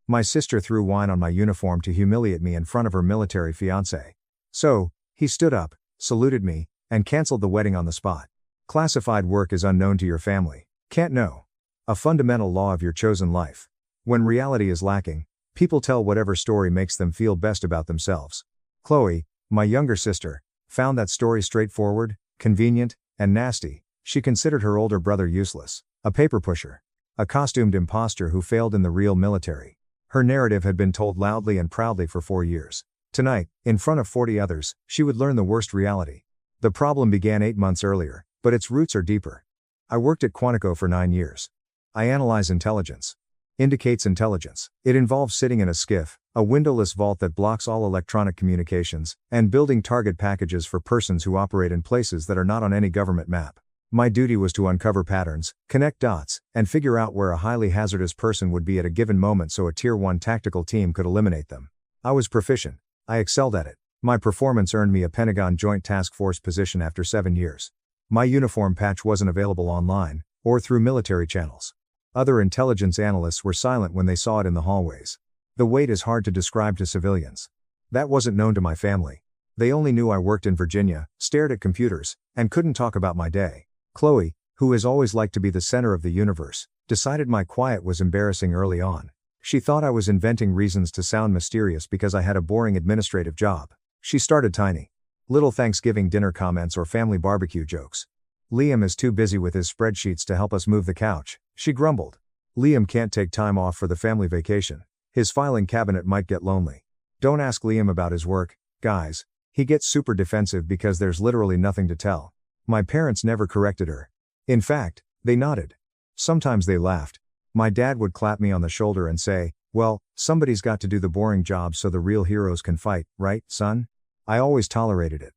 My sister threw wine on my uniform to humiliate me in front of her military fiancé. So, he stood up, saluted me, and canceled the wedding on the spot. Classified work is unknown to your family. Can't know. A fundamental law of your chosen life. When reality is lacking, people tell whatever story makes them feel best about themselves. Chloe, my younger sister, found that story straightforward, convenient, and nasty. She considered her older brother useless, a paper pusher, a costumed imposter who failed in the real military. Her narrative had been told loudly and proudly for 4 years. Tonight, in front of 40 others, she would learn the worst reality. The problem began 8 months earlier, but its roots are deeper. I worked at Quantico for 9 years. I analyze intelligence. Indicates intelligence. It involves sitting in a skiff, a windowless vault that blocks all electronic communications, and building target packages for persons who operate in places that are not on any government map. My duty was to uncover patterns, connect dots, and figure out where a highly hazardous person would be at a given moment so a Tier 1 tactical team could eliminate them. I was proficient. I excelled at it. My performance earned me a Pentagon Joint Task Force position after 7 years. My uniform patch wasn't available online, or through military channels. Other intelligence analysts were silent when they saw it in the hallways. The weight is hard to describe to civilians. That wasn't known to my family. They only knew I worked in Virginia, stared at computers, and couldn't talk about my day. Chloe, who has always liked to be the center of the universe, decided my quiet was embarrassing early on. She thought I was inventing reasons to sound mysterious because I had a boring administrative job. She started tiny. Little Thanksgiving dinner comments or family barbecue jokes. Liam is too busy with his spreadsheets to help us move the couch, she grumbled. Liam can't take time off for the family vacation. His filing cabinet might get lonely. Don't ask Liam about his work, guys. He gets super defensive because there's literally nothing to tell. My parents never corrected her. In fact, they nodded. Sometimes they laughed. My dad would clap me on the shoulder and say, "Well, somebody's got to do the boring job so the real heroes can fight, right, son?" I always tolerated it.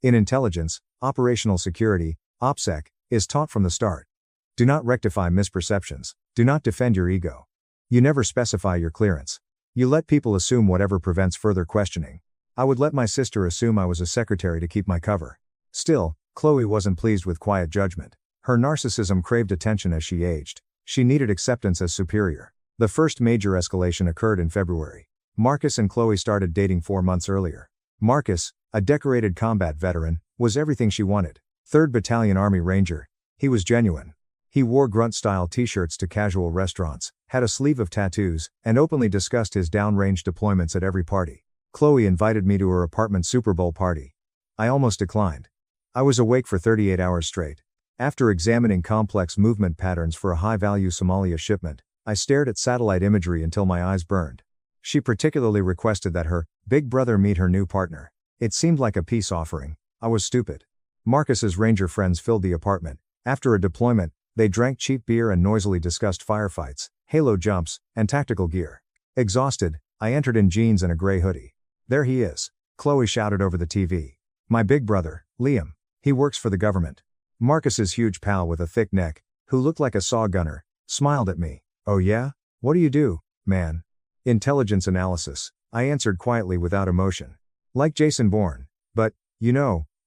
In intelligence, operational security, OPSEC, is taught from the start. Do not rectify misperceptions. Do not defend your ego. You never specify your clearance. You let people assume whatever prevents further questioning. I would let my sister assume I was a secretary to keep my cover. Still, Chloe wasn't pleased with quiet judgment. Her narcissism craved attention as she aged. She needed acceptance as superior. The first major escalation occurred in February. Marcus and Chloe started dating 4 months earlier. Marcus, a decorated combat veteran, was everything she wanted. 3rd Battalion Army Ranger. He was genuine. He wore grunt-style t-shirts to casual restaurants, had a sleeve of tattoos, and openly discussed his downrange deployments at every party. Chloe invited me to her apartment Super Bowl party. I almost declined. I was awake for 38 hours straight. After examining complex movement patterns for a high-value Somalia shipment, I stared at satellite imagery until my eyes burned. She particularly requested that her big brother meet her new partner. It seemed like a peace offering. I was stupid. Marcus's ranger friends filled the apartment. After a deployment, they drank cheap beer and noisily discussed firefights, halo jumps, and tactical gear. Exhausted, I entered in jeans and a gray hoodie. "There he is," Chloe shouted over the TV. "My big brother, Liam. He works for the government." Marcus's huge pal with a thick neck, who looked like a saw gunner, smiled at me. "Oh yeah? What do you do, man?" "Intelligence analysis," I answered quietly without emotion. "Like Jason Bourne. But,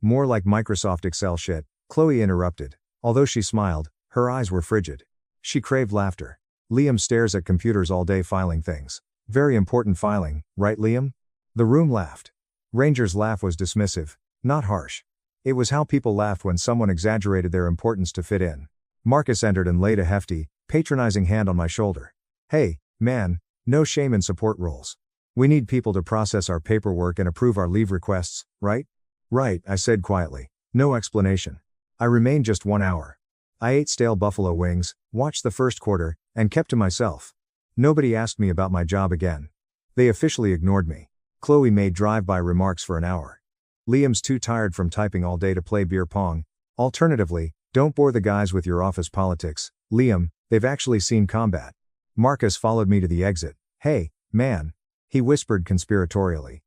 more like Microsoft Excel shit," Chloe interrupted. Although she smiled, her eyes were frigid. She craved laughter. "Liam stares at computers all day filing things. Very important filing, right Liam?" The room laughed. Ranger's laugh was dismissive, not harsh. It was how people laughed when someone exaggerated their importance to fit in. Marcus entered and laid a hefty, patronizing hand on my shoulder. "Hey, man, no shame in support roles. We need people to process our paperwork and approve our leave requests, right?" "Right," I said quietly. No explanation. I remained just 1 hour. I ate stale buffalo wings, watched the first quarter, and kept to myself. Nobody asked me about my job again. They officially ignored me. Chloe made drive-by remarks for an hour. "Liam's too tired from typing all day to play beer pong. Alternatively, don't bore the guys with your office politics, Liam, they've actually seen combat." Marcus followed me to the exit. "Hey, man," he whispered conspiratorially.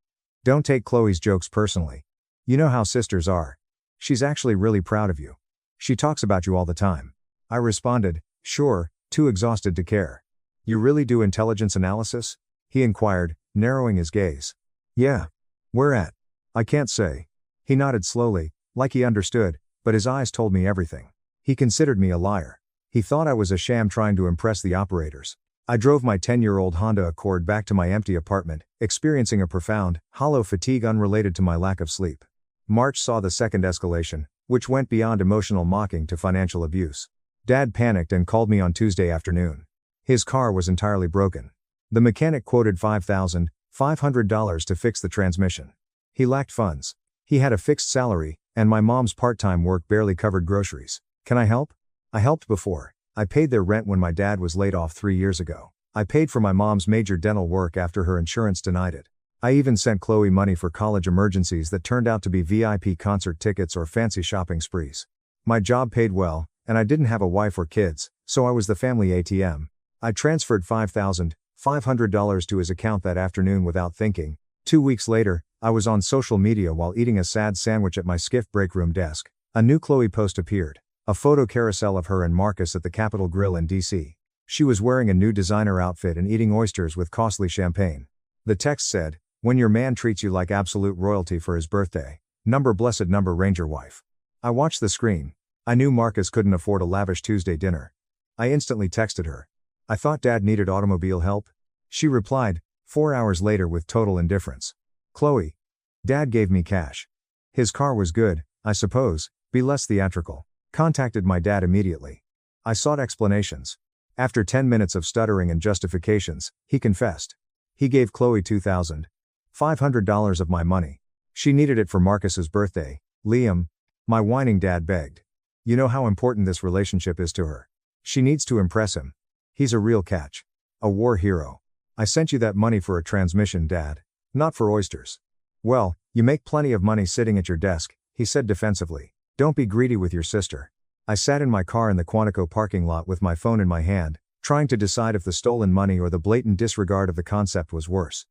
"Don't take Chloe's jokes personally. You know how sisters are. She's actually really proud of you. She talks about you all the time." I responded, "Sure, too exhausted to care." "You really do intelligence analysis?" he inquired, narrowing his gaze. "Yeah. Where at?" "I can't say." He nodded slowly, like he understood, but his eyes told me everything. He considered me a liar. He thought I was a sham trying to impress the operators. I drove my 10-year-old Honda Accord back to my empty apartment, experiencing a profound, hollow fatigue unrelated to my lack of sleep. March saw the second escalation, which went beyond emotional mocking to financial abuse. Dad panicked and called me on Tuesday afternoon. His car was entirely broken. The mechanic quoted $5,500 to fix the transmission. He lacked funds. He had a fixed salary, and my mom's part-time work barely covered groceries. Can I help? I helped before. I paid their rent when my dad was laid off 3 years ago. I paid for my mom's major dental work after her insurance denied it. I even sent Chloe money for college emergencies that turned out to be VIP concert tickets or fancy shopping sprees. My job paid well, and I didn't have a wife or kids, so I was the family ATM. I transferred $5,500 to his account that afternoon without thinking. 2 weeks later, I was on social media while eating a sad sandwich at my skiff breakroom desk. A new Chloe post appeared. A photo carousel of her and Marcus at the Capitol Grill in DC. She was wearing a new designer outfit and eating oysters with costly champagne. The text said, "When your man treats you like absolute royalty for his birthday. Blessed number Ranger wife." I watched the screen. I knew Marcus couldn't afford a lavish Tuesday dinner. I instantly texted her. "I thought Dad needed automobile help." She replied, 4 hours later with total indifference. "Chloe. Dad gave me cash. His car was good, I suppose, be less theatrical." Contacted my dad immediately. I sought explanations. After 10 minutes of stuttering and justifications, he confessed. He gave Chloe $2,500 of my money. She needed it for Marcus's birthday. "Liam," my whining dad begged. "You know how important this relationship is to her. She needs to impress him. He's a real catch. A war hero. I sent you that money for a transmission, Dad. Not for oysters." "Well, you make plenty of money sitting at your desk," he said defensively. "Don't be greedy with your sister." I sat in my car in the Quantico parking lot with my phone in my hand, trying to decide if the stolen money or the blatant disregard of the concept was worse.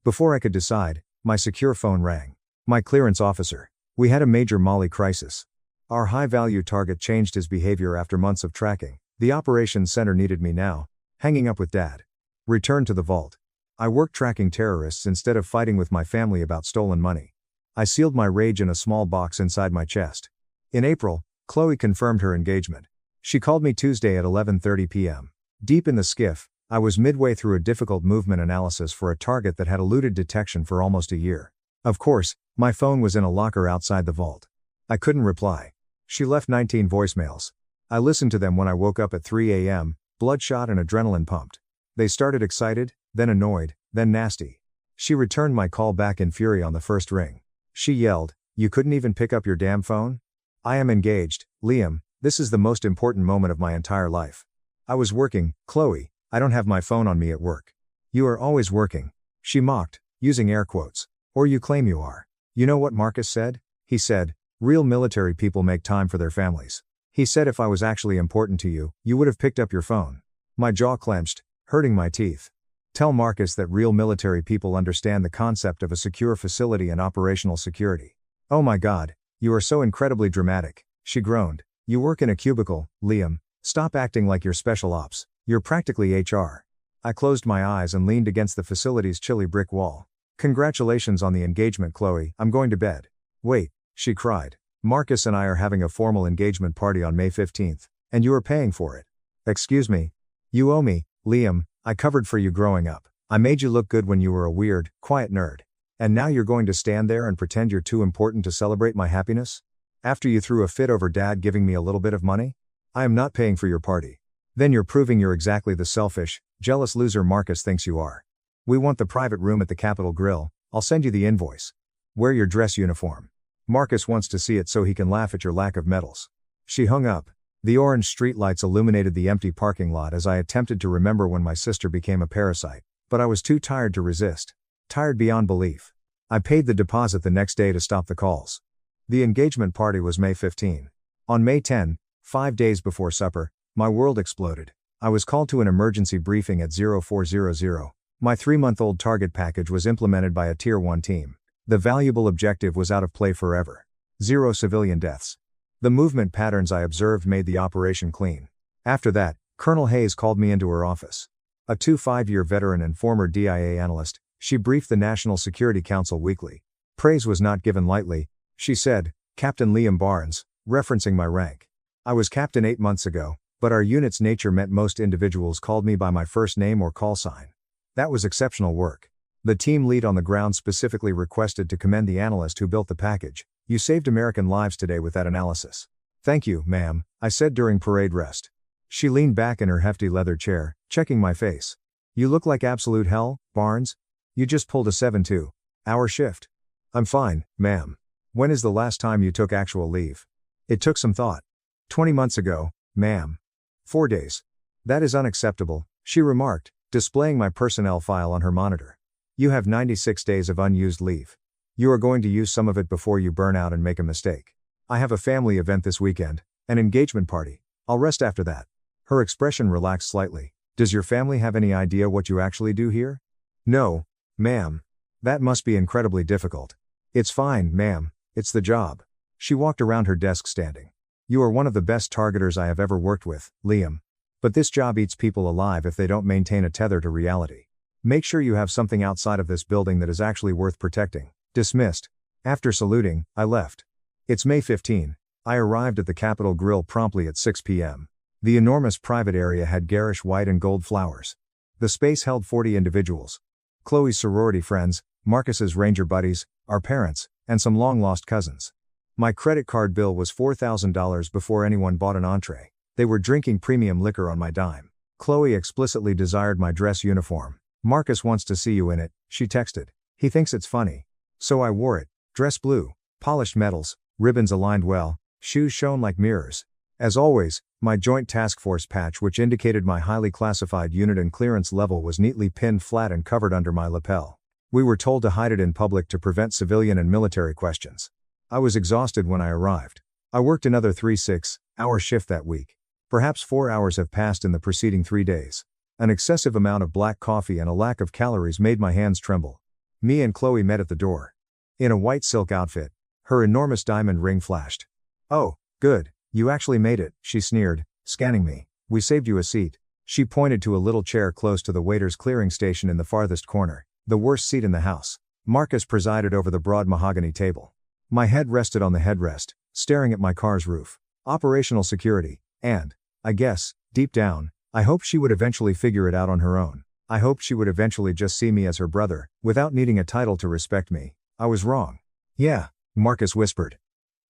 Before I could decide, my secure phone rang. My clearance officer. We had a major Molly crisis. Our high-value target changed his behavior after months of tracking. The operations center needed me now. Hanging up with Dad. Return to the vault. I worked tracking terrorists instead of fighting with my family about stolen money. I sealed my rage in a small box inside my chest. In April, Chloe confirmed her engagement. She called me Tuesday at 11:30 p.m. Deep in the skiff, I was midway through a difficult movement analysis for a target that had eluded detection for almost a year. Of course, my phone was in a locker outside the vault. I couldn't reply. She left 19 voicemails. I listened to them when I woke up at 3 a.m., bloodshot and adrenaline pumped. They started excited, then annoyed, then nasty. She returned my call back in fury on the first ring. She yelled, "You couldn't even pick up your damn phone? I am engaged, Liam, this is the most important moment of my entire life. I was working, Chloe, I don't have my phone on me at work." "You are always working," she mocked, using air quotes. "Or you claim you are." You know what Marcus said? He said, "Real military people make time for their families." He said if I was actually important to you, you would have picked up your phone. My jaw clenched, hurting my teeth. Tell Marcus that real military people understand the concept of a secure facility and operational security. "Oh my God. You are so incredibly dramatic," she groaned. "You work in a cubicle, Liam. Stop acting like you're special ops. You're practically HR." I closed my eyes and leaned against the facility's chilly brick wall. "Congratulations on the engagement, Chloe. I'm going to bed." "Wait," she cried. "Marcus and I are having a formal engagement party on May 15th, and you are paying for it." "Excuse me. You owe me, Liam. I covered for you growing up. I made you look good when you were a weird, quiet nerd. And now you're going to stand there and pretend you're too important to celebrate my happiness? After you threw a fit over Dad giving me a little bit of money? I am not paying for your party. Then you're proving you're exactly the selfish, jealous loser Marcus thinks you are. We want the private room at the Capitol Grill. I'll send you the invoice. Wear your dress uniform. Marcus wants to see it so he can laugh at your lack of medals." She hung up. The orange streetlights illuminated the empty parking lot as I attempted to remember when my sister became a parasite, but I was too tired to resist. Tired beyond belief. I paid the deposit the next day to stop the calls. The engagement party was May 15. On May 10, 5 days before supper, my world exploded. I was called to an emergency briefing at 0400. My 3-month-old target package was implemented by a Tier 1 team. The valuable objective was out of play forever. 0 civilian deaths. The movement patterns I observed made the operation clean. After that, Colonel Hayes called me into her office. A 5-year veteran and former DIA analyst, she briefed the National Security Council weekly. Praise was not given lightly, she said, "Captain Liam Barnes," referencing my rank. "I was captain 8 months ago, But our unit's nature meant most individuals called me by my first name or call sign. That was exceptional work. The team lead on the ground specifically requested to commend the analyst who built the package. You saved American lives today with that analysis. Thank you, ma'am, I said during parade rest. She leaned back in her hefty leather chair, checking my face. You look like absolute hell, Barnes. You just pulled a 7-2-hour shift. I'm fine, ma'am. When is the last time you took actual leave? It took some thought. 20 months ago, ma'am. 4 days. That is unacceptable, she remarked, displaying my personnel file on her monitor. You have 96 days of unused leave. You are going to use some of it before you burn out and make a mistake. I have a family event this weekend, an engagement party. I'll rest after that. Her expression relaxed slightly. Does your family have any idea what you actually do here? No, ma'am. That must be incredibly difficult. It's fine, ma'am. It's the job. She walked around her desk standing. You are one of the best targeters I have ever worked with, Liam. But this job eats people alive if they don't maintain a tether to reality. Make sure you have something outside of this building that is actually worth protecting. Dismissed. After saluting, I left. It's May 15. I arrived at the Capitol Grill promptly at 6 p.m. The enormous private area had garish white and gold flowers. The space held 40 individuals. Chloe's sorority friends, Marcus's ranger buddies, our parents, and some long-lost cousins. My credit card bill was $4,000 before anyone bought an entree. They were drinking premium liquor on my dime. Chloe explicitly desired my dress uniform. Marcus wants to see you in it, she texted. He thinks it's funny. So I wore it. Dress blue, polished metals, ribbons aligned well, shoes shone like mirrors. As always, my Joint Task Force patch, which indicated my highly classified unit and clearance level, was neatly pinned flat and covered under my lapel. We were told to hide it in public to prevent civilian and military questions. I was exhausted when I arrived. I worked another 3-6-hour shift that week. Perhaps 4 hours have passed in the preceding 3 days. An excessive amount of black coffee and a lack of calories made my hands tremble. Me and Chloe met at the door. In a white silk outfit, her enormous diamond ring flashed. Oh, good, you actually made it, she sneered, scanning me. We saved you a seat. She pointed to a little chair close to the waiter's clearing station in the farthest corner, the worst seat in the house. Marcus presided over the broad mahogany table. My head rested on the headrest, staring at my car's roof. Operational security, and, I guess, deep down, I hoped she would eventually figure it out on her own. I hoped she would eventually just see me as her brother, without needing a title to respect me. I was wrong. Yeah, Marcus whispered.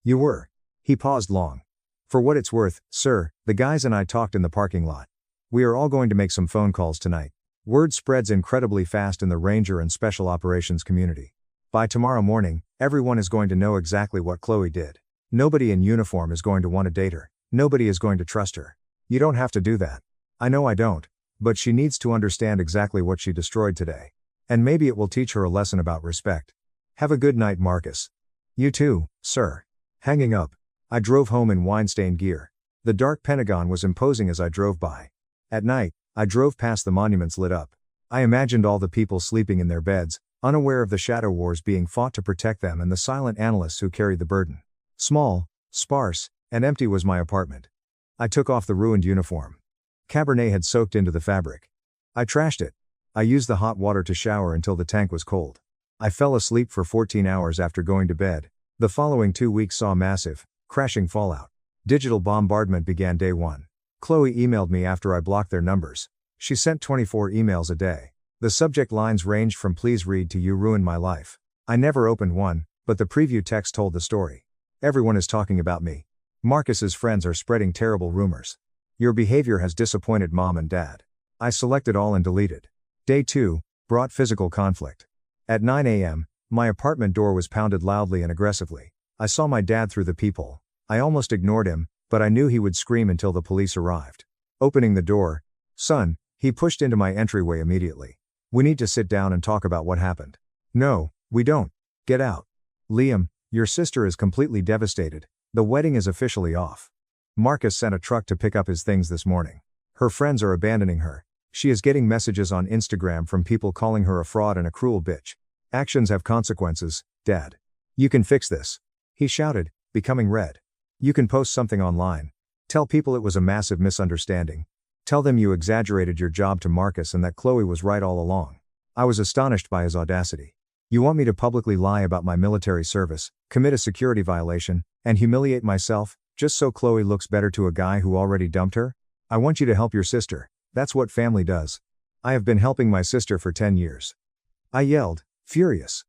You were. He paused long. For what it's worth, sir, the guys and I talked in the parking lot. We are all going to make some phone calls tonight. Word spreads incredibly fast in the Ranger and Special Operations community. By tomorrow morning, everyone is going to know exactly what Chloe did. Nobody in uniform is going to want to date her. Nobody is going to trust her. You don't have to do that. I know I don't. But she needs to understand exactly what she destroyed today. And maybe it will teach her a lesson about respect. Have a good night, Marcus. You too, sir. Hanging up. I drove home in wine-stained gear. The dark Pentagon was imposing as I drove by. At night, I drove past the monuments lit up. I imagined all the people sleeping in their beds, unaware of the shadow wars being fought to protect them and the silent analysts who carried the burden. Small, sparse, and empty was my apartment. I took off the ruined uniform. Cabernet had soaked into the fabric. I trashed it. I used the hot water to shower until the tank was cold. I fell asleep for 14 hours after going to bed. The following 2 weeks saw massive, crashing fallout. Digital bombardment began day 1. Chloe emailed me after I blocked their numbers. She sent 24 emails a day. The subject lines ranged from "Please read" to "You ruined my life." I never opened one, but the preview text told the story. Everyone is talking about me. Marcus's friends are spreading terrible rumors. Your behavior has disappointed mom and dad. I selected all and deleted. Day 2 brought physical conflict. At 9 a.m., my apartment door was pounded loudly and aggressively. I saw my dad through the peephole. I almost ignored him, but I knew he would scream until the police arrived. Opening the door, "Son," he pushed into my entryway immediately. "We need to sit down and talk about what happened." "No, we don't. Get out." "Liam, your sister is completely devastated. The wedding is officially off. Marcus sent a truck to pick up his things this morning. Her friends are abandoning her. She is getting messages on Instagram from people calling her a fraud and a cruel bitch. Actions have consequences, Dad. You can fix this." He shouted, becoming red. "You can post something online. Tell people it was a massive misunderstanding. Tell them you exaggerated your job to Marcus and that Chloe was right all along." I was astonished by his audacity. "You want me to publicly lie about my military service, commit a security violation, and humiliate myself, just so Chloe looks better to a guy who already dumped her?" I want you to help your sister. That's what family does. I have been helping my sister for 10 years. I yelled, furious.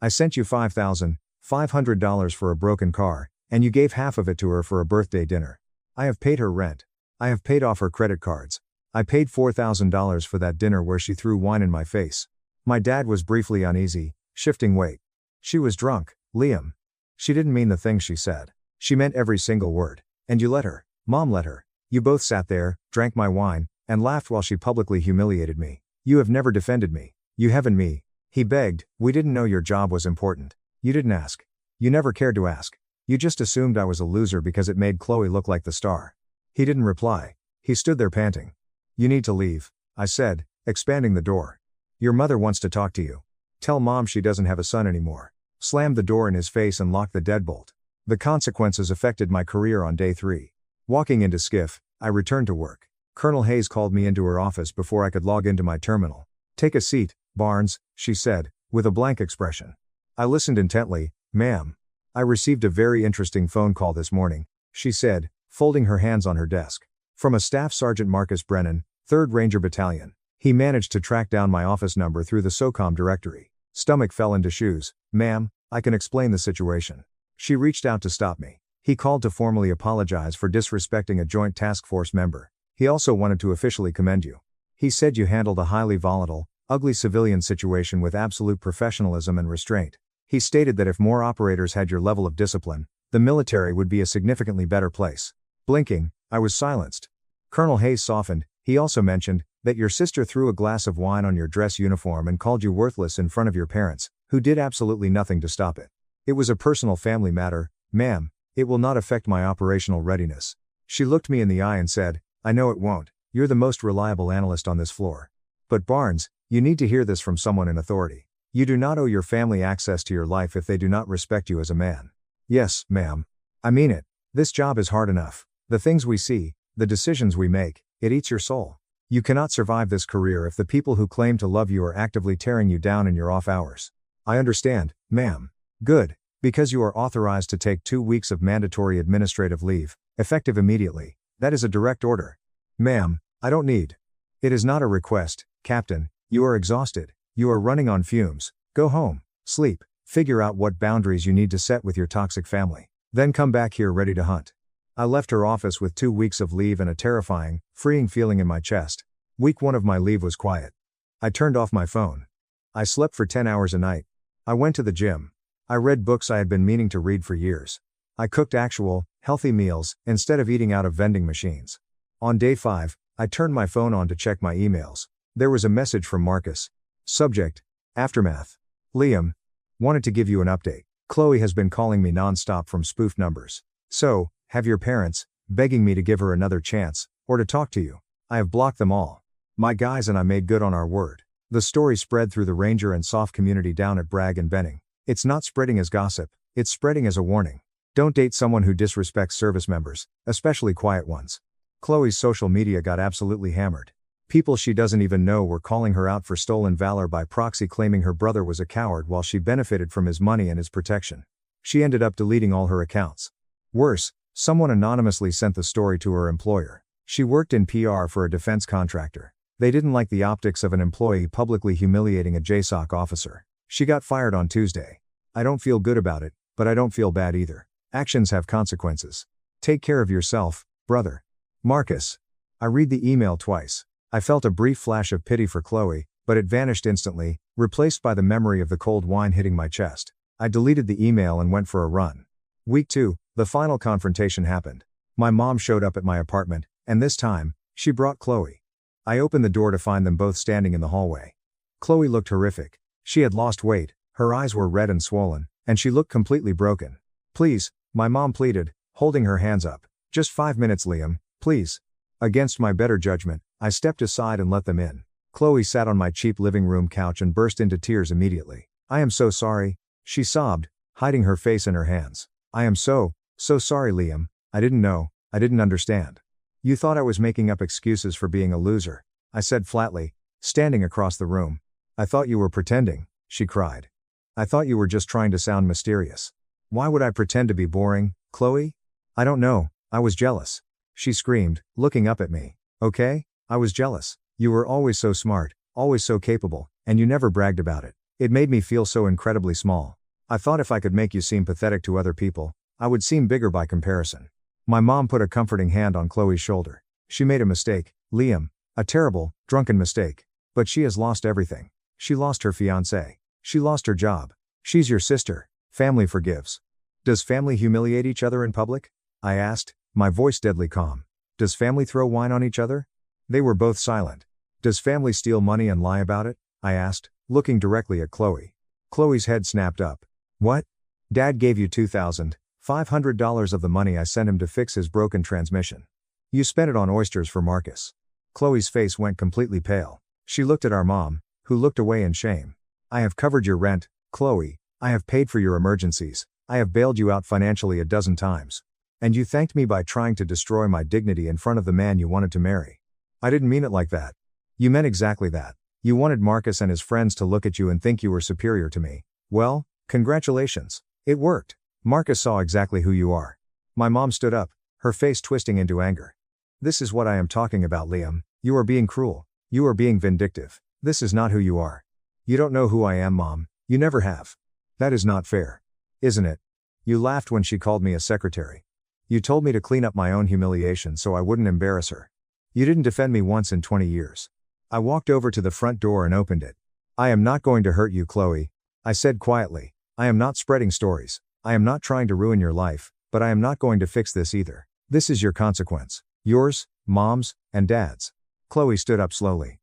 I sent you $5,500 for a broken car, and you gave half of it to her for a birthday dinner. I have paid her rent. I have paid off her credit cards. I paid $4,000 for that dinner where she threw wine in my face. My dad was briefly uneasy, shifting weight. She was drunk, Liam. She didn't mean the things she said. She meant every single word. And you let her. Mom let her. You both sat there, drank my wine, and laughed while she publicly humiliated me. You have never defended me. You haven't me. He begged, we didn't know your job was important. You didn't ask. You never cared to ask. You just assumed I was a loser because it made Chloe look like the star. He didn't reply. He stood there panting. You need to leave, I said, expanding the door. Your mother wants to talk to you. Tell mom she doesn't have a son anymore. Slammed the door in his face and locked the deadbolt. The consequences affected my career on day 3. Walking into Skiff, I returned to work. Colonel Hayes called me into her office before I could log into my terminal. Take a seat, Barnes, she said, with a blank expression. I listened intently. Ma'am. I received a very interesting phone call this morning, she said, folding her hands on her desk. From a Staff Sergeant Marcus Brennan, 3rd Ranger Battalion. He managed to track down my office number through the SOCOM directory. Stomach fell into shoes. Ma'am, I can explain the situation. She reached out to stop me. He called to formally apologize for disrespecting a joint task force member. He also wanted to officially commend you. He said you handled a highly volatile, ugly civilian situation with absolute professionalism and restraint. He stated that if more operators had your level of discipline, the military would be a significantly better place. Blinking, I was silenced. Colonel Hayes softened. He also mentioned that your sister threw a glass of wine on your dress uniform and called you worthless in front of your parents, who did absolutely nothing to stop it. It was a personal family matter, ma'am. It will not affect my operational readiness. She looked me in the eye and said, I know it won't. You're the most reliable analyst on this floor. But Barnes, you need to hear this from someone in authority. You do not owe your family access to your life if they do not respect you as a man. Yes, ma'am. I mean it. This job is hard enough. The things we see, the decisions we make, it eats your soul. You cannot survive this career if the people who claim to love you are actively tearing you down in your off hours. I understand, ma'am. Good. Because you are authorized to take 2 weeks of mandatory administrative leave, effective immediately. That is a direct order. Ma'am, I don't need. It is not a request, Captain. You are exhausted. You are running on fumes. Go home. Sleep. Figure out what boundaries you need to set with your toxic family. Then come back here ready to hunt. I left her office with 2 weeks of leave and a terrifying, freeing feeling in my chest. Week 1 of my leave was quiet. I turned off my phone. I slept for 10 hours a night. I went to the gym. I read books I had been meaning to read for years. I cooked actual, healthy meals, instead of eating out of vending machines. On day 5, I turned my phone on to check my emails. There was a message from Marcus. Subject: Aftermath. Liam. Wanted to give you an update. Chloe has been calling me non-stop from spoofed numbers. So, have your parents, begging me to give her another chance, or to talk to you. I have blocked them all. My guys and I made good on our word. The story spread through the Ranger and SOF community down at Bragg and Benning. It's not spreading as gossip, it's spreading as a warning. Don't date someone who disrespects service members, especially quiet ones. Chloe's social media got absolutely hammered. People she doesn't even know were calling her out for stolen valor by proxy, claiming her brother was a coward while she benefited from his money and his protection. She ended up deleting all her accounts. Worse, someone anonymously sent the story to her employer. She worked in PR for a defense contractor. They didn't like the optics of an employee publicly humiliating a JSOC officer. She got fired on Tuesday. I don't feel good about it, but I don't feel bad either. Actions have consequences. Take care of yourself, brother. Marcus. I read the email twice. I felt a brief flash of pity for Chloe, but it vanished instantly, replaced by the memory of the cold wine hitting my chest. I deleted the email and went for a run. Week 2, the final confrontation happened. My mom showed up at my apartment, and this time, she brought Chloe. I opened the door to find them both standing in the hallway. Chloe looked horrific. She had lost weight, her eyes were red and swollen, and she looked completely broken. Please, my mom pleaded, holding her hands up. Just 5 minutes, Liam, please. Against my better judgment, I stepped aside and let them in. Chloe sat on my cheap living room couch and burst into tears immediately. I am so sorry, she sobbed, hiding her face in her hands. I am so sorry, Liam. I didn't know, I didn't understand. You thought I was making up excuses for being a loser, I said flatly, standing across the room. I thought you were pretending, she cried. I thought you were just trying to sound mysterious. Why would I pretend to be boring, Chloe? I don't know, I was jealous. She screamed, looking up at me. Okay? I was jealous. You were always so smart, always so capable, and you never bragged about it. It made me feel so incredibly small. I thought if I could make you seem pathetic to other people, I would seem bigger by comparison. My mom put a comforting hand on Chloe's shoulder. She made a mistake, Liam. A terrible, drunken mistake. But she has lost everything. She lost her fiancé. She lost her job. She's your sister. Family forgives. Does family humiliate each other in public? I asked, my voice deadly calm. Does family throw wine on each other? They were both silent. Does family steal money and lie about it? I asked, looking directly at Chloe. Chloe's head snapped up. What? Dad gave you $2,500 of the money I sent him to fix his broken transmission. You spent it on oysters for Marcus. Chloe's face went completely pale. She looked at our mom, who looked away in shame. I have covered your rent, Chloe. I have paid for your emergencies. I have bailed you out financially a dozen times. And you thanked me by trying to destroy my dignity in front of the man you wanted to marry. I didn't mean it like that. You meant exactly that. You wanted Marcus and his friends to look at you and think you were superior to me. Well, congratulations. It worked. Marcus saw exactly who you are. My mom stood up, her face twisting into anger. This is what I am talking about, Liam. You are being cruel. You are being vindictive. This is not who you are. You don't know who I am, Mom. You never have. That is not fair. Isn't it? You laughed when she called me a secretary. You told me to clean up my own humiliation so I wouldn't embarrass her. You didn't defend me once in 20 years. I walked over to the front door and opened it. I am not going to hurt you, Chloe. I said quietly. I am not spreading stories. I am not trying to ruin your life, but I am not going to fix this either. This is your consequence. Yours, Mom's, and Dad's. Chloe stood up slowly.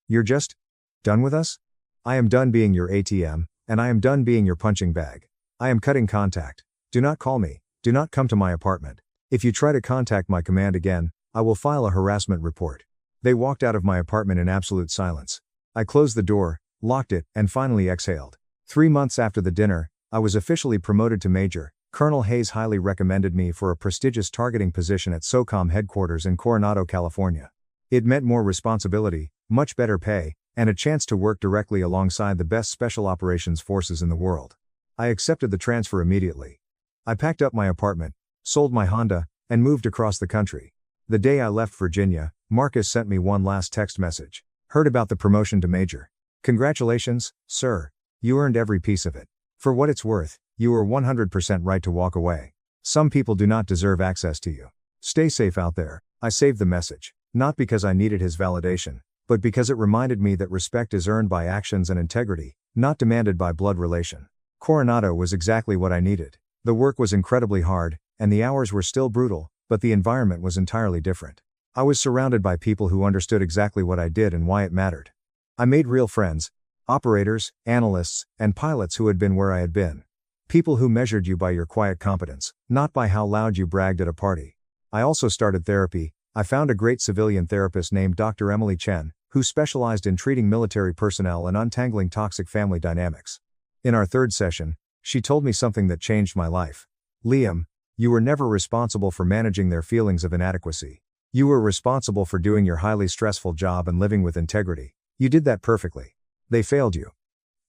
You're just done with us? I am done being your ATM, and I am done being your punching bag. I am cutting contact. Do not call me. Do not come to my apartment. If you try to contact my command again, I will file a harassment report. They walked out of my apartment in absolute silence. I closed the door, locked it, and finally exhaled. 3 months after the dinner, I was officially promoted to major. Colonel Hayes highly recommended me for a prestigious targeting position at SOCOM headquarters in Coronado, California. It meant more responsibility, much better pay, and a chance to work directly alongside the best special operations forces in the world. I accepted the transfer immediately. I packed up my apartment, sold my Honda, and moved across the country. The day I left Virginia, Marcus sent me one last text message. Heard about the promotion to major. Congratulations, sir. You earned every piece of it. For what it's worth, you were 100% right to walk away. Some people do not deserve access to you. Stay safe out there. I saved the message, not because I needed his validation, but because it reminded me that respect is earned by actions and integrity, not demanded by blood relation. Coronado was exactly what I needed. The work was incredibly hard, and the hours were still brutal, but the environment was entirely different. I was surrounded by people who understood exactly what I did and why it mattered. I made real friends, operators, analysts, and pilots who had been where I had been. People who measured you by your quiet competence, not by how loud you bragged at a party. I also started therapy. I found a great civilian therapist named Dr. Emily Chen, who specialized in treating military personnel and untangling toxic family dynamics. In our third session, she told me something that changed my life. Liam, you were never responsible for managing their feelings of inadequacy. You were responsible for doing your highly stressful job and living with integrity. You did that perfectly. They failed you.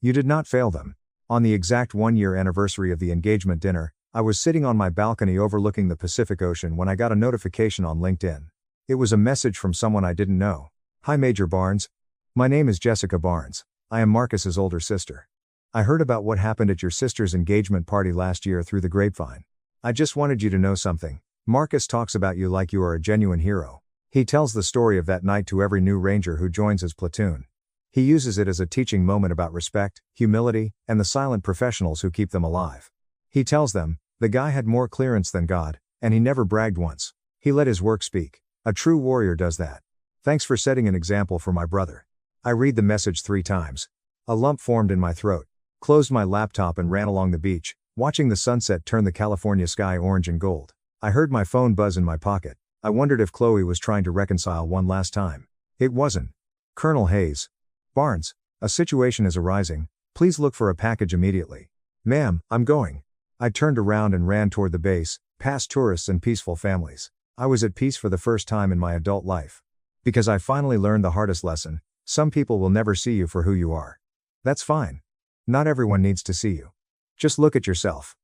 You did not fail them. On the exact 1-year anniversary of the engagement dinner, I was sitting on my balcony overlooking the Pacific Ocean when I got a notification on LinkedIn. It was a message from someone I didn't know. Hi Major Barnes. My name is Jessica Barnes. I am Marcus's older sister. I heard about what happened at your sister's engagement party last year through the grapevine. I just wanted you to know something. Marcus talks about you like you are a genuine hero. He tells the story of that night to every new ranger who joins his platoon. He uses it as a teaching moment about respect, humility, and the silent professionals who keep them alive. He tells them, the guy had more clearance than God, and he never bragged once. He let his work speak. A true warrior does that. Thanks for setting an example for my brother. I read the message 3 times. A lump formed in my throat. Closed my laptop and ran along the beach, watching the sunset turn the California sky orange and gold. I heard my phone buzz in my pocket. I wondered if Chloe was trying to reconcile one last time. It wasn't. Colonel Hayes. Barnes, a situation is arising. Please look for a package immediately. Ma'am, I'm going. I turned around and ran toward the base, past tourists and peaceful families. I was at peace for the first time in my adult life. Because I finally learned the hardest lesson. Some people will never see you for who you are. That's fine. Not everyone needs to see you. Just look at yourself.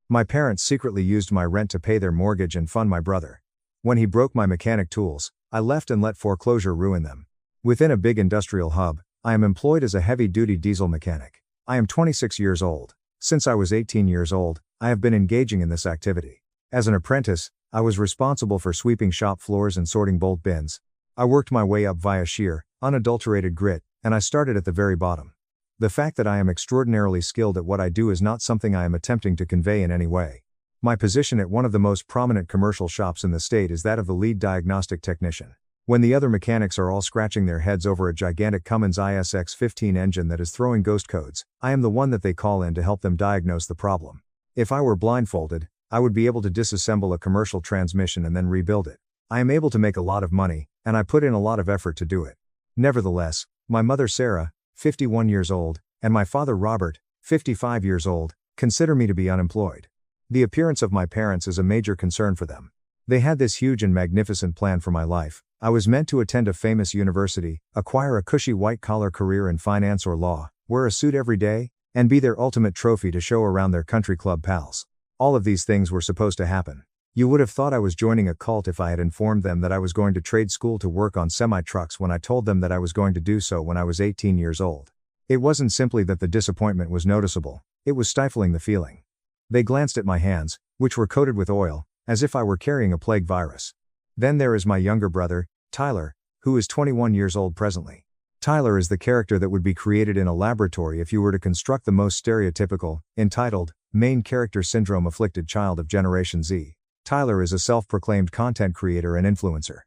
My parents secretly used my rent to pay their mortgage and fund my brother. When he broke my mechanic tools, I left and let foreclosure ruin them. Within a big industrial hub, I am employed as a heavy-duty diesel mechanic. I am 26 years old. Since I was 18 years old, I have been engaging in this activity. As an apprentice, I was responsible for sweeping shop floors and sorting bolt bins. I worked my way up via sheer, unadulterated grit, and I started at the very bottom. The fact that I am extraordinarily skilled at what I do is not something I am attempting to convey in any way. My position at one of the most prominent commercial shops in the state is that of the lead diagnostic technician. When the other mechanics are all scratching their heads over a gigantic Cummins ISX-15 engine that is throwing ghost codes, I am the one that they call in to help them diagnose the problem. If I were blindfolded, I would be able to disassemble a commercial transmission and then rebuild it. I am able to make a lot of money, and I put in a lot of effort to do it. Nevertheless, my mother Sarah, 51 years old, and my father Robert, 55 years old, consider me to be unemployed. The appearance of my parents is a major concern for them. They had this huge and magnificent plan for my life. I was meant to attend a famous university, acquire a cushy white-collar career in finance or law, wear a suit every day, and be their ultimate trophy to show around their country club pals. All of these things were supposed to happen. You would have thought I was joining a cult if I had informed them that I was going to trade school to work on semi-trucks when I told them that I was going to do so when I was 18 years old. It wasn't simply that the disappointment was noticeable, it was stifling the feeling. They glanced at my hands, which were coated with oil, as if I were carrying a plague virus. Then there is my younger brother, Tyler, who is 21 years old presently. Tyler is the character that would be created in a laboratory if you were to construct the most stereotypical, entitled, main character syndrome afflicted child of Generation Z. Tyler is a self-proclaimed content creator and influencer.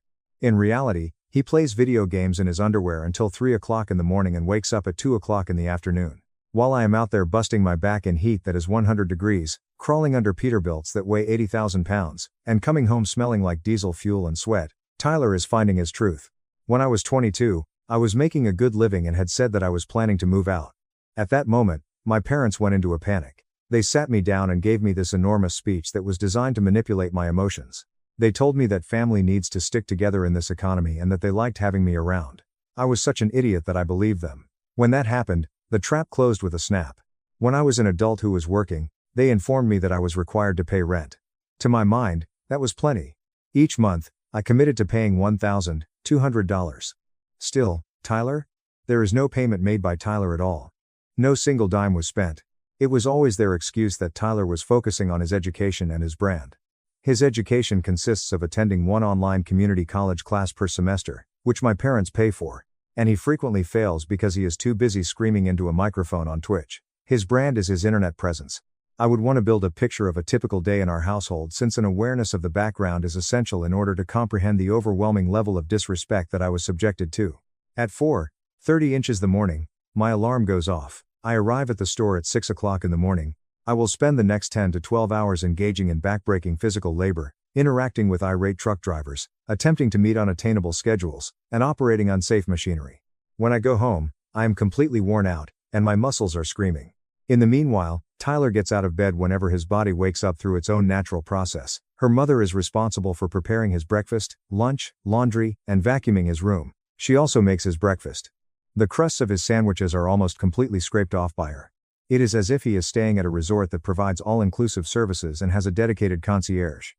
In reality, he plays video games in his underwear until 3 o'clock in the morning and wakes up at 2 o'clock in the afternoon. While I am out there busting my back in heat that is 100 degrees, crawling under Peterbilts that weigh 80,000 pounds, and coming home smelling like diesel fuel and sweat, Tyler is finding his truth. When I was 22, I was making a good living and had said that I was planning to move out. At that moment, my parents went into a panic. They sat me down and gave me this enormous speech that was designed to manipulate my emotions. They told me that family needs to stick together in this economy and that they liked having me around. I was such an idiot that I believed them. When that happened, the trap closed with a snap. When I was an adult who was working, they informed me that I was required to pay rent. To my mind, that was plenty. Each month, I committed to paying $1,200. Still, Tyler? There is no payment made by Tyler at all. No single dime was spent. It was always their excuse that Tyler was focusing on his education and his brand. His education consists of attending one online community college class per semester, which my parents pay for, and he frequently fails because he is too busy screaming into a microphone on Twitch. His brand is his internet presence. I would want to build a picture of a typical day in our household since an awareness of the background is essential in order to comprehend the overwhelming level of disrespect that I was subjected to. At 4:30 inches the morning, my alarm goes off. I arrive at the store at 6 o'clock in the morning. I will spend the next 10 to 12 hours engaging in backbreaking physical labor, interacting with irate truck drivers, attempting to meet unattainable schedules, and operating unsafe machinery. When I go home, I am completely worn out, and my muscles are screaming. In the meanwhile, Tyler gets out of bed whenever his body wakes up through its own natural process. Her mother is responsible for preparing his breakfast, lunch, laundry, and vacuuming his room. She also makes his breakfast. The crusts of his sandwiches are almost completely scraped off by her. It is as if he is staying at a resort that provides all-inclusive services and has a dedicated concierge.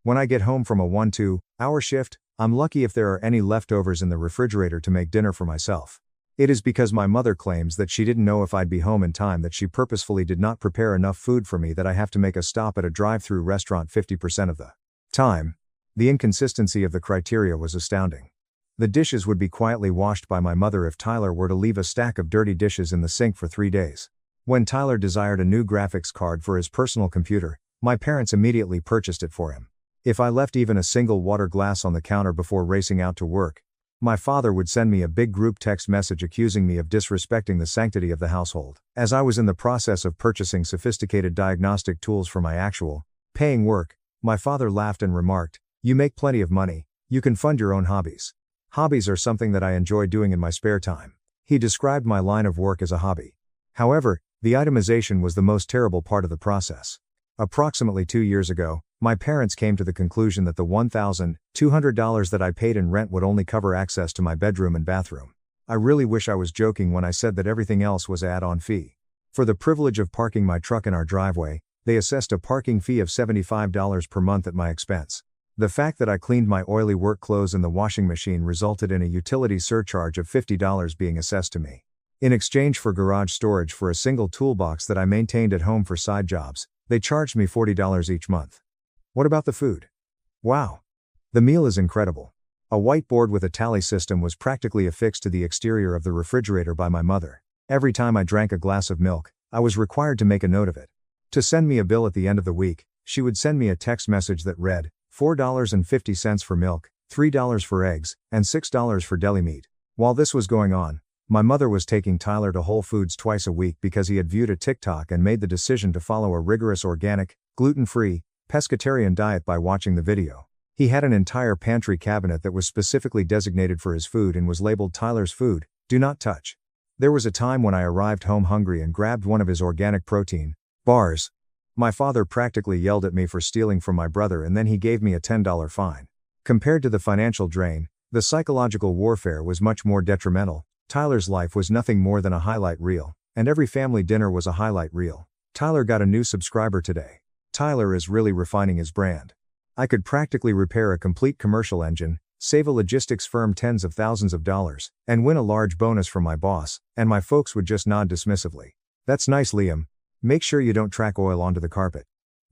When I get home from a 1-2 hour shift, I'm lucky if there are any leftovers in the refrigerator to make dinner for myself. It is because my mother claims that she didn't know if I'd be home in time that she purposefully did not prepare enough food for me that I have to make a stop at a drive-through restaurant 50% of the time. The inconsistency of the criteria was astounding. The dishes would be quietly washed by my mother if Tyler were to leave a stack of dirty dishes in the sink for 3 days. When Tyler desired a new graphics card for his personal computer, my parents immediately purchased it for him. If I left even a single water glass on the counter before racing out to work, my father would send me a big group text message accusing me of disrespecting the sanctity of the household. As I was in the process of purchasing sophisticated diagnostic tools for my actual, paying work, my father laughed and remarked, "You make plenty of money, you can fund your own hobbies." Hobbies are something that I enjoy doing in my spare time. He described my line of work as a hobby. However, the itemization was the most terrible part of the process. Approximately 2 years ago, my parents came to the conclusion that the $1,200 that I paid in rent would only cover access to my bedroom and bathroom. I really wish I was joking when I said that everything else was an add-on fee. For the privilege of parking my truck in our driveway, they assessed a parking fee of $75 per month at my expense. The fact that I cleaned my oily work clothes in the washing machine resulted in a utility surcharge of $50 being assessed to me. In exchange for garage storage for a single toolbox that I maintained at home for side jobs, they charged me $40 each month. What about the food? Wow! The meal is incredible. A whiteboard with a tally system was practically affixed to the exterior of the refrigerator by my mother. Every time I drank a glass of milk, I was required to make a note of it. To send me a bill at the end of the week, she would send me a text message that read, $4.50 for milk, $3 for eggs, and $6 for deli meat. While this was going on, my mother was taking Tyler to Whole Foods twice a week because he had viewed a TikTok and made the decision to follow a rigorous organic, gluten-free, pescatarian diet by watching the video. He had an entire pantry cabinet that was specifically designated for his food and was labeled Tyler's food, do not touch. There was a time when I arrived home hungry and grabbed one of his organic protein bars. My father practically yelled at me for stealing from my brother, and then he gave me a $10 fine. Compared to the financial drain, the psychological warfare was much more detrimental. Tyler's life was nothing more than a highlight reel, and every family dinner was a highlight reel. Tyler got a new subscriber today. Tyler is really refining his brand. I could practically repair a complete commercial engine, save a logistics firm tens of thousands of dollars, and win a large bonus from my boss, and my folks would just nod dismissively. That's nice, Liam. Make sure you don't track oil onto the carpet.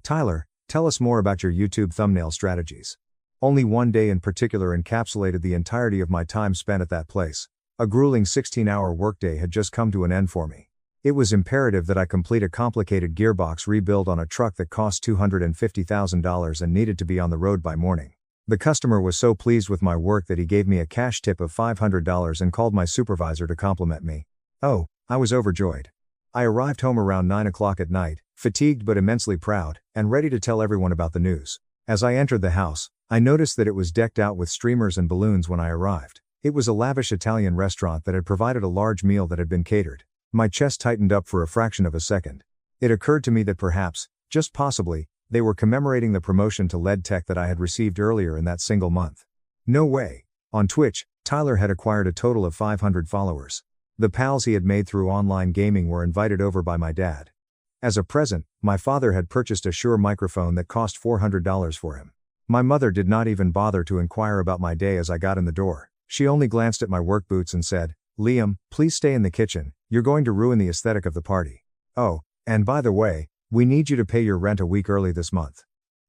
Tyler, tell us more about your YouTube thumbnail strategies. Only one day in particular encapsulated the entirety of my time spent at that place. A grueling 16-hour workday had just come to an end for me. It was imperative that I complete a complicated gearbox rebuild on a truck that cost $250,000 and needed to be on the road by morning. The customer was so pleased with my work that he gave me a cash tip of $500 and called my supervisor to compliment me. Oh, I was overjoyed. I arrived home around 9 o'clock at night, fatigued but immensely proud, and ready to tell everyone about the news. As I entered the house, I noticed that it was decked out with streamers and balloons when I arrived. It was a lavish Italian restaurant that had provided a large meal that had been catered. My chest tightened up for a fraction of a second. It occurred to me that perhaps, just possibly, they were commemorating the promotion to lead tech that I had received earlier in that single month. No way. On Twitch, Tyler had acquired a total of 500 followers. The pals he had made through online gaming were invited over by my dad. As a present, my father had purchased a Shure microphone that cost $400 for him. My mother did not even bother to inquire about my day as I got in the door. She only glanced at my work boots and said, "Liam, please stay in the kitchen, you're going to ruin the aesthetic of the party. Oh, and by the way, we need you to pay your rent a week early this month."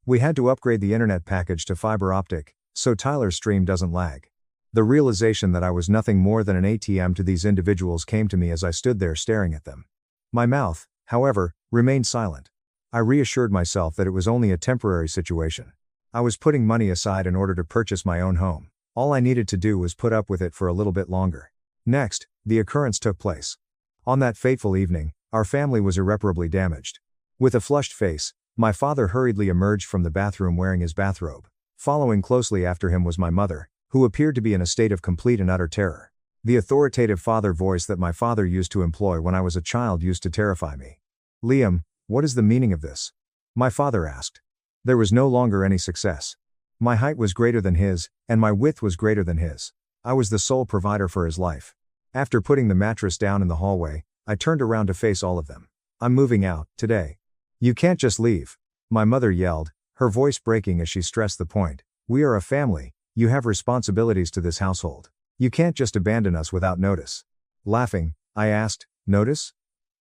We had to upgrade the internet package to fiber optic, so Tyler's stream doesn't lag. The realization that I was nothing more than an ATM to these individuals came to me as I stood there staring at them. My mouth, however, remained silent. I reassured myself that it was only a temporary situation. I was putting money aside in order to purchase my own home. All I needed to do was put up with it for a little bit longer. Next, the occurrence took place. On that fateful evening, our family was irreparably damaged. With a flushed face, my father hurriedly emerged from the bathroom wearing his bathrobe. Following closely after him was my mother, who appeared to be in a state of complete and utter terror. The authoritative father voice that my father used to employ when I was a child used to terrify me. "Liam, what is the meaning of this?" my father asked. There was no longer any success. My height was greater than his, and my width was greater than his. I was the sole provider for his life. After putting the mattress down in the hallway, I turned around to face all of them. "I'm moving out, today. You can't just leave," my mother yelled, her voice breaking as she stressed the point. "We are a family. You have responsibilities to this household. You can't just abandon us without notice." Laughing, I asked, "Notice?"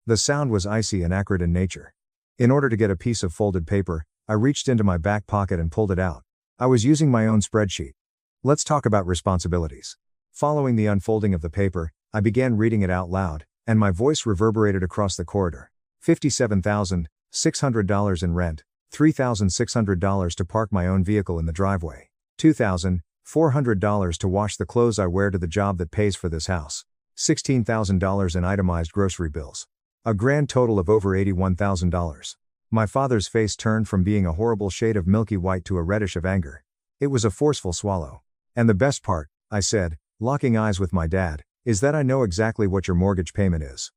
The sound was icy and acrid in nature. In order to get a piece of folded paper, I reached into my back pocket and pulled it out. I was using my own spreadsheet. Let's talk about responsibilities. Following the unfolding of the paper, I began reading it out loud, and my voice reverberated across the corridor. $57,600 in rent, $3,600 to park my own vehicle in the driveway, $2,400 to wash the clothes I wear to the job that pays for this house, $16,000 in itemized grocery bills. A grand total of over $81,000. My father's face turned from being a horrible shade of milky white to a reddish of anger. It was a forceful swallow. "And the best part," I said, locking eyes with my dad, "is that I know exactly what your mortgage payment is.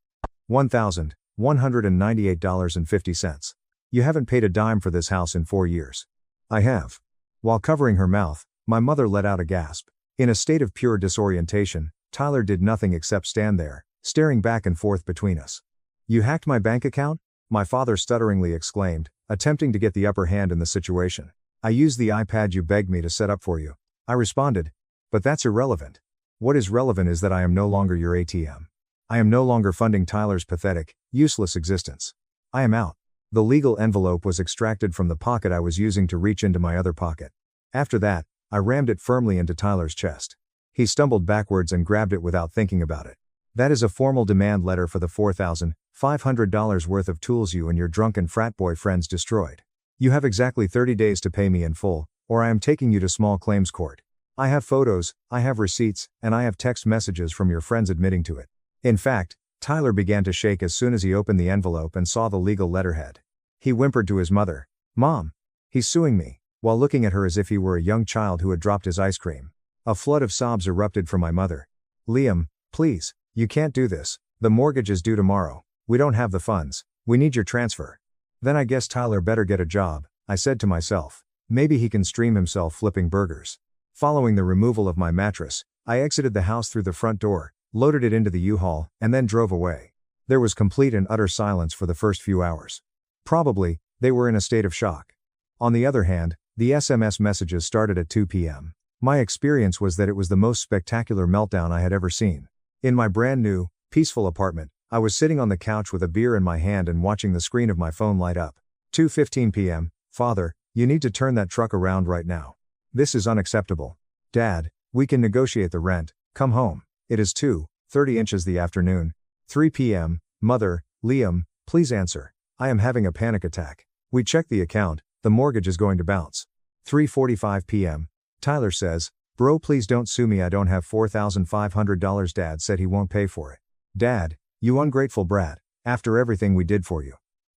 $1,198.50. You haven't paid a dime for this house in 4 years." "I have." While covering her mouth, my mother let out a gasp. In a state of pure disorientation, Tyler did nothing except stand there, staring back and forth between us. "You hacked my bank account?" my father stutteringly exclaimed, attempting to get the upper hand in the situation. I used the iPad you begged me to set up for you. I responded. But that's irrelevant. What is relevant is that I am no longer your ATM. I am no longer funding Tyler's pathetic, useless existence. I am out. The legal envelope was extracted from the pocket I was using to reach into my other pocket. After that, I rammed it firmly into Tyler's chest. He stumbled backwards and grabbed it without thinking about it. That is a formal demand letter for the $4,500 worth of tools you and your drunken frat boy friends destroyed. You have exactly 30 days to pay me in full, or I am taking you to small claims court. I have photos, I have receipts, and I have text messages from your friends admitting to it. In fact, Tyler began to shake as soon as he opened the envelope and saw the legal letterhead. He whimpered to his mother, "Mom, he's suing me," while looking at her as if he were a young child who had dropped his ice cream. A flood of sobs erupted from my mother. "Liam, please, you can't do this. The mortgage is due tomorrow. We don't have the funds. We need your transfer." Then I guess Tyler better get a job, I said to myself. Maybe he can stream himself flipping burgers. Following the removal of my mattress, I exited the house through the front door, loaded it into the U-Haul, and then drove away. There was complete and utter silence for the first few hours. Probably, they were in a state of shock. On the other hand, the SMS messages started at 2 p.m. My experience was that it was the most spectacular meltdown I had ever seen. In my brand new, peaceful apartment, I was sitting on the couch with a beer in my hand and watching the screen of my phone light up. 2:15 p.m. Father, you need to turn that truck around right now. This is unacceptable. Dad, we can negotiate the rent, come home. It is 2:30 inches the afternoon. 3 p.m. Mother, Liam, please answer. I am having a panic attack. We checked the account, the mortgage is going to bounce. 3:45 p.m. Tyler says, bro, please don't sue me, I don't have $4,500. Dad said he won't pay for it. Dad, you ungrateful brat, after everything we did for you.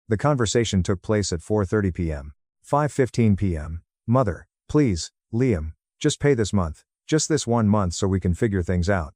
The conversation took place at 4:30 p.m. 5:15 p.m. Mother, please, Liam, just pay this month, just this 1 month so we can figure things out.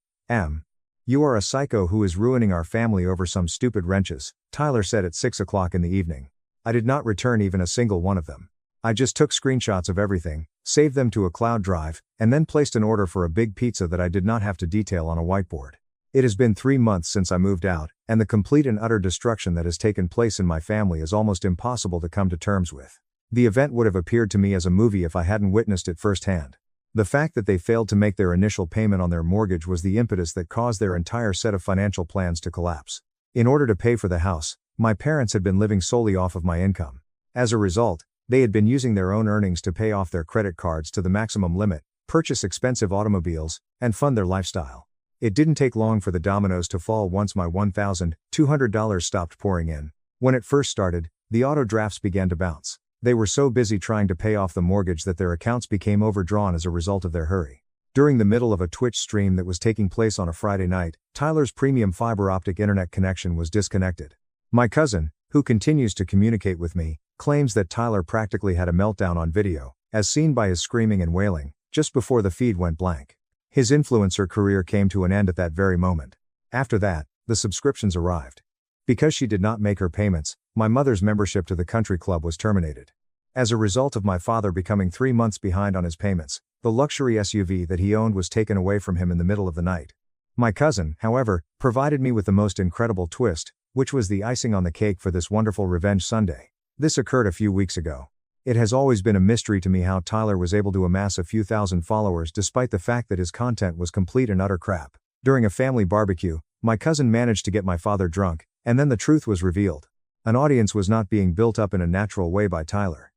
You are a psycho who is ruining our family over some stupid wrenches, Tyler said at 6 o'clock in the evening. I did not return even a single one of them. I just took screenshots of everything, saved them to a cloud drive, and then placed an order for a big pizza that I did not have to detail on a whiteboard. It has been 3 months since I moved out, and the complete and utter destruction that has taken place in my family is almost impossible to come to terms with. The event would have appeared to me as a movie if I hadn't witnessed it firsthand. The fact that they failed to make their initial payment on their mortgage was the impetus that caused their entire set of financial plans to collapse. In order to pay for the house, my parents had been living solely off of my income. As a result, they had been using their own earnings to pay off their credit cards to the maximum limit, purchase expensive automobiles, and fund their lifestyle. It didn't take long for the dominoes to fall once my $1,200 stopped pouring in. When it first started, the auto drafts began to bounce. They were so busy trying to pay off the mortgage that their accounts became overdrawn as a result of their hurry. During the middle of a Twitch stream that was taking place on a Friday night, Tyler's premium fiber optic internet connection was disconnected. My cousin, who continues to communicate with me, claims that Tyler practically had a meltdown on video, as seen by his screaming and wailing, just before the feed went blank. His influencer career came to an end at that very moment. After that, the subscriptions arrived. Because she did not make her payments, my mother's membership to the country club was terminated. As a result of my father becoming 3 months behind on his payments, the luxury SUV that he owned was taken away from him in the middle of the night. My cousin, however, provided me with the most incredible twist, which was the icing on the cake for this wonderful revenge Sunday. This occurred a few weeks ago. It has always been a mystery to me how Tyler was able to amass a few thousand followers despite the fact that his content was complete and utter crap. During a family barbecue, my cousin managed to get my father drunk, and then the truth was revealed. An audience was not being built up in a natural way by Tyler.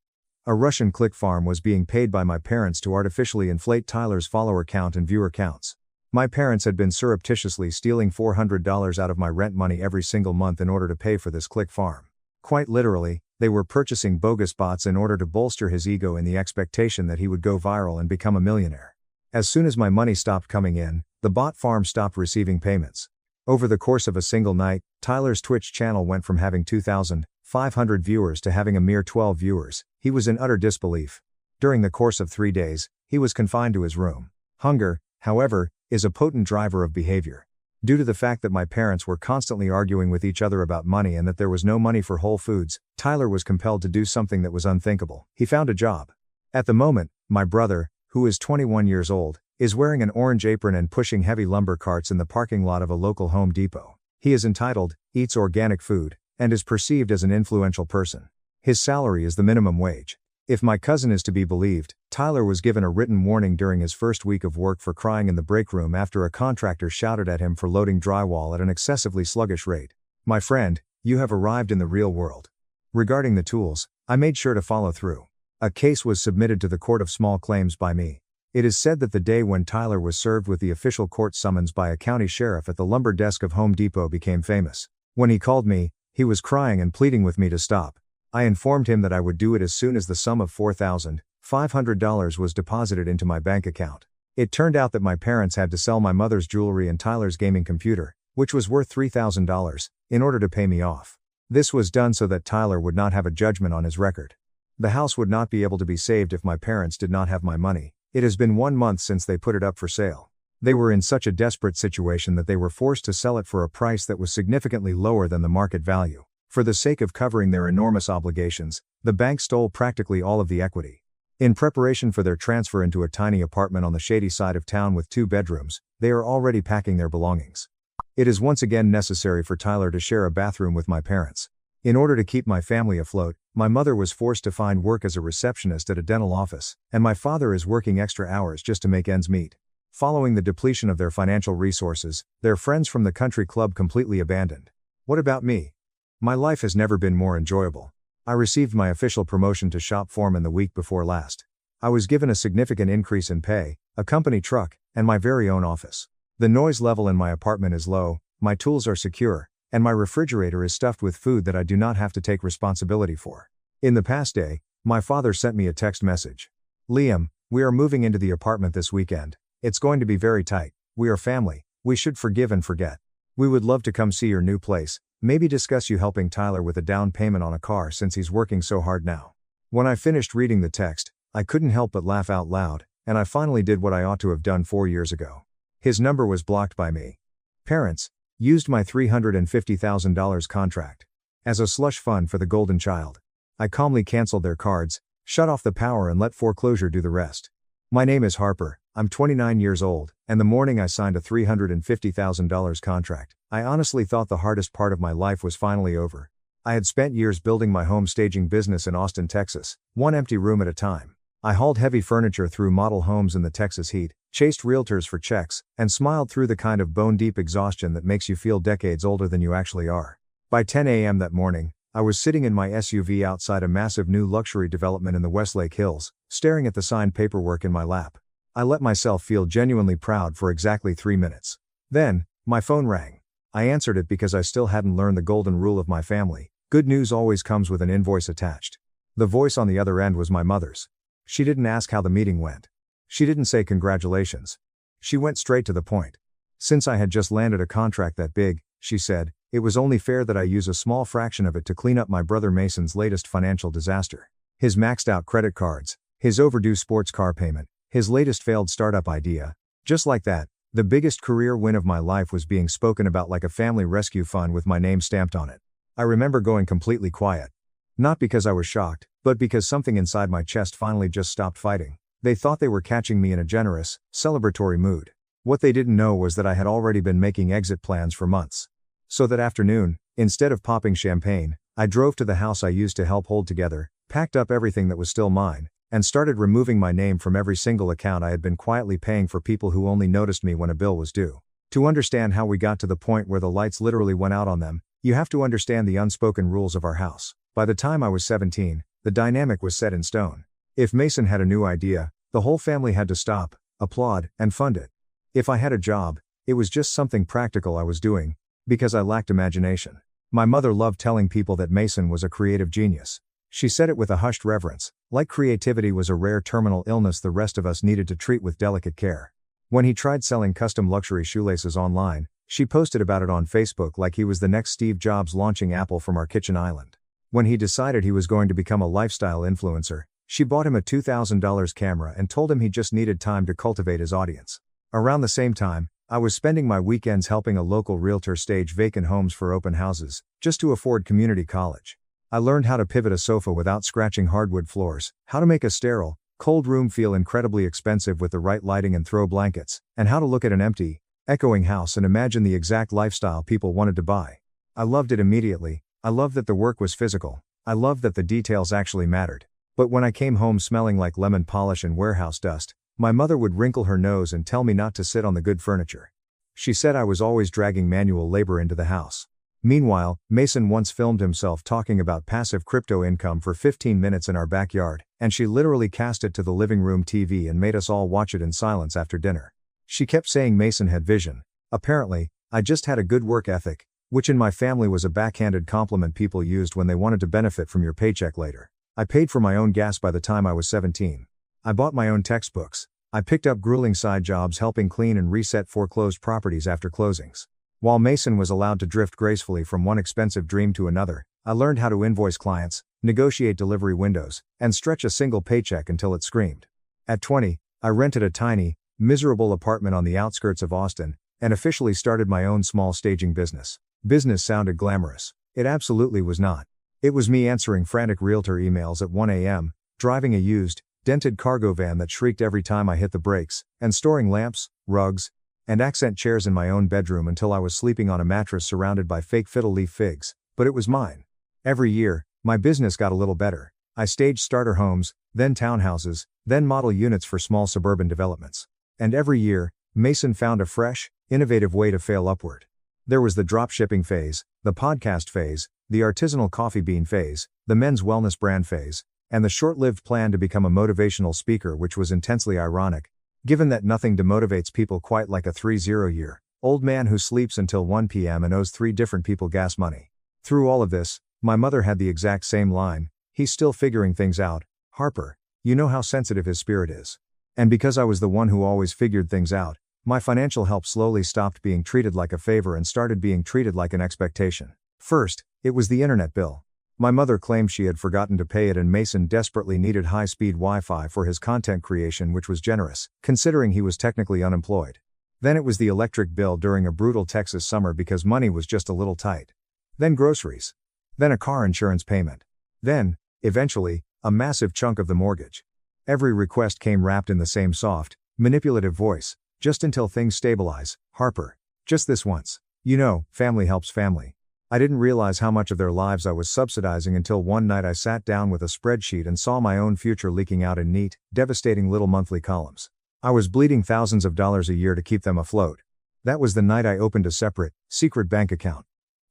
A Russian click farm was being paid by my parents to artificially inflate Tyler's follower count and viewer counts. My parents had been surreptitiously stealing $400 out of my rent money every single month in order to pay for this click farm. Quite literally, they were purchasing bogus bots in order to bolster his ego in the expectation that he would go viral and become a millionaire. As soon as my money stopped coming in, the bot farm stopped receiving payments. Over the course of a single night, Tyler's Twitch channel went from having 2,500 viewers to having a mere 12 viewers. He was in utter disbelief. During the course of 3 days, he was confined to his room. Hunger, however, is a potent driver of behavior. Due to the fact that my parents were constantly arguing with each other about money and that there was no money for Whole Foods, Tyler was compelled to do something that was unthinkable. He found a job. At the moment, my brother, who is 21 years old, is wearing an orange apron and pushing heavy lumber carts in the parking lot of a local Home Depot. He is entitled, eats organic food, and is perceived as an influential person. His salary is the minimum wage. If my cousin is to be believed, Tyler was given a written warning during his first week of work for crying in the break room after a contractor shouted at him for loading drywall at an excessively sluggish rate. My friend, you have arrived in the real world. Regarding the tools, I made sure to follow through. A case was submitted to the Court of Small Claims by me. It is said that the day when Tyler was served with the official court summons by a county sheriff at the lumber desk of Home Depot became famous. When he called me, he was crying and pleading with me to stop. I informed him that I would do it as soon as the sum of $4,500 was deposited into my bank account. It turned out that my parents had to sell my mother's jewelry and Tyler's gaming computer, which was worth $3,000, in order to pay me off. This was done so that Tyler would not have a judgment on his record. The house would not be able to be saved if my parents did not have my money. It has been 1 month since they put it up for sale. They were in such a desperate situation that they were forced to sell it for a price that was significantly lower than the market value. For the sake of covering their enormous obligations, the bank stole practically all of the equity. In preparation for their transfer into a tiny apartment on the shady side of town with 2 bedrooms, they are already packing their belongings. It is once again necessary for Tyler to share a bathroom with my parents. In order to keep my family afloat, my mother was forced to find work as a receptionist at a dental office, and my father is working extra hours just to make ends meet. Following the depletion of their financial resources, their friends from the country club completely abandoned. What about me? My life has never been more enjoyable. I received my official promotion to shop foreman the week before last. I was given a significant increase in pay, a company truck, and my very own office. The noise level in my apartment is low, my tools are secure, and my refrigerator is stuffed with food that I do not have to take responsibility for. In the past day, my father sent me a text message. Liam, we are moving into the apartment this weekend. It's going to be very tight. We are family. We should forgive and forget. We would love to come see your new place. Maybe discuss you helping Tyler with a down payment on a car since he's working so hard now. When I finished reading the text, I couldn't help but laugh out loud, and I finally did what I ought to have done 4 years ago. His number was blocked by me. Parents used my $350,000 contract as a slush fund for the golden child. I calmly canceled their cards, shut off the power and let foreclosure do the rest. My name is Harper, I'm 29 years old, and the morning I signed a $350,000 contract, I honestly thought the hardest part of my life was finally over. I had spent years building my home staging business in Austin, Texas, one empty room at a time. I hauled heavy furniture through model homes in the Texas heat, chased realtors for checks, and smiled through the kind of bone-deep exhaustion that makes you feel decades older than you actually are. By 10 a.m. that morning, I was sitting in my SUV outside a massive new luxury development in the Westlake Hills, staring at the signed paperwork in my lap. I let myself feel genuinely proud for exactly 3 minutes. Then, my phone rang. I answered it because I still hadn't learned the golden rule of my family: good news always comes with an invoice attached. The voice on the other end was my mother's. She didn't ask how the meeting went. She didn't say congratulations. She went straight to the point. Since I had just landed a contract that big, she said, it was only fair that I use a small fraction of it to clean up my brother Mason's latest financial disaster. His maxed out credit cards, his overdue sports car payment, his latest failed startup idea. Just like that, the biggest career win of my life was being spoken about like a family rescue fund with my name stamped on it. I remember going completely quiet. Not because I was shocked, but because something inside my chest finally just stopped fighting. They thought they were catching me in a generous, celebratory mood. What they didn't know was that I had already been making exit plans for months. So that afternoon, instead of popping champagne, I drove to the house I used to help hold together, packed up everything that was still mine, and started removing my name from every single account I had been quietly paying for people who only noticed me when a bill was due. To understand how we got to the point where the lights literally went out on them, you have to understand the unspoken rules of our house. By the time I was 17, the dynamic was set in stone. If Mason had a new idea, the whole family had to stop, applaud, and fund it. If I had a job, it was just something practical I was doing, because I lacked imagination. My mother loved telling people that Mason was a creative genius. She said it with a hushed reverence, like creativity was a rare terminal illness the rest of us needed to treat with delicate care. When he tried selling custom luxury shoelaces online, she posted about it on Facebook like he was the next Steve Jobs launching Apple from our kitchen island. When he decided he was going to become a lifestyle influencer, she bought him a $2,000 camera and told him he just needed time to cultivate his audience. Around the same time, I was spending my weekends helping a local realtor stage vacant homes for open houses, just to afford community college. I learned how to pivot a sofa without scratching hardwood floors, how to make a sterile, cold room feel incredibly expensive with the right lighting and throw blankets, and how to look at an empty, echoing house and imagine the exact lifestyle people wanted to buy. I loved it immediately. I loved that the work was physical. I loved that the details actually mattered. But when I came home smelling like lemon polish and warehouse dust, my mother would wrinkle her nose and tell me not to sit on the good furniture. She said I was always dragging manual labor into the house. Meanwhile, Mason once filmed himself talking about passive crypto income for 15 minutes in our backyard, and she literally cast it to the living room TV and made us all watch it in silence after dinner. She kept saying Mason had vision. Apparently, I just had a good work ethic, which in my family was a backhanded compliment people used when they wanted to benefit from your paycheck later. I paid for my own gas by the time I was 17. I bought my own textbooks. I picked up grueling side jobs helping clean and reset foreclosed properties after closings. While Mason was allowed to drift gracefully from one expensive dream to another, I learned how to invoice clients, negotiate delivery windows, and stretch a single paycheck until it screamed. At 20, I rented a tiny, miserable apartment on the outskirts of Austin, and officially started my own small staging business. Business sounded glamorous. It absolutely was not. It was me answering frantic realtor emails at 1 a.m., driving a used, dented cargo van that shrieked every time I hit the brakes, and storing lamps, rugs, and accent chairs in my own bedroom until I was sleeping on a mattress surrounded by fake fiddle leaf figs, but it was mine. Every year, my business got a little better. I staged starter homes, then townhouses, then model units for small suburban developments. And every year, Mason found a fresh, innovative way to fail upward. There was the drop shipping phase, the podcast phase, the artisanal coffee bean phase, the men's wellness brand phase, and the short-lived plan to become a motivational speaker, which was intensely ironic, given that nothing demotivates people quite like a 30-year-old man who sleeps until 1 p.m. and owes 3 different people gas money. Through all of this, my mother had the exact same line, "He's still figuring things out, Harper. You know how sensitive his spirit is." And because I was the one who always figured things out, my financial help slowly stopped being treated like a favor and started being treated like an expectation. First, it was the internet bill. My mother claimed she had forgotten to pay it and Mason desperately needed high-speed Wi-Fi for his content creation, which was generous, considering he was technically unemployed. Then it was the electric bill during a brutal Texas summer because money was just a little tight. Then groceries. Then a car insurance payment. Then, eventually, a massive chunk of the mortgage. Every request came wrapped in the same soft, manipulative voice, "Just until things stabilize, Harper. Just this once. You know, family helps family." I didn't realize how much of their lives I was subsidizing until one night I sat down with a spreadsheet and saw my own future leaking out in neat, devastating little monthly columns. I was bleeding thousands of dollars a year to keep them afloat. That was the night I opened a separate, secret bank account.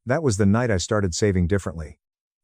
That was the night I started saving differently.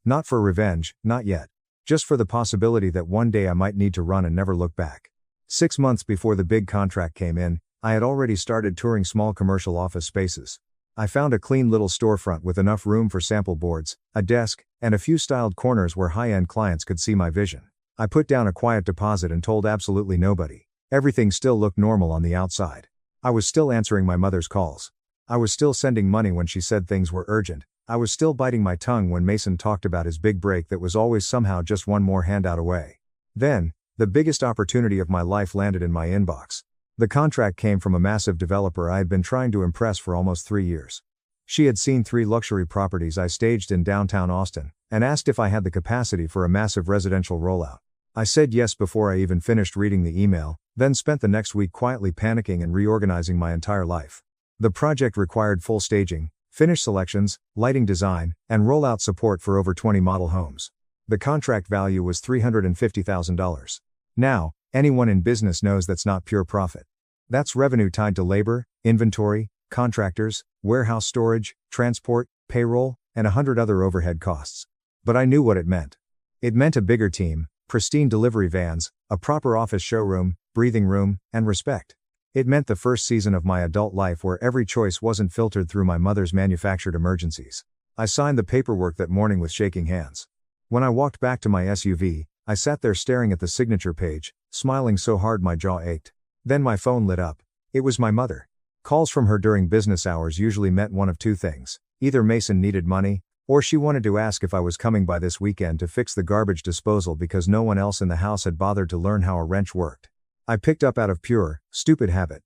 Not for revenge, not yet. Just for the possibility that one day I might need to run and never look back. 6 months before the big contract came in, I had already started touring small commercial office spaces. I found a clean little storefront with enough room for sample boards, a desk, and a few styled corners where high-end clients could see my vision. I put down a quiet deposit and told absolutely nobody. Everything still looked normal on the outside. I was still answering my mother's calls. I was still sending money when she said things were urgent. I was still biting my tongue when Mason talked about his big break that was always somehow just one more handout away. Then, the biggest opportunity of my life landed in my inbox. The contract came from a massive developer I had been trying to impress for almost 3 years. She had seen 3 luxury properties I staged in downtown Austin, and asked if I had the capacity for a massive residential rollout. I said yes before I even finished reading the email, then spent the next week quietly panicking and reorganizing my entire life. The project required full staging, finish selections, lighting design, and rollout support for over 20 model homes. The contract value was $350,000. Now, anyone in business knows that's not pure profit. That's revenue tied to labor, inventory, contractors, warehouse storage, transport, payroll, and 100 other overhead costs. But I knew what it meant. It meant a bigger team, pristine delivery vans, a proper office showroom, breathing room, and respect. It meant the first season of my adult life where every choice wasn't filtered through my mother's manufactured emergencies. I signed the paperwork that morning with shaking hands. When I walked back to my SUV, I sat there staring at the signature page, smiling so hard my jaw ached. Then my phone lit up. It was my mother. Calls from her during business hours usually meant one of 2 things. Either Mason needed money, or she wanted to ask if I was coming by this weekend to fix the garbage disposal because no one else in the house had bothered to learn how a wrench worked. I picked up out of pure, stupid habit.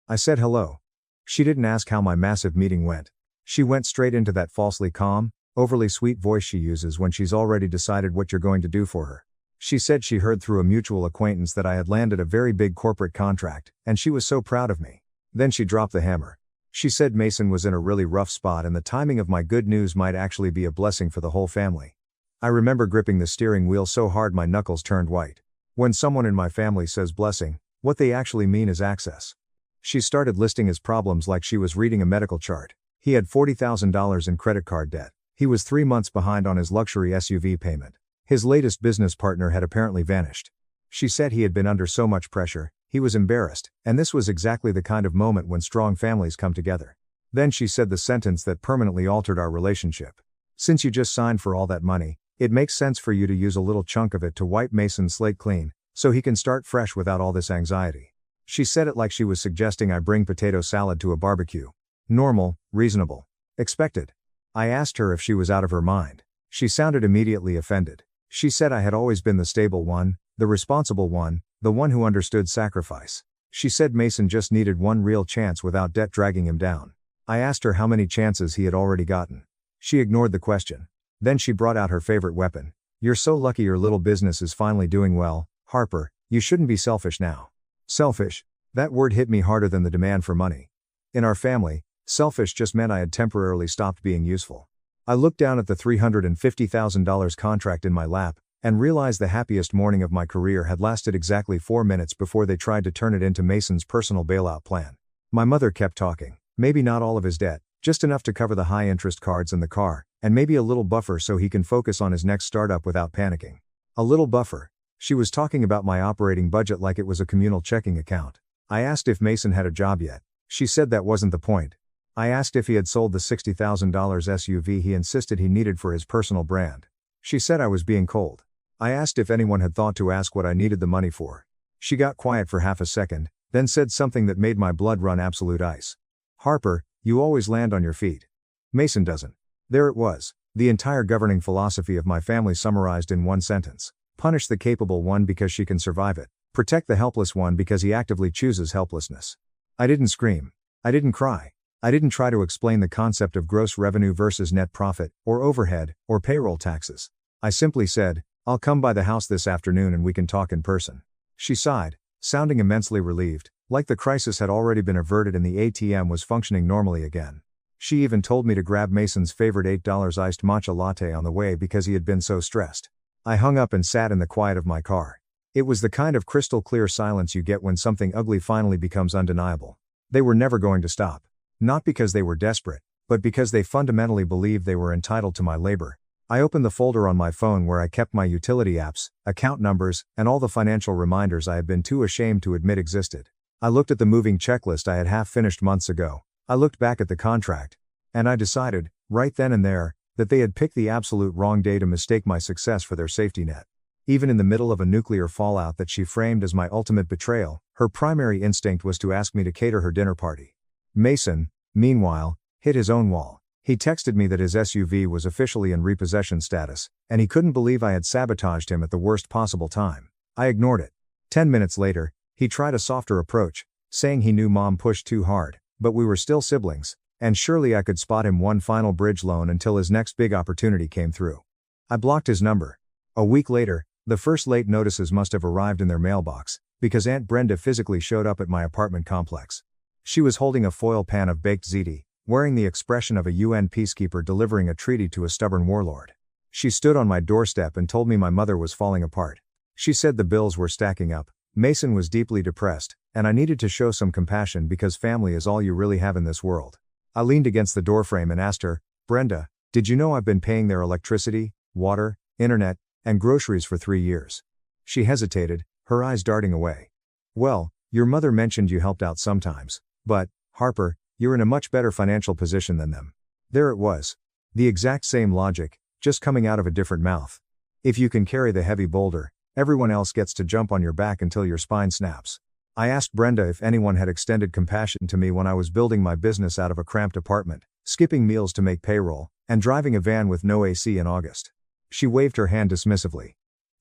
I said hello. She didn't ask how my massive meeting went. She went straight into that falsely calm, overly sweet voice she uses when she's already decided what you're going to do for her. She said she heard through a mutual acquaintance that I had landed a very big corporate contract, and she was so proud of me. Then she dropped the hammer. She said Mason was in a really rough spot and the timing of my good news might actually be a blessing for the whole family. I remember gripping the steering wheel so hard my knuckles turned white. When someone in my family says blessing, what they actually mean is access. She started listing his problems like she was reading a medical chart. He had $40,000 in credit card debt. He was 3 months behind on his luxury SUV payment. His latest business partner had apparently vanished. She said he had been under so much pressure, he was embarrassed, and this was exactly the kind of moment when strong families come together. Then she said the sentence that permanently altered our relationship. Since you just signed for all that money, it makes sense for you to use a little chunk of it to wipe Mason's slate clean, so he can start fresh without all this anxiety. She said it like she was suggesting I bring potato salad to a barbecue. Normal, reasonable, expected. I asked her if she was out of her mind. She sounded immediately offended. She said I had always been the stable one, the responsible one, the one who understood sacrifice. She said Mason just needed one real chance without debt dragging him down. I asked her how many chances he had already gotten. She ignored the question. Then she brought out her favorite weapon. You're so lucky your little business is finally doing well, Harper, you shouldn't be selfish now. Selfish? That word hit me harder than the demand for money. In our family, selfish just meant I had temporarily stopped being useful. I looked down at the $350,000 contract in my lap, and realized the happiest morning of my career had lasted exactly 4 minutes before they tried to turn it into Mason's personal bailout plan. My mother kept talking. Maybe not all of his debt, just enough to cover the high-interest cards in the car, and maybe a little buffer so he can focus on his next startup without panicking. A little buffer. She was talking about my operating budget like it was a communal checking account. I asked if Mason had a job yet. She said that wasn't the point. I asked if he had sold the $60,000 SUV he insisted he needed for his personal brand. She said I was being cold. I asked if anyone had thought to ask what I needed the money for. She got quiet for half a second, then said something that made my blood run absolute ice. Harper, you always land on your feet. Mason doesn't. There it was, the entire governing philosophy of my family summarized in one sentence. Punish the capable one because she can survive it. Protect the helpless one because he actively chooses helplessness. I didn't scream. I didn't cry. I didn't try to explain the concept of gross revenue versus net profit, or overhead, or payroll taxes. I simply said, I'll come by the house this afternoon and we can talk in person. She sighed, sounding immensely relieved, like the crisis had already been averted and the ATM was functioning normally again. She even told me to grab Mason's favorite $8 iced matcha latte on the way because he had been so stressed. I hung up and sat in the quiet of my car. It was the kind of crystal clear silence you get when something ugly finally becomes undeniable. They were never going to stop. Not because they were desperate, but because they fundamentally believed they were entitled to my labor. I opened the folder on my phone where I kept my utility apps, account numbers, and all the financial reminders I had been too ashamed to admit existed. I looked at the moving checklist I had half finished months ago. I looked back at the contract. And I decided, right then and there, that they had picked the absolute wrong day to mistake my success for their safety net. Even in the middle of a nuclear fallout that she framed as my ultimate betrayal, her primary instinct was to ask me to cater her dinner party. Mason, meanwhile, hit his own wall. He texted me that his SUV was officially in repossession status, and he couldn't believe I had sabotaged him at the worst possible time. I ignored it. 10 minutes later, he tried a softer approach, saying he knew Mom pushed too hard, but we were still siblings, and surely I could spot him one final bridge loan until his next big opportunity came through. I blocked his number. A week later, the first late notices must have arrived in their mailbox, because Aunt Brenda physically showed up at my apartment complex. She was holding a foil pan of baked ziti, wearing the expression of a UN peacekeeper delivering a treaty to a stubborn warlord. She stood on my doorstep and told me my mother was falling apart. She said the bills were stacking up, Mason was deeply depressed, and I needed to show some compassion because family is all you really have in this world. I leaned against the doorframe and asked her, Brenda, did you know I've been paying their electricity, water, internet, and groceries for 3 years? She hesitated, her eyes darting away. Well, your mother mentioned you helped out sometimes, but, Harper, you're in a much better financial position than them. There it was. The exact same logic, just coming out of a different mouth. If you can carry the heavy boulder, everyone else gets to jump on your back until your spine snaps. I asked Brenda if anyone had extended compassion to me when I was building my business out of a cramped apartment, skipping meals to make payroll, and driving a van with no AC in August. She waved her hand dismissively.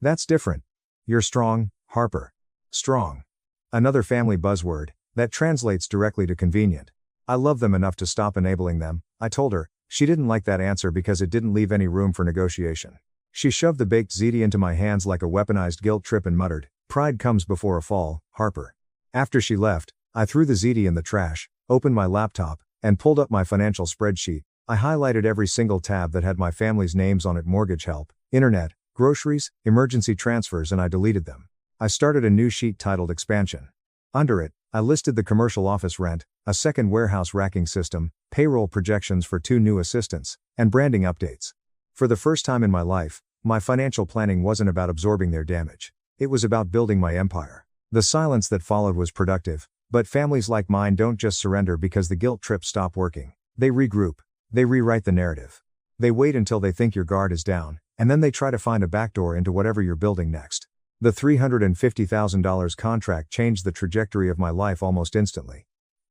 That's different. You're strong, Harper. Strong. Another family buzzword, that translates directly to convenient. I love them enough to stop enabling them, I told her. She didn't like that answer because it didn't leave any room for negotiation. She shoved the baked ziti into my hands like a weaponized guilt trip and muttered, pride comes before a fall, Harper. After she left, I threw the ziti in the trash, opened my laptop, and pulled up my financial spreadsheet. I highlighted every single tab that had my family's names on it: mortgage help, Internet, groceries, emergency transfers, and I deleted them. I started a new sheet titled Expansion. Under it, I listed the commercial office rent, a second warehouse racking system, payroll projections for 2 new assistants, and branding updates. For the first time in my life, my financial planning wasn't about absorbing their damage. It was about building my empire. The silence that followed was productive, but families like mine don't just surrender because the guilt trips stop working. They regroup. They rewrite the narrative. They wait until they think your guard is down, and then they try to find a backdoor into whatever you're building next. The $350,000 contract changed the trajectory of my life almost instantly.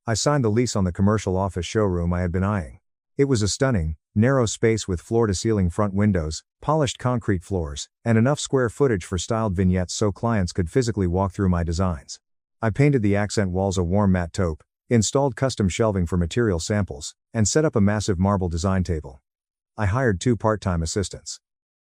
I signed the lease on the commercial office showroom I had been eyeing. It was a stunning, narrow space with floor-to-ceiling front windows, polished concrete floors, and enough square footage for styled vignettes so clients could physically walk through my designs. I painted the accent walls a warm matte taupe, installed custom shelving for material samples, and set up a massive marble design table. I hired 2 part-time assistants.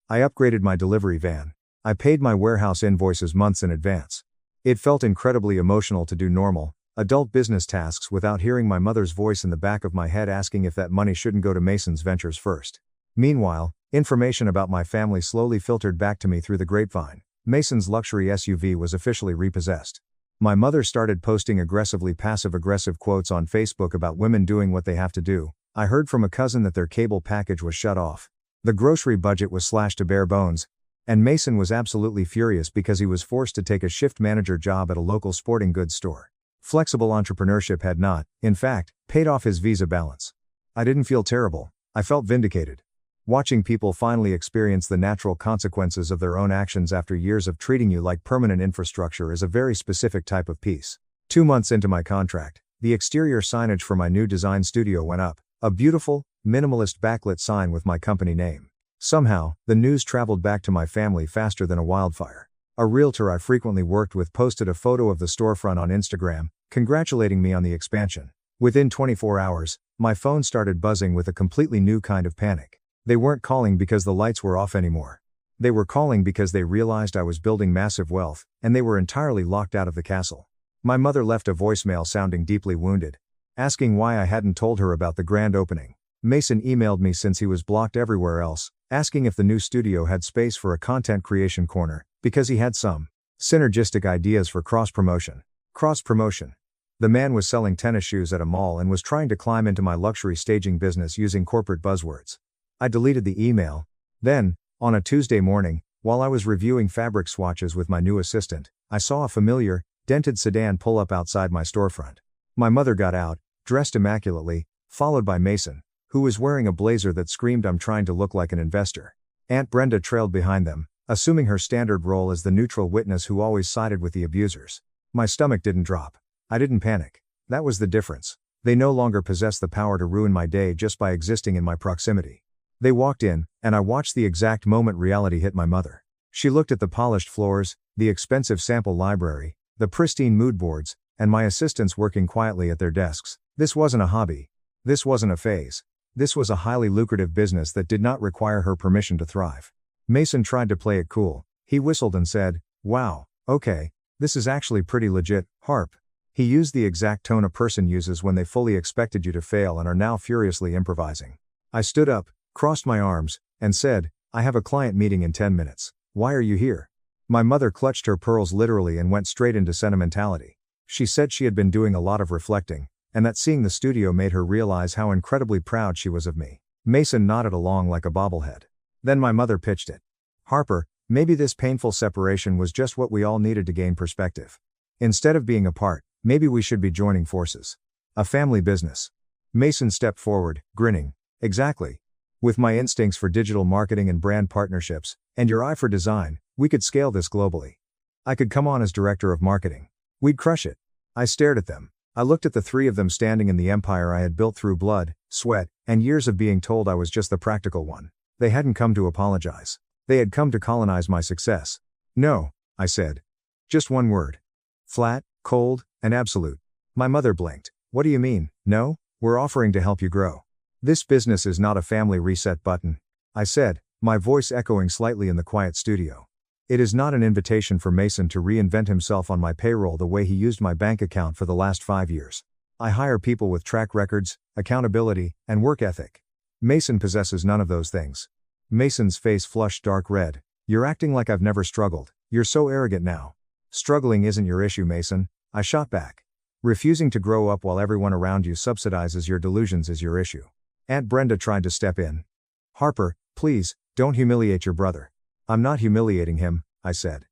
I upgraded my delivery van. I paid my warehouse invoices months in advance. It felt incredibly emotional to do normal, adult business tasks without hearing my mother's voice in the back of my head asking if that money shouldn't go to Mason's ventures first. Meanwhile, information about my family slowly filtered back to me through the grapevine. Mason's luxury SUV was officially repossessed. My mother started posting aggressively passive-aggressive quotes on Facebook about women doing what they have to do. I heard from a cousin that their cable package was shut off. The grocery budget was slashed to bare bones. And Mason was absolutely furious because he was forced to take a shift manager job at a local sporting goods store. Flexible entrepreneurship had not, in fact, paid off his Visa balance. I didn't feel terrible. I felt vindicated. Watching people finally experience the natural consequences of their own actions after years of treating you like permanent infrastructure is a very specific type of peace. 2 months into my contract, the exterior signage for my new design studio went up, a beautiful, minimalist backlit sign with my company name. Somehow, the news traveled back to my family faster than a wildfire. A realtor I frequently worked with posted a photo of the storefront on Instagram, congratulating me on the expansion. Within 24 hours, my phone started buzzing with a completely new kind of panic. They weren't calling because the lights were off anymore. They were calling because they realized I was building massive wealth, and they were entirely locked out of the castle. My mother left a voicemail sounding deeply wounded, asking why I hadn't told her about the grand opening. Mason emailed me since he was blocked everywhere else, asking if the new studio had space for a content creation corner, because he had some synergistic ideas for cross-promotion. Cross-promotion. The man was selling tennis shoes at a mall and was trying to climb into my luxury staging business using corporate buzzwords. I deleted the email. Then, on a Tuesday morning, while I was reviewing fabric swatches with my new assistant, I saw a familiar, dented sedan pull up outside my storefront. My mother got out, dressed immaculately, followed by Mason, who was wearing a blazer that screamed I'm trying to look like an investor. Aunt Brenda trailed behind them, assuming her standard role as the neutral witness who always sided with the abusers. My stomach didn't drop. I didn't panic. That was the difference. They no longer possessed the power to ruin my day just by existing in my proximity. They walked in, and I watched the exact moment reality hit my mother. She looked at the polished floors, the expensive sample library, the pristine mood boards, and my assistants working quietly at their desks. This wasn't a hobby. This wasn't a phase. This was a highly lucrative business that did not require her permission to thrive. Mason tried to play it cool. He whistled and said, "Wow, okay, this is actually pretty legit, Harp." He used the exact tone a person uses when they fully expected you to fail and are now furiously improvising. I stood up, crossed my arms, and said, "I have a client meeting in 10 minutes. Why are you here?" My mother clutched her pearls literally and went straight into sentimentality. She said she had been doing a lot of reflecting, and that seeing the studio made her realize how incredibly proud she was of me. Mason nodded along like a bobblehead. Then my mother pitched it. "Harper, maybe this painful separation was just what we all needed to gain perspective. Instead of being apart, maybe we should be joining forces. A family business." Mason stepped forward, grinning. "Exactly. With my instincts for digital marketing and brand partnerships, and your eye for design, we could scale this globally. I could come on as director of marketing. We'd crush it." I stared at them. I looked at the 3 of them standing in the empire I had built through blood, sweat, and years of being told I was just the practical one. They hadn't come to apologize. They had come to colonize my success. "No," I said. Just one word. Flat, cold, and absolute. My mother blinked. "What do you mean, no? We're offering to help you grow. This business is not a family reset button," I said, my voice echoing slightly in the quiet studio. "It is not an invitation for Mason to reinvent himself on my payroll the way he used my bank account for the last 5 years. I hire people with track records, accountability, and work ethic. Mason possesses none of those things. Mason's face flushed dark red. You're acting like I've never struggled. You're so arrogant now. Struggling isn't your issue, Mason, I shot back. Refusing to grow up while everyone around you subsidizes your delusions is your issue. Aunt Brenda tried to step in. Harper, please, don't humiliate your brother. I'm not humiliating him, I said.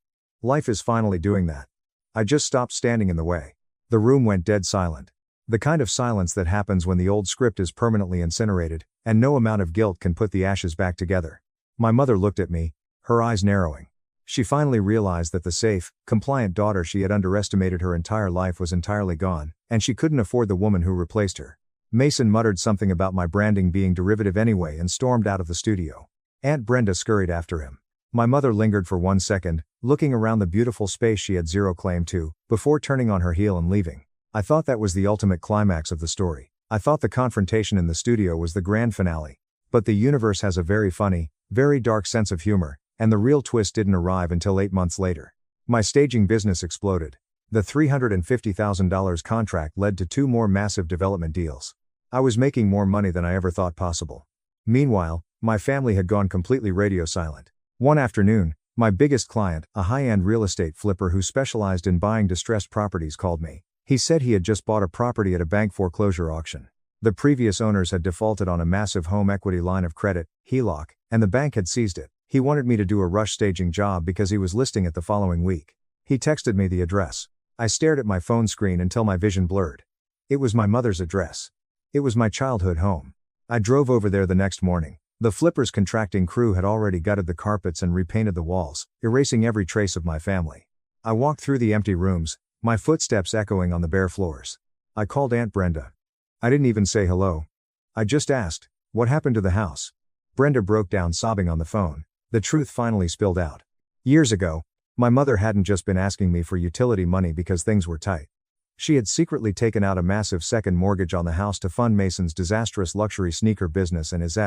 Life is finally doing that. I just stopped standing in the way. The room went dead silent. The kind of silence that happens when the old script is permanently incinerated, and no amount of guilt can put the ashes back together. My mother looked at me, her eyes narrowing. She finally realized that the safe, compliant daughter she had underestimated her entire life was entirely gone, and she couldn't afford the woman who replaced her. Mason muttered something about my branding being derivative anyway and stormed out of the studio. Aunt Brenda scurried after him. My mother lingered for 1 second, looking around the beautiful space she had zero claim to, before turning on her heel and leaving. I thought that was the ultimate climax of the story. I thought the confrontation in the studio was the grand finale. But the universe has a very funny, very dark sense of humor, and the real twist didn't arrive until 8 months later. My staging business exploded. The $350,000 contract led to 2 more massive development deals. I was making more money than I ever thought possible. Meanwhile, my family had gone completely radio silent. One afternoon, my biggest client, a high-end real estate flipper who specialized in buying distressed properties, called me. He said he had just bought a property at a bank foreclosure auction. The previous owners had defaulted on a massive home equity line of credit, HELOC, and the bank had seized it. He wanted me to do a rush staging job because he was listing it the following week. He texted me the address. I stared at my phone screen until my vision blurred. It was my mother's address. It was my childhood home. I drove over there the next morning. The flipper's contracting crew had already gutted the carpets and repainted the walls, erasing every trace of my family. I walked through the empty rooms, my footsteps echoing on the bare floors. I called Aunt Brenda. I didn't even say hello. I just asked, what happened to the house? Brenda broke down sobbing on the phone. The truth finally spilled out. Years ago, my mother hadn't just been asking me for utility money because things were tight. She had secretly taken out a massive second mortgage on the house to fund Mason's disastrous luxury sneaker business and his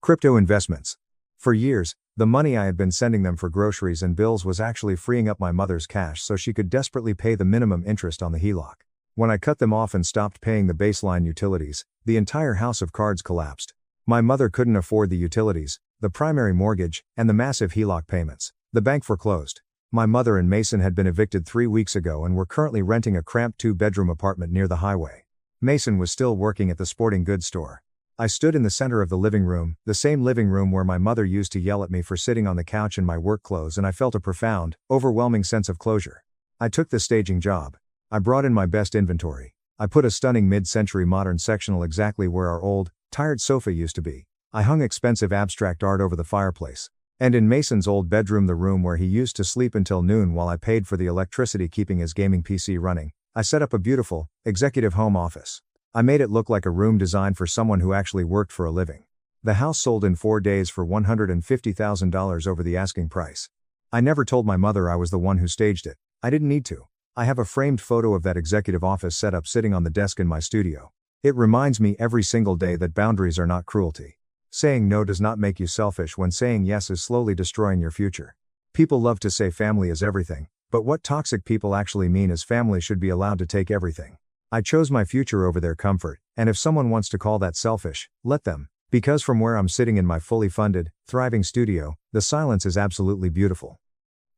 crypto investments. For years, the money I had been sending them for groceries and bills was actually freeing up my mother's cash so she could desperately pay the minimum interest on the HELOC. When I cut them off and stopped paying the baseline utilities, the entire house of cards collapsed. My mother couldn't afford the utilities, the primary mortgage, and the massive HELOC payments. The bank foreclosed. My mother and Mason had been evicted 3 weeks ago and were currently renting a cramped 2-bedroom apartment near the highway. Mason was still working at the sporting goods store. I stood in the center of the living room, the same living room where my mother used to yell at me for sitting on the couch in my work clothes, and I felt a profound, overwhelming sense of closure. I took the staging job. I brought in my best inventory. I put a stunning mid-century modern sectional exactly where our old, tired sofa used to be. I hung expensive abstract art over the fireplace. And in Mason's old bedroom, the room where he used to sleep until noon while I paid for the electricity keeping his gaming PC running, I set up a beautiful, executive home office. I made it look like a room designed for someone who actually worked for a living. The house sold in 4 days for $150,000 over the asking price. I never told my mother I was the one who staged it. I didn't need to. I have a framed photo of that executive office setup sitting on the desk in my studio. It reminds me every single day that boundaries are not cruelty. Saying no does not make you selfish when saying yes is slowly destroying your future. People love to say family is everything, but what toxic people actually mean is family should be allowed to take everything. I chose my future over their comfort, and if someone wants to call that selfish, let them. Because from where I'm sitting in my fully funded, thriving studio, the silence is absolutely beautiful.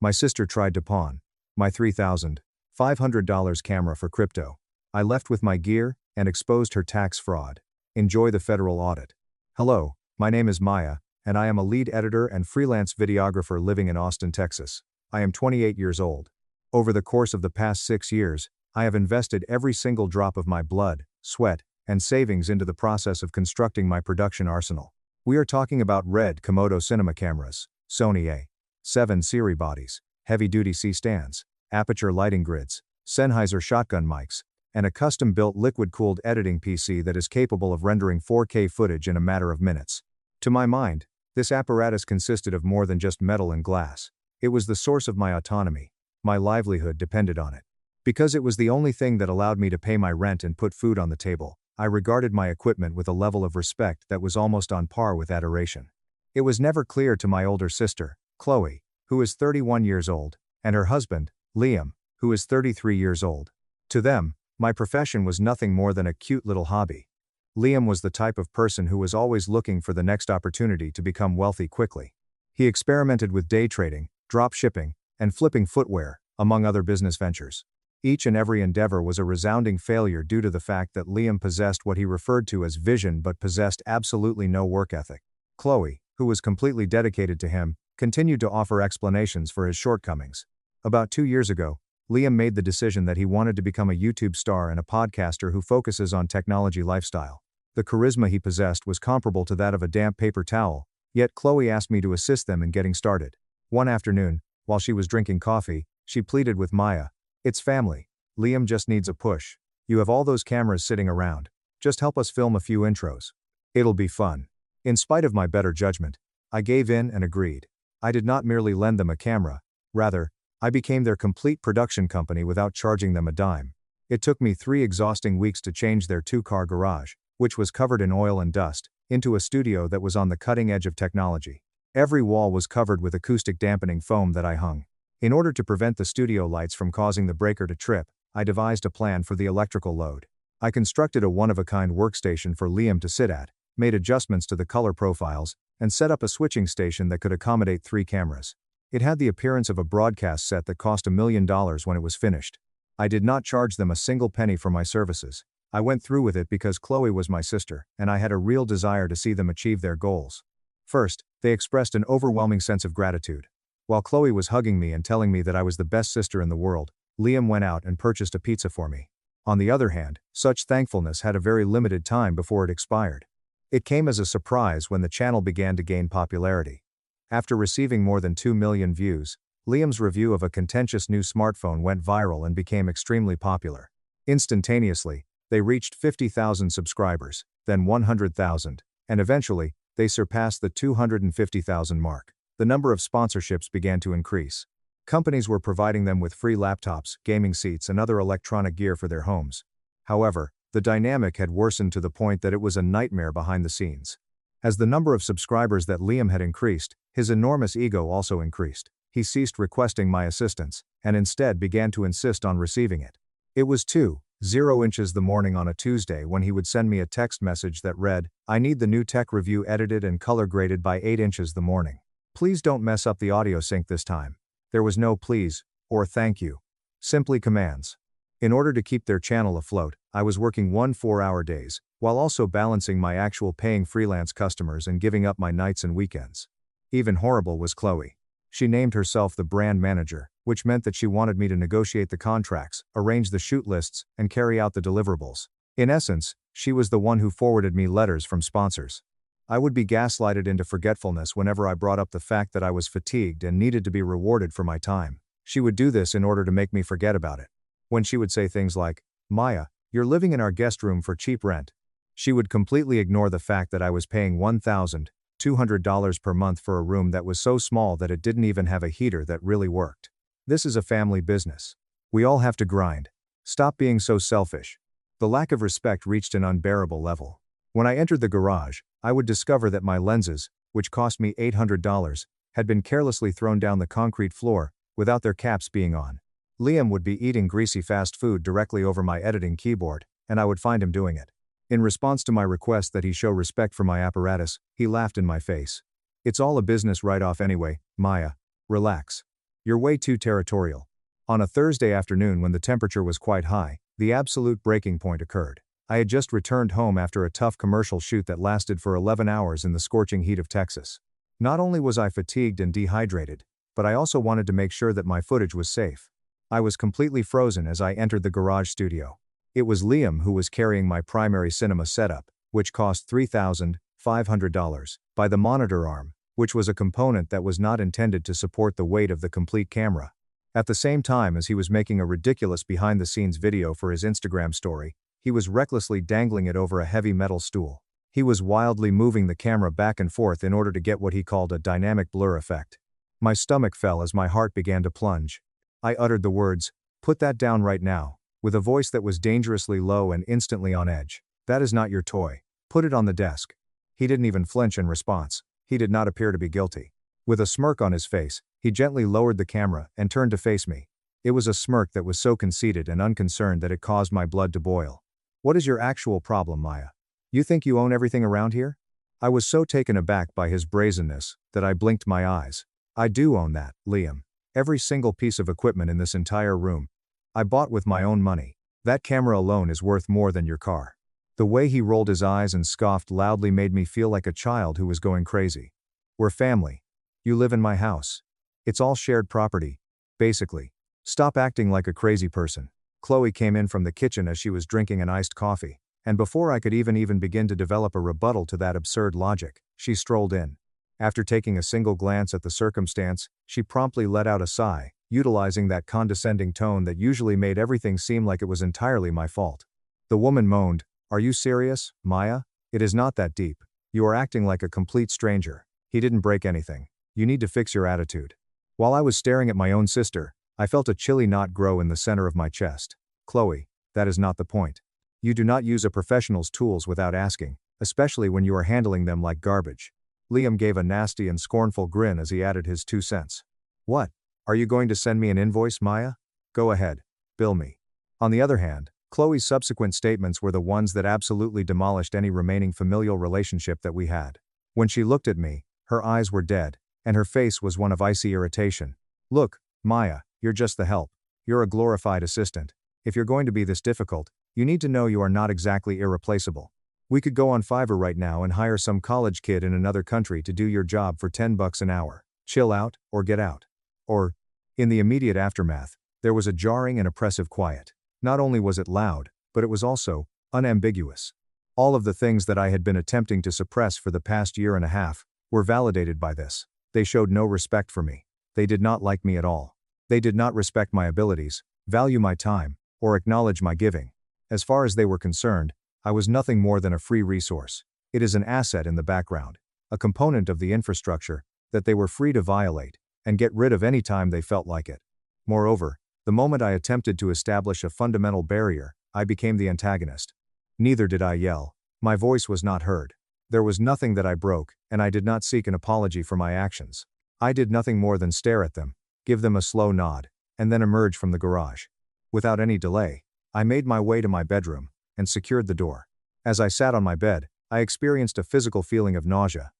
My sister tried to pawn my $3,500 camera for crypto. I left with my gear and exposed her tax fraud. Enjoy the federal audit. Hello, my name is Maya, and I am a lead editor and freelance videographer living in Austin, Texas. I am 28 years old. Over the course of the past 6 years, I have invested every single drop of my blood, sweat, and savings into the process of constructing my production arsenal. We are talking about Red Komodo cinema cameras, Sony A7 series bodies, heavy-duty C-stands, aperture lighting grids, Sennheiser shotgun mics, and a custom-built liquid-cooled editing PC that is capable of rendering 4K footage in a matter of minutes. To my mind, this apparatus consisted of more than just metal and glass. It was the source of my autonomy. My livelihood depended on it. Because it was the only thing that allowed me to pay my rent and put food on the table, I regarded my equipment with a level of respect that was almost on par with adoration. It was never clear to my older sister, Chloe, who is 31 years old, and her husband, Liam, who is 33 years old. To them, my profession was nothing more than a cute little hobby. Liam was the type of person who was always looking for the next opportunity to become wealthy quickly. He experimented with day trading, drop shipping, and flipping footwear, among other business ventures. Each and every endeavor was a resounding failure due to the fact that Liam possessed what he referred to as vision but possessed absolutely no work ethic. Chloe, who was completely dedicated to him, continued to offer explanations for his shortcomings. About 2 years ago, Liam made the decision that he wanted to become a YouTube star and a podcaster who focuses on technology lifestyle. The charisma he possessed was comparable to that of a damp paper towel, yet Chloe asked me to assist them in getting started. One afternoon, while she was drinking coffee, she pleaded with Maya, "It's family. Liam just needs a push. You have all those cameras sitting around. Just help us film a few intros. It'll be fun." In spite of my better judgment, I gave in and agreed. I did not merely lend them a camera, rather, I became their complete production company without charging them a dime. It took me 3 exhausting weeks to change their 2-car garage, which was covered in oil and dust, into a studio that was on the cutting edge of technology. Every wall was covered with acoustic dampening foam that I hung. In order to prevent the studio lights from causing the breaker to trip, I devised a plan for the electrical load. I constructed a one-of-a-kind workstation for Liam to sit at, made adjustments to the color profiles, and set up a switching station that could accommodate 3 cameras. It had the appearance of a broadcast set that cost $1 million when it was finished. I did not charge them a single penny for my services. I went through with it because Chloe was my sister, and I had a real desire to see them achieve their goals. First, they expressed an overwhelming sense of gratitude. While Chloe was hugging me and telling me that I was the best sister in the world, Liam went out and purchased a pizza for me. On the other hand, such thankfulness had a very limited time before it expired. It came as a surprise when the channel began to gain popularity. After receiving more than 2 million views, Liam's review of a contentious new smartphone went viral and became extremely popular. Instantaneously, they reached 50,000 subscribers, then 100,000, and eventually, they surpassed the 250,000 mark. The number of sponsorships began to increase. Companies were providing them with free laptops, gaming seats, and other electronic gear for their homes. However, the dynamic had worsened to the point that it was a nightmare behind the scenes. As the number of subscribers that Liam had increased, his enormous ego also increased. He ceased requesting my assistance, and instead began to insist on receiving it. It was 2:00 inches the morning on a Tuesday when he would send me a text message that read, "I need the new tech review edited and color graded by 8 inches the morning. Please don't mess up the audio sync this time." There was no please, or thank you. Simply commands. In order to keep their channel afloat, I was working 1 4-hour days, while also balancing my actual paying freelance customers and giving up my nights and weekends. Even horrible was Chloe. She named herself the brand manager, which meant that she wanted me to negotiate the contracts, arrange the shoot lists, and carry out the deliverables. In essence, she was the one who forwarded me letters from sponsors. I would be gaslighted into forgetfulness whenever I brought up the fact that I was fatigued and needed to be rewarded for my time. She would do this in order to make me forget about it. When she would say things like, "Maya, you're living in our guest room for cheap rent," she would completely ignore the fact that I was paying $1,200 per month for a room that was so small that it didn't even have a heater that really worked. This is a family business. We all have to grind. Stop being so selfish. The lack of respect reached an unbearable level. When I entered the garage, I would discover that my lenses, which cost me $800, had been carelessly thrown down the concrete floor, without their caps being on. Liam would be eating greasy fast food directly over my editing keyboard, and I would find him doing it. In response to my request that he show respect for my apparatus, he laughed in my face. "It's all a business write-off anyway, Maya. Relax. You're way too territorial." On a Thursday afternoon when the temperature was quite high, the absolute breaking point occurred. I had just returned home after a tough commercial shoot that lasted for 11 hours in the scorching heat of Texas. Not only was I fatigued and dehydrated, but I also wanted to make sure that my footage was safe. I was completely frozen as I entered the garage studio. It was Liam who was carrying my primary cinema setup, which cost $3,500, by the monitor arm, which was a component that was not intended to support the weight of the complete camera. At the same time as he was making a ridiculous behind-the-scenes video for his Instagram story, he was recklessly dangling it over a heavy metal stool. He was wildly moving the camera back and forth in order to get what he called a dynamic blur effect. My stomach fell as my heart began to plunge. I uttered the words, "Put that down right now," with a voice that was dangerously low and instantly on edge. "That is not your toy. Put it on the desk." He didn't even flinch in response. He did not appear to be guilty. With a smirk on his face, he gently lowered the camera and turned to face me. It was a smirk that was so conceited and unconcerned that it caused my blood to boil. "What is your actual problem, Maya? You think you own everything around here? I was so taken aback by his brazenness that I blinked my eyes. I do own that, Liam. Every single piece of equipment in this entire room. I bought with my own money. That camera alone is worth more than your car. The way he rolled his eyes and scoffed loudly made me feel like a child who was going crazy. We're family. You live in my house. It's all shared property, basically. Stop acting like a crazy person. Chloe came in from the kitchen as she was drinking an iced coffee, and before I could even begin to develop a rebuttal to that absurd logic, she strolled in. After taking a single glance at the circumstance, she promptly let out a sigh, utilizing that condescending tone that usually made everything seem like it was entirely my fault. The woman moaned, "Are you serious, Maya? It is not that deep. You are acting like a complete stranger. He didn't break anything. You need to fix your attitude." While I was staring at my own sister, I felt a chilly knot grow in the center of my chest. Chloe, that is not the point. You do not use a professional's tools without asking, especially when you are handling them like garbage. Liam gave a nasty and scornful grin as he added his 2 cents. What? Are you going to send me an invoice, Maya? Go ahead. Bill me. On the other hand, Chloe's subsequent statements were the ones that absolutely demolished any remaining familial relationship that we had. When she looked at me, her eyes were dead, and her face was one of icy irritation. Look, Maya, you're just the help. You're a glorified assistant. If you're going to be this difficult, you need to know you are not exactly irreplaceable. We could go on Fiverr right now and hire some college kid in another country to do your job for $10 an hour. Chill out, or get out. Or, in the immediate aftermath, there was a jarring and oppressive quiet. Not only was it loud, but it was also unambiguous. All of the things that I had been attempting to suppress for the past year and a half were validated by this. They showed no respect for me. They did not like me at all. They did not respect my abilities, value my time, or acknowledge my giving. As far as they were concerned, I was nothing more than a free resource. It is an asset in the background, a component of the infrastructure that they were free to violate and get rid of any time they felt like it. Moreover, the moment I attempted to establish a fundamental barrier, I became the antagonist. Neither did I yell. My voice was not heard. There was nothing that I broke, and I did not seek an apology for my actions. I did nothing more than stare at them, give them a slow nod, and then emerge from the garage. Without any delay, I made my way to my bedroom and secured the door. As I sat on my bed, I experienced a physical feeling of nausea.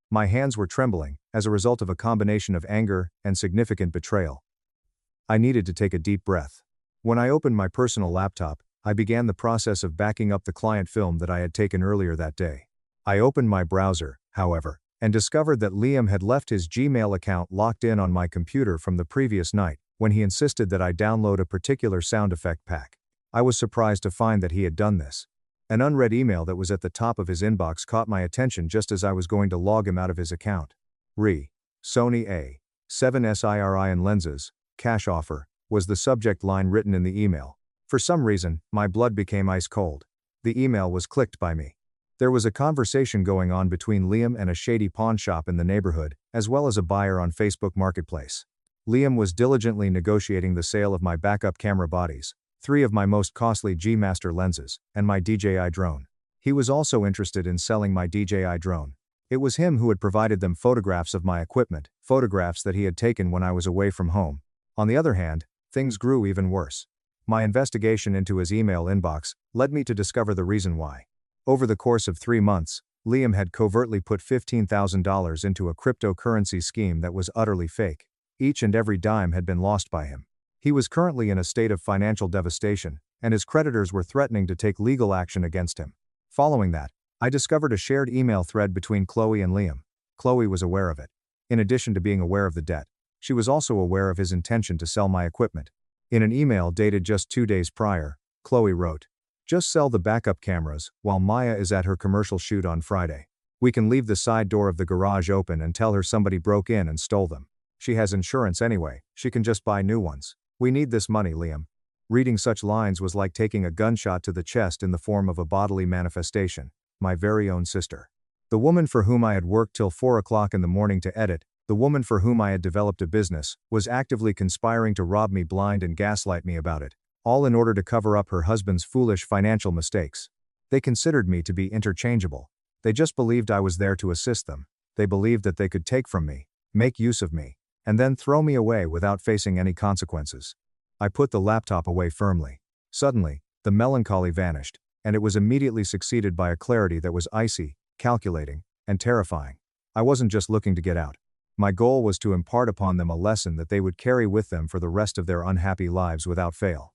My hands were trembling as a result of a combination of anger and significant betrayal. I needed to take a deep breath. When I opened my personal laptop, I began the process of backing up the client film that I had taken earlier that day. I opened my browser, however, and discovered that Liam had left his Gmail account locked in on my computer from the previous night, when he insisted that I download a particular sound effect pack. I was surprised to find that he had done this. An unread email that was at the top of his inbox caught my attention just as I was going to log him out of his account. Sony A7SIRI and lenses, cash offer, was the subject line written in the email. For some reason, my blood became ice cold. The email was clicked by me. There was a conversation going on between Liam and a shady pawn shop in the neighborhood, as well as a buyer on Facebook Marketplace. Liam was diligently negotiating the sale of my backup camera bodies, 3 of my most costly G-Master lenses, and my DJI drone. He was also interested in selling my DJI drone. It was him who had provided them photographs of my equipment, photographs that he had taken when I was away from home. On the other hand, things grew even worse. My investigation into his email inbox led me to discover the reason why. Over the course of 3 months, Liam had covertly put $15,000 into a cryptocurrency scheme that was utterly fake. Each and every dime had been lost by him. He was currently in a state of financial devastation, and his creditors were threatening to take legal action against him. Following that, I discovered a shared email thread between Chloe and Liam. Chloe was aware of it. In addition to being aware of the debt, she was also aware of his intention to sell my equipment. In an email dated just 2 days prior, Chloe wrote, "Just sell the backup cameras while Maya is at her commercial shoot on Friday. We can leave the side door of the garage open and tell her somebody broke in and stole them. She has insurance anyway, she can just buy new ones. We need this money, Liam." Reading such lines was like taking a gunshot to the chest in the form of a bodily manifestation, my very own sister. The woman for whom I had worked till 4 o'clock in the morning to edit, the woman for whom I had developed a business, was actively conspiring to rob me blind and gaslight me about it, all in order to cover up her husband's foolish financial mistakes. They considered me to be interchangeable. They just believed I was there to assist them. They believed that they could take from me, make use of me, and then throw me away without facing any consequences. I put the laptop away firmly. Suddenly, the melancholy vanished, and it was immediately succeeded by a clarity that was icy, calculating, and terrifying. I wasn't just looking to get out. My goal was to impart upon them a lesson that they would carry with them for the rest of their unhappy lives without fail.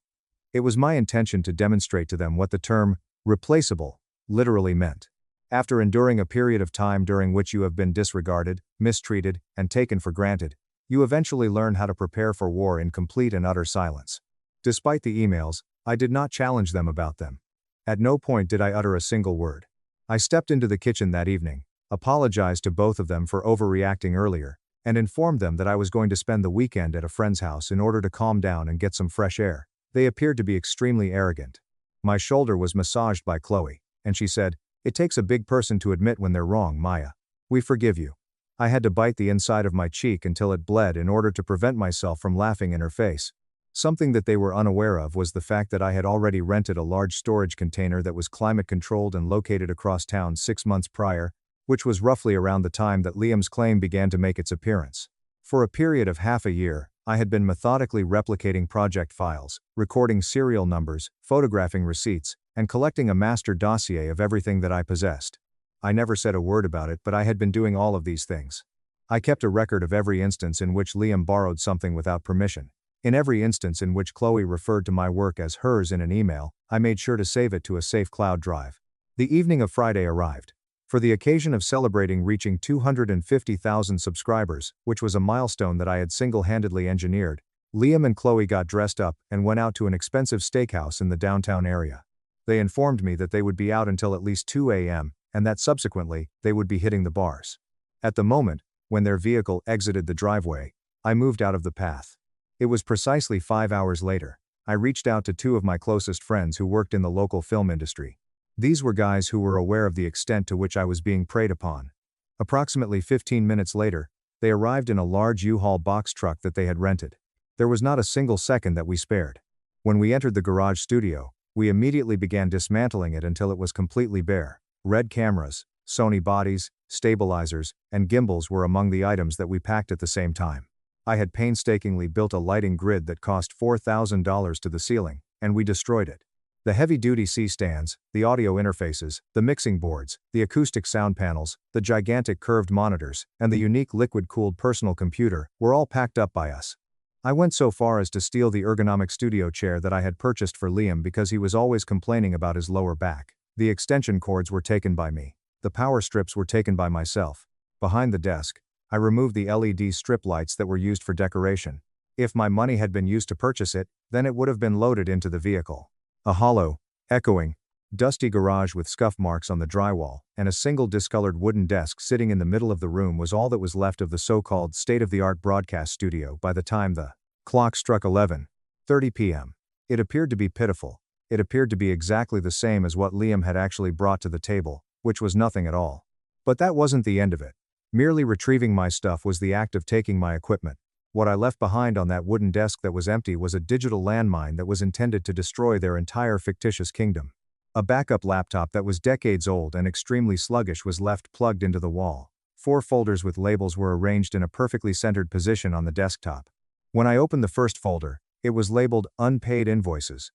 It was my intention to demonstrate to them what the term, replaceable, literally meant. After enduring a period of time during which you have been disregarded, mistreated, and taken for granted, you eventually learn how to prepare for war in complete and utter silence. Despite the emails, I did not challenge them about them. At no point did I utter a single word. I stepped into the kitchen that evening, apologized to both of them for overreacting earlier, and informed them that I was going to spend the weekend at a friend's house in order to calm down and get some fresh air. They appeared to be extremely arrogant. My shoulder was massaged by Chloe, and she said, "It takes a big person to admit when they're wrong, Maya. We forgive you." I had to bite the inside of my cheek until it bled in order to prevent myself from laughing in her face. Something that they were unaware of was the fact that I had already rented a large storage container that was climate-controlled and located across town 6 months prior, which was roughly around the time that Liam's claim began to make its appearance. For a period of half a year, I had been methodically replicating project files, recording serial numbers, photographing receipts, and collecting a master dossier of everything that I possessed. I never said a word about it, but I had been doing all of these things. I kept a record of every instance in which Liam borrowed something without permission. In every instance in which Chloe referred to my work as hers in an email, I made sure to save it to a safe cloud drive. The evening of Friday arrived. For the occasion of celebrating reaching 250,000 subscribers, which was a milestone that I had single-handedly engineered, Liam and Chloe got dressed up and went out to an expensive steakhouse in the downtown area. They informed me that they would be out until at least 2 a.m., and that subsequently, they would be hitting the bars. At the moment, when their vehicle exited the driveway, I moved out of the path. It was precisely 5 hours later. I reached out to 2 of my closest friends who worked in the local film industry. These were guys who were aware of the extent to which I was being preyed upon. Approximately 15 minutes later, they arrived in a large U-Haul box truck that they had rented. There was not a single second that we spared. When we entered the garage studio, we immediately began dismantling it until it was completely bare. Red cameras, Sony bodies, stabilizers, and gimbals were among the items that we packed at the same time. I had painstakingly built a lighting grid that cost $4,000 to the ceiling, and we destroyed it. The heavy-duty C-stands, the audio interfaces, the mixing boards, the acoustic sound panels, the gigantic curved monitors, and the unique liquid-cooled personal computer were all packed up by us. I went so far as to steal the ergonomic studio chair that I had purchased for Liam because he was always complaining about his lower back. The extension cords were taken by me. The power strips were taken by myself. Behind the desk, I removed the LED strip lights that were used for decoration. If my money had been used to purchase it, then it would have been loaded into the vehicle. A hollow, echoing, dusty garage with scuff marks on the drywall, and a single discolored wooden desk sitting in the middle of the room was all that was left of the so-called state-of-the-art broadcast studio by the time the clock struck 11:30 p.m. It appeared to be pitiful. It appeared to be exactly the same as what Liam had actually brought to the table, which was nothing at all. But that wasn't the end of it. Merely retrieving my stuff was the act of taking my equipment. What I left behind on that wooden desk that was empty was a digital landmine that was intended to destroy their entire fictitious kingdom. A backup laptop that was decades old and extremely sluggish was left plugged into the wall. 4 folders with labels were arranged in a perfectly centered position on the desktop. When I opened the first folder, it was labeled Unpaid Invoices.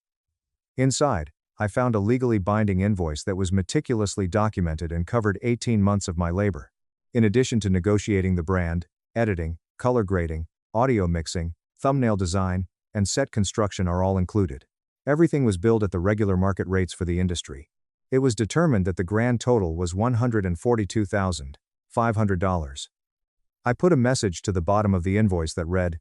Inside, I found a legally binding invoice that was meticulously documented and covered 18 months of my labor. In addition to negotiating the brand, editing, color grading, audio mixing, thumbnail design, and set construction are all included. Everything was billed at the regular market rates for the industry. It was determined that the grand total was $142,500. I put a message to the bottom of the invoice that read,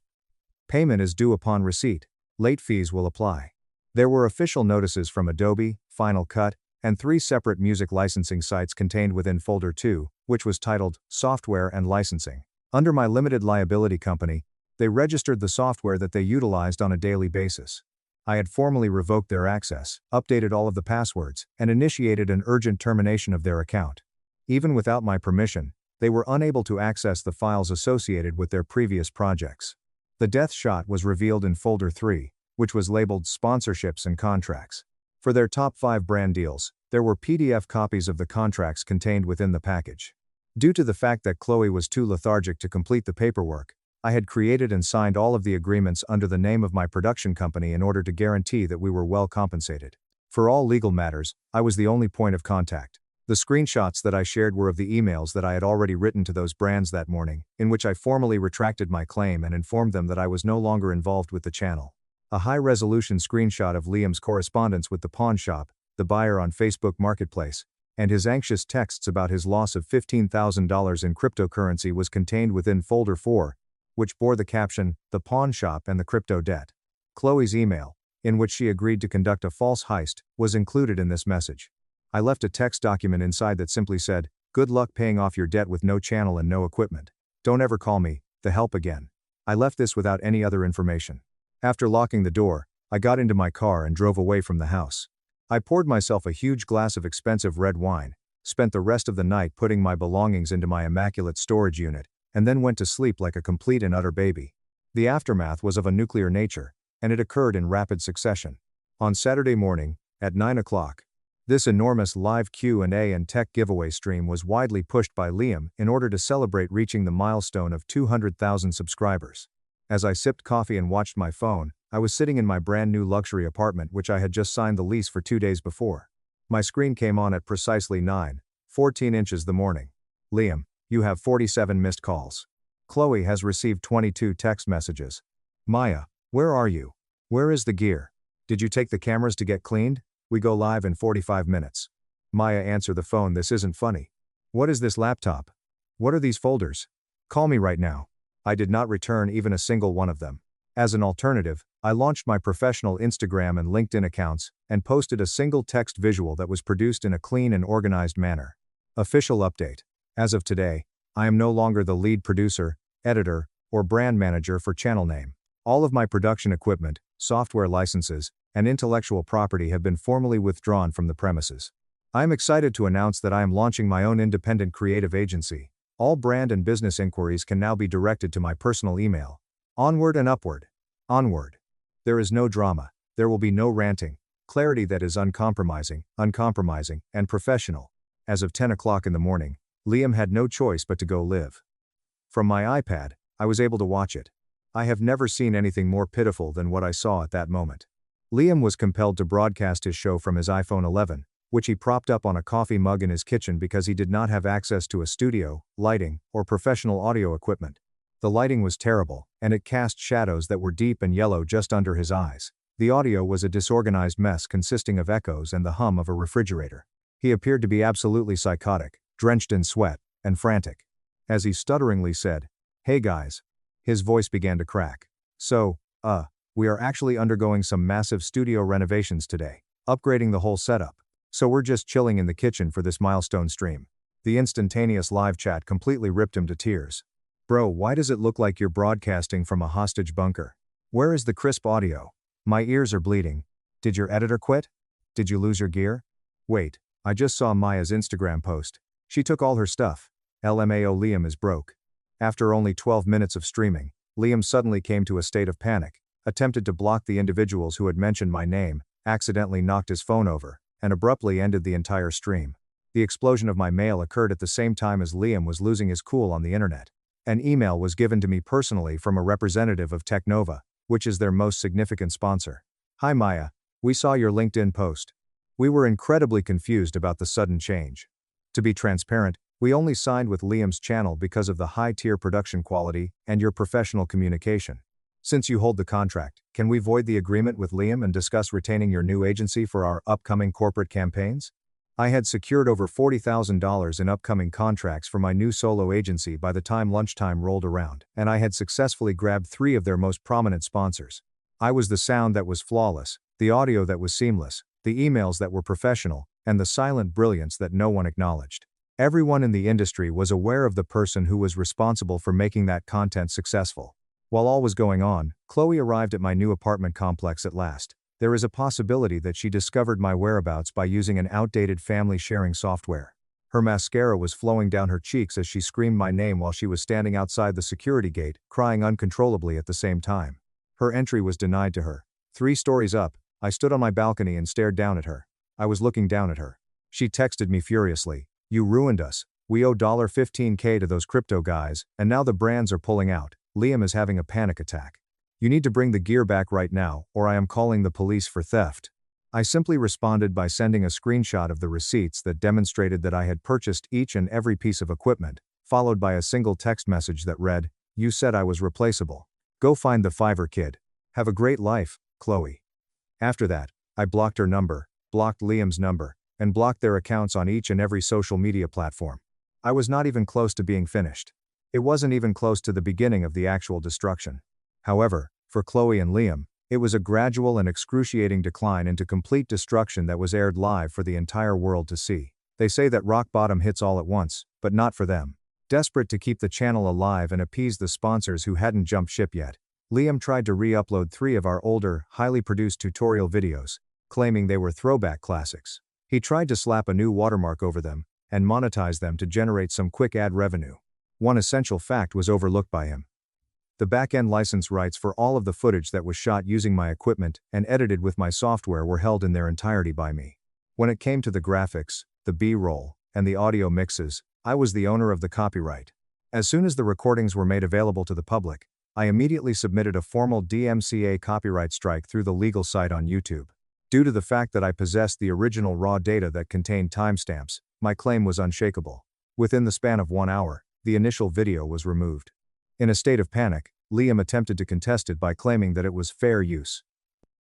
"Payment is due upon receipt. Late fees will apply." There were official notices from Adobe, Final Cut, and 3 separate music licensing sites contained within Folder 2, which was titled Software and Licensing. Under my limited liability company, they registered the software that they utilized on a daily basis. I had formally revoked their access, updated all of the passwords, and initiated an urgent termination of their account. Even without my permission, they were unable to access the files associated with their previous projects. The death shot was revealed in Folder 3, which was labeled Sponsorships and Contracts. For their top 5 brand deals, there were PDF copies of the contracts contained within the package. Due to the fact that Chloe was too lethargic to complete the paperwork, I had created and signed all of the agreements under the name of my production company in order to guarantee that we were well compensated. For all legal matters, I was the only point of contact. The screenshots that I shared were of the emails that I had already written to those brands that morning, in which I formally retracted my claim and informed them that I was no longer involved with the channel. A high-resolution screenshot of Liam's correspondence with the pawn shop, the buyer on Facebook Marketplace, and his anxious texts about his loss of $15,000 in cryptocurrency was contained within folder 4, which bore the caption, "The Pawn Shop and the Crypto Debt." Chloe's email, in which she agreed to conduct a false heist, was included in this message. I left a text document inside that simply said, "Good luck paying off your debt with no channel and no equipment. Don't ever call me, the help again." I left this without any other information. After locking the door, I got into my car and drove away from the house. I poured myself a huge glass of expensive red wine, spent the rest of the night putting my belongings into my immaculate storage unit, and then went to sleep like a complete and utter baby. The aftermath was of a nuclear nature, and it occurred in rapid succession. On Saturday morning, at 9 o'clock, this enormous live Q&A and tech giveaway stream was widely pushed by Liam in order to celebrate reaching the milestone of 200,000 subscribers. As I sipped coffee and watched my phone, I was sitting in my brand new luxury apartment which I had just signed the lease for 2 days before. My screen came on at precisely 9:14 inches the morning. "Liam, you have 47 missed calls. Chloe has received 22 text messages. Maya, where are you? Where is the gear? Did you take the cameras to get cleaned? We go live in 45 minutes. Maya, answer the phone, this isn't funny. What is this laptop? What are these folders? Call me right now." I did not return even a single one of them. As an alternative, I launched my professional Instagram and LinkedIn accounts, and posted a single text visual that was produced in a clean and organized manner. Official update. As of today, I am no longer the lead producer, editor, or brand manager for channel name. All of my production equipment, software licenses, and intellectual property have been formally withdrawn from the premises. I am excited to announce that I am launching my own independent creative agency. All brand and business inquiries can now be directed to my personal email. Onward and upward. Onward. There is no drama, there will be no ranting, clarity that is uncompromising, and professional. As of 10 o'clock in the morning, Liam had no choice but to go live. From my iPad, I was able to watch it. I have never seen anything more pitiful than what I saw at that moment. Liam was compelled to broadcast his show from his iPhone 11, which he propped up on a coffee mug in his kitchen because he did not have access to a studio, lighting, or professional audio equipment. The lighting was terrible, and it cast shadows that were deep and yellow just under his eyes. The audio was a disorganized mess consisting of echoes and the hum of a refrigerator. He appeared to be absolutely psychotic, drenched in sweat, and frantic. As he stutteringly said, "Hey guys." His voice began to crack. We are actually undergoing some massive studio renovations today, upgrading the whole setup. So we're just chilling in the kitchen for this milestone stream." The instantaneous live chat completely ripped him to tears. "Bro, why does it look like you're broadcasting from a hostage bunker? Where is the crisp audio? My ears are bleeding. Did your editor quit? Did you lose your gear? Wait, I just saw Maya's Instagram post. She took all her stuff. LMAO, Liam is broke." After only 12 minutes of streaming, Liam suddenly came to a state of panic, attempted to block the individuals who had mentioned my name, accidentally knocked his phone over, and abruptly ended the entire stream. The explosion of my mail occurred at the same time as Liam was losing his cool on the internet. An email was given to me personally from a representative of Technova, which is their most significant sponsor. "Hi Maya, we saw your LinkedIn post. We were incredibly confused about the sudden change. To be transparent, we only signed with Liam's channel because of the high-tier production quality and your professional communication. Since you hold the contract, can we void the agreement with Liam and discuss retaining your new agency for our upcoming corporate campaigns?" I had secured over $40,000 in upcoming contracts for my new solo agency by the time lunchtime rolled around, and I had successfully grabbed 3 of their most prominent sponsors. I was the sound that was flawless, the audio that was seamless, the emails that were professional, and the silent brilliance that no one acknowledged. Everyone in the industry was aware of the person who was responsible for making that content successful. While all was going on, Chloe arrived at my new apartment complex at last. There is a possibility that she discovered my whereabouts by using an outdated family sharing software. Her mascara was flowing down her cheeks as she screamed my name while she was standing outside the security gate, crying uncontrollably at the same time. Her entry was denied to her. 3 stories up, I stood on my balcony and stared down at her. I was looking down at her. She texted me furiously, "You ruined us. We owe $15K to those crypto guys, and now the brands are pulling out. Liam is having a panic attack. You need to bring the gear back right now, or I am calling the police for theft." I simply responded by sending a screenshot of the receipts that demonstrated that I had purchased each and every piece of equipment, followed by a single text message that read, "You said I was replaceable. Go find the Fiverr kid. Have a great life, Chloe." After that, I blocked her number, blocked Liam's number, and blocked their accounts on each and every social media platform. I was not even close to being finished. It wasn't even close to the beginning of the actual destruction. However, for Chloe and Liam, it was a gradual and excruciating decline into complete destruction that was aired live for the entire world to see. They say that rock bottom hits all at once, but not for them. Desperate to keep the channel alive and appease the sponsors who hadn't jumped ship yet, Liam tried to re-upload 3 of our older, highly produced tutorial videos, claiming they were throwback classics. He tried to slap a new watermark over them, and monetize them to generate some quick ad revenue. One essential fact was overlooked by him. The back-end license rights for all of the footage that was shot using my equipment and edited with my software were held in their entirety by me. When it came to the graphics, the B-roll, and the audio mixes, I was the owner of the copyright. As soon as the recordings were made available to the public, I immediately submitted a formal DMCA copyright strike through the legal site on YouTube. Due to the fact that I possessed the original raw data that contained timestamps, my claim was unshakable. Within the span of 1 hour, the initial video was removed. In a state of panic, Liam attempted to contest it by claiming that it was fair use.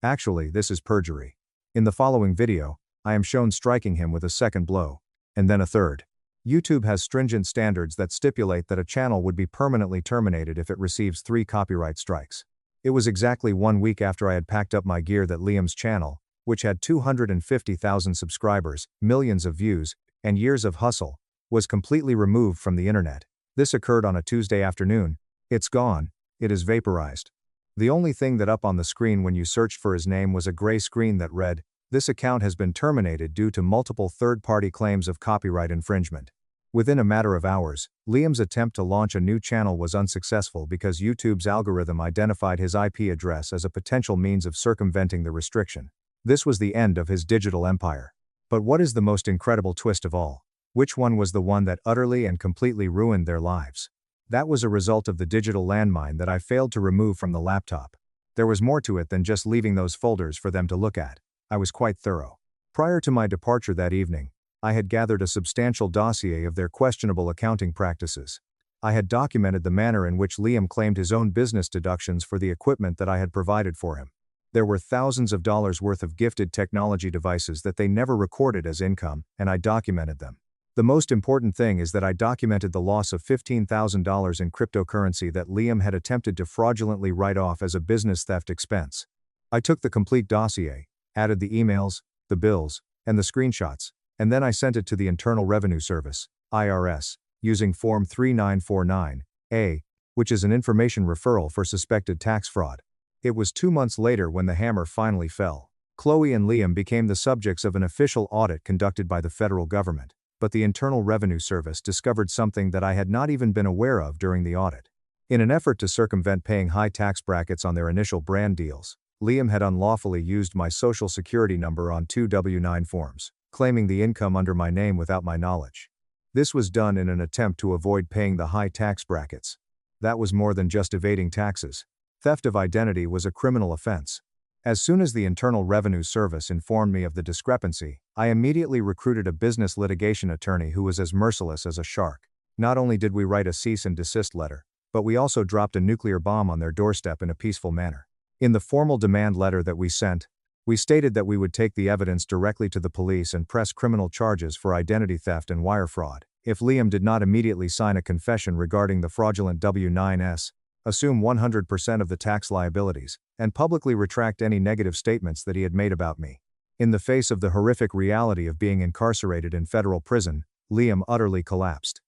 Actually, this is perjury. In the following video, I am shown striking him with a second blow, and then a third. YouTube has stringent standards that stipulate that a channel would be permanently terminated if it receives 3 copyright strikes. It was exactly 1 week after I had packed up my gear that Liam's channel, which had 250,000 subscribers, millions of views, and years of hustle, was completely removed from the internet. This occurred on a Tuesday afternoon. It's gone, it is vaporized. The only thing that up on the screen when you searched for his name was a gray screen that read, "This account has been terminated due to multiple third-party claims of copyright infringement." Within a matter of hours, Liam's attempt to launch a new channel was unsuccessful because YouTube's algorithm identified his IP address as a potential means of circumventing the restriction. This was the end of his digital empire. But what is the most incredible twist of all? Which one was the one that utterly and completely ruined their lives? That was a result of the digital landmine that I failed to remove from the laptop. There was more to it than just leaving those folders for them to look at. I was quite thorough. Prior to my departure that evening, I had gathered a substantial dossier of their questionable accounting practices. I had documented the manner in which Liam claimed his own business deductions for the equipment that I had provided for him. There were thousands of dollars worth of gifted technology devices that they never recorded as income, and I documented them. The most important thing is that I documented the loss of $15,000 in cryptocurrency that Liam had attempted to fraudulently write off as a business theft expense. I took the complete dossier, added the emails, the bills, and the screenshots, and then I sent it to the Internal Revenue Service, IRS, using Form 3949A, which is an information referral for suspected tax fraud. It was 2 months later when the hammer finally fell. Chloe and Liam became the subjects of an official audit conducted by the federal government. But the Internal Revenue Service discovered something that I had not even been aware of during the audit. In an effort to circumvent paying high tax brackets on their initial brand deals, Liam had unlawfully used my social security number on 2 W-9 forms, claiming the income under my name without my knowledge. This was done in an attempt to avoid paying the high tax brackets. That was more than just evading taxes. Theft of identity was a criminal offense. As soon as the Internal Revenue Service informed me of the discrepancy, I immediately recruited a business litigation attorney who was as merciless as a shark. Not only did we write a cease and desist letter, but we also dropped a nuclear bomb on their doorstep in a peaceful manner. In the formal demand letter that we sent, we stated that we would take the evidence directly to the police and press criminal charges for identity theft and wire fraud. If Liam did not immediately sign a confession regarding the fraudulent W-9s, assume 100% of the tax liabilities, and publicly retract any negative statements that he had made about me. In the face of the horrific reality of being incarcerated in federal prison, Liam utterly collapsed.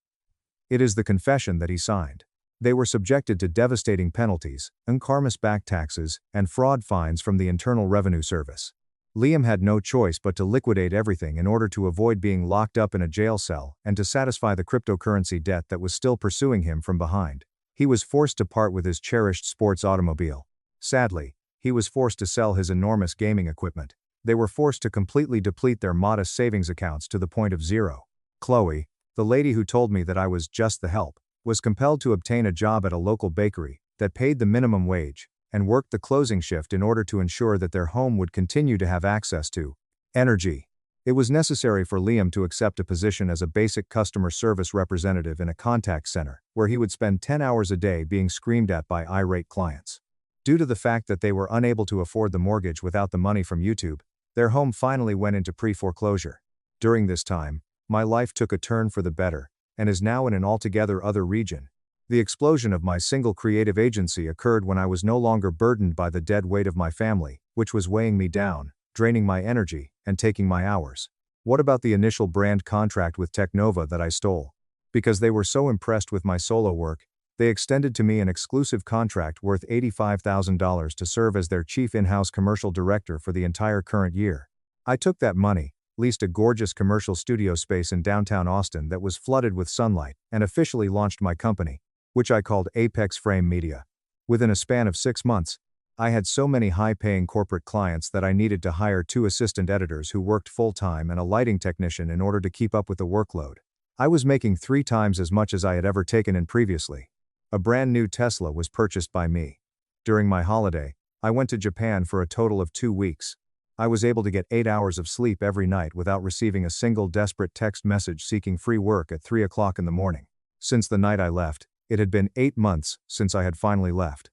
It is the confession that he signed. They were subjected to devastating penalties, enormous back taxes, and fraud fines from the Internal Revenue Service. Liam had no choice but to liquidate everything in order to avoid being locked up in a jail cell and to satisfy the cryptocurrency debt that was still pursuing him from behind. He was forced to part with his cherished sports automobile. Sadly, he was forced to sell his enormous gaming equipment. They were forced to completely deplete their modest savings accounts to the point of zero. Chloe, the lady who told me that I was just the help, was compelled to obtain a job at a local bakery that paid the minimum wage, and worked the closing shift in order to ensure that their home would continue to have access to energy. It was necessary for Liam to accept a position as a basic customer service representative in a contact center, where he would spend 10 hours a day being screamed at by irate clients. Due to the fact that they were unable to afford the mortgage without the money from YouTube, their home finally went into pre-foreclosure. During this time, my life took a turn for the better, and is now in an altogether other region. The explosion of my single creative agency occurred when I was no longer burdened by the dead weight of my family, which was weighing me down, draining my energy, and taking my hours. What about the initial brand contract with Technova that I stole? Because they were so impressed with my solo work, they extended to me an exclusive contract worth $85,000 to serve as their chief in-house commercial director for the entire current year. I took that money, leased a gorgeous commercial studio space in downtown Austin that was flooded with sunlight, and officially launched my company, which I called Apex Frame Media. Within a span of 6 months, I had so many high-paying corporate clients that I needed to hire 2 assistant editors who worked full-time and a lighting technician in order to keep up with the workload. I was making 3 times as much as I had ever taken in previously. A brand new Tesla was purchased by me. During my holiday, I went to Japan for a total of 2 weeks. I was able to get 8 hours of sleep every night without receiving a single desperate text message seeking free work at 3 o'clock in the morning. Since the night I left, it had been 8 months since I had finally left.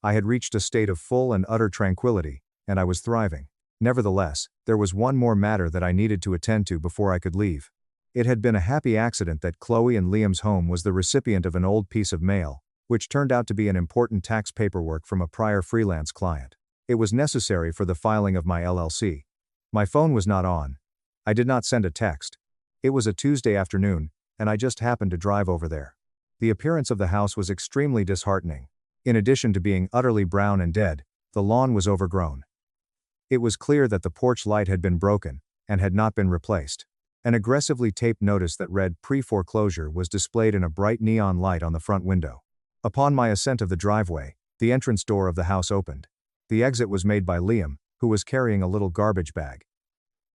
I had reached a state of full and utter tranquility, and I was thriving. Nevertheless, there was one more matter that I needed to attend to before I could leave. It had been a happy accident that Chloe and Liam's home was the recipient of an old piece of mail, which turned out to be an important tax paperwork from a prior freelance client. It was necessary for the filing of my LLC. My phone was not on. I did not send a text. It was a Tuesday afternoon, and I just happened to drive over there. The appearance of the house was extremely disheartening. In addition to being utterly brown and dead, the lawn was overgrown. It was clear that the porch light had been broken, and had not been replaced. An aggressively taped notice that read "Pre-foreclosure" was displayed in a bright neon light on the front window. Upon my ascent of the driveway, the entrance door of the house opened. The exit was made by Liam, who was carrying a little garbage bag.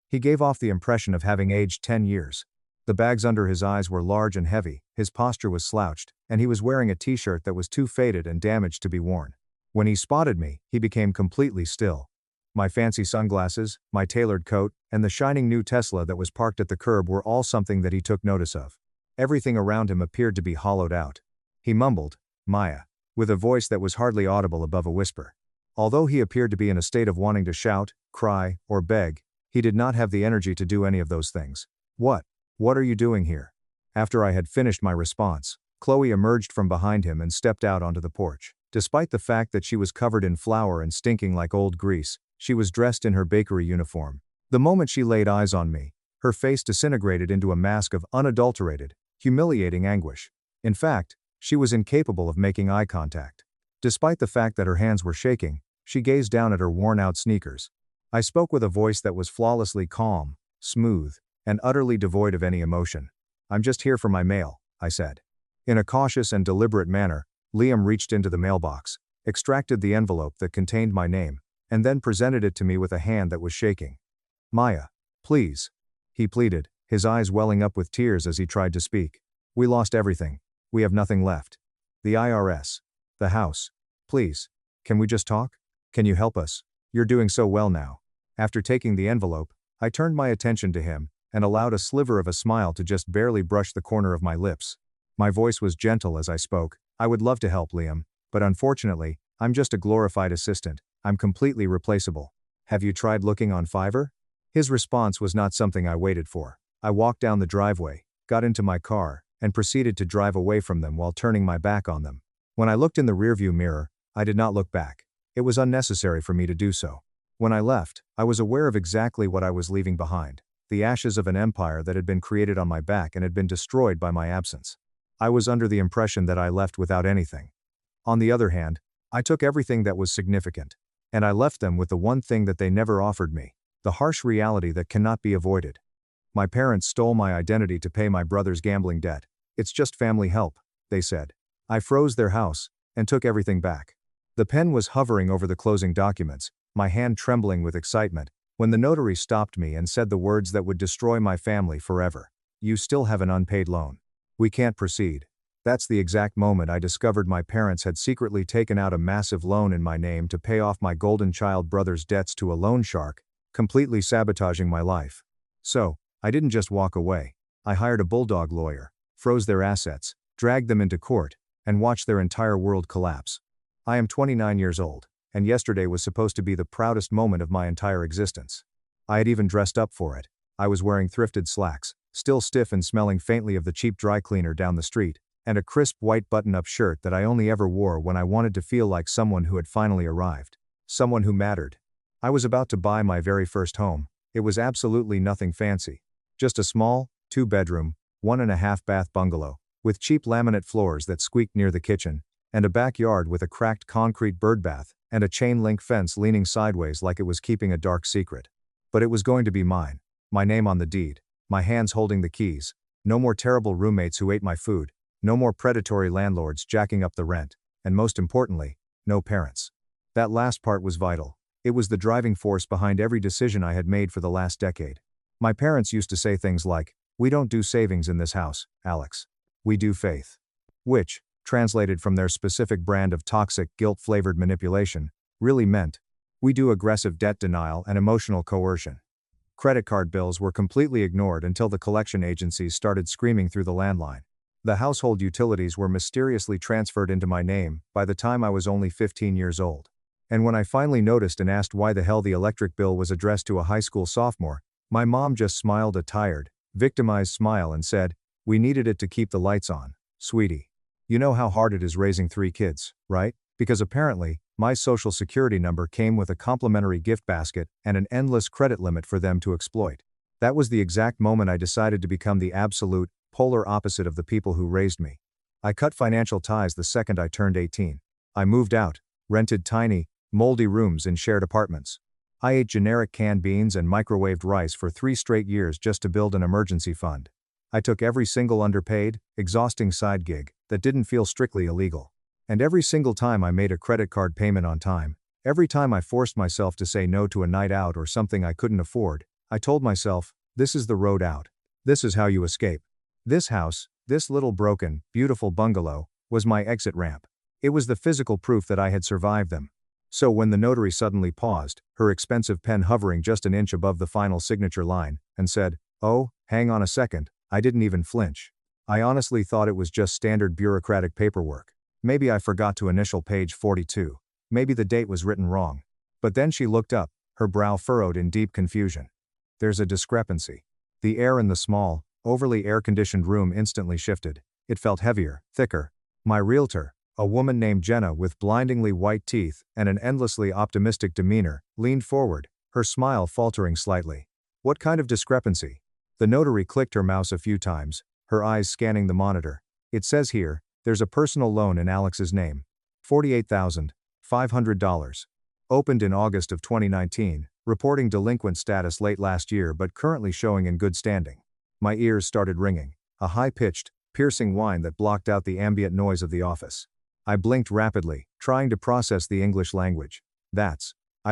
He gave off the impression of having aged 10 years. The bags under his eyes were large and heavy, his posture was slouched, and he was wearing a t-shirt that was too faded and damaged to be worn. When he spotted me, he became completely still. My fancy sunglasses, my tailored coat, and the shining new Tesla that was parked at the curb were all something that he took notice of. Everything around him appeared to be hollowed out. He mumbled, "Maya," with a voice that was hardly audible above a whisper. Although he appeared to be in a state of wanting to shout, cry, or beg, he did not have the energy to do any of those things. What are you doing here?" After I had finished my response, Chloe emerged from behind him and stepped out onto the porch. Despite the fact that she was covered in flour and stinking like old grease, she was dressed in her bakery uniform. The moment she laid eyes on me, her face disintegrated into a mask of unadulterated, humiliating anguish. In fact, she was incapable of making eye contact. Despite the fact that her hands were shaking, she gazed down at her worn-out sneakers. I spoke with a voice that was flawlessly calm, smooth, and utterly devoid of any emotion. "I'm just here for my mail," I said. In a cautious and deliberate manner, Liam reached into the mailbox, extracted the envelope that contained my name, and then presented it to me with a hand that was shaking. "Maya, please," he pleaded, his eyes welling up with tears as he tried to speak. "We lost everything. We have nothing left. The IRS. The house. Please. Can we just talk? Can you help us? You're doing so well now." After taking the envelope, I turned my attention to him, and allowed a sliver of a smile to just barely brush the corner of my lips. My voice was gentle as I spoke. "I would love to help, Liam, but unfortunately, I'm just a glorified assistant. I'm completely replaceable. Have you tried looking on Fiverr?" His response was not something I waited for. I walked down the driveway, got into my car, and proceeded to drive away from them while turning my back on them. When I looked in the rearview mirror, I did not look back. It was unnecessary for me to do so. When I left, I was aware of exactly what I was leaving behind. The ashes of an empire that had been created on my back and had been destroyed by my absence. I was under the impression that I left without anything. On the other hand, I took everything that was significant, and I left them with the one thing that they never offered me, the harsh reality that cannot be avoided. My parents stole my identity to pay my brother's gambling debt. "It's just family help," they said. I froze their house, and took everything back. The pen was hovering over the closing documents, my hand trembling with excitement, when the notary stopped me and said the words that would destroy my family forever. "You still have an unpaid loan. We can't proceed." That's the exact moment I discovered my parents had secretly taken out a massive loan in my name to pay off my golden child brother's debts to a loan shark, completely sabotaging my life. So, I didn't just walk away. I hired a bulldog lawyer, froze their assets, dragged them into court, and watched their entire world collapse. I am 29 years old, and yesterday was supposed to be the proudest moment of my entire existence. I had even dressed up for it. I was wearing thrifted slacks, still stiff and smelling faintly of the cheap dry cleaner down the street, and a crisp white button-up shirt that I only ever wore when I wanted to feel like someone who had finally arrived. Someone who mattered. I was about to buy my very first home. It was absolutely nothing fancy. Just a small, 2-bedroom, 1.5-bath bungalow, with cheap laminate floors that squeaked near the kitchen, and a backyard with a cracked concrete birdbath, and a chain-link fence leaning sideways like it was keeping a dark secret. But it was going to be mine. My name on the deed. My hands holding the keys. No more terrible roommates who ate my food. No more predatory landlords jacking up the rent. And most importantly, no parents. That last part was vital. It was the driving force behind every decision I had made for the last decade. My parents used to say things like, "We don't do savings in this house, Alex. We do faith." Which, translated from their specific brand of toxic, guilt-flavored manipulation, really meant, we do aggressive debt denial and emotional coercion. Credit card bills were completely ignored until the collection agencies started screaming through the landline. The household utilities were mysteriously transferred into my name by the time I was only 15 years old. And when I finally noticed and asked why the hell the electric bill was addressed to a high school sophomore, my mom just smiled a tired, victimized smile and said, "We needed it to keep the lights on, sweetie. You know how hard it is raising 3 kids, right? Because apparently, my social security number came with a complimentary gift basket and an endless credit limit for them to exploit." That was the exact moment I decided to become the absolute, polar opposite of the people who raised me. I cut financial ties the second I turned 18. I moved out, rented tiny, moldy rooms in shared apartments. I ate generic canned beans and microwaved rice for 3 straight years just to build an emergency fund. I took every single underpaid, exhausting side gig that didn't feel strictly illegal. And every single time I made a credit card payment on time, every time I forced myself to say no to a night out or something I couldn't afford, I told myself, this is the road out. This is how you escape. This house, this little broken, beautiful bungalow, was my exit ramp. It was the physical proof that I had survived them. So when the notary suddenly paused, her expensive pen hovering just an inch above the final signature line, and said, "Oh, hang on a second," I didn't even flinch. I honestly thought it was just standard bureaucratic paperwork. Maybe I forgot to initial page 42. Maybe the date was written wrong. But then she looked up, her brow furrowed in deep confusion. There's a discrepancy. The air in the small, overly air-conditioned room instantly shifted. It felt heavier, thicker. My realtor, a woman named Jenna with blindingly white teeth and an endlessly optimistic demeanor, leaned forward, her smile faltering slightly. What kind of discrepancy? The notary clicked her mouse a few times, her eyes scanning the monitor. It says here, there's a personal loan in Alex's name. $48,500. Opened in August of 2019, reporting delinquent status late last year but currently showing in good standing. My ears started ringing, a high-pitched, piercing whine that blocked out the ambient noise of the office. I blinked rapidly, trying to process the English language. I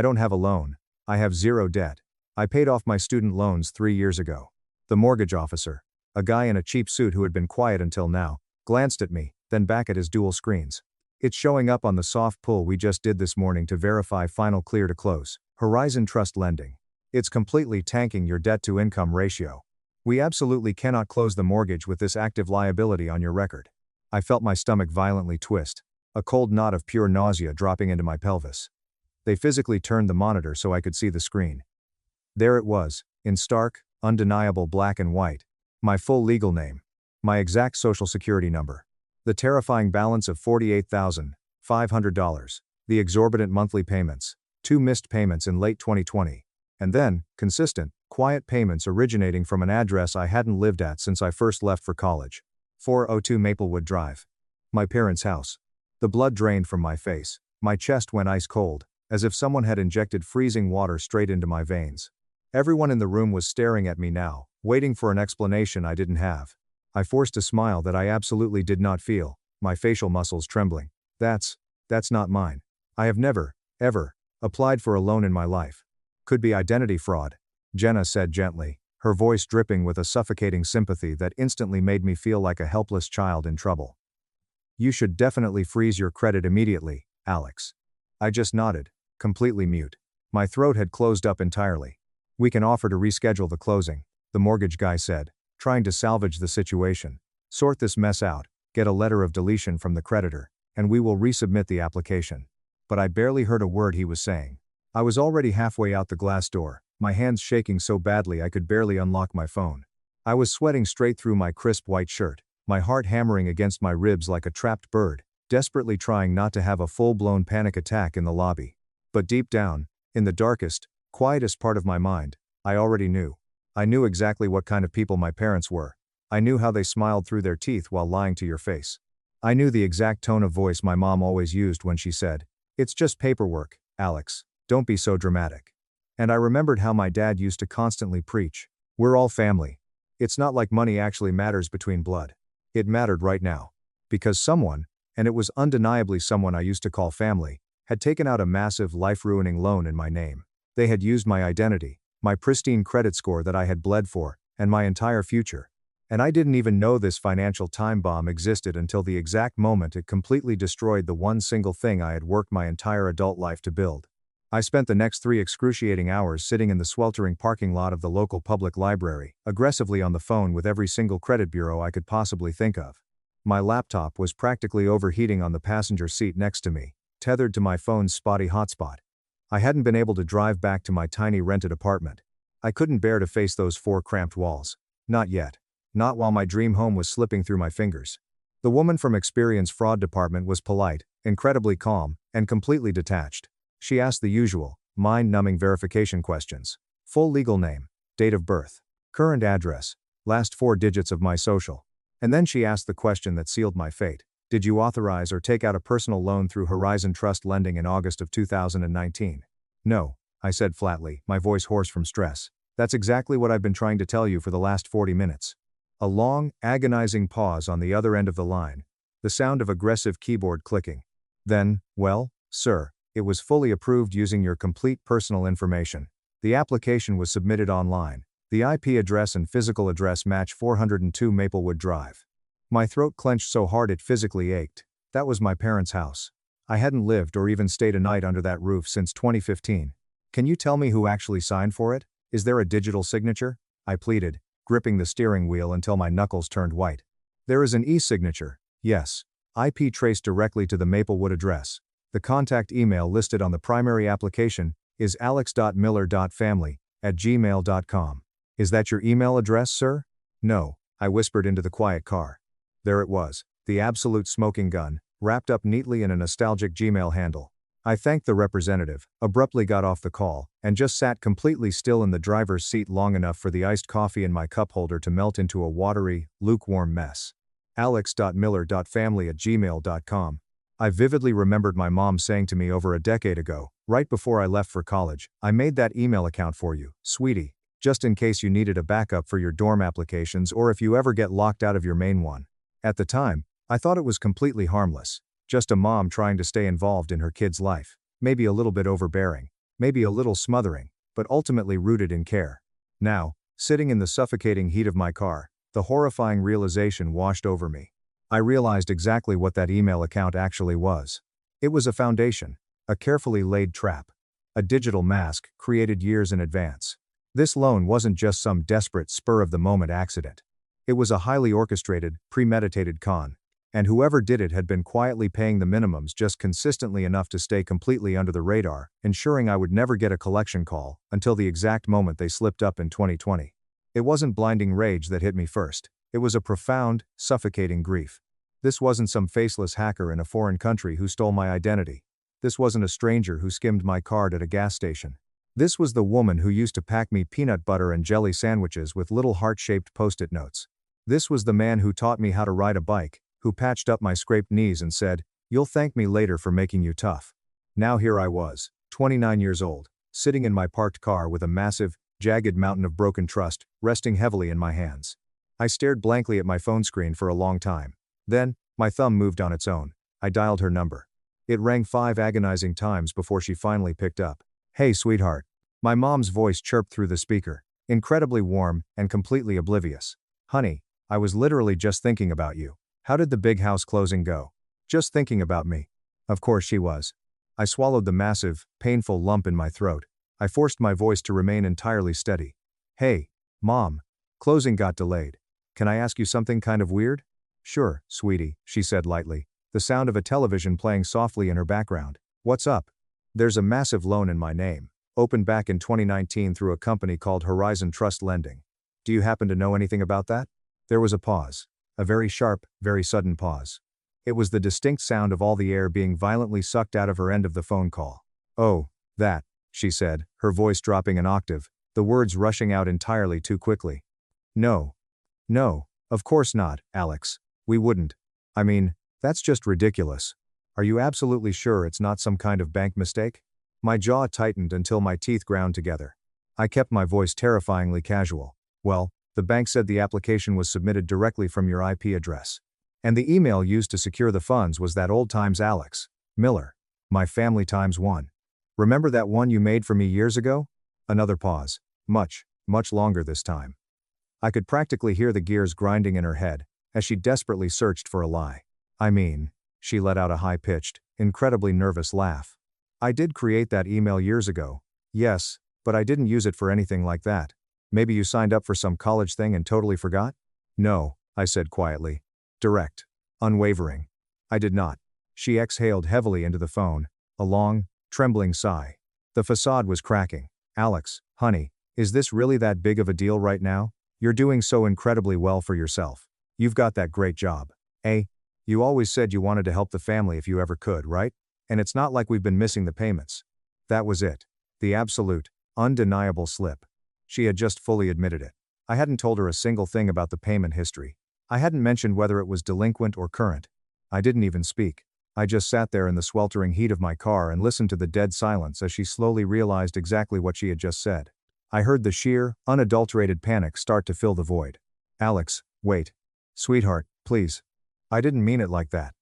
don't have a loan. I have 0 debt. I paid off my student loans 3 years ago. The mortgage officer, a guy in a cheap suit who had been quiet until now, glanced at me, then back at his dual screens. It's showing up on the soft pull we just did this morning to verify final clear to close. Horizon Trust Lending. It's completely tanking your debt-to-income ratio. We absolutely cannot close the mortgage with this active liability on your record. I felt my stomach violently twist, a cold knot of pure nausea dropping into my pelvis. They physically turned the monitor so I could see the screen. There it was, in stark, undeniable black and white. My full legal name. My exact social security number. The terrifying balance of $48,500. The exorbitant monthly payments. 2 missed payments in late 2020. And then, consistent, quiet payments originating from an address I hadn't lived at since I first left for college. 402 Maplewood Drive. My parents' house. The blood drained from my face. My chest went ice cold, as if someone had injected freezing water straight into my veins. Everyone in the room was staring at me now, waiting for an explanation I didn't have. I forced a smile that I absolutely did not feel, my facial muscles trembling. That's not mine. I have never, ever, applied for a loan in my life. Could be identity fraud, Jenna said gently, her voice dripping with a suffocating sympathy that instantly made me feel like a helpless child in trouble. You should definitely freeze your credit immediately, Alex. I just nodded, completely mute. My throat had closed up entirely. We can offer to reschedule the closing, the mortgage guy said, trying to salvage the situation. Sort this mess out, get a letter of deletion from the creditor, and we will resubmit the application. But I barely heard a word he was saying. I was already halfway out the glass door, my hands shaking so badly I could barely unlock my phone. I was sweating straight through my crisp white shirt, my heart hammering against my ribs like a trapped bird, desperately trying not to have a full-blown panic attack in the lobby. But deep down, in the darkest, quietest part of my mind, I already knew. I knew exactly what kind of people my parents were. I knew how they smiled through their teeth while lying to your face. I knew the exact tone of voice my mom always used when she said, "It's just paperwork, Alex, don't be so dramatic." And I remembered how my dad used to constantly preach, "We're all family. It's not like money actually matters between blood." It mattered right now. Because someone, and it was undeniably someone I used to call family, had taken out a massive life-ruining loan in my name. They had used my identity, my pristine credit score that I had bled for, and my entire future. And I didn't even know this financial time bomb existed until the exact moment it completely destroyed the one single thing I had worked my entire adult life to build. I spent the next 3 excruciating hours sitting in the sweltering parking lot of the local public library, aggressively on the phone with every single credit bureau I could possibly think of. My laptop was practically overheating on the passenger seat next to me, tethered to my phone's spotty hotspot. I hadn't been able to drive back to my tiny rented apartment. I couldn't bear to face those 4 cramped walls. Not yet. Not while my dream home was slipping through my fingers. The woman from Experience Fraud Department was polite, incredibly calm, and completely detached. She asked the usual, mind-numbing verification questions. Full legal name, date of birth, current address, last 4 digits of my social. And then she asked the question that sealed my fate. Did you authorize or take out a personal loan through Horizon Trust Lending in August of 2019? No, I said flatly, my voice hoarse from stress. That's exactly what I've been trying to tell you for the last 40 minutes. A long, agonizing pause on the other end of the line. The sound of aggressive keyboard clicking. Then, well, sir, it was fully approved using your complete personal information. The application was submitted online. The IP address and physical address match 402 Maplewood Drive. My throat clenched so hard it physically ached. That was my parents' house. I hadn't lived or even stayed a night under that roof since 2015. Can you tell me who actually signed for it? Is there a digital signature? I pleaded, gripping the steering wheel until my knuckles turned white. There is an e-signature, yes. IP traced directly to the Maplewood address. The contact email listed on the primary application is alex.miller.family@gmail.com. Is that your email address, sir? No, I whispered into the quiet car. There it was, the absolute smoking gun, wrapped up neatly in a nostalgic Gmail handle. I thanked the representative, abruptly got off the call, and just sat completely still in the driver's seat long enough for the iced coffee in my cup holder to melt into a watery, lukewarm mess. alex.miller.family@gmail.com. I vividly remembered my mom saying to me over a decade ago, right before I left for college, "I made that email account for you, sweetie, just in case you needed a backup for your dorm applications or if you ever get locked out of your main one." At the time, I thought it was completely harmless. Just a mom trying to stay involved in her kid's life. Maybe a little bit overbearing. Maybe a little smothering, but ultimately rooted in care. Now, sitting in the suffocating heat of my car, the horrifying realization washed over me. I realized exactly what that email account actually was. It was a foundation, a carefully laid trap. A digital mask created years in advance. This loan wasn't just some desperate spur-of-the-moment accident. It was a highly orchestrated, premeditated con. And whoever did it had been quietly paying the minimums just consistently enough to stay completely under the radar, ensuring I would never get a collection call until the exact moment they slipped up in 2020. It wasn't blinding rage that hit me first. It was a profound, suffocating grief. This wasn't some faceless hacker in a foreign country who stole my identity. This wasn't a stranger who skimmed my card at a gas station. This was the woman who used to pack me peanut butter and jelly sandwiches with little heart-shaped post-it notes. This was the man who taught me how to ride a bike, who patched up my scraped knees and said, "You'll thank me later for making you tough." Now here I was, 29 years old, sitting in my parked car with a massive, jagged mountain of broken trust resting heavily in my hands. I stared blankly at my phone screen for a long time. Then, my thumb moved on its own. I dialed her number. It rang 5 agonizing times before she finally picked up. "Hey, sweetheart." My mom's voice chirped through the speaker, incredibly warm and completely oblivious. "Honey, I was literally just thinking about you. How did the big house closing go?" Just thinking about me. Of course she was. I swallowed the massive, painful lump in my throat. I forced my voice to remain entirely steady. Hey, Mom. Closing got delayed. Can I ask you something kind of weird? Sure, sweetie, she said lightly, the sound of a television playing softly in her background. What's up? There's a massive loan in my name, opened back in 2019 through a company called Horizon Trust Lending. Do you happen to know anything about that? There was a pause. A very sharp, very sudden pause. It was the distinct sound of all the air being violently sucked out of her end of the phone call. Oh, that, she said, her voice dropping an octave, the words rushing out entirely too quickly. No. No, of course not, Alex. We wouldn't. I mean, that's just ridiculous. Are you absolutely sure it's not some kind of bank mistake? My jaw tightened until my teeth ground together. I kept my voice terrifyingly casual. Well, the bank said the application was submitted directly from your IP address. And the email used to secure the funds was that old times Alex Miller. My family ×1. Remember that one you made for me years ago? Another pause. Much, much longer this time. I could practically hear the gears grinding in her head, as she desperately searched for a lie. I mean, she let out a high-pitched, incredibly nervous laugh. I did create that email years ago, yes, but I didn't use it for anything like that. Maybe you signed up for some college thing and totally forgot? No, I said quietly. Direct. Unwavering. I did not. She exhaled heavily into the phone, a long, trembling sigh. The facade was cracking. Alex, honey, is this really that big of a deal right now? You're doing so incredibly well for yourself. You've got that great job. You always said you wanted to help the family if you ever could, right? And it's not like we've been missing the payments. That was it. The absolute, undeniable slip. She had just fully admitted it. I hadn't told her a single thing about the payment history. I hadn't mentioned whether it was delinquent or current. I didn't even speak. I just sat there in the sweltering heat of my car and listened to the dead silence as she slowly realized exactly what she had just said. I heard the sheer, unadulterated panic start to fill the void. Alex, wait. Sweetheart, please. I didn't mean it like that.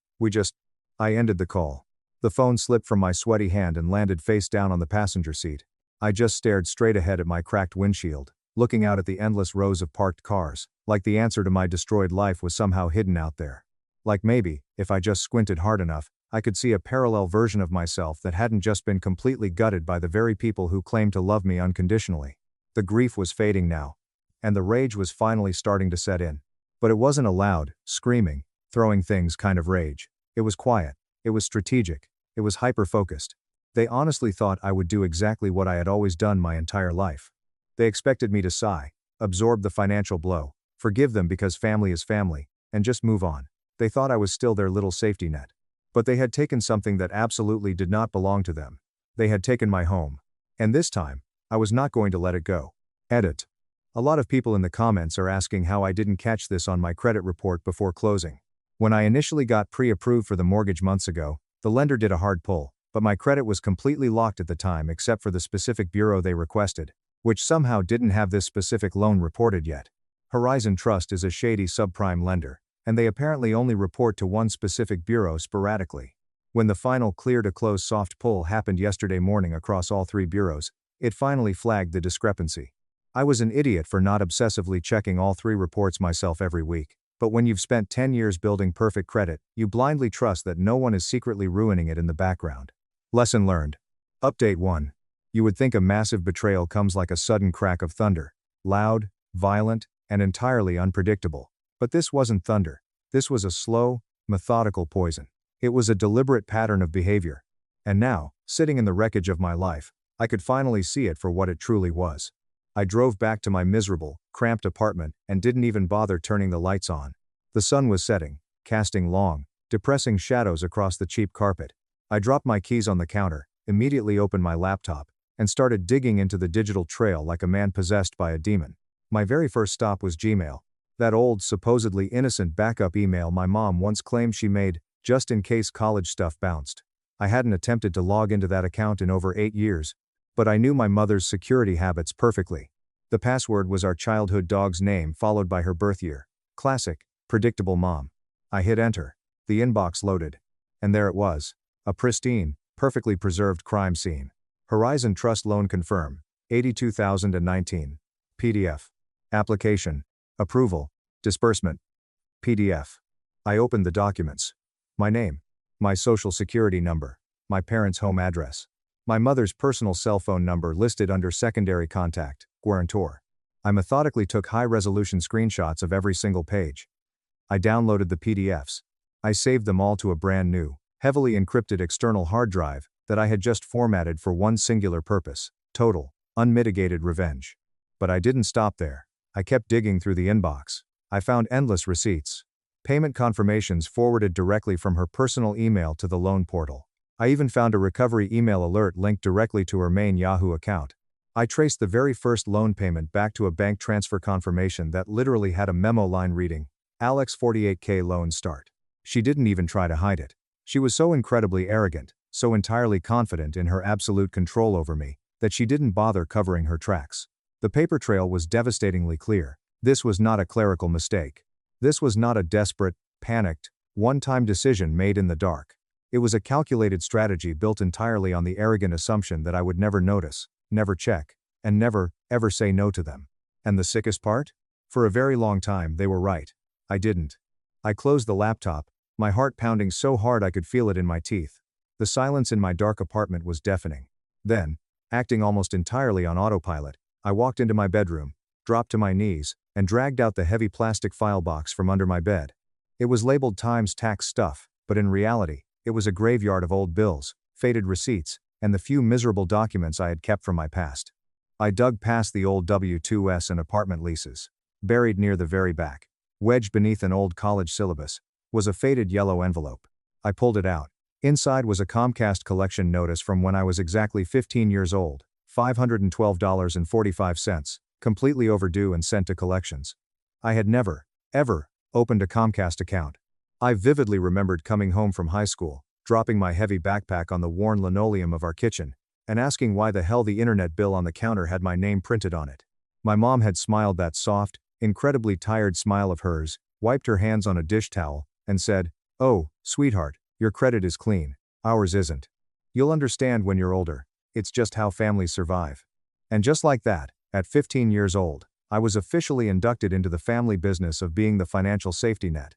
I ended the call. The phone slipped from my sweaty hand and landed face down on the passenger seat. I just stared straight ahead at my cracked windshield, looking out at the endless rows of parked cars, like the answer to my destroyed life was somehow hidden out there. Like maybe, if I just squinted hard enough, I could see a parallel version of myself that hadn't just been completely gutted by the very people who claimed to love me unconditionally. The grief was fading now, and the rage was finally starting to set in. But it wasn't a loud, screaming, throwing things kind of rage. It was quiet. It was strategic. It was hyper-focused. They honestly thought I would do exactly what I had always done my entire life. They expected me to sigh, absorb the financial blow, forgive them because family is family, and just move on. They thought I was still their little safety net. But they had taken something that absolutely did not belong to them. They had taken my home. And this time, I was not going to let it go. Edit. A lot of people in the comments are asking how I didn't catch this on my credit report before closing. When I initially got pre-approved for the mortgage months ago, the lender did a hard pull, but my credit was completely locked at the time except for the specific bureau they requested, which somehow didn't have this specific loan reported yet. Horizon Trust is a shady subprime lender, and they apparently only report to one specific bureau sporadically. When the final clear-to-close soft pull happened yesterday morning across all three bureaus, it finally flagged the discrepancy. I was an idiot for not obsessively checking all three reports myself every week, but when you've spent 10 years building perfect credit, you blindly trust that no one is secretly ruining it in the background. Lesson learned. Update 1. You would think a massive betrayal comes like a sudden crack of thunder, loud, violent, and entirely unpredictable. But this wasn't thunder. This was a slow, methodical poison. It was a deliberate pattern of behavior. And now, sitting in the wreckage of my life, I could finally see it for what it truly was. I drove back to my miserable, cramped apartment and didn't even bother turning the lights on. The sun was setting, casting long, depressing shadows across the cheap carpet. I dropped my keys on the counter, immediately opened my laptop, and started digging into the digital trail like a man possessed by a demon. My very first stop was Gmail. That old, supposedly innocent backup email my mom once claimed she made, just in case college stuff bounced. I hadn't attempted to log into that account in over 8 years, but I knew my mother's security habits perfectly. The password was our childhood dog's name followed by her birth year. Classic, predictable mom. I hit enter. The inbox loaded. And there it was. A pristine, perfectly preserved crime scene. Horizon Trust Loan Confirm. 82,019. PDF. Application. Approval. Disbursement. PDF. I opened the documents. My name. My social security number. My parents' home address. My mother's personal cell phone number listed under secondary contact, guarantor. I methodically took high-resolution screenshots of every single page. I downloaded the PDFs. I saved them all to a brand new, heavily encrypted external hard drive that I had just formatted for one singular purpose: total, unmitigated revenge. But I didn't stop there. I kept digging through the inbox. I found endless receipts. Payment confirmations forwarded directly from her personal email to the loan portal. I even found a recovery email alert linked directly to her main Yahoo account. I traced the very first loan payment back to a bank transfer confirmation that literally had a memo line reading, "Alex 48K loan start." She didn't even try to hide it. She was so incredibly arrogant, so entirely confident in her absolute control over me, that she didn't bother covering her tracks. The paper trail was devastatingly clear. This was not a clerical mistake. This was not a desperate, panicked, one-time decision made in the dark. It was a calculated strategy built entirely on the arrogant assumption that I would never notice, never check, and never, ever say no to them. And the sickest part? For a very long time they were right. I didn't. I closed the laptop, my heart pounding so hard I could feel it in my teeth. The silence in my dark apartment was deafening. Then, acting almost entirely on autopilot, I walked into my bedroom, dropped to my knees, and dragged out the heavy plastic file box from under my bed. It was labeled Times tax stuff, but in reality, it was a graveyard of old bills, faded receipts, and the few miserable documents I had kept from my past. I dug past the old W-2s and apartment leases. Buried near the very back, wedged beneath an old college syllabus, was a faded yellow envelope. I pulled it out. Inside was a Comcast collection notice from when I was exactly 15 years old, $512.45, completely overdue and sent to collections. I had never, ever, opened a Comcast account. I vividly remembered coming home from high school, dropping my heavy backpack on the worn linoleum of our kitchen, and asking why the hell the internet bill on the counter had my name printed on it. My mom had smiled that soft, incredibly tired smile of hers, wiped her hands on a dish towel, and said, "Oh, sweetheart, your credit is clean, ours isn't. You'll understand when you're older, it's just how families survive." And just like that, at 15 years old, I was officially inducted into the family business of being the financial safety net.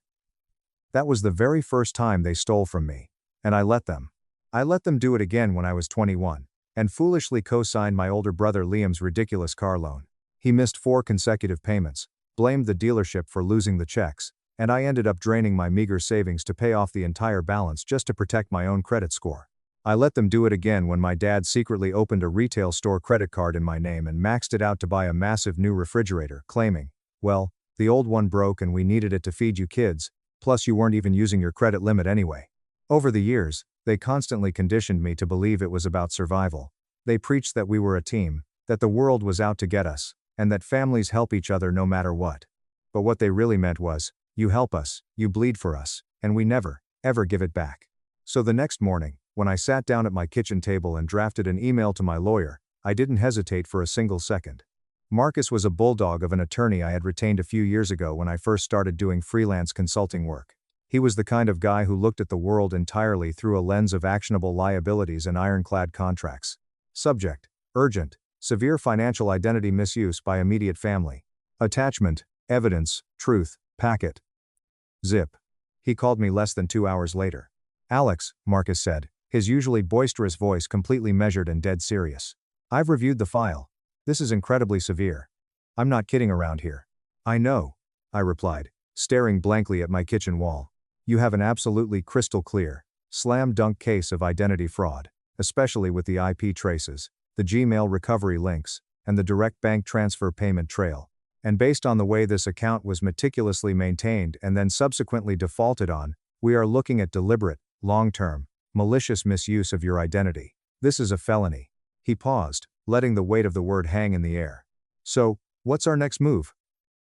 That was the very first time they stole from me. And I let them. I let them do it again when I was 21, and foolishly co-signed my older brother Liam's ridiculous car loan. He missed 4 consecutive payments, blamed the dealership for losing the checks, and I ended up draining my meager savings to pay off the entire balance just to protect my own credit score. I let them do it again when my dad secretly opened a retail store credit card in my name and maxed it out to buy a massive new refrigerator, claiming, "Well, the old one broke and we needed it to feed you kids, plus you weren't even using your credit limit anyway." Over the years, they constantly conditioned me to believe it was about survival. They preached that we were a team, that the world was out to get us, and that families help each other no matter what. But what they really meant was, you help us, you bleed for us, and we never, ever give it back. So the next morning, when I sat down at my kitchen table and drafted an email to my lawyer, I didn't hesitate for a single second. Marcus was a bulldog of an attorney I had retained a few years ago when I first started doing freelance consulting work. He was the kind of guy who looked at the world entirely through a lens of actionable liabilities and ironclad contracts. Subject: urgent, severe financial identity misuse by immediate family. Attachment: evidence, truth, packet. Zip. He called me less than 2 hours later. "Alex," Marcus said, his usually boisterous voice completely measured and dead serious. "I've reviewed the file. This is incredibly severe. I'm not kidding around here." "I know," I replied, staring blankly at my kitchen wall. "You have an absolutely crystal clear, slam dunk case of identity fraud, especially with the IP traces, the Gmail recovery links, and the direct bank transfer payment trail. And based on the way this account was meticulously maintained and then subsequently defaulted on, we are looking at deliberate, long-term, malicious misuse of your identity. This is a felony." He paused, letting the weight of the word hang in the air. "So, what's our next move?"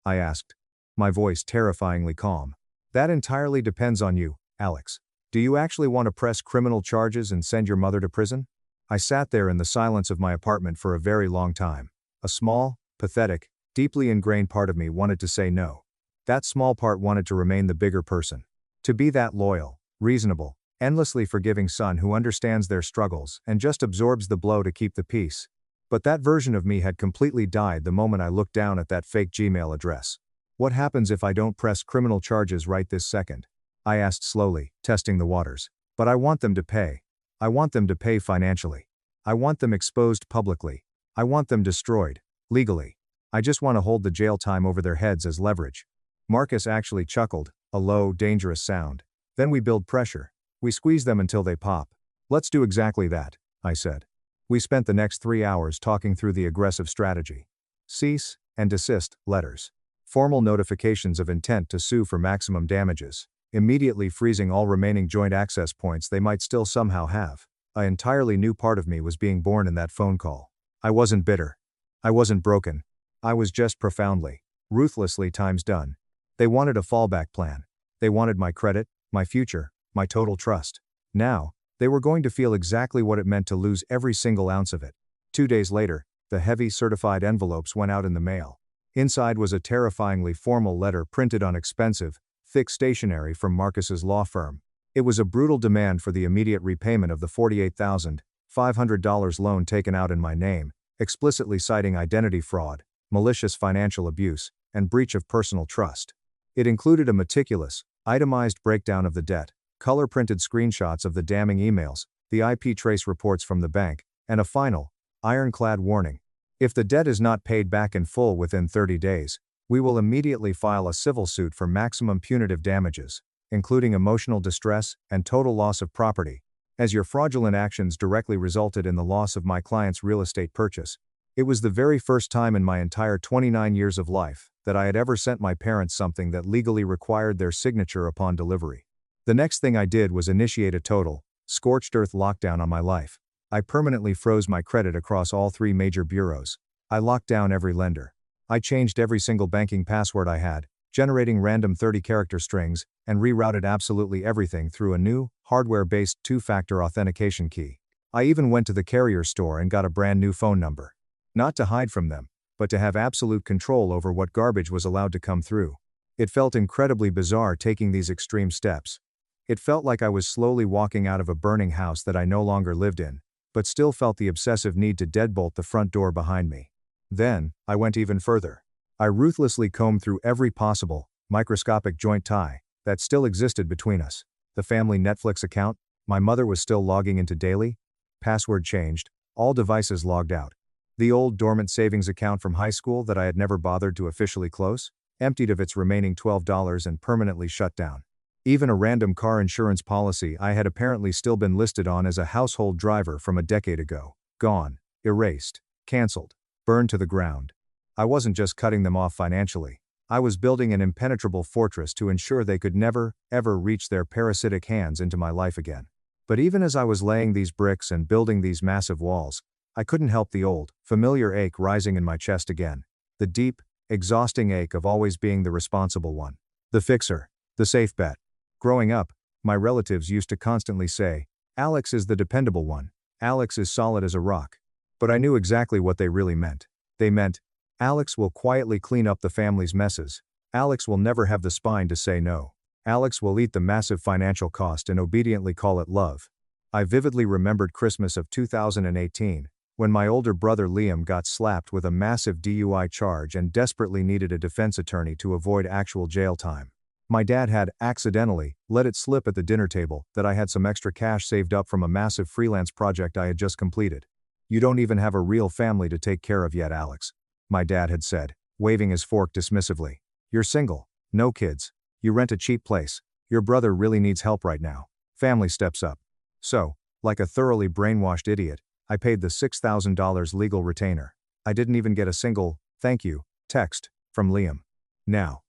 I asked, my voice terrifyingly calm. "That entirely depends on you, Alex. Do you actually want to press criminal charges and send your mother to prison?" I sat there in the silence of my apartment for a very long time. A small, pathetic, deeply ingrained part of me wanted to say no. That small part wanted to remain the bigger person. To be that loyal, reasonable, endlessly forgiving son who understands their struggles and just absorbs the blow to keep the peace. But that version of me had completely died the moment I looked down at that fake Gmail address. "What happens if I don't press criminal charges right this second?" I asked slowly, testing the waters. But I want them to pay. I want them to pay financially. I want them exposed publicly. I want them destroyed, legally. I just want to hold the jail time over their heads as leverage. Marcus actually chuckled, a low, dangerous sound. Then we build pressure. We squeeze them until they pop. Let's do exactly that, I said. We spent the next 3 hours talking through the aggressive strategy. Cease and desist letters. Formal notifications of intent to sue for maximum damages. Immediately freezing all remaining joint access points they might still somehow have. An entirely new part of me was being born in that phone call. I wasn't bitter. I wasn't broken. I was just profoundly, ruthlessly times done. They wanted a fallback plan. They wanted my credit, my future, my total trust. Now, they were going to feel exactly what it meant to lose every single ounce of it. 2 days later, the heavy certified envelopes went out in the mail. Inside was a terrifyingly formal letter printed on expensive, thick stationery from Marcus's law firm. It was a brutal demand for the immediate repayment of the $48,500 loan taken out in my name, explicitly citing identity fraud, malicious financial abuse, and breach of personal trust. It included a meticulous, itemized breakdown of the debt, color-printed screenshots of the damning emails, the IP trace reports from the bank, and a final, ironclad warning. If the debt is not paid back in full within 30 days, we will immediately file a civil suit for maximum punitive damages, including emotional distress and total loss of property, as your fraudulent actions directly resulted in the loss of my client's real estate purchase. It was the very first time in my entire 29 years of life that I had ever sent my parents something that legally required their signature upon delivery. The next thing I did was initiate a total, scorched earth lockdown on my life. I permanently froze my credit across all 3 major bureaus. I locked down every lender. I changed every single banking password I had, generating random 30-character strings, and rerouted absolutely everything through a new, hardware-based 2-factor authentication key. I even went to the carrier store and got a brand new phone number. Not to hide from them, but to have absolute control over what garbage was allowed to come through. It felt incredibly bizarre taking these extreme steps. It felt like I was slowly walking out of a burning house that I no longer lived in, but still felt the obsessive need to deadbolt the front door behind me. Then, I went even further. I ruthlessly combed through every possible, microscopic joint tie that still existed between us. The family Netflix account, my mother was still logging into daily, password changed, all devices logged out. The old dormant savings account from high school that I had never bothered to officially close, emptied of its remaining $12 and permanently shut down. Even a random car insurance policy I had apparently still been listed on as a household driver from a decade ago. Gone, erased, canceled, burned to the ground. I wasn't just cutting them off financially. I was building an impenetrable fortress to ensure they could never, ever reach their parasitic hands into my life again. But even as I was laying these bricks and building these massive walls, I couldn't help the old, familiar ache rising in my chest again. The deep, exhausting ache of always being the responsible one. The fixer. The safe bet. Growing up, my relatives used to constantly say, "Alex is the dependable one. Alex is solid as a rock." But I knew exactly what they really meant. They meant, Alex will quietly clean up the family's messes. Alex will never have the spine to say no. Alex will eat the massive financial cost and obediently call it love. I vividly remembered Christmas of 2018, when my older brother Liam got slapped with a massive DUI charge and desperately needed a defense attorney to avoid actual jail time. My dad had, accidentally, let it slip at the dinner table that I had some extra cash saved up from a massive freelance project I had just completed. "You don't even have a real family to take care of yet, Alex," my dad had said, waving his fork dismissively. "You're single, no kids, you rent a cheap place, your brother really needs help right now. Family steps up." So, like a thoroughly brainwashed idiot, I paid the $6,000 legal retainer. I didn't even get a single, "thank you," text from Liam. Now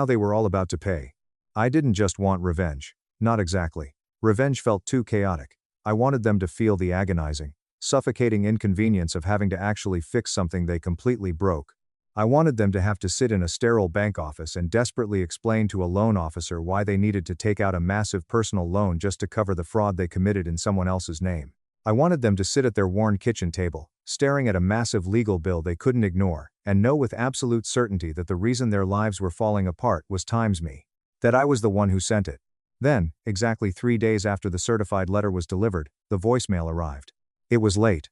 they were all about to pay. I didn't just want revenge. Not exactly. Revenge felt too chaotic. I wanted them to feel the agonizing, suffocating inconvenience of having to actually fix something they completely broke. I wanted them to have to sit in a sterile bank office and desperately explain to a loan officer why they needed to take out a massive personal loan just to cover the fraud they committed in someone else's name. I wanted them to sit at their worn kitchen table, staring at a massive legal bill they couldn't ignore, and know with absolute certainty that the reason their lives were falling apart was times me. That I was the one who sent it. Then, exactly 3 days after the certified letter was delivered, the voicemail arrived. It was late.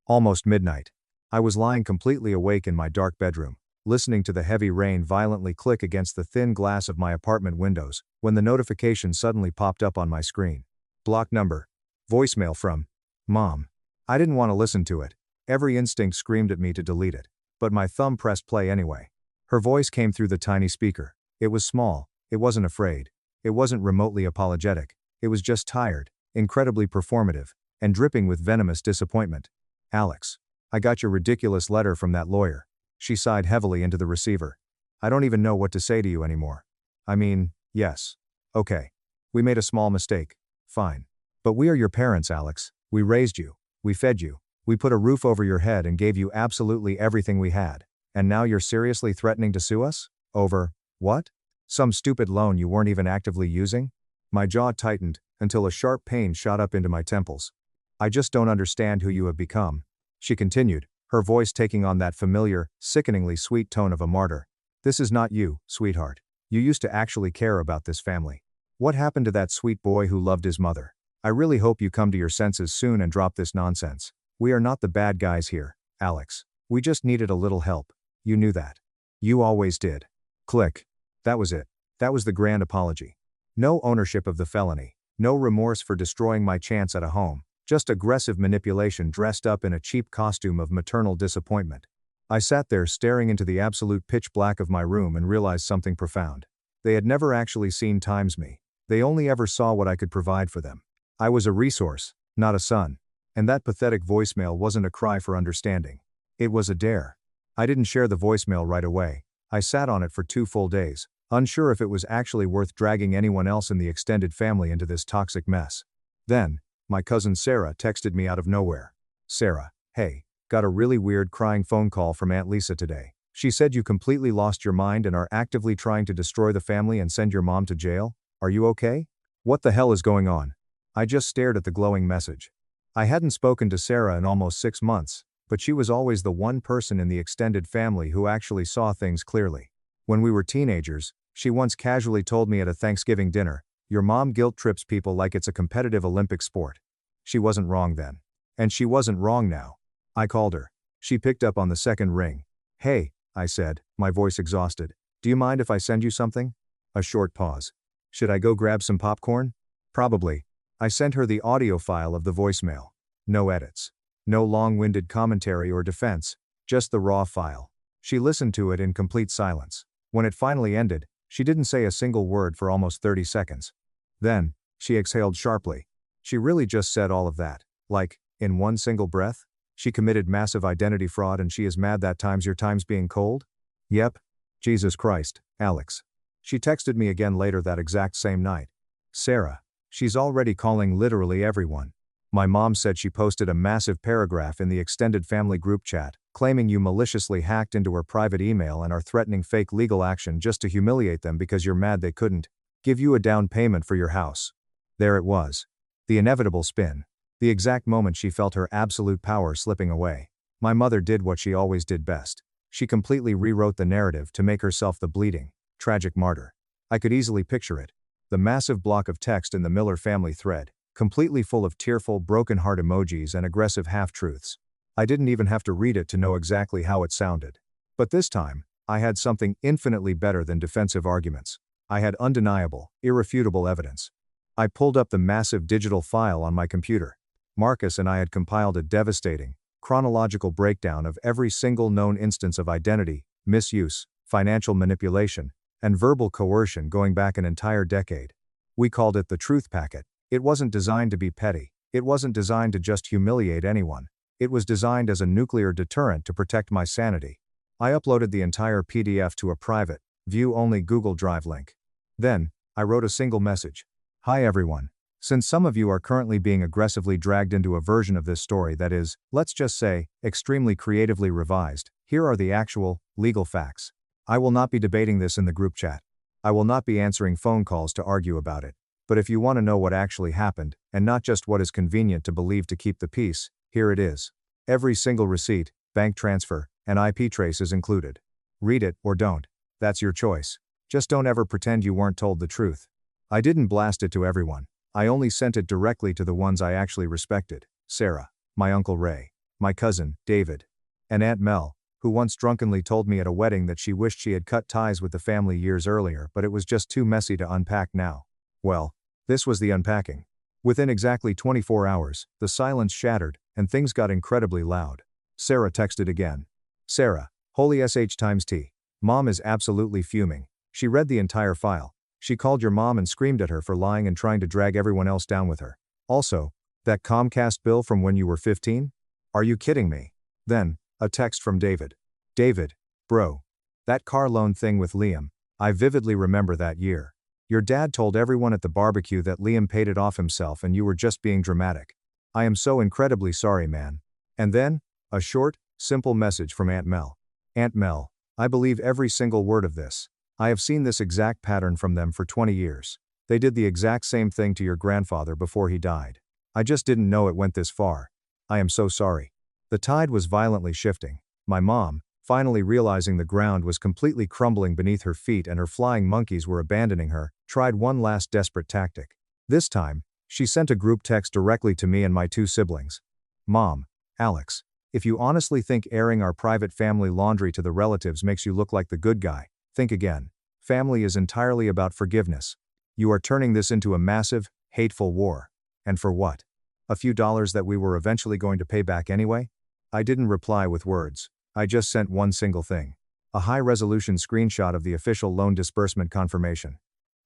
Almost midnight. I was lying completely awake in my dark bedroom, listening to the heavy rain violently click against the thin glass of my apartment windows, when the notification suddenly popped up on my screen. Block number. Voicemail from Mom. I didn't want to listen to it. Every instinct screamed at me to delete it. But my thumb pressed play anyway. Her voice came through the tiny speaker. It was small. It wasn't afraid. It wasn't remotely apologetic. It was just tired, incredibly performative, and dripping with venomous disappointment. Alex. I got your ridiculous letter from that lawyer. She sighed heavily into the receiver. I don't even know what to say to you anymore. I mean, yes. Okay. We made a small mistake. Fine. But we are your parents, Alex. We raised you. We fed you. We put a roof over your head and gave you absolutely everything we had. And now you're seriously threatening to sue us? Over, what? Some stupid loan you weren't even actively using? My jaw tightened, until a sharp pain shot up into my temples. I just don't understand who you have become. She continued, her voice taking on that familiar, sickeningly sweet tone of a martyr. This is not you, sweetheart. You used to actually care about this family. What happened to that sweet boy who loved his mother? I really hope you come to your senses soon and drop this nonsense. We are not the bad guys here, Alex. We just needed a little help. You knew that. You always did. Click. That was it. That was the grand apology. No ownership of the felony. No remorse for destroying my chance at a home. Just aggressive manipulation dressed up in a cheap costume of maternal disappointment. I sat there staring into the absolute pitch black of my room and realized something profound. They had never actually seen times me. They only ever saw what I could provide for them. I was a resource, not a son. And that pathetic voicemail wasn't a cry for understanding. It was a dare. I didn't share the voicemail right away. I sat on it for 2 full days, unsure if it was actually worth dragging anyone else in the extended family into this toxic mess. Then, my cousin Sarah texted me out of nowhere. Sarah, hey, got a really weird crying phone call from Aunt Lisa today. She said you completely lost your mind and are actively trying to destroy the family and send your mom to jail. Are you okay? What the hell is going on? I just stared at the glowing message. I hadn't spoken to Sarah in almost 6 months, but she was always the one person in the extended family who actually saw things clearly. When we were teenagers, she once casually told me at a Thanksgiving dinner, "Your mom guilt trips people like it's a competitive Olympic sport." She wasn't wrong then. And she wasn't wrong now. I called her. She picked up on the second ring. Hey, I said, my voice exhausted. Do you mind if I send you something? A short pause. Should I go grab some popcorn? Probably. I sent her the audio file of the voicemail. No edits. No long-winded commentary or defense, just the raw file. She listened to it in complete silence. When it finally ended, she didn't say a single word for almost 30 seconds. Then, she exhaled sharply. She really just said all of that, like, in one single breath? She committed massive identity fraud and she is mad that your time's being cold? Yep. Jesus Christ, Alex. She texted me again later that exact same night. Sarah. She's already calling literally everyone. My mom said she posted a massive paragraph in the extended family group chat, claiming you maliciously hacked into her private email and are threatening fake legal action just to humiliate them because you're mad they couldn't give you a down payment for your house. There it was. The inevitable spin. The exact moment she felt her absolute power slipping away. My mother did what she always did best. She completely rewrote the narrative to make herself the bleeding, tragic martyr. I could easily picture it. The massive block of text in the Miller family thread, completely full of tearful, broken heart emojis and aggressive half-truths. I didn't even have to read it to know exactly how it sounded. But this time, I had something infinitely better than defensive arguments. I had undeniable, irrefutable evidence. I pulled up the massive digital file on my computer. Marcus and I had compiled a devastating, chronological breakdown of every single known instance of identity, misuse, financial manipulation, and verbal coercion going back an entire decade. We called it the truth packet. It wasn't designed to be petty. It wasn't designed to just humiliate anyone. It was designed as a nuclear deterrent to protect my sanity. I uploaded the entire PDF to a private, view-only Google Drive link. Then, I wrote a single message. Hi everyone. Since some of you are currently being aggressively dragged into a version of this story that is, let's just say, extremely creatively revised, here are the actual, legal facts. I will not be debating this in the group chat. I will not be answering phone calls to argue about it. But if you want to know what actually happened, and not just what is convenient to believe to keep the peace, here it is. Every single receipt, bank transfer, and IP trace is included. Read it or don't. That's your choice. Just don't ever pretend you weren't told the truth. I didn't blast it to everyone. I only sent it directly to the ones I actually respected. Sarah, my Uncle Ray, my cousin, David, and Aunt Mel, who once drunkenly told me at a wedding that she wished she had cut ties with the family years earlier but it was just too messy to unpack now. Well, this was the unpacking. Within exactly 24 hours, the silence shattered, and things got incredibly loud. Sarah texted again. Sarah, holy sh times T. Mom is absolutely fuming. She read the entire file. She called your mom and screamed at her for lying and trying to drag everyone else down with her. Also, that Comcast bill from when you were 15? Are you kidding me? Then, a text from David. David, bro. That car loan thing with Liam, I vividly remember that year. Your dad told everyone at the barbecue that Liam paid it off himself and you were just being dramatic. I am so incredibly sorry, man. And then, a short, simple message from Aunt Mel. Aunt Mel, I believe every single word of this. I have seen this exact pattern from them for 20 years. They did the exact same thing to your grandfather before he died. I just didn't know it went this far. I am so sorry. The tide was violently shifting. My mom, finally realizing the ground was completely crumbling beneath her feet and her flying monkeys were abandoning her, tried one last desperate tactic. This time, she sent a group text directly to me and my two siblings. Mom, Alex, if you honestly think airing our private family laundry to the relatives makes you look like the good guy, think again. Family is entirely about forgiveness. You are turning this into a massive, hateful war. And for what? A few dollars that we were eventually going to pay back anyway? I didn't reply with words. I just sent one single thing. A high-resolution screenshot of the official loan disbursement confirmation.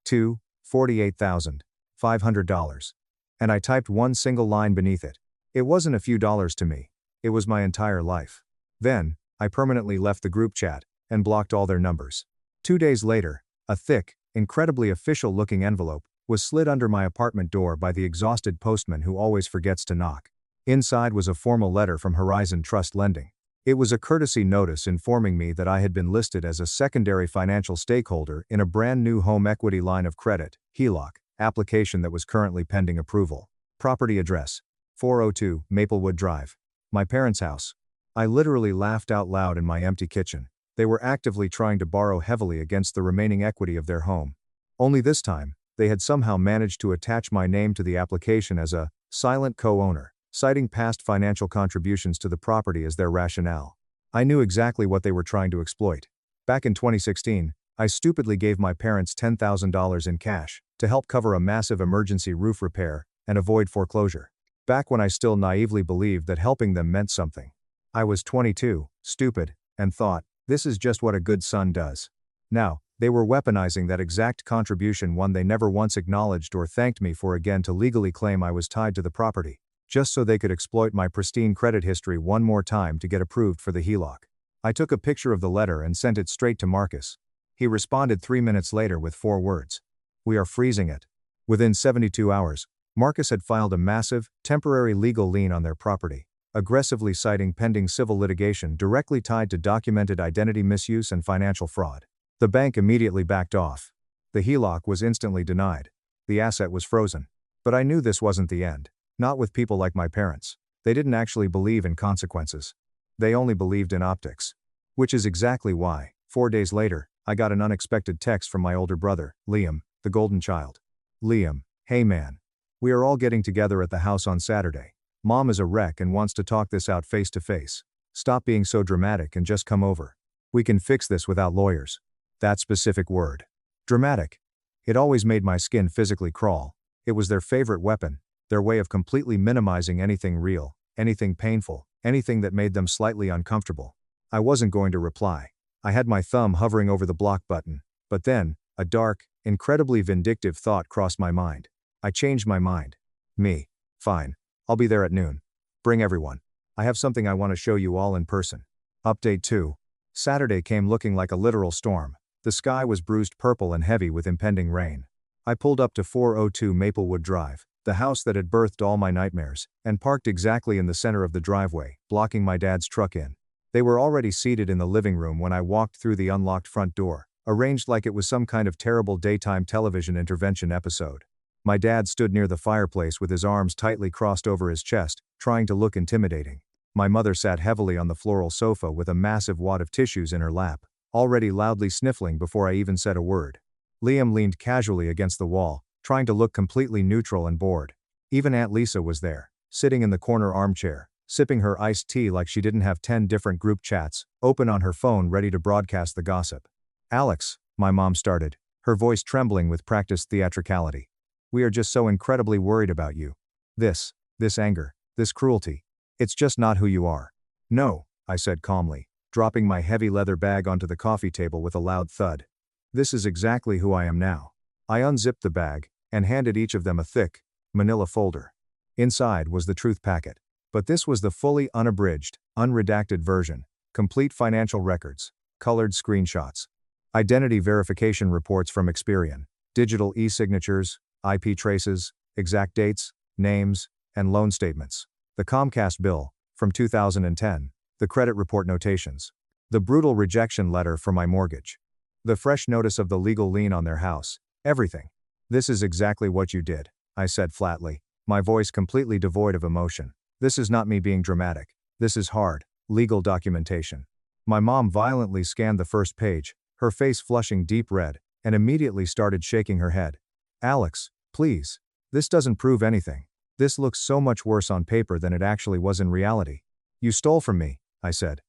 $48,500. And I typed one single line beneath it. It wasn't a few dollars to me. It was my entire life. Then, I permanently left the group chat and blocked all their numbers. 2 days later, a thick, incredibly official-looking envelope was slid under my apartment door by the exhausted postman who always forgets to knock. Inside was a formal letter from Horizon Trust Lending. It was a courtesy notice informing me that I had been listed as a secondary financial stakeholder in a brand new home equity line of credit, HELOC, application that was currently pending approval. Property address: 402 Maplewood Drive. My parents' house. I literally laughed out loud in my empty kitchen. They were actively trying to borrow heavily against the remaining equity of their home. Only this time, they had somehow managed to attach my name to the application as a silent co-owner, citing past financial contributions to the property as their rationale. I knew exactly what they were trying to exploit. Back in 2016, I stupidly gave my parents $10,000 in cash to help cover a massive emergency roof repair and avoid foreclosure. Back when I still naively believed that helping them meant something. I was 22, stupid, and thought, this is just what a good son does. Now, they were weaponizing that exact contribution, one they never once acknowledged or thanked me for, again to legally claim I was tied to the property, just so they could exploit my pristine credit history one more time to get approved for the HELOC. I took a picture of the letter and sent it straight to Marcus. He responded 3 minutes later with 4 words. We are freezing it. Within 72 hours, Marcus had filed a massive, temporary legal lien on their property, aggressively citing pending civil litigation directly tied to documented identity misuse and financial fraud. The bank immediately backed off. The HELOC was instantly denied. The asset was frozen. But I knew this wasn't the end. Not with people like my parents. They didn't actually believe in consequences. They only believed in optics. Which is exactly why, 4 days later, I got an unexpected text from my older brother, Liam, the golden child. Liam, hey man. We are all getting together at the house on Saturday. Mom is a wreck and wants to talk this out face to face. Stop being so dramatic and just come over. We can fix this without lawyers. That specific word. Dramatic. It always made my skin physically crawl. It was their favorite weapon, their way of completely minimizing anything real, anything painful, anything that made them slightly uncomfortable. I wasn't going to reply. I had my thumb hovering over the block button, but then, a dark, incredibly vindictive thought crossed my mind. I changed my mind. Me. Fine. I'll be there at noon. Bring everyone. I have something I want to show you all in person. Update 2. Saturday came looking like a literal storm. The sky was bruised purple and heavy with impending rain. I pulled up to 402 Maplewood Drive, the house that had birthed all my nightmares, and parked exactly in the center of the driveway, blocking my dad's truck in. They were already seated in the living room when I walked through the unlocked front door, arranged like it was some kind of terrible daytime television intervention episode. My dad stood near the fireplace with his arms tightly crossed over his chest, trying to look intimidating. My mother sat heavily on the floral sofa with a massive wad of tissues in her lap, already loudly sniffling before I even said a word. Liam leaned casually against the wall, trying to look completely neutral and bored. Even Aunt Lisa was there, sitting in the corner armchair, sipping her iced tea like she didn't have 10 different group chats open on her phone ready to broadcast the gossip. Alex, my mom started, her voice trembling with practiced theatricality. We are just so incredibly worried about you. This anger, this cruelty. It's just not who you are. No, I said calmly, dropping my heavy leather bag onto the coffee table with a loud thud. This is exactly who I am now. I unzipped the bag and handed each of them a thick, manila folder. Inside was the truth packet. But this was the fully unabridged, unredacted version, complete financial records, colored screenshots, identity verification reports from Experian, digital e-signatures, IP traces, exact dates, names, and loan statements, the Comcast bill, from 2010, the credit report notations, the brutal rejection letter for my mortgage, the fresh notice of the legal lien on their house, everything. This is exactly what you did, I said flatly, my voice completely devoid of emotion. This is not me being dramatic. This is hard, legal documentation. My mom violently scanned the first page, her face flushing deep red, and immediately started shaking her head. Alex, please. This doesn't prove anything. This looks so much worse on paper than it actually was in reality. You stole from me, I said.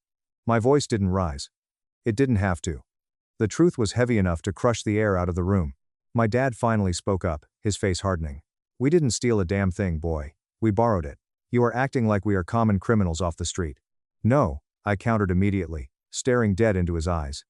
My voice didn't rise. It didn't have to. The truth was heavy enough to crush the air out of the room. My dad finally spoke up, his face hardening. We didn't steal a damn thing, boy. We borrowed it. You are acting like we are common criminals off the street. No, I countered immediately, staring dead into his eyes.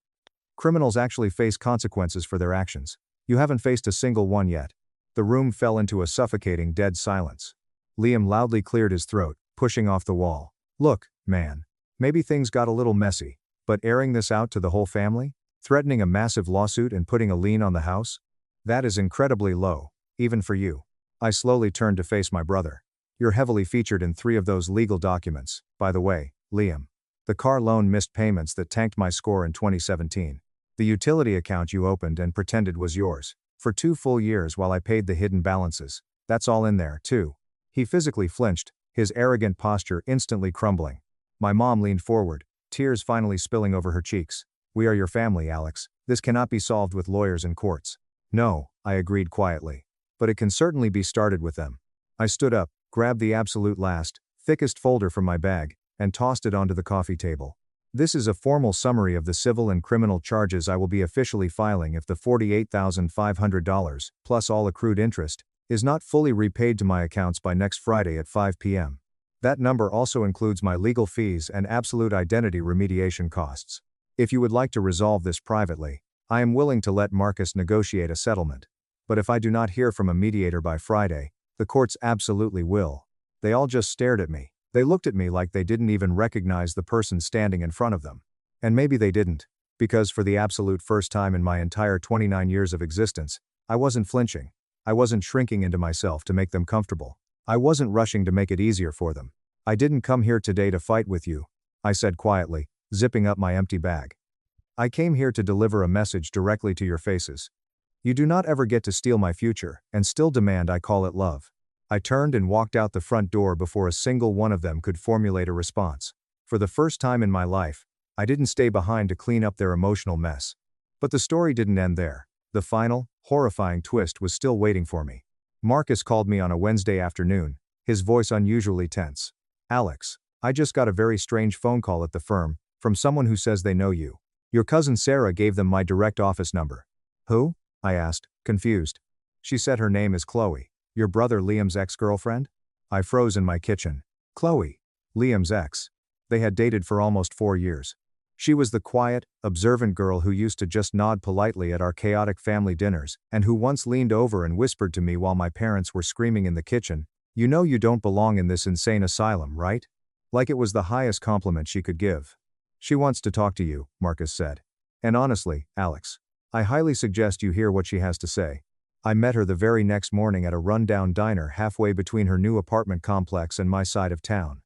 Criminals actually face consequences for their actions. You haven't faced a single one yet. The room fell into a suffocating dead silence. Liam loudly cleared his throat, pushing off the wall. Look, man. Maybe things got a little messy, but airing this out to the whole family? Threatening a massive lawsuit and putting a lien on the house? That is incredibly low, even for you. I slowly turned to face my brother. You're heavily featured in 3 of those legal documents, by the way, Liam. The car loan missed payments that tanked my score in 2017. The utility account you opened and pretended was yours. For 2 full years while I paid the hidden balances. That's all in there, too. He physically flinched, his arrogant posture instantly crumbling. My mom leaned forward, tears finally spilling over her cheeks. We are your family, Alex. This cannot be solved with lawyers and courts. No, I agreed quietly. But it can certainly be started with them. I stood up, grabbed the absolute last, thickest folder from my bag, and tossed it onto the coffee table. This is a formal summary of the civil and criminal charges I will be officially filing if the $48,500, plus all accrued interest, is not fully repaid to my accounts by next Friday at 5 p.m. That number also includes my legal fees and absolute identity remediation costs. If you would like to resolve this privately, I am willing to let Marcus negotiate a settlement. But if I do not hear from a mediator by Friday, the courts absolutely will. They all just stared at me. They looked at me like they didn't even recognize the person standing in front of them. And maybe they didn't, because for the absolute first time in my entire 29 years of existence, I wasn't flinching. I wasn't shrinking into myself to make them comfortable. I wasn't rushing to make it easier for them. I didn't come here today to fight with you, I said quietly, zipping up my empty bag. I came here to deliver a message directly to your faces. You do not ever get to steal my future, and still demand I call it love. I turned and walked out the front door before a single one of them could formulate a response. For the first time in my life, I didn't stay behind to clean up their emotional mess. But the story didn't end there. The final, horrifying twist was still waiting for me. Marcus called me on a Wednesday afternoon, his voice unusually tense. Alex, I just got a very strange phone call at the firm, from someone who says they know you. Your cousin Sarah gave them my direct office number. Who? I asked, confused. She said her name is Chloe. Your brother Liam's ex-girlfriend? I froze in my kitchen. Chloe. Liam's ex. They had dated for almost 4 years. She was the quiet, observant girl who used to just nod politely at our chaotic family dinners, and who once leaned over and whispered to me while my parents were screaming in the kitchen, "You know you don't belong in this insane asylum, right?" Like it was the highest compliment she could give. She wants to talk to you, Marcus said. And honestly, Alex, I highly suggest you hear what she has to say. I met her the very next morning at a rundown diner halfway between her new apartment complex and my side of town.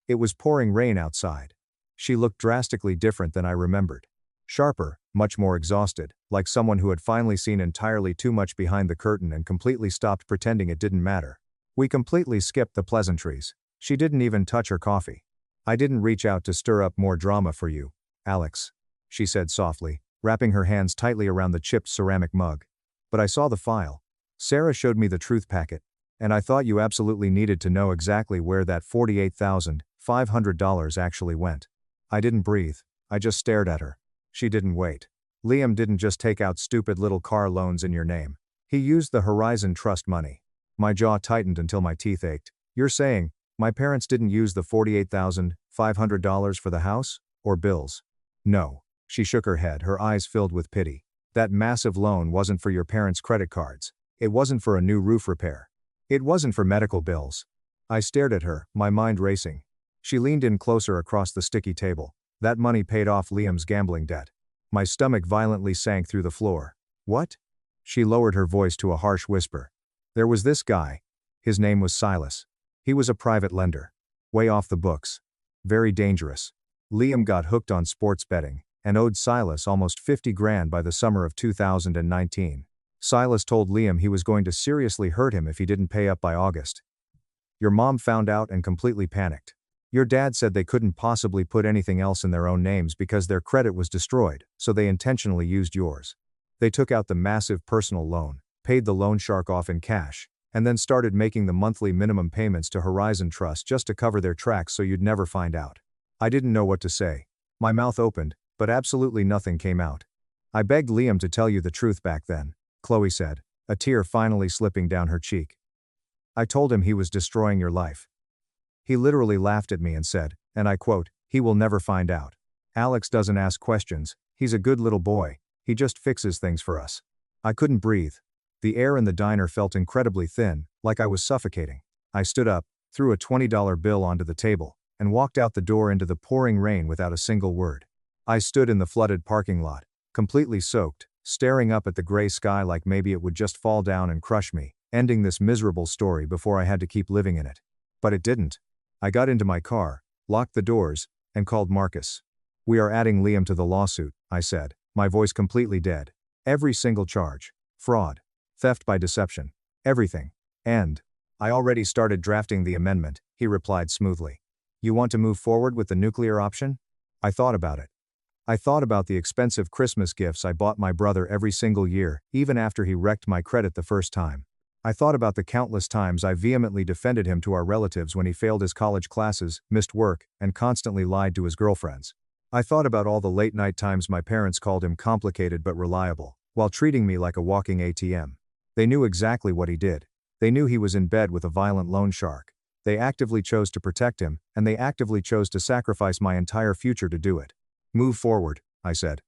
It was pouring rain outside. She looked drastically different than I remembered. Sharper, much more exhausted, like someone who had finally seen entirely too much behind the curtain and completely stopped pretending it didn't matter. We completely skipped the pleasantries. She didn't even touch her coffee. I didn't reach out to stir up more drama for you, Alex, she said softly, wrapping her hands tightly around the chipped ceramic mug. But I saw the file. Sarah showed me the truth packet, and I thought you absolutely needed to know exactly where that $48,500 actually went. I didn't breathe. I just stared at her. She didn't wait. Liam didn't just take out stupid little car loans in your name. He used the Horizon Trust money. My jaw tightened until my teeth ached. You're saying, my parents didn't use the $48,500 for the house? Or bills? No. She shook her head, her eyes filled with pity. That massive loan wasn't for your parents' credit cards. It wasn't for a new roof repair. It wasn't for medical bills. I stared at her, my mind racing. She leaned in closer across the sticky table. That money paid off Liam's gambling debt. My stomach violently sank through the floor. What? She lowered her voice to a harsh whisper. There was this guy. His name was Silas. He was a private lender. Way off the books. Very dangerous. Liam got hooked on sports betting and owed Silas almost 50 grand by the summer of 2019. Silas told Liam he was going to seriously hurt him if he didn't pay up by August. Your mom found out and completely panicked. Your dad said they couldn't possibly put anything else in their own names because their credit was destroyed, so they intentionally used yours. They took out the massive personal loan, paid the loan shark off in cash, and then started making the monthly minimum payments to Horizon Trust just to cover their tracks so you'd never find out. I didn't know what to say. My mouth opened, but absolutely nothing came out. I begged Liam to tell you the truth back then, Chloe said, a tear finally slipping down her cheek. I told him he was destroying your life. He literally laughed at me and said, and I quote, he will never find out. Alex doesn't ask questions, he's a good little boy, he just fixes things for us. I couldn't breathe. The air in the diner felt incredibly thin, like I was suffocating. I stood up, threw a $20 bill onto the table, and walked out the door into the pouring rain without a single word. I stood in the flooded parking lot, completely soaked, staring up at the gray sky like maybe it would just fall down and crush me, ending this miserable story before I had to keep living in it. But it didn't. I got into my car, locked the doors, and called Marcus. We are adding Liam to the lawsuit, I said, my voice completely dead. Every single charge. Fraud. Theft by deception. Everything. And I already started drafting the amendment, he replied smoothly. You want to move forward with the nuclear option? I thought about it. I thought about the expensive Christmas gifts I bought my brother every single year, even after he wrecked my credit the first time. I thought about the countless times I vehemently defended him to our relatives when he failed his college classes, missed work, and constantly lied to his girlfriends. I thought about all the late-night times my parents called him complicated but reliable, while treating me like a walking ATM. They knew exactly what he did. They knew he was in bed with a violent loan shark. They actively chose to protect him, and they actively chose to sacrifice my entire future to do it. Move forward, I said.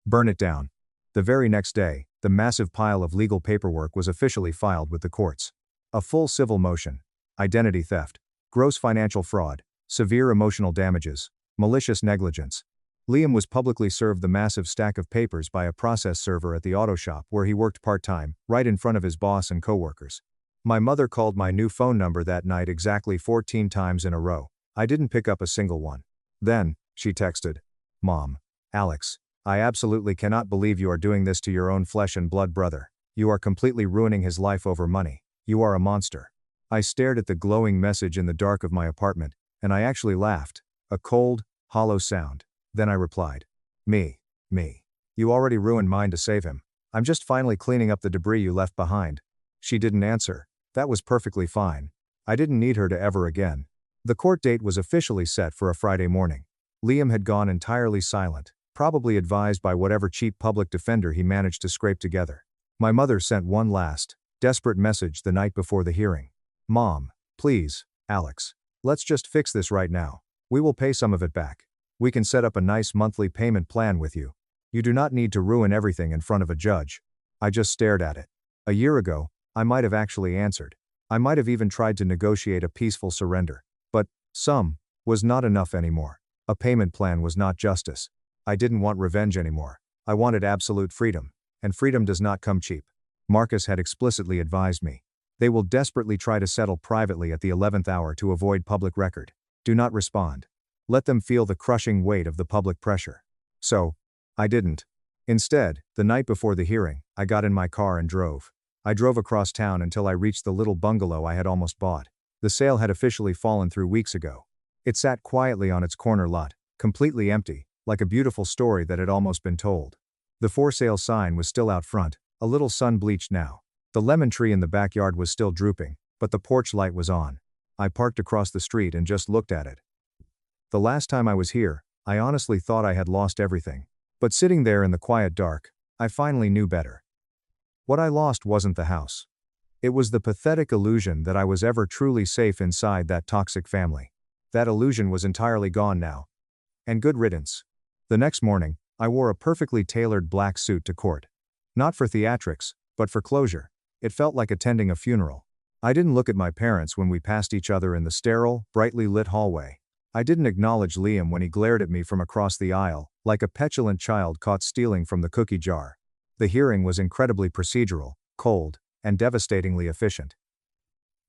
Burn it down. The very next day, the massive pile of legal paperwork was officially filed with the courts. A full civil motion. Identity theft. Gross financial fraud. Severe emotional damages. Malicious negligence. Liam was publicly served the massive stack of papers by a process server at the auto shop where he worked part-time, right in front of his boss and coworkers. My mother called my new phone number that night exactly 14 times in a row. I didn't pick up a single one. Then, she texted. Mom. Alex. I absolutely cannot believe you are doing this to your own flesh and blood brother. You are completely ruining his life over money. You are a monster. I stared at the glowing message in the dark of my apartment, and I actually laughed. A cold, hollow sound. Then I replied. Me. You already ruined mine to save him. I'm just finally cleaning up the debris you left behind. She didn't answer. That was perfectly fine. I didn't need her to ever again. The court date was officially set for a Friday morning. Liam had gone entirely silent, probably advised by whatever cheap public defender he managed to scrape together. My mother sent one last, desperate message the night before the hearing. Mom, please, Alex. Let's just fix this right now. We will pay some of it back. We can set up a nice monthly payment plan with you. You do not need to ruin everything in front of a judge. I just stared at it. A year ago, I might have actually answered. I might have even tried to negotiate a peaceful surrender. But, some, was not enough anymore. A payment plan was not justice. I didn't want revenge anymore. I wanted absolute freedom. And freedom does not come cheap. Marcus had explicitly advised me. They will desperately try to settle privately at the 11th hour to avoid public record. Do not respond. Let them feel the crushing weight of the public pressure. So, I didn't. Instead, the night before the hearing, I got in my car and drove. I drove across town until I reached the little bungalow I had almost bought. The sale had officially fallen through weeks ago. It sat quietly on its corner lot, completely empty, like a beautiful story that had almost been told. The for sale sign was still out front, a little sun-bleached now. The lemon tree in the backyard was still drooping, but the porch light was on. I parked across the street and just looked at it. The last time I was here, I honestly thought I had lost everything. But sitting there in the quiet dark, I finally knew better. What I lost wasn't the house. It was the pathetic illusion that I was ever truly safe inside that toxic family. That illusion was entirely gone now. And good riddance. The next morning, I wore a perfectly tailored black suit to court. Not for theatrics, but for closure. It felt like attending a funeral. I didn't look at my parents when we passed each other in the sterile, brightly lit hallway. I didn't acknowledge Liam when he glared at me from across the aisle, like a petulant child caught stealing from the cookie jar. The hearing was incredibly procedural, cold, and devastatingly efficient.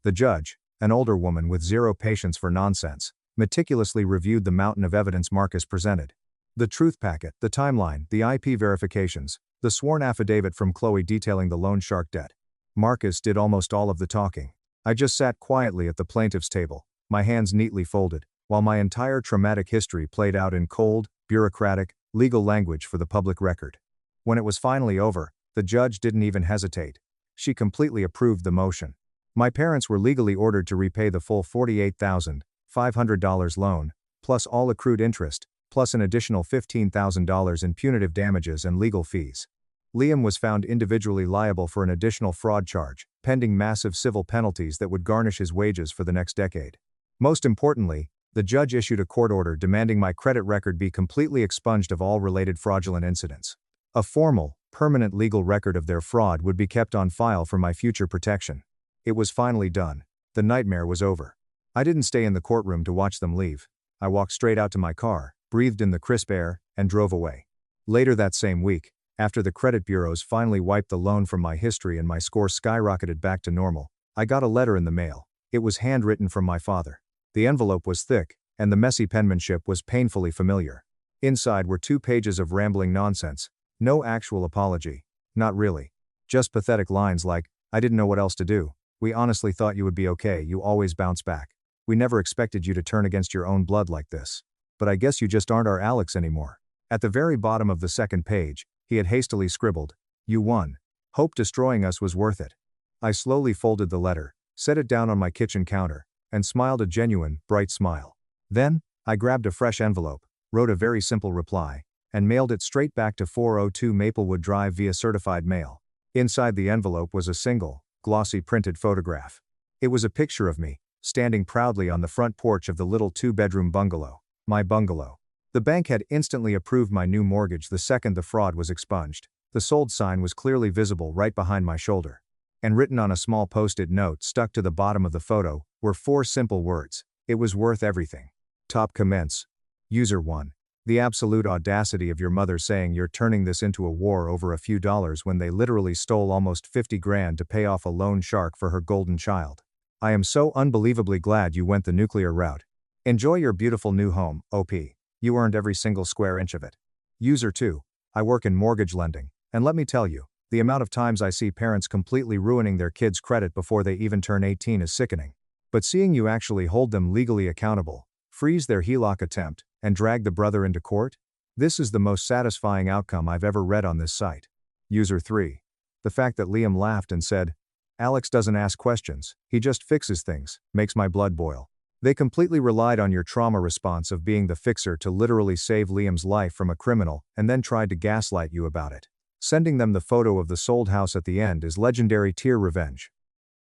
The judge, an older woman with zero patience for nonsense, meticulously reviewed the mountain of evidence Marcus presented. The truth packet, the timeline, the IP verifications, the sworn affidavit from Chloe detailing the loan shark debt. Marcus did almost all of the talking. I just sat quietly at the plaintiff's table, my hands neatly folded, while my entire traumatic history played out in cold, bureaucratic, legal language for the public record. When it was finally over, the judge didn't even hesitate. She completely approved the motion. My parents were legally ordered to repay the full $48,500 loan, plus all accrued interest, plus an additional $15,000 in punitive damages and legal fees. Liam was found individually liable for an additional fraud charge, pending massive civil penalties that would garnish his wages for the next decade. Most importantly, the judge issued a court order demanding my credit record be completely expunged of all related fraudulent incidents. A formal, permanent legal record of their fraud would be kept on file for my future protection. It was finally done. The nightmare was over. I didn't stay in the courtroom to watch them leave. I walked straight out to my car, breathed in the crisp air, and drove away. Later that same week, after the credit bureaus finally wiped the loan from my history and my score skyrocketed back to normal, I got a letter in the mail. It was handwritten from my father. The envelope was thick, and the messy penmanship was painfully familiar. Inside were 2 pages of rambling nonsense. No actual apology. Not really. Just pathetic lines like, "I didn't know what else to do. We honestly thought you would be okay, you always bounce back. We never expected you to turn against your own blood like this. But I guess you just aren't our Alex anymore." At the very bottom of the second page, he had hastily scribbled, "You won. Hope destroying us was worth it." I slowly folded the letter, set it down on my kitchen counter, and smiled a genuine, bright smile. Then, I grabbed a fresh envelope, wrote a very simple reply, and mailed it straight back to 402 Maplewood Drive via certified mail. Inside the envelope was a single, glossy printed photograph. It was a picture of me, standing proudly on the front porch of the little 2-bedroom bungalow, my bungalow. The bank had instantly approved my new mortgage the second the fraud was expunged. The sold sign was clearly visible right behind my shoulder. And written on a small post-it note stuck to the bottom of the photo were 4 simple words: "It was worth everything." Top comments. User 1. The absolute audacity of your mother saying you're turning this into a war over a few dollars when they literally stole almost 50 grand to pay off a loan shark for her golden child. I am so unbelievably glad you went the nuclear route. Enjoy your beautiful new home, OP. You earned every single square inch of it. User 2. I work in mortgage lending, and let me tell you, the amount of times I see parents completely ruining their kids' credit before they even turn 18 is sickening. But seeing you actually hold them legally accountable, freeze their HELOC attempt, and drag the brother into court? This is the most satisfying outcome I've ever read on this site. User 3. The fact that Liam laughed and said, "Alex doesn't ask questions, he just fixes things," makes my blood boil. They completely relied on your trauma response of being the fixer to literally save Liam's life from a criminal and then tried to gaslight you about it. Sending them the photo of the sold house at the end is legendary tier revenge.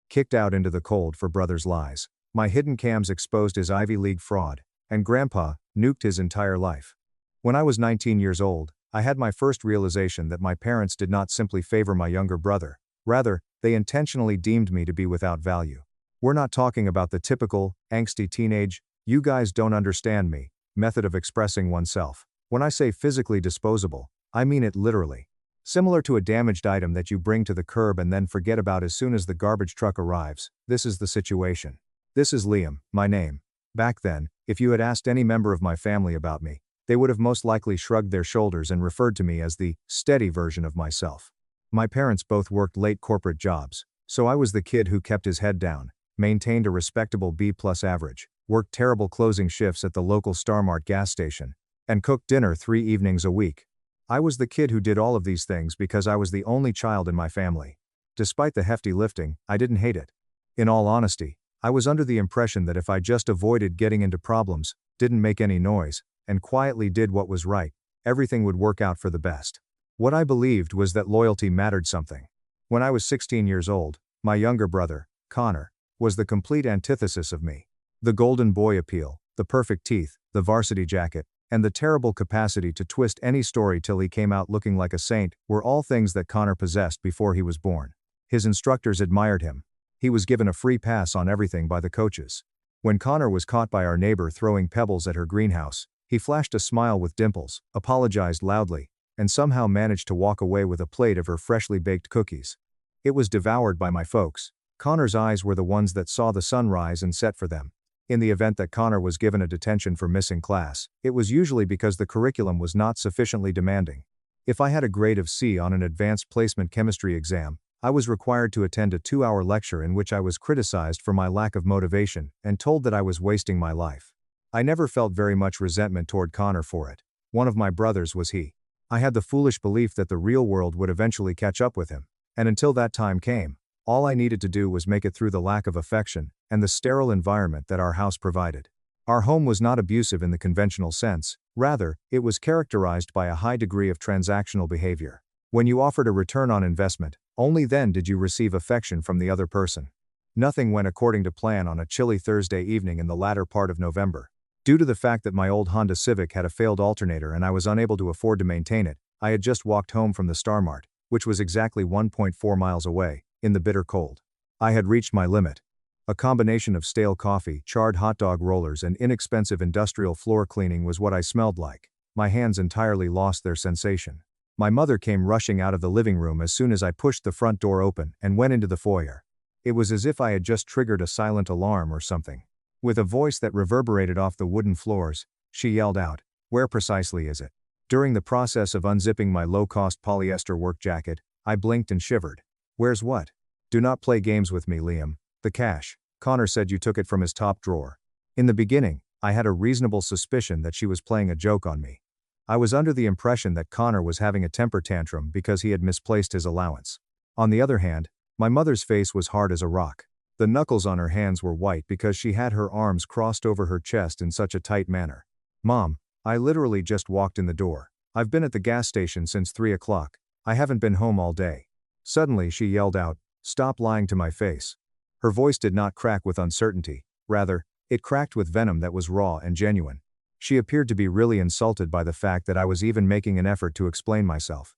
Kicked out into the cold for brother's lies. My hidden cams exposed his Ivy League fraud, and Grandpa nuked his entire life. When I was 19 years old, I had my first realization that my parents did not simply favor my younger brother. Rather, they intentionally deemed me to be without value. We're not talking about the typical, angsty teenage, "you guys don't understand me," method of expressing oneself. When I say physically disposable, I mean it literally. Similar to a damaged item that you bring to the curb and then forget about as soon as the garbage truck arrives, this is the situation. This is Liam, my name. Back then, if you had asked any member of my family about me, they would have most likely shrugged their shoulders and referred to me as the steady version of myself. My parents both worked late corporate jobs, so I was the kid who kept his head down, maintained a respectable B+ average, worked terrible closing shifts at the local Star Mart gas station, and cooked dinner 3 evenings a week. I was the kid who did all of these things because I was the only child in my family. Despite the hefty lifting, I didn't hate it. In all honesty, I was under the impression that if I just avoided getting into problems, didn't make any noise, and quietly did what was right, everything would work out for the best. What I believed was that loyalty mattered something. When I was 16 years old, my younger brother, Connor, was the complete antithesis of me. The golden boy appeal, the perfect teeth, the varsity jacket, and the terrible capacity to twist any story till he came out looking like a saint were all things that Connor possessed before he was born. His instructors admired him. He was given a free pass on everything by the coaches. When Connor was caught by our neighbor throwing pebbles at her greenhouse, he flashed a smile with dimples, apologized loudly, and somehow managed to walk away with a plate of her freshly baked cookies. It was devoured by my folks. Connor's eyes were the ones that saw the sun rise and set for them. In the event that Connor was given a detention for missing class, it was usually because the curriculum was not sufficiently demanding. If I had a grade of C on an advanced placement chemistry exam, I was required to attend a 2-hour lecture in which I was criticized for my lack of motivation and told that I was wasting my life. I never felt very much resentment toward Connor for it. One of my brothers was he. I had the foolish belief that the real world would eventually catch up with him, and until that time came, all I needed to do was make it through the lack of affection and the sterile environment that our house provided. Our home was not abusive in the conventional sense, rather, it was characterized by a high degree of transactional behavior. When you offered a return on investment, only then did you receive affection from the other person. Nothing went according to plan on a chilly Thursday evening in the latter part of November. Due to the fact that my old Honda Civic had a failed alternator and I was unable to afford to maintain it, I had just walked home from the Star Mart, which was exactly 1.4 miles away, in the bitter cold. I had reached my limit. A combination of stale coffee, charred hot dog rollers and inexpensive industrial floor cleaning was what I smelled like. My hands entirely lost their sensation. My mother came rushing out of the living room as soon as I pushed the front door open and went into the foyer. It was as if I had just triggered a silent alarm or something. With a voice that reverberated off the wooden floors, she yelled out, "Where precisely is it?" During the process of unzipping my low-cost polyester work jacket, I blinked and shivered. "Where's what?" "Do not play games with me, Liam. The cash. Connor said you took it from his top drawer." In the beginning, I had a reasonable suspicion that she was playing a joke on me. I was under the impression that Connor was having a temper tantrum because he had misplaced his allowance. On the other hand, my mother's face was hard as a rock. The knuckles on her hands were white because she had her arms crossed over her chest in such a tight manner. "Mom, I literally just walked in the door. I've been at the gas station since 3 o'clock. I haven't been home all day." Suddenly she yelled out, "Stop lying to my face." Her voice did not crack with uncertainty, rather, it cracked with venom that was raw and genuine. She appeared to be really insulted by the fact that I was even making an effort to explain myself.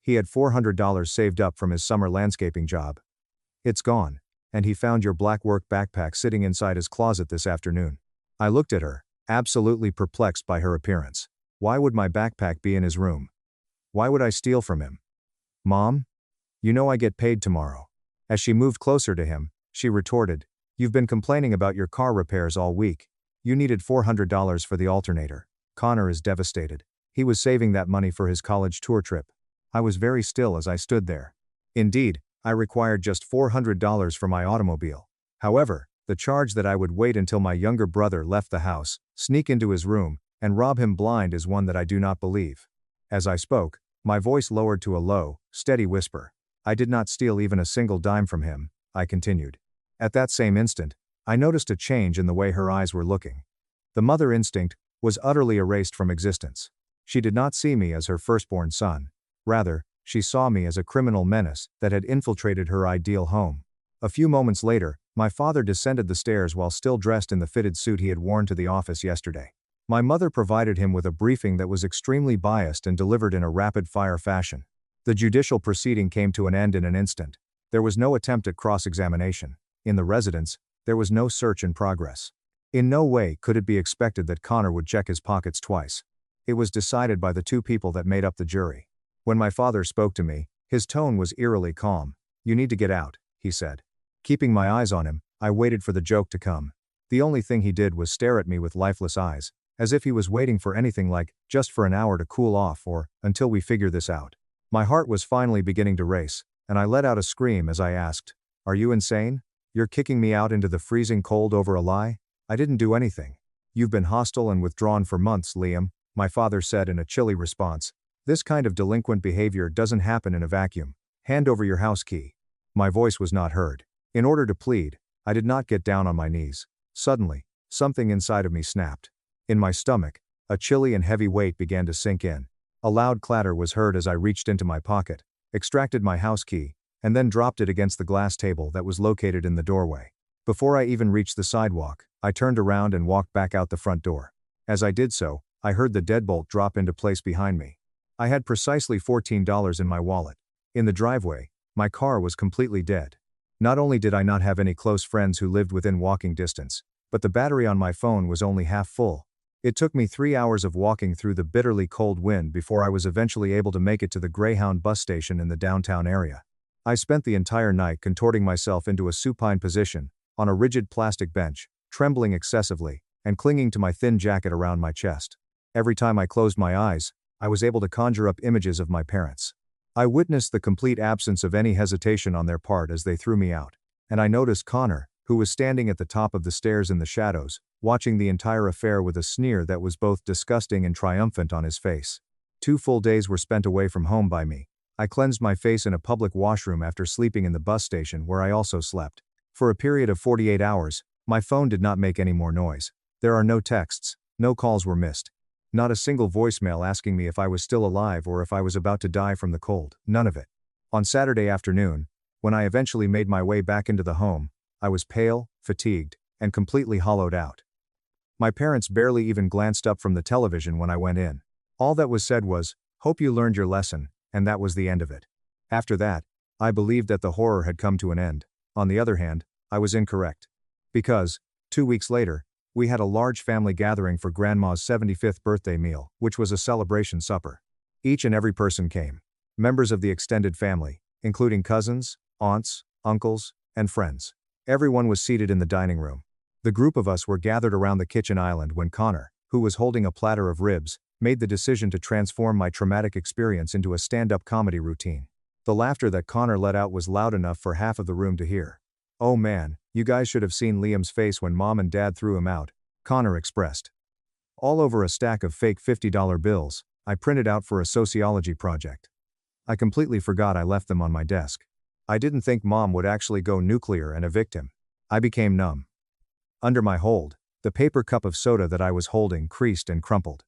"He had $400 saved up from his summer landscaping job. It's gone. And he found your black work backpack sitting inside his closet this afternoon." I looked at her, absolutely perplexed by her appearance. Why would my backpack be in his room? Why would I steal from him? "Mom? You know I get paid tomorrow." As she moved closer to him, she retorted, "You've been complaining about your car repairs all week. You needed $400 for the alternator. Connor is devastated. He was saving that money for his college tour trip." I was very still as I stood there. Indeed, I required just $400 for my automobile. However, the charge that I would wait until my younger brother left the house, sneak into his room, and rob him blind is one that I do not believe. As I spoke, my voice lowered to a low, steady whisper. "I did not steal even a single dime from him," I continued. At that same instant, I noticed a change in the way her eyes were looking. The mother instinct was utterly erased from existence. She did not see me as her firstborn son. Rather, she saw me as a criminal menace that had infiltrated her ideal home. A few moments later, my father descended the stairs while still dressed in the fitted suit he had worn to the office yesterday. My mother provided him with a briefing that was extremely biased and delivered in a rapid-fire fashion. The judicial proceeding came to an end in an instant. There was no attempt at cross-examination. In the residence, there was no search in progress. In no way could it be expected that Connor would check his pockets twice. It was decided by the two people that made up the jury. When my father spoke to me, his tone was eerily calm. "You need to get out," he said. Keeping my eyes on him, I waited for the joke to come. The only thing he did was stare at me with lifeless eyes, as if he was waiting for anything like, "Just for an hour to cool off," or, "Until we figure this out." My heart was finally beginning to race, and I let out a scream as I asked, "Are you insane? You're kicking me out into the freezing cold over a lie? I didn't do anything." "You've been hostile and withdrawn for months, Liam," my father said in a chilly response. "This kind of delinquent behavior doesn't happen in a vacuum. Hand over your house key." My voice was not heard. In order to plead, I did not get down on my knees. Suddenly, something inside of me snapped. In my stomach, a chilly and heavy weight began to sink in. A loud clatter was heard as I reached into my pocket, extracted my house key, and then dropped it against the glass table that was located in the doorway. Before I even reached the sidewalk, I turned around and walked back out the front door. As I did so, I heard the deadbolt drop into place behind me. I had precisely $14 in my wallet. In the driveway, my car was completely dead. Not only did I not have any close friends who lived within walking distance, but the battery on my phone was only half full. It took me 3 hours of walking through the bitterly cold wind before I was eventually able to make it to the Greyhound bus station in the downtown area. I spent the entire night contorting myself into a supine position, on a rigid plastic bench, trembling excessively, and clinging to my thin jacket around my chest. Every time I closed my eyes, I was able to conjure up images of my parents. I witnessed the complete absence of any hesitation on their part as they threw me out, and I noticed Connor, who was standing at the top of the stairs in the shadows, watching the entire affair with a sneer that was both disgusting and triumphant on his face. 2 full days were spent away from home by me. I cleansed my face in a public washroom after sleeping in the bus station where I also slept. For a period of 48 hours, my phone did not make any more noise. There are no texts, no calls were missed. Not a single voicemail asking me if I was still alive or if I was about to die from the cold, none of it. On Saturday afternoon, when I eventually made my way back into the home, I was pale, fatigued, and completely hollowed out. My parents barely even glanced up from the television when I went in. All that was said was, "Hope you learned your lesson," and that was the end of it. After that, I believed that the horror had come to an end. On the other hand, I was incorrect. Because, 2 weeks later, we had a large family gathering for Grandma's 75th birthday meal, which was a celebration supper. Each and every person came. Members of the extended family, including cousins, aunts, uncles, and friends. Everyone was seated in the dining room. The group of us were gathered around the kitchen island when Connor, who was holding a platter of ribs, made the decision to transform my traumatic experience into a stand-up comedy routine. The laughter that Connor let out was loud enough for half of the room to hear. "Oh man, you guys should have seen Liam's face when Mom and Dad threw him out," Connor expressed. All over a stack of fake $50 bills, I printed out for a sociology project. I completely forgot I left them on my desk. I didn't think Mom would actually go nuclear and evict him. I became numb. Under my hold, the paper cup of soda that I was holding creased and crumpled.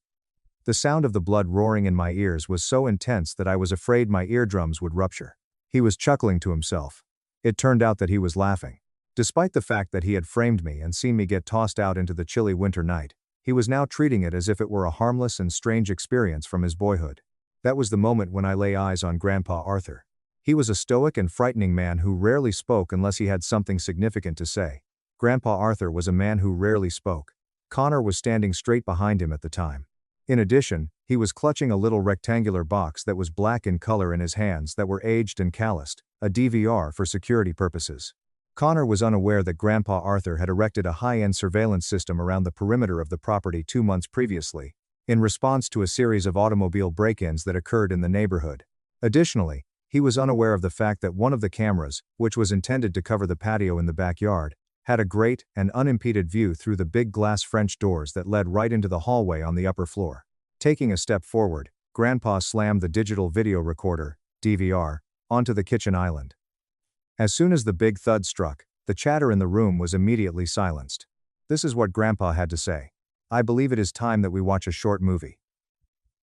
The sound of the blood roaring in my ears was so intense that I was afraid my eardrums would rupture. He was chuckling to himself. It turned out that he was laughing. Despite the fact that he had framed me and seen me get tossed out into the chilly winter night, he was now treating it as if it were a harmless and strange experience from his boyhood. That was the moment when I lay eyes on Grandpa Arthur. He was a stoic and frightening man who rarely spoke unless he had something significant to say. Grandpa Arthur was a man who rarely spoke. Connor was standing straight behind him at the time. In addition, he was clutching a little rectangular box that was black in color in his hands that were aged and calloused, a DVR for security purposes. Connor was unaware that Grandpa Arthur had erected a high-end surveillance system around the perimeter of the property 2 months previously, in response to a series of automobile break-ins that occurred in the neighborhood. Additionally, he was unaware of the fact that one of the cameras, which was intended to cover the patio in the backyard, had a great and unimpeded view through the big glass French doors that led right into the hallway on the upper floor. Taking a step forward, Grandpa slammed the digital video recorder, DVR, onto the kitchen island. As soon as the big thud struck, the chatter in the room was immediately silenced. This is what Grandpa had to say. "I believe it is time that we watch a short movie."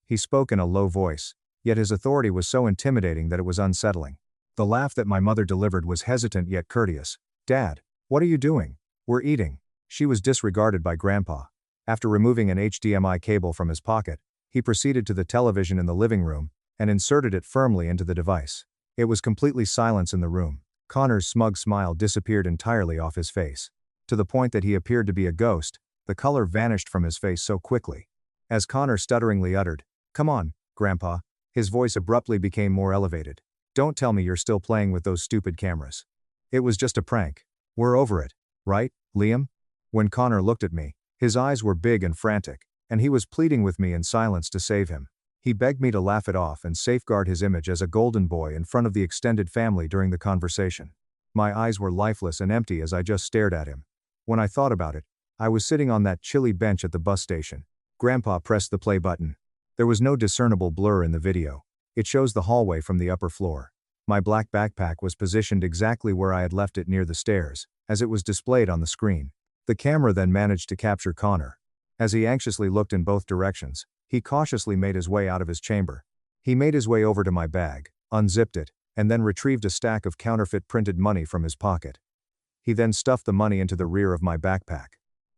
He spoke in a low voice, yet his authority was so intimidating that it was unsettling. The laugh that my mother delivered was hesitant yet courteous. "Dad, what are you doing? We're eating." She was disregarded by Grandpa. After removing an HDMI cable from his pocket, he proceeded to the television in the living room and inserted it firmly into the device. It was completely silence in the room. Connor's smug smile disappeared entirely off his face. To the point that he appeared to be a ghost, the color vanished from his face so quickly. As Connor stutteringly uttered, "Come on, Grandpa," his voice abruptly became more elevated. "Don't tell me you're still playing with those stupid cameras. It was just a prank. We're over it, right, Liam?" When Connor looked at me, his eyes were big and frantic, and he was pleading with me in silence to save him. He begged me to laugh it off and safeguard his image as a golden boy in front of the extended family during the conversation. My eyes were lifeless and empty as I just stared at him. When I thought about it, I was sitting on that chilly bench at the bus station. Grandpa pressed the play button. There was no discernible blur in the video. It shows the hallway from the upper floor. My black backpack was positioned exactly where I had left it near the stairs, as it was displayed on the screen. The camera then managed to capture Connor. As he anxiously looked in both directions, he cautiously made his way out of his chamber. He made his way over to my bag, unzipped it, and then retrieved a stack of counterfeit printed money from his pocket. He then stuffed the money into the rear of my backpack.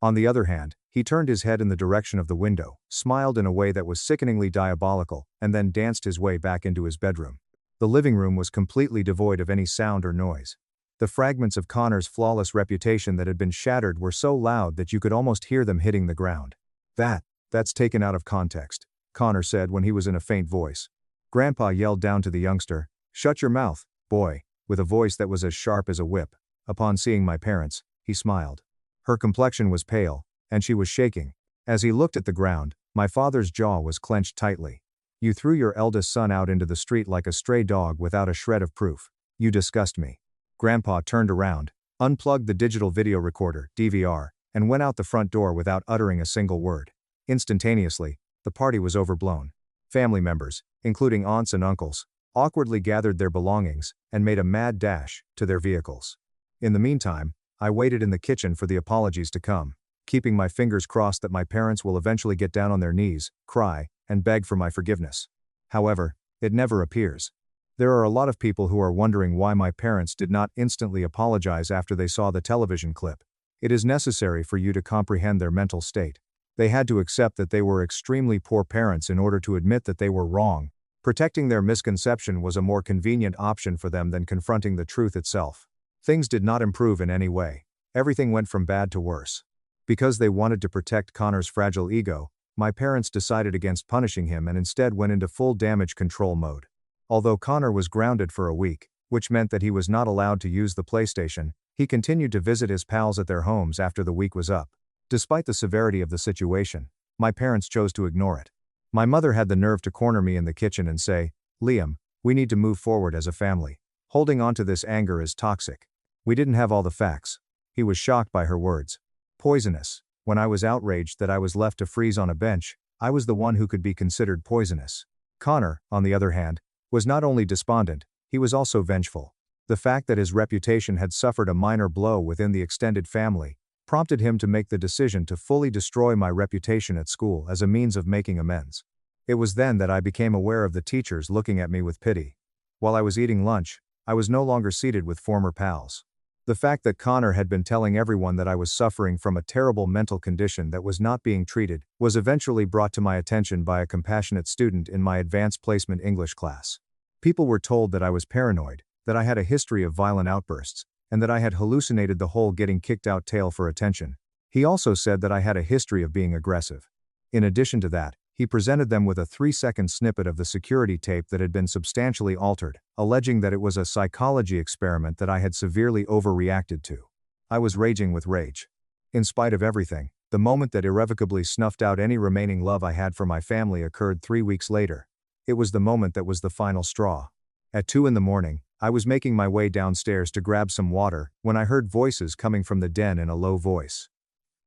On the other hand, he turned his head in the direction of the window, smiled in a way that was sickeningly diabolical, and then danced his way back into his bedroom. The living room was completely devoid of any sound or noise. The fragments of Connor's flawless reputation that had been shattered were so loud that you could almost hear them hitting the ground. That's taken out of context," Connor said when he was in a faint voice. Grandpa yelled down to the youngster, "Shut your mouth, boy," with a voice that was as sharp as a whip. Upon seeing my parents, he smiled. Her complexion was pale, and she was shaking. As he looked at the ground, my father's jaw was clenched tightly. "You threw your eldest son out into the street like a stray dog without a shred of proof. You disgust me." Grandpa turned around, unplugged the digital video recorder, DVR, and went out the front door without uttering a single word. Instantaneously, the party was overblown. Family members, including aunts and uncles, awkwardly gathered their belongings and made a mad dash to their vehicles. In the meantime, I waited in the kitchen for the apologies to come, keeping my fingers crossed that my parents will eventually get down on their knees, cry, and beg for my forgiveness. However, it never appears. There are a lot of people who are wondering why my parents did not instantly apologize after they saw the television clip. It is necessary for you to comprehend their mental state. They had to accept that they were extremely poor parents in order to admit that they were wrong. Protecting their misconception was a more convenient option for them than confronting the truth itself. Things did not improve in any way. Everything went from bad to worse. Because they wanted to protect Connor's fragile ego, my parents decided against punishing him and instead went into full damage control mode. Although Connor was grounded for a week, which meant that he was not allowed to use the PlayStation, he continued to visit his pals at their homes after the week was up. Despite the severity of the situation, my parents chose to ignore it. My mother had the nerve to corner me in the kitchen and say, "Liam, we need to move forward as a family. Holding on to this anger is toxic." We didn't have all the facts. He was shocked by her words. Poisonous. When I was outraged that I was left to freeze on a bench, I was the one who could be considered poisonous. Connor, on the other hand, was not only despondent, he was also vengeful. The fact that his reputation had suffered a minor blow within the extended family prompted him to make the decision to fully destroy my reputation at school as a means of making amends. It was then that I became aware of the teachers looking at me with pity. While I was eating lunch, I was no longer seated with former pals. The fact that Connor had been telling everyone that I was suffering from a terrible mental condition that was not being treated was eventually brought to my attention by a compassionate student in my advanced placement English class. People were told that I was paranoid, that I had a history of violent outbursts, and that I had hallucinated the whole getting kicked out tale for attention. He also said that I had a history of being aggressive. In addition to that, he presented them with a 3-second snippet of the security tape that had been substantially altered, alleging that it was a psychology experiment that I had severely overreacted to. I was raging with rage. In spite of everything, the moment that irrevocably snuffed out any remaining love I had for my family occurred 3 weeks later. It was the moment that was the final straw. At 2 a.m, I was making my way downstairs to grab some water when I heard voices coming from the den in a low voice.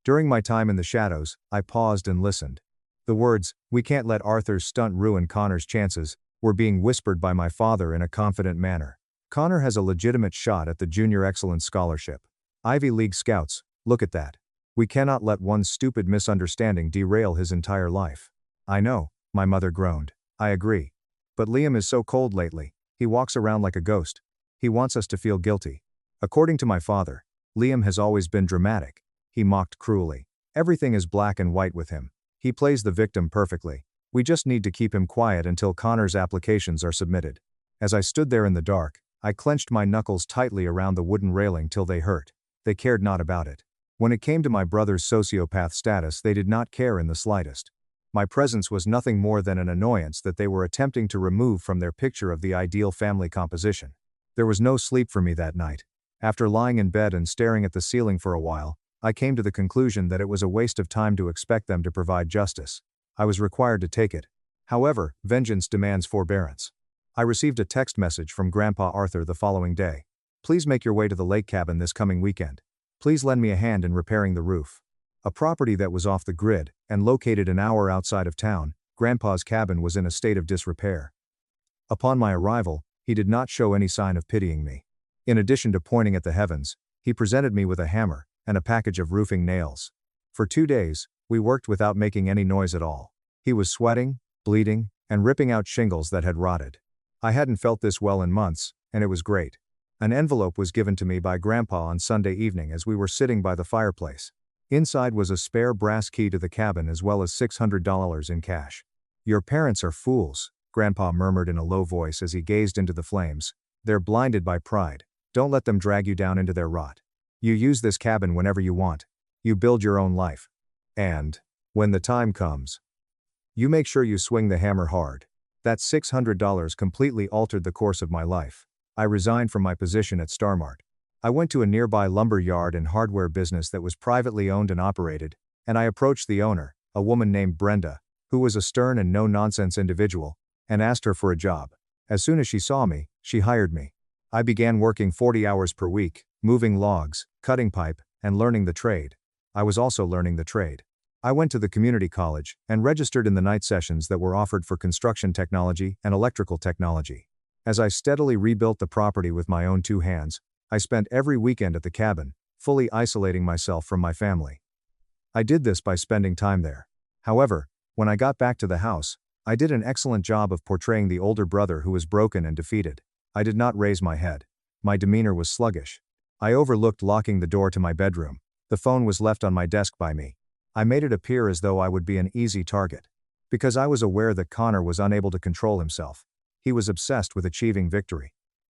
During my time in the shadows, I paused and listened. The words, "We can't let Arthur's stunt ruin Connor's chances," were being whispered by my father in a confident manner. "Connor has a legitimate shot at the Junior Excellence Scholarship. Ivy League Scouts, look at that. We cannot let one stupid misunderstanding derail his entire life." "I know," my mother groaned. "I agree. But Liam is so cold lately. He walks around like a ghost. He wants us to feel guilty." According to my father, Liam has always been dramatic. He mocked cruelly. "Everything is black and white with him. He plays the victim perfectly. We just need to keep him quiet until Connor's applications are submitted." As I stood there in the dark, I clenched my knuckles tightly around the wooden railing till they hurt. They cared not about it. When it came to my brother's sociopath status, they did not care in the slightest. My presence was nothing more than an annoyance that they were attempting to remove from their picture of the ideal family composition. There was no sleep for me that night. After lying in bed and staring at the ceiling for a while, I came to the conclusion that it was a waste of time to expect them to provide justice. I was required to take it. However, vengeance demands forbearance. I received a text message from Grandpa Arthur the following day. "Please make your way to the lake cabin this coming weekend. Please lend me a hand in repairing the roof." A property that was off the grid and located an hour outside of town, Grandpa's cabin was in a state of disrepair. Upon my arrival, he did not show any sign of pitying me. In addition to pointing at the heavens, he presented me with a hammer and a package of roofing nails. For 2 days, we worked without making any noise at all. He was sweating, bleeding, and ripping out shingles that had rotted. I hadn't felt this well in months, and it was great. An envelope was given to me by Grandpa on Sunday evening as we were sitting by the fireplace. Inside was a spare brass key to the cabin as well as $600 in cash. "Your parents are fools," Grandpa murmured in a low voice as he gazed into the flames. "They're blinded by pride. Don't let them drag you down into their rot. You use this cabin whenever you want. You build your own life. And, when the time comes, you make sure you swing the hammer hard." That $600 completely altered the course of my life. I resigned from my position at Starmart. I went to a nearby lumber yard and hardware business that was privately owned and operated, and I approached the owner, a woman named Brenda, who was a stern and no-nonsense individual, and asked her for a job. As soon as she saw me, she hired me. I began working 40 hours per week, moving logs, cutting pipe, and learning the trade. I was also learning the trade. I went to the community college and registered in the night sessions that were offered for construction technology and electrical technology. As I steadily rebuilt the property with my own two hands, I spent every weekend at the cabin, fully isolating myself from my family. I did this by spending time there. However, when I got back to the house, I did an excellent job of portraying the older brother who was broken and defeated. I did not raise my head. My demeanor was sluggish. I overlooked locking the door to my bedroom. The phone was left on my desk by me. I made it appear as though I would be an easy target. Because I was aware that Connor was unable to control himself. He was obsessed with achieving victory.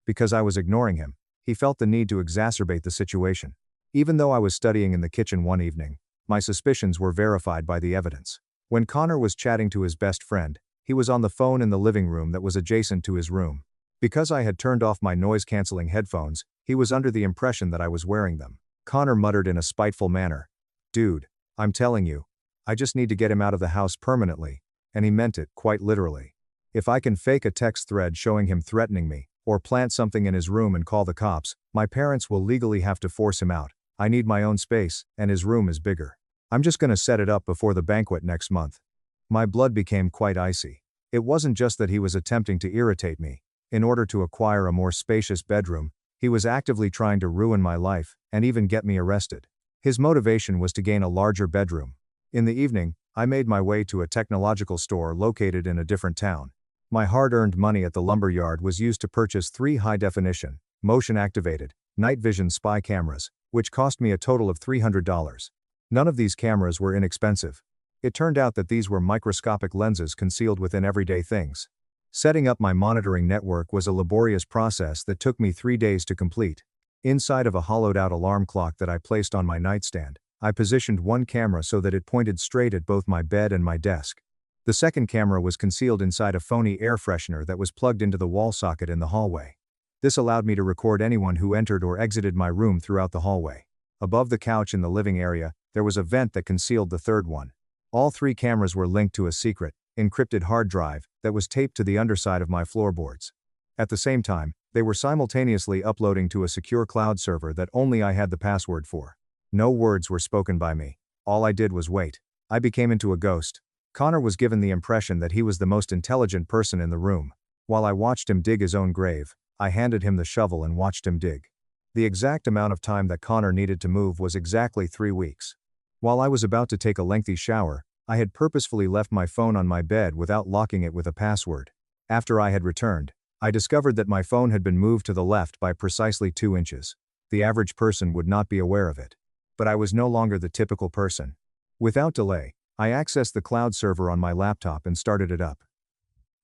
Because I was ignoring him, he felt the need to exacerbate the situation. Even though I was studying in the kitchen one evening, my suspicions were verified by the evidence. When Connor was chatting to his best friend, he was on the phone in the living room that was adjacent to his room. Because I had turned off my noise-canceling headphones, he was under the impression that I was wearing them. Connor muttered in a spiteful manner, "Dude, I'm telling you, I just need to get him out of the house permanently," and he meant it, quite literally. If I can fake a text thread showing him threatening me, or plant something in his room and call the cops, my parents will legally have to force him out. I need my own space, and his room is bigger. I'm just gonna set it up before the banquet next month. My blood became quite icy. It wasn't just that he was attempting to irritate me. In order to acquire a more spacious bedroom, he was actively trying to ruin my life, and even get me arrested. His motivation was to gain a larger bedroom. In the evening, I made my way to a technological store located in a different town. My hard-earned money at the lumber yard was used to purchase 3 high-definition, motion-activated, night vision spy cameras, which cost me a total of $300. None of these cameras were inexpensive. It turned out that these were microscopic lenses concealed within everyday things. Setting up my monitoring network was a laborious process that took me 3 days to complete. Inside of a hollowed-out alarm clock that I placed on my nightstand, I positioned one camera so that it pointed straight at both my bed and my desk. The second camera was concealed inside a phony air freshener that was plugged into the wall socket in the hallway. This allowed me to record anyone who entered or exited my room throughout the hallway. Above the couch in the living area, there was a vent that concealed the third one. All 3 cameras were linked to a secret, encrypted hard drive that was taped to the underside of my floorboards. At the same time, they were simultaneously uploading to a secure cloud server that only I had the password for. No words were spoken by me. All I did was wait. I became into a ghost. Connor was given the impression that he was the most intelligent person in the room. While I watched him dig his own grave, I handed him the shovel and watched him dig. The exact amount of time that Connor needed to move was exactly 3 weeks. While I was about to take a lengthy shower, I had purposefully left my phone on my bed without locking it with a password. After I had returned, I discovered that my phone had been moved to the left by precisely 2 inches. The average person would not be aware of it. But I was no longer the typical person. Without delay, I accessed the cloud server on my laptop and started it up.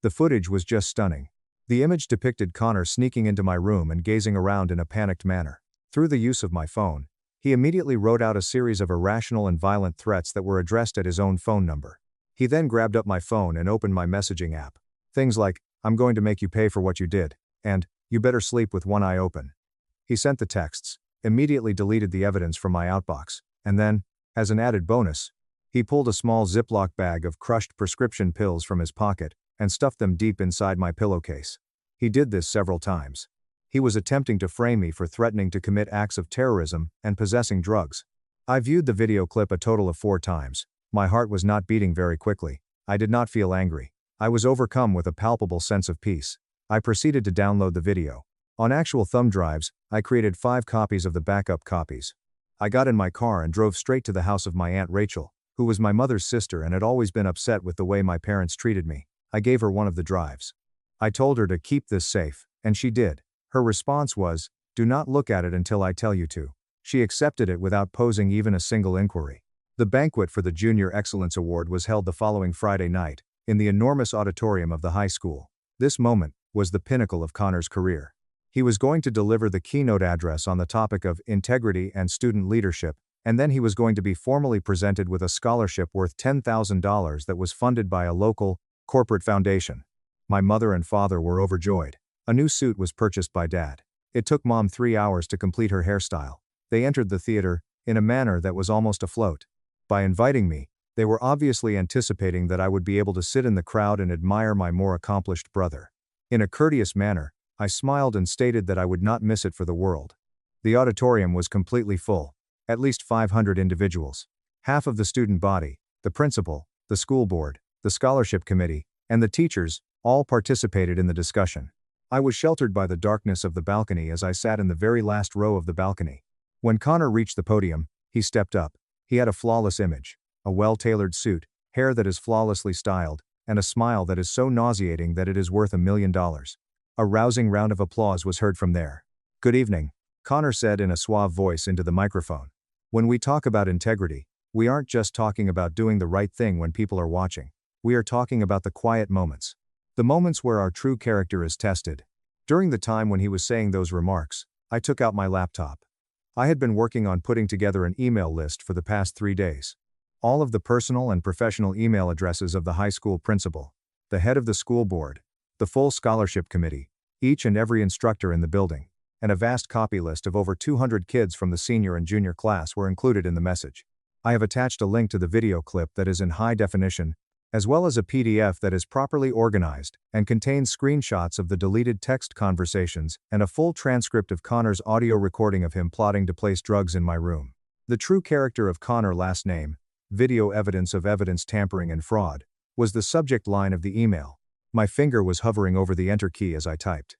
The footage was just stunning. The image depicted Connor sneaking into my room and gazing around in a panicked manner. Through the use of my phone, he immediately wrote out a series of irrational and violent threats that were addressed at his own phone number. He then grabbed up my phone and opened my messaging app. Things like, "I'm going to make you pay for what you did," and "You better sleep with one eye open." He sent the texts, immediately deleted the evidence from my outbox, and then, as an added bonus, he pulled a small Ziploc bag of crushed prescription pills from his pocket and stuffed them deep inside my pillowcase. He did this several times. He was attempting to frame me for threatening to commit acts of terrorism and possessing drugs. I viewed the video clip a total of 4 times. My heart was not beating very quickly. I did not feel angry. I was overcome with a palpable sense of peace. I proceeded to download the video. On actual thumb drives, I created 5 copies of the backup copies. I got in my car and drove straight to the house of my Aunt Rachel, who was my mother's sister and had always been upset with the way my parents treated me. I gave her one of the drives. I told her to keep this safe, and she did. Her response was, "Do not look at it until I tell you to." She accepted it without posing even a single inquiry. The banquet for the Junior Excellence Award was held the following Friday night, in the enormous auditorium of the high school. This moment was the pinnacle of Connor's career. He was going to deliver the keynote address on the topic of integrity and student leadership, and then he was going to be formally presented with a scholarship worth $10,000 that was funded by a local, corporate foundation. My mother and father were overjoyed. A new suit was purchased by Dad. It took Mom 3 hours to complete her hairstyle. They entered the theater, in a manner that was almost afloat. By inviting me, they were obviously anticipating that I would be able to sit in the crowd and admire my more accomplished brother. In a courteous manner, I smiled and stated that I would not miss it for the world. The auditorium was completely full, at least 500 individuals. Half of the student body, the principal, the school board, the scholarship committee, and the teachers, all participated in the discussion. I was sheltered by the darkness of the balcony as I sat in the very last row of the balcony. When Connor reached the podium, he stepped up. He had a flawless image, a well-tailored suit, hair that is flawlessly styled, and a smile that is so nauseating that it is worth $1 million. A rousing round of applause was heard from there. "Good evening," Connor said in a suave voice into the microphone. "When we talk about integrity, we aren't just talking about doing the right thing when people are watching. We are talking about the quiet moments. The moments where our true character is tested." During the time when he was saying those remarks, I took out my laptop. I had been working on putting together an email list for the past 3 days. All of the personal and professional email addresses of the high school principal, the head of the school board, the full scholarship committee, each and every instructor in the building, and a vast copy list of over 200 kids from the senior and junior class were included in the message. I have attached a link to the video clip that is in high definition, as well as a PDF that is properly organized and contains screenshots of the deleted text conversations and a full transcript of Connor's audio recording of him plotting to place drugs in my room. The true character of Connor, last name, video evidence of evidence tampering and fraud, was the subject line of the email. My finger was hovering over the enter key as I typed.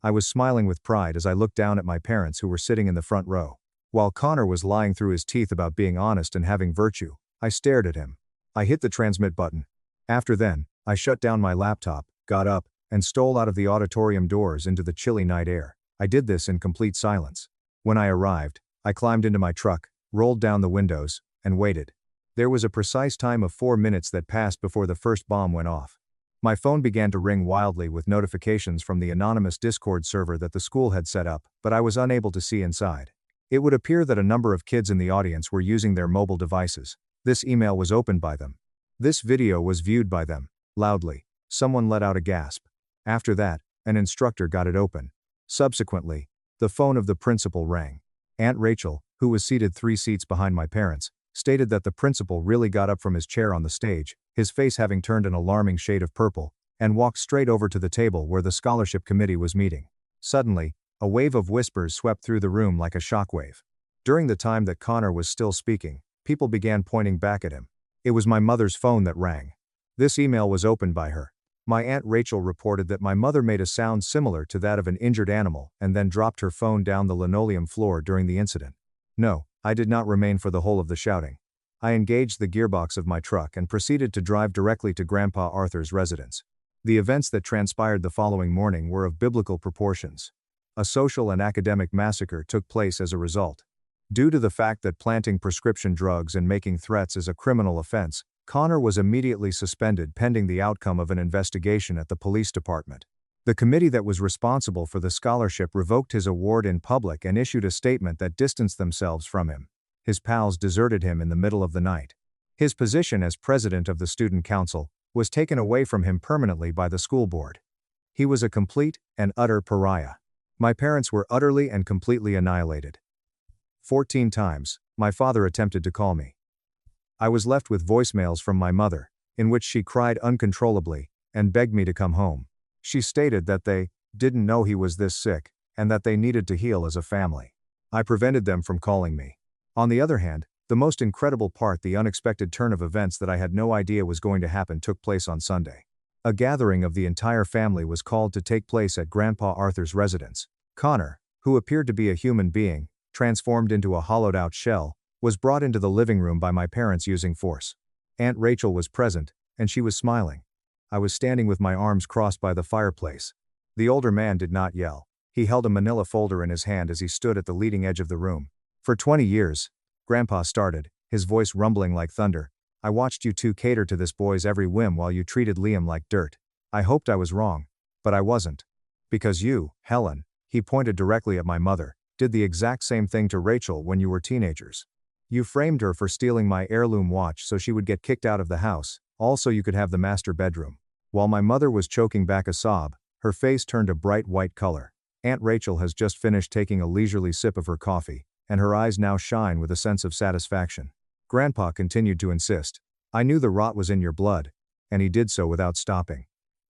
I was smiling with pride as I looked down at my parents who were sitting in the front row. While Connor was lying through his teeth about being honest and having virtue, I stared at him. I hit the transmit button. After then, I shut down my laptop, got up, and stole out of the auditorium doors into the chilly night air. I did this in complete silence. When I arrived, I climbed into my truck, rolled down the windows, and waited. There was a precise time of 4 minutes that passed before the first bomb went off. My phone began to ring wildly with notifications from the anonymous Discord server that the school had set up, but I was unable to see inside. It would appear that a number of kids in the audience were using their mobile devices. This email was opened by them. This video was viewed by them. Loudly, someone let out a gasp. After that, an instructor got it open. Subsequently, the phone of the principal rang. Aunt Rachel, who was seated 3 seats behind my parents, stated that the principal really got up from his chair on the stage, his face having turned an alarming shade of purple, and walked straight over to the table where the scholarship committee was meeting. Suddenly, a wave of whispers swept through the room like a shockwave. During the time that Connor was still speaking, people began pointing back at him. It was my mother's phone that rang. This email was opened by her. My Aunt Rachel reported that my mother made a sound similar to that of an injured animal and then dropped her phone down the linoleum floor during the incident. No, I did not remain for the whole of the shouting. I engaged the gearbox of my truck and proceeded to drive directly to Grandpa Arthur's residence. The events that transpired the following morning were of biblical proportions. A social and academic massacre took place as a result. Due to the fact that planting prescription drugs and making threats is a criminal offense, Connor was immediately suspended pending the outcome of an investigation at the police department. The committee that was responsible for the scholarship revoked his award in public and issued a statement that distanced themselves from him. His pals deserted him in the middle of the night. His position as president of the student council was taken away from him permanently by the school board. He was a complete and utter pariah. My parents were utterly and completely annihilated. 14 times, my father attempted to call me. I was left with voicemails from my mother, in which she cried uncontrollably and begged me to come home. She stated that they didn't know he was this sick and that they needed to heal as a family. I prevented them from calling me. On the other hand, the most incredible part, the unexpected turn of events that I had no idea was going to happen, took place on Sunday. A gathering of the entire family was called to take place at Grandpa Arthur's residence. Connor, who appeared to be a human being, transformed into a hollowed-out shell, was brought into the living room by my parents using force. Aunt Rachel was present, and she was smiling. I was standing with my arms crossed by the fireplace. The older man did not yell. He held a manila folder in his hand as he stood at the leading edge of the room. For 20 years, Grandpa started, his voice rumbling like thunder. I watched you two cater to this boy's every whim while you treated Liam like dirt. I hoped I was wrong. But I wasn't. Because you, Helen, he pointed directly at my mother, did the exact same thing to Rachel when you were teenagers. You framed her for stealing my heirloom watch so she would get kicked out of the house, also you could have the master bedroom. While my mother was choking back a sob, her face turned a bright white color. Aunt Rachel has just finished taking a leisurely sip of her coffee, and her eyes now shine with a sense of satisfaction. Grandpa continued to insist. I knew the rot was in your blood, and he did so without stopping.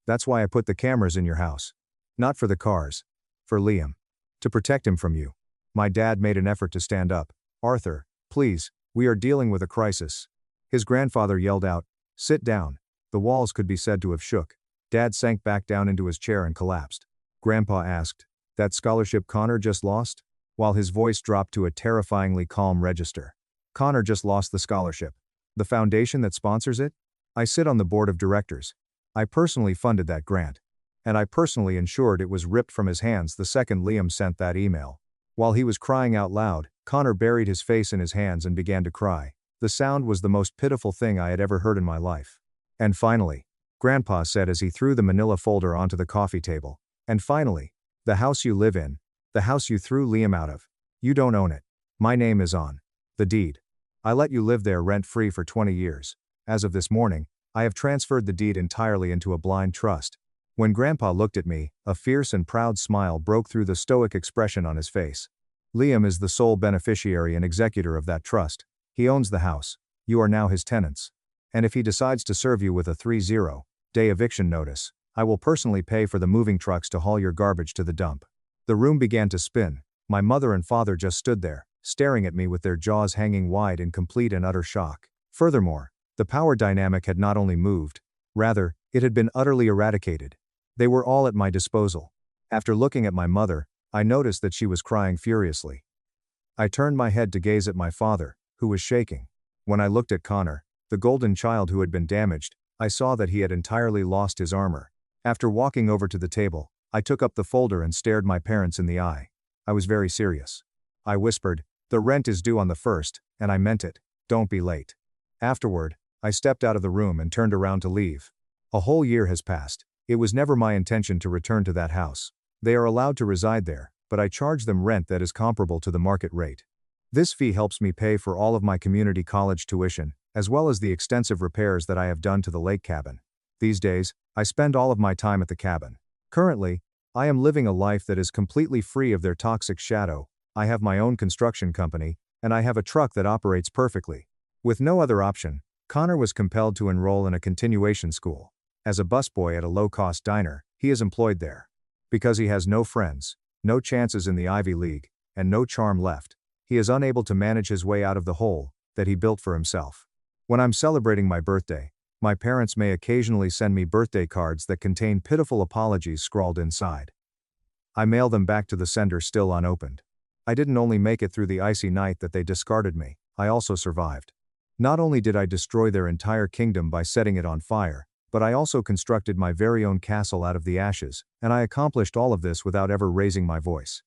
That's why I put the cameras in your house. Not for the cars. For Liam. To protect him from you. My dad made an effort to stand up. Arthur, please, we are dealing with a crisis. His grandfather yelled out, sit down. The walls could be said to have shook. Dad sank back down into his chair and collapsed. Grandpa asked, that scholarship Connor just lost? While his voice dropped to a terrifyingly calm register. Connor just lost the scholarship. The foundation that sponsors it? I sit on the board of directors. I personally funded that grant. And I personally ensured it was ripped from his hands the second Liam sent that email. While he was crying out loud, Connor buried his face in his hands and began to cry. The sound was the most pitiful thing I had ever heard in my life. And finally, Grandpa said as he threw the manila folder onto the coffee table. And finally, the house you live in, the house you threw Liam out of. You don't own it. My name is on the deed. I let you live there rent-free for 20 years. As of this morning, I have transferred the deed entirely into a blind trust. When Grandpa looked at me, a fierce and proud smile broke through the stoic expression on his face. Liam is the sole beneficiary and executor of that trust. He owns the house. You are now his tenants. And if he decides to serve you with a 30-day eviction notice, I will personally pay for the moving trucks to haul your garbage to the dump. The room began to spin. My mother and father just stood there, staring at me with their jaws hanging wide in complete and utter shock. Furthermore, the power dynamic had not only moved, rather, it had been utterly eradicated. They were all at my disposal. After looking at my mother, I noticed that she was crying furiously. I turned my head to gaze at my father, who was shaking. When I looked at Connor, the golden child who had been damaged, I saw that he had entirely lost his armor. After walking over to the table, I took up the folder and stared my parents in the eye. I was very serious. I whispered, the rent is due on the 1st, and I meant it. Don't be late. Afterward, I stepped out of the room and turned around to leave. A whole year has passed. It was never my intention to return to that house. They are allowed to reside there, but I charge them rent that is comparable to the market rate. This fee helps me pay for all of my community college tuition, as well as the extensive repairs that I have done to the lake cabin. These days, I spend all of my time at the cabin. Currently, I am living a life that is completely free of their toxic shadow. I have my own construction company, and I have a truck that operates perfectly. With no other option, Connor was compelled to enroll in a continuation school. As a busboy at a low-cost diner, he is employed there. Because he has no friends, no chances in the Ivy League, and no charm left, he is unable to manage his way out of the hole that he built for himself. When I'm celebrating my birthday, my parents may occasionally send me birthday cards that contain pitiful apologies scrawled inside. I mail them back to the sender still unopened. I didn't only make it through the icy night that they discarded me, I also survived. Not only did I destroy their entire kingdom by setting it on fire, but I also constructed my very own castle out of the ashes, and I accomplished all of this without ever raising my voice.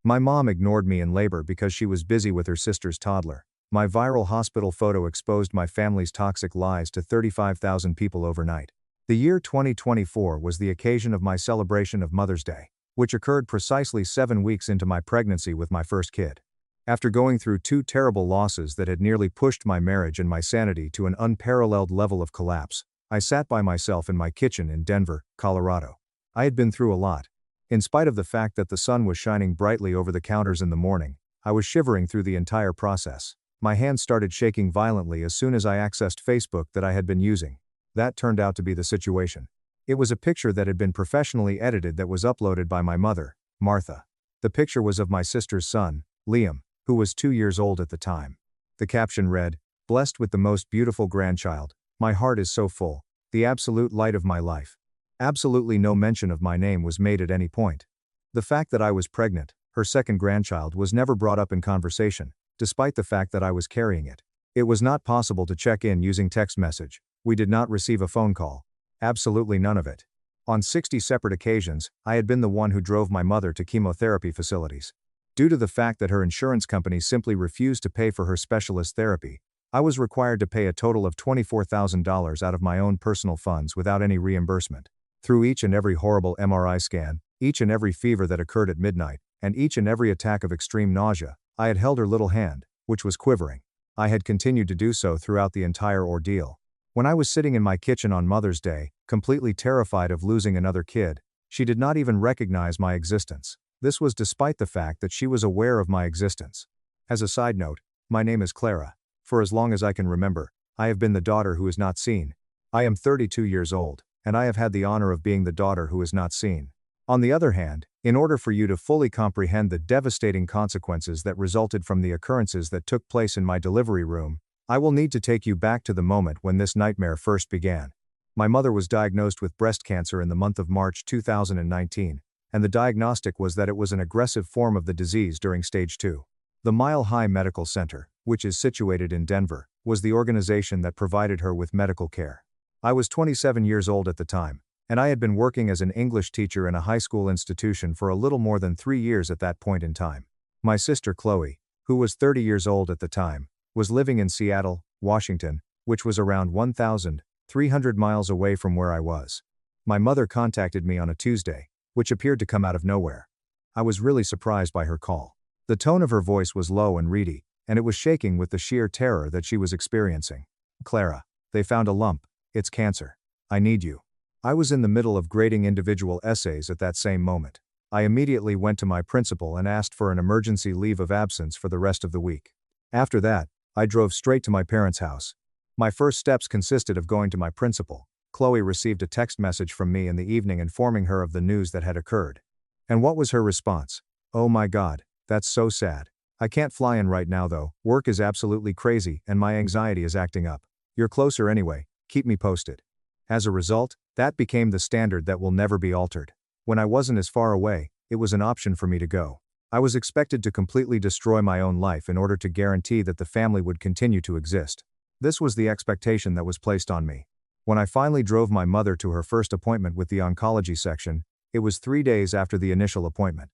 My mom ignored me in labor because she was busy with her sister's toddler. My viral hospital photo exposed my family's toxic lies to 35,000 people overnight. The year 2024 was the occasion of my celebration of Mother's Day, which occurred precisely 7 weeks into my pregnancy with my first kid. After going through 2 terrible losses that had nearly pushed my marriage and my sanity to an unparalleled level of collapse, I sat by myself in my kitchen in Denver, Colorado. I had been through a lot. In spite of the fact that the sun was shining brightly over the counters in the morning, I was shivering through the entire process. My hands started shaking violently as soon as I accessed Facebook that I had been using. That turned out to be the situation. It was a picture that had been professionally edited that was uploaded by my mother, Martha. The picture was of my sister's son, Liam, who was 2 years old at the time. The caption read, "Blessed with the most beautiful grandchild. My heart is so full. The absolute light of my life." Absolutely no mention of my name was made at any point. The fact that I was pregnant, her second grandchild, was never brought up in conversation, despite the fact that I was carrying it. It was not possible to check in using text message. We did not receive a phone call. Absolutely none of it. On 60 separate occasions, I had been the one who drove my mother to chemotherapy facilities. Due to the fact that her insurance company simply refused to pay for her specialist therapy, I was required to pay a total of $24,000 out of my own personal funds without any reimbursement. Through each and every horrible MRI scan, each and every fever that occurred at midnight, and each and every attack of extreme nausea, I had held her little hand, which was quivering. I had continued to do so throughout the entire ordeal. When I was sitting in my kitchen on Mother's Day, completely terrified of losing another kid, she did not even recognize my existence. This was despite the fact that she was aware of my existence. As a side note, my name is Clara. For as long as I can remember, I have been the daughter who is not seen. I am 32 years old, and I have had the honor of being the daughter who is not seen. On the other hand, in order for you to fully comprehend the devastating consequences that resulted from the occurrences that took place in my delivery room, I will need to take you back to the moment when this nightmare first began. My mother was diagnosed with breast cancer in the month of March 2019, and the diagnostic was that it was an aggressive form of the disease during stage 2. The Mile High Medical Center, which is situated in Denver, was the organization that provided her with medical care. I was 27 years old at the time, and I had been working as an English teacher in a high school institution for a little more than 3 years at that point in time. My sister Chloe, who was 30 years old at the time, was living in Seattle, Washington, which was around 1,300 miles away from where I was. My mother contacted me on a Tuesday, which appeared to come out of nowhere. I was really surprised by her call. The tone of her voice was low and reedy, and it was shaking with the sheer terror that she was experiencing. "Clara, they found a lump. It's cancer. I need you." I was in the middle of grading individual essays at that same moment. I immediately went to my principal and asked for an emergency leave of absence for the rest of the week. After that, I drove straight to my parents' house. My first steps consisted of going to my principal. Chloe received a text message from me in the evening informing her of the news that had occurred. And what was her response? "Oh my God, that's so sad. I can't fly in right now though, work is absolutely crazy and my anxiety is acting up. You're closer anyway, keep me posted." As a result, that became the standard that will never be altered. When I wasn't as far away, it was an option for me to go. I was expected to completely destroy my own life in order to guarantee that the family would continue to exist. This was the expectation that was placed on me. When I finally drove my mother to her first appointment with the oncology section, it was 3 days after the initial appointment.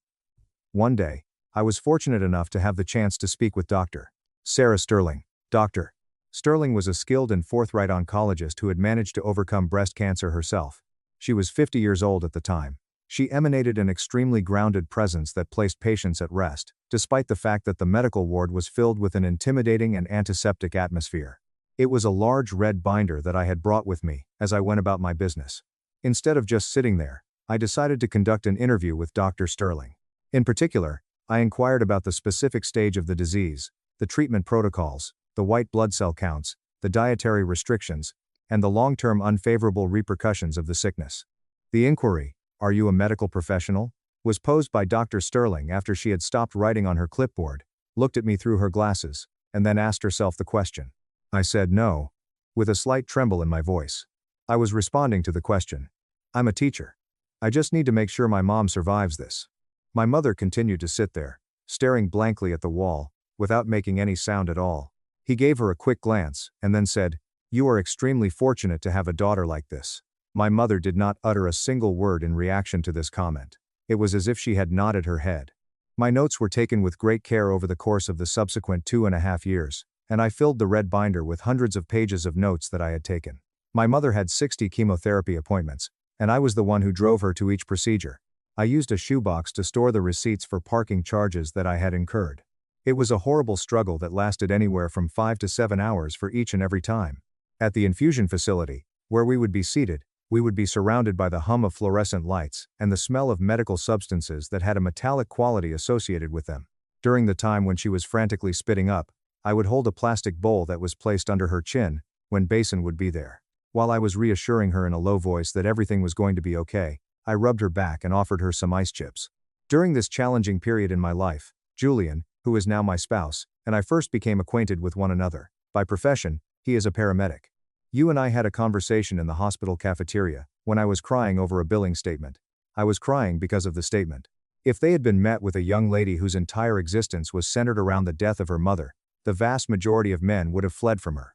One day, I was fortunate enough to have the chance to speak with Dr. Sarah Sterling. Dr. Sterling was a skilled and forthright oncologist who had managed to overcome breast cancer herself. She was 50 years old at the time. She emanated an extremely grounded presence that placed patients at rest, despite the fact that the medical ward was filled with an intimidating and antiseptic atmosphere. It was a large red binder that I had brought with me as I went about my business. Instead of just sitting there, I decided to conduct an interview with Dr. Sterling. In particular, I inquired about the specific stage of the disease, the treatment protocols, the white blood cell counts, the dietary restrictions, and the long-term unfavorable repercussions of the sickness. The inquiry, "Are you a medical professional?" was posed by Dr. Sterling after she had stopped writing on her clipboard, looked at me through her glasses, and then asked herself the question. I said no, with a slight tremble in my voice. I was responding to the question. "I'm a teacher. I just need to make sure my mom survives this." My mother continued to sit there, staring blankly at the wall, without making any sound at all. He gave her a quick glance, and then said, "You are extremely fortunate to have a daughter like this." My mother did not utter a single word in reaction to this comment. It was as if she had nodded her head. My notes were taken with great care over the course of the subsequent 2.5 years, and I filled the red binder with hundreds of pages of notes that I had taken. My mother had 60 chemotherapy appointments, and I was the one who drove her to each procedure. I used a shoebox to store the receipts for parking charges that I had incurred. It was a horrible struggle that lasted anywhere from 5 to 7 hours for each and every time. At the infusion facility, where we would be seated, we would be surrounded by the hum of fluorescent lights and the smell of medical substances that had a metallic quality associated with them. During the time when she was frantically spitting up, I would hold a plastic bowl that was placed under her chin, when Basin would be there. While I was reassuring her in a low voice that everything was going to be okay, I rubbed her back and offered her some ice chips. During this challenging period in my life, Julian, who is now my spouse, and I first became acquainted with one another. By profession, he is a paramedic. You and I had a conversation in the hospital cafeteria, when I was crying over a billing statement. I was crying because of the statement. If they had been met with a young lady whose entire existence was centered around the death of her mother, the vast majority of men would have fled from her.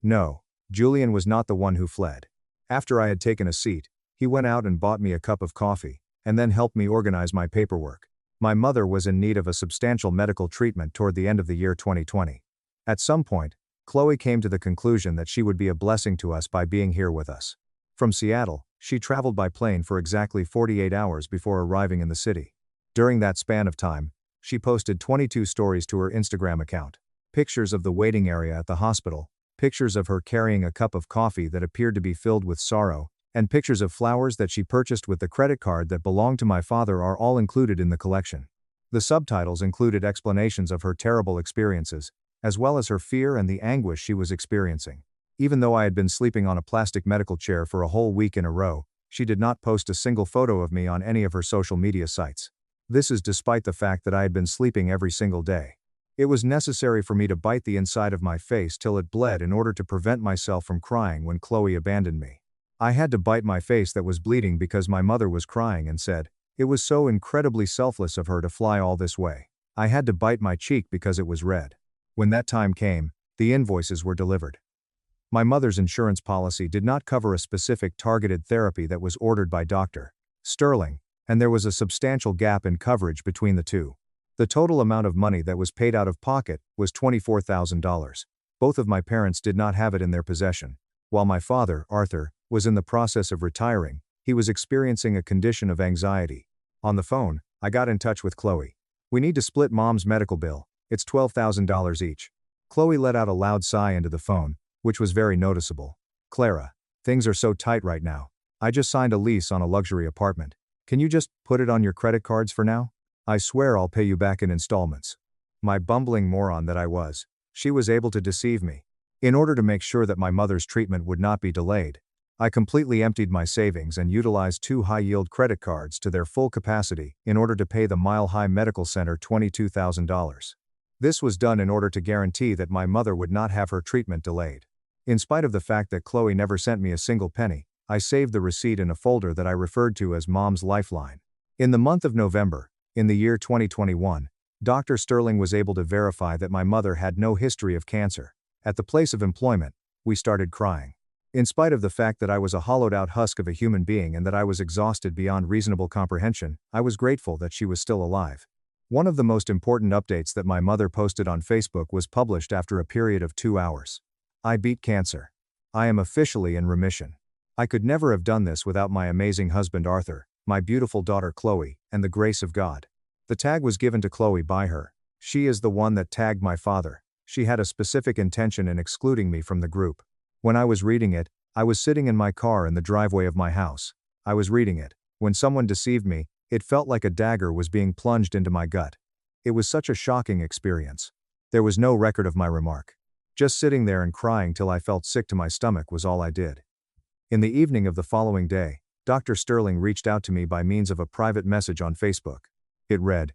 No, Julian was not the one who fled. After I had taken a seat, He went out and bought me a cup of coffee, and then helped me organize my paperwork. My mother was in need of a substantial medical treatment toward the end of the year 2020. At some point, Chloe came to the conclusion that she would be a blessing to us by being here with us. From Seattle, she traveled by plane for exactly 48 hours before arriving in the city. During that span of time, she posted 22 stories to her Instagram account. Pictures of the waiting area at the hospital, pictures of her carrying a cup of coffee that appeared to be filled with sorrow, and pictures of flowers that she purchased with the credit card that belonged to my father are all included in the collection. The subtitles included explanations of her terrible experiences, as well as her fear and the anguish she was experiencing. Even though I had been sleeping on a plastic medical chair for a whole week in a row, she did not post a single photo of me on any of her social media sites. This is despite the fact that I had been sleeping every single day. It was necessary for me to bite the inside of my face till it bled in order to prevent myself from crying when Chloe abandoned me. I had to bite my face that was bleeding because my mother was crying and said, "It was so incredibly selfless of her to fly all this way." I had to bite my cheek because it was red. When that time came, the invoices were delivered. My mother's insurance policy did not cover a specific targeted therapy that was ordered by Dr. Sterling, and there was a substantial gap in coverage between the two. The total amount of money that was paid out of pocket was $24,000. Both of my parents did not have it in their possession. While my father, Arthur, was in the process of retiring, he was experiencing a condition of anxiety. On the phone, I got in touch with Chloe. "We need to split Mom's medical bill. It's $12,000 each." Chloe let out a loud sigh into the phone, which was very noticeable. "Clara, things are so tight right now. I just signed a lease on a luxury apartment. Can you just put it on your credit cards for now? I swear I'll pay you back in installments." My bumbling moron that I was, she was able to deceive me. In order to make sure that my mother's treatment would not be delayed, I completely emptied my savings and utilized 2 high-yield credit cards to their full capacity in order to pay the Mile High Medical Center $22,000. This was done in order to guarantee that my mother would not have her treatment delayed. In spite of the fact that Chloe never sent me a single penny, I saved the receipt in a folder that I referred to as Mom's Lifeline. In the month of November, in the year 2021, Dr. Sterling was able to verify that my mother had no history of cancer. At the place of employment, we started crying. In spite of the fact that I was a hollowed-out husk of a human being and that I was exhausted beyond reasonable comprehension, I was grateful that she was still alive. One of the most important updates that my mother posted on Facebook was published after a period of 2 hours. "I beat cancer. I am officially in remission. I could never have done this without my amazing husband Arthur, my beautiful daughter Chloe, and the grace of God." The tag was given to Chloe by her. She is the one that tagged my father. She had a specific intention in excluding me from the group. When I was reading it, I was sitting in my car in the driveway of my house. I was reading it. When someone deceived me, it felt like a dagger was being plunged into my gut. It was such a shocking experience. There was no record of my remark. Just sitting there and crying till I felt sick to my stomach was all I did. In the evening of the following day, Dr. Sterling reached out to me by means of a private message on Facebook. It read,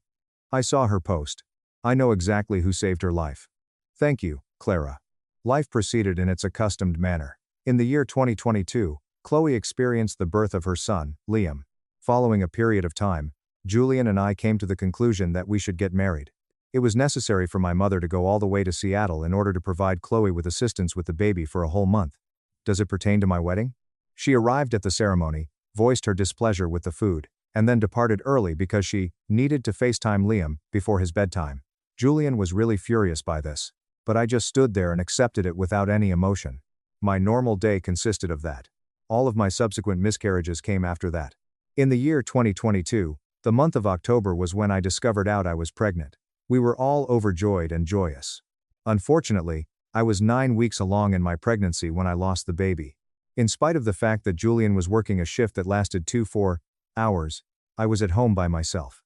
"I saw her post. I know exactly who saved her life. Thank you, Clara." Life proceeded in its accustomed manner. In the year 2022, Chloe experienced the birth of her son, Liam. Following a period of time, Julian and I came to the conclusion that we should get married. It was necessary for my mother to go all the way to Seattle in order to provide Chloe with assistance with the baby for a whole month. Does it pertain to my wedding? She arrived at the ceremony, voiced her displeasure with the food, and then departed early because she needed to FaceTime Liam before his bedtime. Julian was really furious by this, but I just stood there and accepted it without any emotion. My normal day consisted of that. All of my subsequent miscarriages came after that. In the year 2022, the month of October was when I discovered out I was pregnant. We were all overjoyed and joyous. Unfortunately, I was 9 weeks along in my pregnancy when I lost the baby. In spite of the fact that Julian was working a shift that lasted 4 hours, I was at home by myself.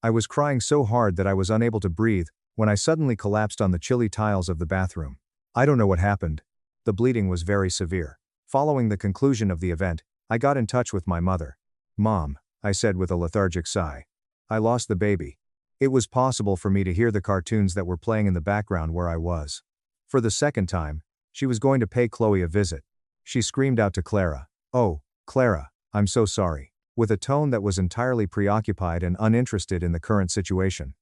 I was crying so hard that I was unable to breathe when I suddenly collapsed on the chilly tiles of the bathroom. I don't know what happened. The bleeding was very severe. Following the conclusion of the event, I got in touch with my mother. "Mom," I said with a lethargic sigh, "I lost the baby." It was possible for me to hear the cartoons that were playing in the background where I was. For the second time, she was going to pay Chloe a visit. She screamed out to Clara, "Oh, Clara, I'm so sorry," with a tone that was entirely preoccupied and uninterested in the current situation.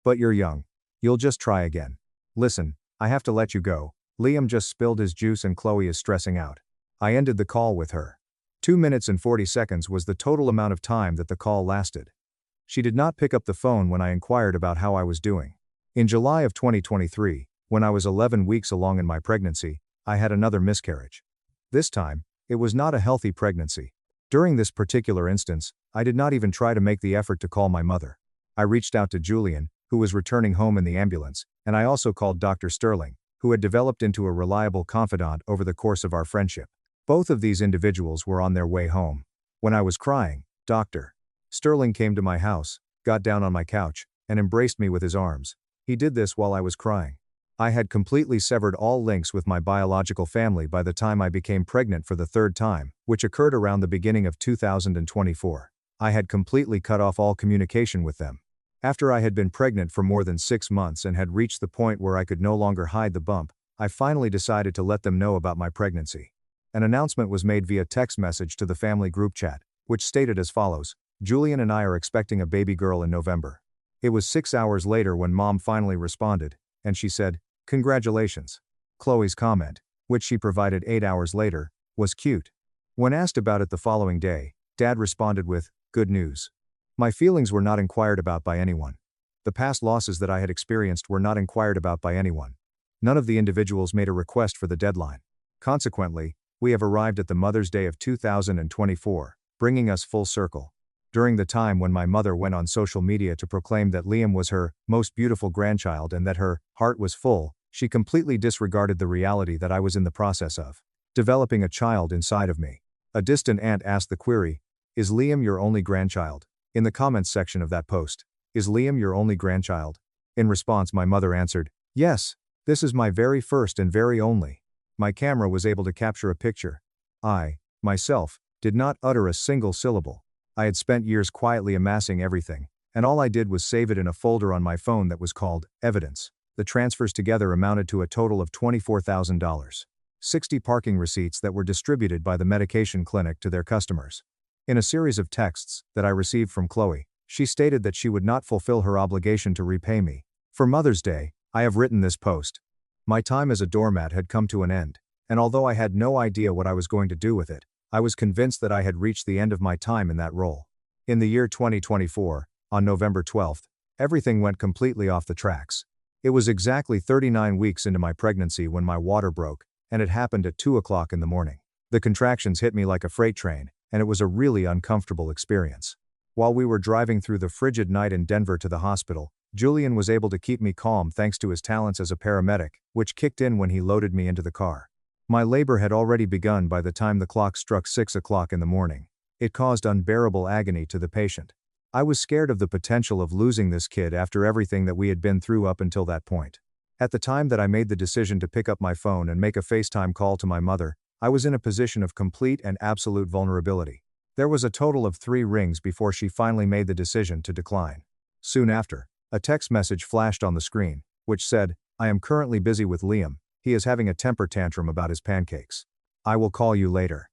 "But you're young. You'll just try again. Listen, I have to let you go. Liam just spilled his juice and Chloe is stressing out." I ended the call with her. 2 minutes and 40 seconds was the total amount of time that the call lasted. She did not pick up the phone when I inquired about how I was doing. In July of 2023, when I was 11 weeks along in my pregnancy, I had another miscarriage. This time, it was not a healthy pregnancy. During this particular instance, I did not even try to make the effort to call my mother. I reached out to Julian, who was returning home in the ambulance, and I also called Dr. Sterling, who had developed into a reliable confidant over the course of our friendship. Both of these individuals were on their way home. When I was crying, Dr. Sterling came to my house, got down on my couch, and embraced me with his arms. He did this while I was crying. I had completely severed all links with my biological family by the time I became pregnant for the third time, which occurred around the beginning of 2024. I had completely cut off all communication with them. After I had been pregnant for more than 6 months and had reached the point where I could no longer hide the bump, I finally decided to let them know about my pregnancy. An announcement was made via text message to the family group chat, which stated as follows: Julian and I are expecting a baby girl in November. It was 6 hours later when Mom finally responded, and she said, "Congratulations." Chloe's comment, which she provided 8 hours later, was cute. When asked about it the following day, Dad responded with, "Good news." My feelings were not inquired about by anyone. The past losses that I had experienced were not inquired about by anyone. None of the individuals made a request for the deadline. Consequently, we have arrived at the Mother's Day of 2024, bringing us full circle. During the time when my mother went on social media to proclaim that Liam was her most beautiful grandchild and that her heart was full, she completely disregarded the reality that I was in the process of developing a child inside of me. A distant aunt asked the query, "Is Liam your only grandchild?" in the comments section of that post. "Is Liam your only grandchild?" In response, my mother answered, "Yes, this is my very first and very only." My camera was able to capture a picture. I, myself, did not utter a single syllable. I had spent years quietly amassing everything, and all I did was save it in a folder on my phone that was called Evidence. The transfers together amounted to a total of $24,000. 60 parking receipts that were distributed by the medication clinic to their customers. In a series of texts that I received from Chloe, she stated that she would not fulfill her obligation to repay me. For Mother's Day, I have written this post. My time as a doormat had come to an end, and although I had no idea what I was going to do with it, I was convinced that I had reached the end of my time in that role. In the year 2024, on November 12th, everything went completely off the tracks. It was exactly 39 weeks into my pregnancy when my water broke, and it happened at 2 o'clock in the morning. The contractions hit me like a freight train, and it was a really uncomfortable experience. While we were driving through the frigid night in Denver to the hospital, Julian was able to keep me calm thanks to his talents as a paramedic, which kicked in when he loaded me into the car. My labor had already begun by the time the clock struck 6 o'clock in the morning. It caused unbearable agony to the patient. I was scared of the potential of losing this kid after everything that we had been through up until that point. At the time that I made the decision to pick up my phone and make a FaceTime call to my mother, I was in a position of complete and absolute vulnerability. There was a total of 3 rings before she finally made the decision to decline. Soon after, a text message flashed on the screen, which said, "I am currently busy with Liam. He is having a temper tantrum about his pancakes. I will call you later."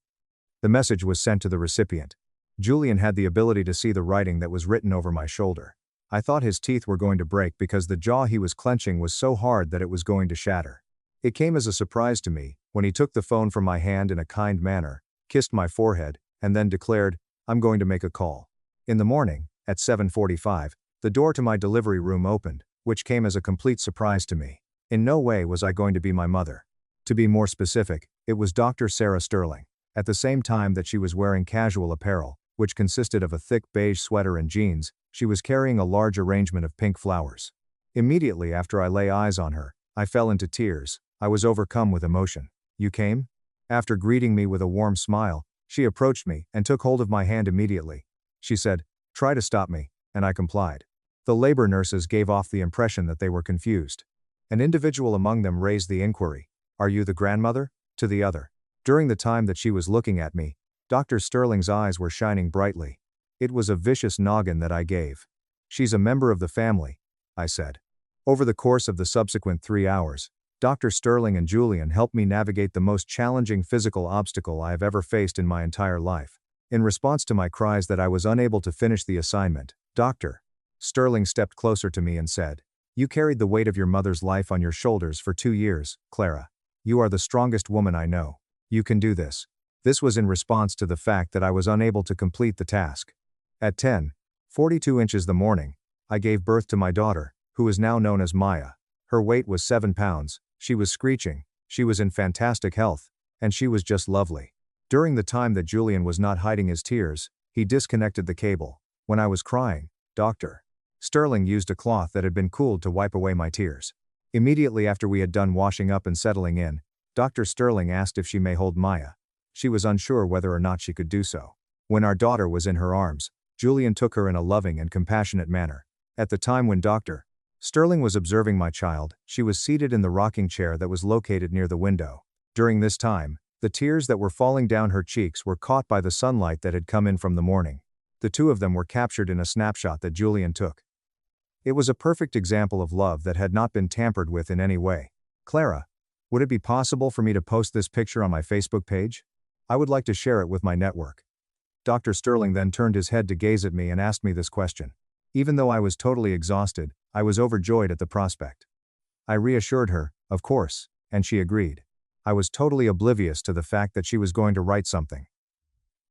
The message was sent to the recipient. Julian had the ability to see the writing that was written over my shoulder. I thought his teeth were going to break because the jaw he was clenching was so hard that it was going to shatter. It came as a surprise to me when he took the phone from my hand in a kind manner, kissed my forehead, and then declared, "I'm going to make a call." In the morning, at 7:45, the door to my delivery room opened, which came as a complete surprise to me. In no way was I going to be my mother. To be more specific, it was Dr. Sarah Sterling. At the same time that she was wearing casual apparel, which consisted of a thick beige sweater and jeans, she was carrying a large arrangement of pink flowers. Immediately after I lay eyes on her, I fell into tears. I was overcome with emotion. "You came?" After greeting me with a warm smile, she approached me and took hold of my hand immediately. She said, "Try to stop me," and I complied. The labor nurses gave off the impression that they were confused. An individual among them raised the inquiry, "Are you the grandmother?" to the other. During the time that she was looking at me, Dr. Sterling's eyes were shining brightly. It was a vicious noggin that I gave. "She's a member of the family," I said. Over the course of the subsequent 3 hours, Dr. Sterling and Julian helped me navigate the most challenging physical obstacle I have ever faced in my entire life. In response to my cries that I was unable to finish the assignment, Dr. Sterling stepped closer to me and said, "You carried the weight of your mother's life on your shoulders for 2 years, Clara. You are the strongest woman I know. You can do this." This was in response to the fact that I was unable to complete the task. At 10:42 inches the morning, I gave birth to my daughter, who is now known as Maya. Her weight was 7 pounds, she was screeching, she was in fantastic health, and she was just lovely. During the time that Julian was not hiding his tears, he disconnected the cable. When I was crying, Dr. Sterling used a cloth that had been cooled to wipe away my tears. Immediately after we had done washing up and settling in, Dr. Sterling asked if she may hold Maya. She was unsure whether or not she could do so. When our daughter was in her arms, Julian took her in a loving and compassionate manner. At the time when Dr. Sterling was observing my child, she was seated in the rocking chair that was located near the window. During this time, the tears that were falling down her cheeks were caught by the sunlight that had come in from the morning. The two of them were captured in a snapshot that Julian took. It was a perfect example of love that had not been tampered with in any way. Clara, would it be possible for me to post this picture on my Facebook page? I would like to share it with my network. Dr. Sterling then turned his head to gaze at me and asked me this question. Even though I was totally exhausted, I was overjoyed at the prospect. I reassured her, of course, and she agreed. I was totally oblivious to the fact that she was going to write something.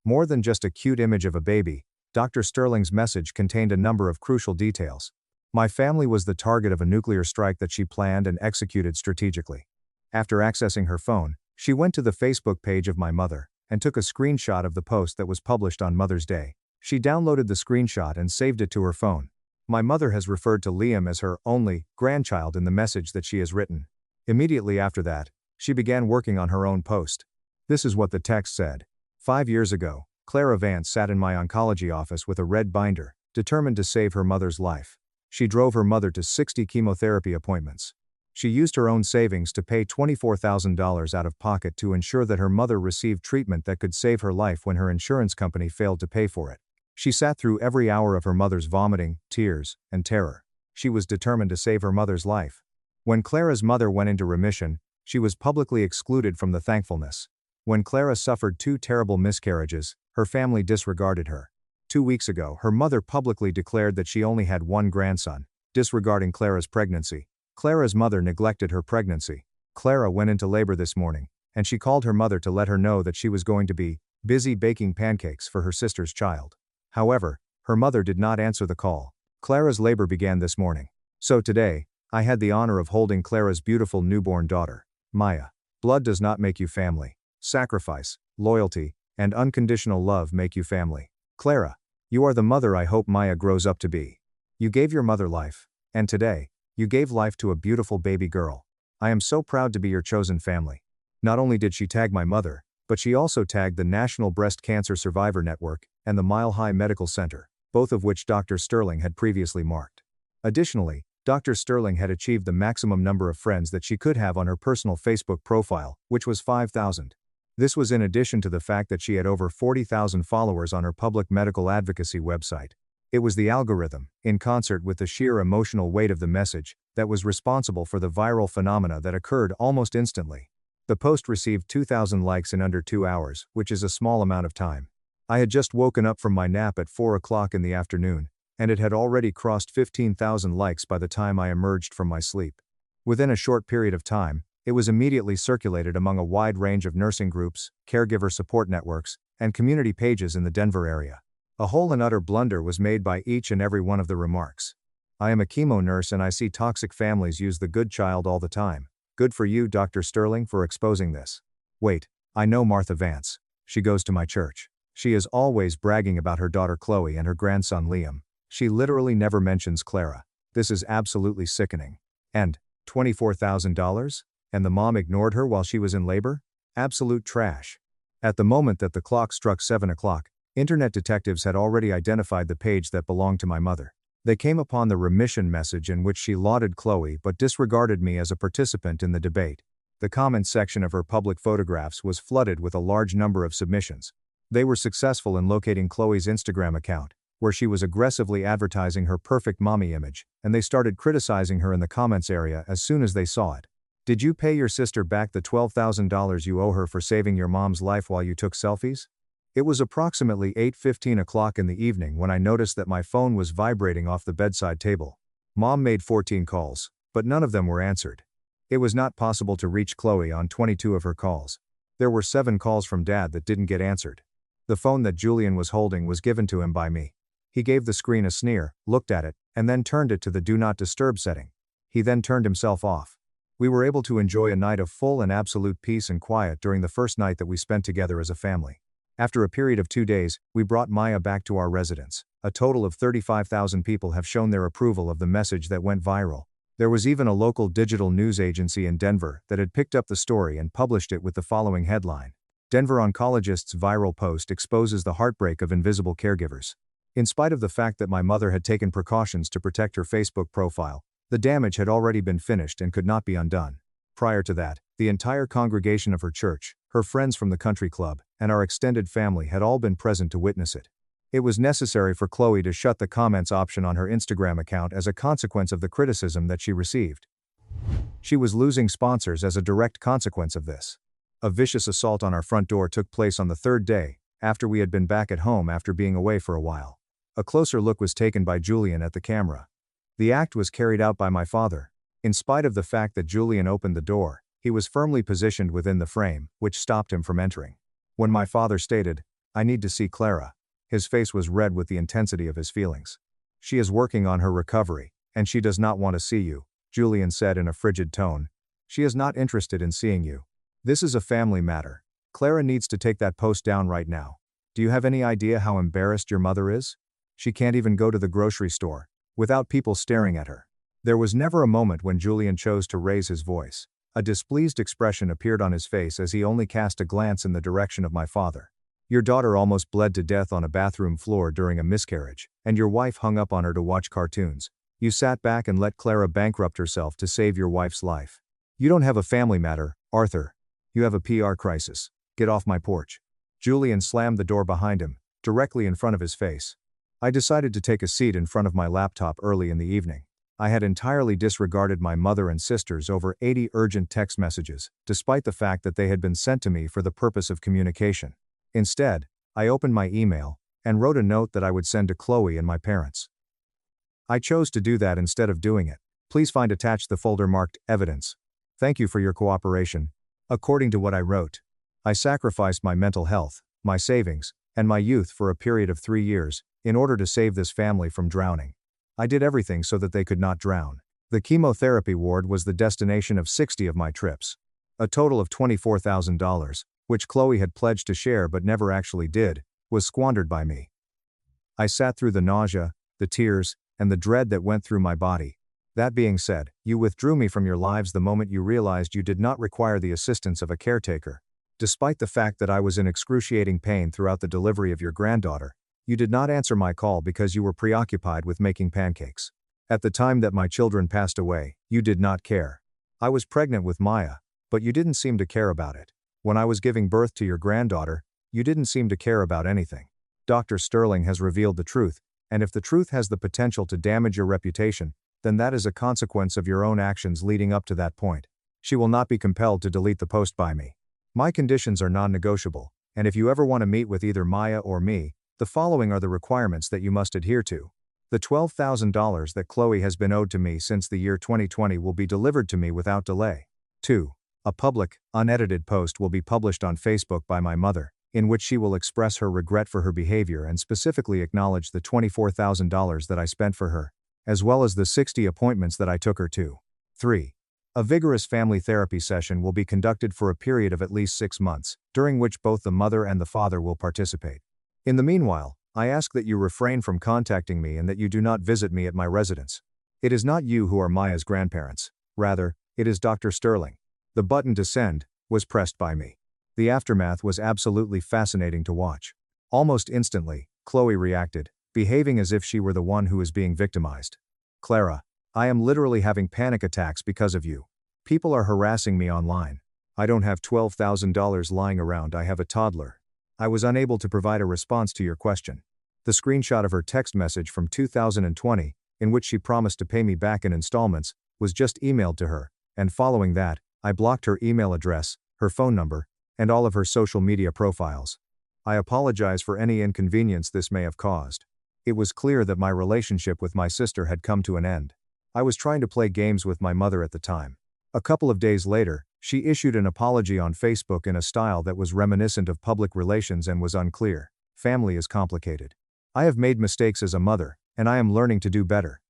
More than just a cute image of a baby, Dr. Sterling's message contained a number of crucial details. My family was the target of a nuclear strike that she planned and executed strategically. After accessing her phone, she went to the Facebook page of my mother and took a screenshot of the post that was published on Mother's Day. She downloaded the screenshot and saved it to her phone. My mother has referred to Liam as her only grandchild in the message that she has written. Immediately after that, she began working on her own post. This is what the text said. 5 years ago, Clara Vance sat in my oncology office with a red binder, determined to save her mother's life. She drove her mother to 60 chemotherapy appointments. She used her own savings to pay $24,000 out of pocket to ensure that her mother received treatment that could save her life when her insurance company failed to pay for it. She sat through every hour of her mother's vomiting, tears, and terror. She was determined to save her mother's life. When Clara's mother went into remission, she was publicly excluded from the thankfulness. When Clara suffered 2 terrible miscarriages, her family disregarded her. 2 weeks ago, her mother publicly declared that she only had 1 grandson, disregarding Clara's pregnancy. Clara's mother neglected her pregnancy. Clara went into labor this morning, and she called her mother to let her know that she was going to be busy baking pancakes for her sister's child. However, her mother did not answer the call. Clara's labor began this morning. So today, I had the honor of holding Clara's beautiful newborn daughter, Maya. Blood does not make you family. Sacrifice, loyalty, and unconditional love make you family. Clara, you are the mother I hope Maya grows up to be. You gave your mother life, and today, you gave life to a beautiful baby girl. I am so proud to be your chosen family. Not only did she tag my mother, but she also tagged the National Breast Cancer Survivor Network and the Mile High Medical Center, both of which Dr. Sterling had previously marked. Additionally, Dr. Sterling had achieved the maximum number of friends that she could have on her personal Facebook profile, which was 5,000. This was in addition to the fact that she had over 40,000 followers on her public medical advocacy website. It was the algorithm, in concert with the sheer emotional weight of the message, that was responsible for the viral phenomena that occurred almost instantly. The post received 2,000 likes in under 2 hours, which is a small amount of time. I had just woken up from my nap at 4 o'clock in the afternoon, and it had already crossed 15,000 likes by the time I emerged from my sleep. Within a short period of time, it was immediately circulated among a wide range of nursing groups, caregiver support networks, and community pages in the Denver area. A whole and utter blunder was made by each and every one of the remarks. I am a chemo nurse and I see toxic families use the good child all the time. Good for you, Dr. Sterling, for exposing this. Wait, I know Martha Vance. She goes to my church. She is always bragging about her daughter Chloe and her grandson Liam. She literally never mentions Clara. This is absolutely sickening. And, $24,000? And the mom ignored her while she was in labor? Absolute trash. At the moment that the clock struck 7 o'clock, Internet detectives had already identified the page that belonged to my mother. They came upon the remission message in which she lauded Chloe but disregarded me as a participant in the debate. The comments section of her public photographs was flooded with a large number of submissions. They were successful in locating Chloe's Instagram account, where she was aggressively advertising her perfect mommy image, and they started criticizing her in the comments area as soon as they saw it. Did you pay your sister back the $12,000 you owe her for saving your mom's life while you took selfies? It was approximately 8:15 o'clock in the evening when I noticed that my phone was vibrating off the bedside table. Mom made 14 calls, but none of them were answered. It was not possible to reach Chloe on 22 of her calls. There were 7 calls from Dad that didn't get answered. The phone that Julian was holding was given to him by me. He gave the screen a sneer, looked at it, and then turned it to the Do Not Disturb setting. He then turned himself off. We were able to enjoy a night of full and absolute peace and quiet during the first night that we spent together as a family. After a period of 2 days, we brought Maya back to our residence. A total of 35,000 people have shown their approval of the message that went viral. There was even a local digital news agency in Denver that had picked up the story and published it with the following headline: Denver oncologist's viral post exposes the heartbreak of invisible caregivers. In spite of the fact that my mother had taken precautions to protect her Facebook profile, the damage had already been finished and could not be undone. Prior to that, the entire congregation of her church, her friends from the country club, and our extended family had all been present to witness it. It was necessary for Chloe to shut the comments option on her Instagram account as a consequence of the criticism that she received. She was losing sponsors as a direct consequence of this. A vicious assault on our front door took place on the 3rd day, after we had been back at home after being away for a while. A closer look was taken by Julian at the camera. The act was carried out by my father. In spite of the fact that Julian opened the door, he was firmly positioned within the frame, which stopped him from entering. When my father stated, "I need to see Clara," his face was red with the intensity of his feelings. "She is working on her recovery, and she does not want to see you," Julian said in a frigid tone. "She is not interested in seeing you. This is a family matter. Clara needs to take that post down right now. Do you have any idea how embarrassed your mother is? She can't even go to the grocery store without people staring at her." There was never a moment when Julian chose to raise his voice. A displeased expression appeared on his face as he only cast a glance in the direction of my father. "Your daughter almost bled to death on a bathroom floor during a miscarriage, and your wife hung up on her to watch cartoons. You sat back and let Clara bankrupt herself to save your wife's life. You don't have a family matter, Arthur. You have a PR crisis. Get off my porch." Julian slammed the door behind him, directly in front of his face. I decided to take a seat in front of my laptop early in the evening. I had entirely disregarded my mother and sister's over 80 urgent text messages, despite the fact that they had been sent to me for the purpose of communication. Instead, I opened my email and wrote a note that I would send to Chloe and my parents. I chose to do that instead of doing it. Please find attached the folder marked Evidence. Thank you for your cooperation. According to what I wrote, I sacrificed my mental health, my savings, and my youth for a period of 3 years, in order to save this family from drowning. I did everything so that they could not drown. The chemotherapy ward was the destination of 60 of my trips. A total of $24,000, which Chloe had pledged to share but never actually did, was squandered by me. I sat through the nausea, the tears, and the dread that went through my body. That being said, you withdrew me from your lives the moment you realized you did not require the assistance of a caretaker. Despite the fact that I was in excruciating pain throughout the delivery of your granddaughter, you did not answer my call because you were preoccupied with making pancakes. At the time that my children passed away, you did not care. I was pregnant with Maya, but you didn't seem to care about it. When I was giving birth to your granddaughter, you didn't seem to care about anything. Dr. Sterling has revealed the truth, and if the truth has the potential to damage your reputation, then that is a consequence of your own actions leading up to that point. She will not be compelled to delete the post by me. My conditions are non-negotiable, and if you ever want to meet with either Maya or me, the following are the requirements that you must adhere to. The $12,000 that Chloe has been owed to me since the year 2020 will be delivered to me without delay. 2. A public, unedited post will be published on Facebook by my mother, in which she will express her regret for her behavior and specifically acknowledge the $24,000 that I spent for her, as well as the 60 appointments that I took her to. 3. A vigorous family therapy session will be conducted for a period of at least 6 months, during which both the mother and the father will participate. In the meanwhile, I ask that you refrain from contacting me and that you do not visit me at my residence. It is not you who are Maya's grandparents. Rather, it is Dr. Sterling. The button to send was pressed by me. The aftermath was absolutely fascinating to watch. Almost instantly, Chloe reacted, behaving as if she were the one who was being victimized. "Clara, I am literally having panic attacks because of you. People are harassing me online. I don't have $12,000 lying around, I have a toddler. I was unable to provide a response to your question." The screenshot of her text message from 2020, in which she promised to pay me back in installments, was just emailed to her, and following that, I blocked her email address, her phone number, and all of her social media profiles. I apologize for any inconvenience this may have caused. It was clear that my relationship with my sister had come to an end. I was trying to play games with my mother at the time. A couple of days later, She issued an apology on Facebook in a style that was reminiscent of public relations and was unclear. Family is complicated. I have made mistakes as a mother, and I am learning to do better.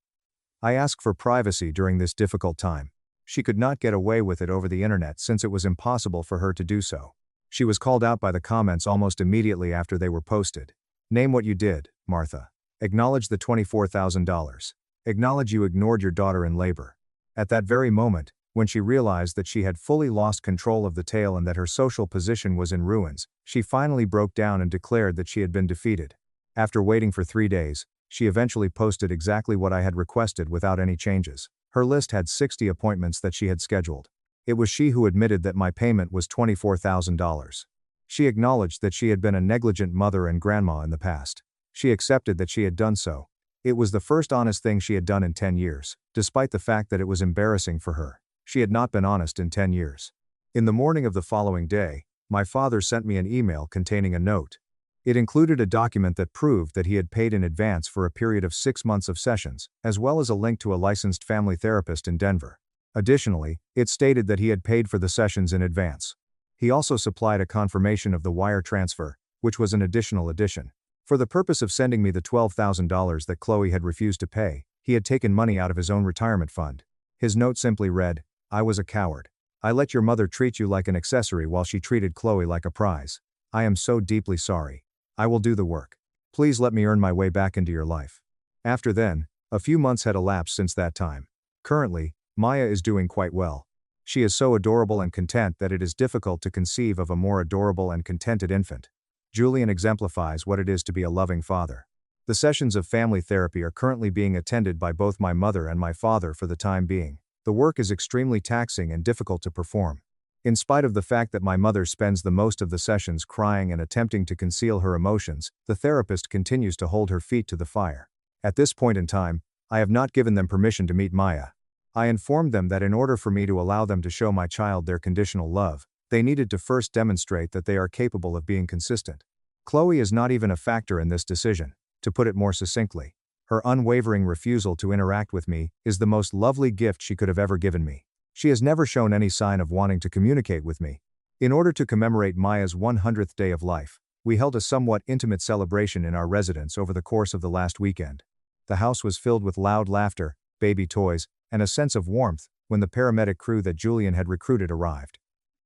I ask for privacy during this difficult time. She could not get away with it over the internet since it was impossible for her to do so. She was called out by the comments almost immediately after they were posted. Name what you did, Martha. Acknowledge the $24,000. Acknowledge you ignored your daughter in labor. At that very moment, when she realized that she had fully lost control of the tale and that her social position was in ruins, she finally broke down and declared that she had been defeated. After waiting for 3 days, she eventually posted exactly what I had requested without any changes. Her list had 60 appointments that she had scheduled. It was she who admitted that my payment was $24,000. She acknowledged that she had been a negligent mother and grandma in the past. She accepted that she had done so. It was the first honest thing she had done in 10 years, despite the fact that it was embarrassing for her. She had not been honest in 10 years. In the morning of the following day, my father sent me an email containing a note. It included a document that proved that he had paid in advance for a period of 6 months of sessions, as well as a link to a licensed family therapist in Denver. Additionally, it stated that he had paid for the sessions in advance. He also supplied a confirmation of the wire transfer, which was an additional addition. For the purpose of sending me the $12,000 that Chloe had refused to pay, he had taken money out of his own retirement fund. His note simply read, "I was a coward. I let your mother treat you like an accessory while she treated Chloe like a prize. I am so deeply sorry. I will do the work. Please let me earn my way back into your life." After then, a few months had elapsed since that time. Currently, Maya is doing quite well. She is so adorable and content that it is difficult to conceive of a more adorable and contented infant. Julian exemplifies what it is to be a loving father. The sessions of family therapy are currently being attended by both my mother and my father for the time being. The work is extremely taxing and difficult to perform. In spite of the fact that my mother spends the most of the sessions crying and attempting to conceal her emotions, the therapist continues to hold her feet to the fire. At this point in time, I have not given them permission to meet Maya. I informed them that in order for me to allow them to show my child their conditional love, they needed to first demonstrate that they are capable of being consistent. Chloe is not even a factor in this decision. To put it more succinctly, her unwavering refusal to interact with me is the most lovely gift she could have ever given me. She has never shown any sign of wanting to communicate with me. In order to commemorate Maya's 100th day of life, we held a somewhat intimate celebration in our residence over the course of the last weekend. The house was filled with loud laughter, baby toys, and a sense of warmth when the paramedic crew that Julian had recruited arrived.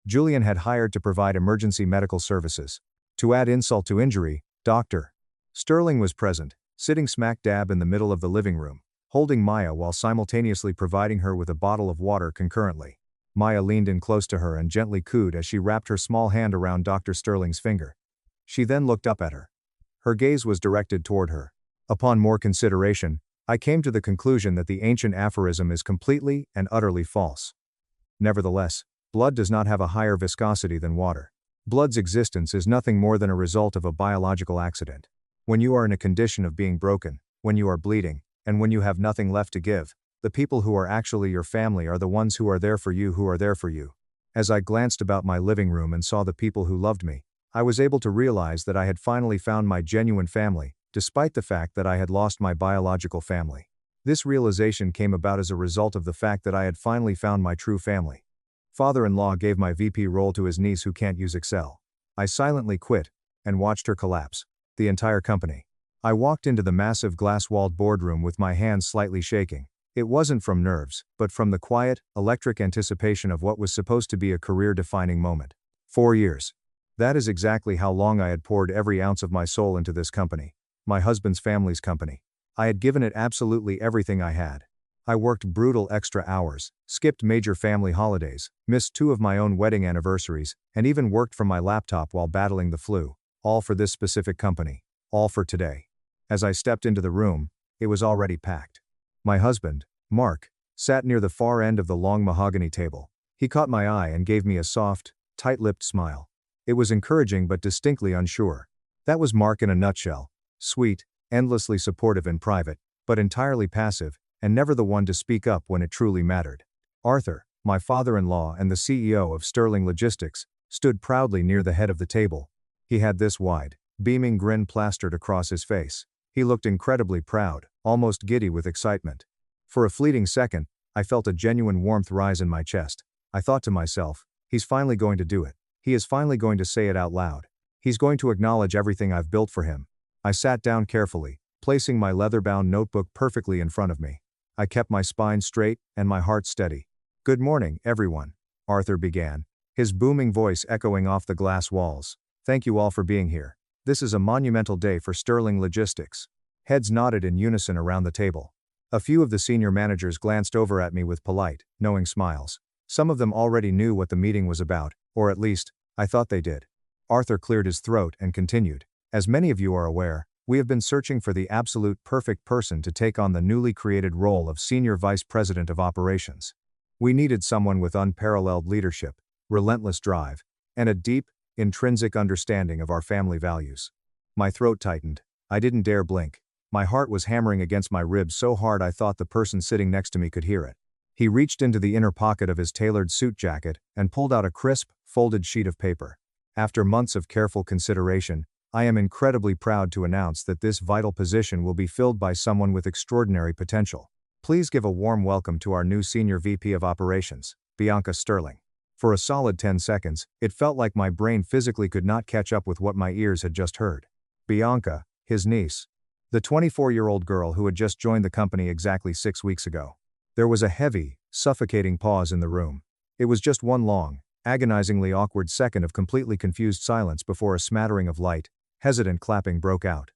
Julian had hired to provide emergency medical services. To add insult to injury, Dr. Sterling was present, sitting smack dab in the middle of the living room, holding Maya while simultaneously providing her with a bottle of water concurrently. Maya leaned in close to her and gently cooed as she wrapped her small hand around Dr. Sterling's finger. She then looked up at her. Her gaze was directed toward her. Upon more consideration, I came to the conclusion that the ancient aphorism is completely and utterly false. Nevertheless, blood does not have a higher viscosity than water. Blood's existence is nothing more than a result of a biological accident. When you are in a condition of being broken, when you are bleeding, and when you have nothing left to give, the people who are actually your family are the ones who are there for you. As I glanced about my living room and saw the people who loved me, I was able to realize that I had finally found my genuine family, despite the fact that I had lost my biological family. This realization came about as a result of the fact that I had finally found my true family. Father-in-law gave my VP role to his niece who can't use Excel. I silently quit and watched her collapse. The entire company. I walked into the massive glass-walled boardroom with my hands slightly shaking. It wasn't from nerves, but from the quiet, electric anticipation of what was supposed to be a career-defining moment. 4 years. That is exactly how long I had poured every ounce of my soul into this company. My husband's family's company. I had given it absolutely everything I had. I worked brutal extra hours, skipped major family holidays, missed 2 of my own wedding anniversaries, and even worked from my laptop while battling the flu. All for this specific company. All for today. As I stepped into the room, it was already packed. My husband, Mark, sat near the far end of the long mahogany table. He caught my eye and gave me a soft, tight-lipped smile. It was encouraging but distinctly unsure. That was Mark in a nutshell. Sweet, endlessly supportive in private, but entirely passive, and never the one to speak up when it truly mattered. Arthur, my father-in-law and the CEO of Sterling Logistics, stood proudly near the head of the table. He had this wide, beaming grin plastered across his face. He looked incredibly proud, almost giddy with excitement. For a fleeting second, I felt a genuine warmth rise in my chest. I thought to myself, He's finally going to do it. He is finally going to say it out loud. He's going to acknowledge everything I've built for him. I sat down carefully, placing my leather-bound notebook perfectly in front of me. I kept my spine straight and my heart steady. "Good morning, everyone," Arthur began, his booming voice echoing off the glass walls. "Thank you all for being here. This is a monumental day for Sterling Logistics." Heads nodded in unison around the table. A few of the senior managers glanced over at me with polite, knowing smiles. Some of them already knew what the meeting was about, or at least, I thought they did. Arthur cleared his throat and continued. "As many of you are aware, we have been searching for the absolute perfect person to take on the newly created role of Senior Vice President of Operations. We needed someone with unparalleled leadership, relentless drive, and a deep, intrinsic understanding of our family values." My throat tightened. I didn't dare blink. My heart was hammering against my ribs so hard I thought the person sitting next to me could hear it. He reached into the inner pocket of his tailored suit jacket and pulled out a crisp, folded sheet of paper. "After months of careful consideration, I am incredibly proud to announce that this vital position will be filled by someone with extraordinary potential. Please give a warm welcome to our new Senior VP of Operations, Bianca Sterling." For a solid 10 seconds, it felt like my brain physically could not catch up with what my ears had just heard. Bianca, his niece. The 24-year-old girl who had just joined the company exactly 6 weeks ago. There was a heavy, suffocating pause in the room. It was just one long, agonizingly awkward second of completely confused silence before a smattering of light, hesitant clapping broke out.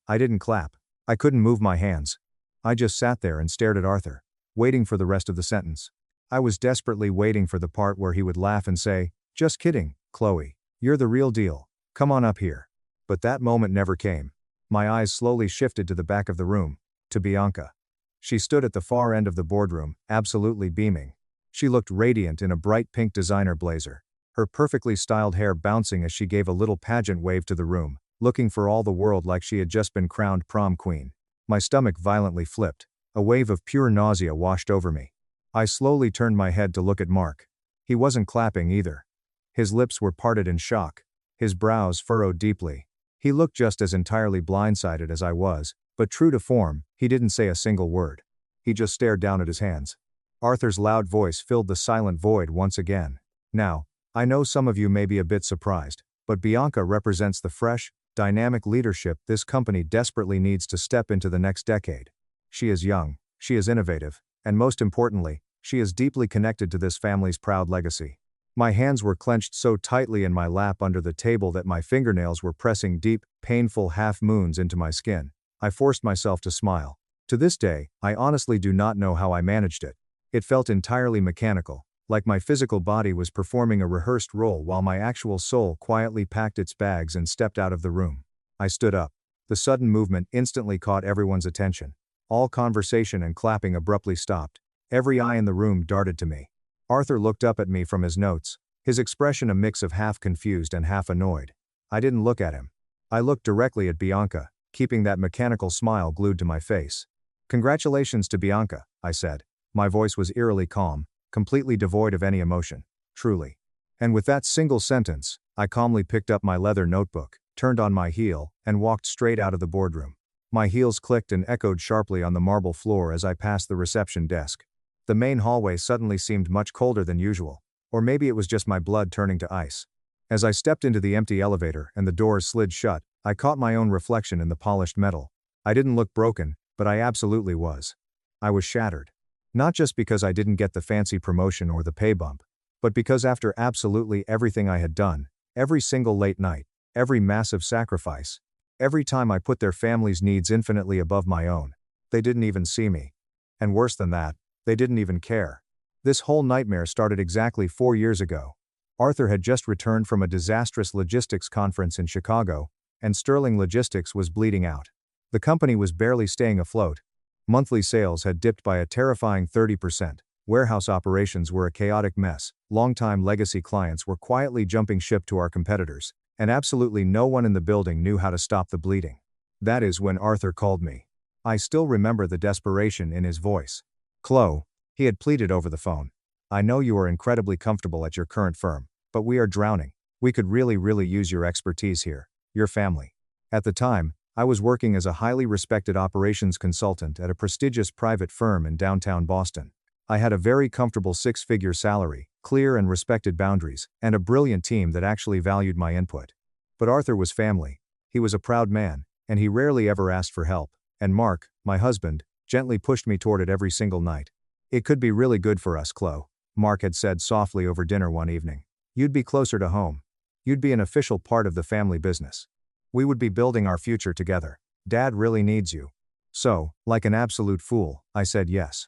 I didn't clap. I couldn't move my hands. I just sat there and stared at Arthur, waiting for the rest of the sentence. I was desperately waiting for the part where he would laugh and say, "Just kidding, Chloe. You're the real deal. Come on up here." But that moment never came. My eyes slowly shifted to the back of the room, to Bianca. She stood at the far end of the boardroom, absolutely beaming. She looked radiant in a bright pink designer blazer, her perfectly styled hair bouncing as she gave a little pageant wave to the room, looking for all the world like she had just been crowned prom queen. My stomach violently flipped. A wave of pure nausea washed over me. I slowly turned my head to look at Mark. He wasn't clapping either. His lips were parted in shock, his brows furrowed deeply. He looked just as entirely blindsided as I was, but true to form, he didn't say a single word. He just stared down at his hands. Arthur's loud voice filled the silent void once again. "Now, I know some of you may be a bit surprised, but Bianca represents the fresh, dynamic leadership this company desperately needs to step into the next decade. She is young, she is innovative, and most importantly, she is deeply connected to this family's proud legacy." My hands were clenched so tightly in my lap under the table that my fingernails were pressing deep, painful half-moons into my skin. I forced myself to smile. To this day, I honestly do not know how I managed it. It felt entirely mechanical, like my physical body was performing a rehearsed role while my actual soul quietly packed its bags and stepped out of the room. I stood up. The sudden movement instantly caught everyone's attention. All conversation and clapping abruptly stopped. Every eye in the room darted to me. Arthur looked up at me from his notes, his expression a mix of half confused and half annoyed. I didn't look at him. I looked directly at Bianca, keeping that mechanical smile glued to my face. "Congratulations to Bianca," I said. My voice was eerily calm, completely devoid of any emotion. Truly. And with that single sentence, I calmly picked up my leather notebook, turned on my heel, and walked straight out of the boardroom. My heels clicked and echoed sharply on the marble floor as I passed the reception desk. The main hallway suddenly seemed much colder than usual, or maybe it was just my blood turning to ice. As I stepped into the empty elevator and the doors slid shut, I caught my own reflection in the polished metal. I didn't look broken, but I absolutely was. I was shattered. Not just because I didn't get the fancy promotion or the pay bump, but because after absolutely everything I had done, every single late night, every massive sacrifice, every time I put their family's needs infinitely above my own, they didn't even see me. And worse than that, they didn't even care. This whole nightmare started exactly 4 years ago. Arthur had just returned from a disastrous logistics conference in Chicago, and Sterling Logistics was bleeding out. The company was barely staying afloat. Monthly sales had dipped by a terrifying 30%. Warehouse operations were a chaotic mess. Longtime legacy clients were quietly jumping ship to our competitors, and absolutely no one in the building knew how to stop the bleeding. That is when Arthur called me. I still remember the desperation in his voice. "Chloe," he had pleaded over the phone. "I know you are incredibly comfortable at your current firm, but we are drowning. We could really use your expertise here, your family." At the time, I was working as a highly respected operations consultant at a prestigious private firm in downtown Boston. I had a very comfortable six-figure salary, clear and respected boundaries, and a brilliant team that actually valued my input. But Arthur was family. He was a proud man, and he rarely ever asked for help, and Mark, my husband, gently pushed me toward it every single night. "It could be really good for us, Chloe," Mark had said softly over dinner one evening. "You'd be closer to home. You'd be an official part of the family business. We would be building our future together. Dad really needs you." So, like an absolute fool, I said yes.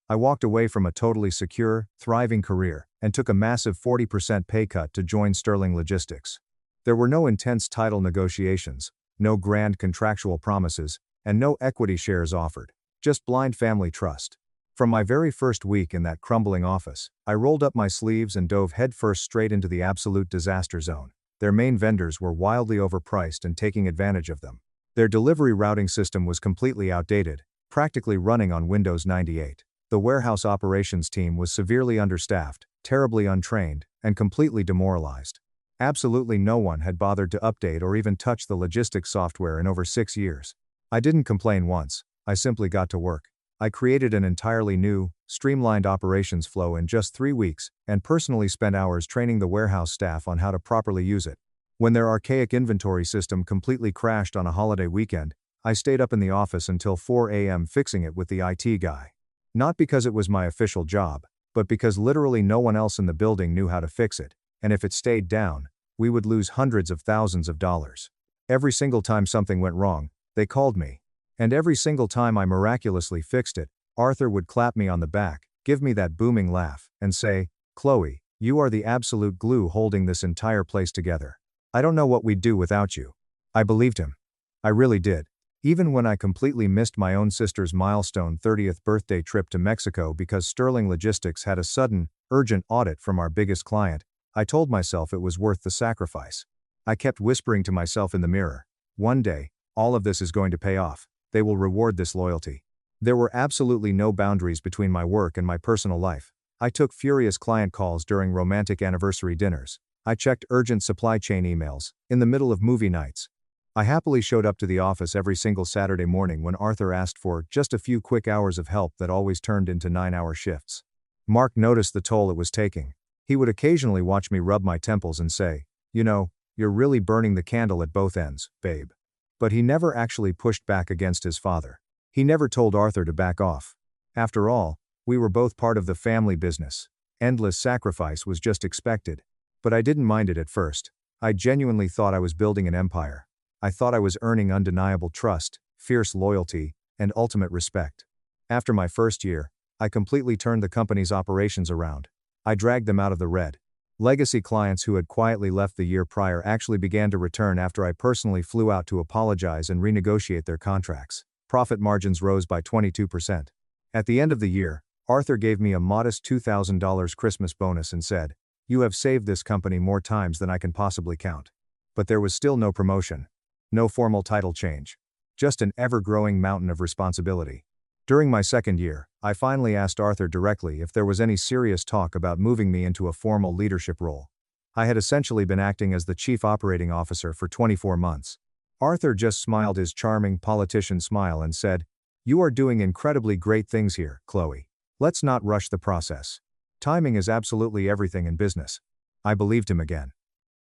I walked away from a totally secure, thriving career, and took a massive 40% pay cut to join Sterling Logistics. There were no intense title negotiations, no grand contractual promises, and no equity shares offered, just blind family trust. From my very first week in that crumbling office, I rolled up my sleeves and dove headfirst straight into the absolute disaster zone. Their main vendors were wildly overpriced and taking advantage of them. Their delivery routing system was completely outdated, practically running on Windows 98. The warehouse operations team was severely understaffed, terribly untrained, and completely demoralized. Absolutely no one had bothered to update or even touch the logistics software in over 6 years. I didn't complain once, I simply got to work. I created an entirely new, streamlined operations flow in just 3 weeks, and personally spent hours training the warehouse staff on how to properly use it. When their archaic inventory system completely crashed on a holiday weekend, I stayed up in the office until 4 a.m. fixing it with the IT guy. Not because it was my official job, but because literally no one else in the building knew how to fix it, and if it stayed down, we would lose hundreds of thousands of dollars. Every single time something went wrong, they called me. And every single time I miraculously fixed it, Arthur would clap me on the back, give me that booming laugh, and say, "Chloe, you are the absolute glue holding this entire place together. I don't know what we'd do without you." I believed him. I really did. Even when I completely missed my own sister's milestone 30th birthday trip to Mexico because Sterling Logistics had a sudden, urgent audit from our biggest client, I told myself it was worth the sacrifice. I kept whispering to myself in the mirror, "One day, all of this is going to pay off. They will reward this loyalty." There were absolutely no boundaries between my work and my personal life. I took furious client calls during romantic anniversary dinners. I checked urgent supply chain emails in the middle of movie nights. I happily showed up to the office every single Saturday morning when Arthur asked for just a few quick hours of help that always turned into 9-hour shifts. Mark noticed the toll it was taking. He would occasionally watch me rub my temples and say, "You know, you're really burning the candle at both ends, babe." But he never actually pushed back against his father. He never told Arthur to back off. After all, we were both part of the family business. Endless sacrifice was just expected. But I didn't mind it at first. I genuinely thought I was building an empire. I thought I was earning undeniable trust, fierce loyalty, and ultimate respect. After my first year, I completely turned the company's operations around. I dragged them out of the red. Legacy clients who had quietly left the year prior actually began to return after I personally flew out to apologize and renegotiate their contracts. Profit margins rose by 22%. At the end of the year, Arthur gave me a modest $2,000 Christmas bonus and said, "You have saved this company more times than I can possibly count." But there was still no promotion. No formal title change. Just an ever-growing mountain of responsibility. During my second year, I finally asked Arthur directly if there was any serious talk about moving me into a formal leadership role. I had essentially been acting as the chief operating officer for 24 months. Arthur just smiled his charming politician smile and said, "You are doing incredibly great things here, Chloe. Let's not rush the process. Timing is absolutely everything in business." I believed him again.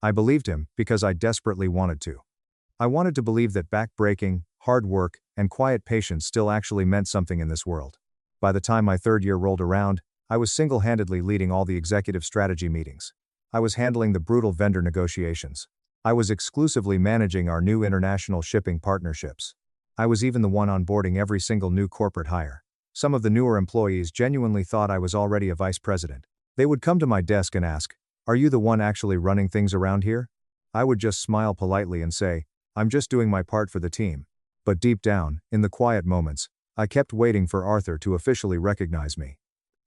I believed him because I desperately wanted to. I wanted to believe that back-breaking, hard work, and quiet patience still actually meant something in this world. By the time my third year rolled around, I was single-handedly leading all the executive strategy meetings. I was handling the brutal vendor negotiations. I was exclusively managing our new international shipping partnerships. I was even the one onboarding every single new corporate hire. Some of the newer employees genuinely thought I was already a vice president. They would come to my desk and ask, "Are you the one actually running things around here?" I would just smile politely and say, "I'm just doing my part for the team." But deep down, in the quiet moments, I kept waiting for Arthur to officially recognize me.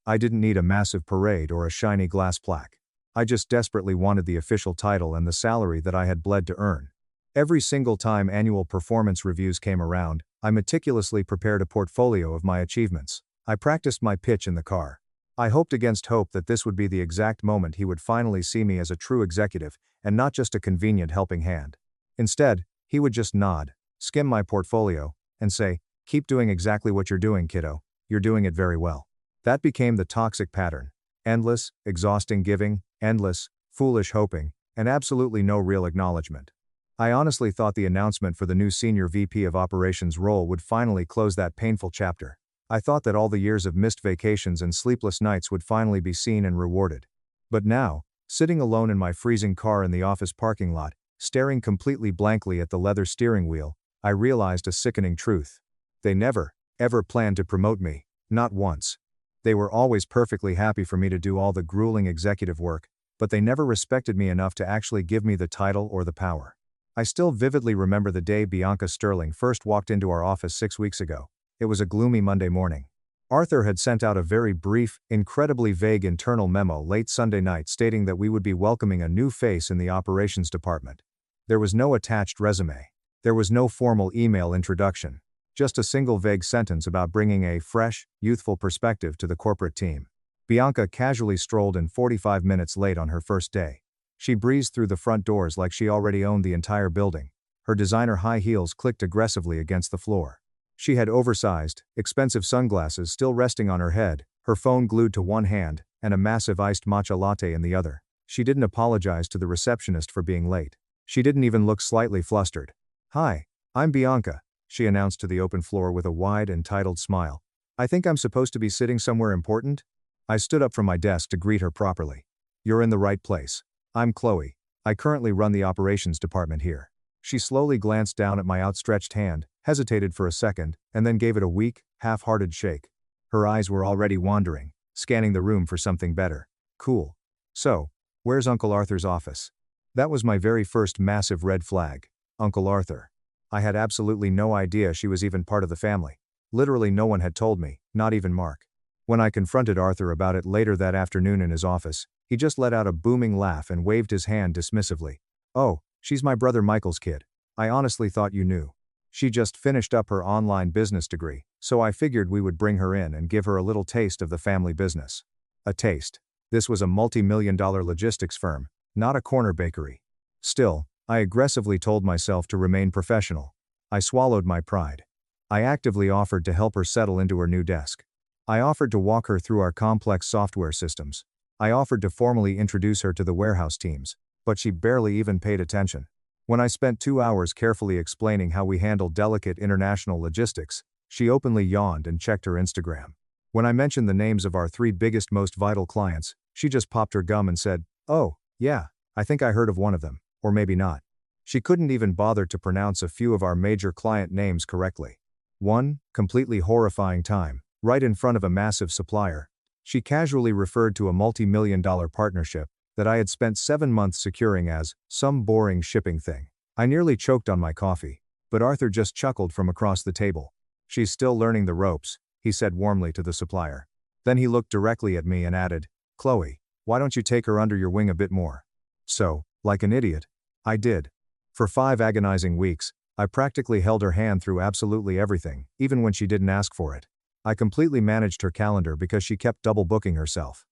I didn't need a massive parade or a shiny glass plaque. I just desperately wanted the official title and the salary that I had bled to earn. Every single time annual performance reviews came around, I meticulously prepared a portfolio of my achievements. I practiced my pitch in the car. I hoped against hope that this would be the exact moment he would finally see me as a true executive, and not just a convenient helping hand. Instead, he would just nod, skim my portfolio, and say, "Keep doing exactly what you're doing, kiddo. You're doing it very well." That became the toxic pattern. Endless, exhausting giving, endless, foolish hoping, and absolutely no real acknowledgement. I honestly thought the announcement for the new Senior VP of Operations role would finally close that painful chapter. I thought that all the years of missed vacations and sleepless nights would finally be seen and rewarded. But now, sitting alone in my freezing car in the office parking lot, staring completely blankly at the leather steering wheel, I realized a sickening truth. They never, ever planned to promote me, not once. They were always perfectly happy for me to do all the grueling executive work, but they never respected me enough to actually give me the title or the power. I still vividly remember the day Bianca Sterling first walked into our office 6 weeks ago. It was a gloomy Monday morning. Arthur had sent out a very brief, incredibly vague internal memo late Sunday night stating that we would be welcoming a new face in the operations department. There was no attached resume. There was no formal email introduction. Just a single vague sentence about bringing a fresh, youthful perspective to the corporate team. Bianca casually strolled in 45 minutes late on her first day. She breezed through the front doors like she already owned the entire building. Her designer high heels clicked aggressively against the floor. She had oversized, expensive sunglasses still resting on her head, her phone glued to one hand, and a massive iced matcha latte in the other. She didn't apologize to the receptionist for being late. She didn't even look slightly flustered. "Hi, I'm Bianca," she announced to the open floor with a wide, entitled smile. "I think I'm supposed to be sitting somewhere important?" I stood up from my desk to greet her properly. "You're in the right place. I'm Chloe. I currently run the operations department here." She slowly glanced down at my outstretched hand, hesitated for a second, and then gave it a weak, half-hearted shake. Her eyes were already wandering, scanning the room for something better. "Cool. So, where's Uncle Arthur's office?" That was my very first massive red flag. Uncle Arthur. I had absolutely no idea she was even part of the family. Literally no one had told me, not even Mark. When I confronted Arthur about it later that afternoon in his office, he just let out a booming laugh and waved his hand dismissively. "Oh, she's my brother Michael's kid. I honestly thought you knew. She just finished up her online business degree, so I figured we would bring her in and give her a little taste of the family business." A taste. This was a multi-million-dollar logistics firm, not a corner bakery. Still, I aggressively told myself to remain professional. I swallowed my pride. I actively offered to help her settle into her new desk. I offered to walk her through our complex software systems. I offered to formally introduce her to the warehouse teams, but she barely even paid attention. When I spent 2 hours carefully explaining how we handle delicate international logistics, she openly yawned and checked her Instagram. When I mentioned the names of our 3 biggest most vital clients, she just popped her gum and said, "Oh, yeah, I think I heard of one of them, or maybe not." She couldn't even bother to pronounce a few of our major client names correctly. One completely horrifying time, right in front of a massive supplier, she casually referred to a multi-million-dollar partnership that I had spent 7 months securing as some boring shipping thing. I nearly choked on my coffee, but Arthur just chuckled from across the table. "She's still learning the ropes," he said warmly to the supplier. Then he looked directly at me and added, "Chloe, why don't you take her under your wing a bit more?" So, like an idiot, I did. For 5 agonizing weeks, I practically held her hand through absolutely everything, even when she didn't ask for it. I completely managed her calendar because she kept double booking herself.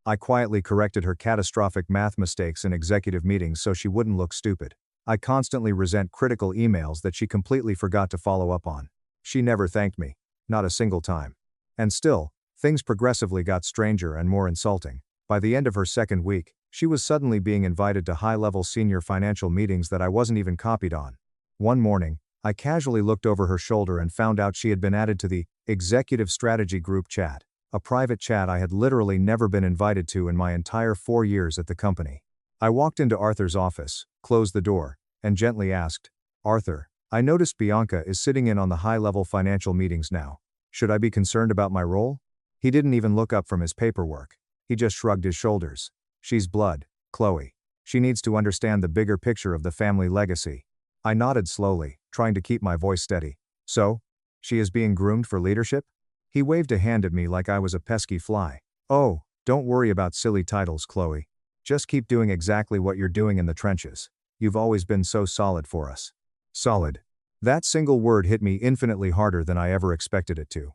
I quietly corrected her catastrophic math mistakes in executive meetings so she wouldn't look stupid. I constantly resent critical emails that she completely forgot to follow up on. She never thanked me. Not a single time. And still, things progressively got stranger and more insulting. By the end of her second week, she was suddenly being invited to high-level senior financial meetings that I wasn't even copied on. One morning, I casually looked over her shoulder and found out she had been added to the Executive Strategy Group chat, a private chat I had literally never been invited to in my entire 4 years at the company. I walked into Arthur's office, closed the door, and gently asked, "Arthur, I noticed Bianca is sitting in on the high-level financial meetings now. Should I be concerned about my role?" He didn't even look up from his paperwork. He just shrugged his shoulders. "She's blood, Chloe. She needs to understand the bigger picture of the family legacy." I nodded slowly, trying to keep my voice steady. "So? She is being groomed for leadership?" He waved a hand at me like I was a pesky fly. "Oh, don't worry about silly titles, Chloe. Just keep doing exactly what you're doing in the trenches. You've always been so solid for us." Solid. That single word hit me infinitely harder than I ever expected it to.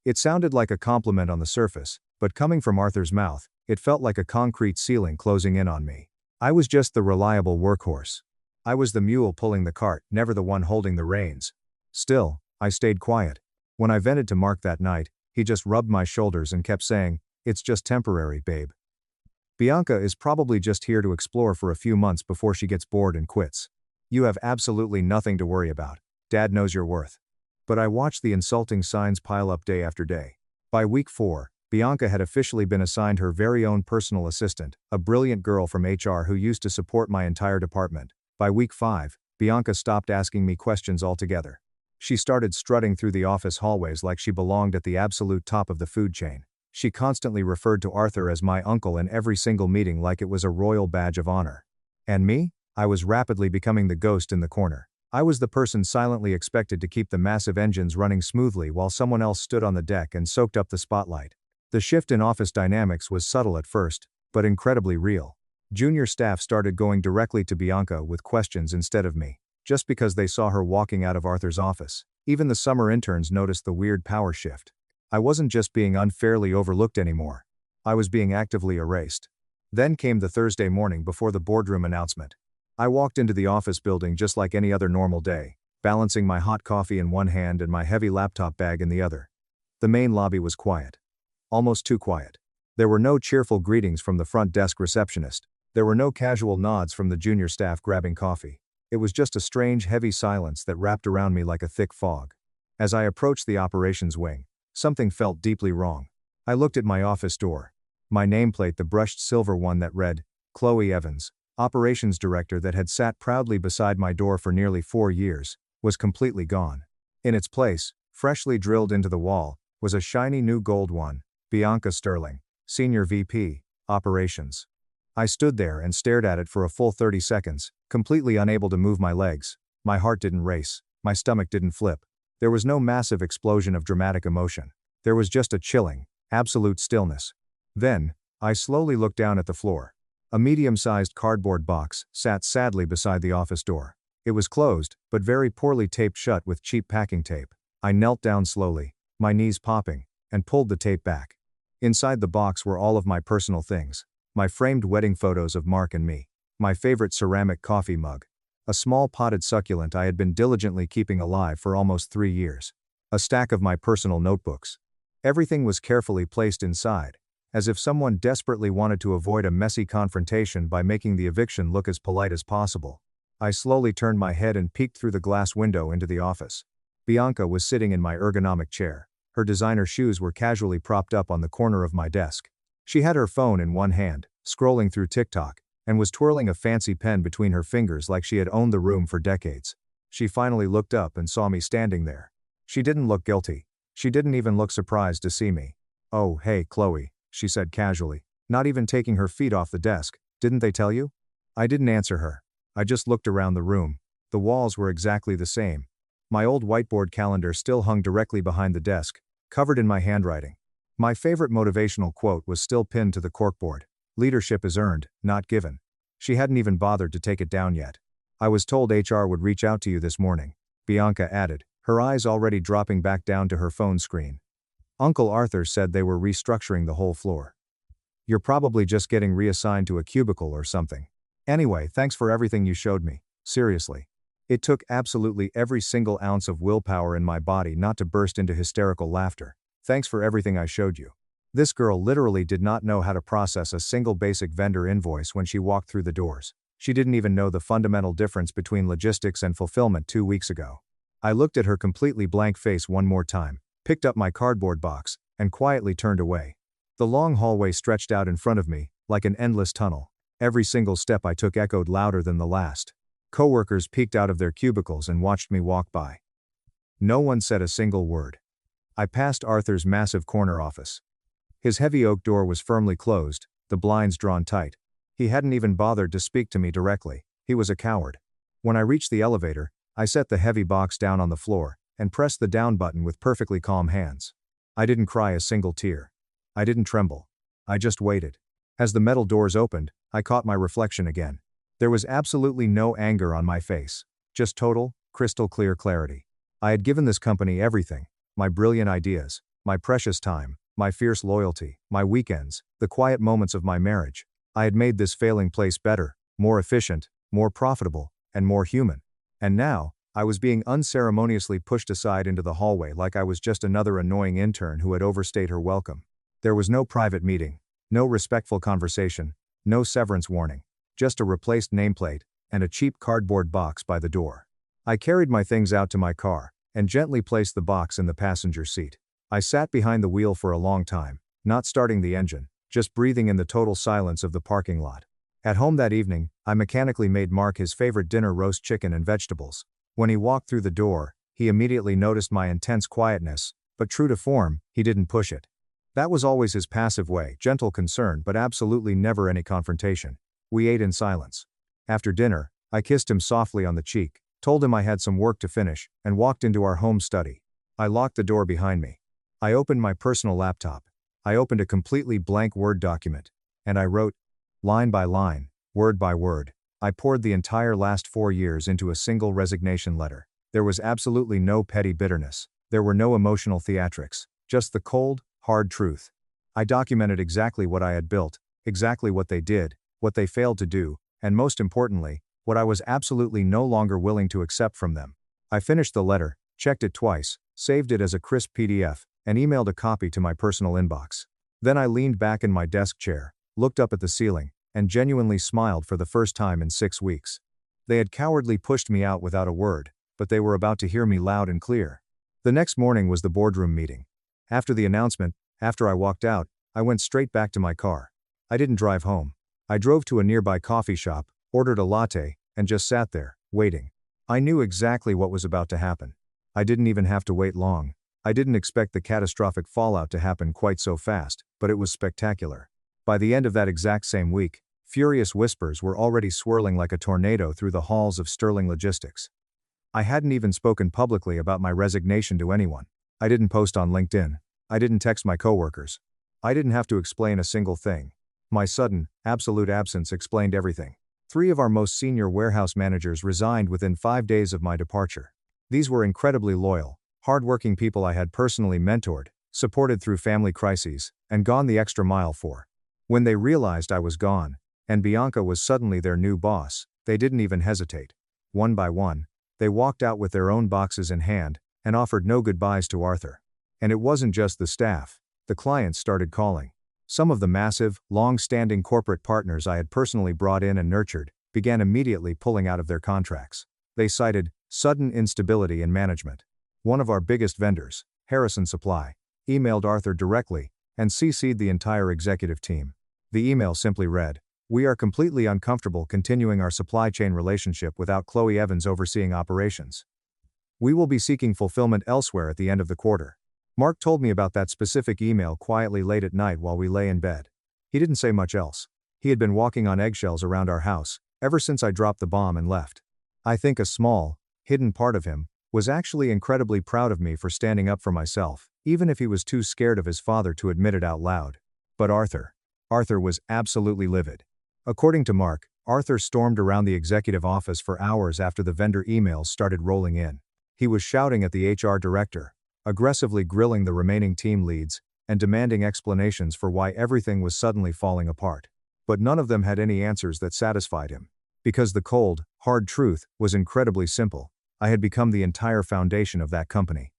It sounded like a compliment on the surface, but coming from Arthur's mouth, it felt like a concrete ceiling closing in on me. I was just the reliable workhorse. I was the mule pulling the cart, never the one holding the reins. Still, I stayed quiet. When I vented to Mark that night, He just rubbed my shoulders and kept saying, "It's just temporary, babe. Bianca is probably just here to explore for a few months before she gets bored and quits. You have absolutely nothing to worry about. Dad knows your worth." But I watched the insulting signs pile up day after day. By week 4, Bianca had officially been assigned her very own personal assistant, a brilliant girl from HR who used to support my entire department. By week 5, Bianca stopped asking me questions altogether. She started strutting through the office hallways like she belonged at the absolute top of the food chain. She constantly referred to Arthur as my uncle in every single meeting like it was a royal badge of honor. And me? I was rapidly becoming the ghost in the corner. I was the person silently expected to keep the massive engines running smoothly while someone else stood on the deck and soaked up the spotlight. The shift in office dynamics was subtle at first, but incredibly real. Junior staff started going directly to Bianca with questions instead of me, just because they saw her walking out of Arthur's office. Even the summer interns noticed the weird power shift. I wasn't just being unfairly overlooked anymore. I was being actively erased. Then came the Thursday morning before the boardroom announcement. I walked into the office building just like any other normal day, balancing my hot coffee in one hand and my heavy laptop bag in the other. The main lobby was quiet. Almost too quiet. There were no cheerful greetings from the front desk receptionist. There were no casual nods from the junior staff grabbing coffee. It was just a strange, heavy silence that wrapped around me like a thick fog. As I approached the operations wing, something felt deeply wrong. I looked at my office door. My nameplate, the brushed silver one that read, Chloe Evans, operations director, that had sat proudly beside my door for nearly 4 years, was completely gone. In its place, freshly drilled into the wall, was a shiny new gold one, Bianca Sterling, Senior VP, Operations. I stood there and stared at it for a full 30 seconds, completely unable to move my legs. My heart didn't race, my stomach didn't flip. There was no massive explosion of dramatic emotion. There was just a chilling, absolute stillness. Then, I slowly looked down at the floor. A medium-sized cardboard box sat sadly beside the office door. It was closed, but very poorly taped shut with cheap packing tape. I knelt down slowly, my knees popping, and pulled the tape back. Inside the box were all of my personal things. My framed wedding photos of Mark and me. My favorite ceramic coffee mug. A small potted succulent I had been diligently keeping alive for almost 3 years. A stack of my personal notebooks. Everything was carefully placed inside, as if someone desperately wanted to avoid a messy confrontation by making the eviction look as polite as possible. I slowly turned my head and peeked through the glass window into the office. Bianca was sitting in my ergonomic chair. Her designer shoes were casually propped up on the corner of my desk. She had her phone in one hand, scrolling through TikTok, and was twirling a fancy pen between her fingers like she had owned the room for decades. She finally looked up and saw me standing there. She didn't look guilty. She didn't even look surprised to see me. "Oh, hey, Chloe," she said casually, not even taking her feet off the desk. "Didn't they tell you?" I didn't answer her. I just looked around the room. The walls were exactly the same. My old whiteboard calendar still hung directly behind the desk, covered in my handwriting. My favorite motivational quote was still pinned to the corkboard. "Leadership is earned, not given." She hadn't even bothered to take it down yet. "I was told HR would reach out to you this morning," Bianca added, her eyes already dropping back down to her phone screen. "Uncle Arthur said they were restructuring the whole floor. You're probably just getting reassigned to a cubicle or something. Anyway, thanks for everything you showed me, seriously." It took absolutely every single ounce of willpower in my body not to burst into hysterical laughter. "Thanks for everything I showed you." This girl literally did not know how to process a single basic vendor invoice when she walked through the doors. She didn't even know the fundamental difference between logistics and fulfillment 2 weeks ago. I looked at her completely blank face one more time, picked up my cardboard box, and quietly turned away. The long hallway stretched out in front of me, like an endless tunnel. Every single step I took echoed louder than the last. Coworkers peeked out of their cubicles and watched me walk by. No one said a single word. I passed Arthur's massive corner office. His heavy oak door was firmly closed, the blinds drawn tight. He hadn't even bothered to speak to me directly. He was a coward. When I reached the elevator, I set the heavy box down on the floor and pressed the down button with perfectly calm hands. I didn't cry a single tear. I didn't tremble. I just waited. As the metal doors opened, I caught my reflection again. There was absolutely no anger on my face. Just total, crystal clear clarity. I had given this company everything. My brilliant ideas, my precious time, my fierce loyalty, my weekends, the quiet moments of my marriage. I had made this failing place better, more efficient, more profitable, and more human. And now, I was being unceremoniously pushed aside into the hallway like I was just another annoying intern who had overstayed her welcome. There was no private meeting, no respectful conversation, no severance warning, just a replaced nameplate and a cheap cardboard box by the door. I carried my things out to my car and gently placed the box in the passenger seat. I sat behind the wheel for a long time, not starting the engine, just breathing in the total silence of the parking lot. At home that evening, I mechanically made Mark his favorite dinner: roast chicken and vegetables. When he walked through the door, he immediately noticed my intense quietness, but true to form, he didn't push it. That was always his passive way, gentle concern but absolutely never any confrontation. We ate in silence. After dinner, I kissed him softly on the cheek, told him I had some work to finish, and walked into our home study. I locked the door behind me. I opened my personal laptop. I opened a completely blank Word document. And I wrote, line by line, word by word, I poured the entire last 4 years into a single resignation letter. There was absolutely no petty bitterness. There were no emotional theatrics, just the cold, hard truth. I documented exactly what I had built, exactly what they did, what they failed to do, and most importantly, what I was absolutely no longer willing to accept from them. I finished the letter, checked it twice, saved it as a crisp PDF, and emailed a copy to my personal inbox. Then I leaned back in my desk chair, looked up at the ceiling, and genuinely smiled for the first time in 6 weeks. They had cowardly pushed me out without a word, but they were about to hear me loud and clear. The next morning was the boardroom meeting. After the announcement, after I walked out, I went straight back to my car. I didn't drive home. I drove to a nearby coffee shop, ordered a latte, and just sat there, waiting. I knew exactly what was about to happen. I didn't even have to wait long. I didn't expect the catastrophic fallout to happen quite so fast, but it was spectacular. By the end of that exact same week, furious whispers were already swirling like a tornado through the halls of Sterling Logistics. I hadn't even spoken publicly about my resignation to anyone. I didn't post on LinkedIn. I didn't text my coworkers. I didn't have to explain a single thing. My sudden, absolute absence explained everything. 3 of our most senior warehouse managers resigned within 5 days of my departure. These were incredibly loyal, hardworking people I had personally mentored, supported through family crises, and gone the extra mile for. When they realized I was gone, and Bianca was suddenly their new boss, they didn't even hesitate. One by one, they walked out with their own boxes in hand, and offered no goodbyes to Arthur. And it wasn't just the staff, the clients started calling. Some of the massive, long-standing corporate partners I had personally brought in and nurtured, began immediately pulling out of their contracts. They cited sudden instability in management. One of our biggest vendors, Harrison Supply, emailed Arthur directly, and CC'd the entire executive team. The email simply read, "We are completely uncomfortable continuing our supply chain relationship without Chloe Evans overseeing operations. We will be seeking fulfillment elsewhere at the end of the quarter." Mark told me about that specific email quietly late at night while we lay in bed. He didn't say much else. He had been walking on eggshells around our house, ever since I dropped the bomb and left. I think a small, hidden part of him was actually incredibly proud of me for standing up for myself, even if he was too scared of his father to admit it out loud. But Arthur was absolutely livid. According to Mark, Arthur stormed around the executive office for hours after the vendor emails started rolling in. He was shouting at the HR director, aggressively grilling the remaining team leads, and demanding explanations for why everything was suddenly falling apart. But none of them had any answers that satisfied him. Because the cold, hard truth was incredibly simple. I had become the entire foundation of that company.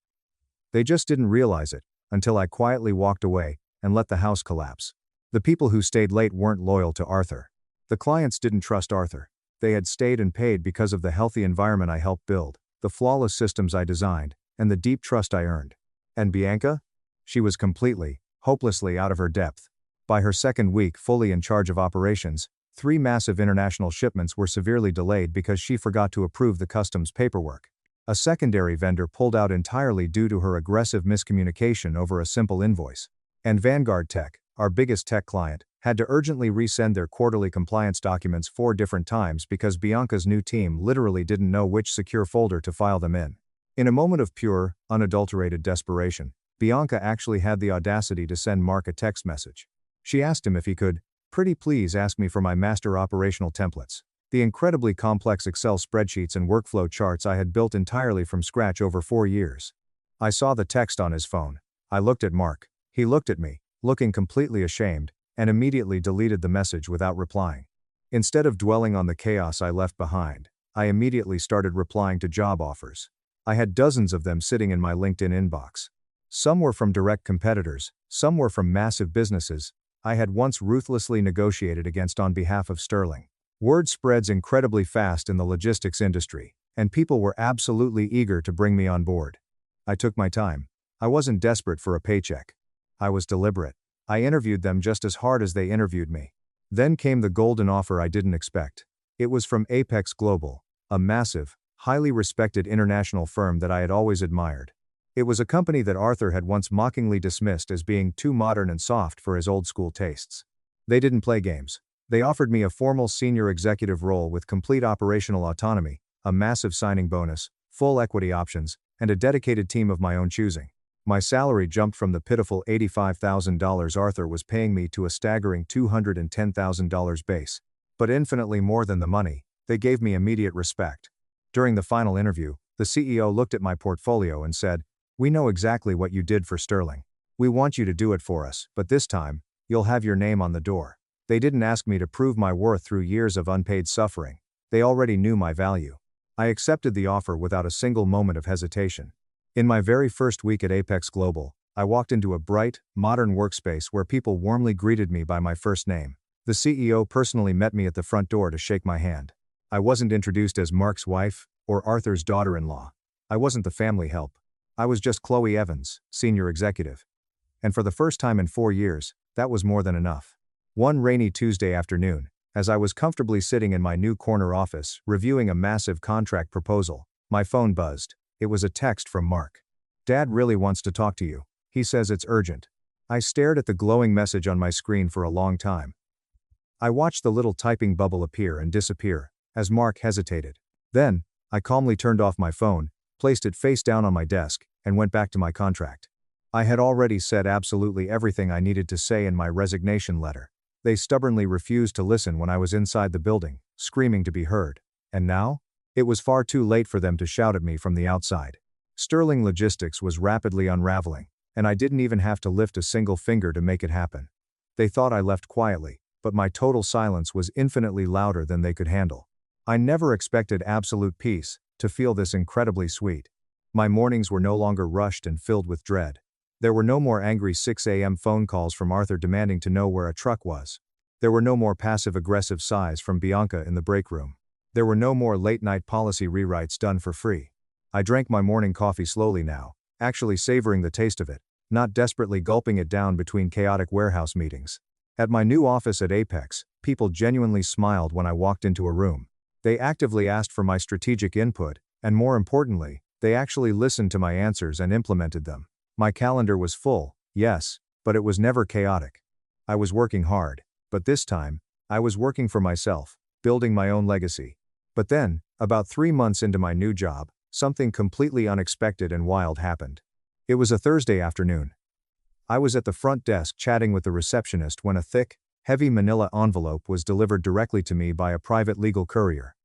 They just didn't realize it, until I quietly walked away, and let the house collapse. The people who stayed late weren't loyal to Arthur. The clients didn't trust Arthur. They had stayed and paid because of the healthy environment I helped build, the flawless systems I designed, and the deep trust I earned. And Bianca? She was completely, hopelessly out of her depth. By her second week fully in charge of operations, 3 massive international shipments were severely delayed because she forgot to approve the customs paperwork. A secondary vendor pulled out entirely due to her aggressive miscommunication over a simple invoice. And Vanguard Tech, our biggest tech client, had to urgently resend their quarterly compliance documents 4 different times because Bianca's new team literally didn't know which secure folder to file them in. In a moment of pure, unadulterated desperation, Bianca actually had the audacity to send Mark a text message. She asked him if he could, "Pretty please ask me for my master operational templates," the incredibly complex Excel spreadsheets and workflow charts I had built entirely from scratch over 4 years. I saw the text on his phone. I looked at Mark. He looked at me, looking completely ashamed, and immediately deleted the message without replying. Instead of dwelling on the chaos I left behind, I immediately started replying to job offers. I had dozens of them sitting in my LinkedIn inbox. Some were from direct competitors, some were from massive businesses I had once ruthlessly negotiated against on behalf of Sterling. Word spreads incredibly fast in the logistics industry, and people were absolutely eager to bring me on board. I took my time. I wasn't desperate for a paycheck. I was deliberate. I interviewed them just as hard as they interviewed me. Then came the golden offer I didn't expect. It was from Apex Global, a massive, highly respected international firm that I had always admired. It was a company that Arthur had once mockingly dismissed as being too modern and soft for his old-school tastes. They didn't play games. They offered me a formal senior executive role with complete operational autonomy, a massive signing bonus, full equity options, and a dedicated team of my own choosing. My salary jumped from the pitiful $85,000 Arthur was paying me to a staggering $210,000 base. But infinitely more than the money, they gave me immediate respect. During the final interview, the CEO looked at my portfolio and said, "We know exactly what you did for Sterling. We want you to do it for us, but this time, you'll have your name on the door." They didn't ask me to prove my worth through years of unpaid suffering. They already knew my value. I accepted the offer without a single moment of hesitation. In my very first week at Apex Global, I walked into a bright, modern workspace where people warmly greeted me by my first name. The CEO personally met me at the front door to shake my hand. I wasn't introduced as Mark's wife, or Arthur's daughter-in-law. I wasn't the family help. I was just Chloe Evans, senior executive. And for the first time in 4 years, that was more than enough. One rainy Tuesday afternoon, as I was comfortably sitting in my new corner office, reviewing a massive contract proposal, my phone buzzed. It was a text from Mark. "Dad really wants to talk to you. He says it's urgent." I stared at the glowing message on my screen for a long time. I watched the little typing bubble appear and disappear, as Mark hesitated. Then, I calmly turned off my phone, placed it face down on my desk, and went back to my contract. I had already said absolutely everything I needed to say in my resignation letter. They stubbornly refused to listen when I was inside the building, screaming to be heard. And now? It was far too late for them to shout at me from the outside. Sterling Logistics was rapidly unraveling, and I didn't even have to lift a single finger to make it happen. They thought I left quietly, but my total silence was infinitely louder than they could handle. I never expected absolute peace, to feel this incredibly sweet. My mornings were no longer rushed and filled with dread. There were no more angry 6 a.m. phone calls from Arthur demanding to know where a truck was. There were no more passive-aggressive sighs from Bianca in the break room. There were no more late-night policy rewrites done for free. I drank my morning coffee slowly now, actually savoring the taste of it, not desperately gulping it down between chaotic warehouse meetings. At my new office at Apex, people genuinely smiled when I walked into a room. They actively asked for my strategic input, and more importantly, they actually listened to my answers and implemented them. My calendar was full, yes, but it was never chaotic. I was working hard, but this time, I was working for myself, building my own legacy. But then, about 3 months into my new job, something completely unexpected and wild happened. It was a Thursday afternoon. I was at the front desk chatting with the receptionist when a thick, heavy manila envelope was delivered directly to me by a private legal courier.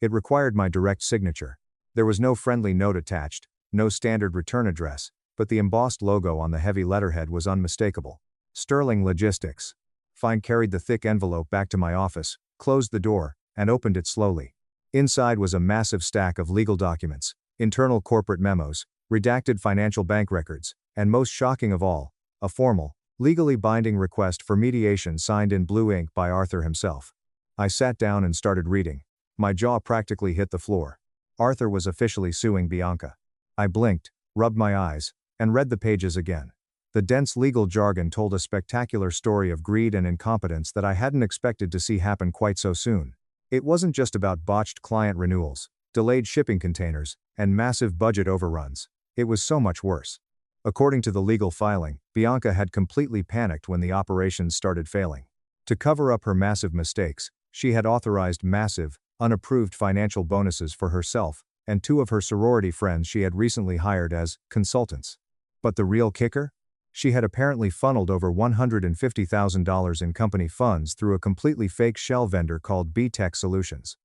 It required my direct signature. There was no friendly note attached, no standard return address, but the embossed logo on the heavy letterhead was unmistakable. Sterling Logistics. Fine carried the thick envelope back to my office, closed the door, and opened it slowly. Inside was a massive stack of legal documents, internal corporate memos, redacted financial bank records, and most shocking of all, a formal, legally binding request for mediation signed in blue ink by Arthur himself. I sat down and started reading. My jaw practically hit the floor. Arthur was officially suing Bianca. I blinked, rubbed my eyes, and read the pages again. The dense legal jargon told a spectacular story of greed and incompetence that I hadn't expected to see happen quite so soon. It wasn't just about botched client renewals, delayed shipping containers, and massive budget overruns. It was so much worse. According to the legal filing, Bianca had completely panicked when the operations started failing. To cover up her massive mistakes, she had authorized massive, unapproved financial bonuses for herself and 2 of her sorority friends she had recently hired as consultants. But the real kicker? She had apparently funneled over $150,000 in company funds through a completely fake shell vendor called B-Tech Solutions.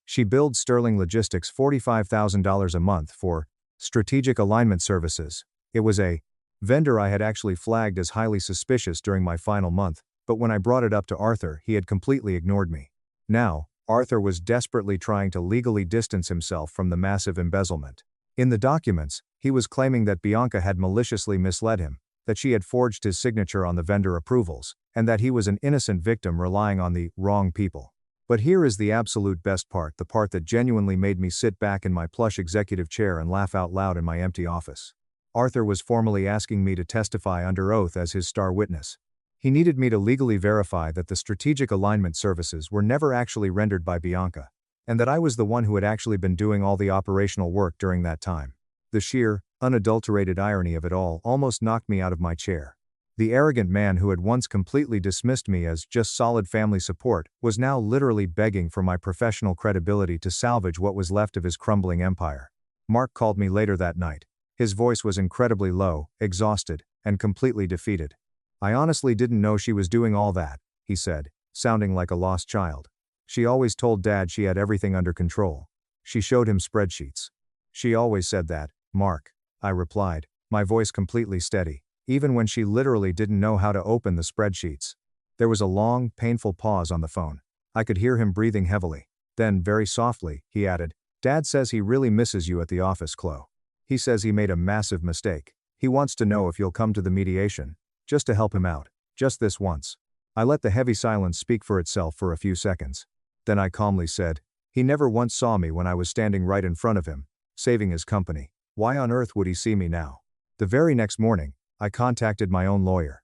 She billed Sterling Logistics $45,000 a month for strategic alignment services. It was a vendor I had actually flagged as highly suspicious during my final month, but when I brought it up to Arthur, he had completely ignored me. Now, Arthur was desperately trying to legally distance himself from the massive embezzlement. In the documents, he was claiming that Bianca had maliciously misled him, that she had forged his signature on the vendor approvals, and that he was an innocent victim relying on the wrong people. But here is the absolute best part, the part that genuinely made me sit back in my plush executive chair and laugh out loud in my empty office. Arthur was formally asking me to testify under oath as his star witness. He needed me to legally verify that the strategic alignment services were never actually rendered by Bianca, and that I was the one who had actually been doing all the operational work during that time. The sheer, unadulterated irony of it all almost knocked me out of my chair. The arrogant man who had once completely dismissed me as just solid family support was now literally begging for my professional credibility to salvage what was left of his crumbling empire. Mark called me later that night. His voice was incredibly low, exhausted, and completely defeated. "I honestly didn't know she was doing all that," he said, sounding like a lost child. "She always told Dad she had everything under control. She showed him spreadsheets." "She always said that, Mark," I replied, my voice completely steady, even when she literally didn't know how to open the spreadsheets. There was a long, painful pause on the phone. I could hear him breathing heavily. Then, very softly, he added, "Dad says he really misses you at the office, Chloe. He says he made a massive mistake. He wants to know if you'll come to the mediation, just to help him out, just this once." I let the heavy silence speak for itself for a few seconds. Then I calmly said, "He never once saw me when I was standing right in front of him, saving his company. Why on earth would he see me now?" The very next morning, I contacted my own lawyer.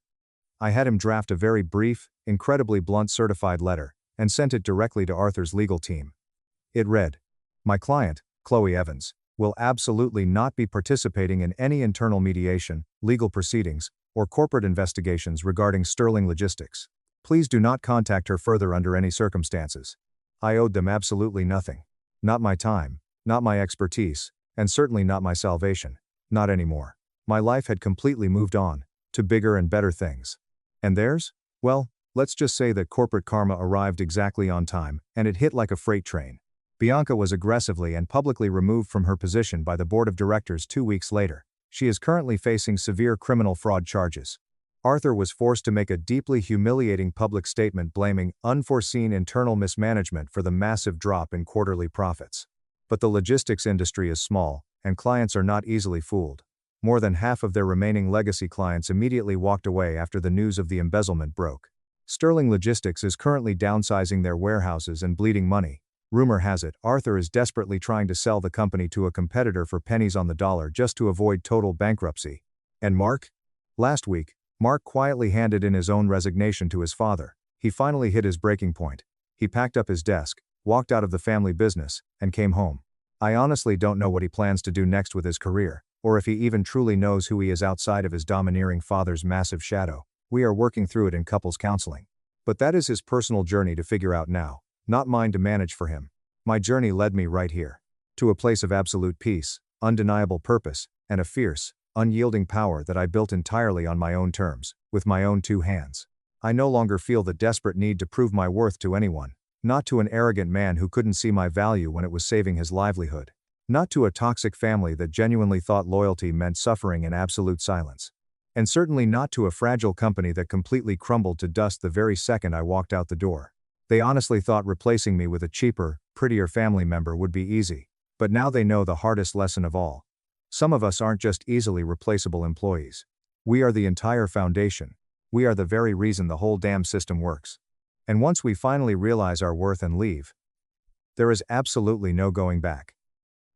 I had him draft a very brief, incredibly blunt certified letter, and sent it directly to Arthur's legal team. It read, "My client, Chloe Evans, will absolutely not be participating in any internal mediation, legal proceedings, or corporate investigations regarding Sterling Logistics. Please do not contact her further under any circumstances." I owed them absolutely nothing. Not my time, not my expertise, and certainly not my salvation. Not anymore. My life had completely moved on, to bigger and better things. And theirs? Well, let's just say that corporate karma arrived exactly on time, and it hit like a freight train. Bianca was aggressively and publicly removed from her position by the board of directors 2 weeks later. She is currently facing severe criminal fraud charges. Arthur was forced to make a deeply humiliating public statement blaming unforeseen internal mismanagement for the massive drop in quarterly profits. But the logistics industry is small, and clients are not easily fooled. More than half of their remaining legacy clients immediately walked away after the news of the embezzlement broke. Sterling Logistics is currently downsizing their warehouses and bleeding money. Rumor has it, Arthur is desperately trying to sell the company to a competitor for pennies on the dollar just to avoid total bankruptcy. And Mark? Last week, Mark quietly handed in his own resignation to his father. He finally hit his breaking point. He packed up his desk, walked out of the family business, and came home. I honestly don't know what he plans to do next with his career, or if he even truly knows who he is outside of his domineering father's massive shadow. We are working through it in couples counseling. But that is his personal journey to figure out now, not mine to manage for him. My journey led me right here. To a place of absolute peace, undeniable purpose, and a fierce, unyielding power that I built entirely on my own terms, with my own 2 hands. I no longer feel the desperate need to prove my worth to anyone. Not to an arrogant man who couldn't see my value when it was saving his livelihood. Not to a toxic family that genuinely thought loyalty meant suffering in absolute silence. And certainly not to a fragile company that completely crumbled to dust the very second I walked out the door. They honestly thought replacing me with a cheaper, prettier family member would be easy. But now they know the hardest lesson of all. Some of us aren't just easily replaceable employees. We are the entire foundation. We are the very reason the whole damn system works. And once we finally realize our worth and leave, there is absolutely no going back.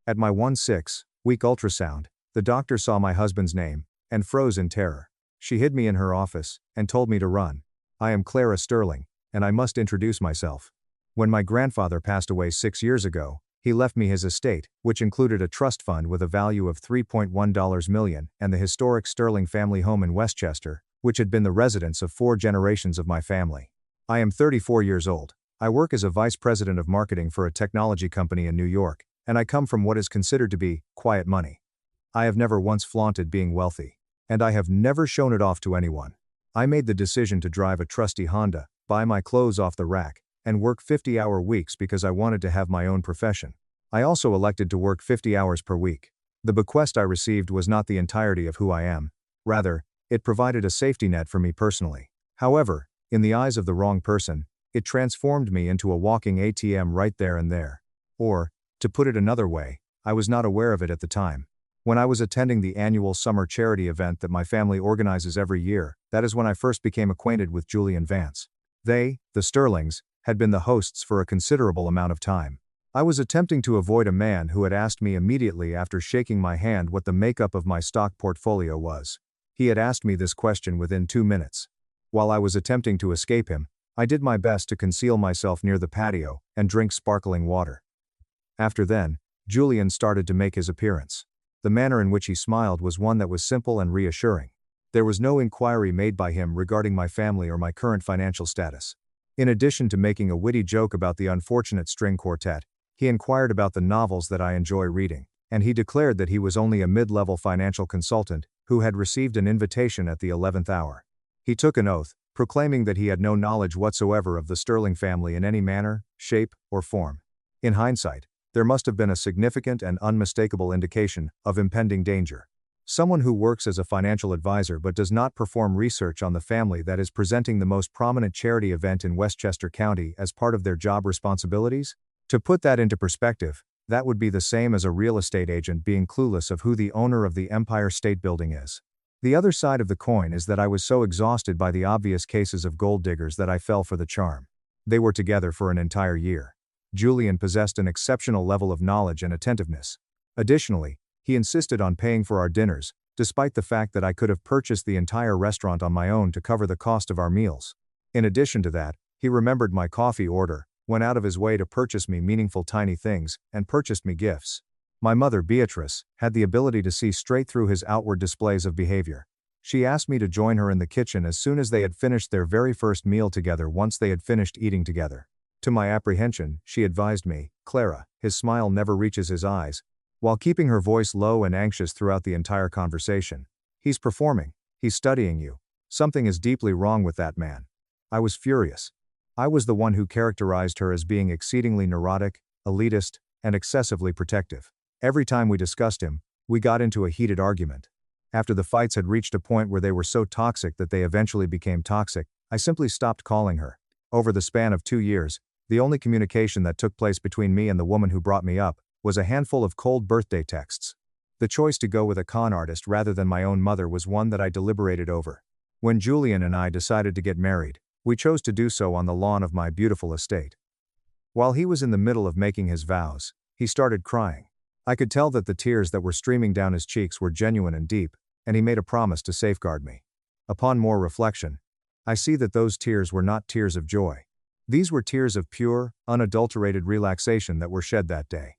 At my 1/6-week ultrasound, the doctor saw my husband's name, and froze in terror. She hid me in her office, and told me to run. "I am Clara Sterling, and I must introduce myself. When my grandfather passed away 6 years ago, he left me his estate, which included a trust fund with a value of $3.1 million and the historic Sterling family home in Westchester, which had been the residence of 4 generations of my family. I am 34 years old. I work as a vice president of marketing for a technology company in New York, and I come from what is considered to be quiet money. I have never once flaunted being wealthy, and I have never shown it off to anyone. I made the decision to drive a trusty Honda, buy my clothes off the rack, and work 50-hour weeks because I wanted to have my own profession. I also elected to work 50 hours per week. The bequest I received was not the entirety of who I am. Rather, it provided a safety net for me personally. However, in the eyes of the wrong person, It transformed me into a walking ATM right there and there. Or, to put it another way, I was not aware of it at the time. When I was attending the annual summer charity event that my family organizes every year, that is when I first became acquainted with Julian Vance. They, the Sterlings, had been the hosts for a considerable amount of time. I was attempting to avoid a man who had asked me immediately after shaking my hand what the makeup of my stock portfolio was. He had asked me this question within 2 minutes. While I was attempting to escape him, I did my best to conceal myself near the patio and drink sparkling water. After then, Julian started to make his appearance. The manner in which he smiled was one that was simple and reassuring. There was no inquiry made by him regarding my family or my current financial status. In addition to making a witty joke about the unfortunate string quartet, he inquired about the novels that I enjoy reading, and he declared that he was only a mid-level financial consultant who had received an invitation at the 11th hour. He took an oath, proclaiming that he had no knowledge whatsoever of the Sterling family in any manner, shape, or form. In hindsight, there must have been a significant and unmistakable indication of impending danger. Someone who works as a financial advisor but does not perform research on the family that is presenting the most prominent charity event in Westchester County as part of their job responsibilities? To put that into perspective, that would be the same as a real estate agent being clueless of who the owner of the Empire State Building is. The other side of the coin is that I was so exhausted by the obvious cases of gold diggers that I fell for the charm. They were together for an entire year. Julian possessed an exceptional level of knowledge and attentiveness. Additionally, he insisted on paying for our dinners, despite the fact that I could have purchased the entire restaurant on my own to cover the cost of our meals. In addition to that, he remembered my coffee order, went out of his way to purchase me meaningful tiny things, and purchased me gifts. My mother, Beatrice, had the ability to see straight through his outward displays of behavior. She asked me to join her in the kitchen as soon as they had finished their very first meal together once they had finished eating together. To my apprehension, she advised me, "Clara, his smile never reaches his eyes," while keeping her voice low and anxious throughout the entire conversation. "He's performing. He's studying you. Something is deeply wrong with that man." I was furious. I was the one who characterized her as being exceedingly neurotic, elitist, and excessively protective. Every time we discussed him, we got into a heated argument. After the fights had reached a point where they were so toxic that they eventually became toxic, I simply stopped calling her. Over the span of 2 years, the only communication that took place between me and the woman who brought me up was a handful of cold birthday texts. The choice to go with a con artist rather than my own mother was one that I deliberated over. When Julian and I decided to get married, we chose to do so on the lawn of my beautiful estate. While he was in the middle of making his vows, he started crying. I could tell that the tears that were streaming down his cheeks were genuine and deep, and he made a promise to safeguard me. Upon more reflection, I see that those tears were not tears of joy. These were tears of pure, unadulterated relaxation that were shed that day.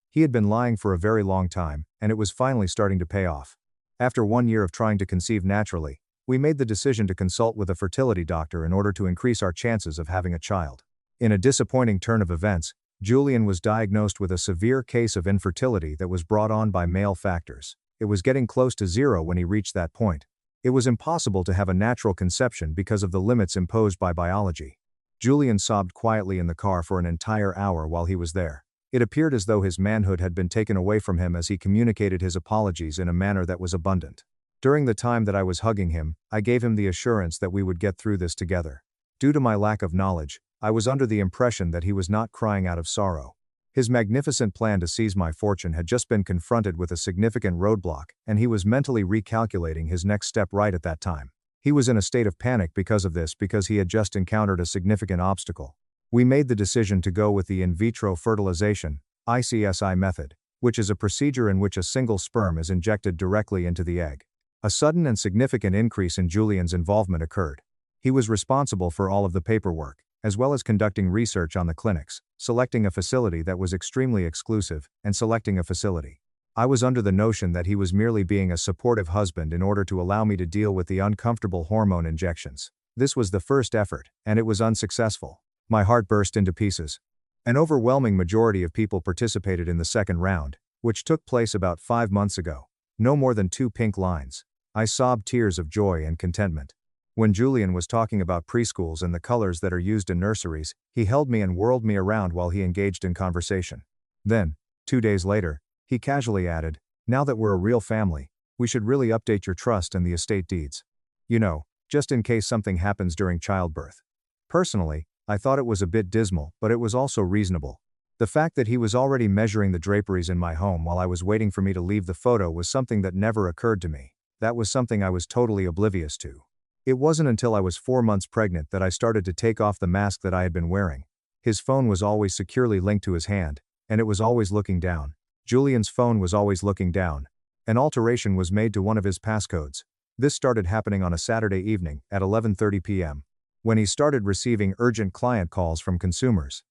He had been lying for a very long time, and it was finally starting to pay off. After 1 year of trying to conceive naturally, we made the decision to consult with a fertility doctor in order to increase our chances of having a child. In a disappointing turn of events, Julian was diagnosed with a severe case of infertility that was brought on by male factors. It was getting close to zero when he reached that point. It was impossible to have a natural conception because of the limits imposed by biology. Julian sobbed quietly in the car for an entire hour while he was there. It appeared as though his manhood had been taken away from him as he communicated his apologies in a manner that was abundant. During the time that I was hugging him, I gave him the assurance that we would get through this together. Due to my lack of knowledge, I was under the impression that he was not crying out of sorrow. His magnificent plan to seize my fortune had just been confronted with a significant roadblock, and he was mentally recalculating his next step right at that time. He was in a state of panic because of this because he had just encountered a significant obstacle. We made the decision to go with the in vitro fertilization, ICSI method, which is a procedure in which a single sperm is injected directly into the egg. A sudden and significant increase in Julian's involvement occurred. He was responsible for all of the paperwork, as well as conducting research on the clinics, selecting a facility that was extremely exclusive, and selecting a facility. I was under the notion that he was merely being a supportive husband in order to allow me to deal with the uncomfortable hormone injections. This was the first effort, and it was unsuccessful. My heart burst into pieces. An overwhelming majority of people participated in the second round, which took place about 5 months ago. No more than 2 pink lines. I sobbed tears of joy and contentment. When Julian was talking about preschools and the colors that are used in nurseries, he held me and whirled me around while he engaged in conversation. Then, 2 days later, he casually added, "Now that we're a real family, we should really update your trust and the estate deeds. You know, just in case something happens during childbirth." Personally, I thought it was a bit dismal, but it was also reasonable. The fact that he was already measuring the draperies in my home while I was waiting for me to leave the photo was something that never occurred to me. That was something I was totally oblivious to. It wasn't until I was 4 months pregnant that I started to take off the mask that I had been wearing. His phone was always securely linked to his hand, and it was always looking down. Julian's phone was always looking down. An alteration was made to one of his passcodes. This started happening on a Saturday evening at 11:30 p.m. when he started receiving urgent client calls from consumers.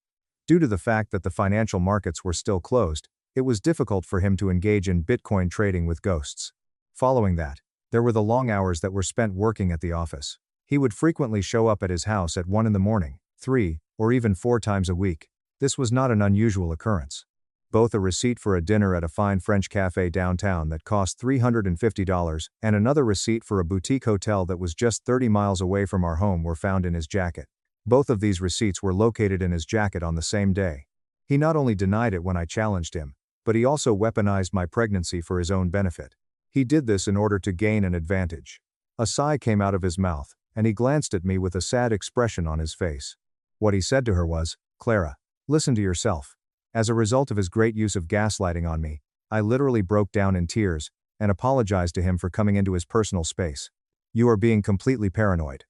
Due to the fact that the financial markets were still closed, it was difficult for him to engage in Bitcoin trading with ghosts. Following that, there were the long hours that were spent working at the office. He would frequently show up at his house at 1 in the morning, 3, or even 4 times a week. This was not an unusual occurrence. Both a receipt for a dinner at a fine French cafe downtown that cost $350 and another receipt for a boutique hotel that was just 30 miles away from our home were found in his jacket. Both of these receipts were located in his jacket on the same day. He not only denied it when I challenged him, but he also weaponized my pregnancy for his own benefit. He did this in order to gain an advantage. A sigh came out of his mouth, and he glanced at me with a sad expression on his face. What he said to her was, "Clara, listen to yourself." As a result of his great use of gaslighting on me, I literally broke down in tears and apologized to him for coming into his personal space. "You are being completely paranoid.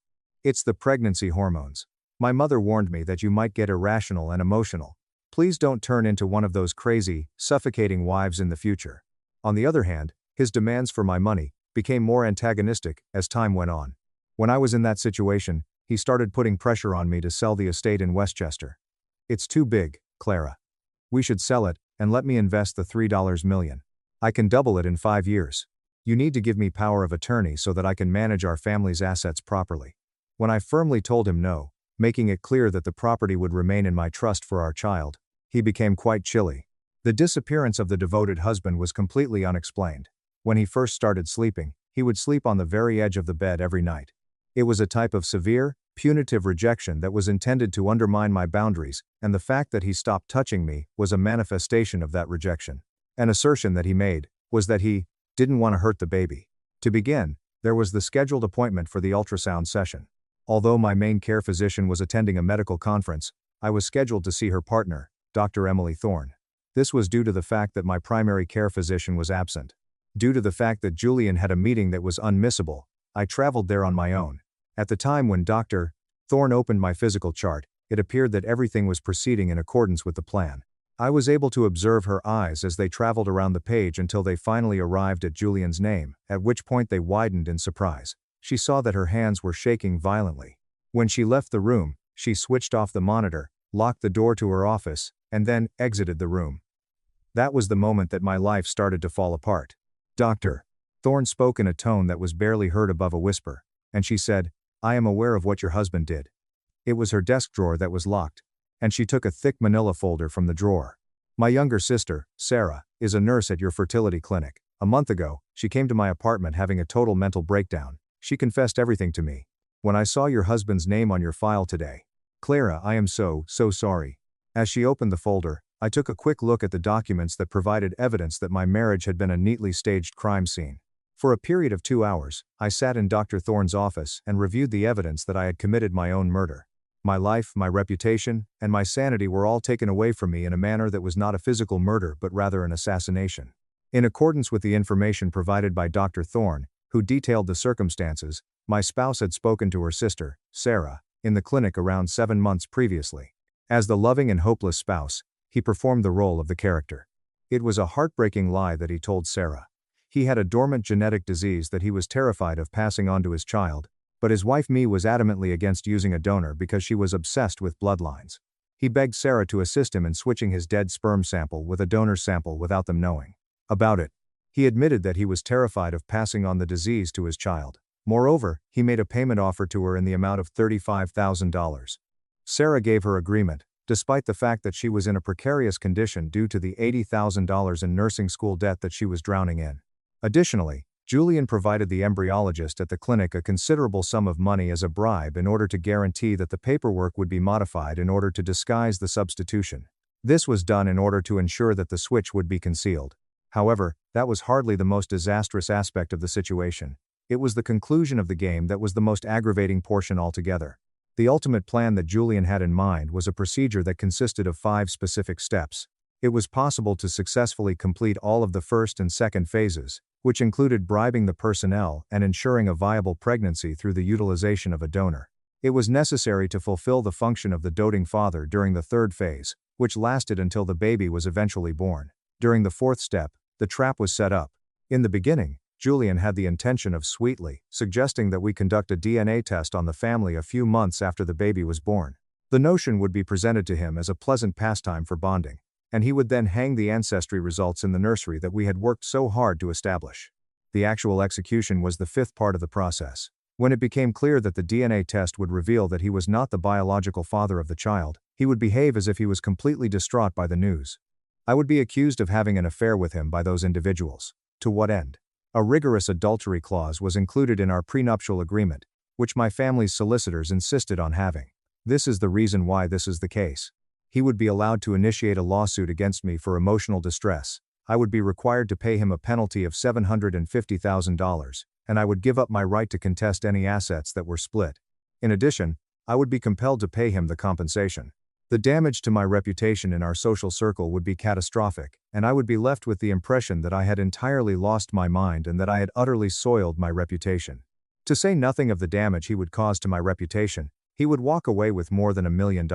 It's the pregnancy hormones. My mother warned me that you might get irrational and emotional. Please don't turn into one of those crazy, suffocating wives in the future." On the other hand, his demands for my money became more antagonistic as time went on. When I was in that situation, he started putting pressure on me to sell the estate in Westchester. "It's too big, Clara. We should sell it, and let me invest the $3 million. I can double it in 5 years. You need to give me power of attorney so that I can manage our family's assets properly." When I firmly told him no, making it clear that the property would remain in my trust for our child, he became quite chilly. The disappearance of the devoted husband was completely unexplained. When he first started sleeping, he would sleep on the very edge of the bed every night. It was a type of severe, punitive rejection that was intended to undermine my boundaries, and the fact that he stopped touching me was a manifestation of that rejection. An assertion that he made was that he didn't want to hurt the baby. To begin, there was the scheduled appointment for the ultrasound session. Although my main care physician was attending a medical conference, I was scheduled to see her partner, Dr. Emily Thorne. This was due to the fact that my primary care physician was absent. Due to the fact that Julian had a meeting that was unmissable, I traveled there on my own. At the time when Dr. Thorne opened my physical chart, it appeared that everything was proceeding in accordance with the plan. I was able to observe her eyes as they traveled around the page until they finally arrived at Julian's name, at which point they widened in surprise. She saw that her hands were shaking violently. When she left the room, she switched off the monitor, locked the door to her office, and then exited the room. That was the moment that my life started to fall apart. Dr. Thorne spoke in a tone that was barely heard above a whisper, and she said, "I am aware of what your husband did." It was her desk drawer that was locked, and she took a thick manila folder from the drawer. "My younger sister, Sarah, is a nurse at your fertility clinic. A month ago, she came to my apartment having a total mental breakdown. She confessed everything to me. When I saw your husband's name on your file today, Clara, I am so sorry." As she opened the folder, I took a quick look at the documents that provided evidence that my marriage had been a neatly staged crime scene. For a period of 2 hours, I sat in Dr. Thorne's office and reviewed the evidence that I had committed my own murder. My life, my reputation, and my sanity were all taken away from me in a manner that was not a physical murder but rather an assassination. In accordance with the information provided by Dr. Thorne, who detailed the circumstances, my spouse had spoken to her sister, Sarah, in the clinic around 7 months previously. As the loving and hopeless spouse, he performed the role of the character. It was a heartbreaking lie that he told Sarah. He had a dormant genetic disease that he was terrified of passing on to his child, but his wife Me was adamantly against using a donor because she was obsessed with bloodlines. He begged Sarah to assist him in switching his dead sperm sample with a donor's sample without them knowing about it. He admitted that he was terrified of passing on the disease to his child. Moreover, he made a payment offer to her in the amount of $35,000. Sarah gave her agreement, despite the fact that she was in a precarious condition due to the $80,000 in nursing school debt that she was drowning in. Additionally, Julian provided the embryologist at the clinic a considerable sum of money as a bribe in order to guarantee that the paperwork would be modified in order to disguise the substitution. This was done in order to ensure that the switch would be concealed. However, that was hardly the most disastrous aspect of the situation. It was the conclusion of the game that was the most aggravating portion altogether. The ultimate plan that Julian had in mind was a procedure that consisted of 5 specific steps. It was possible to successfully complete all of the first and second phases, which included bribing the personnel and ensuring a viable pregnancy through the utilization of a donor. It was necessary to fulfill the function of the doting father during the third phase, which lasted until the baby was eventually born. During the fourth step, the trap was set up. In the beginning, Julian had the intention of sweetly suggesting that we conduct a DNA test on the family a few months after the baby was born. The notion would be presented to him as a pleasant pastime for bonding, and he would then hang the ancestry results in the nursery that we had worked so hard to establish. The actual execution was the fifth part of the process. When it became clear that the DNA test would reveal that he was not the biological father of the child, he would behave as if he was completely distraught by the news. I would be accused of having an affair with him by those individuals. To what end? A rigorous adultery clause was included in our prenuptial agreement, which my family's solicitors insisted on having. This is the reason why this is the case. He would be allowed to initiate a lawsuit against me for emotional distress. I would be required to pay him a penalty of $750,000, and I would give up my right to contest any assets that were split. In addition, I would be compelled to pay him the compensation. The damage to my reputation in our social circle would be catastrophic, and I would be left with the impression that I had entirely lost my mind and that I had utterly soiled my reputation. To say nothing of the damage he would cause to my reputation, he would walk away with more than $1 million.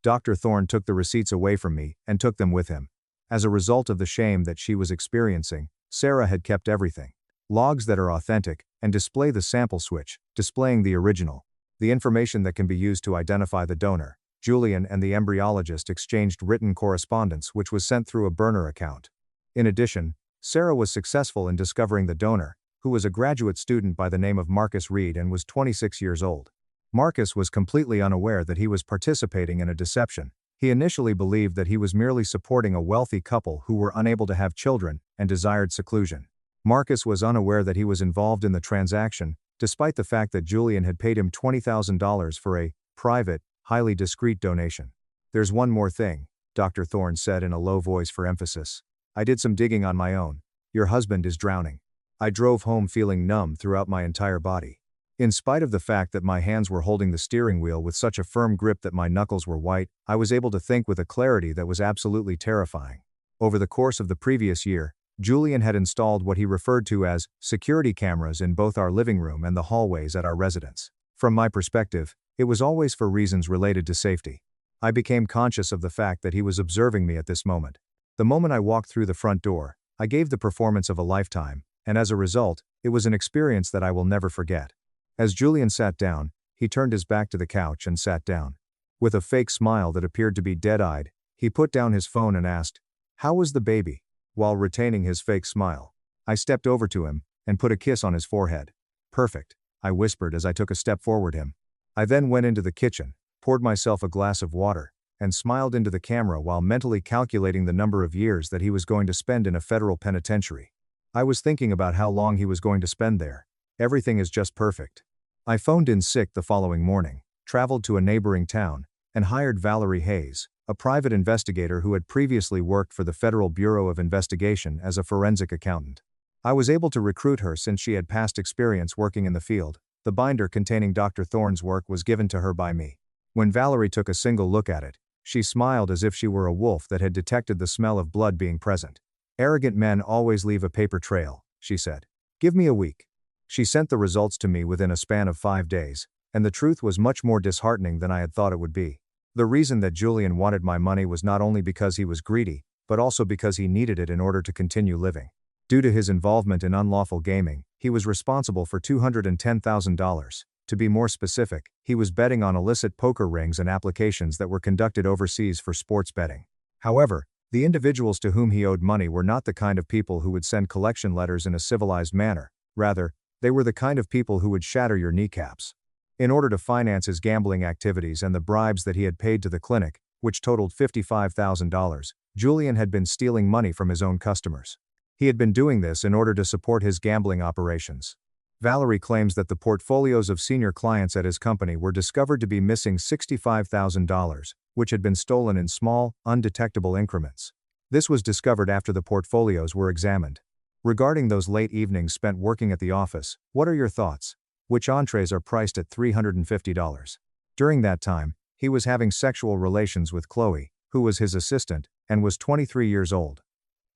Dr. Thorne took the receipts away from me and took them with him. As a result of the shame that she was experiencing, Sarah had kept everything. Logs that are authentic, and display the sample switch, displaying the original. The information that can be used to identify the donor. Julian and the embryologist exchanged written correspondence which was sent through a burner account. In addition, Sarah was successful in discovering the donor, who was a graduate student by the name of Marcus Reed and was 26 years old. Marcus was completely unaware that he was participating in a deception. He initially believed that he was merely supporting a wealthy couple who were unable to have children and desired seclusion. Marcus was unaware that he was involved in the transaction, despite the fact that Julian had paid him $20,000 for a private, highly discreet donation. "There's one more thing," Dr. Thorne said in a low voice for emphasis. "I did some digging on my own. Your husband is drowning." I drove home feeling numb throughout my entire body. In spite of the fact that my hands were holding the steering wheel with such a firm grip that my knuckles were white, I was able to think with a clarity that was absolutely terrifying. Over the course of the previous year, Julian had installed what he referred to as security cameras in both our living room and the hallways at our residence. From my perspective, it was always for reasons related to safety. I became conscious of the fact that he was observing me at this moment. The moment I walked through the front door, I gave the performance of a lifetime, and as a result, it was an experience that I will never forget. As Julian sat down, he turned his back to the couch and sat down. With a fake smile that appeared to be dead-eyed, he put down his phone and asked, "How was the baby?" While retaining his fake smile, I stepped over to him and put a kiss on his forehead. "Perfect," I whispered as I took a step forward him. I then went into the kitchen, poured myself a glass of water, and smiled into the camera while mentally calculating the number of years that he was going to spend in a federal penitentiary. I was thinking about how long he was going to spend there. Everything is just perfect. I phoned in sick the following morning, traveled to a neighboring town, and hired Valerie Hayes, a private investigator who had previously worked for the Federal Bureau of Investigation as a forensic accountant. I was able to recruit her since she had past experience working in the field. The binder containing Dr. Thorne's work was given to her by me. When Valerie took a single look at it, she smiled as if she were a wolf that had detected the smell of blood being present. "Arrogant men always leave a paper trail," she said. "Give me a week." She sent the results to me within a span of 5 days, and the truth was much more disheartening than I had thought it would be. The reason that Julian wanted my money was not only because he was greedy, but also because he needed it in order to continue living. Due to his involvement in unlawful gaming, he was responsible for $210,000. To be more specific, he was betting on illicit poker rings and applications that were conducted overseas for sports betting. However, the individuals to whom he owed money were not the kind of people who would send collection letters in a civilized manner. Rather, they were the kind of people who would shatter your kneecaps. In order to finance his gambling activities and the bribes that he had paid to the clinic, which totaled $55,000, Julian had been stealing money from his own customers. He had been doing this in order to support his gambling operations. Valerie claims that the portfolios of senior clients at his company were discovered to be missing $65,000, which had been stolen in small, undetectable increments. This was discovered after the portfolios were examined. Regarding those late evenings spent working at the office, what are your thoughts? Which entrees are priced at $350? During that time, he was having sexual relations with Chloe, who was his assistant, and was 23 years old.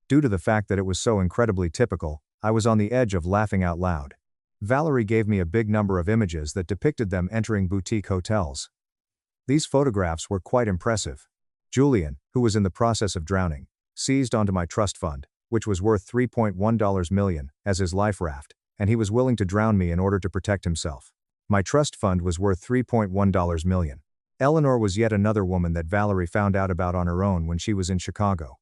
Due to the fact that it was so incredibly typical, I was on the edge of laughing out loud. Valerie gave me a big number of images that depicted them entering boutique hotels. These photographs were quite impressive. Julian, who was in the process of drowning, seized onto my trust fund, which was worth $3.1 million, as his life raft, and he was willing to drown me in order to protect himself. My trust fund was worth $3.1 million. Eleanor was yet another woman that Valerie found out about on her own when she was in Chicago.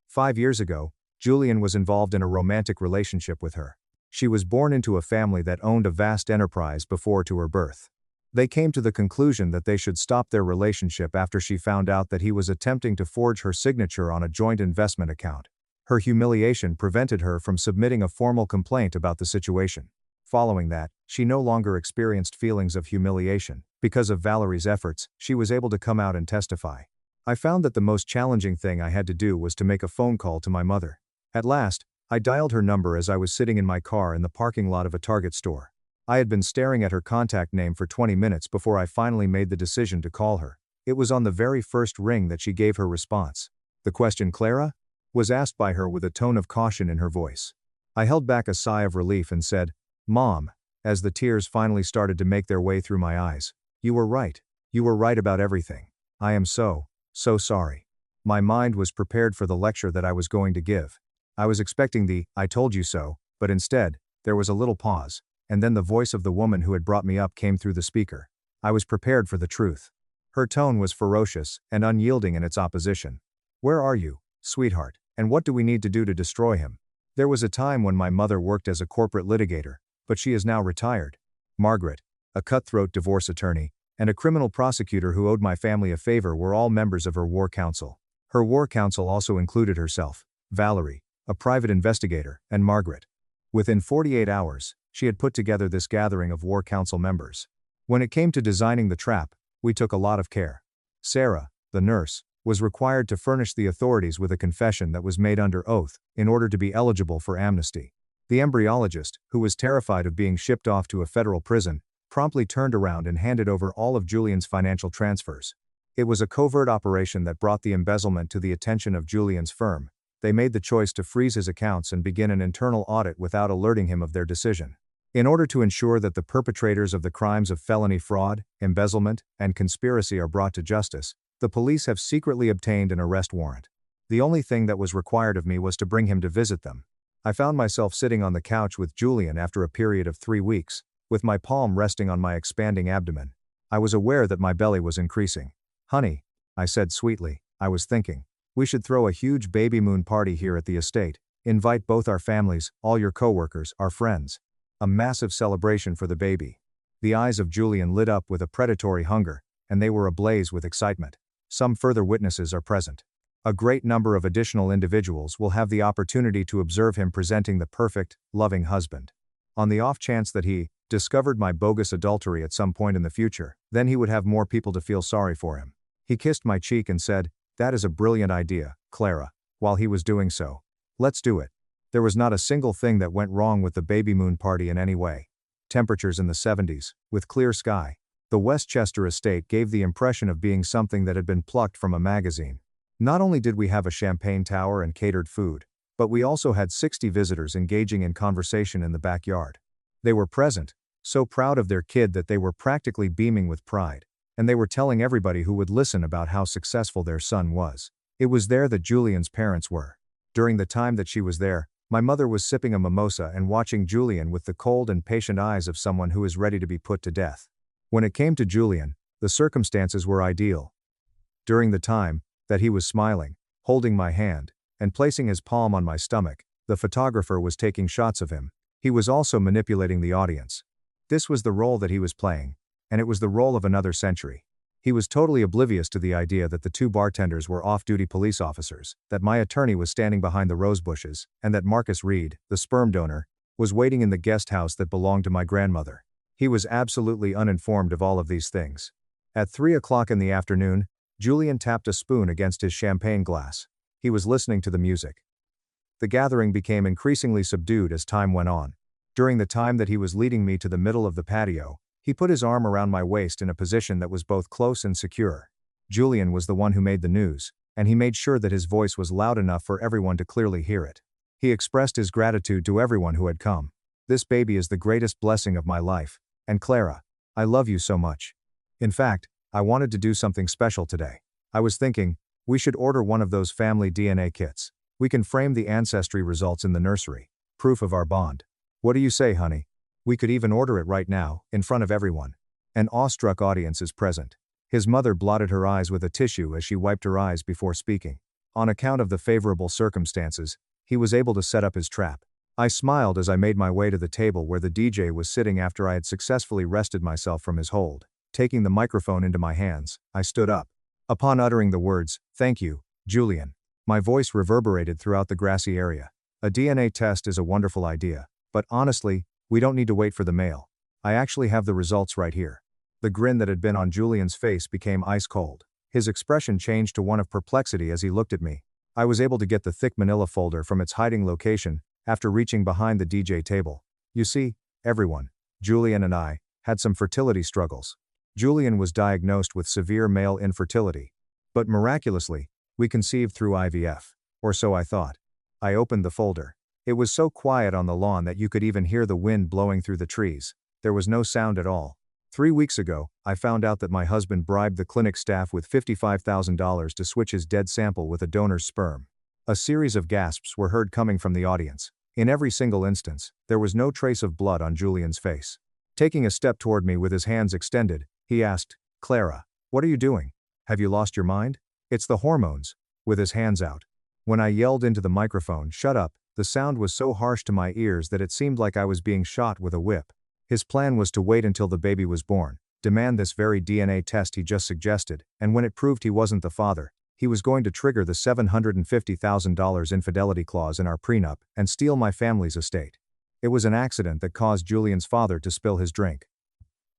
5 years ago, Julian was involved in a romantic relationship with her. She was born into a family that owned a vast enterprise before to her birth. They came to the conclusion that they should stop their relationship after she found out that he was attempting to forge her signature on a joint investment account. Her humiliation prevented her from submitting a formal complaint about the situation. Following that, she no longer experienced feelings of humiliation. Because of Valerie's efforts, she was able to come out and testify. I found that the most challenging thing I had to do was to make a phone call to my mother. At last, I dialed her number as I was sitting in my car in the parking lot of a Target store. I had been staring at her contact name for 20 minutes before I finally made the decision to call her. It was on the very first ring that she gave her response. The question, "Clara?" was asked by her with a tone of caution in her voice. I held back a sigh of relief and said, "Mom," as the tears finally started to make their way through my eyes. "You were right. You were right about everything. I am so sorry." My mind was prepared for the lecture that I was going to give. I was expecting the "I told you so," but instead, there was a little pause, and then the voice of the woman who had brought me up came through the speaker. I was prepared for the truth. Her tone was ferocious and unyielding in its opposition. "Where are you, sweetheart, and what do we need to do to destroy him?" There was a time when my mother worked as a corporate litigator, but she is now retired. Margaret, a cutthroat divorce attorney, and a criminal prosecutor who owed my family a favor were all members of her war council. Her war council also included herself, Valerie, a private investigator, and Margaret. Within 48 hours, she had put together this gathering of war council members. When it came to designing the trap, we took a lot of care. Sarah, the nurse, was required to furnish the authorities with a confession that was made under oath, in order to be eligible for amnesty. The embryologist, who was terrified of being shipped off to a federal prison, promptly turned around and handed over all of Julian's financial transfers. It was a covert operation that brought the embezzlement to the attention of Julian's firm. They made the choice to freeze his accounts and begin an internal audit without alerting him of their decision. In order to ensure that the perpetrators of the crimes of felony fraud, embezzlement, and conspiracy are brought to justice, the police have secretly obtained an arrest warrant. The only thing that was required of me was to bring him to visit them. I found myself sitting on the couch with Julian after a period of 3 weeks, with my palm resting on my expanding abdomen. I was aware that my belly was increasing. "Honey," I said sweetly, "I was thinking, we should throw a huge baby moon party here at the estate, invite both our families, all your coworkers, our friends. A massive celebration for the baby." The eyes of Julian lit up with a predatory hunger, and they were ablaze with excitement. Some further witnesses are present. A great number of additional individuals will have the opportunity to observe him presenting the perfect, loving husband. On the off chance that he discovered my bogus adultery at some point in the future, then he would have more people to feel sorry for him. He kissed my cheek and said, "That is a brilliant idea, Clara," while he was doing so. "Let's do it." There was not a single thing that went wrong with the baby moon party in any way. Temperatures in the 70s, with clear sky. The Westchester estate gave the impression of being something that had been plucked from a magazine. Not only did we have a champagne tower and catered food, but we also had 60 visitors engaging in conversation in the backyard. They were present, so proud of their kid that they were practically beaming with pride, and they were telling everybody who would listen about how successful their son was. It was there that Julian's parents were. During the time that she was there, my mother was sipping a mimosa and watching Julian with the cold and patient eyes of someone who is ready to be put to death. When it came to Julian, the circumstances were ideal. During the time that he was smiling, holding my hand, and placing his palm on my stomach, the photographer was taking shots of him. He was also manipulating the audience. This was the role that he was playing, and it was the role of another century. He was totally oblivious to the idea that the 2 bartenders were off-duty police officers, that my attorney was standing behind the rose bushes, and that Marcus Reed, the sperm donor, was waiting in the guest house that belonged to my grandmother. He was absolutely uninformed of all of these things. At 3 o'clock in the afternoon, Julian tapped a spoon against his champagne glass. He was listening to the music. The gathering became increasingly subdued as time went on. During the time that he was leading me to the middle of the patio, He put his arm around my waist in a position that was both close and secure. Julian was the one who made the news, and he made sure that his voice was loud enough for everyone to clearly hear it. He expressed his gratitude to everyone who had come. This baby is the greatest blessing of my life, and Clara, I love you so much. In fact, I wanted to do something special today. I was thinking, we should order one of those family DNA kits. We can frame the ancestry results in the nursery. Proof of our bond. What do you say, honey? We could even order it right now, in front of everyone. An awestruck audience is present. His mother blotted her eyes with a tissue as she wiped her eyes before speaking. On account of the favorable circumstances, he was able to set up his trap. I smiled as I made my way to the table where the DJ was sitting after I had successfully wrested myself from his hold. Taking the microphone into my hands, I stood up. Upon uttering the words, "Thank you, Julian," my voice reverberated throughout the grassy area. A DNA test is a wonderful idea, but honestly, we don't need to wait for the mail. I actually have the results right here. The grin that had been on Julian's face became ice cold. His expression changed to one of perplexity as he looked at me. I was able to get the thick manila folder from its hiding location after reaching behind the DJ table. You see, everyone, Julian and I, had some fertility struggles. Julian was diagnosed with severe male infertility. But miraculously, we conceived through IVF. Or so I thought. I opened the folder. It was so quiet on the lawn that you could even hear the wind blowing through the trees. There was no sound at all. 3 weeks ago, I found out that my husband bribed the clinic staff with $55,000 to switch his dead sample with a donor's sperm. A series of gasps were heard coming from the audience. In every single instance, there was no trace of blood on Julian's face. Taking a step toward me with his hands extended, he asked, "Clara, what are you doing? Have you lost your mind?" "It's the hormones," with his hands out. When I yelled into the microphone, "Shut up," the sound was so harsh to my ears that it seemed like I was being shot with a whip. His plan was to wait until the baby was born, demand this very DNA test he just suggested, and when it proved he wasn't the father, he was going to trigger the $750,000 infidelity clause in our prenup and steal my family's estate. It was an accident that caused Julian's father to spill his drink.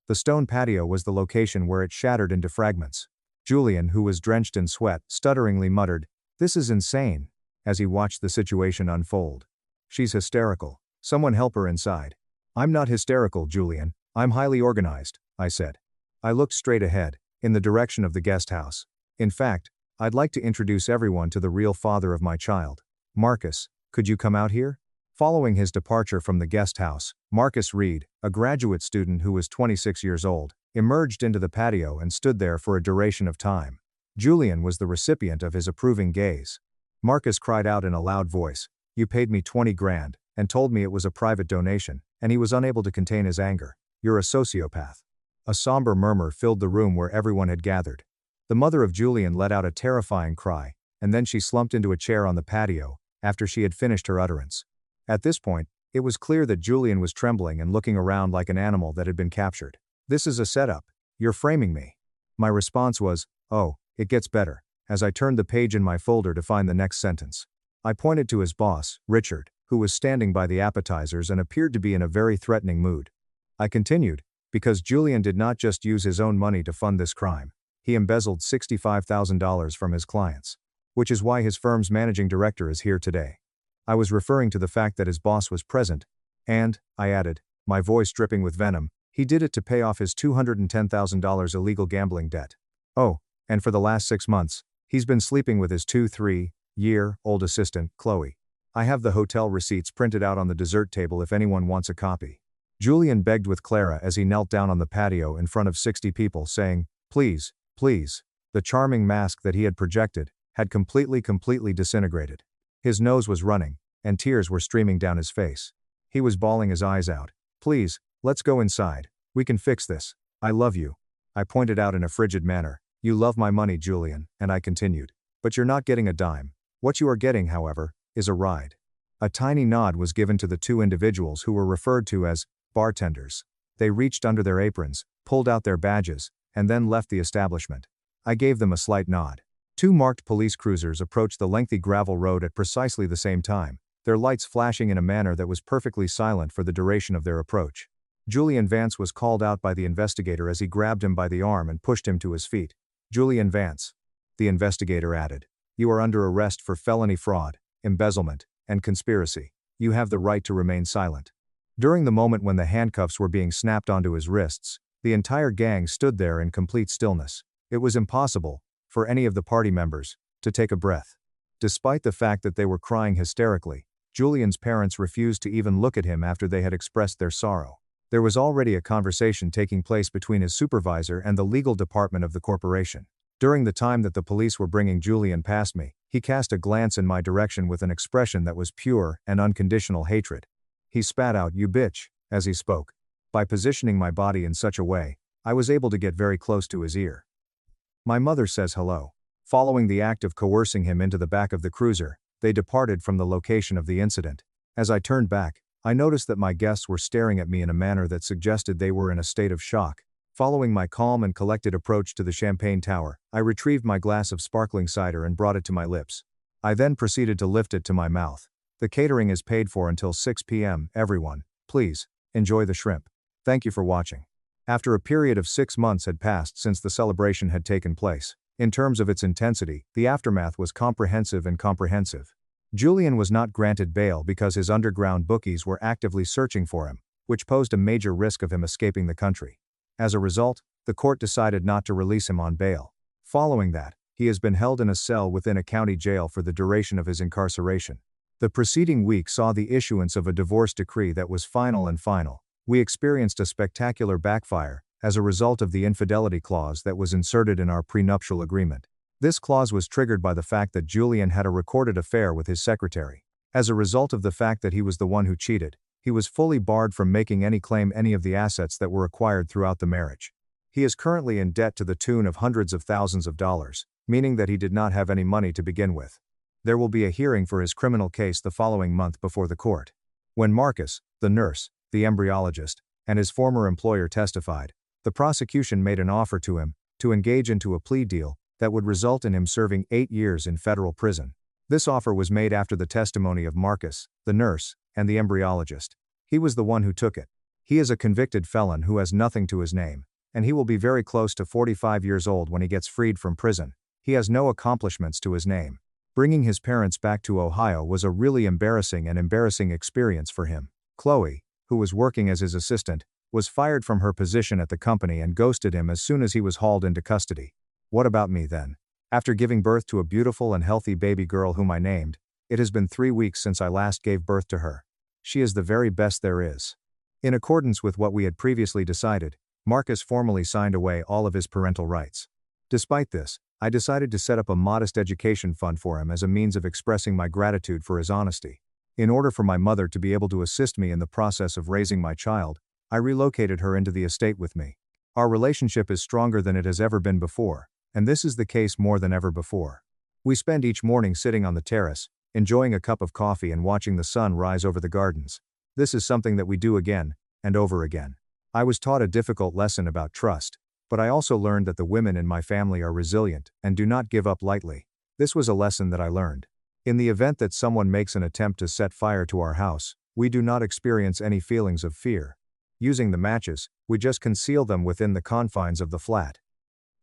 The stone patio was the location where it shattered into fragments. Julian, who was drenched in sweat, stutteringly muttered, "This is insane," as he watched the situation unfold. "She's hysterical. Someone help her inside." "I'm not hysterical, Julian. I'm highly organized," I said. I looked straight ahead, in the direction of the guest house. "In fact, I'd like to introduce everyone to the real father of my child. Marcus, could you come out here?" Following his departure from the guest house, Marcus Reed, a graduate student who was 26 years old, emerged into the patio and stood there for a duration of time. Julian was the recipient of his approving gaze. Marcus cried out in a loud voice, "You paid me 20 grand, and told me it was a private donation," and he was unable to contain his anger. "You're a sociopath." A somber murmur filled the room where everyone had gathered. The mother of Julian let out a terrifying cry, and then she slumped into a chair on the patio, after she had finished her utterance. At this point, it was clear that Julian was trembling and looking around like an animal that had been captured. "This is a setup. You're framing me." My response was, "Oh, it gets better," as I turned the page in my folder to find the next sentence. I pointed to his boss, Richard, who was standing by the appetizers and appeared to be in a very threatening mood. I continued, because Julian did not just use his own money to fund this crime. He embezzled $65,000 from his clients. Which is why his firm's managing director is here today. I was referring to the fact that his boss was present, and, I added, my voice dripping with venom, he did it to pay off his $210,000 illegal gambling debt. Oh, and for the last 6 months, he's been sleeping with his 2-3-year-old assistant, Chloe. I have the hotel receipts printed out on the dessert table if anyone wants a copy. Julian begged with Clara as he knelt down on the patio in front of 60 people saying, "Please, please." The charming mask that he had projected had completely disintegrated. His nose was running, and tears were streaming down his face. He was bawling his eyes out. "Please, let's go inside. We can fix this. I love you." I pointed out in a frigid manner, "You love my money, Julian," and I continued. "But you're not getting a dime. What you are getting, however, is a ride." A tiny nod was given to the 2 individuals who were referred to as bartenders. They reached under their aprons, pulled out their badges, and then left the establishment. I gave them a slight nod. 2 marked police cruisers approached the lengthy gravel road at precisely the same time, their lights flashing in a manner that was perfectly silent for the duration of their approach. Julian Vance was called out by the investigator as he grabbed him by the arm and pushed him to his feet. "Julian Vance," the investigator added, "you are under arrest for felony fraud, embezzlement, and conspiracy. You have the right to remain silent." During the moment when the handcuffs were being snapped onto his wrists, The entire gang stood there in complete stillness. It was impossible, for any of the party members, to take a breath. Despite the fact that they were crying hysterically, Julian's parents refused to even look at him after they had expressed their sorrow. There was already a conversation taking place between his supervisor and the legal department of the corporation. During the time that the police were bringing Julian past me, he cast a glance in my direction with an expression that was pure and unconditional hatred. He spat out, "You bitch," as he spoke. By positioning my body in such a way, I was able to get very close to his ear. My mother says hello. Following the act of coercing him into the back of the cruiser, they departed from the location of the incident. As I turned back, I noticed that my guests were staring at me in a manner that suggested they were in a state of shock. Following my calm and collected approach to the champagne tower, I retrieved my glass of sparkling cider and brought it to my lips. I then proceeded to lift it to my mouth. The catering is paid for until 6 p.m. Everyone, please, enjoy the shrimp. Thank you for watching. After a period of 6 months had passed since the celebration had taken place, in terms of its intensity, the aftermath was comprehensive and comprehensive. Julian was not granted bail because his underground bookies were actively searching for him, which posed a major risk of him escaping the country. As a result, the court decided not to release him on bail. Following that, he has been held in a cell within a county jail for the duration of his incarceration. The preceding week saw the issuance of a divorce decree that was final. We experienced a spectacular backfire as a result of the infidelity clause that was inserted in our prenuptial agreement. This clause was triggered by the fact that Julian had a recorded affair with his secretary. As a result of the fact that he was the one who cheated, he was fully barred from making any claim any of the assets that were acquired throughout the marriage. He is currently in debt to the tune of hundreds of thousands of dollars, meaning that he did not have any money to begin with. There will be a hearing for his criminal case the following month before the court. When Marcus, the nurse, the embryologist, and his former employer testified, the prosecution made an offer to him to engage into a plea deal that would result in him serving 8 years in federal prison. This offer was made after the testimony of Marcus, the nurse, and the embryologist. He was the one who took it. He is a convicted felon who has nothing to his name, and he will be very close to 45 years old when he gets freed from prison. He has no accomplishments to his name. Bringing his parents back to Ohio was a really embarrassing experience for him. Chloe, who was working as his assistant, was fired from her position at the company and ghosted him as soon as he was hauled into custody. What about me then? After giving birth to a beautiful and healthy baby girl whom I named, it has been 3 weeks since I last gave birth to her. She is the very best there is. In accordance with what we had previously decided, Marcus formally signed away all of his parental rights. Despite this, I decided to set up a modest education fund for him as a means of expressing my gratitude for his honesty. In order for my mother to be able to assist me in the process of raising my child, I relocated her into the estate with me. Our relationship is stronger than it has ever been before, and this is the case more than ever before. We spend each morning sitting on the terrace, enjoying a cup of coffee and watching the sun rise over the gardens. This is something that we do again and over again. I was taught a difficult lesson about trust, but I also learned that the women in my family are resilient and do not give up lightly. This was a lesson that I learned. In the event that someone makes an attempt to set fire to our house, we do not experience any feelings of fear. Using the matches, we just conceal them within the confines of the flat.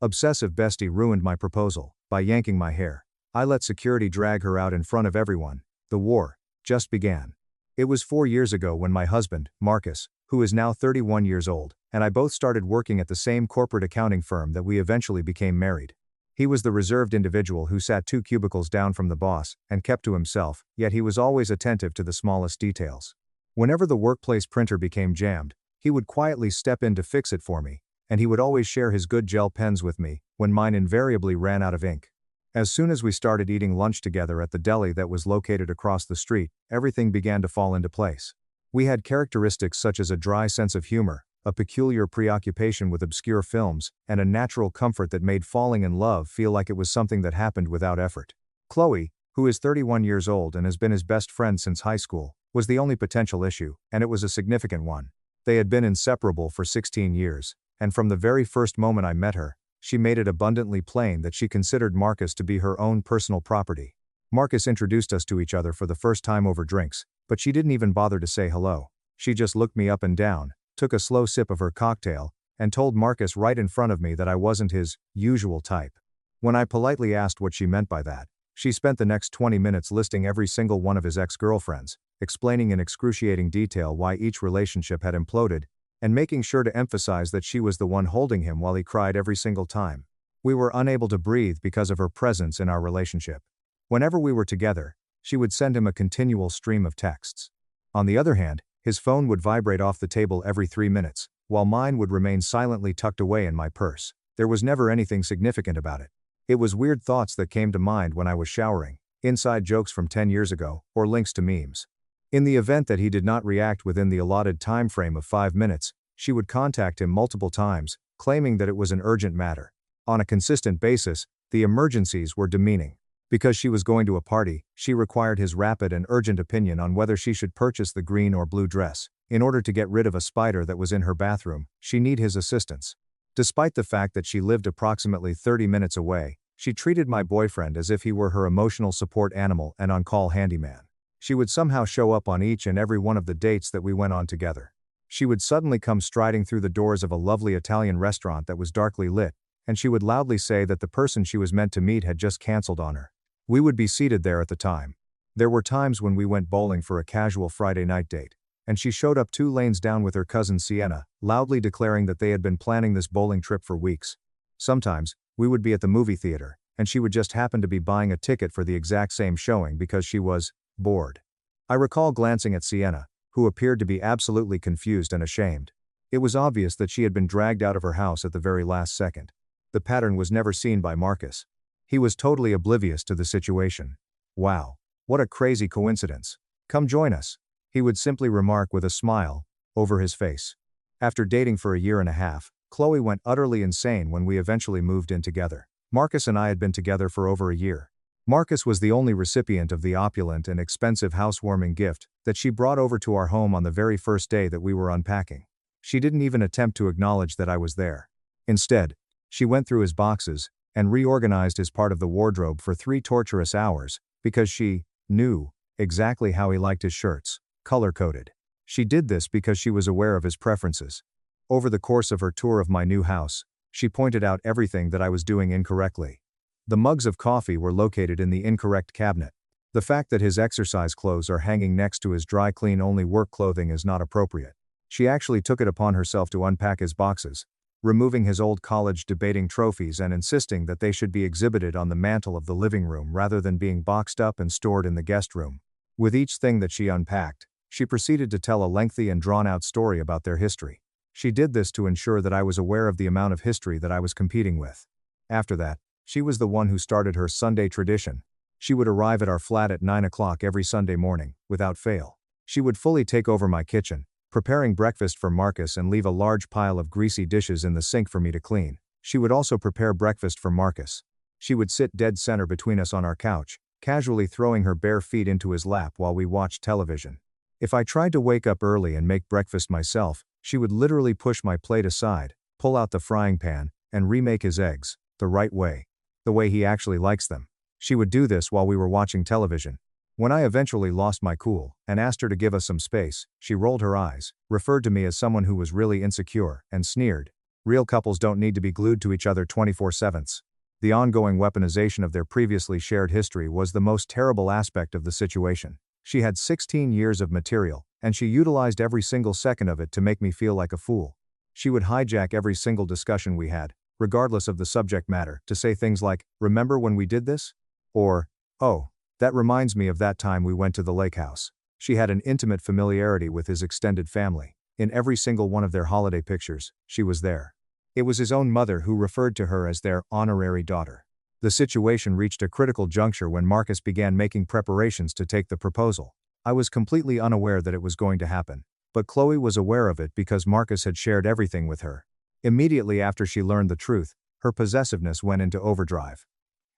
Obsessive bestie ruined my proposal by yanking my hair. I let security drag her out in front of everyone. The war just began. It was 4 years ago when my husband, Marcus, who is now 31 years old, and I both started working at the same corporate accounting firm that we eventually became married. He was the reserved individual who sat 2 cubicles down from the boss and kept to himself, yet he was always attentive to the smallest details. Whenever the workplace printer became jammed, he would quietly step in to fix it for me, and he would always share his good gel pens with me when mine invariably ran out of ink. As soon as we started eating lunch together at the deli that was located across the street, everything began to fall into place. We had characteristics such as a dry sense of humor, a peculiar preoccupation with obscure films, and a natural comfort that made falling in love feel like it was something that happened without effort. Chloe, who is 31 years old and has been his best friend since high school, was the only potential issue, and it was a significant one. They had been inseparable for 16 years, and from the very first moment I met her, she made it abundantly plain that she considered Marcus to be her own personal property. Marcus introduced us to each other for the first time over drinks, but she didn't even bother to say hello. She just looked me up and down, took a slow sip of her cocktail, and told Marcus right in front of me that I wasn't his usual type. When I politely asked what she meant by that, she spent the next 20 minutes listing every single one of his ex-girlfriends, explaining in excruciating detail why each relationship had imploded, and making sure to emphasize that she was the one holding him while he cried every single time. We were unable to breathe because of her presence in our relationship. Whenever we were together, she would send him a continual stream of texts. On the other hand, his phone would vibrate off the table every 3 minutes, while mine would remain silently tucked away in my purse. There was never anything significant about it. It was weird thoughts that came to mind when I was showering, inside jokes from 10 years ago, or links to memes. In the event that he did not react within the allotted time frame of 5 minutes, she would contact him multiple times, claiming that it was an urgent matter. On a consistent basis, the emergencies were demeaning. Because she was going to a party, she required his rapid and urgent opinion on whether she should purchase the green or blue dress. In order to get rid of a spider that was in her bathroom, she needed his assistance. Despite the fact that she lived approximately 30 minutes away, she treated my boyfriend as if he were her emotional support animal and on-call handyman. She would somehow show up on each and every one of the dates that we went on together. She would suddenly come striding through the doors of a lovely Italian restaurant that was darkly lit, and she would loudly say that the person she was meant to meet had just canceled on her. We would be seated there at the time. There were times when we went bowling for a casual Friday night date, and she showed up 2 lanes down with her cousin Sienna, loudly declaring that they had been planning this bowling trip for weeks. Sometimes, we would be at the movie theater, and she would just happen to be buying a ticket for the exact same showing because she was bored. I recall glancing at Sienna, who appeared to be absolutely confused and ashamed. It was obvious that she had been dragged out of her house at the very last second. The pattern was never seen by Marcus. He was totally oblivious to the situation. "Wow, what a crazy coincidence. Come join us," he would simply remark with a smile over his face. After dating for a year and a half, Chloe went utterly insane when we eventually moved in together. Marcus and I had been together for over a year. Marcus was the only recipient of the opulent and expensive housewarming gift that she brought over to our home on the very first day that we were unpacking. She didn't even attempt to acknowledge that I was there. Instead, she went through his boxes and reorganized his part of the wardrobe for 3 torturous hours, because she knew exactly how he liked his shirts, color-coded. She did this because she was aware of his preferences. Over the course of her tour of my new house, she pointed out everything that I was doing incorrectly. The mugs of coffee were located in the incorrect cabinet. The fact that his exercise clothes are hanging next to his dry clean only work clothing is not appropriate. She actually took it upon herself to unpack his boxes, removing his old college debating trophies and insisting that they should be exhibited on the mantel of the living room rather than being boxed up and stored in the guest room. With each thing that she unpacked, she proceeded to tell a lengthy and drawn-out story about their history. She did this to ensure that I was aware of the amount of history that I was competing with. After that, she was the one who started her Sunday tradition. She would arrive at our flat at 9 o'clock every Sunday morning, without fail. She would fully take over my kitchen, preparing breakfast for Marcus and leave a large pile of greasy dishes in the sink for me to clean. She would also prepare breakfast for Marcus. She would sit dead center between us on our couch, casually throwing her bare feet into his lap while we watched television. If I tried to wake up early and make breakfast myself, she would literally push my plate aside, pull out the frying pan, and remake his eggs, the right way. The way he actually likes them. She would do this while we were watching television. When I eventually lost my cool, and asked her to give us some space, she rolled her eyes, referred to me as someone who was really insecure, and sneered. Real couples don't need to be glued to each other 24/7. The ongoing weaponization of their previously shared history was the most terrible aspect of the situation. She had 16 years of material, and she utilized every single second of it to make me feel like a fool. She would hijack every single discussion we had, regardless of the subject matter, to say things like, "Remember when we did this?" Or, "Oh, that reminds me of that time we went to the lake house." She had an intimate familiarity with his extended family. In every single one of their holiday pictures, she was there. It was his own mother who referred to her as their honorary daughter. The situation reached a critical juncture when Marcus began making preparations to take the proposal. I was completely unaware that it was going to happen, but Chloe was aware of it because Marcus had shared everything with her. Immediately after she learned the truth, her possessiveness went into overdrive.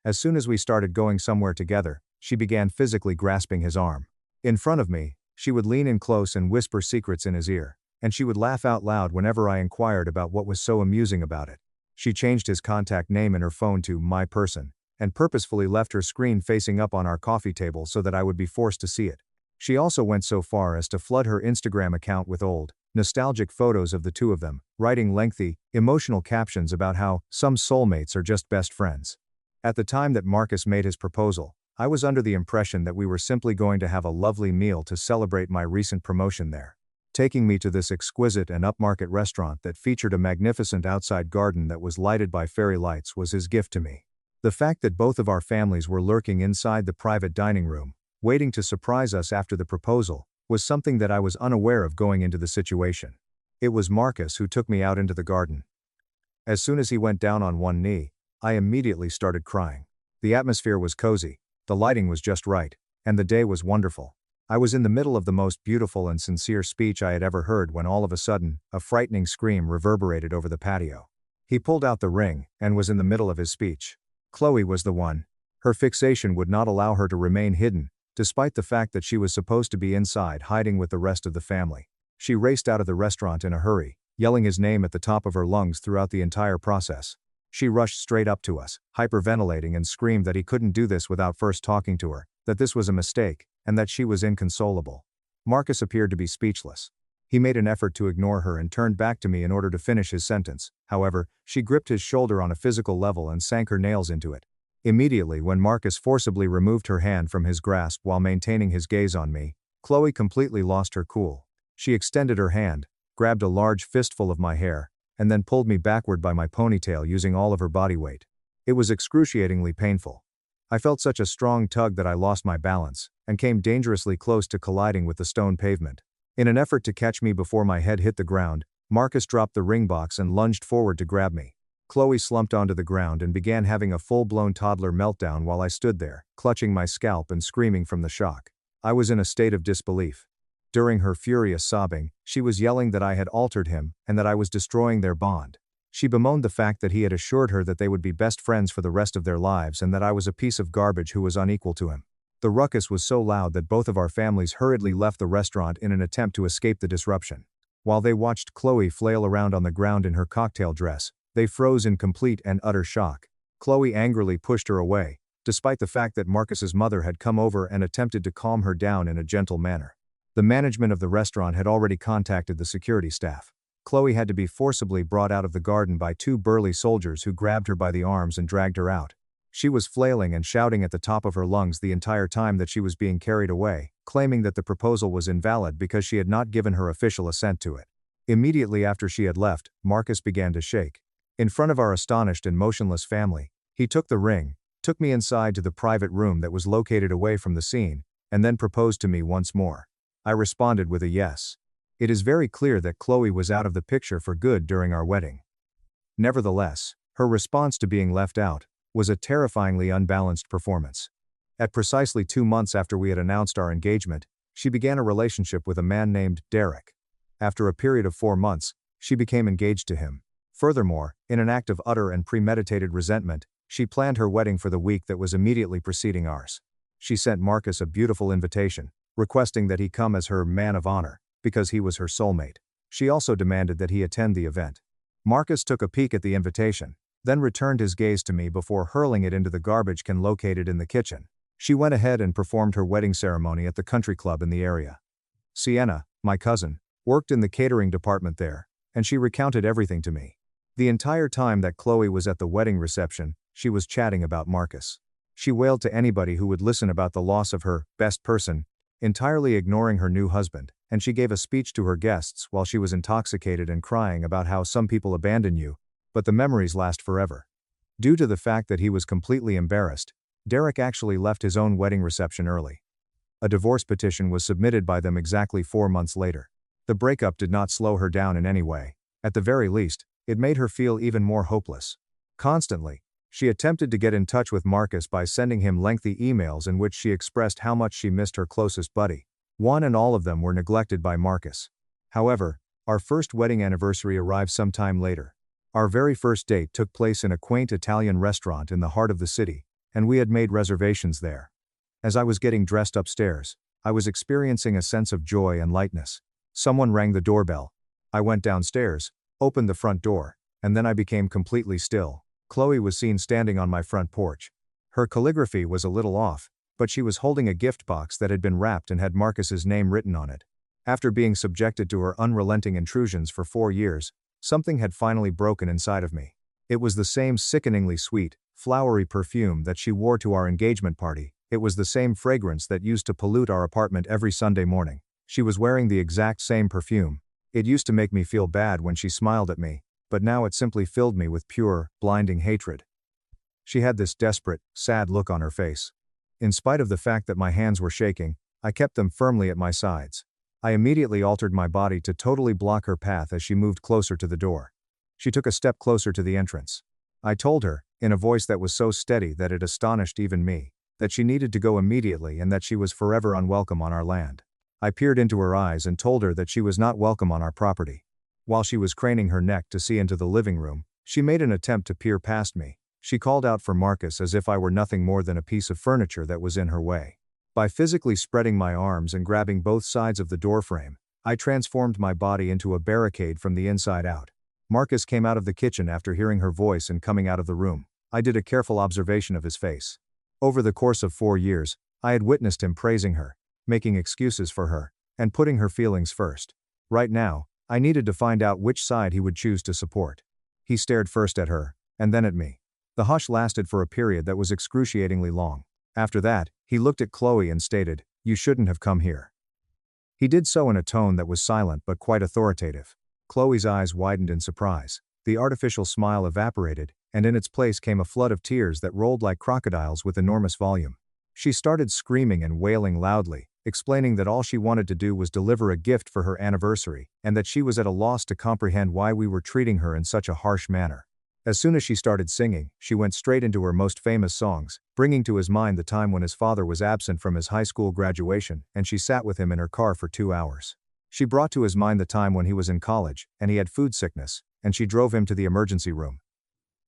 As soon as we started going somewhere together, she began physically grasping his arm. In front of me, she would lean in close and whisper secrets in his ear, and she would laugh out loud whenever I inquired about what was so amusing about it. She changed his contact name in her phone to "my person," and purposefully left her screen facing up on our coffee table so that I would be forced to see it. She also went so far as to flood her Instagram account with old, nostalgic photos of the two of them, writing lengthy, emotional captions about how some soulmates are just best friends. At the time that Marcus made his proposal, I was under the impression that we were simply going to have a lovely meal to celebrate my recent promotion there. Taking me to this exquisite and upmarket restaurant that featured a magnificent outside garden that was lighted by fairy lights was his gift to me. The fact that both of our families were lurking inside the private dining room, waiting to surprise us after the proposal, was something that I was unaware of going into the situation. It was Marcus who took me out into the garden. As soon as he went down on one knee, I immediately started crying. The atmosphere was cozy, the lighting was just right, and the day was wonderful. I was in the middle of the most beautiful and sincere speech I had ever heard when all of a sudden, a frightening scream reverberated over the patio. He pulled out the ring, and was in the middle of his speech. Chloe was the one. Her fixation would not allow her to remain hidden, despite the fact that she was supposed to be inside hiding with the rest of the family. She raced out of the restaurant in a hurry, yelling his name at the top of her lungs throughout the entire process. She rushed straight up to us, hyperventilating, and screamed that he couldn't do this without first talking to her, that this was a mistake, and that she was inconsolable. Marcus appeared to be speechless. He made an effort to ignore her and turned back to me in order to finish his sentence. However, she gripped his shoulder on a physical level and sank her nails into it. Immediately when Marcus forcibly removed her hand from his grasp while maintaining his gaze on me, Chloe completely lost her cool. She extended her hand, grabbed a large fistful of my hair, and then pulled me backward by my ponytail using all of her body weight. It was excruciatingly painful. I felt such a strong tug that I lost my balance, and came dangerously close to colliding with the stone pavement. In an effort to catch me before my head hit the ground, Marcus dropped the ring box and lunged forward to grab me. Chloe slumped onto the ground and began having a full-blown toddler meltdown while I stood there, clutching my scalp and screaming from the shock. I was in a state of disbelief. During her furious sobbing, she was yelling that I had altered him and that I was destroying their bond. She bemoaned the fact that he had assured her that they would be best friends for the rest of their lives and that I was a piece of garbage who was unequal to him. The ruckus was so loud that both of our families hurriedly left the restaurant in an attempt to escape the disruption. While they watched Chloe flail around on the ground in her cocktail dress, they froze in complete and utter shock. Chloe angrily pushed her away, despite the fact that Marcus's mother had come over and attempted to calm her down in a gentle manner. The management of the restaurant had already contacted the security staff. Chloe had to be forcibly brought out of the garden by two burly soldiers who grabbed her by the arms and dragged her out. She was flailing and shouting at the top of her lungs the entire time that she was being carried away, claiming that the proposal was invalid because she had not given her official assent to it. Immediately after she had left, Marcus began to shake. In front of our astonished and motionless family, he took the ring, took me inside to the private room that was located away from the scene, and then proposed to me once more. I responded with a yes. It is very clear that Chloe was out of the picture for good during our wedding. Nevertheless, her response to being left out was a terrifyingly unbalanced performance. At precisely 2 months after we had announced our engagement, she began a relationship with a man named Derek. After a period of 4 months, she became engaged to him. Furthermore, in an act of utter and premeditated resentment, she planned her wedding for the week that was immediately preceding ours. She sent Marcus a beautiful invitation, requesting that he come as her man of honor, because he was her soulmate. She also demanded that he attend the event. Marcus took a peek at the invitation, then returned his gaze to me before hurling it into the garbage can located in the kitchen. She went ahead and performed her wedding ceremony at the country club in the area. Sienna, my cousin, worked in the catering department there, and she recounted everything to me. The entire time that Chloe was at the wedding reception, she was chatting about Marcus. She wailed to anybody who would listen about the loss of her best person, entirely ignoring her new husband, and she gave a speech to her guests while she was intoxicated and crying about how some people abandon you, but the memories last forever. Due to the fact that he was completely embarrassed, Derek actually left his own wedding reception early. A divorce petition was submitted by them exactly 4 months later. The breakup did not slow her down in any way. At the very least, it made her feel even more hopeless. Constantly, she attempted to get in touch with Marcus by sending him lengthy emails in which she expressed how much she missed her closest buddy. One and all of them were neglected by Marcus. However, our first wedding anniversary arrived some time later. Our very first date took place in a quaint Italian restaurant in the heart of the city, and we had made reservations there. As I was getting dressed upstairs, I was experiencing a sense of joy and lightness. Someone rang the doorbell. I went downstairs, opened the front door, and then I became completely still. Chloe was seen standing on my front porch. Her calligraphy was a little off, but she was holding a gift box that had been wrapped and had Marcus's name written on it. After being subjected to her unrelenting intrusions for 4 years, something had finally broken inside of me. It was the same sickeningly sweet, flowery perfume that she wore to our engagement party. It was the same fragrance that used to pollute our apartment every Sunday morning. She was wearing the exact same perfume. It used to make me feel bad when she smiled at me, but now it simply filled me with pure, blinding hatred. She had this desperate, sad look on her face. In spite of the fact that my hands were shaking, I kept them firmly at my sides. I immediately altered my body to totally block her path as she moved closer to the door. She took a step closer to the entrance. I told her, in a voice that was so steady that it astonished even me, that she needed to go immediately and that she was forever unwelcome on our land. I peered into her eyes and told her that she was not welcome on our property. While she was craning her neck to see into the living room, she made an attempt to peer past me. She called out for Marcus as if I were nothing more than a piece of furniture that was in her way. By physically spreading my arms and grabbing both sides of the doorframe, I transformed my body into a barricade from the inside out. Marcus came out of the kitchen after hearing her voice and coming out of the room. I did a careful observation of his face. Over the course of 4 years, I had witnessed him praising her, making excuses for her, and putting her feelings first. Right now, I needed to find out which side he would choose to support. He stared first at her, and then at me. The hush lasted for a period that was excruciatingly long. After that, he looked at Chloe and stated, "You shouldn't have come here." He did so in a tone that was silent but quite authoritative. Chloe's eyes widened in surprise. The artificial smile evaporated, and in its place came a flood of tears that rolled like crocodiles with enormous volume. She started screaming and wailing loudly, explaining that all she wanted to do was deliver a gift for her anniversary, and that she was at a loss to comprehend why we were treating her in such a harsh manner. As soon as she started singing, she went straight into her most famous songs, bringing to his mind the time when his father was absent from his high school graduation, and she sat with him in her car for 2 hours. She brought to his mind the time when he was in college, and he had food sickness, and she drove him to the emergency room.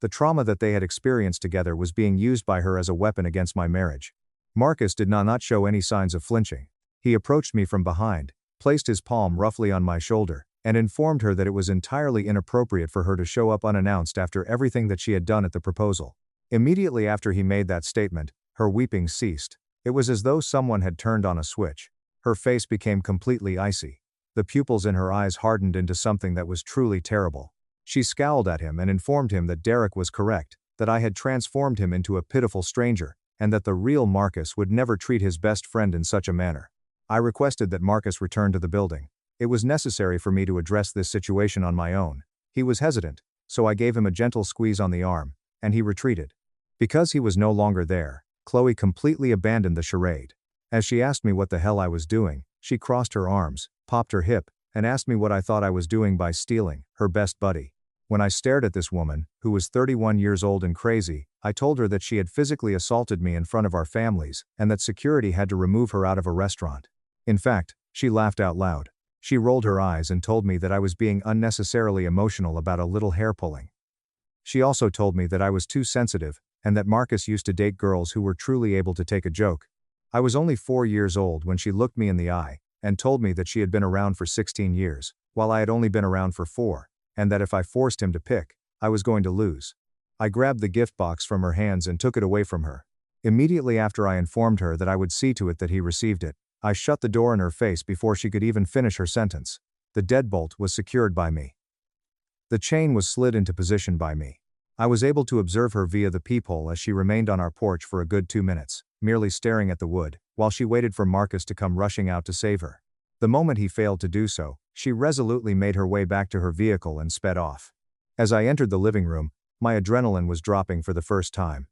The trauma that they had experienced together was being used by her as a weapon against my marriage. Marcus did not show any signs of flinching. He approached me from behind, placed his palm roughly on my shoulder, and informed her that it was entirely inappropriate for her to show up unannounced after everything that she had done at the proposal. Immediately after he made that statement, her weeping ceased. It was as though someone had turned on a switch. Her face became completely icy. The pupils in her eyes hardened into something that was truly terrible. She scowled at him and informed him that Derek was correct, that I had transformed him into a pitiful stranger, and that the real Marcus would never treat his best friend in such a manner. I requested that Marcus return to the building. It was necessary for me to address this situation on my own. He was hesitant, so I gave him a gentle squeeze on the arm, and he retreated. Because he was no longer there, Chloe completely abandoned the charade. As she asked me what the hell I was doing, she crossed her arms, popped her hip, and asked me what I thought I was doing by stealing her best buddy. When I stared at this woman, who was 31 years old and crazy, I told her that she had physically assaulted me in front of our families, and that security had to remove her out of a restaurant. In fact, she laughed out loud. She rolled her eyes and told me that I was being unnecessarily emotional about a little hair pulling. She also told me that I was too sensitive, and that Marcus used to date girls who were truly able to take a joke. I was only 4 years old when she looked me in the eye, and told me that she had been around for 16 years, while I had only been around for 4, and that if I forced him to pick, I was going to lose. I grabbed the gift box from her hands and took it away from her. Immediately after I informed her that I would see to it that he received it, I shut the door in her face before she could even finish her sentence. The deadbolt was secured by me. The chain was slid into position by me. I was able to observe her via the peephole as she remained on our porch for a good 2 minutes, merely staring at the wood, while she waited for Marcus to come rushing out to save her. The moment he failed to do so, she resolutely made her way back to her vehicle and sped off. As I entered the living room, my adrenaline was dropping for the first time.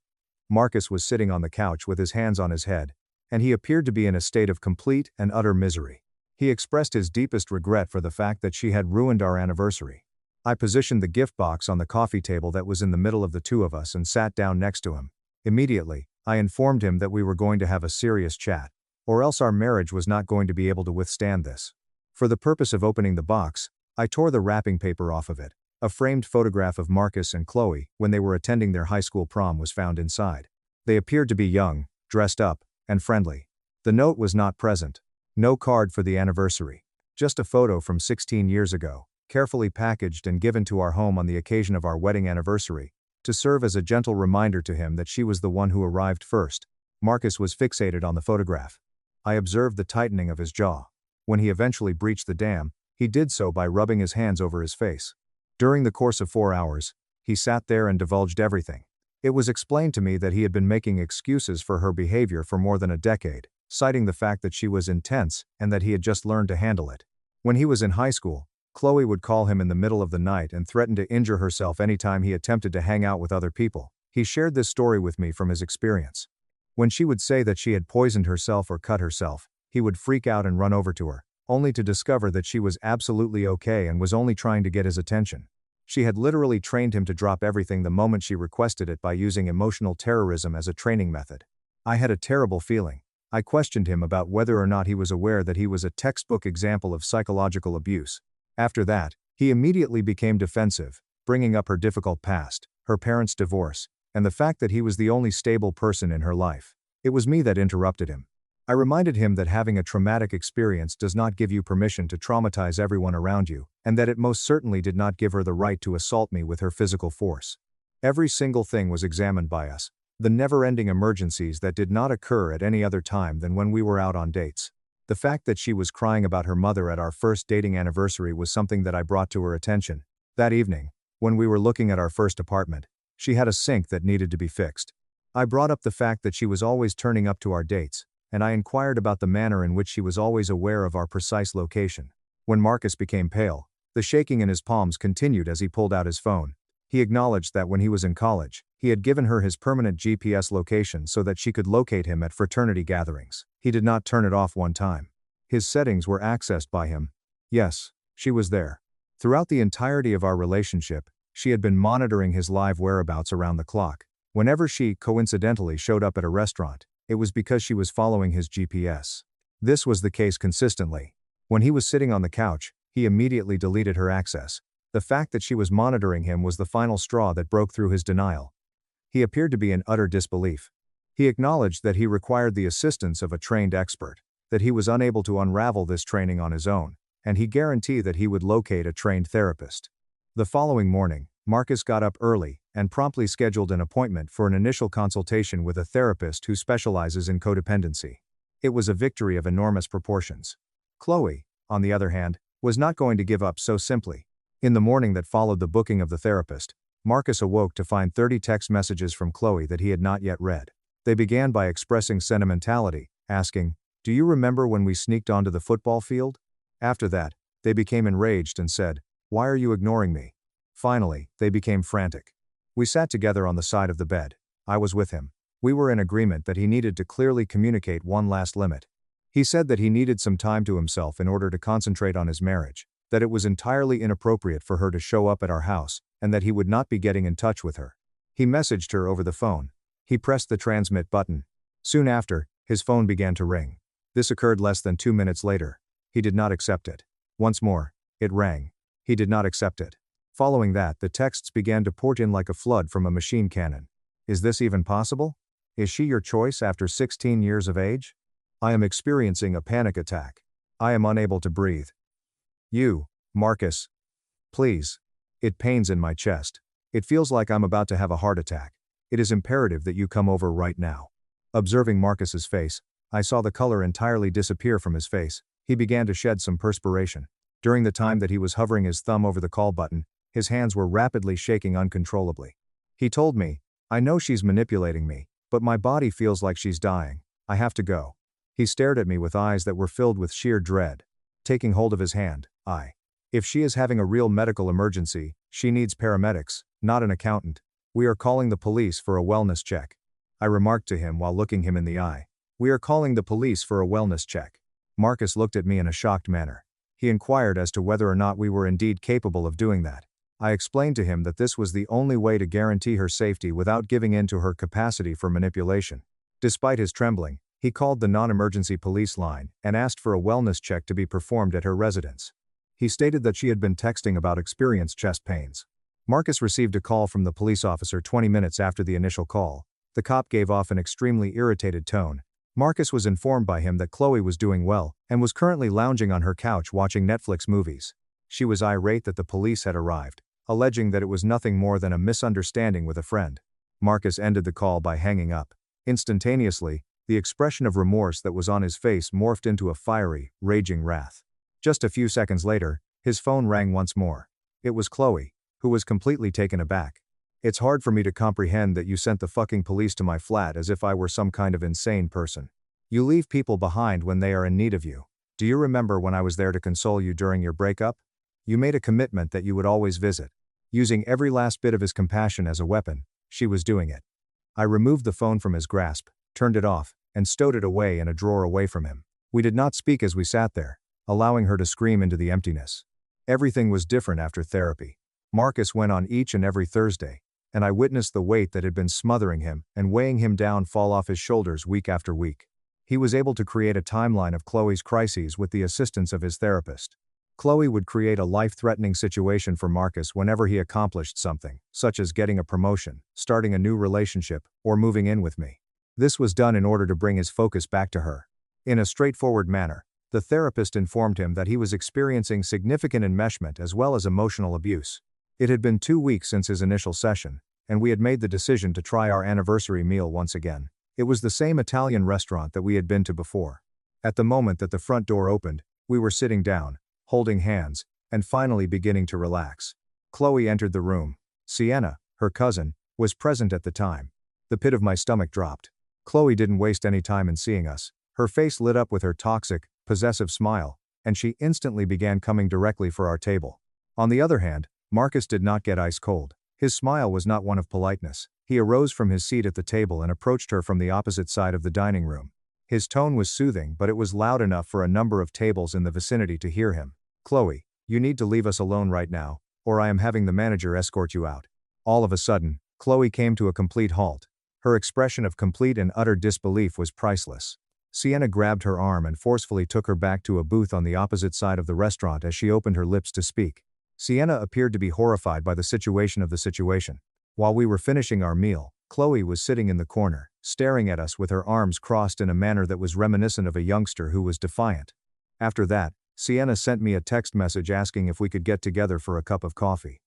Marcus was sitting on the couch with his hands on his head, and he appeared to be in a state of complete and utter misery. He expressed his deepest regret for the fact that she had ruined our anniversary. I positioned the gift box on the coffee table that was in the middle of the two of us and sat down next to him. Immediately, I informed him that we were going to have a serious chat, or else our marriage was not going to be able to withstand this. For the purpose of opening the box, I tore the wrapping paper off of it. A framed photograph of Marcus and Chloe when they were attending their high school prom was found inside. They appeared to be young, dressed up, and friendly. The note was not present. No card for the anniversary. Just a photo from 16 years ago, carefully packaged and given to our home on the occasion of our wedding anniversary, to serve as a gentle reminder to him that she was the one who arrived first. Marcus was fixated on the photograph. I observed the tightening of his jaw. When he eventually breached the dam, he did so by rubbing his hands over his face. During the course of 4 hours, he sat there and divulged everything. It was explained to me that he had been making excuses for her behavior for more than a decade, citing the fact that she was intense and that he had just learned to handle it. When he was in high school, Chloe would call him in the middle of the night and threaten to injure herself anytime he attempted to hang out with other people. He shared this story with me from his experience. When she would say that she had poisoned herself or cut herself, he would freak out and run over to her, only to discover that she was absolutely okay and was only trying to get his attention. She had literally trained him to drop everything the moment she requested it by using emotional terrorism as a training method. I had a terrible feeling. I questioned him about whether or not he was aware that he was a textbook example of psychological abuse. After that, he immediately became defensive, bringing up her difficult past, her parents' divorce, and the fact that he was the only stable person in her life. It was me that interrupted him. I reminded him that having a traumatic experience does not give you permission to traumatize everyone around you, and that it most certainly did not give her the right to assault me with her physical force. Every single thing was examined by us. The never-ending emergencies that did not occur at any other time than when we were out on dates. The fact that she was crying about her mother at our first dating anniversary was something that I brought to her attention. That evening, when we were looking at our first apartment, she had a sink that needed to be fixed. I brought up the fact that she was always turning up to our dates, and I inquired about the manner in which she was always aware of our precise location. When Marcus became pale, the shaking in his palms continued as he pulled out his phone. He acknowledged that when he was in college, he had given her his permanent GPS location so that she could locate him at fraternity gatherings. He did not turn it off one time. His settings were accessed by him. Yes, she was there. Throughout the entirety of our relationship, she had been monitoring his live whereabouts around the clock. Whenever she, coincidentally, showed up at a restaurant, it was because she was following his GPS. This was the case consistently. When he was sitting on the couch, he immediately deleted her access. The fact that she was monitoring him was the final straw that broke through his denial. He appeared to be in utter disbelief. He acknowledged that he required the assistance of a trained expert, that he was unable to unravel this training on his own, and he guaranteed that he would locate a trained therapist. The following morning, Marcus got up early and promptly scheduled an appointment for an initial consultation with a therapist who specializes in codependency. It was a victory of enormous proportions. Chloe, on the other hand, was not going to give up so simply. In the morning that followed the booking of the therapist, Marcus awoke to find 30 text messages from Chloe that he had not yet read. They began by expressing sentimentality, asking, "Do you remember when we sneaked onto the football field?" After that, they became enraged and said, "Why are you ignoring me?" Finally, they became frantic. We sat together on the side of the bed. I was with him. We were in agreement that he needed to clearly communicate one last limit. He said that he needed some time to himself in order to concentrate on his marriage, that it was entirely inappropriate for her to show up at our house, and that he would not be getting in touch with her. He messaged her over the phone. He pressed the transmit button. Soon after, his phone began to ring. This occurred less than 2 minutes later. He did not accept it. Once more, it rang. He did not accept it. Following that, the texts began to pour in like a flood from a machine cannon. Is this even possible? Is she your choice after 16 years of age? I am experiencing a panic attack. I am unable to breathe. You, Marcus. Please. It pains in my chest. It feels like I'm about to have a heart attack. It is imperative that you come over right now. Observing Marcus's face, I saw the color entirely disappear from his face. He began to shed some perspiration. During the time that he was hovering his thumb over the call button, his hands were rapidly shaking uncontrollably. He told me, "I know she's manipulating me, but my body feels like she's dying. I have to go." He stared at me with eyes that were filled with sheer dread. Taking hold of his hand, If she is having a real medical emergency, she needs paramedics, not an accountant. We are calling the police for a wellness check." I remarked to him while looking him in the eye. "We are calling the police for a wellness check." Marcus looked at me in a shocked manner. He inquired as to whether or not we were indeed capable of doing that. I explained to him that this was the only way to guarantee her safety without giving in to her capacity for manipulation. Despite his trembling, he called the non-emergency police line and asked for a wellness check to be performed at her residence. He stated that she had been texting about experienced chest pains. Marcus received a call from the police officer 20 minutes after the initial call. The cop gave off an extremely irritated tone. Marcus was informed by him that Chloe was doing well and was currently lounging on her couch watching Netflix movies. She was irate that the police had arrived, alleging that it was nothing more than a misunderstanding with a friend. Marcus ended the call by hanging up. Instantaneously, the expression of remorse that was on his face morphed into a fiery, raging wrath. Just a few seconds later, his phone rang once more. It was Chloe, who was completely taken aback. "It's hard for me to comprehend that you sent the fucking police to my flat as if I were some kind of insane person. You leave people behind when they are in need of you. Do you remember when I was there to console you during your breakup? You made a commitment that you would always visit. Using every last bit of his compassion as a weapon, she was doing it. I removed the phone from his grasp, turned it off, and stowed it away in a drawer away from him. We did not speak as we sat there, allowing her to scream into the emptiness. Everything was different after therapy. Marcus went on each and every Thursday, and I witnessed the weight that had been smothering him and weighing him down fall off his shoulders week after week. He was able to create a timeline of Chloe's crises with the assistance of his therapist. Chloe would create a life-threatening situation for Marcus whenever he accomplished something, such as getting a promotion, starting a new relationship, or moving in with me. This was done in order to bring his focus back to her. In a straightforward manner, the therapist informed him that he was experiencing significant enmeshment as well as emotional abuse. It had been 2 weeks since his initial session, and we had made the decision to try our anniversary meal once again. It was the same Italian restaurant that we had been to before. At the moment that the front door opened, we were sitting down, holding hands, and finally beginning to relax. Chloe entered the room. Sienna, her cousin, was present at the time. The pit of my stomach dropped. Chloe didn't waste any time in seeing us. Her face lit up with her toxic, possessive smile, and she instantly began coming directly for our table. On the other hand, Marcus did not get ice cold. His smile was not one of politeness. He arose from his seat at the table and approached her from the opposite side of the dining room. His tone was soothing, but it was loud enough for a number of tables in the vicinity to hear him. Chloe, you need to leave us alone right now, or I am having the manager escort you out. All of a sudden, Chloe came to a complete halt. Her expression of complete and utter disbelief was priceless. Sienna grabbed her arm and forcefully took her back to a booth on the opposite side of the restaurant as she opened her lips to speak. Sienna appeared to be horrified by the situation. While we were finishing our meal, Chloe was sitting in the corner, staring at us with her arms crossed in a manner that was reminiscent of a youngster who was defiant. After that, Sienna sent me a text message asking if we could get together for a cup of coffee.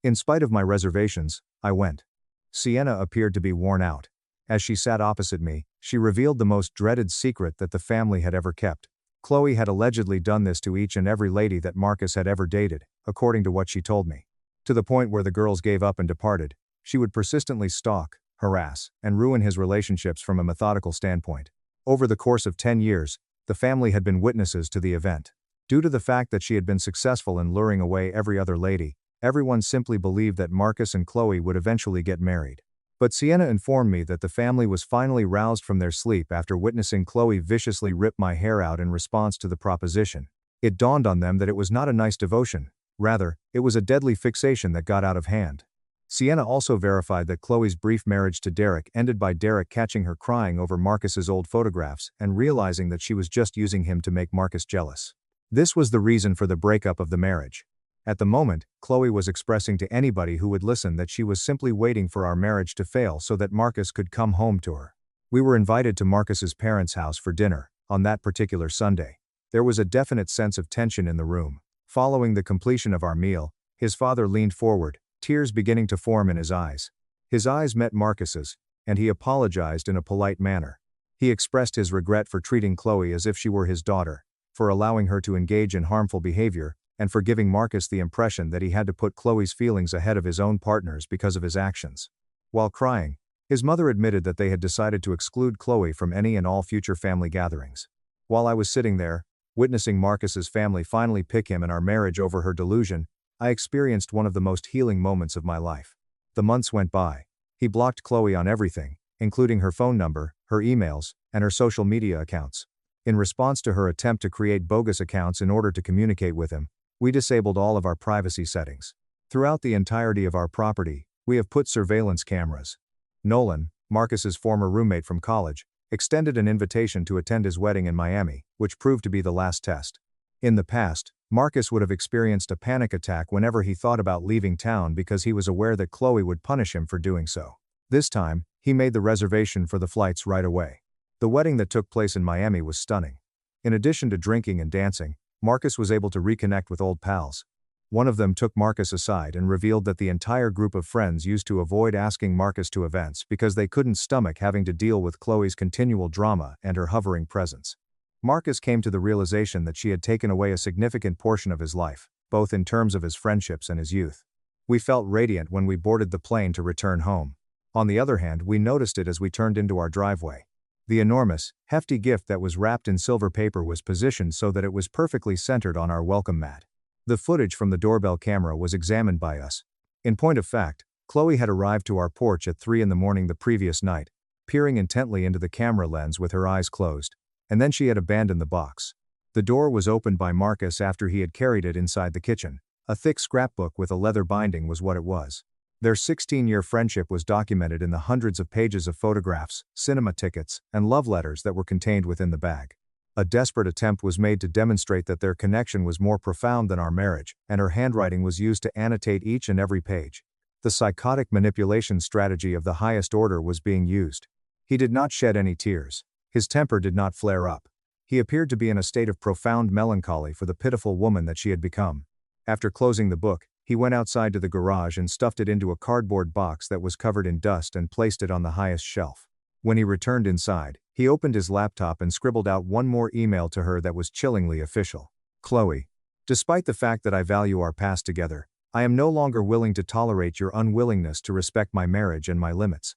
In spite of my reservations, I went. Sienna appeared to be worn out. As she sat opposite me, she revealed the most dreaded secret that the family had ever kept. Chloe had allegedly done this to each and every lady that Marcus had ever dated, according to what she told me. To the point where the girls gave up and departed, she would persistently stalk, harass, and ruin his relationships from a methodical standpoint. Over the course of 10 years, the family had been witnesses to the event. Due to the fact that she had been successful in luring away every other lady, everyone simply believed that Marcus and Chloe would eventually get married. But Sienna informed me that the family was finally roused from their sleep after witnessing Chloe viciously rip my hair out in response to the proposition. It dawned on them that it was not a nice devotion. Rather, it was a deadly fixation that got out of hand. Sienna also verified that Chloe's brief marriage to Derek ended by Derek catching her crying over Marcus's old photographs and realizing that she was just using him to make Marcus jealous. This was the reason for the breakup of the marriage. At the moment, Chloe was expressing to anybody who would listen that she was simply waiting for our marriage to fail so that Marcus could come home to her. We were invited to Marcus's parents' house for dinner, on that particular Sunday. There was a definite sense of tension in the room. Following the completion of our meal, his father leaned forward, tears beginning to form in his eyes. His eyes met Marcus's, and he apologized in a polite manner. He expressed his regret for treating Chloe as if she were his daughter, for allowing her to engage in harmful behavior, and for giving Marcus the impression that he had to put Chloe's feelings ahead of his own partner's because of his actions. While crying, his mother admitted that they had decided to exclude Chloe from any and all future family gatherings. While I was sitting there, witnessing Marcus's family finally pick him and our marriage over her delusion, I experienced one of the most healing moments of my life. The months went by. He blocked Chloe on everything, including her phone number, her emails, and her social media accounts. In response to her attempt to create bogus accounts in order to communicate with him, we disabled all of our privacy settings. Throughout the entirety of our property, we have put surveillance cameras. Nolan, Marcus's former roommate from college, extended an invitation to attend his wedding in Miami, which proved to be the last test. In the past, Marcus would have experienced a panic attack whenever he thought about leaving town because he was aware that Chloe would punish him for doing so. This time, he made the reservation for the flights right away. The wedding that took place in Miami was stunning. In addition to drinking and dancing, Marcus was able to reconnect with old pals. One of them took Marcus aside and revealed that the entire group of friends used to avoid asking Marcus to events because they couldn't stomach having to deal with Chloe's continual drama and her hovering presence. Marcus came to the realization that she had taken away a significant portion of his life, both in terms of his friendships and his youth. We felt radiant when we boarded the plane to return home. On the other hand, we noticed it as we turned into our driveway. The enormous, hefty gift that was wrapped in silver paper was positioned so that it was perfectly centered on our welcome mat. The footage from the doorbell camera was examined by us. In point of fact, Chloe had arrived to our porch at 3 in the morning the previous night, peering intently into the camera lens with her eyes closed, and then she had abandoned the box. The door was opened by Marcus after he had carried it inside the kitchen. A thick scrapbook with a leather binding was what it was. Their 16-year friendship was documented in the hundreds of pages of photographs, cinema tickets, and love letters that were contained within the bag. A desperate attempt was made to demonstrate that their connection was more profound than our marriage, and her handwriting was used to annotate each and every page. The psychotic manipulation strategy of the highest order was being used. He did not shed any tears. His temper did not flare up. He appeared to be in a state of profound melancholy for the pitiful woman that she had become. After closing the book, he went outside to the garage and stuffed it into a cardboard box that was covered in dust and placed it on the highest shelf. When he returned inside, he opened his laptop and scribbled out one more email to her that was chillingly official. Chloe, despite the fact that I value our past together, I am no longer willing to tolerate your unwillingness to respect my marriage and my limits.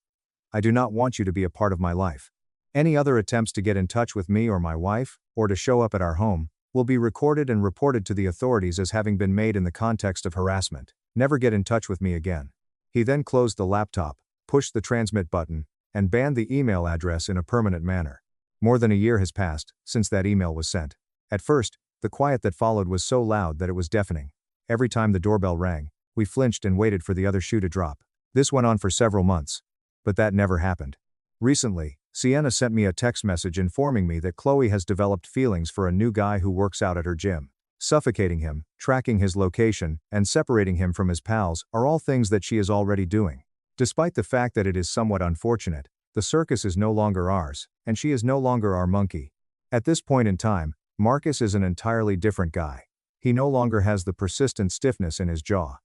I do not want you to be a part of my life. Any other attempts to get in touch with me or my wife, or to show up at our home, will be recorded and reported to the authorities as having been made in the context of harassment. Never get in touch with me again. He then closed the laptop, pushed the transmit button, and banned the email address in a permanent manner. More than a year has passed since that email was sent. At first, the quiet that followed was so loud that it was deafening. Every time the doorbell rang, we flinched and waited for the other shoe to drop. This went on for several months. But that never happened. Recently, Sienna sent me a text message informing me that Chloe has developed feelings for a new guy who works out at her gym. Suffocating him, tracking his location, and separating him from his pals are all things that she is already doing. Despite the fact that it is somewhat unfortunate, the circus is no longer ours, and she is no longer our monkey. At this point in time, Marcus is an entirely different guy. He no longer has the persistent stiffness in his jaw.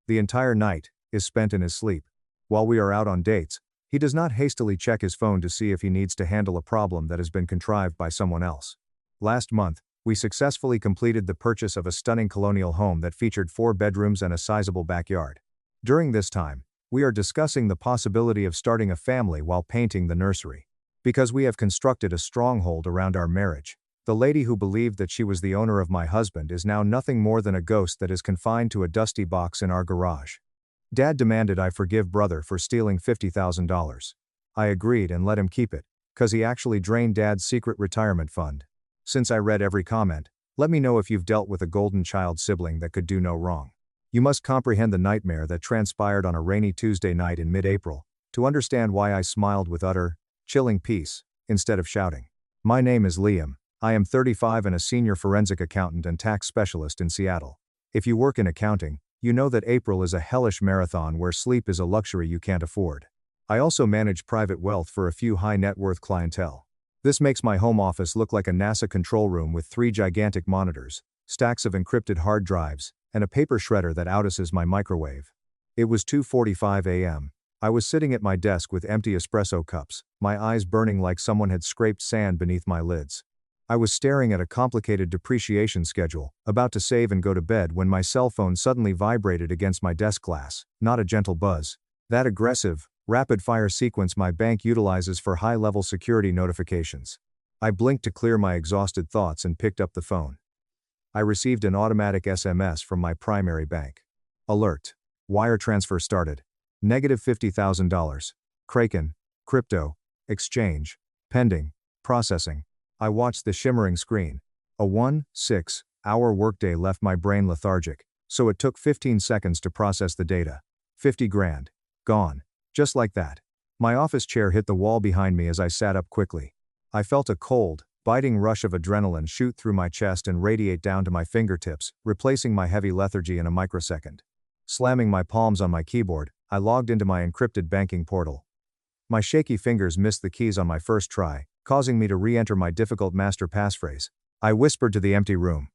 The entire night is spent in his sleep. While we are out on dates, he does not hastily check his phone to see if he needs to handle a problem that has been contrived by someone else. Last month, we successfully completed the purchase of a stunning colonial home that featured 4 bedrooms and a sizable backyard. During this time, we are discussing the possibility of starting a family while painting the nursery. Because we have constructed a stronghold around our marriage, the lady who believed that she was the owner of my husband is now nothing more than a ghost that is confined to a dusty box in our garage. Dad demanded I forgive brother for stealing $50,000. I agreed and let him keep it, cause he actually drained Dad's secret retirement fund. Since I read every comment, let me know if you've dealt with a golden child sibling that could do no wrong. You must comprehend the nightmare that transpired on a rainy Tuesday night in mid-April, to understand why I smiled with utter, chilling peace, instead of shouting. My name is Liam. I am 35 and a senior forensic accountant and tax specialist in Seattle. If you work in accounting, you know that April is a hellish marathon where sleep is a luxury you can't afford. I also manage private wealth for a few high net worth clientele. This makes my home office look like a NASA control room with 3 gigantic monitors, stacks of encrypted hard drives, and a paper shredder that outises my microwave. It was 2:45 a.m. I was sitting at my desk with empty espresso cups, my eyes burning like someone had scraped sand beneath my lids. I was staring at a complicated depreciation schedule, about to save and go to bed when my cell phone suddenly vibrated against my desk glass, not a gentle buzz. That aggressive, rapid-fire sequence my bank utilizes for high-level security notifications. I blinked to clear my exhausted thoughts and picked up the phone. I received an automatic SMS from my primary bank. Alert. Wire transfer started. Negative $50,000. Kraken. Crypto. Exchange. Pending. Processing. I watched the shimmering screen. A 1-6-hour workday left my brain lethargic, so it took 15 seconds to process the data. 50 grand. Gone. Just like that. My office chair hit the wall behind me as I sat up quickly. I felt a cold, biting rush of adrenaline shoot through my chest and radiate down to my fingertips, replacing my heavy lethargy in a microsecond. Slamming my palms on my keyboard, I logged into my encrypted banking portal. My shaky fingers missed the keys on my first try, causing me to re-enter my difficult master passphrase. I whispered to the empty room.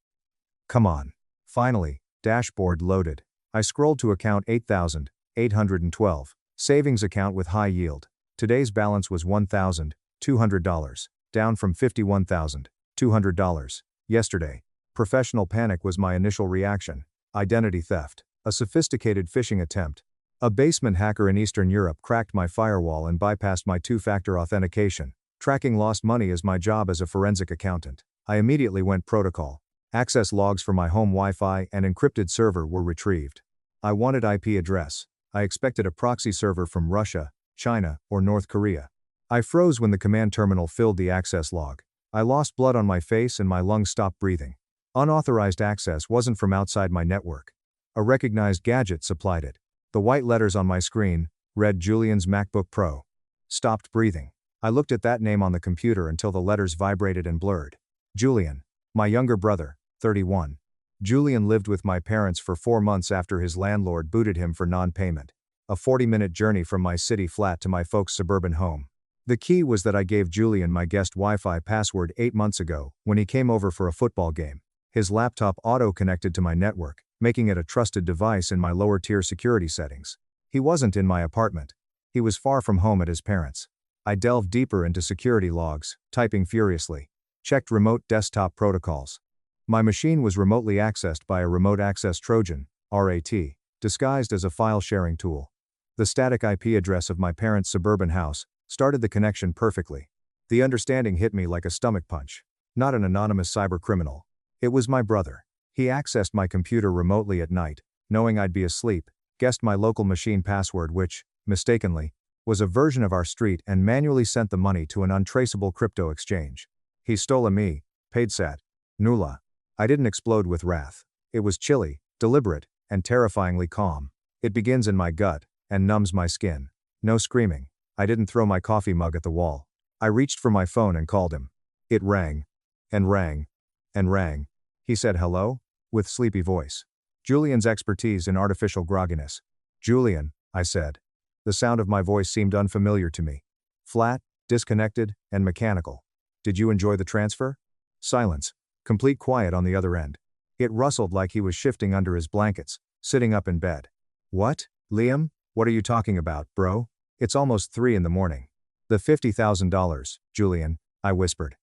Come on. Finally, dashboard loaded. I scrolled to account 8,812, savings account with high yield. Today's balance was $1,200, down from $51,200 yesterday. Professional panic was my initial reaction. Identity theft. A sophisticated phishing attempt. A basement hacker in Eastern Europe cracked my firewall and bypassed my 2-factor authentication. Tracking lost money is my job as a forensic accountant. I immediately went protocol. Access logs for my home Wi-Fi and encrypted server were retrieved. I wanted IP address. I expected a proxy server from Russia, China, or North Korea. I froze when the command terminal filled the access log. I lost blood on my face and my lungs stopped breathing. Unauthorized access wasn't from outside my network. A recognized gadget supplied it. The white letters on my screen read Julian's MacBook Pro. Stopped breathing. I looked at that name on the computer until the letters vibrated and blurred. Julian. My younger brother, 31. Julian lived with my parents for 4 months after his landlord booted him for non-payment. A 40-minute journey from my city flat to my folks' suburban home. The key was that I gave Julian my guest Wi-Fi password 8 months ago when he came over for a football game. His laptop auto-connected to my network, making it a trusted device in my lower-tier security settings. He wasn't in my apartment. He was far from home at his parents'. I delved deeper into security logs, typing furiously. Checked remote desktop protocols. My machine was remotely accessed by a remote access Trojan, RAT, disguised as a file-sharing tool. The static IP address of my parents' suburban house started the connection perfectly. The understanding hit me like a stomach punch. Not an anonymous cybercriminal. It was my brother. He accessed my computer remotely at night, knowing I'd be asleep, guessed my local machine password which, mistakenly, was a version of our street and manually sent the money to an untraceable crypto exchange. He stole a me, paid sat. Nula. I didn't explode with wrath. It was chilly, deliberate, and terrifyingly calm. It begins in my gut, and numbs my skin. No screaming. I didn't throw my coffee mug at the wall. I reached for my phone and called him. It rang. And rang. And rang. He said hello? With sleepy voice. Julian's expertise in artificial grogginess. Julian, I said. The sound of my voice seemed unfamiliar to me. Flat, disconnected, and mechanical. Did you enjoy the transfer? Silence. Complete quiet on the other end. It rustled like he was shifting under his blankets, sitting up in bed. What, Liam? What are you talking about, bro? It's almost 3 in the morning. The $50,000, Julian, I whispered.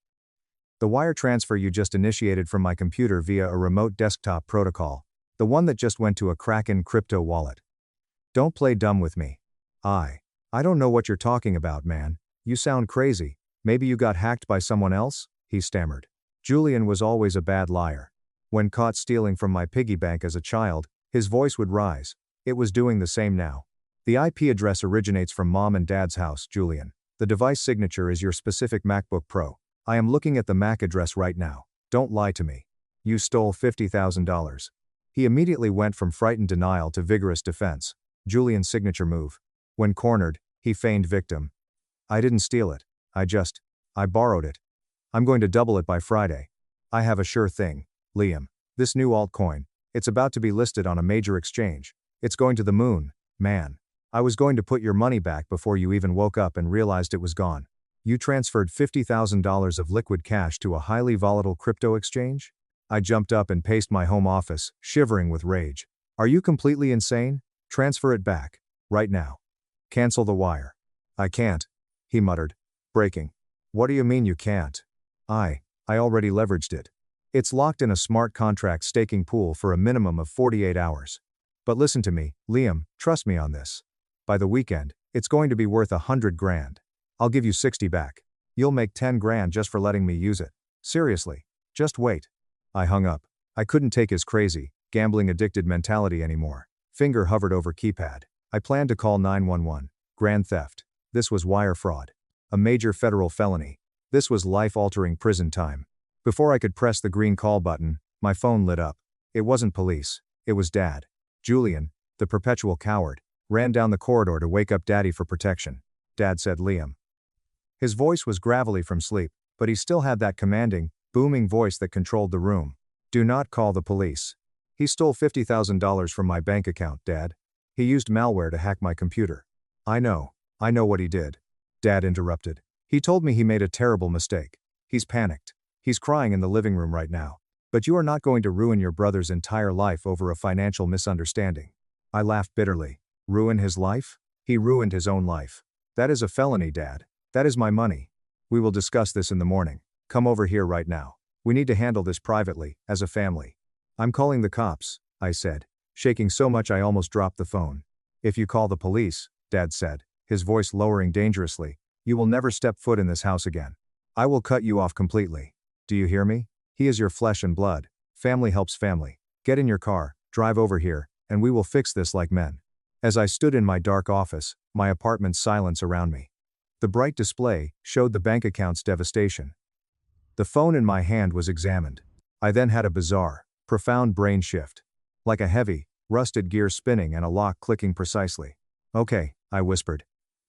The wire transfer you just initiated from my computer via a remote desktop protocol. The one that just went to a Kraken crypto wallet. Don't play dumb with me. I don't know what you're talking about, man. You sound crazy. Maybe you got hacked by someone else? He stammered. Julian was always a bad liar. When caught stealing from my piggy bank as a child, his voice would rise. It was doing the same now. The IP address originates from mom and dad's house, Julian. The device signature is your specific MacBook Pro. I am looking at the MAC address right now. Don't lie to me. You stole $50,000. He immediately went from frightened denial to vigorous defense. Julian's signature move. When cornered, he feigned victim. I didn't steal it. I borrowed it. I'm going to double it by Friday. I have a sure thing, Liam. This new altcoin, it's about to be listed on a major exchange. It's going to the moon, man. I was going to put your money back before you even woke up and realized it was gone. You transferred $50,000 of liquid cash to a highly volatile crypto exchange? I jumped up and paced my home office, shivering with rage. Are you completely insane? Transfer it back. Right now. Cancel the wire. I can't, he muttered. Breaking. What do you mean you can't? I already leveraged it. It's locked in a smart contract staking pool for a minimum of 48 hours. But listen to me, Liam, trust me on this. By the weekend, it's going to be worth $100,000. I'll give you 60 back. You'll make 10 grand just for letting me use it. Seriously. Just wait. I hung up. I couldn't take his crazy, gambling-addicted mentality anymore. Finger hovered over keypad. I planned to call 911. Grand theft. This was wire fraud. A major federal felony. This was life-altering prison time. Before I could press the green call button, my phone lit up. It wasn't police. It was Dad. Julian, the perpetual coward, ran down the corridor to wake up Daddy for protection. Dad said Liam. His voice was gravelly from sleep, but he still had that commanding, booming voice that controlled the room. Do not call the police. He stole $50,000 from my bank account, Dad. He used malware to hack my computer. I know what he did. Dad interrupted. He told me he made a terrible mistake. He's panicked. He's crying in the living room right now. But you are not going to ruin your brother's entire life over a financial misunderstanding. I laughed bitterly. Ruin his life? He ruined his own life. That is a felony, Dad. That is my money. We will discuss this in the morning. Come over here right now. We need to handle this privately, as a family. I'm calling the cops, I said, shaking so much I almost dropped the phone. If you call the police, Dad said, his voice lowering dangerously, You will never step foot in this house again. I will cut you off completely. Do you hear me? He is your flesh and blood. Family helps family. Get in your car, drive over here, and we will fix this like men. As I stood in my dark office, my apartment's silence around me. The bright display showed the bank account's devastation. The phone in my hand was examined. I then had a bizarre, profound brain shift. Like a heavy, rusted gear spinning and a lock clicking precisely. Okay, I whispered.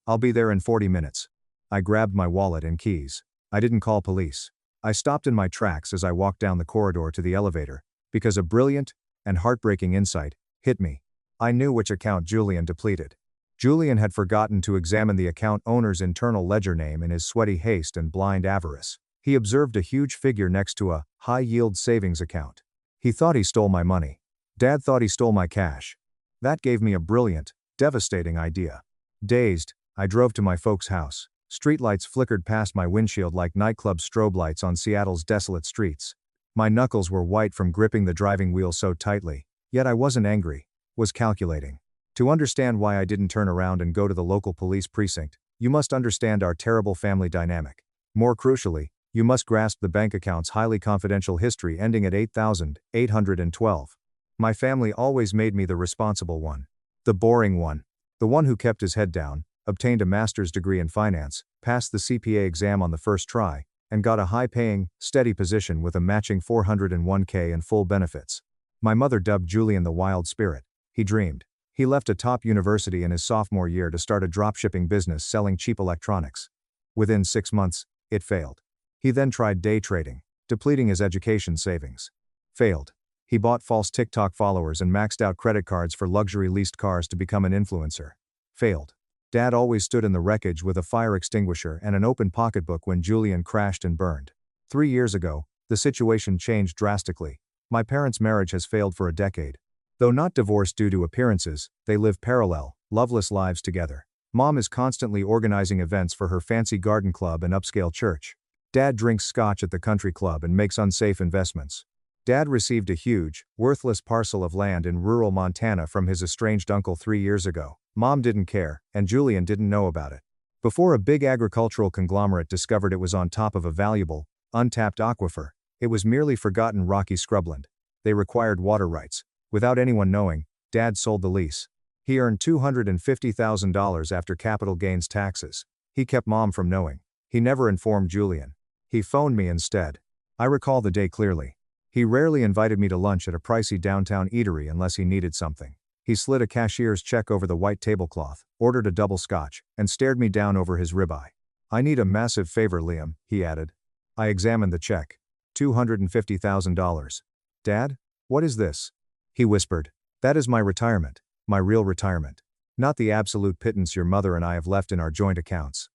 I'll be there in 40 minutes. I grabbed my wallet and keys. I didn't call police. I stopped in my tracks as I walked down the corridor to the elevator, because a brilliant and heartbreaking insight hit me. I knew which account Julian depleted. Julian had forgotten to examine the account owner's internal ledger name in his sweaty haste and blind avarice. He observed a huge figure next to a high-yield savings account. He thought he stole my money. Dad thought he stole my cash. That gave me a brilliant, devastating idea. Dazed, I drove to my folks' house. Streetlights flickered past my windshield like nightclub strobe lights on Seattle's desolate streets. My knuckles were white from gripping the driving wheel so tightly, yet I wasn't angry, was calculating. To understand why I didn't turn around and go to the local police precinct, you must understand our terrible family dynamic. More crucially, you must grasp the bank account's highly confidential history ending at 8,812. My family always made me the responsible one. The boring one. The one who kept his head down, obtained a master's degree in finance, passed the CPA exam on the first try, and got a high-paying, steady position with a matching 401k and full benefits. My mother dubbed Julian the wild spirit. He dreamed. He left a top university in his sophomore year to start a dropshipping business selling cheap electronics. Within 6 months, it failed. He then tried day trading, depleting his education savings. Failed. He bought false TikTok followers and maxed out credit cards for luxury leased cars to become an influencer. Failed. Dad always stood in the wreckage with a fire extinguisher and an open pocketbook when Julian crashed and burned. 3 years ago, the situation changed drastically. My parents' marriage has failed for a decade. Though not divorced due to appearances, they live parallel, loveless lives together. Mom is constantly organizing events for her fancy garden club and upscale church. Dad drinks scotch at the country club and makes unsafe investments. Dad received a huge, worthless parcel of land in rural Montana from his estranged uncle 3 years ago. Mom didn't care, and Julian didn't know about it. Before a big agricultural conglomerate discovered it was on top of a valuable, untapped aquifer, it was merely forgotten rocky scrubland. They required water rights. Without anyone knowing, Dad sold the lease. He earned $250,000 after capital gains taxes. He kept Mom from knowing. He never informed Julian. He phoned me instead. I recall the day clearly. He rarely invited me to lunch at a pricey downtown eatery unless he needed something. He slid a cashier's check over the white tablecloth, ordered a double scotch, and stared me down over his ribeye. I need a massive favor, Liam, he added. I examined the check. $250,000. Dad? What is this? He whispered. That is my retirement, my real retirement. Not the absolute pittance your mother and I have left in our joint accounts.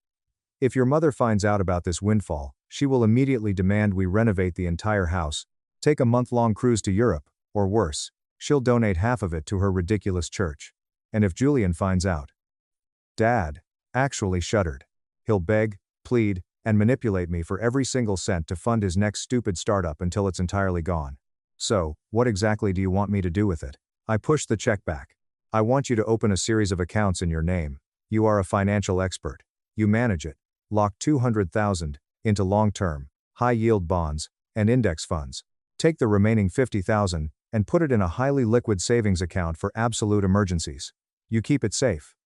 If your mother finds out about this windfall, she will immediately demand we renovate the entire house, take a month-long cruise to Europe, or worse, she'll donate half of it to her ridiculous church. And if Julian finds out, Dad actually shuddered. He'll beg, plead, and manipulate me for every single cent to fund his next stupid startup until it's entirely gone. So, what exactly do you want me to do with it? I pushed the check back. I want you to open a series of accounts in your name. You are a financial expert. You manage it. Lock $200,000 into long-term, high-yield bonds and index funds. Take the remaining $50,000 and put it in a highly liquid savings account for absolute emergencies. You keep it safe.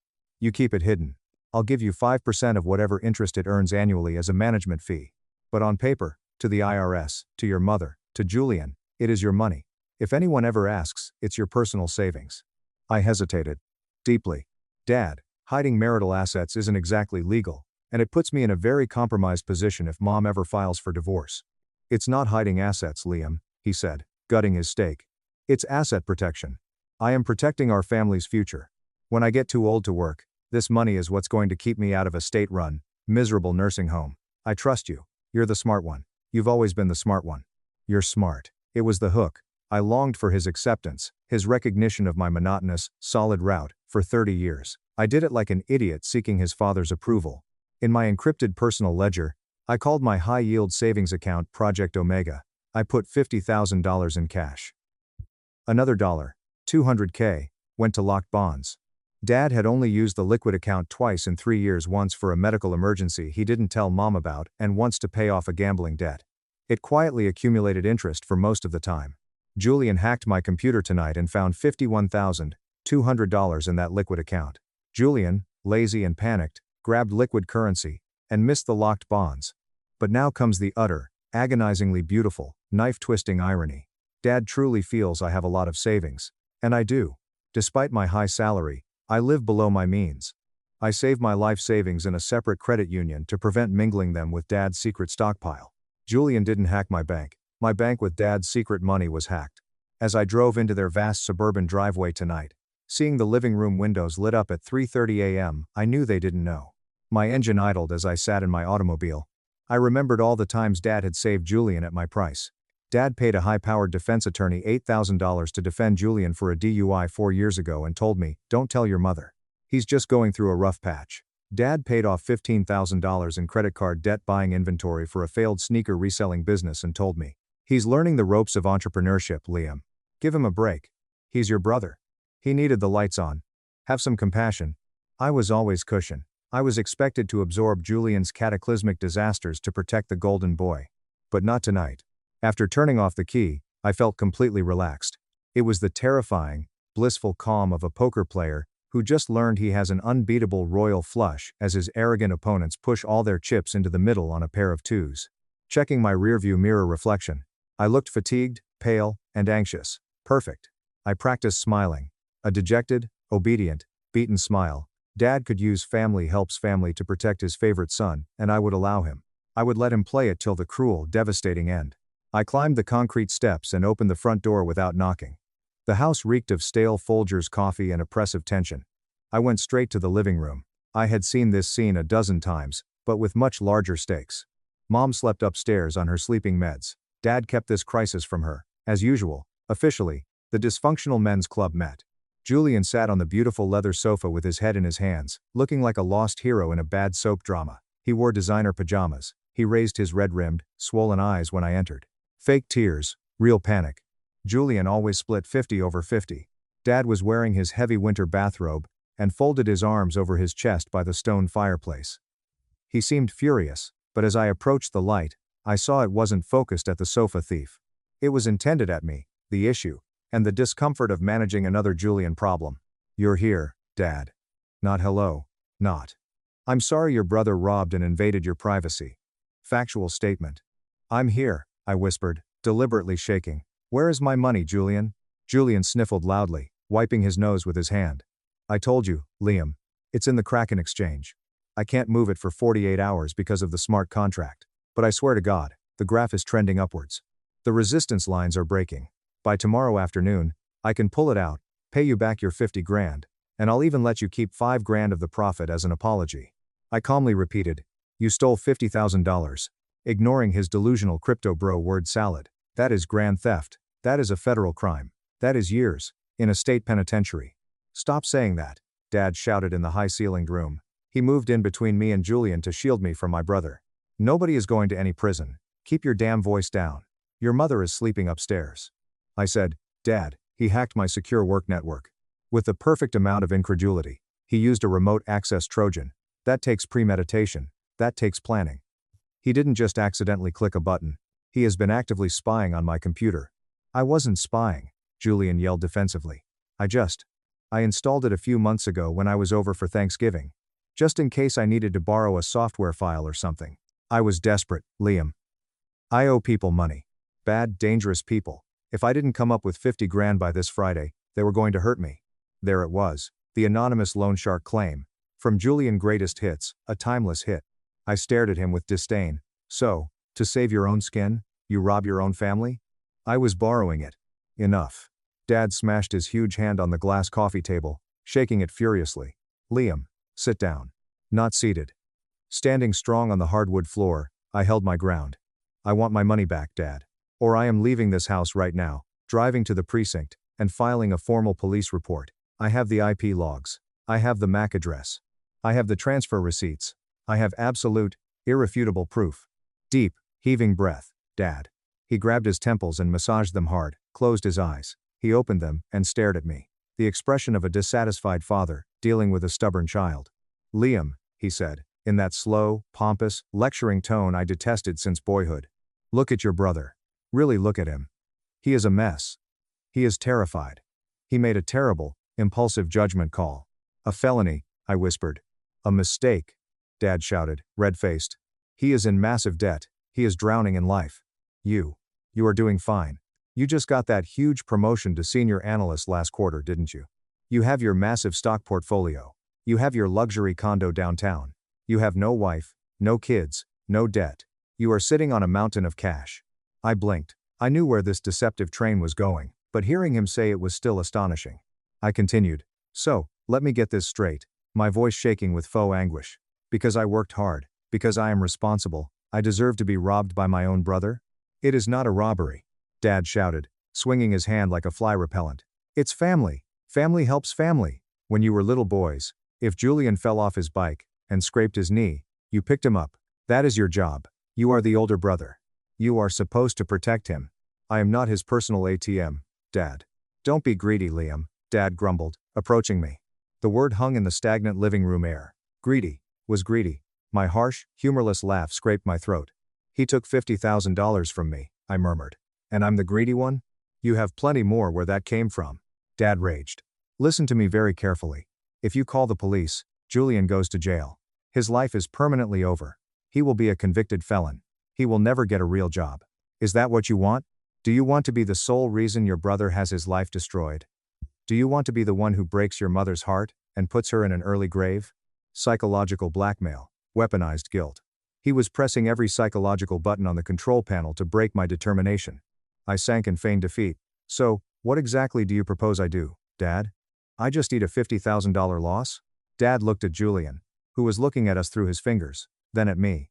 You keep it hidden. I'll give you 5% of whatever interest it earns annually as a management fee. But on paper, to the IRS, to your mother, to Julian, it is your money. If anyone ever asks, it's your personal savings. I hesitated. Deeply. Dad, hiding marital assets isn't exactly legal, and it puts me in a very compromised position if Mom ever files for divorce. It's not hiding assets, Liam, he said, gutting his steak. It's asset protection. I am protecting our family's future. When I get too old to work, this money is what's going to keep me out of a state-run, miserable nursing home. I trust you. You're the smart one. You've always been the smart one. You're smart. It was the hook. I longed for his acceptance, his recognition of my monotonous, solid route, for 30 years. I did it like an idiot seeking his father's approval. In my encrypted personal ledger, I called my high-yield savings account Project Omega. I put $50,000 in cash. Another $200K, went to locked bonds. Dad had only used the liquid account twice in 3 years, once for a medical emergency he didn't tell Mom about, and once to pay off a gambling debt. It quietly accumulated interest for most of the time. Julian hacked my computer tonight and found $51,200 in that liquid account. Julian, lazy and panicked, grabbed liquid currency, and missed the locked bonds. But now comes the utter, agonizingly beautiful, knife-twisting irony. Dad truly feels I have a lot of savings. And I do. Despite my high salary, I live below my means. I save my life savings in a separate credit union to prevent mingling them with Dad's secret stockpile. Julian didn't hack my bank. My bank with Dad's secret money was hacked. As I drove into their vast suburban driveway tonight, seeing the living room windows lit up at 3:30 a.m., I knew they didn't know. My engine idled as I sat in my automobile. I remembered all the times Dad had saved Julian at my price. Dad paid a high-powered defense attorney $8,000 to defend Julian for a DUI 4 years ago and told me, "Don't tell your mother. He's just going through a rough patch." Dad paid off $15,000 in credit card debt buying inventory for a failed sneaker reselling business and told me, "He's learning the ropes of entrepreneurship, Liam. Give him a break. He's your brother. He needed the lights on. Have some compassion." I was always cushion. I was expected to absorb Julian's cataclysmic disasters to protect the golden boy. But not tonight. After turning off the key, I felt completely relaxed. It was the terrifying, blissful calm of a poker player who just learned he has an unbeatable royal flush as his arrogant opponents push all their chips into the middle on a pair of twos. Checking my rearview mirror reflection, I looked fatigued, pale, and anxious. Perfect. I practiced smiling. A dejected, obedient, beaten smile. Dad could use family helps family to protect his favorite son, and I would allow him. I would let him play it till the cruel, devastating end. I climbed the concrete steps and opened the front door without knocking. The house reeked of stale Folgers coffee and oppressive tension. I went straight to the living room. I had seen this scene a dozen times, but with much larger stakes. Mom slept upstairs on her sleeping meds. Dad kept this crisis from her. As usual, officially, the dysfunctional men's club met. Julian sat on the beautiful leather sofa with his head in his hands, looking like a lost hero in a bad soap drama. He wore designer pajamas. He raised his red-rimmed, swollen eyes when I entered. Fake tears, real panic. Julian always split 50 over 50. Dad was wearing his heavy winter bathrobe and folded his arms over his chest by the stone fireplace. He seemed furious, but as I approached the light, I saw it wasn't focused at the sofa thief. It was intended at me, the issue, and the discomfort of managing another Julian problem. "You're here, Dad." Not hello, not. "I'm sorry your brother robbed and invaded your privacy." Factual statement. "I'm here," I whispered, deliberately shaking. "Where is my money, Julian?" Julian sniffled loudly, wiping his nose with his hand. "I told you, Liam. It's in the Kraken exchange. I can't move it for 48 hours because of the smart contract. But I swear to God, the graph is trending upwards. The resistance lines are breaking. By tomorrow afternoon, I can pull it out, pay you back your 50 grand, and I'll even let you keep 5 grand of the profit as an apology." I calmly repeated, "You stole $50,000. Ignoring his delusional crypto bro word salad. "That is grand theft. That is a federal crime. That is years in a state penitentiary." "Stop saying that," Dad shouted in the high-ceilinged room. He moved in between me and Julian to shield me from my brother. "Nobody is going to any prison. Keep your damn voice down. Your mother is sleeping upstairs." I said, "Dad, he hacked my secure work network." With the perfect amount of incredulity, he used a remote access Trojan. That takes premeditation. That takes planning. He didn't just accidentally click a button. He has been actively spying on my computer. "I wasn't spying," Julian yelled defensively. I installed it a few months ago when I was over for Thanksgiving. Just in case I needed to borrow a software file or something. I was desperate, Liam. I owe people money. Bad, dangerous people. If I didn't come up with 50 grand by this Friday, they were going to hurt me." There it was, the anonymous loan shark claim. From Julian Greatest Hits, a timeless hit. I stared at him with disdain. "So, to save your own skin, you rob your own family?" "I was borrowing it." "Enough." Dad smashed his huge hand on the glass coffee table, shaking it furiously. "Liam, sit down." Not seated. Standing strong on the hardwood floor, I held my ground. "I want my money back, Dad. Or I am leaving this house right now, driving to the precinct, and filing a formal police report. I have the IP logs. I have the MAC address. I have the transfer receipts. I have absolute, irrefutable proof." Deep, heaving breath, Dad. He grabbed his temples and massaged them hard, closed his eyes. He opened them and stared at me. The expression of a dissatisfied father, dealing with a stubborn child. Liam, he said, in that slow, pompous, lecturing tone I detested since boyhood. Look at your brother. Really look at him. He is a mess. He is terrified. He made a terrible, impulsive judgment call. A felony, I whispered. A mistake, Dad shouted, red-faced. He is in massive debt, he is drowning in life. You are doing fine. You just got that huge promotion to senior analyst last quarter, didn't you? You have your massive stock portfolio. You have your luxury condo downtown. You have no wife, no kids, no debt. You are sitting on a mountain of cash. I blinked. I knew where this deceptive train was going, but hearing him say it was still astonishing. I continued. So, let me get this straight, my voice shaking with faux anguish. Because I worked hard, because I am responsible, I deserve to be robbed by my own brother? It is not a robbery, Dad shouted, swinging his hand like a fly repellent. It's family. Family helps family. When you were little boys, if Julian fell off his bike and scraped his knee, you picked him up. That is your job. You are the older brother. You are supposed to protect him. I am not his personal ATM, Dad. Don't be greedy, Liam, Dad grumbled, approaching me. The word hung in the stagnant living room air. Greedy, was greedy. My harsh, humorless laugh scraped my throat. He took $50,000 from me, I murmured. And I'm the greedy one? You have plenty more where that came from. Dad raged. Listen to me very carefully. If you call the police, Julian goes to jail. His life is permanently over. He will be a convicted felon. He will never get a real job. Is that what you want? Do you want to be the sole reason your brother has his life destroyed? Do you want to be the one who breaks your mother's heart and puts her in an early grave? Psychological blackmail, weaponized guilt. He was pressing every psychological button on the control panel to break my determination. I sank in feigned defeat. So, what exactly do you propose I do, Dad? I just eat a $50,000 loss? Dad looked at Julian, who was looking at us through his fingers, then at me.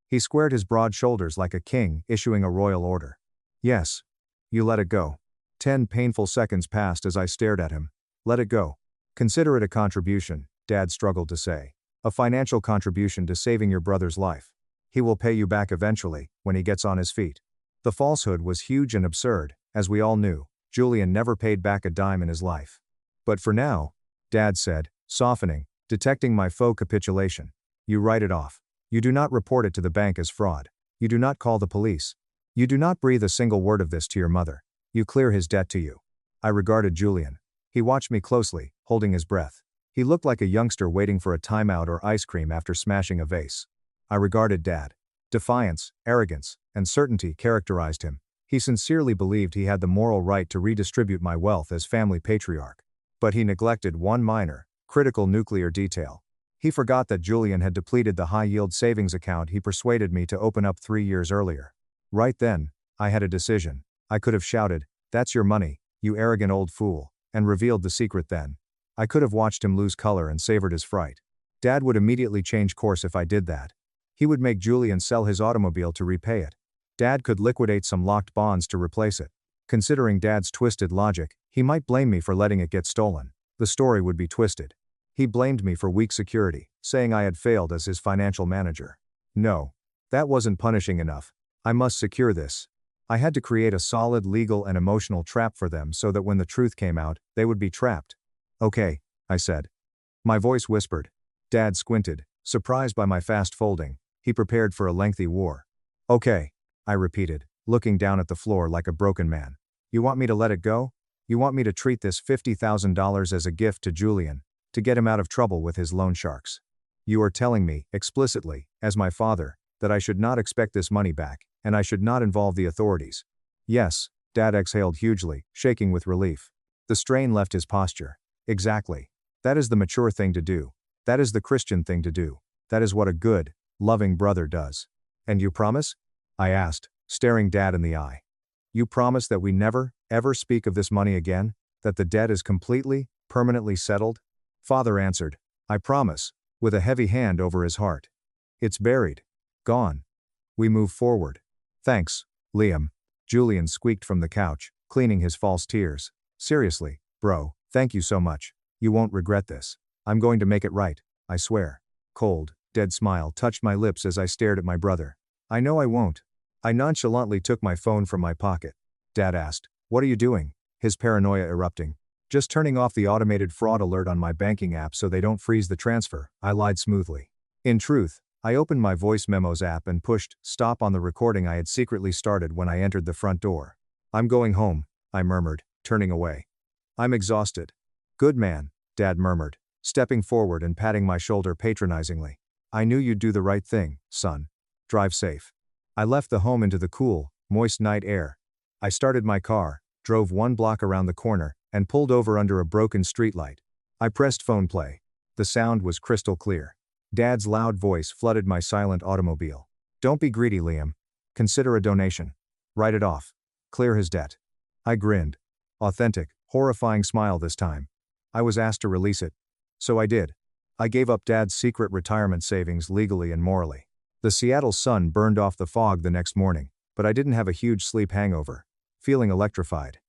He squared his broad shoulders like a king issuing a royal order. Yes. You let it go. 10 painful seconds passed as I stared at him. Let it go. Consider it a contribution, Dad struggled to say. A financial contribution to saving your brother's life. He will pay you back eventually, when he gets on his feet. The falsehood was huge and absurd, as we all knew. Julian never paid back a dime in his life. But for now, Dad said, softening, detecting my faux capitulation. You write it off. You do not report it to the bank as fraud. You do not call the police. You do not breathe a single word of this to your mother. You clear his debt to you. I regarded Julian. He watched me closely, holding his breath. He looked like a youngster waiting for a timeout or ice cream after smashing a vase. I regarded Dad. Defiance, arrogance, and certainty characterized him. He sincerely believed he had the moral right to redistribute my wealth as family patriarch. But he neglected one minor, critical nuclear detail. He forgot that Julian had depleted the high-yield savings account he persuaded me to open up 3 years earlier. Right then, I had a decision. I could have shouted, "That's your money, you arrogant old fool," and revealed the secret then. I could have watched him lose color and savored his fright. Dad would immediately change course if I did that. He would make Julian sell his automobile to repay it. Dad could liquidate some locked bonds to replace it. Considering Dad's twisted logic, he might blame me for letting it get stolen. The story would be twisted. He blamed me for weak security, saying I had failed as his financial manager. No. That wasn't punishing enough. I must secure this. I had to create a solid legal and emotional trap for them so that when the truth came out, they would be trapped. Okay, I said. My voice whispered. Dad squinted, surprised by my fast folding. He prepared for a lengthy war. Okay, I repeated, looking down at the floor like a broken man. You want me to let it go? You want me to treat this $50,000 as a gift to Julian, to get him out of trouble with his loan sharks? You are telling me, explicitly, as my father, that I should not expect this money back, and I should not involve the authorities. Yes, Dad exhaled hugely, shaking with relief. The strain left his posture. Exactly. That is the mature thing to do. That is the Christian thing to do. That is what a good, loving brother does. And you promise? I asked, staring Dad in the eye. You promise that we never, ever speak of this money again? That the debt is completely, permanently settled? Father answered, I promise, with a heavy hand over his heart. It's buried. Gone. We move forward. Thanks, Liam. Julian squeaked from the couch, cleaning his false tears. Seriously, bro, thank you so much. You won't regret this. I'm going to make it right, I swear. Cold, dead smile touched my lips as I stared at my brother. I know I won't. I nonchalantly took my phone from my pocket. Dad asked, What are you doing? His paranoia erupting. Just turning off the automated fraud alert on my banking app so they don't freeze the transfer, I lied smoothly. In truth, I opened my voice memos app and pushed stop on the recording I had secretly started when I entered the front door. I'm going home, I murmured, turning away. I'm exhausted. Good man, Dad murmured, stepping forward and patting my shoulder patronizingly. I knew you'd do the right thing, son. Drive safe. I left the home into the cool, moist night air. I started my car, drove 1 block around the corner, and pulled over under a broken streetlight. I pressed phone play. The sound was crystal clear. Dad's loud voice flooded my silent automobile. Don't be greedy, Liam. Consider a donation. Write it off. Clear his debt. I grinned. Authentic, horrifying smile this time. I was asked to release it. So I did. I gave up Dad's secret retirement savings legally and morally. The Seattle sun burned off the fog the next morning, but I didn't have a huge sleep hangover. Feeling electrified.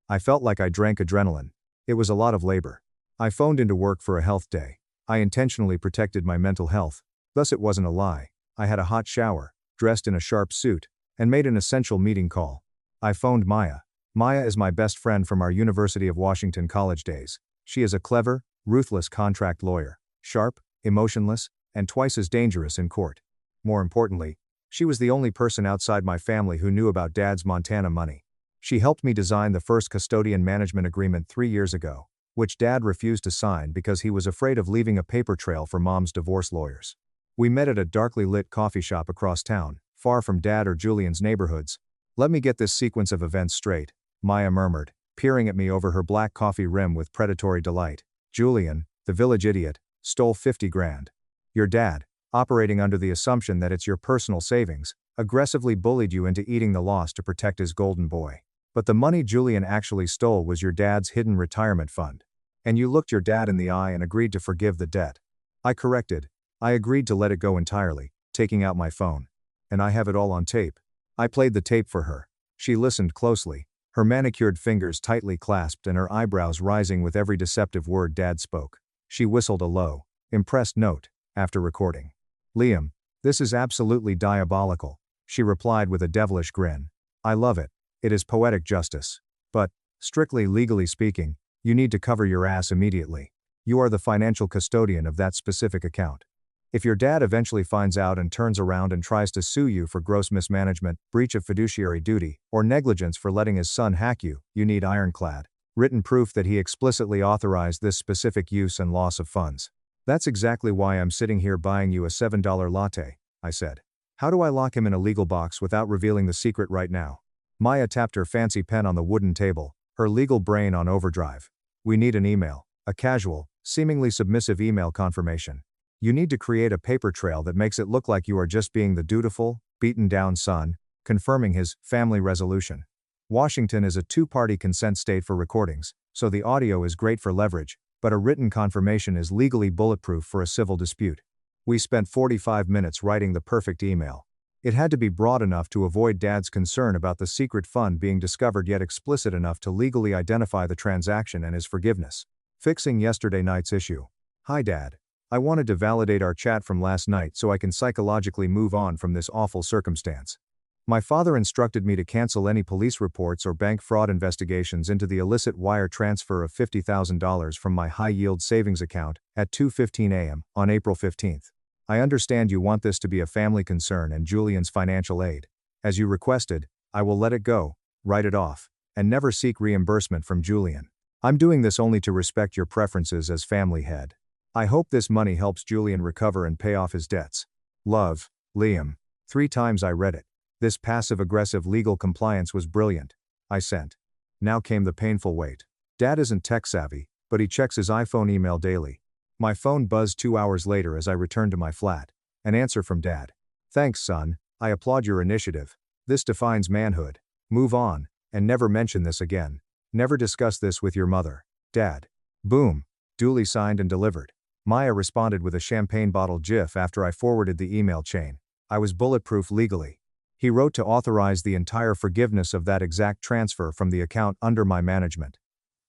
I felt like I drank adrenaline. It was a lot of labor. I phoned into work for a health day. I intentionally protected my mental health. Thus it wasn't a lie. I had a hot shower, dressed in a sharp suit, and made an essential meeting call. I phoned Maya. Maya is my best friend from our University of Washington college days. She is a clever, ruthless contract lawyer, sharp, emotionless, and twice as dangerous in court. More importantly, she was the only person outside my family who knew about Dad's Montana money. She helped me design the first custodian management agreement 3 years ago, which Dad refused to sign because he was afraid of leaving a paper trail for Mom's divorce lawyers. We met at a darkly lit coffee shop across town, far from Dad or Julian's neighborhoods. Let me get this sequence of events straight, Maya murmured, peering at me over her black coffee rim with predatory delight. Julian, the village idiot, stole 50 grand. Your dad, operating under the assumption that it's your personal savings, aggressively bullied you into eating the loss to protect his golden boy. But the money Julian actually stole was your dad's hidden retirement fund. And you looked your dad in the eye and agreed to forgive the debt. I corrected. I agreed to let it go entirely, taking out my phone. And I have it all on tape. I played the tape for her. She listened closely, her manicured fingers tightly clasped and her eyebrows rising with every deceptive word Dad spoke. She whistled a low, impressed note, after recording. Liam, this is absolutely diabolical, she replied with a devilish grin. I love it. It is poetic justice. But, strictly legally speaking, you need to cover your ass immediately. You are the financial custodian of that specific account. If your dad eventually finds out and turns around and tries to sue you for gross mismanagement, breach of fiduciary duty, or negligence for letting his son hack you, you need ironclad, written proof that he explicitly authorized this specific use and loss of funds. That's exactly why I'm sitting here buying you a $7 latte, I said. How do I lock him in a legal box without revealing the secret right now? Maya tapped her fancy pen on the wooden table, her legal brain on overdrive. We need an email, a casual, seemingly submissive email confirmation. You need to create a paper trail that makes it look like you are just being the dutiful, beaten-down son, confirming his family resolution. Washington is a 2-party consent state for recordings, so the audio is great for leverage, but a written confirmation is legally bulletproof for a civil dispute. We spent 45 minutes writing the perfect email. It had to be broad enough to avoid Dad's concern about the secret fund being discovered yet explicit enough to legally identify the transaction and his forgiveness. Fixing yesterday night's issue. Hi Dad. I wanted to validate our chat from last night so I can psychologically move on from this awful circumstance. My father instructed me to cancel any police reports or bank fraud investigations into the illicit wire transfer of $50,000 from my high-yield savings account at 2:15 a.m. on April 15th. I understand you want this to be a family concern and Julian's financial aid. As you requested, I will let it go, write it off, and never seek reimbursement from Julian. I'm doing this only to respect your preferences as family head. I hope this money helps Julian recover and pay off his debts. Love, Liam. 3 times I read it. This passive-aggressive legal compliance was brilliant. I sent. Now came the painful wait. Dad isn't tech-savvy, but he checks his iPhone email daily. My phone buzzed 2 hours later as I returned to my flat. An answer from Dad. Thanks, son. I applaud your initiative. This defines manhood. Move on, and never mention this again. Never discuss this with your mother. Dad. Boom. Duly signed and delivered. Maya responded with a champagne bottle gif after I forwarded the email chain. I was bulletproof legally. He wrote to authorize the entire forgiveness of that exact transfer from the account under my management.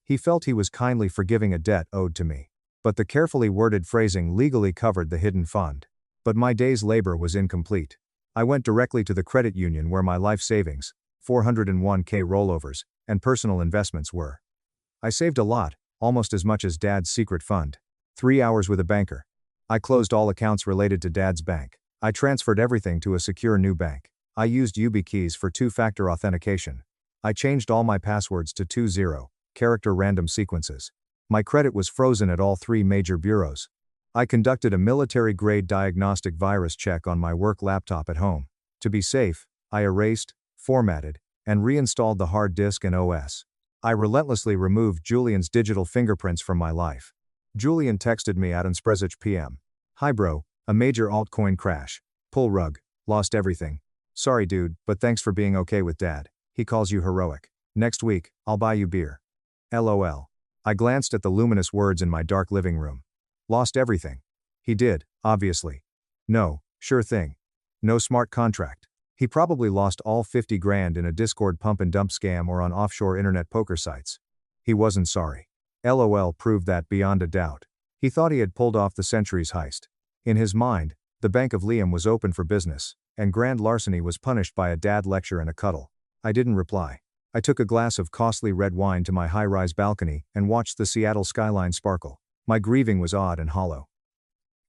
He felt he was kindly forgiving a debt owed to me. But the carefully worded phrasing legally covered the hidden fund. But my day's labor was incomplete. I went directly to the credit union where my life savings, 401k rollovers, and personal investments were. I saved a lot, almost as much as Dad's secret fund. 3 hours with a banker. I closed all accounts related to Dad's bank. I transferred everything to a secure new bank. I used YubiKeys for two-factor authentication. I changed all my passwords to 20-character random sequences. My credit was frozen at all 3 major bureaus. I conducted a military-grade diagnostic virus check on my work laptop at home. To be safe, I erased, formatted, and reinstalled the hard disk and OS. I relentlessly removed Julian's digital fingerprints from my life. Julian texted me at unsprezich PM. Hi bro, a major altcoin crash. Pull rug. Lost everything. Sorry dude, but thanks for being okay with Dad. He calls you heroic. Next week, I'll buy you beer. LOL. I glanced at the luminous words in my dark living room. Lost everything. He did, obviously. No, sure thing. No smart contract. He probably lost all 50 grand in a Discord pump and dump scam or on offshore internet poker sites. He wasn't sorry. LOL proved that beyond a doubt. He thought he had pulled off the century's heist. In his mind, the Bank of Liam was open for business, and grand larceny was punished by a dad lecture and a cuddle. I didn't reply. I took a glass of costly red wine to my high-rise balcony and watched the Seattle skyline sparkle. My grieving was odd and hollow.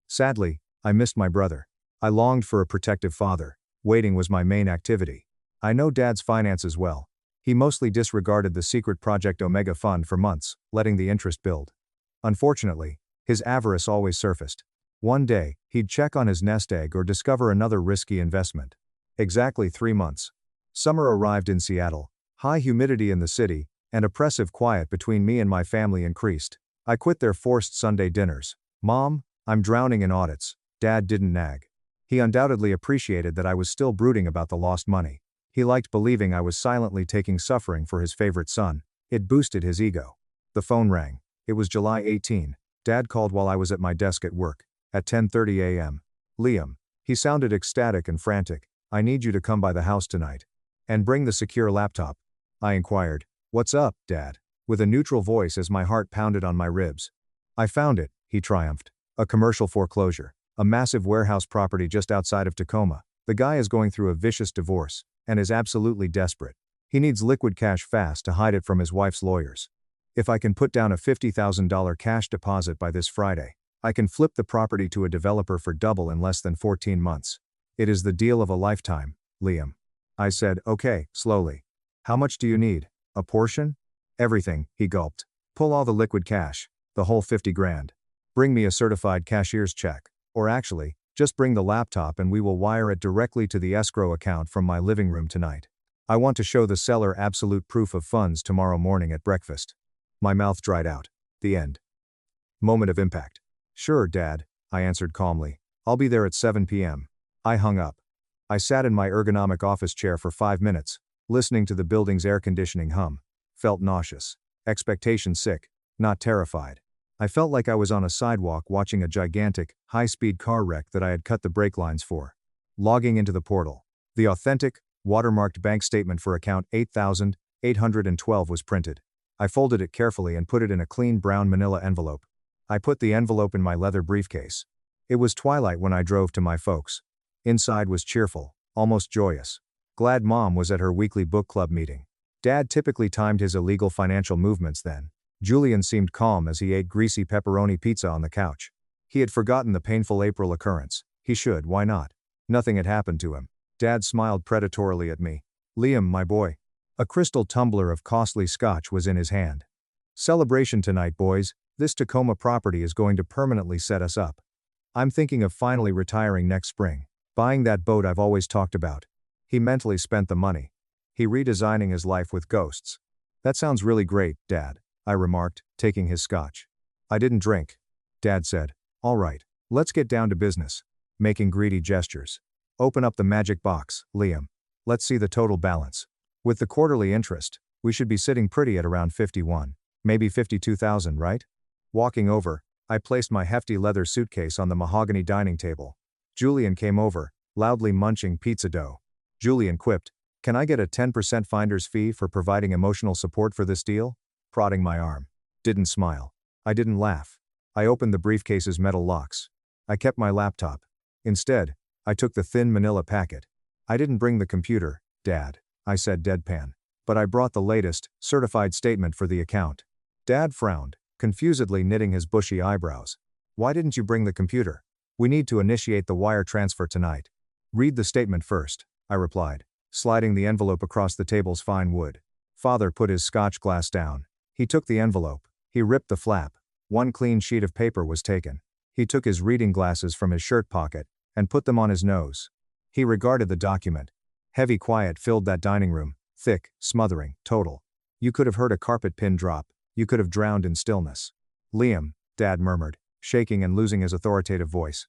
Sadly, I missed my brother. I longed for a protective father. Waiting was my main activity. I know Dad's finances well. He mostly disregarded the secret Project Omega fund for months, letting the interest build. Unfortunately, his avarice always surfaced. One day, he'd check on his nest egg or discover another risky investment. Exactly 3 months. Summer arrived in Seattle, high humidity in the city, and oppressive quiet between me and my family increased. I quit their forced Sunday dinners. Mom, I'm drowning in audits. Dad didn't nag. He undoubtedly appreciated that I was still brooding about the lost money. He liked believing I was silently taking suffering for his favorite son. It boosted his ego. The phone rang. It was July 18. Dad called while I was at my desk at work. At 10:30 a.m. Liam. He sounded ecstatic and frantic. I need you to come by the house tonight. And bring the secure laptop. I inquired. What's up, Dad? With a neutral voice as my heart pounded on my ribs. I found it, he triumphed. A commercial foreclosure. A massive warehouse property just outside of Tacoma. The guy is going through a vicious divorce, and is absolutely desperate. He needs liquid cash fast to hide it from his wife's lawyers. If I can put down a $50,000 cash deposit by this Friday, I can flip the property to a developer for double in less than 14 months. It is the deal of a lifetime, Liam. I said, okay, slowly. How much do you need? A portion? Everything, he gulped. Pull all the liquid cash, the whole 50 grand. Bring me a certified cashier's check. Or actually, just bring the laptop and we will wire it directly to the escrow account from my living room tonight. I want to show the seller absolute proof of funds tomorrow morning at breakfast. My mouth dried out. The end. Moment of impact. Sure, Dad, I answered calmly. I'll be there at 7 p.m. I hung up. I sat in my ergonomic office chair for 5 minutes, listening to the building's air conditioning hum. Felt nauseous. Expectation sick, not terrified. I felt like I was on a sidewalk watching a gigantic, high-speed car wreck that I had cut the brake lines for. Logging into the portal. The authentic, watermarked bank statement for account 8,812 was printed. I folded it carefully and put it in a clean brown manila envelope. I put the envelope in my leather briefcase. It was twilight when I drove to my folks. Inside was cheerful, almost joyous. Glad Mom was at her weekly book club meeting. Dad typically timed his illegal financial movements then. Julian seemed calm as he ate greasy pepperoni pizza on the couch. He had forgotten the painful April occurrence. He should, why not? Nothing had happened to him. Dad smiled predatorily at me. Liam, my boy. A crystal tumbler of costly scotch was in his hand. Celebration tonight, boys. This Tacoma property is going to permanently set us up. I'm thinking of finally retiring next spring. Buying that boat I've always talked about. He mentally spent the money. He redesigning his life with ghosts. That sounds really great, Dad, I remarked, taking his scotch. I didn't drink. Dad said, all right, let's get down to business. Making greedy gestures. Open up the magic box, Liam. Let's see the total balance. With the quarterly interest, we should be sitting pretty at around 51, maybe 52,000, right? Walking over, I placed my hefty leather suitcase on the mahogany dining table. Julian came over, loudly munching pizza dough. Julian quipped, can I get a 10% finder's fee for providing emotional support for this deal? Prodding my arm. Didn't smile. I didn't laugh. I opened the briefcase's metal locks. I kept my laptop. Instead, I took the thin manila packet. I didn't bring the computer, Dad, I said deadpan. But I brought the latest, certified statement for the account. Dad frowned, confusedly knitting his bushy eyebrows. Why didn't you bring the computer? We need to initiate the wire transfer tonight. Read the statement first, I replied, sliding the envelope across the table's fine wood. Father put his scotch glass down. He took the envelope. He ripped the flap. One clean sheet of paper was taken. He took his reading glasses from his shirt pocket and put them on his nose. He regarded the document. Heavy quiet filled that dining room, thick, smothering, total. You could have heard a carpet pin drop. You could have drowned in stillness. Liam, Dad murmured, shaking and losing his authoritative voice.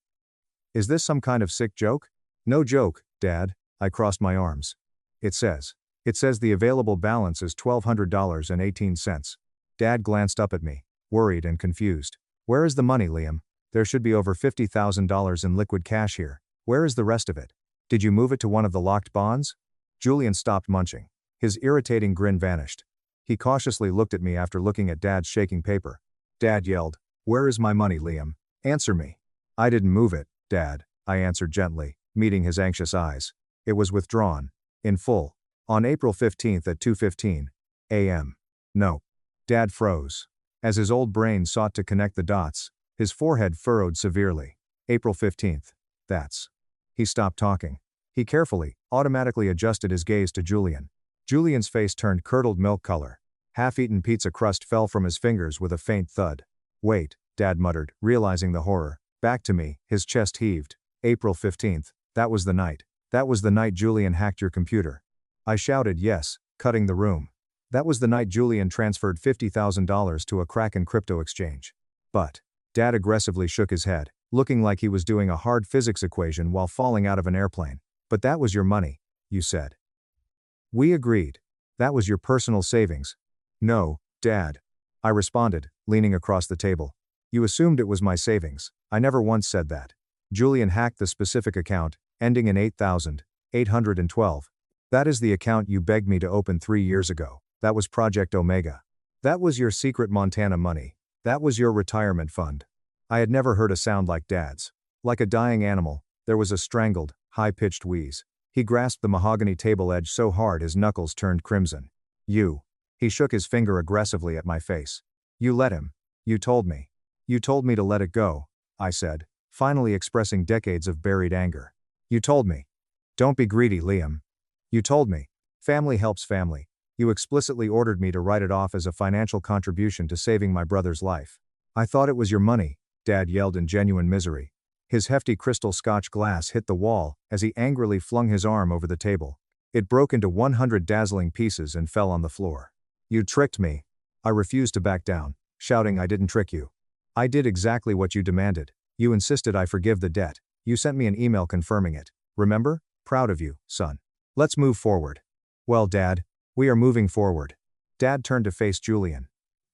Is this some kind of sick joke? No joke, Dad, I crossed my arms. It says the available balance is $1,200.18. Dad glanced up at me, worried and confused. Where is the money, Liam? There should be over $50,000 in liquid cash here. Where is the rest of it? Did you move it to one of the locked bonds? Julian stopped munching. His irritating grin vanished. He cautiously looked at me after looking at Dad's shaking paper. Dad yelled, "Where is my money, Liam? Answer me." I didn't move it, Dad, I answered gently, meeting his anxious eyes. It was withdrawn. In full. On April 15th at 2:15 a.m. No. Dad froze. As his old brain sought to connect the dots, his forehead furrowed severely. April 15th. That's. He stopped talking. He carefully, automatically adjusted his gaze to Julian. Julian's face turned curdled milk color. Half-eaten pizza crust fell from his fingers with a faint thud. Wait, Dad muttered, realizing the horror. Back to me, his chest heaved. April 15th. That was the night. That was the night Julian hacked your computer. I shouted yes, cutting the room. That was the night Julian transferred $50,000 to a Kraken crypto exchange. But. Dad aggressively shook his head, looking like he was doing a hard physics equation while falling out of an airplane. But that was your money, you said. We agreed. That was your personal savings. No, Dad. I responded, leaning across the table. You assumed it was my savings. I never once said that. Julian hacked the specific account, ending in 8,812. That is the account you begged me to open 3 years ago. That was Project Omega. That was your secret Montana money. That was your retirement fund. I had never heard a sound like Dad's. Like a dying animal, there was a strangled, high-pitched wheeze. He grasped the mahogany table edge so hard his knuckles turned crimson. You. He shook his finger aggressively at my face. You let him. You told me. You told me to let it go, I said, finally expressing decades of buried anger. You told me. Don't be greedy, Liam. You told me. Family helps family. You explicitly ordered me to write it off as a financial contribution to saving my brother's life. I thought it was your money, Dad yelled in genuine misery. His hefty crystal Scotch glass hit the wall as he angrily flung his arm over the table. It broke into 100 dazzling pieces and fell on the floor. You tricked me. I refused to back down, shouting I didn't trick you. I did exactly what you demanded. You insisted I forgive the debt. You sent me an email confirming it. Remember? Proud of you, son. Let's move forward. Well, Dad, we are moving forward. Dad turned to face Julian.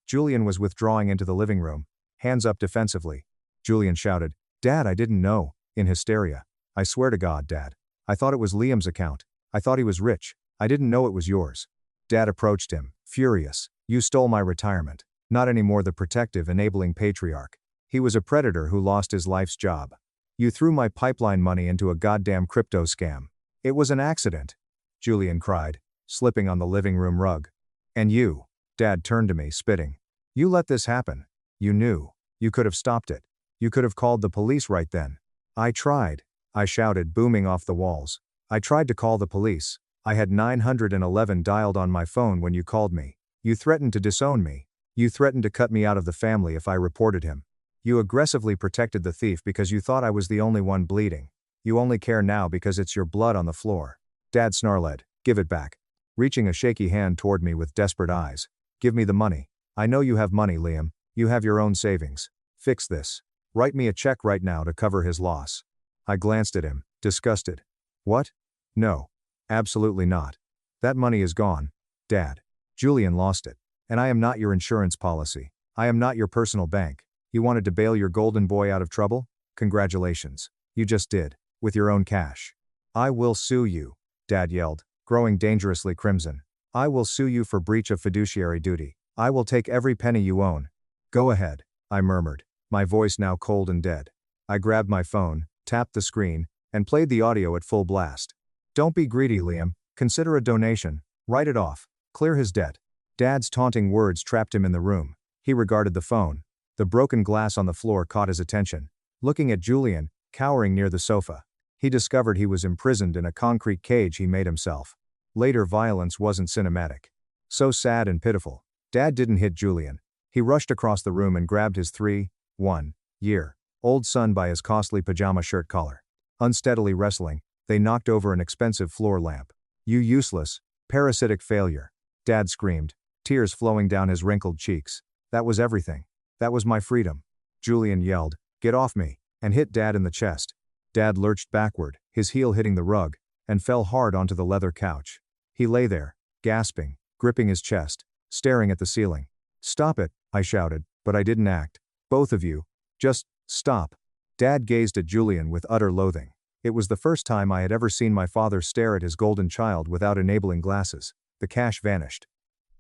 Julian was withdrawing into the living room, hands up defensively. Julian shouted, Dad, I didn't know, in hysteria. I swear to God, Dad. I thought it was Liam's account. I thought he was rich. I didn't know it was yours. Dad approached him, furious. You stole my retirement. Not anymore the protective, enabling patriarch. He was a predator who lost his life's job. You threw my pipeline money into a goddamn crypto scam. It was an accident. Julian cried, slipping on the living room rug. And you. Dad turned to me, spitting. You let this happen. You knew. You could have stopped it. You could have called the police right then. I tried. I shouted, booming off the walls. I tried to call the police. I had 911 dialed on my phone when you called me. You threatened to disown me. You threatened to cut me out of the family if I reported him. You aggressively protected the thief because you thought I was the only one bleeding. You only care now because it's your blood on the floor. Dad snarled, give it back. Reaching a shaky hand toward me with desperate eyes. Give me the money. I know you have money, Liam. You have your own savings. Fix this. Write me a check right now to cover his loss. I glanced at him, disgusted. What? No. Absolutely not. That money is gone. Dad. Julian lost it. And I am not your insurance policy. I am not your personal bank. You wanted to bail your golden boy out of trouble? Congratulations. You just did. With your own cash. I will sue you, Dad yelled, growing dangerously crimson. I will sue you for breach of fiduciary duty. I will take every penny you own. Go ahead, I murmured, my voice now cold and dead. I grabbed my phone, tapped the screen, and played the audio at full blast. Don't be greedy, Liam. Consider a donation. Write it off. Clear his debt. Dad's taunting words trapped him in the room. He regarded the phone. The broken glass on the floor caught his attention. Looking at Julian, cowering near the sofa, he discovered he was imprisoned in a concrete cage he made himself. Later, violence wasn't cinematic. So sad and pitiful. Dad didn't hit Julian. He rushed across the room and grabbed his 3-1-year-old son by his costly pajama shirt collar. Unsteadily wrestling, they knocked over an expensive floor lamp. "You useless, parasitic failure," Dad screamed, tears flowing down his wrinkled cheeks. "That was everything. That was my freedom." Julian yelled, "Get off me," and hit Dad in the chest. Dad lurched backward, his heel hitting the rug, and fell hard onto the leather couch. He lay there, gasping, gripping his chest, staring at the ceiling. "Stop it," I shouted, but I didn't act. "Both of you. Just stop." Dad gazed at Julian with utter loathing. It was the first time I had ever seen my father stare at his golden child without enabling glasses. The cash vanished.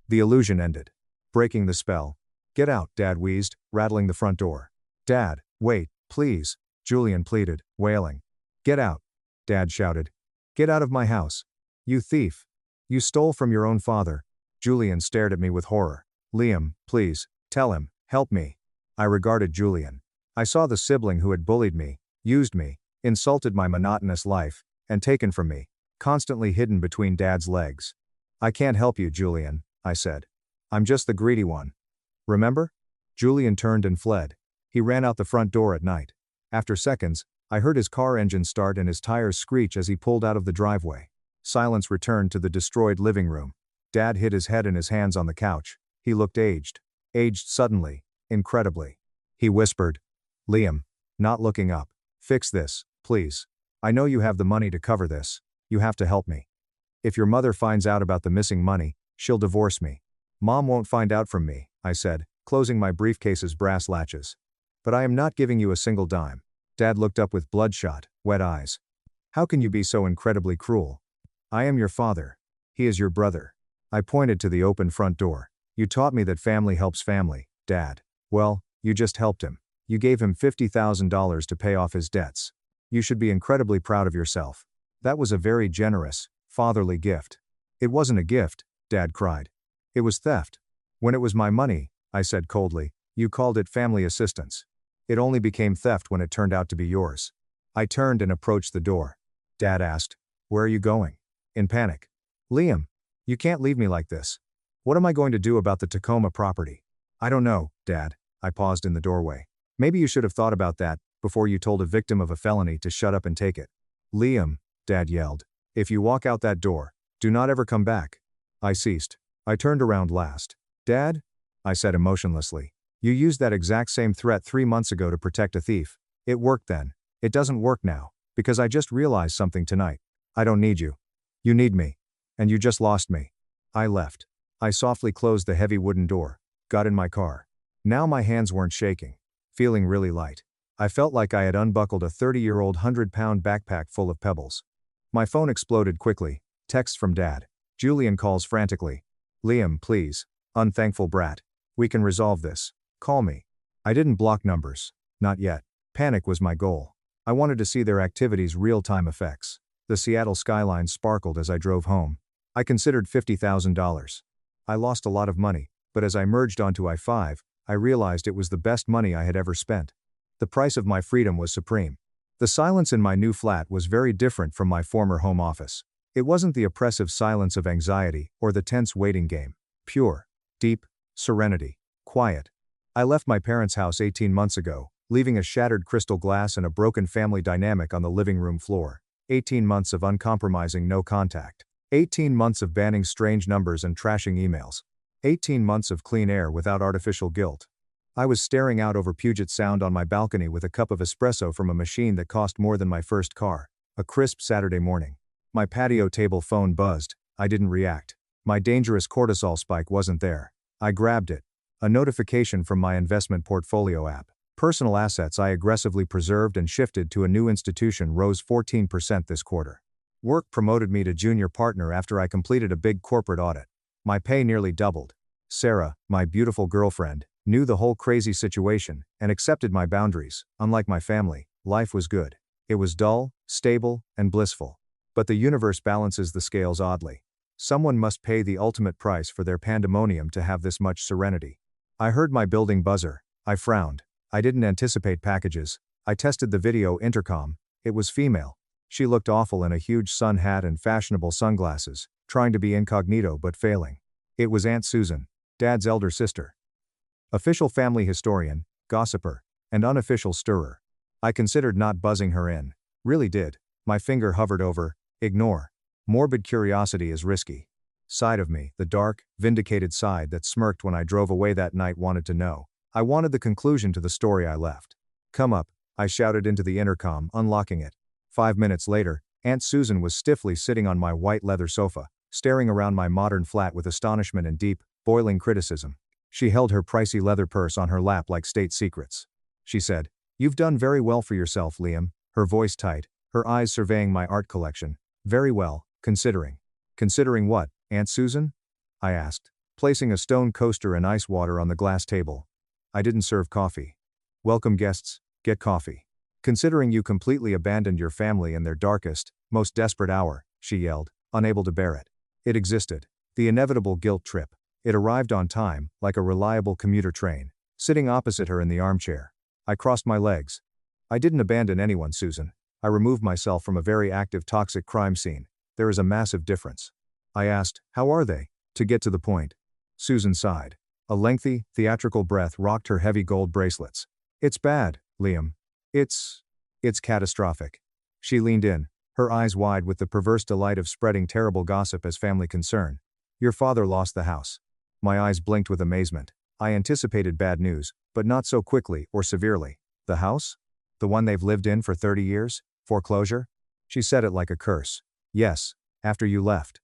The illusion ended. Breaking the spell. "Get out," Dad wheezed, rattling the front door. "Dad, wait, please," Julian pleaded, wailing. "Get out," Dad shouted. "Get out of my house. You thief. You stole from your own father." Julian stared at me with horror. "Liam, please, tell him, help me." I regarded Julian. I saw the sibling who had bullied me, used me, insulted my monotonous life, and taken from me, constantly hidden between Dad's legs. "I can't help you, Julian," I said. "I'm just the greedy one. Remember?" Julian turned and fled. He ran out the front door at night. After seconds, I heard his car engine start and his tires screech as he pulled out of the driveway. Silence returned to the destroyed living room. Dad hid his head in his hands on the couch. He looked aged. Aged suddenly, incredibly. He whispered, "Liam," not looking up, "fix this, please. I know you have the money to cover this. You have to help me. If your mother finds out about the missing money, she'll divorce me." "Mom won't find out from me," I said, closing my briefcase's brass latches. "But I am not giving you a single dime." Dad looked up with bloodshot, wet eyes. "How can you be so incredibly cruel? I am your father. He is your brother." I pointed to the open front door. "You taught me that family helps family, Dad. Well, you just helped him. You gave him $50,000 to pay off his debts. You should be incredibly proud of yourself. That was a very generous, fatherly gift." "It wasn't a gift," Dad cried. "It was theft." "When it was my money," I said coldly, "you called it family assistance. It only became theft when it turned out to be yours." I turned and approached the door. Dad asked, "Where are you going?" In panic. "Liam, you can't leave me like this. What am I going to do about the Tacoma property?" "I don't know, Dad." I paused in the doorway. "Maybe you should have thought about that before you told a victim of a felony to shut up and take it." "Liam," Dad yelled, "if you walk out that door, do not ever come back." I ceased. I turned around last. "Dad?" I said emotionlessly. "You used that exact same threat 3 months ago to protect a thief. It worked then. It doesn't work now, because I just realized something tonight. I don't need you. You need me. And you just lost me." I left. I softly closed the heavy wooden door, got in my car. Now my hands weren't shaking, feeling really light. I felt like I had unbuckled a 30-year-old 100-pound backpack full of pebbles. My phone exploded quickly. Texts from Dad. Julian calls frantically. "Liam, please. Unthankful brat. We can resolve this. Call me." I didn't block numbers. Not yet. Panic was my goal. I wanted to see their activities' real-time effects. The Seattle skyline sparkled as I drove home. I considered $50,000. I lost a lot of money, but as I merged onto I-5, I realized it was the best money I had ever spent. The price of my freedom was supreme. The silence in my new flat was very different from my former home office. It wasn't the oppressive silence of anxiety or the tense waiting game. Pure, deep, serenity, quiet. I left my parents' house 18 months ago, leaving a shattered crystal glass and a broken family dynamic on the living room floor. 18 months of uncompromising no contact. 18 months of banning strange numbers and trashing emails. 18 months of clean air without artificial guilt. I was staring out over Puget Sound on my balcony with a cup of espresso from a machine that cost more than my first car. A crisp Saturday morning. My patio table phone buzzed. I didn't react. My dangerous cortisol spike wasn't there. I grabbed it. A notification from my investment portfolio app. Personal assets I aggressively preserved and shifted to a new institution rose 14% this quarter. Work promoted me to junior partner after I completed a big corporate audit. My pay nearly doubled. Sarah, my beautiful girlfriend, knew the whole crazy situation and accepted my boundaries. Unlike my family, life was good. It was dull, stable, and blissful. But the universe balances the scales oddly. Someone must pay the ultimate price for their pandemonium to have this much serenity. I heard my building buzzer. I frowned. I didn't anticipate packages. I tested the video intercom. It was female. She looked awful in a huge sun hat and fashionable sunglasses, trying to be incognito but failing. It was Aunt Susan, Dad's elder sister. Official family historian, gossiper, and unofficial stirrer. I considered not buzzing her in. Really did. My finger hovered over, ignore. Morbid curiosity is risky. Side of me, the dark, vindicated side that smirked when I drove away that night, wanted to know. I wanted the conclusion to the story I left. Come up, I shouted into the intercom, unlocking it. 5 minutes later, Aunt Susan was stiffly sitting on my white leather sofa, staring around my modern flat with astonishment and deep, boiling criticism. She held her pricey leather purse on her lap like state secrets. She said, "You've done very well for yourself, Liam," her voice tight, her eyes surveying my art collection. "Very well, considering." "Considering what, Aunt Susan?" I asked, placing a stone coaster and ice water on the glass table. "I didn't serve coffee." "Welcome guests, get coffee." "Considering you completely abandoned your family in their darkest, most desperate hour," she yelled, unable to bear it. It existed. The inevitable guilt trip. It arrived on time, like a reliable commuter train, sitting opposite her in the armchair. I crossed my legs. "I didn't abandon anyone, Susan. I removed myself from a very active toxic crime scene. There is a massive difference." I asked, "How are they?" "To get to the point." Susan sighed. A lengthy, theatrical breath rocked her heavy gold bracelets. "It's bad, Liam. It's catastrophic." She leaned in, her eyes wide with the perverse delight of spreading terrible gossip as family concern. "Your father lost the house." My eyes blinked with amazement. I anticipated bad news, but not so quickly or severely. "The house? The one they've lived in for 30 years? Foreclosure?" She said it like a curse. "Yes, after you left.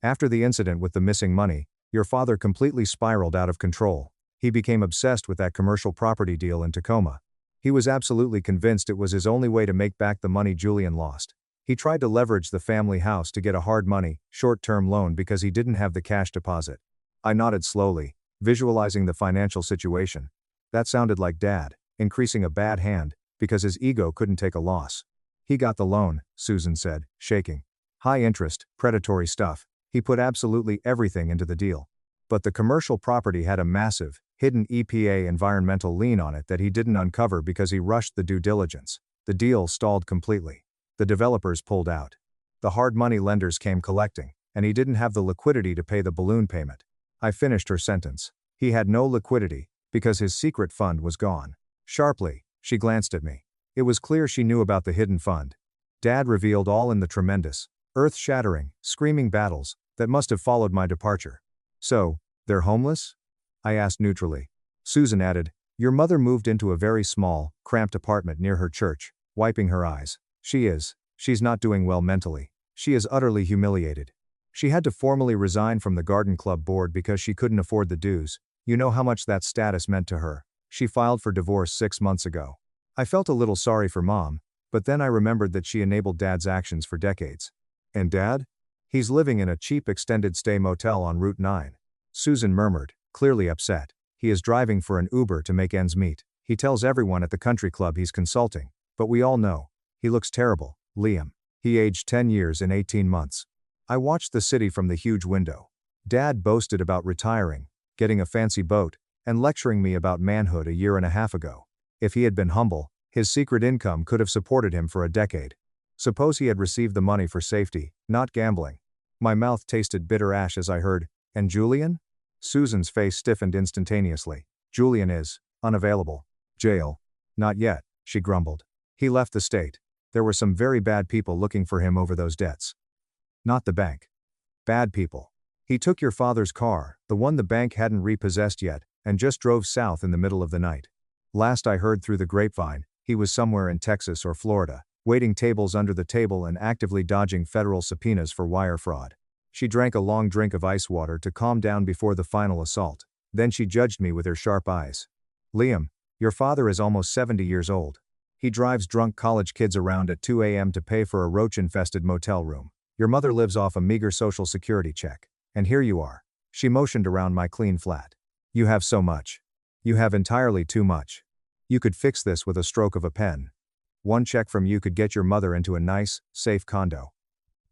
After the incident with the missing money, your father completely spiraled out of control. He became obsessed with that commercial property deal in Tacoma. He was absolutely convinced it was his only way to make back the money Julian lost. He tried to leverage the family house to get a hard money, short-term loan because he didn't have the cash deposit." I nodded slowly, visualizing the financial situation. That sounded like Dad, increasing a bad hand, because his ego couldn't take a loss. "He got the loan," Susan said, shaking. "High interest, predatory stuff. He put absolutely everything into the deal. But the commercial property had a massive, hidden EPA environmental lien on it that he didn't uncover because he rushed the due diligence. The deal stalled completely. The developers pulled out. The hard money lenders came collecting, and he didn't have the liquidity to pay the balloon payment." I finished her sentence. He had no liquidity, because his secret fund was gone. Sharply, she glanced at me. It was clear she knew about the hidden fund. Dad revealed all in the tremendous, earth-shattering, screaming battles that must have followed my departure. "So, they're homeless?" I asked neutrally. Susan added, "Your mother moved into a very small, cramped apartment near her church," wiping her eyes. She's not doing well mentally. She is utterly humiliated. She had to formally resign from the garden club board because she couldn't afford the dues. You know how much that status meant to her. She filed for divorce 6 months ago. I felt a little sorry for Mom, but then I remembered that she enabled Dad's actions for decades. "And Dad? He's living in a cheap extended stay motel on Route 9. Susan murmured, clearly upset. "He is driving for an Uber to make ends meet. He tells everyone at the country club he's consulting, but we all know. He looks terrible, Liam. He aged 10 years in 18 months. I watched the city from the huge window. Dad boasted about retiring, getting a fancy boat, and lecturing me about manhood a year and a half ago. If he had been humble, his secret income could have supported him for a decade. Suppose he had received the money for safety, not gambling." My mouth tasted bitter ash as I heard, "And Julian?" Susan's face stiffened instantaneously. "Julian is unavailable. Jail. Not yet," she grumbled. "He left the state. There were some very bad people looking for him over those debts." "Not the bank." "Bad people. He took your father's car, the one the bank hadn't repossessed yet, and just drove south in the middle of the night. Last I heard through the grapevine, he was somewhere in Texas or Florida, waiting tables under the table and actively dodging federal subpoenas for wire fraud." She drank a long drink of ice water to calm down before the final assault. Then she judged me with her sharp eyes. "Liam, your father is almost 70 years old. He drives drunk college kids around at 2 a.m. to pay for a roach-infested motel room. Your mother lives off a meager social security check. And here you are." She motioned around my clean flat. "You have so much. You have entirely too much. You could fix this with a stroke of a pen. One check from you could get your mother into a nice, safe condo.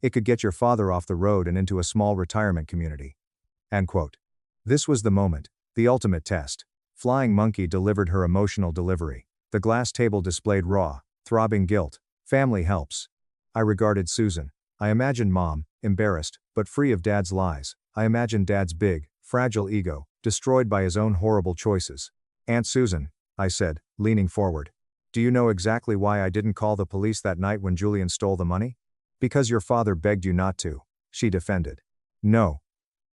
It could get your father off the road and into a small retirement community." End quote. This was the moment, the ultimate test. Flying monkey delivered her emotional delivery. The glass table displayed raw, throbbing guilt. Family helps. I regarded Susan. I imagined mom, embarrassed, but free of dad's lies. I imagined dad's big, fragile ego, destroyed by his own horrible choices. Aunt Susan, I said, leaning forward. Do you know exactly why I didn't call the police that night when Julian stole the money? Because your father begged you not to, she defended. No.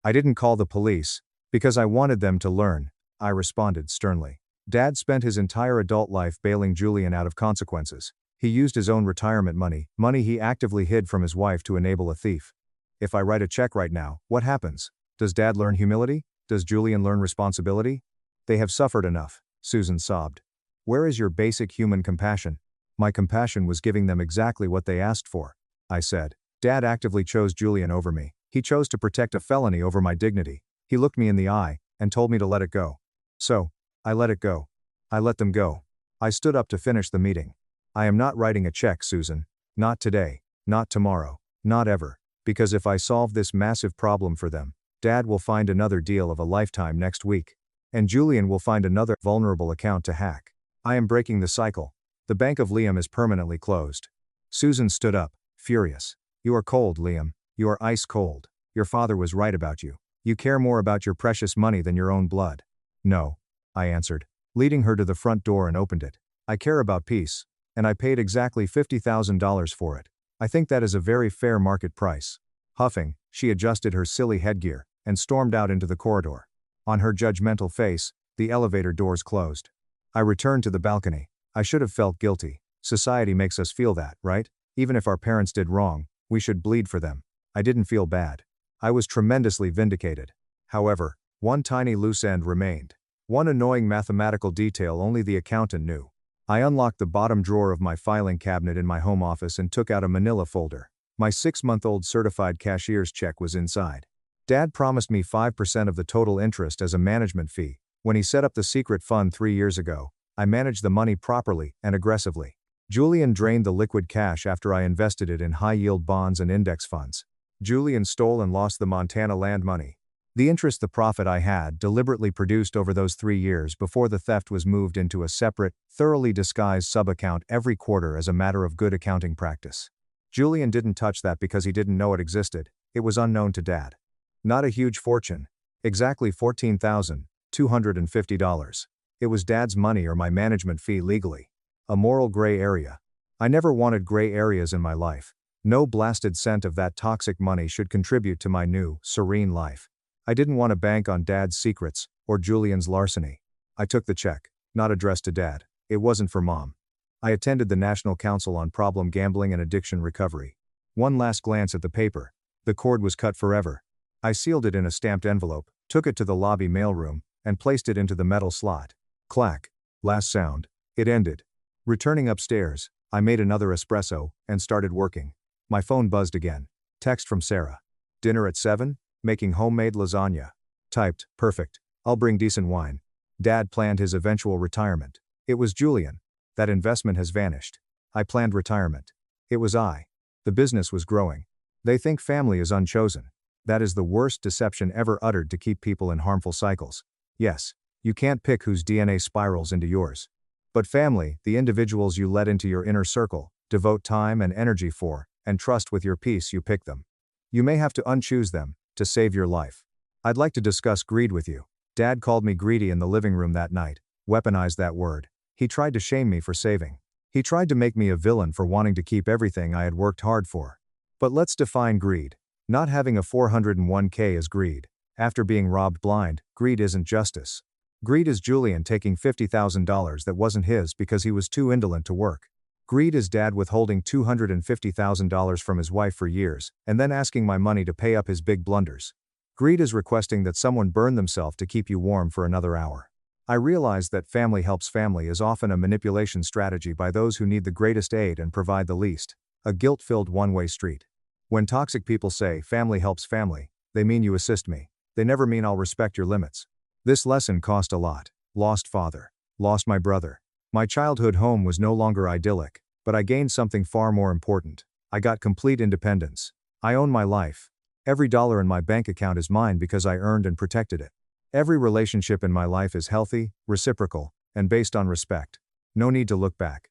I didn't call the police, because I wanted them to learn, I responded sternly. Dad spent his entire adult life bailing Julian out of consequences. He used his own retirement money he actively hid from his wife to enable a thief. If I write a check right now, what happens? Does Dad learn humility? Does Julian learn responsibility? They have suffered enough, Susan sobbed. Where is your basic human compassion? My compassion was giving them exactly what they asked for, I said. Dad actively chose Julian over me. He chose to protect a felony over my dignity. He looked me in the eye and told me to let it go. So, I let it go. I let them go. I stood up to finish the meeting. I am not writing a check, Susan. Not today, not tomorrow, not ever. Because if I solve this massive problem for them, Dad will find another deal of a lifetime next week. And Julian will find another vulnerable account to hack. I am breaking the cycle. The Bank of Liam is permanently closed. Susan stood up, furious. You are cold, Liam. You are ice cold. Your father was right about you. You care more about your precious money than your own blood. No, I answered, leading her to the front door and opened it. I care about peace, and I paid exactly $50,000 for it. I think that is a very fair market price. Huffing, she adjusted her silly headgear and stormed out into the corridor. On her judgmental face, the elevator doors closed. I returned to the balcony. I should have felt guilty. Society makes us feel that, right? Even if our parents did wrong, we should bleed for them. I didn't feel bad. I was tremendously vindicated. However, one tiny loose end remained. One annoying mathematical detail only the accountant knew. I unlocked the bottom drawer of my filing cabinet in my home office and took out a manila folder. My 6-month-old certified cashier's check was inside. Dad promised me 5% of the total interest as a management fee. When he set up the secret fund 3 years ago, I managed the money properly and aggressively. Julian drained the liquid cash after I invested it in high-yield bonds and index funds. Julian stole and lost the Montana land money. The interest the profit I had deliberately produced over those 3 years before the theft was moved into a separate, thoroughly disguised sub-account every quarter as a matter of good accounting practice. Julian didn't touch that because he didn't know it existed. It was unknown to Dad. Not a huge fortune. Exactly $14,250. It was Dad's money or my management fee legally. A moral gray area. I never wanted gray areas in my life. No blasted cent of that toxic money should contribute to my new, serene life. I didn't want to bank on Dad's secrets, or Julian's larceny. I took the check, not addressed to Dad. It wasn't for Mom. I attended the National Council on Problem Gambling and Addiction Recovery. One last glance at the paper. The cord was cut forever. I sealed it in a stamped envelope, took it to the lobby mailroom, and placed it into the metal slot. Clack. Last sound. It ended. Returning upstairs, I made another espresso, and started working. My phone buzzed again. Text from Sarah. Dinner at 7? Making homemade lasagna. Typed, perfect. I'll bring decent wine. Dad planned his eventual retirement. It was Julian. That investment has vanished. I planned retirement. It was I. The business was growing. They think family is unchosen. That is the worst deception ever uttered to keep people in harmful cycles. Yes, you can't pick whose DNA spirals into yours. But family, the individuals you let into your inner circle, devote time and energy for, and trust with your peace you pick them. You may have to unchoose them, to save your life. I'd like to discuss greed with you. Dad called me greedy in the living room that night, weaponized that word. He tried to shame me for saving. He tried to make me a villain for wanting to keep everything I had worked hard for. But let's define greed. Not having a 401k is greed. After being robbed blind, greed isn't justice. Greed is Julian taking $50,000 that wasn't his because he was too indolent to work. Greed is Dad withholding $250,000 from his wife for years, and then asking my money to pay up his big blunders. Greed is requesting that someone burn themselves to keep you warm for another hour. I realize that family helps family is often a manipulation strategy by those who need the greatest aid and provide the least. A guilt-filled one-way street. When toxic people say family helps family, they mean you assist me. They never mean I'll respect your limits. This lesson cost a lot. Lost father. Lost my brother. My childhood home was no longer idyllic, but I gained something far more important. I got complete independence. I own my life. Every dollar in my bank account is mine because I earned and protected it. Every relationship in my life is healthy, reciprocal, and based on respect. No need to look back.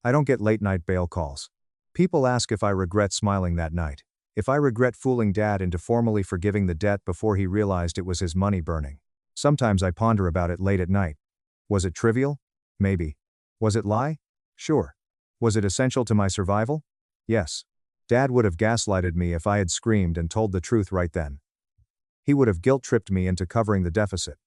I don't get late-night bail calls. People ask if I regret smiling that night. If I regret fooling Dad into formally forgiving the debt before he realized it was his money burning. Sometimes I ponder about it late at night. Was it trivial? Maybe. Was it lie? Sure. Was it essential to my survival? Yes. Dad would have gaslighted me if I had screamed and told the truth right then. He would have guilt-tripped me into covering the deficit.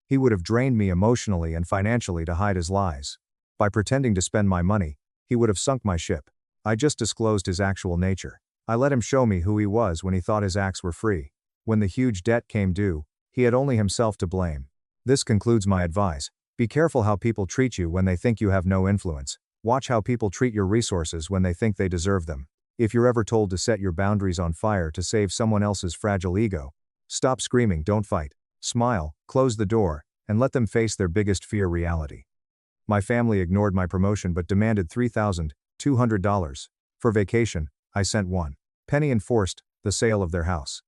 He would have drained me emotionally and financially to hide his lies. By pretending to spend my money, he would have sunk my ship. I just disclosed his actual nature. I let him show me who he was when he thought his acts were free. When the huge debt came due, he had only himself to blame. This concludes my advice. Be careful how people treat you when they think you have no influence. Watch how people treat your resources when they think they deserve them. If you're ever told to set your boundaries on fire to save someone else's fragile ego, stop screaming, don't fight. Smile, close the door, and let them face their biggest fear reality. My family ignored my promotion but demanded $3,200. For vacation, I sent one penny and forced the sale of their house.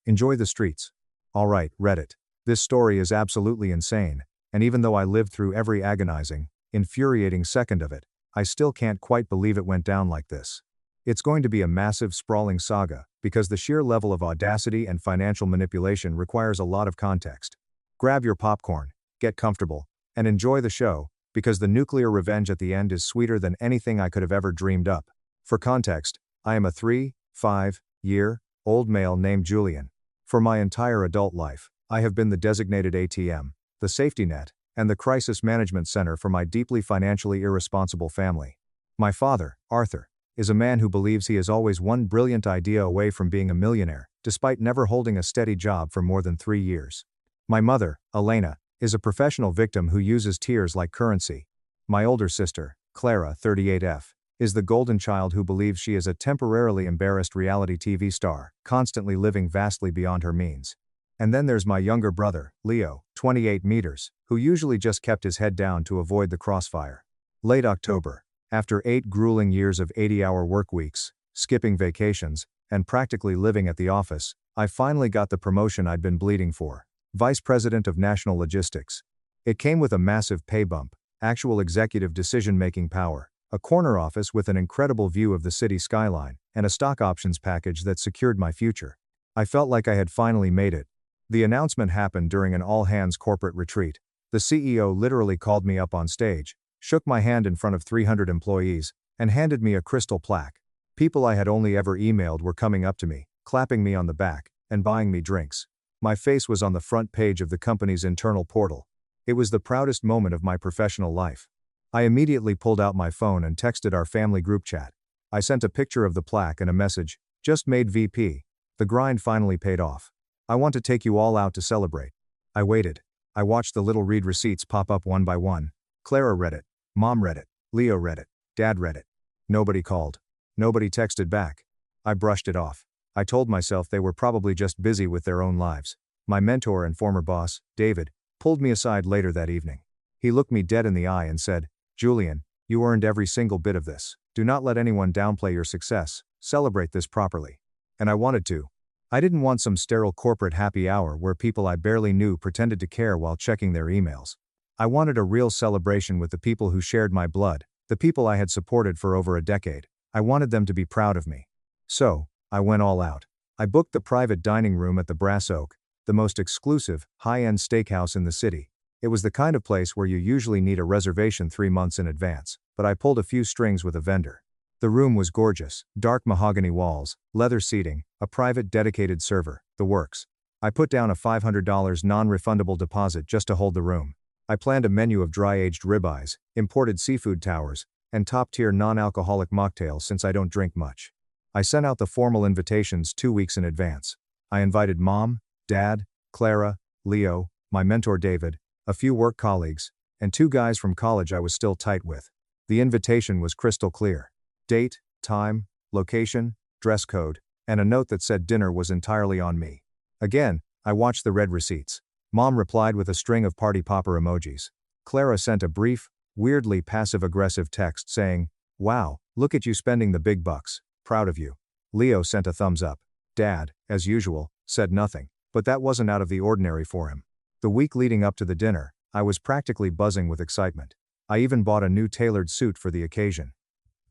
Enjoy the streets. Alright, Reddit. This story is absolutely insane, and even though I lived through every agonizing, infuriating second of it, I still can't quite believe it went down like this. It's going to be a massive, sprawling saga, because the sheer level of audacity and financial manipulation requires a lot of context. Grab your popcorn, get comfortable, and enjoy the show, because the nuclear revenge at the end is sweeter than anything I could have ever dreamed up. For context, I am a 5-year-old male named Julian. For my entire adult life, I have been the designated ATM, the safety net, and the crisis management center for my deeply financially irresponsible family. My father, Arthur, is a man who believes he is always one brilliant idea away from being a millionaire, despite never holding a steady job for more than 3 years. My mother, Elena, is a professional victim who uses tears like currency. My older sister, Clara, 38F, is the golden child who believes she is a temporarily embarrassed reality TV star, constantly living vastly beyond her means. And then there's my younger brother, Leo, 28 meters, who usually just kept his head down to avoid the crossfire. Late October, after 8 grueling years of 80-hour work weeks, skipping vacations, and practically living at the office, I finally got the promotion I'd been bleeding for. Vice President of National Logistics. It came with a massive pay bump, actual executive decision-making power, a corner office with an incredible view of the city skyline, and a stock options package that secured my future. I felt like I had finally made it. The announcement happened during an all-hands corporate retreat. The CEO literally called me up on stage, shook my hand in front of 300 employees, and handed me a crystal plaque. People I had only ever emailed were coming up to me, clapping me on the back, and buying me drinks. My face was on the front page of the company's internal portal. It was the proudest moment of my professional life. I immediately pulled out my phone and texted our family group chat. I sent a picture of the plaque and a message, "Just made VP. The grind finally paid off. I want to take you all out to celebrate." I waited. I watched the little read receipts pop up one by one. Clara read it. Mom read it. Leo read it. Dad read it. Nobody called. Nobody texted back. I brushed it off. I told myself they were probably just busy with their own lives. My mentor and former boss, David, pulled me aside later that evening. He looked me dead in the eye and said, "Julian, you earned every single bit of this. Do not let anyone downplay your success. Celebrate this properly." And I wanted to. I didn't want some sterile corporate happy hour where people I barely knew pretended to care while checking their emails. I wanted a real celebration with the people who shared my blood, the people I had supported for over a decade. I wanted them to be proud of me. So, I went all out. I booked the private dining room at the Brass Oak, the most exclusive, high-end steakhouse in the city. It was the kind of place where you usually need a reservation 3 months in advance, but I pulled a few strings with a vendor. The room was gorgeous, dark mahogany walls, leather seating, a private dedicated server, the works. I put down a $500 non-refundable deposit just to hold the room. I planned a menu of dry-aged ribeyes, imported seafood towers, and top-tier non-alcoholic mocktails since I don't drink much. I sent out the formal invitations 2 weeks in advance. I invited Mom, Dad, Clara, Leo, my mentor David, a few work colleagues, and 2 guys from college I was still tight with. The invitation was crystal clear. Date, time, location, dress code, and a note that said dinner was entirely on me. Again, I watched the red receipts. Mom replied with a string of party popper emojis. Clara sent a brief, weirdly passive-aggressive text saying, "Wow, look at you spending the big bucks. Proud of you." Leo sent a thumbs up. Dad, as usual, said nothing, but that wasn't out of the ordinary for him. The week leading up to the dinner, I was practically buzzing with excitement. I even bought a new tailored suit for the occasion.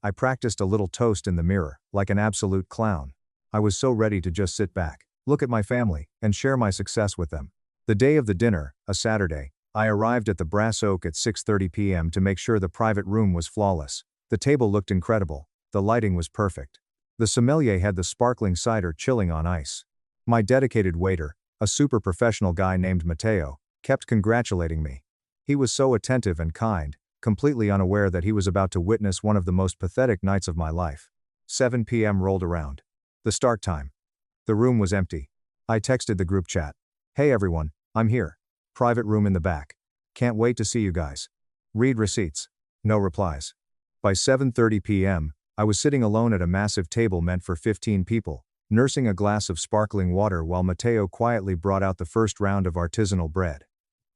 I practiced a little toast in the mirror, like an absolute clown. I was so ready to just sit back, look at my family, and share my success with them. The day of the dinner, a Saturday, I arrived at the Brass Oak at 6:30 p.m. to make sure the private room was flawless. The table looked incredible, the lighting was perfect. The sommelier had the sparkling cider chilling on ice. My dedicated waiter, a super professional guy named Matteo, kept congratulating me. He was so attentive and kind, completely unaware that he was about to witness one of the most pathetic nights of my life. 7 p.m. rolled around. The start time. The room was empty. I texted the group chat. "Hey everyone, I'm here. Private room in the back. Can't wait to see you guys. Read receipts." No replies. By 7:30 p.m., I was sitting alone at a massive table meant for 15 people, nursing a glass of sparkling water while Matteo quietly brought out the first round of artisanal bread.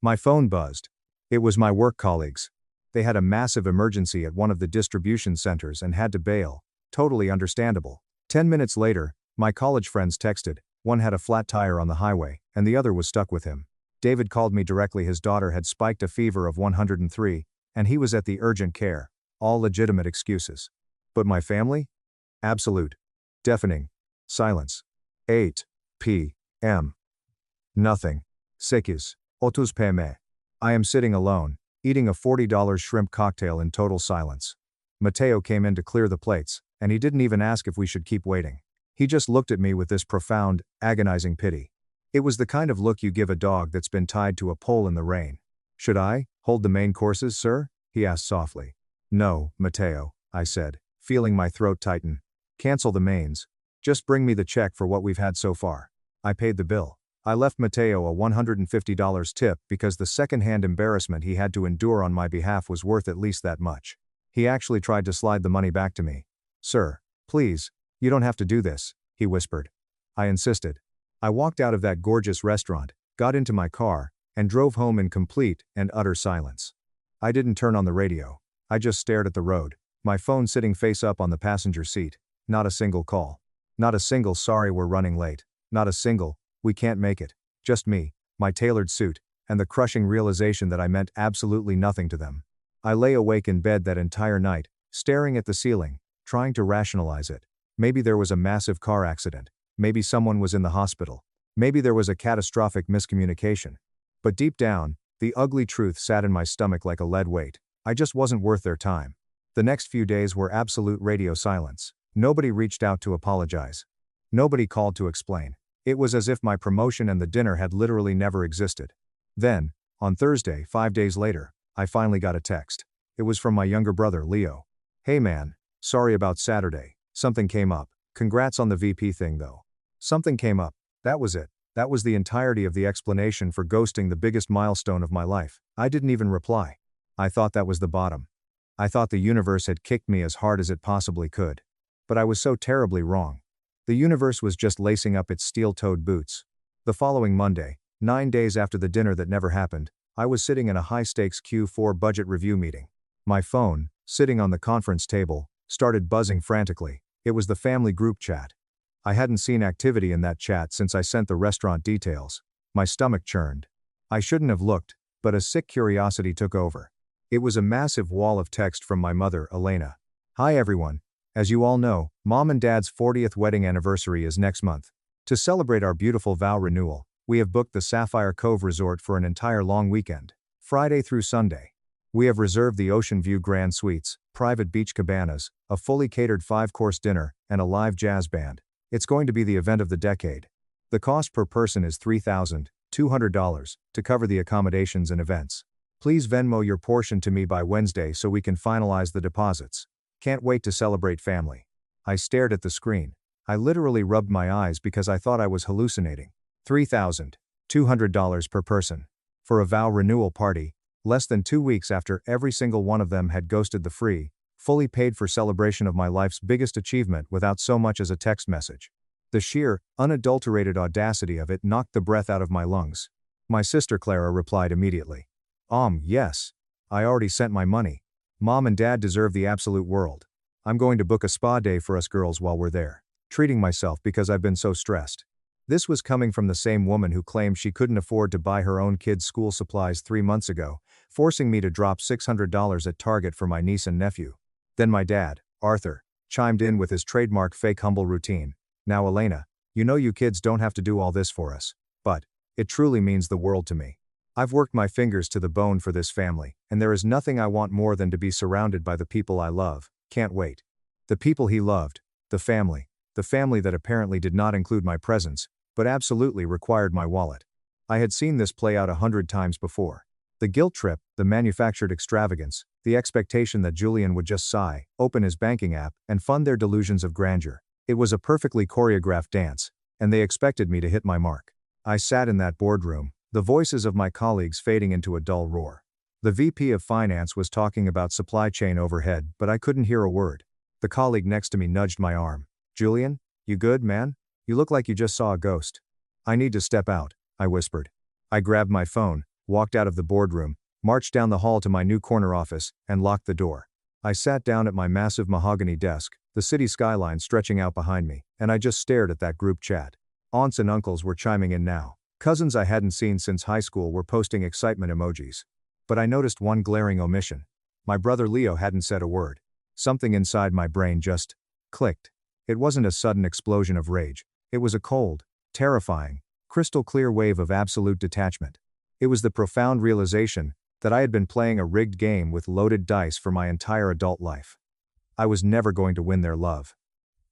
My phone buzzed. It was my work colleagues. They had a massive emergency at one of the distribution centers and had to bail. Totally understandable. 10 minutes later, my college friends texted. One had a flat tire on the highway, and the other was stuck with him. David called me directly. His daughter had spiked a fever of 103, and he was at the urgent care. All legitimate excuses. But my family? Absolute. Deafening. Silence. 8 p.m. Nothing. Sekis. Otus peme. I am sitting alone, eating a $40 shrimp cocktail in total silence. Matteo came in to clear the plates, and he didn't even ask if we should keep waiting. He just looked at me with this profound, agonizing pity. It was the kind of look you give a dog that's been tied to a pole in the rain. "Should I hold the main courses, sir?" he asked softly. "No, Matteo," I said, feeling my throat tighten. "Cancel the mains. Just bring me the check for what we've had so far." I paid the bill. I left Matteo a $150 tip because the second-hand embarrassment he had to endure on my behalf was worth at least that much. He actually tried to slide the money back to me. "Sir, please, you don't have to do this," he whispered. I insisted. I walked out of that gorgeous restaurant, got into my car, and drove home in complete and utter silence. I didn't turn on the radio. I just stared at the road, my phone sitting face up on the passenger seat. Not a single call. Not a single "sorry we're running late." Not a single "we can't make it." Just me, my tailored suit, and the crushing realization that I meant absolutely nothing to them. I lay awake in bed that entire night, staring at the ceiling, trying to rationalize it. Maybe there was a massive car accident. Maybe someone was in the hospital. Maybe there was a catastrophic miscommunication. But deep down, the ugly truth sat in my stomach like a lead weight. I just wasn't worth their time. The next few days were absolute radio silence. Nobody reached out to apologize. Nobody called to explain. It was as if my promotion and the dinner had literally never existed. Then, on Thursday, 5 days later, I finally got a text. It was from my younger brother, Leo. "Hey man, sorry about Saturday. Something came up. Congrats on the VP thing though." Something came up. That was it. That was the entirety of the explanation for ghosting the biggest milestone of my life. I didn't even reply. I thought that was the bottom. I thought the universe had kicked me as hard as it possibly could. But I was so terribly wrong. The universe was just lacing up its steel-toed boots. The following Monday, 9 days after the dinner that never happened, I was sitting in a high-stakes Q4 budget review meeting. My phone, sitting on the conference table, started buzzing frantically. It was the family group chat. I hadn't seen activity in that chat since I sent the restaurant details. My stomach churned. I shouldn't have looked, but a sick curiosity took over. It was a massive wall of text from my mother, Elena. "Hi everyone. As you all know, Mom and Dad's 40th wedding anniversary is next month. To celebrate our beautiful vow renewal, we have booked the Sapphire Cove Resort for an entire long weekend, Friday through Sunday. We have reserved the Ocean View Grand Suites, private beach cabanas, a fully catered 5-course dinner, and a live jazz band. It's going to be the event of the decade. The cost per person is $3,200 to cover the accommodations and events. Please Venmo your portion to me by Wednesday so we can finalize the deposits. Can't wait to celebrate family." I stared at the screen. I literally rubbed my eyes because I thought I was hallucinating. $3,200 per person. For a vow renewal party, less than 2 weeks after every single one of them had ghosted the free, fully paid for celebration of my life's biggest achievement without so much as a text message. The sheer, unadulterated audacity of it knocked the breath out of my lungs. My sister Clara replied immediately. Yes. I already sent my money. Mom and Dad deserve the absolute world. I'm going to book a spa day for us girls while we're there. Treating myself because I've been so stressed. This was coming from the same woman who claimed she couldn't afford to buy her own kids' school supplies 3 months ago, forcing me to drop $600 at Target for my niece and nephew. Then my dad, Arthur, chimed in with his trademark fake humble routine. Now Elena, you know you kids don't have to do all this for us. But it truly means the world to me. I've worked my fingers to the bone for this family, and there is nothing I want more than to be surrounded by the people I love. Can't wait. The people he loved, the family that apparently did not include my presence, but absolutely required my wallet. I had seen this play out 100 times before. The guilt trip, the manufactured extravagance, the expectation that Julian would just sigh, open his banking app, and fund their delusions of grandeur. It was a perfectly choreographed dance, and they expected me to hit my mark. I sat in that boardroom, the voices of my colleagues fading into a dull roar. The VP of Finance was talking about supply chain overhead, but I couldn't hear a word. The colleague next to me nudged my arm. Julian, you good, man? You look like you just saw a ghost. I need to step out, I whispered. I grabbed my phone, walked out of the boardroom, marched down the hall to my new corner office, and locked the door. I sat down at my massive mahogany desk, the city skyline stretching out behind me, and I just stared at that group chat. Aunts and uncles were chiming in now. Cousins I hadn't seen since high school were posting excitement emojis. But I noticed one glaring omission. My brother Leo hadn't said a word. Something inside my brain just clicked. It wasn't a sudden explosion of rage. It was a cold, terrifying, crystal clear wave of absolute detachment. It was the profound realization that I had been playing a rigged game with loaded dice for my entire adult life. I was never going to win their love.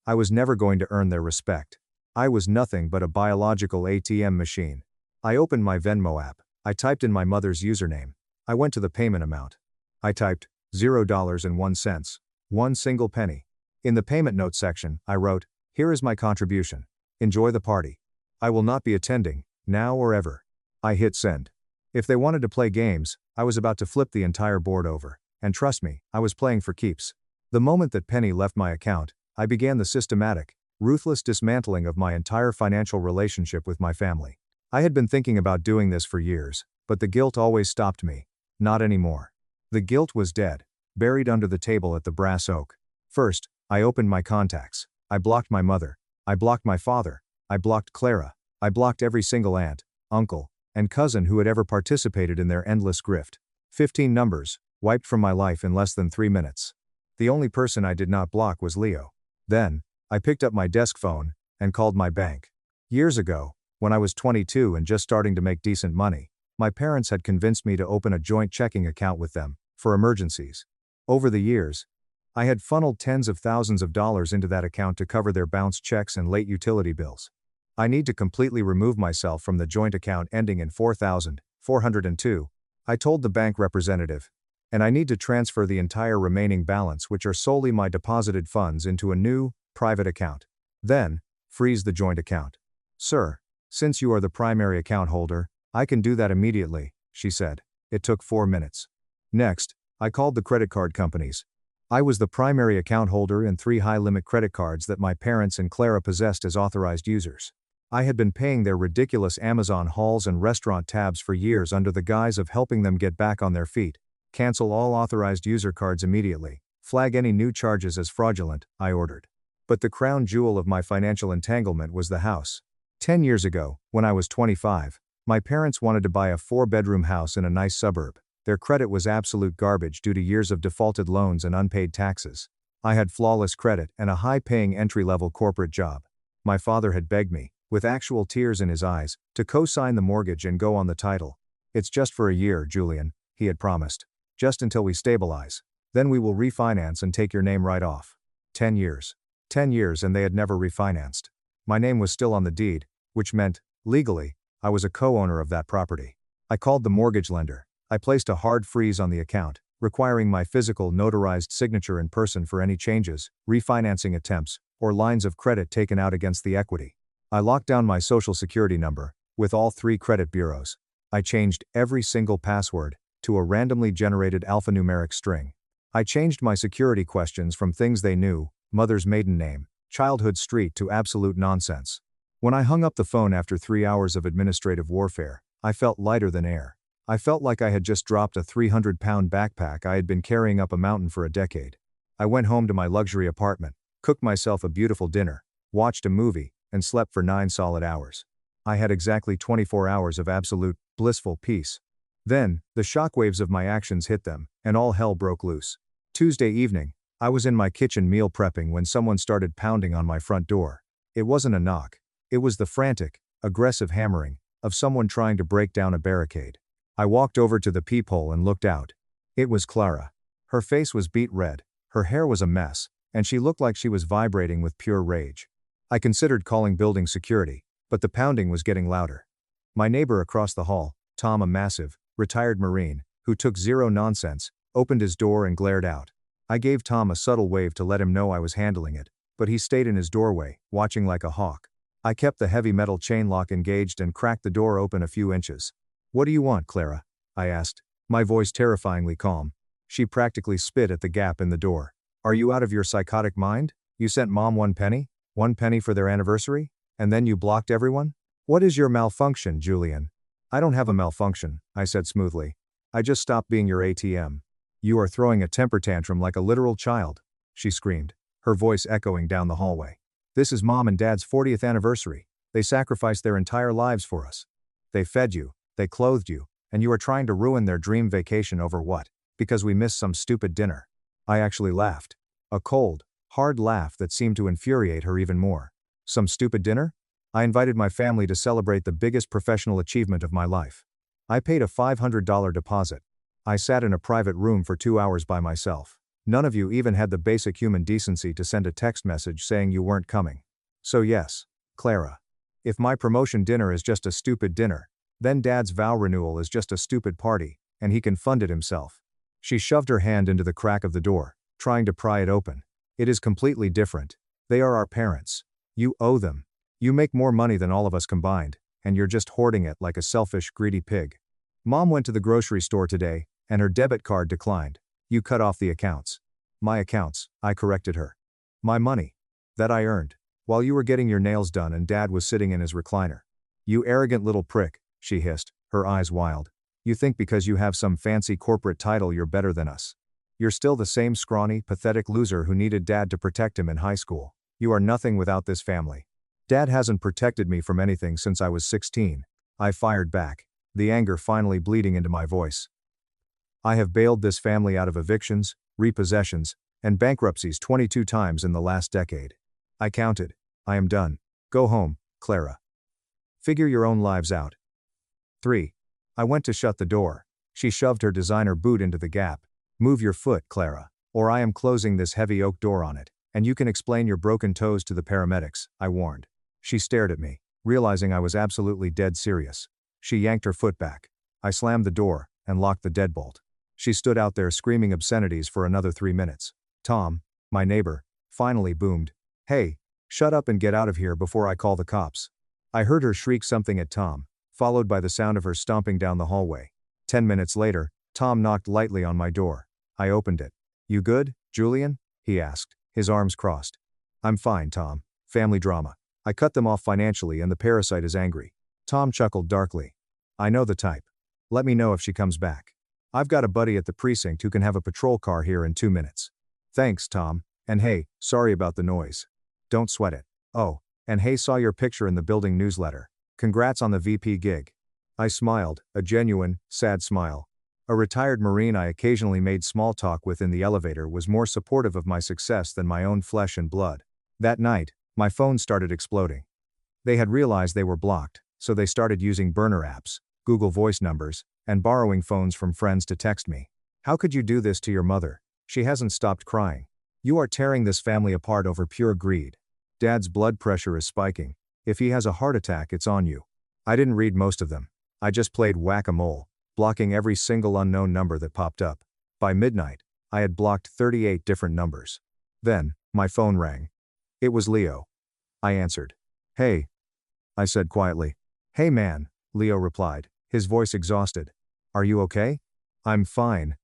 I was never going to earn their respect. I was nothing but a biological ATM machine. I opened my Venmo app. I typed in my mother's username. I went to the payment amount. I typed $0.01, one single penny. In the payment notes section, I wrote, "Here is my contribution. Enjoy the party. I will not be attending, now or ever." I hit send. If they wanted to play games, I was about to flip the entire board over, and trust me, I was playing for keeps. The moment that penny left my account, I began the systematic, ruthless dismantling of my entire financial relationship with my family. I had been thinking about doing this for years, but the guilt always stopped me. Not anymore. The guilt was dead, buried under the table at the Brass Oak. First, I opened my contacts. I blocked my mother. I blocked my father. I blocked Clara. I blocked every single aunt, uncle, and cousin who had ever participated in their endless grift. 15 numbers, wiped from my life in less than 3 minutes. The only person I did not block was Leo. Then, I picked up my desk phone and called my bank. Years ago, when I was 22 and just starting to make decent money, my parents had convinced me to open a joint checking account with them, for emergencies. Over the years, I had funneled tens of thousands of dollars into that account to cover their bounced checks and late utility bills. I need to completely remove myself from the joint account ending in 4,402, I told the bank representative. And I need to transfer the entire remaining balance, which are solely my deposited funds, into a new, private account. Then, freeze the joint account. "Sir, since you are the primary account holder, I can do that immediately," she said. It took 4 minutes. Next, I called the credit card companies. I was the primary account holder in 3 high-limit credit cards that my parents and Clara possessed as authorized users. I had been paying their ridiculous Amazon hauls and restaurant tabs for years under the guise of helping them get back on their feet. "Cancel all authorized user cards immediately. Flag any new charges as fraudulent," I ordered. But the crown jewel of my financial entanglement was the house. 10 years ago, when I was 25, my parents wanted to buy a 4-bedroom house in a nice suburb. Their credit was absolute garbage due to years of defaulted loans and unpaid taxes. I had flawless credit and a high-paying entry-level corporate job. My father had begged me, with actual tears in his eyes, to co-sign the mortgage and go on the title. "It's just for a year, Julian," he had promised. "Just until we stabilize. Then we will refinance and take your name right off." 10 years. 10 years and they had never refinanced. My name was still on the deed, which meant, legally, I was a co-owner of that property. I called the mortgage lender. I placed a hard freeze on the account, requiring my physical notarized signature in person for any changes, refinancing attempts, or lines of credit taken out against the equity. I locked down my social security number, with all 3 credit bureaus. I changed every single password to a randomly generated alphanumeric string. I changed my security questions from things they knew, mother's maiden name, childhood street, to absolute nonsense. When I hung up the phone after 3 hours of administrative warfare, I felt lighter than air. I felt like I had just dropped a 300-pound backpack I had been carrying up a mountain for a decade. I went home to my luxury apartment, cooked myself a beautiful dinner, watched a movie, and slept for 9 solid hours. I had exactly 24 hours of absolute, blissful peace. Then, the shockwaves of my actions hit them, and all hell broke loose. Tuesday evening, I was in my kitchen meal prepping when someone started pounding on my front door. It wasn't a knock. It was the frantic, aggressive hammering of someone trying to break down a barricade. I walked over to the peephole and looked out. It was Clara. Her face was beet red, her hair was a mess, and she looked like she was vibrating with pure rage. I considered calling building security, but the pounding was getting louder. My neighbor across the hall, Tom, a massive, retired Marine, who took zero nonsense, opened his door and glared out. I gave Tom a subtle wave to let him know I was handling it, but he stayed in his doorway, watching like a hawk. I kept the heavy metal chain lock engaged and cracked the door open a few inches. "What do you want, Clara?" I asked, my voice terrifyingly calm. She practically spit at the gap in the door. "Are you out of your psychotic mind? You sent Mom 1 penny? 1 penny for their anniversary? And then you blocked everyone? What is your malfunction, Julian?" "I don't have a malfunction," I said smoothly. "I just stopped being your ATM." "You are throwing a temper tantrum like a literal child," she screamed, her voice echoing down the hallway. "This is Mom and Dad's 40th anniversary. They sacrificed their entire lives for us. They fed you, they clothed you, and you are trying to ruin their dream vacation over what? Because we missed some stupid dinner." I actually laughed. A cold, hard laugh that seemed to infuriate her even more. "Some stupid dinner? I invited my family to celebrate the biggest professional achievement of my life. I paid a $500 deposit. I sat in a private room for 2 hours by myself. None of you even had the basic human decency to send a text message saying you weren't coming. So yes, Clara. If my promotion dinner is just a stupid dinner, then Dad's vow renewal is just a stupid party, and he can fund it himself." She shoved her hand into the crack of the door, trying to pry it open. "It is completely different. They are our parents. You owe them. You make more money than all of us combined, and you're just hoarding it like a selfish, greedy pig. Mom went to the grocery store today, and her debit card declined. You cut off the accounts." "My accounts," I corrected her. "My money. That I earned, while you were getting your nails done and Dad was sitting in his recliner." "You arrogant little prick," she hissed, her eyes wild. "You think because you have some fancy corporate title you're better than us. You're still the same scrawny, pathetic loser who needed Dad to protect him in high school. You are nothing without this family." "Dad hasn't protected me from anything since I was 16, I fired back, the anger finally bleeding into my voice. "I have bailed this family out of evictions, repossessions, and bankruptcies 22 times in the last decade. I counted. I am done. Go home, Clara. Figure your own lives out." 3. I went to shut the door. She shoved her designer boot into the gap. "Move your foot, Clara, or I am closing this heavy oak door on it, and you can explain your broken toes to the paramedics," I warned. She stared at me, realizing I was absolutely dead serious. She yanked her foot back. I slammed the door, and locked the deadbolt. She stood out there screaming obscenities for another 3 minutes. Tom, my neighbor, finally boomed, "Hey, shut up and get out of here before I call the cops." I heard her shriek something at Tom, followed by the sound of her stomping down the hallway. 10 minutes later, Tom knocked lightly on my door. I opened it. "You good, Julian?" he asked, his arms crossed. "I'm fine, Tom. Family drama. I cut them off financially and the parasite is angry." Tom chuckled darkly. "I know the type. Let me know if she comes back. I've got a buddy at the precinct who can have a patrol car here in 2 minutes." "Thanks, Tom, and hey, sorry about the noise." "Don't sweat it. Oh, and hey, saw your picture in the building newsletter. Congrats on the VP gig." I smiled, a genuine, sad smile. A retired Marine I occasionally made small talk with in the elevator was more supportive of my success than my own flesh and blood. That night, my phone started exploding. They had realized they were blocked, so they started using burner apps, Google Voice numbers, and borrowing phones from friends to text me. "How could you do this to your mother? She hasn't stopped crying. You are tearing this family apart over pure greed. Dad's blood pressure is spiking. If he has a heart attack, it's on you." I didn't read most of them. I just played whack-a-mole, blocking every single unknown number that popped up. By midnight, I had blocked 38 different numbers. Then, my phone rang. It was Leo. I answered. "Hey," I said quietly. "Hey man," Leo replied, his voice exhausted. "Are you okay?" "I'm fine."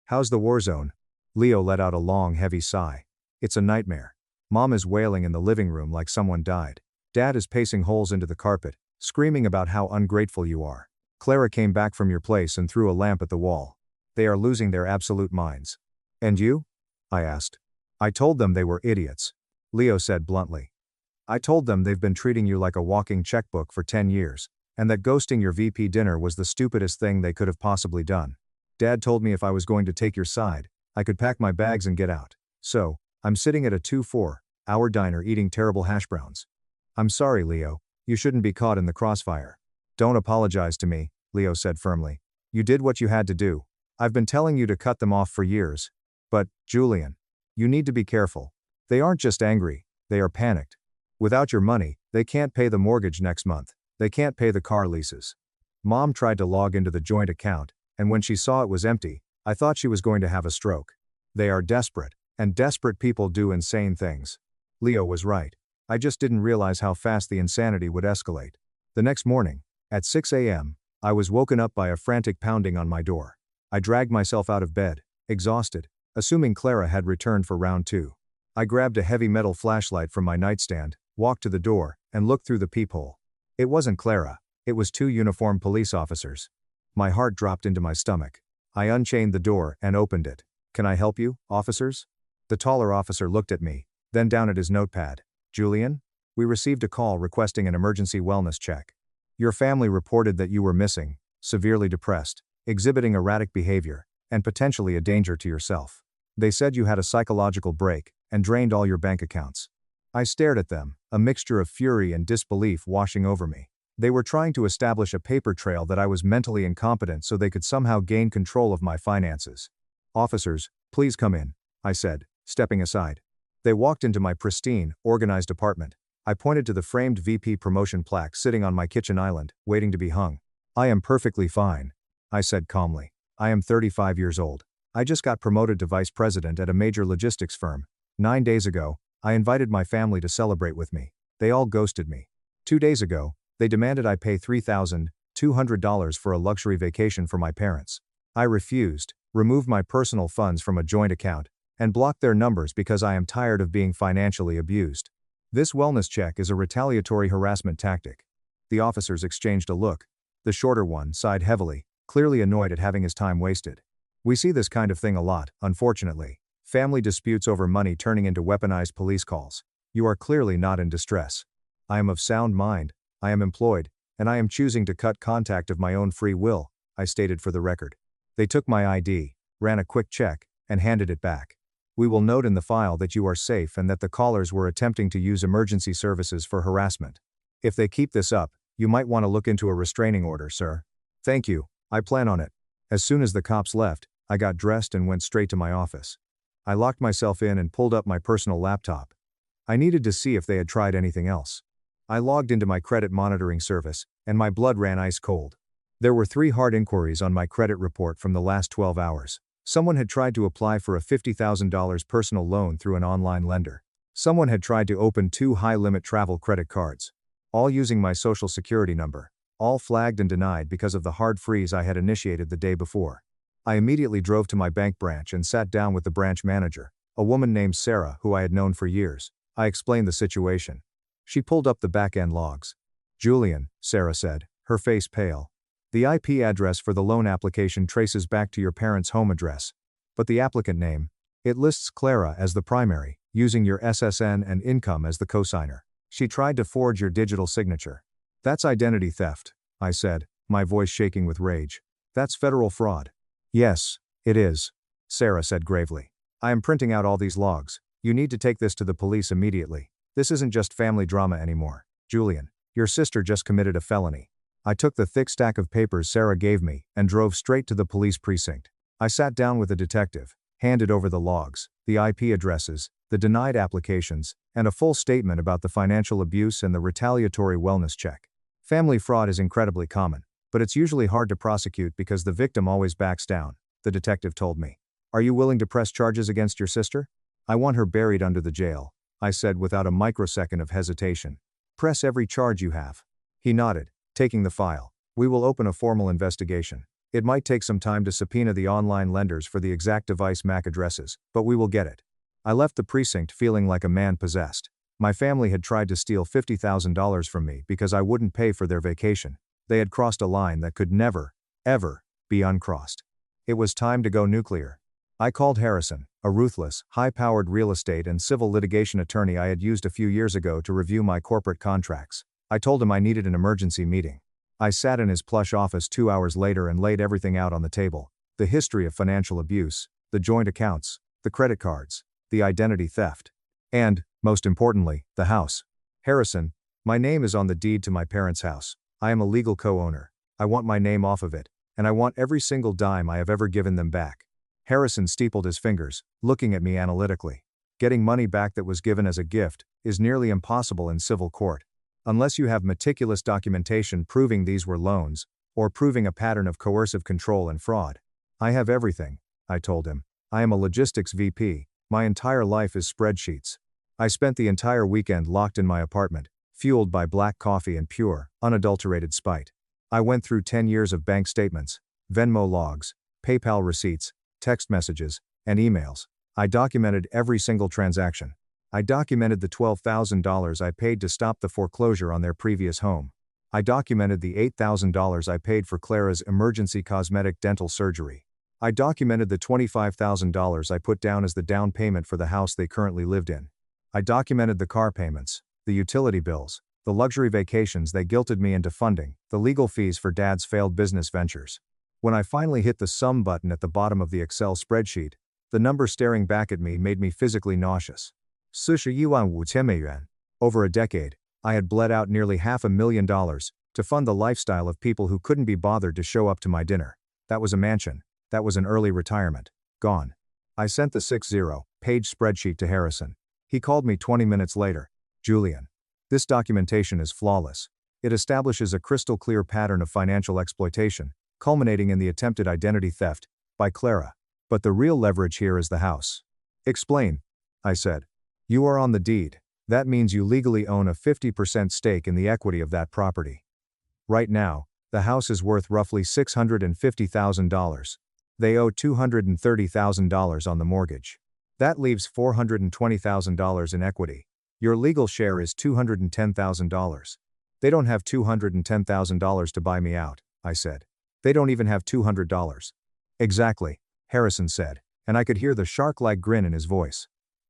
"How's the war zone?" Leo let out a long, heavy sigh. "It's a nightmare. Mom is wailing in the living room like someone died. Dad is pacing holes into the carpet, screaming about how ungrateful you are. Clara came back from your place and threw a lamp at the wall. They are losing their absolute minds." "And you?" I asked. "I told them they were idiots," Leo said bluntly. I told them they've been treating you like a walking checkbook for 10 years, and that ghosting your VP dinner was the stupidest thing they could have possibly done. Dad told me if I was going to take your side, I could pack my bags and get out. So, I'm sitting at a 2-4-hour diner eating terrible hash browns. I'm sorry, Leo. You shouldn't be caught in the crossfire. Don't apologize to me, Leo said firmly. You did what you had to do. I've been telling you to cut them off for years. But, Julian, you need to be careful. They aren't just angry, they are panicked. Without your money, they can't pay the mortgage next month. They can't pay the car leases. Mom tried to log into the joint account, and when she saw it was empty, I thought she was going to have a stroke. They are desperate, and desperate people do insane things. Leo was right. I just didn't realize how fast the insanity would escalate. The next morning, at 6 a.m., I was woken up by a frantic pounding on my door. I dragged myself out of bed, exhausted, assuming Clara had returned for round 2. I grabbed a heavy metal flashlight from my nightstand, walked to the door, and looked through the peephole. It wasn't Clara, it was 2 uniformed police officers. My heart dropped into my stomach. I unchained the door and opened it. Can I help you, officers? The taller officer looked at me, then down at his notepad. Julian? We received a call requesting an emergency wellness check. Your family reported that you were missing, severely depressed, exhibiting erratic behavior, and potentially a danger to yourself. They said you had a psychological break and drained all your bank accounts. I stared at them, a mixture of fury and disbelief washing over me. They were trying to establish a paper trail that I was mentally incompetent so they could somehow gain control of my finances. Officers, please come in, I said, stepping aside. They walked into my pristine, organized apartment. I pointed to the framed VP promotion plaque sitting on my kitchen island, waiting to be hung. I am perfectly fine, I said calmly. I am 35 years old. I just got promoted to vice president at a major logistics firm. 9 days ago, I invited my family to celebrate with me. They all ghosted me. 2 days ago, they demanded I pay $3,200 for a luxury vacation for my parents. I refused, removed my personal funds from a joint account, and blocked their numbers because I am tired of being financially abused. This wellness check is a retaliatory harassment tactic. The officers exchanged a look. The shorter one sighed heavily, clearly annoyed at having his time wasted. We see this kind of thing a lot, unfortunately. Family disputes over money turning into weaponized police calls. You are clearly not in distress. I am of sound mind, I am employed, and I am choosing to cut contact of my own free will, I stated for the record. They took my ID, ran a quick check, and handed it back. We will note in the file that you are safe and that the callers were attempting to use emergency services for harassment. If they keep this up, you might want to look into a restraining order, sir. Thank you, I plan on it. As soon as the cops left, I got dressed and went straight to my office. I locked myself in and pulled up my personal laptop. I needed to see if they had tried anything else. I logged into my credit monitoring service, and my blood ran ice cold. There were 3 hard inquiries on my credit report from the last 12 hours. Someone had tried to apply for a $50,000 personal loan through an online lender. Someone had tried to open 2 high-limit travel credit cards. All using my social security number. All flagged and denied because of the hard freeze I had initiated the day before. I immediately drove to my bank branch and sat down with the branch manager, a woman named Sarah who I had known for years. I explained the situation. She pulled up the back-end logs. Julian, Sarah said, her face pale. The IP address for the loan application traces back to your parents' home address. But the applicant name, it lists Clara as the primary, using your SSN and income as the cosigner. She tried to forge your digital signature. That's identity theft, I said, my voice shaking with rage. That's federal fraud. Yes, it is, Sarah said gravely. I am printing out all these logs. You need to take this to the police immediately. This isn't just family drama anymore. Julian, your sister just committed a felony. I took the thick stack of papers Sarah gave me and drove straight to the police precinct. I sat down with a detective, handed over the logs, the IP addresses, the denied applications, and a full statement about the financial abuse and the retaliatory wellness check. Family fraud is incredibly common, but it's usually hard to prosecute because the victim always backs down, the detective told me. Are you willing to press charges against your sister? I want her buried under the jail, I said without a microsecond of hesitation. Press every charge you have. He nodded, taking the file. We will open a formal investigation. It might take some time to subpoena the online lenders for the exact device MAC addresses, but we will get it. I left the precinct feeling like a man possessed. My family had tried to steal $50,000 from me because I wouldn't pay for their vacation. They had crossed a line that could never, ever, be uncrossed. It was time to go nuclear. I called Harrison, a ruthless, high-powered real estate and civil litigation attorney I had used a few years ago to review my corporate contracts. I told him I needed an emergency meeting. I sat in his plush office 2 hours later and laid everything out on the table. The history of financial abuse, the joint accounts, the credit cards, the identity theft. And, most importantly, the house. Harrison, my name is on the deed to my parents' house. I am a legal co-owner. I want my name off of it, and I want every single dime I have ever given them back. Harrison steepled his fingers, looking at me analytically. Getting money back that was given as a gift is nearly impossible in civil court. Unless you have meticulous documentation proving these were loans, or proving a pattern of coercive control and fraud. I have everything, I told him. I am a logistics VP, my entire life is spreadsheets. I spent the entire weekend locked in my apartment, fueled by black coffee and pure, unadulterated spite. I went through 10 years of bank statements, Venmo logs, PayPal receipts, text messages, and emails. I documented every single transaction. I documented the $12,000 I paid to stop the foreclosure on their previous home. I documented the $8,000 I paid for Clara's emergency cosmetic dental surgery. I documented the $25,000 I put down as the down payment for the house they currently lived in. I documented the car payments, the utility bills, the luxury vacations they guilted me into funding, the legal fees for Dad's failed business ventures. When I finally hit the sum button at the bottom of the Excel spreadsheet, the number staring back at me made me physically nauseous. 41,500美元. Over a decade, I had bled out nearly $500,000 to fund the lifestyle of people who couldn't be bothered to show up to my dinner. That was a mansion. That was an early retirement. Gone. I sent the 60-page spreadsheet to Harrison. He called me 20 minutes later. Julian. This documentation is flawless. It establishes a crystal-clear pattern of financial exploitation, culminating in the attempted identity theft by Clara. But the real leverage here is the house. Explain, I said. You are on the deed. That means you legally own a 50% stake in the equity of that property. Right now, the house is worth roughly $650,000. They owe $230,000 on the mortgage. That leaves $420,000 in equity. Your legal share is $210,000. They don't have $210,000 to buy me out, I said. They don't even have $200. Exactly, Harrison said, and I could hear the shark-like grin in his voice.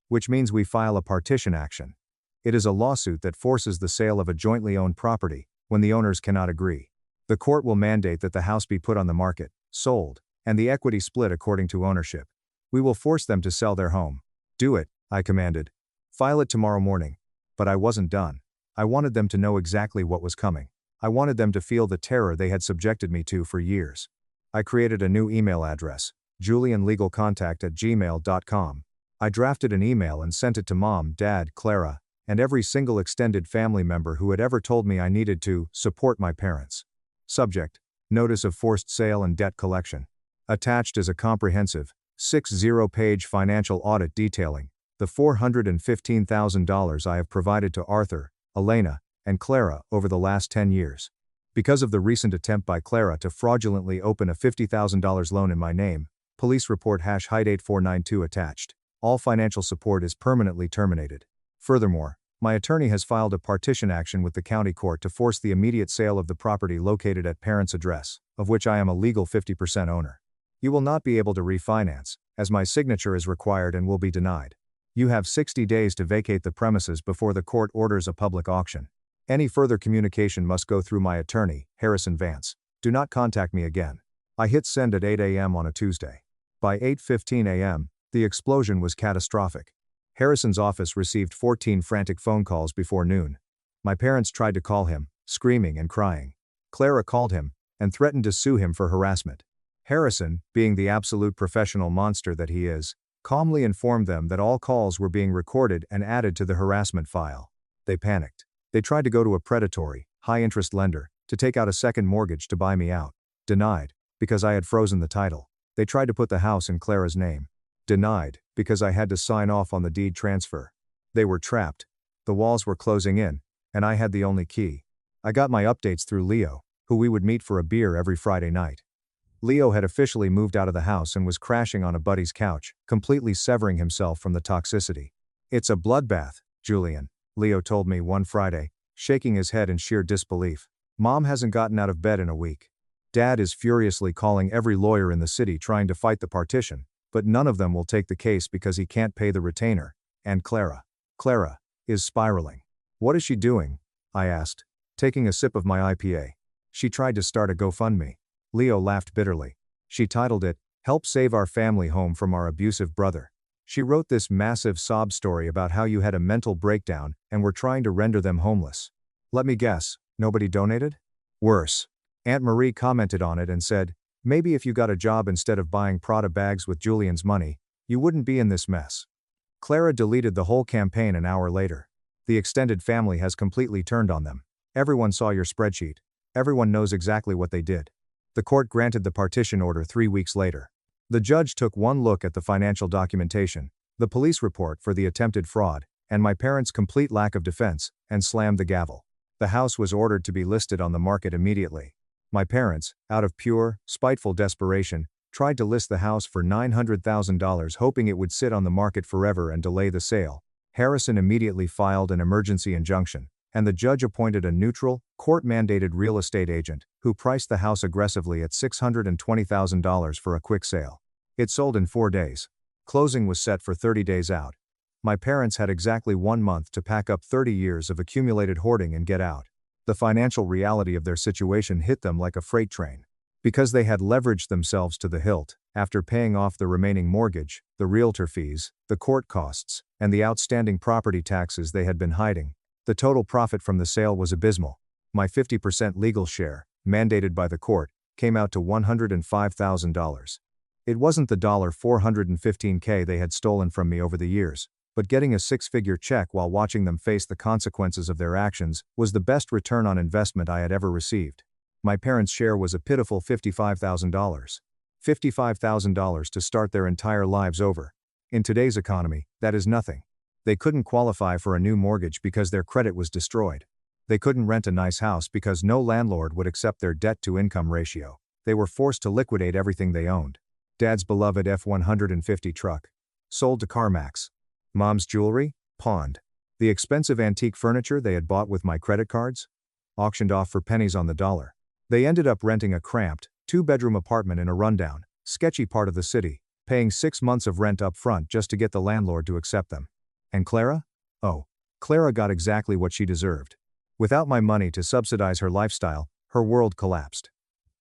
Which means we file a partition action. It is a lawsuit that forces the sale of a jointly owned property, when the owners cannot agree. The court will mandate that the house be put on the market, sold, and the equity split according to ownership. We will force them to sell their home. Do it, I commanded. File it tomorrow morning. But I wasn't done. I wanted them to know exactly what was coming. I wanted them to feel the terror they had subjected me to for years. I created a new email address, julianlegalcontact@gmail.com. I drafted an email and sent it to Mom, Dad, Clara, and every single extended family member who had ever told me I needed to support my parents. Subject: Notice of forced sale and debt collection. Attached is a comprehensive, 60-page financial audit detailing the $415,000 I have provided to Arthur, Elena, and Clara over the last 10 years. Because of the recent attempt by Clara to fraudulently open a $50,000 loan in my name, police report #HIDE8492 attached. All financial support is permanently terminated. Furthermore, my attorney has filed a partition action with the county court to force the immediate sale of the property located at parents' address, of which I am a legal 50% owner. You will not be able to refinance, as my signature is required and will be denied. You have 60 days to vacate the premises before the court orders a public auction. Any further communication must go through my attorney, Harrison Vance. Do not contact me again. I hit send at 8 a.m. on a Tuesday. By 8:15 a.m., the explosion was catastrophic. Harrison's office received 14 frantic phone calls before noon. My parents tried to call him, screaming and crying. Clara called him, and threatened to sue him for harassment. Harrison, being the absolute professional monster that he is, calmly informed them that all calls were being recorded and added to the harassment file. They panicked. They tried to go to a predatory, high-interest lender to take out a second mortgage to buy me out. Denied, because I had frozen the title. They tried to put the house in Clara's name. Denied, because I had to sign off on the deed transfer. They were trapped. The walls were closing in, and I had the only key. I got my updates through Leo, who we would meet for a beer every Friday night. Leo had officially moved out of the house and was crashing on a buddy's couch, completely severing himself from the toxicity. It's a bloodbath, Julian, Leo told me one Friday, shaking his head in sheer disbelief. Mom hasn't gotten out of bed in a week. Dad is furiously calling every lawyer in the city trying to fight the partition, But none of them will take the case because he can't pay the retainer. And Clara is spiraling. What is she doing? I asked, taking a sip of my IPA. She tried to start a GoFundMe. Leo laughed bitterly. She titled it, "Help Save Our Family Home from Our Abusive Brother." She wrote this massive sob story about how you had a mental breakdown and were trying to render them homeless. Let me guess, nobody donated? Worse. Aunt Marie commented on it and said, maybe if you got a job instead of buying Prada bags with Julian's money, you wouldn't be in this mess. Clara deleted the whole campaign an hour later. The extended family has completely turned on them. Everyone saw your spreadsheet. Everyone knows exactly what they did. The court granted the partition order 3 weeks later. The judge took one look at the financial documentation, the police report for the attempted fraud, and my parents' complete lack of defense, and slammed the gavel. The house was ordered to be listed on the market immediately. My parents, out of pure, spiteful desperation, tried to list the house for $900,000 hoping it would sit on the market forever and delay the sale. Harrison immediately filed an emergency injunction, and the judge appointed a neutral, court-mandated real estate agent, who priced the house aggressively at $620,000 for a quick sale. It sold in 4 days. Closing was set for 30 days out. My parents had exactly 1 month to pack up 30 years of accumulated hoarding and get out. The financial reality of their situation hit them like a freight train. Because they had leveraged themselves to the hilt, after paying off the remaining mortgage, the realtor fees, the court costs, and the outstanding property taxes they had been hiding, the total profit from the sale was abysmal. My 50% legal share, mandated by the court, came out to $105,000. It wasn't the $415K they had stolen from me over the years, but getting a 6-figure check while watching them face the consequences of their actions was the best return on investment I had ever received. My parents' share was a pitiful $55,000. $55,000 to start their entire lives over. In today's economy, that is nothing. They couldn't qualify for a new mortgage because their credit was destroyed. They couldn't rent a nice house because no landlord would accept their debt-to-income ratio. They were forced to liquidate everything they owned. Dad's beloved F-150 truck. Sold to CarMax. Mom's jewelry? Pawned. The expensive antique furniture they had bought with my credit cards? Auctioned off for pennies on the dollar. They ended up renting a cramped, 2-bedroom apartment in a rundown, sketchy part of the city, paying 6 months of rent up front just to get the landlord to accept them. And Clara? Oh, Clara got exactly what she deserved. Without my money to subsidize her lifestyle, her world collapsed.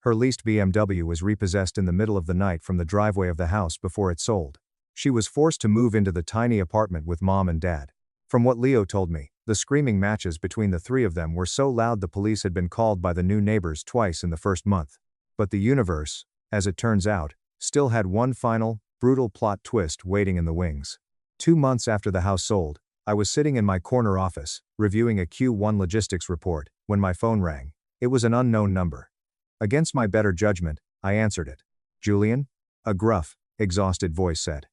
Her leased BMW was repossessed in the middle of the night from the driveway of the house before it sold. She was forced to move into the tiny apartment with Mom and Dad. From what Leo told me, the screaming matches between the 3 of them were so loud the police had been called by the new neighbors twice in the first month. But the universe, as it turns out, still had one final, brutal plot twist waiting in the wings. 2 months after the house sold, I was sitting in my corner office, reviewing a Q1 logistics report, when my phone rang. It was an unknown number. Against my better judgment, I answered it. Julian? A gruff, exhausted voice said.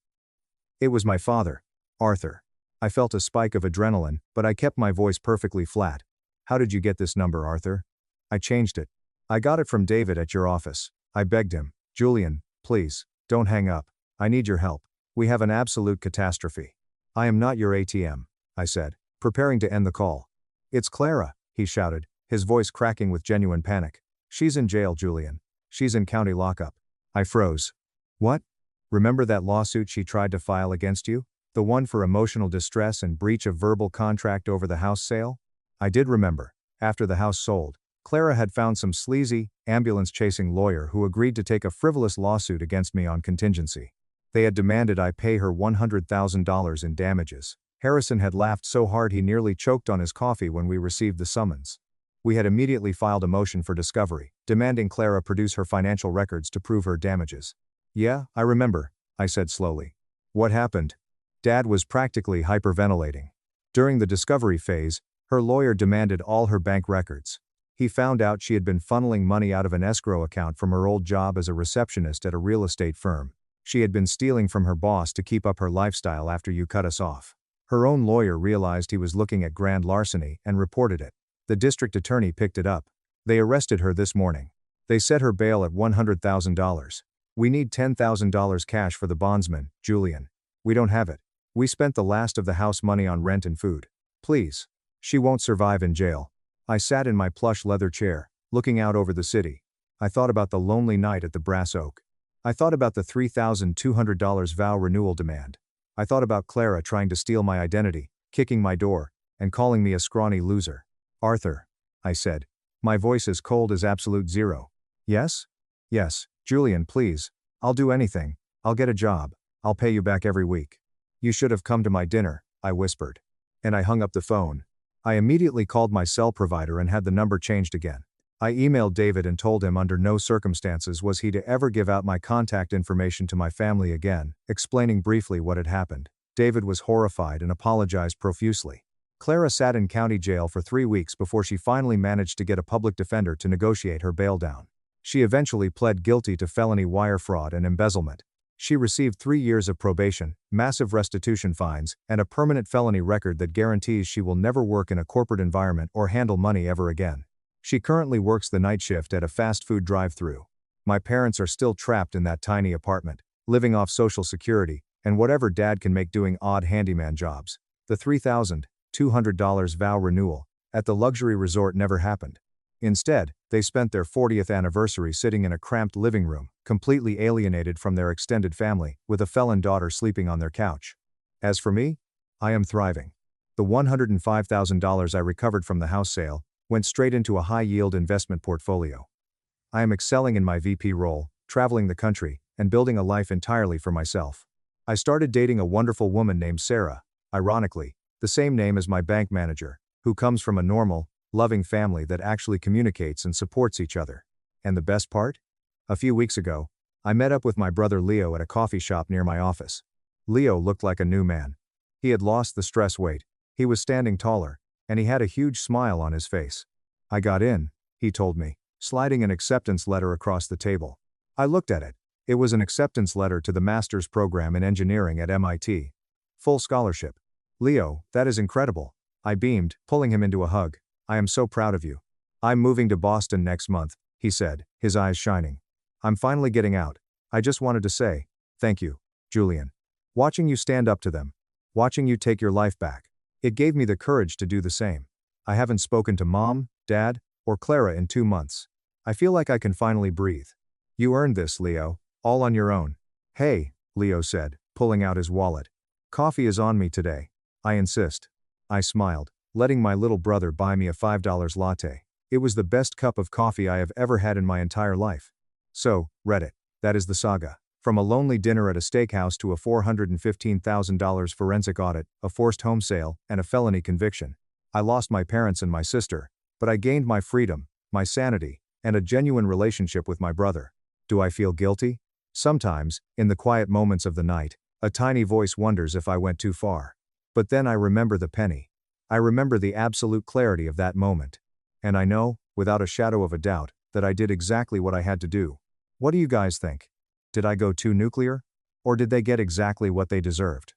It was my father, Arthur. I felt a spike of adrenaline, but I kept my voice perfectly flat. How did you get this number, Arthur? I changed it. I got it from David at your office. I begged him. Julian, please, don't hang up. I need your help. We have an absolute catastrophe. I am not your ATM, I said, preparing to end the call. It's Clara, he shouted, his voice cracking with genuine panic. She's in jail, Julian. She's in county lockup. I froze. What? Remember that lawsuit she tried to file against you? The one for emotional distress and breach of verbal contract over the house sale? I did remember. After the house sold, Clara had found some sleazy, ambulance-chasing lawyer who agreed to take a frivolous lawsuit against me on contingency. They had demanded I pay her $100,000 in damages. Harrison had laughed so hard he nearly choked on his coffee when we received the summons. We had immediately filed a motion for discovery, demanding Clara produce her financial records to prove her damages. Yeah, I remember, I said slowly. What happened? Dad was practically hyperventilating. During the discovery phase, her lawyer demanded all her bank records. He found out she had been funneling money out of an escrow account from her old job as a receptionist at a real estate firm. She had been stealing from her boss to keep up her lifestyle after you cut us off. Her own lawyer realized he was looking at grand larceny and reported it. The district attorney picked it up. They arrested her this morning. They set her bail at $100,000. We need $10,000 cash for the bondsman, Julian. We don't have it. We spent the last of the house money on rent and food. Please. She won't survive in jail. I sat in my plush leather chair, looking out over the city. I thought about the lonely night at the Brass Oak. I thought about the $3,200 vow renewal demand. I thought about Clara trying to steal my identity, kicking my door, and calling me a scrawny loser. Arthur, I said, my voice as cold as absolute zero. Yes? Yes, Julian, please. I'll do anything. I'll get a job. I'll pay you back every week. You should have come to my dinner, I whispered. And I hung up the phone. I immediately called my cell provider and had the number changed again. I emailed David and told him under no circumstances was he to ever give out my contact information to my family again, explaining briefly what had happened. David was horrified and apologized profusely. Clara sat in county jail for 3 weeks before she finally managed to get a public defender to negotiate her bail down. She eventually pled guilty to felony wire fraud and embezzlement. She received 3 years of probation, massive restitution fines, and a permanent felony record that guarantees she will never work in a corporate environment or handle money ever again. She currently works the night shift at a fast food drive-thru. My parents are still trapped in that tiny apartment, living off Social Security, and whatever Dad can make doing odd handyman jobs. The $3,200 vow renewal at the luxury resort never happened. Instead, they spent their 40th anniversary sitting in a cramped living room, completely alienated from their extended family, with a felon daughter sleeping on their couch. As for me, I am thriving. The $105,000 I recovered from the house sale went straight into a high-yield investment portfolio. I am excelling in my VP role, traveling the country, and building a life entirely for myself. I started dating a wonderful woman named Sarah, ironically, the same name as my bank manager, who comes from a normal, loving family that actually communicates and supports each other. And the best part? A few weeks ago, I met up with my brother Leo at a coffee shop near my office. Leo looked like a new man. He had lost the stress weight, he was standing taller, and he had a huge smile on his face. I got in, he told me, sliding an acceptance letter across the table. I looked at it. It was an acceptance letter to the master's program in engineering at MIT. Full scholarship. Leo, that is incredible. I beamed, pulling him into a hug. I am so proud of you. I'm moving to Boston next month, he said, his eyes shining. I'm finally getting out. I just wanted to say, thank you, Julian. Watching you stand up to them. Watching you take your life back. It gave me the courage to do the same. I haven't spoken to Mom, Dad, or Clara in 2 months. I feel like I can finally breathe. You earned this, Leo, all on your own. Hey, Leo said, pulling out his wallet. Coffee is on me today. I insist. I smiled, letting my little brother buy me a $5 latte. It was the best cup of coffee I have ever had in my entire life. So, Reddit, that is the saga. From a lonely dinner at a steakhouse to a $415,000 forensic audit, a forced home sale, and a felony conviction. I lost my parents and my sister, but I gained my freedom, my sanity, and a genuine relationship with my brother. Do I feel guilty? Sometimes, in the quiet moments of the night, a tiny voice wonders if I went too far. But then I remember the penny. I remember the absolute clarity of that moment. And I know, without a shadow of a doubt, that I did exactly what I had to do. What do you guys think? Did I go too nuclear? Or did they get exactly what they deserved?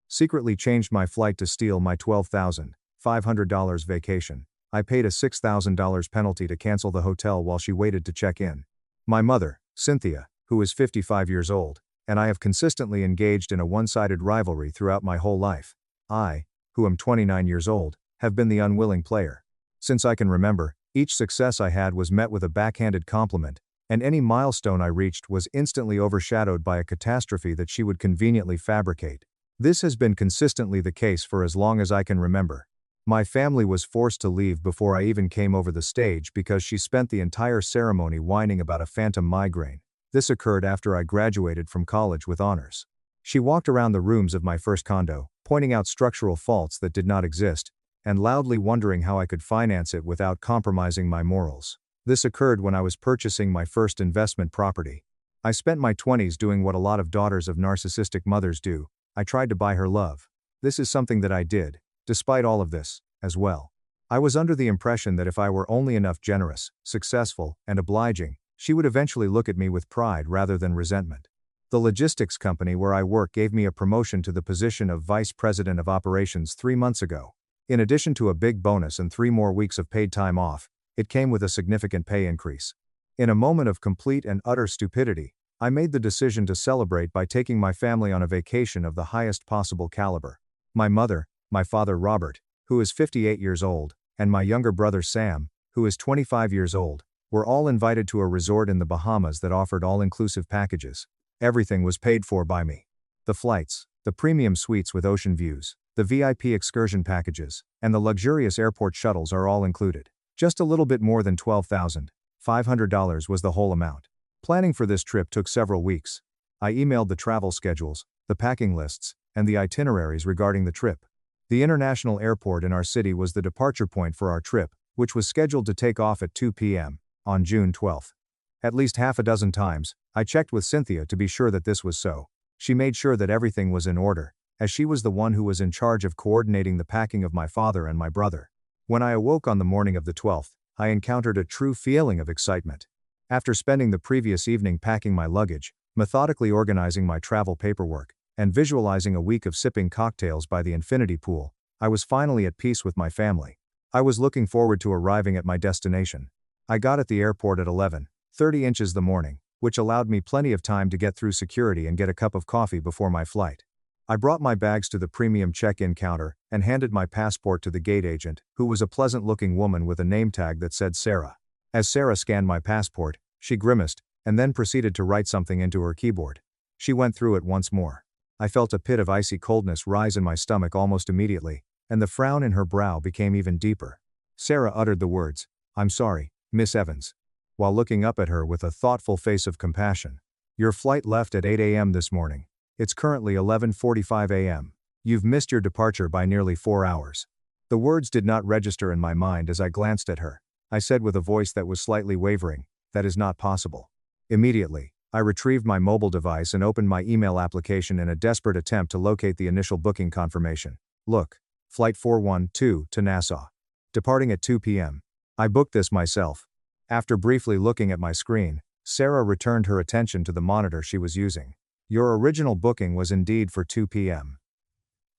Secretly changed my flight to steal my $12,500 vacation. I paid a $6,000 penalty to cancel the hotel while she waited to check in. My mother, Cynthia, who is 55 years old, and I have consistently engaged in a one-sided rivalry throughout my whole life. I, who am 29 years old, have been the unwilling player. Since I can remember, each success I had was met with a backhanded compliment, and any milestone I reached was instantly overshadowed by a catastrophe that she would conveniently fabricate. This has been consistently the case for as long as I can remember. My family was forced to leave before I even came over the stage because she spent the entire ceremony whining about a phantom migraine. This occurred after I graduated from college with honors. She walked around the rooms of my first condo, pointing out structural faults that did not exist, and loudly wondering how I could finance it without compromising my morals. This occurred when I was purchasing my first investment property. I spent my 20s doing what a lot of daughters of narcissistic mothers do. I tried to buy her love. This is something that I did, despite all of this, as well. I was under the impression that if I were only enough generous, successful, and obliging, she would eventually look at me with pride rather than resentment. The logistics company where I work gave me a promotion to the position of Vice President of Operations 3 months ago. In addition to a big bonus and 3 more weeks of paid time off, it came with a significant pay increase. In a moment of complete and utter stupidity, I made the decision to celebrate by taking my family on a vacation of the highest possible caliber. My mother, my father Robert, who is 58 years old, and my younger brother Sam, who is 25 years old, were all invited to a resort in the Bahamas that offered all-inclusive packages. Everything was paid for by me. The flights, the premium suites with ocean views, the VIP excursion packages, and the luxurious airport shuttles are all included. Just a little bit more than $12,500 was the whole amount. Planning for this trip took several weeks. I emailed the travel schedules, the packing lists, and the itineraries regarding the trip. The international airport in our city was the departure point for our trip, which was scheduled to take off at 2 p.m. on June 12. At least half a dozen times, I checked with Cynthia to be sure that this was so. She made sure that everything was in order, as she was the one who was in charge of coordinating the packing of my father and my brother. When I awoke on the morning of the 12th, I encountered a true feeling of excitement. After spending the previous evening packing my luggage, methodically organizing my travel paperwork, and visualizing a week of sipping cocktails by the infinity pool, I was finally at peace with my family. I was looking forward to arriving at my destination. I got at the airport at 11:30 inches the morning, which allowed me plenty of time to get through security and get a cup of coffee before my flight. I brought my bags to the premium check-in counter and handed my passport to the gate agent, who was a pleasant-looking woman with a name tag that said Sarah. As Sarah scanned my passport, she grimaced, and then proceeded to write something into her keyboard. She went through it once more. I felt a pit of icy coldness rise in my stomach almost immediately, and the frown in her brow became even deeper. Sarah uttered the words, "I'm sorry, Miss Evans," while looking up at her with a thoughtful face of compassion. "Your flight left at 8 a.m. this morning. It's currently 11:45 a.m. You've missed your departure by nearly 4 hours." The words did not register in my mind as I glanced at her. I said with a voice that was slightly wavering, "That is not possible." Immediately, I retrieved my mobile device and opened my email application in a desperate attempt to locate the initial booking confirmation. Look, Flight 412 to Nassau. Departing at 2 p.m. I booked this myself. After briefly looking at my screen, Sarah returned her attention to the monitor she was using. "Your original booking was indeed for 2 p.m.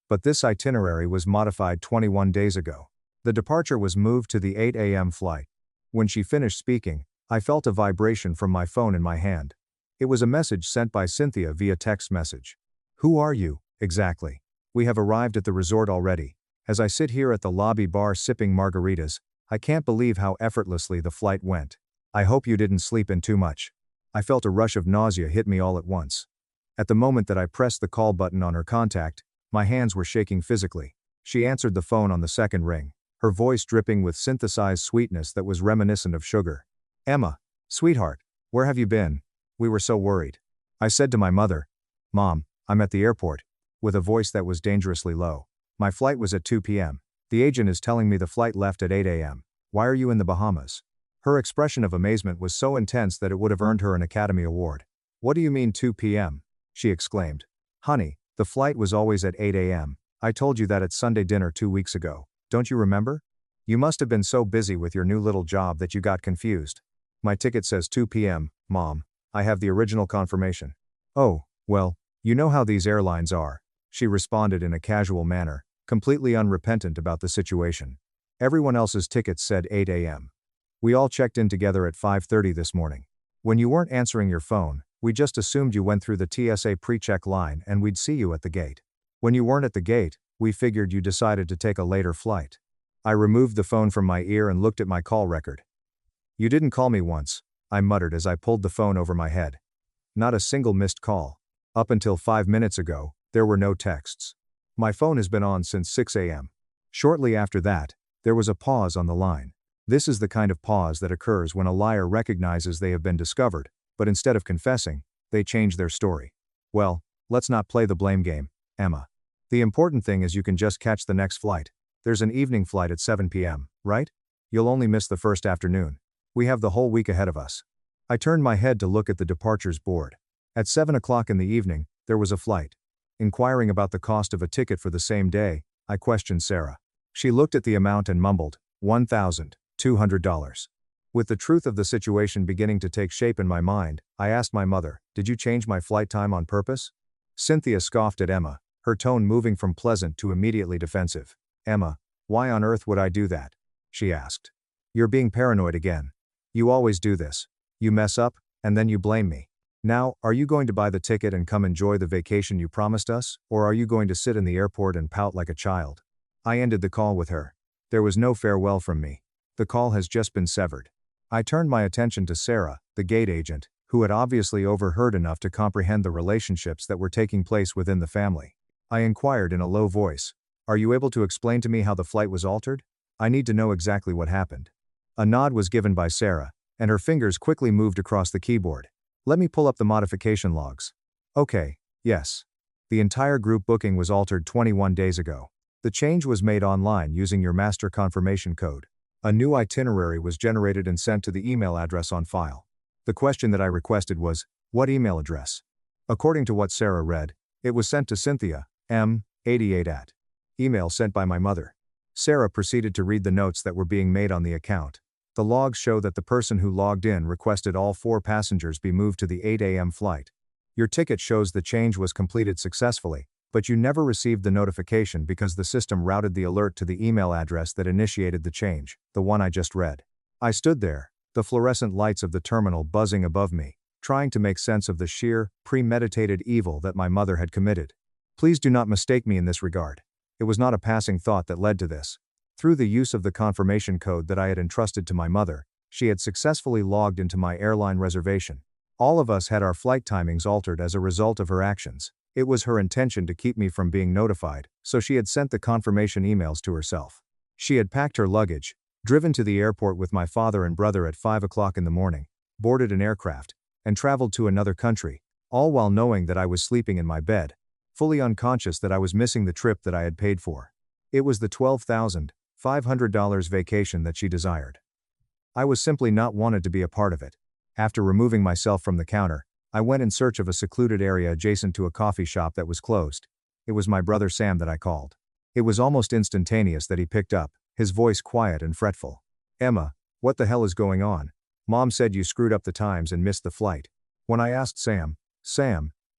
But this itinerary was modified 21 days ago. The departure was moved to the 8 a.m. flight." When she finished speaking, I felt a vibration from my phone in my hand. It was a message sent by Cynthia via text message. "Who are you, exactly? We have arrived at the resort already. As I sit here at the lobby bar sipping margaritas, I can't believe how effortlessly the flight went. I hope you didn't sleep in too much." I felt a rush of nausea hit me all at once. At the moment that I pressed the call button on her contact, my hands were shaking physically. She answered the phone on the second ring, her voice dripping with synthesized sweetness that was reminiscent of sugar. "Emma, sweetheart, where have you been? We were so worried." I said to my mother, "Mom, I'm at the airport," with a voice that was dangerously low. "My flight was at 2 p.m. The agent is telling me the flight left at 8 a.m. Why are you in the Bahamas?" Her expression of amazement was so intense that it would have earned her an Academy Award. "What do you mean 2 p.m.? She exclaimed. "Honey, the flight was always at 8 a.m. I told you that at Sunday dinner 2 weeks ago. Don't you remember? You must have been so busy with your new little job that you got confused." "My ticket says 2 p.m., Mom. I have the original confirmation." "Oh, well, you know how these airlines are," she responded in a casual manner, completely unrepentant about the situation. "Everyone else's tickets said 8 a.m. We all checked in together at 5:30 this morning. When you weren't answering your phone, we just assumed you went through the TSA pre-check line and we'd see you at the gate. When you weren't at the gate, we figured you decided to take a later flight." I removed the phone from my ear and looked at my call record. "You didn't call me once," I muttered as I pulled the phone over my head. "Not a single missed call. Up until 5 minutes ago, there were no texts. My phone has been on since 6 a.m. Shortly after that, there was a pause on the line. This is the kind of pause that occurs when a liar recognizes they have been discovered, but instead of confessing, they change their story. "Well, let's not play the blame game, Emma. The important thing is you can just catch the next flight. There's an evening flight at 7 p.m., right? You'll only miss the first afternoon. We have the whole week ahead of us." I turned my head to look at the departures board. At 7 o'clock in the evening, there was a flight. Inquiring about the cost of a ticket for the same day, I questioned Sarah. She looked at the amount and mumbled, $1,200. With the truth of the situation beginning to take shape in my mind, I asked my mother, "Did you change my flight time on purpose?" Cynthia scoffed at Emma, her tone moving from pleasant to immediately defensive. "Emma, why on earth would I do that?" she asked. "You're being paranoid again. You always do this. You mess up, and then you blame me. Now, are you going to buy the ticket and come enjoy the vacation you promised us, or are you going to sit in the airport and pout like a child?" I ended the call with her. There was no farewell from me. The call has just been severed. I turned my attention to Sarah, the gate agent, who had obviously overheard enough to comprehend the relationships that were taking place within the family. I inquired in a low voice, "Are you able to explain to me how the flight was altered? I need to know exactly what happened." A nod was given by Sarah, and her fingers quickly moved across the keyboard. "Let me pull up the modification logs." "Okay, yes. The entire group booking was altered 21 days ago. The change was made online using your master confirmation code. A new itinerary was generated and sent to the email address on file. The question that I requested was, what email address? According to what Sarah read, it was sent to Cynthia, M88 at. Email sent by my mother. Sarah proceeded to read the notes that were being made on the account. The logs show that the person who logged in requested all 4 passengers be moved to the 8 a.m. flight. Your ticket shows the change was completed successfully, but you never received the notification because the system routed the alert to the email address that initiated the change, the one I just read. I stood there, the fluorescent lights of the terminal buzzing above me, trying to make sense of the sheer, premeditated evil that my mother had committed. Please do not mistake me in this regard. It was not a passing thought that led to this. Through the use of the confirmation code that I had entrusted to my mother, she had successfully logged into my airline reservation. All of us had our flight timings altered as a result of her actions. It was her intention to keep me from being notified, so she had sent the confirmation emails to herself. She had packed her luggage, driven to the airport with my father and brother at 5 o'clock in the morning, boarded an aircraft, and traveled to another country, all while knowing that I was sleeping in my bed, fully unconscious that I was missing the trip that I had paid for. It was the $12,500 vacation that she desired. I was simply not wanted to be a part of it. After removing myself from the counter, I went in search of a secluded area adjacent to a coffee shop that was closed. It was my brother Sam that I called. It was almost instantaneous that he picked up, his voice quiet and fretful. "Emma, what the hell is going on? Mom said you screwed up the times and missed the flight." When I asked Sam,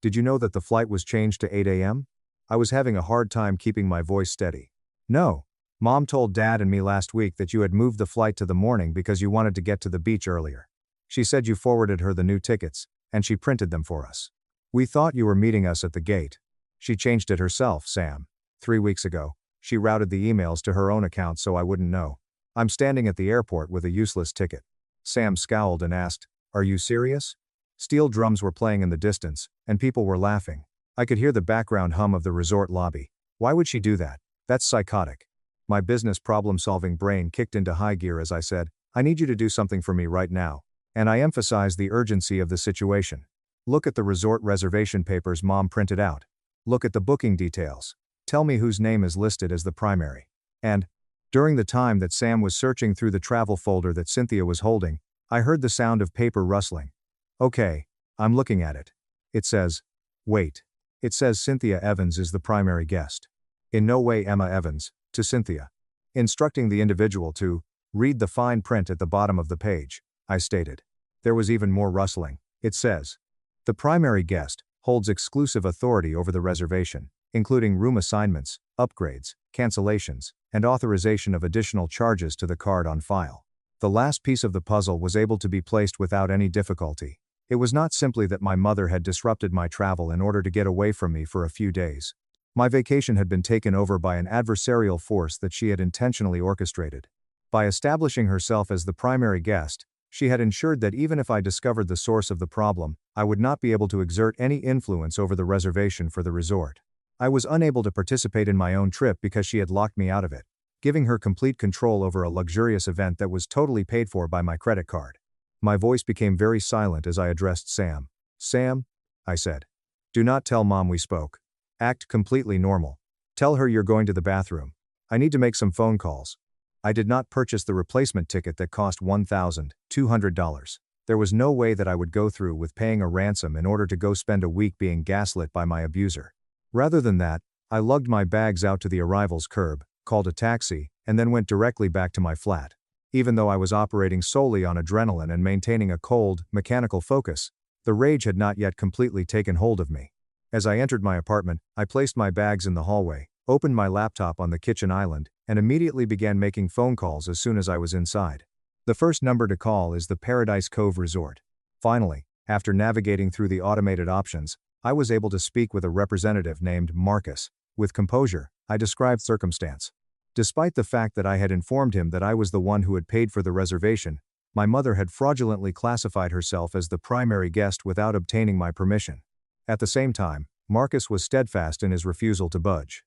did you know that the flight was changed to 8 a.m.? I was having a hard time keeping my voice steady. "No. Mom told Dad and me last week that you had moved the flight to the morning because you wanted to get to the beach earlier. She said you forwarded her the new tickets, and she printed them for us. We thought you were meeting us at the gate. She changed it herself, Sam. 3 weeks ago, she routed the emails to her own account so I wouldn't know. I'm standing at the airport with a useless ticket." Sam scowled and asked, "Are you serious?" Steel drums were playing in the distance, and people were laughing. I could hear the background hum of the resort lobby. Why would she do that? That's psychotic. My business problem-solving brain kicked into high gear as I said, "I need you to do something for me right now." And I emphasized the urgency of the situation. "Look at the resort reservation papers Mom printed out. Look at the booking details. Tell me whose name is listed as the primary." And, during the time that Sam was searching through the travel folder that Cynthia was holding, I heard the sound of paper rustling. "Okay, I'm looking at it. It says, wait. It says Cynthia Evans is the primary guest. In no way Emma Evans, to Cynthia." Instructing the individual to read the fine print at the bottom of the page, I stated. There was even more rustling. It says, "The primary guest holds exclusive authority over the reservation, including room assignments, upgrades, cancellations, and authorization of additional charges to the card on file." The last piece of the puzzle was able to be placed without any difficulty. It was not simply that my mother had disrupted my travel in order to get away from me for a few days. My vacation had been taken over by an adversarial force that she had intentionally orchestrated. By establishing herself as the primary guest, she had ensured that even if I discovered the source of the problem, I would not be able to exert any influence over the reservation for the resort. I was unable to participate in my own trip because she had locked me out of it, giving her complete control over a luxurious event that was totally paid for by my credit card. My voice became very silent as I addressed Sam. "Sam," I said, "do not tell Mom we spoke. Act completely normal. Tell her you're going to the bathroom. I need to make some phone calls." I did not purchase the replacement ticket that cost $1,200. There was no way that I would go through with paying a ransom in order to go spend a week being gaslit by my abuser. Rather than that, I lugged my bags out to the arrivals curb, called a taxi, and then went directly back to my flat. Even though I was operating solely on adrenaline and maintaining a cold, mechanical focus, the rage had not yet completely taken hold of me. As I entered my apartment, I placed my bags in the hallway, opened my laptop on the kitchen island, and immediately began making phone calls as soon as I was inside. The first number to call is the Paradise Cove Resort. Finally, after navigating through the automated options, I was able to speak with a representative named Marcus. With composure, I described circumstance. Despite the fact that I had informed him that I was the one who had paid for the reservation, My mother had fraudulently classified herself as the primary guest without obtaining my permission. At the same time, Marcus was steadfast in his refusal to budge.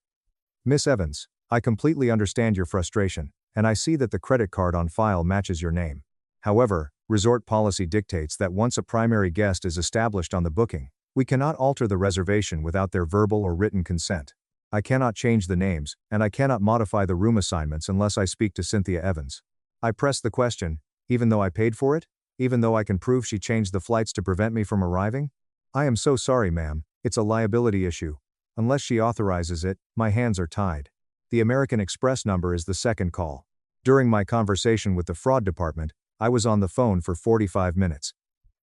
Miss Evans, I completely understand your frustration, and I see that the credit card on file matches your name. However, resort policy dictates that once a primary guest is established on the booking, we cannot alter the reservation without their verbal or written consent. I cannot change the names, and I cannot modify the room assignments unless I speak to Cynthia Evans. I pressed the question, even though I paid for it? Even though I can prove she changed the flights to prevent me from arriving? I am so sorry, ma'am, it's a liability issue. Unless she authorizes it, my hands are tied. The American Express number is the second call. During my conversation with the fraud department, I was on the phone for 45 minutes.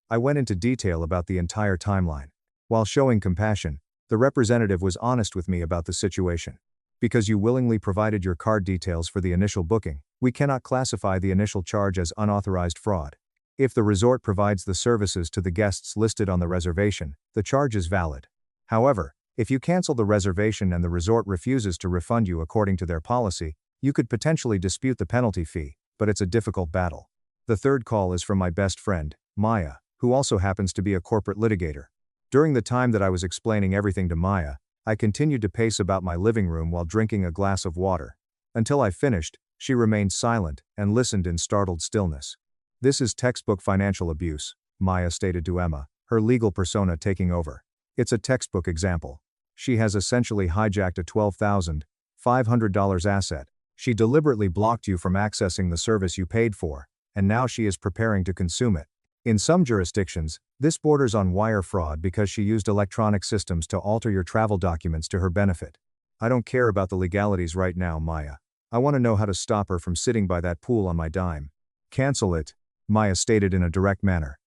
I went into detail about the entire timeline. While showing compassion, the representative was honest with me about the situation. Because you willingly provided your card details for the initial booking, we cannot classify the initial charge as unauthorized fraud. If the resort provides the services to the guests listed on the reservation, the charge is valid. However, if you cancel the reservation and the resort refuses to refund you according to their policy, you could potentially dispute the penalty fee, but it's a difficult battle. The third call is from my best friend, Maya, who also happens to be a corporate litigator. During the time that I was explaining everything to Maya, I continued to pace about my living room while drinking a glass of water. Until I finished, she remained silent and listened in startled stillness. This is textbook financial abuse, Maya stated to Emma, her legal persona taking over. It's a textbook example. She has essentially hijacked a $12,500 asset. She deliberately blocked you from accessing the service you paid for, and now she is preparing to consume it. In some jurisdictions, this borders on wire fraud because she used electronic systems to alter your travel documents to her benefit. I don't care about the legalities right now, Maya. I want to know how to stop her from sitting by that pool on my dime. Cancel it, Maya stated in a direct manner.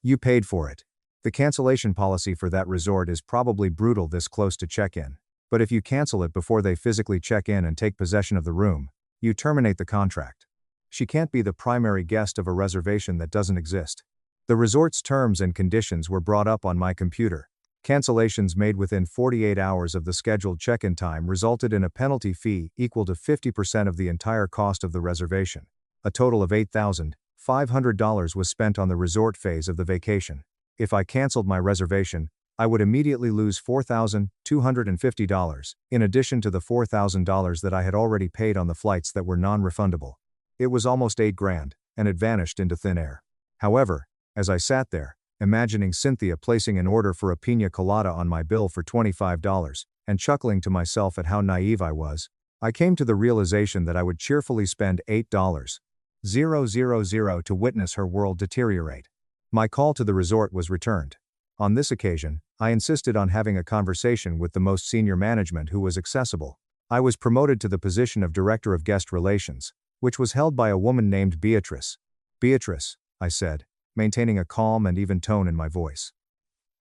You paid for it. The cancellation policy for that resort is probably brutal this close to check-in. But if you cancel it before they physically check in and take possession of the room, you terminate the contract. She can't be the primary guest of a reservation that doesn't exist. The resort's terms and conditions were brought up on my computer. Cancellations made within 48 hours of the scheduled check-in time resulted in a penalty fee equal to 50% of the entire cost of the reservation. A total of $8,500 was spent on the resort phase of the vacation. If I canceled my reservation, I would immediately lose $4,250, in addition to the $4,000 that I had already paid on the flights that were non-refundable. It was almost $8,000, and it vanished into thin air. However, as I sat there, imagining Cynthia placing an order for a piña colada on my bill for $25, and chuckling to myself at how naive I was, I came to the realization that I would cheerfully spend $8,000 to witness her world deteriorate. My call to the resort was returned. On this occasion, I insisted on having a conversation with the most senior management who was accessible. I was promoted to the position of Director of Guest Relations, which was held by a woman named Beatrice. Beatrice, I said, maintaining a calm and even tone in my voice.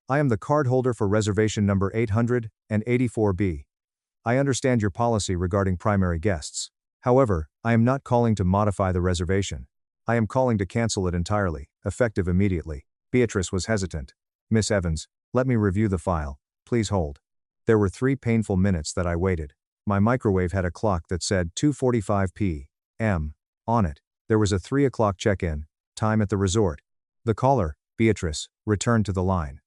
I am the cardholder for reservation number 884B. I understand your policy regarding primary guests. However, I am not calling to modify the reservation. I am calling to cancel it entirely, effective immediately. Beatrice was hesitant. Miss Evans, let me review the file, please hold. There were 3 painful minutes that I waited. My microwave had a clock that said 2:45 p.m. on it. There was a 3 o'clock check-in time at the resort. The caller, Beatrice, returned to the line.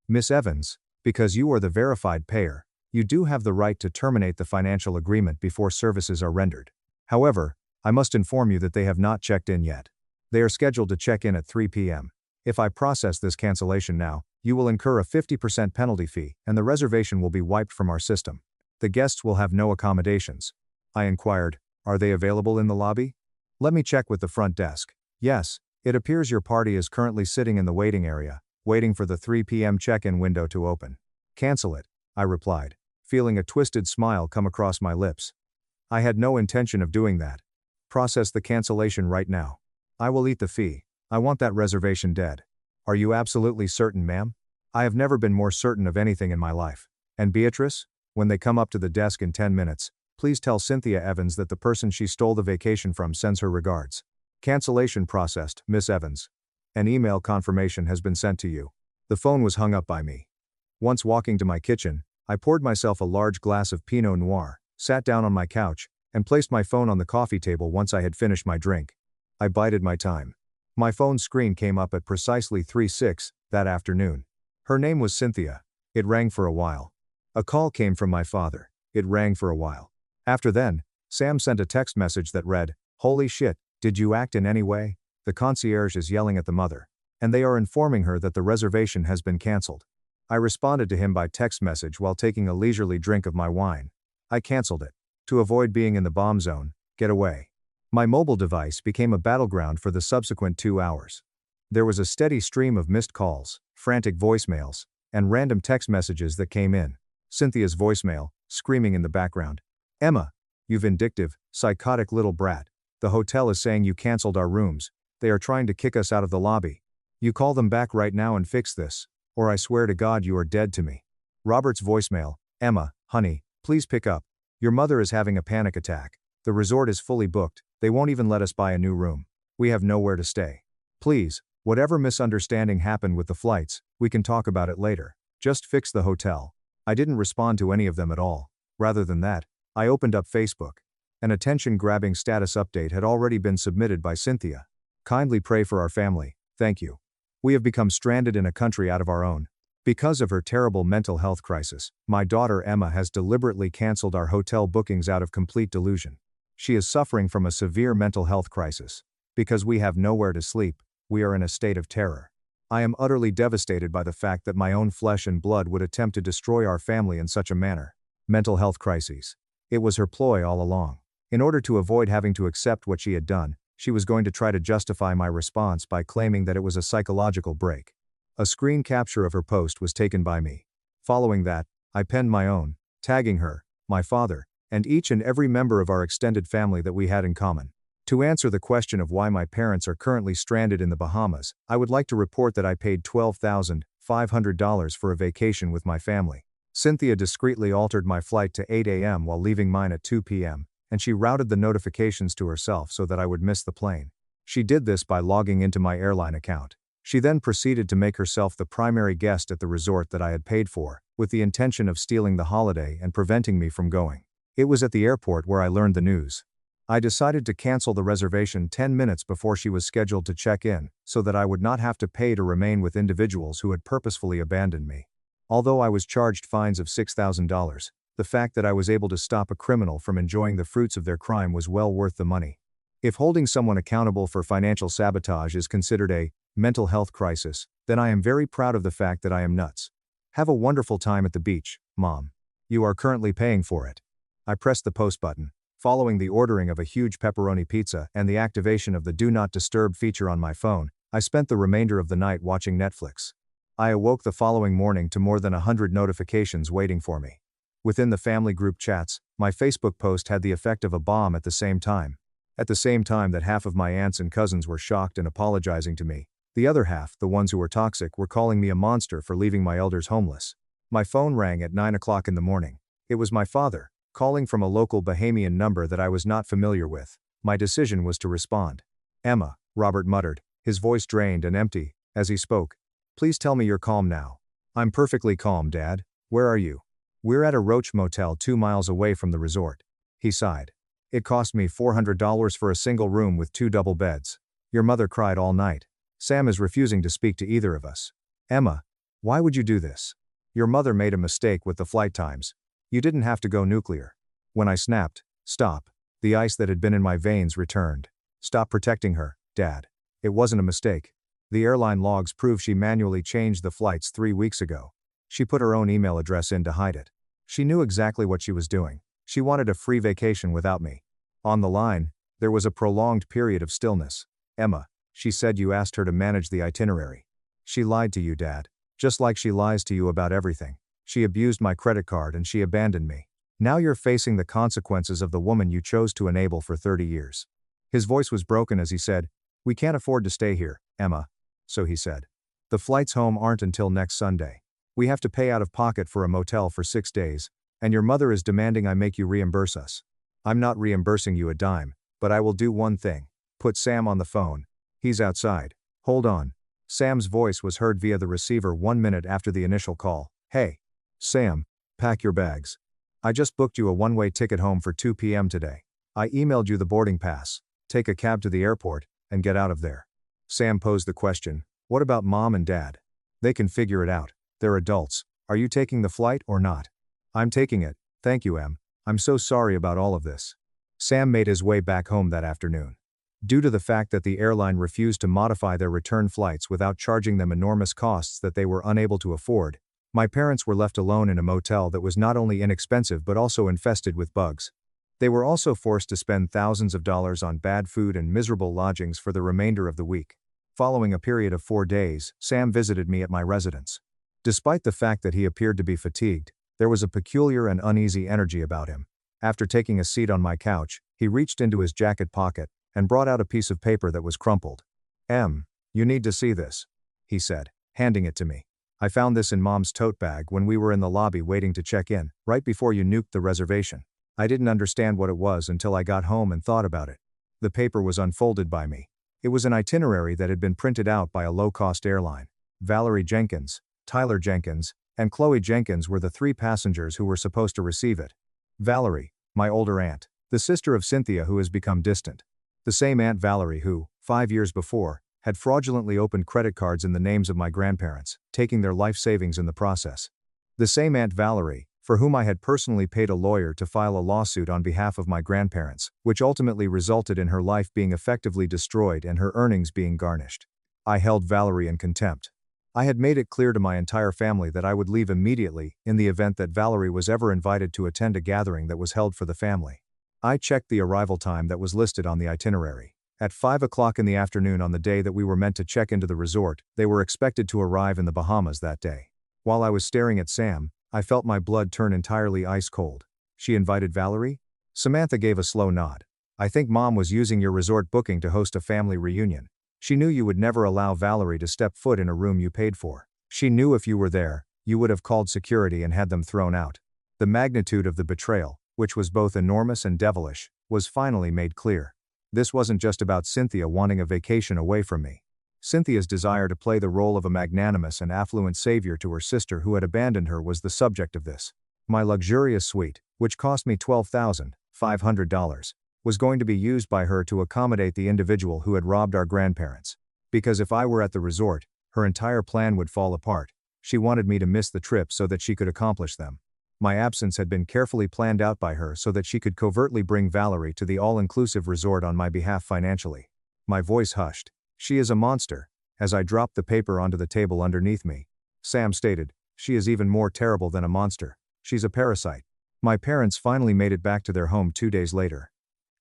Miss Evans, because you are the verified payer, you do have the right to terminate the financial agreement before services are rendered. However, I must inform you that they have not checked in yet. They are scheduled to check in at 3 p.m. If I process this cancellation now, you will incur a 50% penalty fee, and the reservation will be wiped from our system. The guests will have no accommodations. I inquired, are they available in the lobby? Let me check with the front desk. Yes, it appears your party is currently sitting in the waiting area, waiting for the 3 p.m. check-in window to open. Cancel it, I replied, feeling a twisted smile come across my lips. I had no intention of doing that. Process the cancellation right now. I will eat the fee. I want that reservation dead. Are you absolutely certain, ma'am? I have never been more certain of anything in my life. And Beatrice, when they come up to the desk in 10 minutes, please tell Cynthia Evans that the person she stole the vacation from sends her regards. Cancellation processed, Miss Evans. An email confirmation has been sent to you. The phone was hung up by me. Once walking to my kitchen, I poured myself a large glass of Pinot Noir, sat down on my couch, and placed my phone on the coffee table once I had finished my drink. I bided my time. My phone screen came up at precisely 3:06 that afternoon. Her name was Cynthia. It rang for a while. A call came from my father. It rang for a while. After then, Sam sent a text message that read, "Holy shit, did you act in any way? The concierge is yelling at the mother. And they are informing her that the reservation has been cancelled." I responded to him by text message while taking a leisurely drink of my wine. I cancelled it. To avoid being in the bomb zone, get away. My mobile device became a battleground for the subsequent 2 hours. There was a steady stream of missed calls, frantic voicemails, and random text messages that came in. Cynthia's voicemail, screaming in the background. "Emma, you vindictive, psychotic little brat. The hotel is saying you cancelled our rooms. They are trying to kick us out of the lobby. You call them back right now and fix this, or I swear to God you are dead to me." Robert's voicemail. "Emma, honey, please pick up. Your mother is having a panic attack. The resort is fully booked. They won't even let us buy a new room. We have nowhere to stay. Please, whatever misunderstanding happened with the flights, we can talk about it later. Just fix the hotel." I didn't respond to any of them at all. Rather than that, I opened up Facebook. An attention-grabbing status update had already been submitted by Cynthia. "Kindly pray for our family, thank you. We have become stranded in a country out of our own. Because of her terrible mental health crisis, my daughter Emma has deliberately cancelled our hotel bookings out of complete delusion. She is suffering from a severe mental health crisis. Because we have nowhere to sleep, we are in a state of terror. I am utterly devastated by the fact that my own flesh and blood would attempt to destroy our family in such a manner." Mental health crises. It was her ploy all along. In order to avoid having to accept what she had done, she was going to try to justify my response by claiming that it was a psychological break. A screen capture of her post was taken by me. Following that, I penned my own, tagging her, my father, and each and every member of our extended family that we had in common. To answer the question of why my parents are currently stranded in the Bahamas, I would like to report that I paid $12,500 for a vacation with my family. Cynthia discreetly altered my flight to 8 a.m. while leaving mine at 2 p.m., and she routed the notifications to herself so that I would miss the plane. She did this by logging into my airline account. She then proceeded to make herself the primary guest at the resort that I had paid for, with the intention of stealing the holiday and preventing me from going. It was at the airport where I learned the news. I decided to cancel the reservation 10 minutes before she was scheduled to check in, so that I would not have to pay to remain with individuals who had purposefully abandoned me. Although I was charged fines of $6,000, the fact that I was able to stop a criminal from enjoying the fruits of their crime was well worth the money. If holding someone accountable for financial sabotage is considered a mental health crisis, then I am very proud of the fact that I am nuts. Have a wonderful time at the beach, Mom. You are currently paying for it. I pressed the post button. Following the ordering of a huge pepperoni pizza and the activation of the Do Not Disturb feature on my phone, I spent the remainder of the night watching Netflix. I awoke the following morning to more than 100 notifications waiting for me. Within the family group chats, my Facebook post had the effect of a bomb at the same time. At the same time that half of my aunts and cousins were shocked and apologizing to me, the other half, the ones who were toxic, were calling me a monster for leaving my elders homeless. My phone rang at 9 o'clock in the morning. It was my father, calling from a local Bahamian number that I was not familiar with. My decision was to respond. "Emma," Robert muttered, his voice drained and empty, as he spoke. "Please tell me you're calm now." "I'm perfectly calm, Dad. Where are you?" "We're at a Roach Motel 2 miles away from the resort." He sighed. "It cost me $400 for a single room with 2 double beds. Your mother cried all night. Sam is refusing to speak to either of us." "Emma, why would you do this? Your mother made a mistake with the flight times. You didn't have to go nuclear." When I snapped, "Stop," the ice that had been in my veins returned. "Stop protecting her, Dad. It wasn't a mistake. The airline logs prove she manually changed the flights 3 weeks ago. She put her own email address in to hide it. She knew exactly what she was doing. She wanted a free vacation without me." On the line, there was a prolonged period of stillness. "Emma, she said you asked her to manage the itinerary." "She lied to you, Dad. Just like she lies to you about everything. She abused my credit card and she abandoned me. Now you're facing the consequences of the woman you chose to enable for 30 years. His voice was broken as he said, "We can't afford to stay here, Emma." So he said. "The flights home aren't until next Sunday. We have to pay out of pocket for a motel for 6 days, and your mother is demanding I make you reimburse us." "I'm not reimbursing you a dime, but I will do one thing. Put Sam on the phone. He's outside." "Hold on." Sam's voice was heard via the receiver 1 minute after the initial call. "Hey. Sam, pack your bags. I just booked you a one-way ticket home for 2 p.m. today. I emailed you the boarding pass. Take a cab to the airport, and get out of there." Sam posed the question, what about mom and dad? They can figure it out. They're adults. Are you taking the flight or not? I'm taking it, thank you, Em. I'm so sorry about all of this. Sam made his way back home that afternoon. Due to the fact that the airline refused to modify their return flights without charging them enormous costs that they were unable to afford, my parents were left alone in a motel that was not only inexpensive but also infested with bugs. They were also forced to spend thousands of dollars on bad food and miserable lodgings for the remainder of the week. Following a period of 4 days, Sam visited me at my residence. Despite the fact that he appeared to be fatigued, there was a peculiar and uneasy energy about him. After taking a seat on my couch, he reached into his jacket pocket and brought out a piece of paper that was crumpled. "Em, you need to see this," he said, handing it to me. "I found this in Mom's tote bag when we were in the lobby waiting to check in, right before you nuked the reservation. I didn't understand what it was until I got home and thought about it." The paper was unfolded by me. It was an itinerary that had been printed out by a low-cost airline. Valerie Jenkins, Tyler Jenkins, and Chloe Jenkins were the 3 passengers who were supposed to receive it. Valerie, my older aunt, the sister of Cynthia who has become distant. The same Aunt Valerie who, 5 years before, had fraudulently opened credit cards in the names of my grandparents, taking their life savings in the process. The same Aunt Valerie, for whom I had personally paid a lawyer to file a lawsuit on behalf of my grandparents, which ultimately resulted in her life being effectively destroyed and her earnings being garnished. I held Valerie in contempt. I had made it clear to my entire family that I would leave immediately in the event that Valerie was ever invited to attend a gathering that was held for the family. I checked the arrival time that was listed on the itinerary. At 5 o'clock in the afternoon on the day that we were meant to check into the resort, they were expected to arrive in the Bahamas that day. While I was staring at Sam, I felt my blood turn entirely ice cold. "She invited Valerie?" Samantha gave a slow nod. "I think Mom was using your resort booking to host a family reunion. She knew you would never allow Valerie to step foot in a room you paid for. She knew if you were there, you would have called security and had them thrown out." The magnitude of the betrayal, which was both enormous and devilish, was finally made clear. This wasn't just about Cynthia wanting a vacation away from me. Cynthia's desire to play the role of a magnanimous and affluent savior to her sister who had abandoned her was the subject of this. My luxurious suite, which cost me $12,500, was going to be used by her to accommodate the individual who had robbed our grandparents. Because if I were at the resort, her entire plan would fall apart. She wanted me to miss the trip so that she could accomplish them. My absence had been carefully planned out by her so that she could covertly bring Valerie to the all-inclusive resort on my behalf financially. My voice hushed. "She is a monster." As I dropped the paper onto the table underneath me, Sam stated, "She is even more terrible than a monster. She's a parasite." My parents finally made it back to their home 2 days later.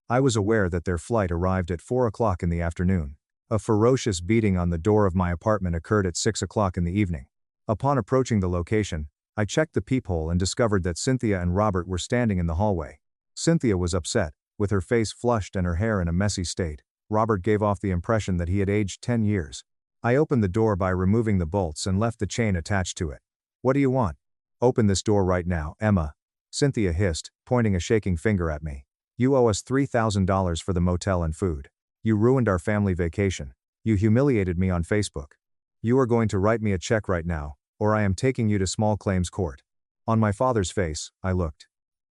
I was aware that their flight arrived at 4 o'clock in the afternoon. A ferocious beating on the door of my apartment occurred at 6 o'clock in the evening. Upon approaching the location, I checked the peephole and discovered that Cynthia and Robert were standing in the hallway. Cynthia was upset, with her face flushed and her hair in a messy state. Robert gave off the impression that he had aged 10 years. I opened the door by removing the bolts and left the chain attached to it. "What do you want?" "Open this door right now, Emma," Cynthia hissed, pointing a shaking finger at me. "You owe us $3,000 for the motel and food. You ruined our family vacation. You humiliated me on Facebook. You are going to write me a check right now, or I am taking you to small claims court." On my father's face, I looked.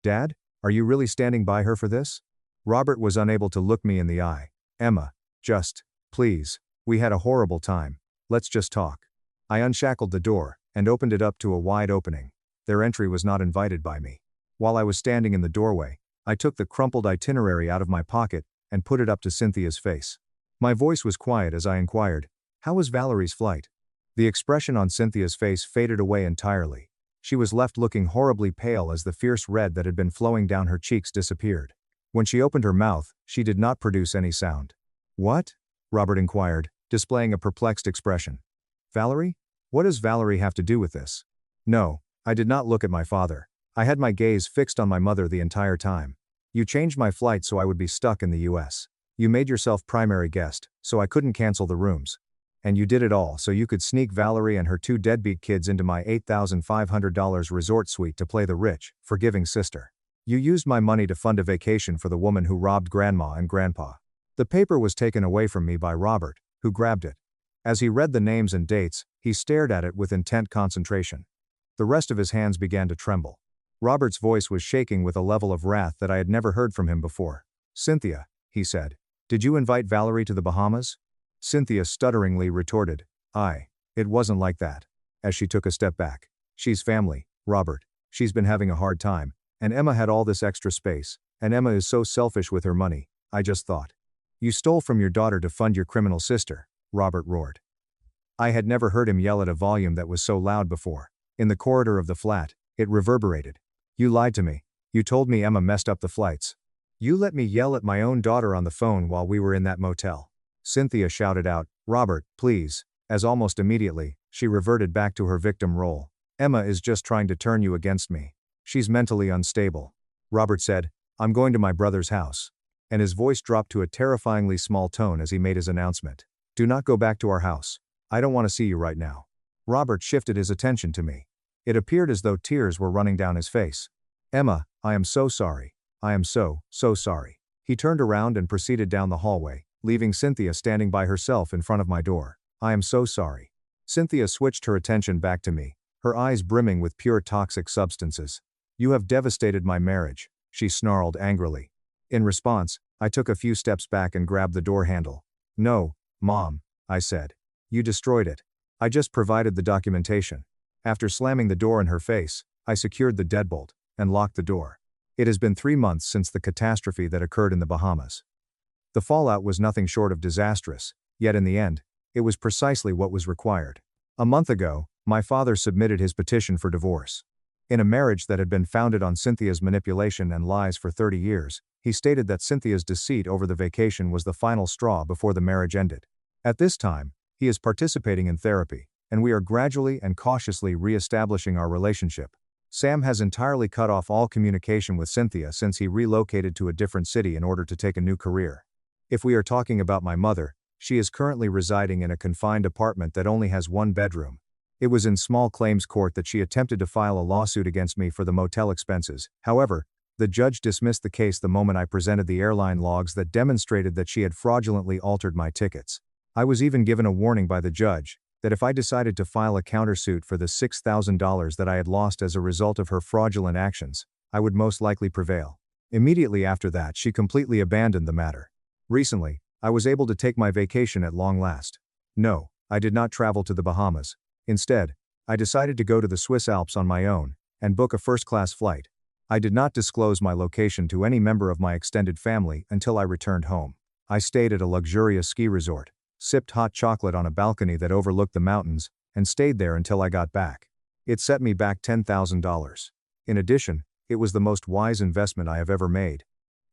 "Dad, are you really standing by her for this?" Robert was unable to look me in the eye. "Emma, please, we had a horrible time. Let's just talk." I unshackled the door and opened it up to a wide opening. Their entry was not invited by me. While I was standing in the doorway, I took the crumpled itinerary out of my pocket and put it up to Cynthia's face. My voice was quiet as I inquired, "How was Valerie's flight?" The expression on Cynthia's face faded away entirely. She was left looking horribly pale as the fierce red that had been flowing down her cheeks disappeared. When she opened her mouth, she did not produce any sound. "What?" Robert inquired, displaying a perplexed expression. "Valerie? What does Valerie have to do with this?" No, I did not look at my father. I had my gaze fixed on my mother the entire time. "You changed my flight so I would be stuck in the US. You made yourself primary guest, so I couldn't cancel the rooms. And you did it all so you could sneak Valerie and her 2 deadbeat kids into my $8,500 resort suite to play the rich, forgiving sister. You used my money to fund a vacation for the woman who robbed Grandma and Grandpa." The paper was taken away from me by Robert, who grabbed it. As he read the names and dates, he stared at it with intent concentration. The rest of his hands began to tremble. Robert's voice was shaking with a level of wrath that I had never heard from him before. "Cynthia," he said, "did you invite Valerie to the Bahamas?" Cynthia stutteringly retorted, It wasn't like that. As she took a step back. She's family, Robert. She's been having a hard time, and Emma had all this extra space, and Emma is so selfish with her money, I just thought. You stole from your daughter to fund your criminal sister, Robert roared. I had never heard him yell at a volume that was so loud before. In the corridor of the flat, it reverberated. You lied to me. You told me Emma messed up the flights. You let me yell at my own daughter on the phone while we were in that motel. Cynthia shouted out, Robert, please, as almost immediately, she reverted back to her victim role. Emma is just trying to turn you against me. She's mentally unstable. Robert said, I'm going to my brother's house. And his voice dropped to a terrifyingly small tone as he made his announcement. Do not go back to our house. I don't want to see you right now. Robert shifted his attention to me. It appeared as though tears were running down his face. Emma, I am so sorry. I am so sorry. He turned around and proceeded down the hallway, leaving Cynthia standing by herself in front of my door. I am so sorry. Cynthia switched her attention back to me, her eyes brimming with pure toxic substances. You have devastated my marriage, she snarled angrily. In response, I took a few steps back and grabbed the door handle. No, Mom, I said. You destroyed it. I just provided the documentation. After slamming the door in her face, I secured the deadbolt and locked the door. It has been 3 months since the catastrophe that occurred in the Bahamas. The fallout was nothing short of disastrous, yet in the end, it was precisely what was required. A month ago, my father submitted his petition for divorce. In a marriage that had been founded on Cynthia's manipulation and lies for 30 years, he stated that Cynthia's deceit over the vacation was the final straw before the marriage ended. At this time, he is participating in therapy, and we are gradually and cautiously re-establishing our relationship. Sam has entirely cut off all communication with Cynthia since he relocated to a different city in order to take a new career. If we are talking about my mother, she is currently residing in a confined apartment that only has 1 bedroom. It was in small claims court that she attempted to file a lawsuit against me for the motel expenses. However, the judge dismissed the case the moment I presented the airline logs that demonstrated that she had fraudulently altered my tickets. I was even given a warning by the judge that if I decided to file a countersuit for the $6,000 that I had lost as a result of her fraudulent actions, I would most likely prevail. Immediately after that, she completely abandoned the matter. Recently, I was able to take my vacation at long last. No, I did not travel to the Bahamas. Instead, I decided to go to the Swiss Alps on my own and book a first-class flight. I did not disclose my location to any member of my extended family until I returned home. I stayed at a luxurious ski resort, sipped hot chocolate on a balcony that overlooked the mountains, and stayed there until I got back. It set me back $10,000. In addition, it was the most wise investment I have ever made.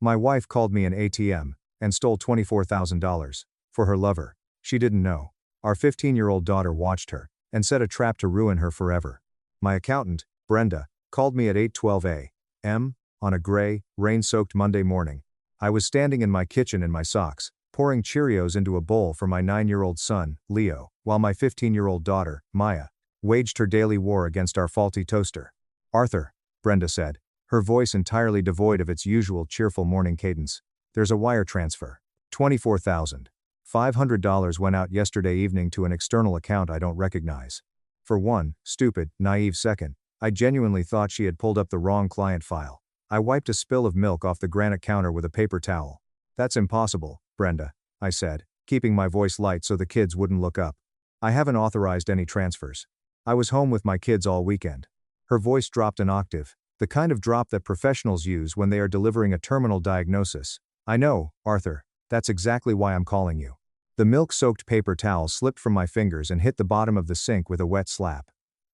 My wife called me an ATM and stole $24,000 for her lover. She didn't know. Our 15-year-old daughter watched her and set a trap to ruin her forever. My accountant, Brenda, called me at 8:12 a.m. on a gray, rain-soaked Monday morning. I was standing in my kitchen in my socks, pouring Cheerios into a bowl for my 9-year-old son, Leo, while my 15-year-old daughter, Maya, waged her daily war against our faulty toaster. Arthur, Brenda said, her voice entirely devoid of its usual cheerful morning cadence. There's a wire transfer. $24,500 went out yesterday evening to an external account I don't recognize. For one stupid, naive second, I genuinely thought she had pulled up the wrong client file. I wiped a spill of milk off the granite counter with a paper towel. That's impossible, Brenda, I said, keeping my voice light so the kids wouldn't look up. I haven't authorized any transfers. I was home with my kids all weekend. Her voice dropped an octave, the kind of drop that professionals use when they are delivering a terminal diagnosis. I know, Arthur, that's exactly why I'm calling you. The milk-soaked paper towel slipped from my fingers and hit the bottom of the sink with a wet slap.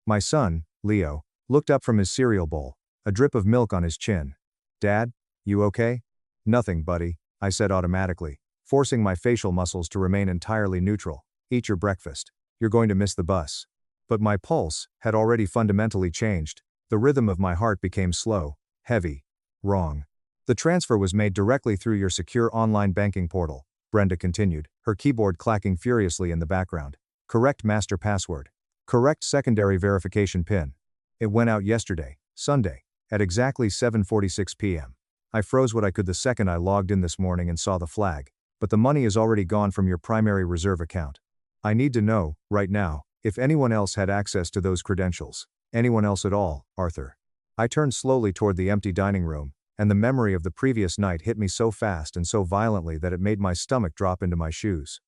My son, Leo, looked up from his cereal bowl, a drip of milk on his chin. Dad, you okay? Nothing, buddy, I said automatically, forcing my facial muscles to remain entirely neutral. Eat your breakfast. You're going to miss the bus. But my pulse had already fundamentally changed. The rhythm of my heart became slow, heavy, wrong. The transfer was made directly through your secure online banking portal, Brenda continued, her keyboard clacking furiously in the background. Correct master password. Correct secondary verification PIN. It went out yesterday, Sunday, at exactly 7:46 p.m. I froze what I could the second I logged in this morning and saw the flag, but the money is already gone from your primary reserve account. I need to know, right now, if anyone else had access to those credentials. Anyone else at all, Arthur. I turned slowly toward the empty dining room, and the memory of the previous night hit me so fast and so violently that it made my stomach drop into my shoes.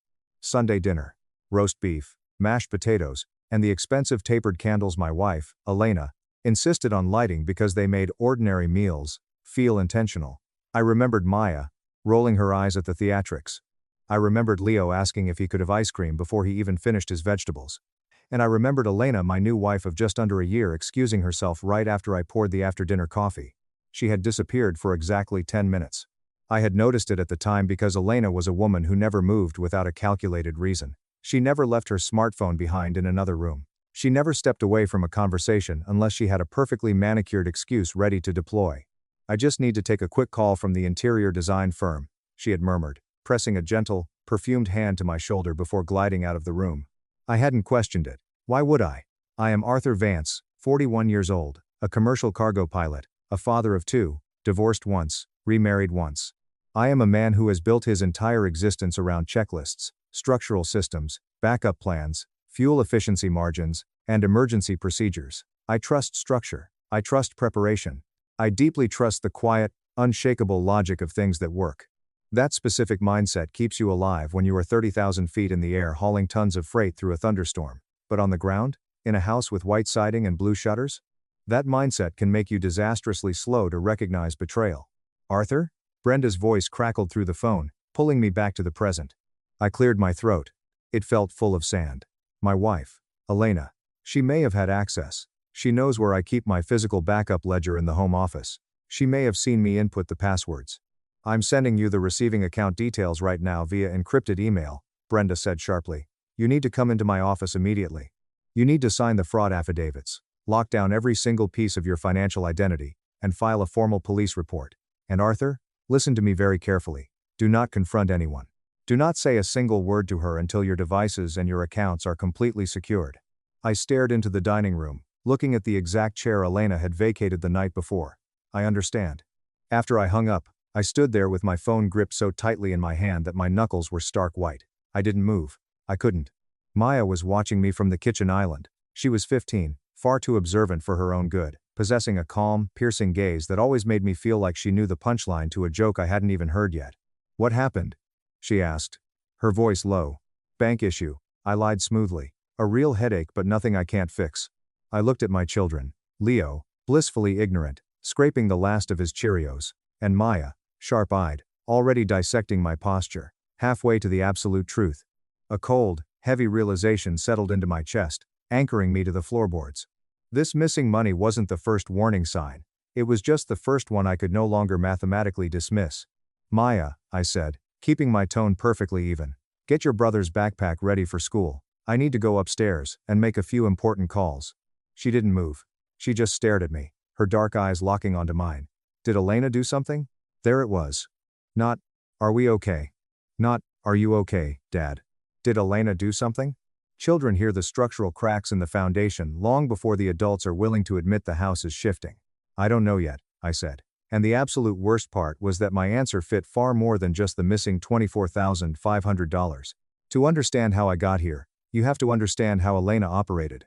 Sunday dinner. Roast beef, mashed potatoes, and the expensive tapered candles my wife, Elena, insisted on lighting because they made ordinary meals feel intentional. I remembered Maya, rolling her eyes at the theatrics. I remembered Leo asking if he could have ice cream before he even finished his vegetables. And I remembered Elena, my new wife of just under a year, excusing herself right after I poured the after-dinner coffee. She had disappeared for exactly 10 minutes. I had noticed it at the time because Elena was a woman who never moved without a calculated reason. She never left her smartphone behind in another room. She never stepped away from a conversation unless she had a perfectly manicured excuse ready to deploy. "I just need to take a quick call from the interior design firm," she had murmured, pressing a gentle, perfumed hand to my shoulder before gliding out of the room. I hadn't questioned it. Why would I? I am Arthur Vance, 41 years old, a commercial cargo pilot, a father of 2, divorced once, remarried once. I am a man who has built his entire existence around checklists, structural systems, backup plans, fuel efficiency margins, and emergency procedures. I trust structure. I trust preparation. I deeply trust the quiet, unshakable logic of things that work. That specific mindset keeps you alive when you are 30,000 feet in the air hauling tons of freight through a thunderstorm. But on the ground, in a house with white siding and blue shutters? That mindset can make you disastrously slow to recognize betrayal. "Arthur?" Brenda's voice crackled through the phone, pulling me back to the present. I cleared my throat. It felt full of sand. My wife, Elena. She may have had access. She knows where I keep my physical backup ledger in the home office. She may have seen me input the passwords. "I'm sending you the receiving account details right now via encrypted email," Brenda said sharply. "You need to come into my office immediately. You need to sign the fraud affidavits, lock down every single piece of your financial identity, and file a formal police report. And Arthur, listen to me very carefully. Do not confront anyone. Do not say a single word to her until your devices and your accounts are completely secured." I stared into the dining room, looking at the exact chair Elena had vacated the night before. "I understand." After I hung up, I stood there with my phone gripped so tightly in my hand that my knuckles were stark white. I didn't move. I couldn't. Maya was watching me from the kitchen island. She was 15, far too observant for her own good, possessing a calm, piercing gaze that always made me feel like she knew the punchline to a joke I hadn't even heard yet. "What happened?" she asked. Her voice low. "Bank issue," I lied smoothly. "A real headache but nothing I can't fix." I looked at my children. Leo, blissfully ignorant, scraping the last of his Cheerios, and Maya, sharp-eyed, already dissecting my posture, halfway to the absolute truth. A cold, heavy realization settled into my chest, anchoring me to the floorboards. This missing money wasn't the first warning sign. It was just the first one I could no longer mathematically dismiss. "Maya," I said, keeping my tone perfectly even, "get your brother's backpack ready for school. I need to go upstairs and make a few important calls." She didn't move. She just stared at me, her dark eyes locking onto mine. Did Elena do something? There it was. Not, "Are we okay?" Not, "Are you okay, Dad?" Did Elena do something? Children hear the structural cracks in the foundation long before the adults are willing to admit the house is shifting. "I don't know yet," I said. And the absolute worst part was that my answer fit far more than just the missing $24,500. To understand how I got here, you have to understand how Elena operated.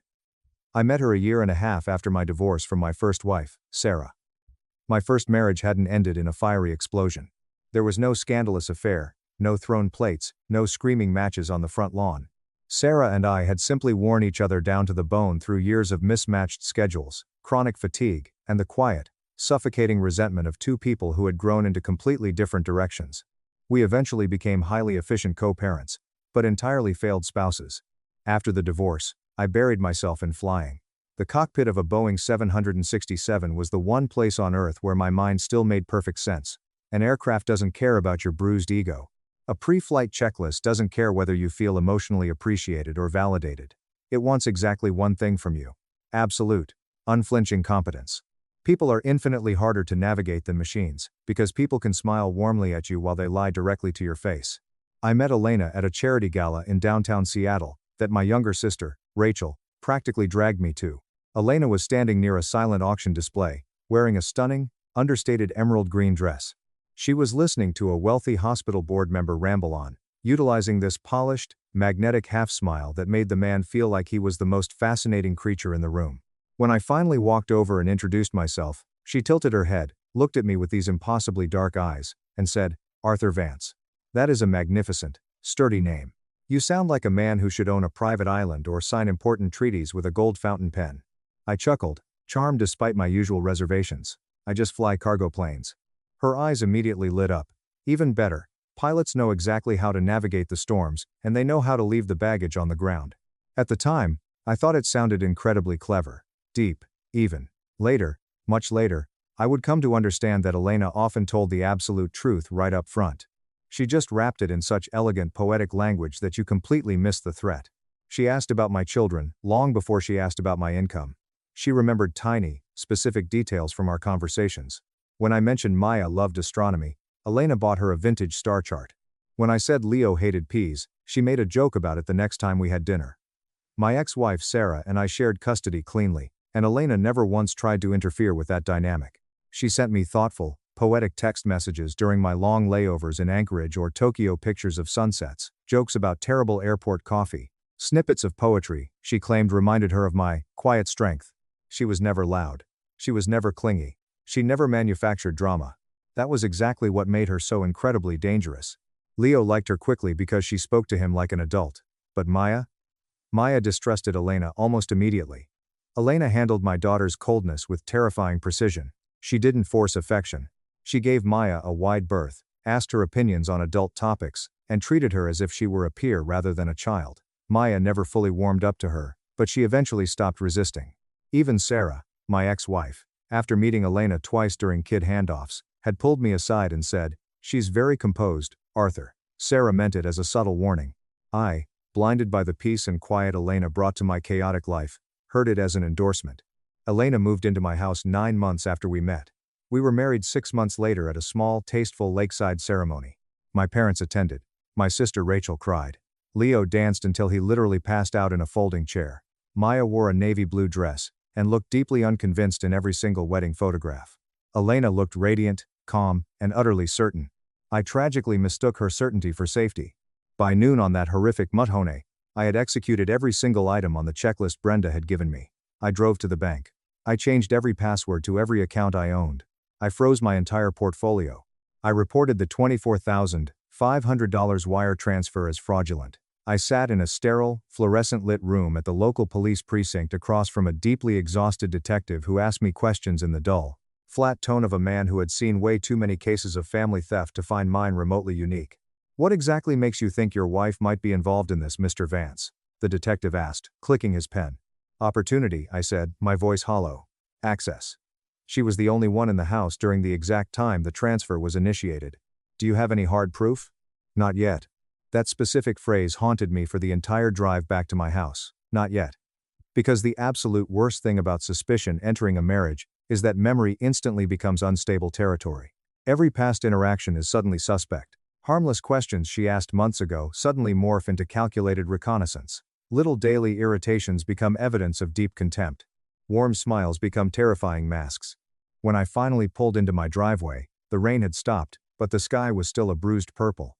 I met her a year and a half after my divorce from my first wife, Sarah. My first marriage hadn't ended in a fiery explosion. There was no scandalous affair, no thrown plates, no screaming matches on the front lawn. Sarah and I had simply worn each other down to the bone through years of mismatched schedules, chronic fatigue, and the quiet, suffocating resentment of two people who had grown into completely different directions. We eventually became highly efficient co-parents, but entirely failed spouses. After the divorce, I buried myself in flying. The cockpit of a Boeing 767 was the one place on Earth where my mind still made perfect sense. An aircraft doesn't care about your bruised ego. A pre-flight checklist doesn't care whether you feel emotionally appreciated or validated. It wants exactly one thing from you: absolute, unflinching competence. People are infinitely harder to navigate than machines, because people can smile warmly at you while they lie directly to your face. I met Elena at a charity gala in downtown Seattle that my younger sister, Rachel, practically dragged me to. Elena was standing near a silent auction display, wearing a stunning, understated emerald green dress. She was listening to a wealthy hospital board member ramble on, utilizing this polished, magnetic half-smile that made the man feel like he was the most fascinating creature in the room. When I finally walked over and introduced myself, she tilted her head, looked at me with these impossibly dark eyes, and said, "Arthur Vance. That is a magnificent, sturdy name. You sound like a man who should own a private island or sign important treaties with a gold fountain pen. I chuckled, charmed despite my usual reservations. I just fly cargo planes. Her eyes immediately lit up. Even better, pilots know exactly how to navigate the storms, and they know how to leave the baggage on the ground. At the time, I thought it sounded incredibly clever, deep, even. Later, much later, I would come to understand that Elena often told the absolute truth right up front. She just wrapped it in such elegant poetic language that you completely missed the threat. She asked about my children, long before she asked about my income. She remembered tiny, specific details from our conversations. When I mentioned Maya loved astronomy, Elena bought her a vintage star chart. When I said Leo hated peas, she made a joke about it the next time we had dinner. My ex-wife Sarah and I shared custody cleanly, and Elena never once tried to interfere with that dynamic. She sent me thoughtful, poetic text messages during my long layovers in Anchorage or Tokyo, pictures of sunsets, jokes about terrible airport coffee, snippets of poetry she claimed reminded her of my quiet strength. She was never loud. She was never clingy. She never manufactured drama. That was exactly what made her so incredibly dangerous. Leo liked her quickly because she spoke to him like an adult. But Maya? Maya distrusted Elena almost immediately. Elena handled my daughter's coldness with terrifying precision. She didn't force affection. She gave Maya a wide berth, asked her opinions on adult topics, and treated her as if she were a peer rather than a child. Maya never fully warmed up to her, but she eventually stopped resisting. Even Sarah, my ex-wife, after meeting Elena twice during kid handoffs, had pulled me aside and said, "She's very composed, Arthur." Sarah meant it as a subtle warning. I, blinded by the peace and quiet Elena brought to my chaotic life, heard it as an endorsement. Elena moved into my house 9 months after we met. We were married 6 months later at a small, tasteful lakeside ceremony. My parents attended. My sister Rachel cried. Leo danced until he literally passed out in a folding chair. Maya wore a navy blue dress, and looked deeply unconvinced in every single wedding photograph. Elena looked radiant, calm, and utterly certain. I tragically mistook her certainty for safety. By noon on that horrific Mudhone, I had executed every single item on the checklist Brenda had given me. I drove to the bank. I changed every password to every account I owned. I froze my entire portfolio. I reported the $24,500 wire transfer as fraudulent. I sat in a sterile, fluorescent-lit room at the local police precinct across from a deeply exhausted detective who asked me questions in the dull, flat tone of a man who had seen way too many cases of family theft to find mine remotely unique. "What exactly makes you think your wife might be involved in this, Mr. Vance?" the detective asked, clicking his pen. "Opportunity," I said, my voice hollow. "Access. She was the only one in the house during the exact time the transfer was initiated. Do you have any hard proof?" "Not yet." That specific phrase haunted me for the entire drive back to my house. Not yet. Because the absolute worst thing about suspicion entering a marriage is that memory instantly becomes unstable territory. Every past interaction is suddenly suspect. Harmless questions she asked months ago suddenly morph into calculated reconnaissance. Little daily irritations become evidence of deep contempt. Warm smiles become terrifying masks. When I finally pulled into my driveway, the rain had stopped, but the sky was still a bruised purple.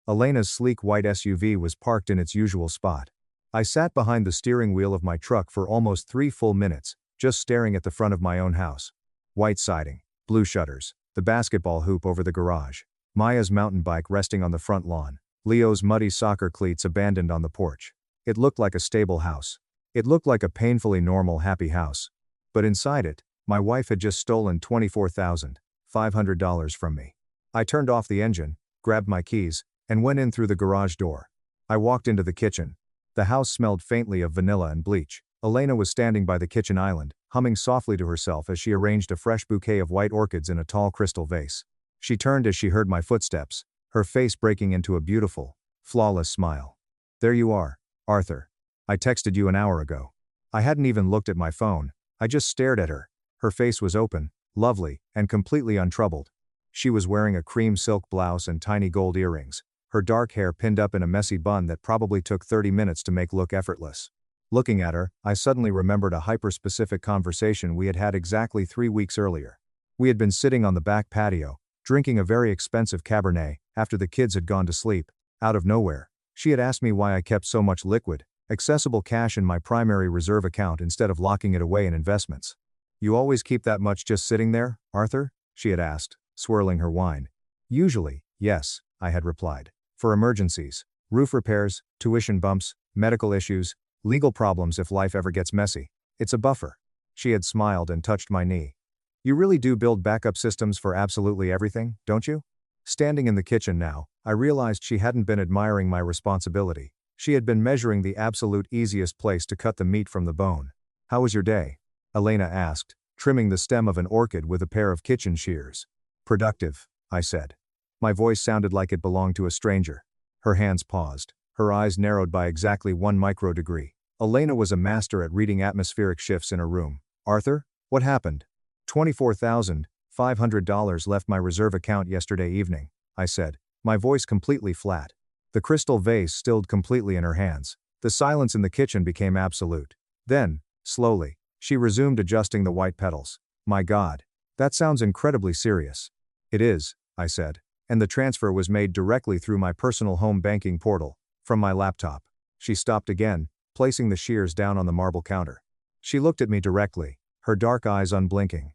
Elena's sleek white SUV was parked in its usual spot. I sat behind the steering wheel of my truck for almost 3 full minutes, just staring at the front of my own house. White siding, blue shutters, the basketball hoop over the garage, Maya's mountain bike resting on the front lawn, Leo's muddy soccer cleats abandoned on the porch. It looked like a stable house. It looked like a painfully normal, happy house. But inside it, my wife had just stolen $24,500 from me. I turned off the engine, grabbed my keys, and went in through the garage door. I walked into the kitchen. The house smelled faintly of vanilla and bleach. Elena was standing by the kitchen island, humming softly to herself as she arranged a fresh bouquet of white orchids in a tall crystal vase. She turned as she heard my footsteps, her face breaking into a beautiful, flawless smile. "There you are, Arthur. I texted you an hour ago." I hadn't even looked at my phone, I just stared at her. Her face was open, lovely, and completely untroubled. She was wearing a cream silk blouse and tiny gold earrings, her dark hair pinned up in a messy bun that probably took 30 minutes to make look effortless. Looking at her, I suddenly remembered a hyper-specific conversation we had had exactly 3 weeks earlier. We had been sitting on the back patio, drinking a very expensive Cabernet, after the kids had gone to sleep. Out of nowhere, she had asked me why I kept so much liquid, accessible cash in my primary reserve account instead of locking it away in investments. "You always keep that much just sitting there, Arthur?" she had asked, swirling her wine. "Usually, yes," I had replied. "For emergencies. Roof repairs, tuition bumps, medical issues, legal problems if life ever gets messy. It's a buffer. She had smiled and touched my knee. You really do build backup systems for absolutely everything, don't you? Standing in the kitchen now, I realized she hadn't been admiring my responsibility. She had been measuring the absolute easiest place to cut the meat from the bone. How was your day? Elena asked, trimming the stem of an orchid with a pair of kitchen shears. Productive, I said. My voice sounded like it belonged to a stranger. Her hands paused. Her eyes narrowed by exactly 1 microdegree. Elena was a master at reading atmospheric shifts in a room. Arthur, what happened? $24,500 left my reserve account yesterday evening, I said, my voice completely flat. The crystal vase stilled completely in her hands. The silence in the kitchen became absolute. Then, slowly, she resumed adjusting the white petals. My God. That sounds incredibly serious. It is, I said. And the transfer was made directly through my personal home banking portal, from my laptop. She stopped again, placing the shears down on the marble counter. She looked at me directly, her dark eyes unblinking.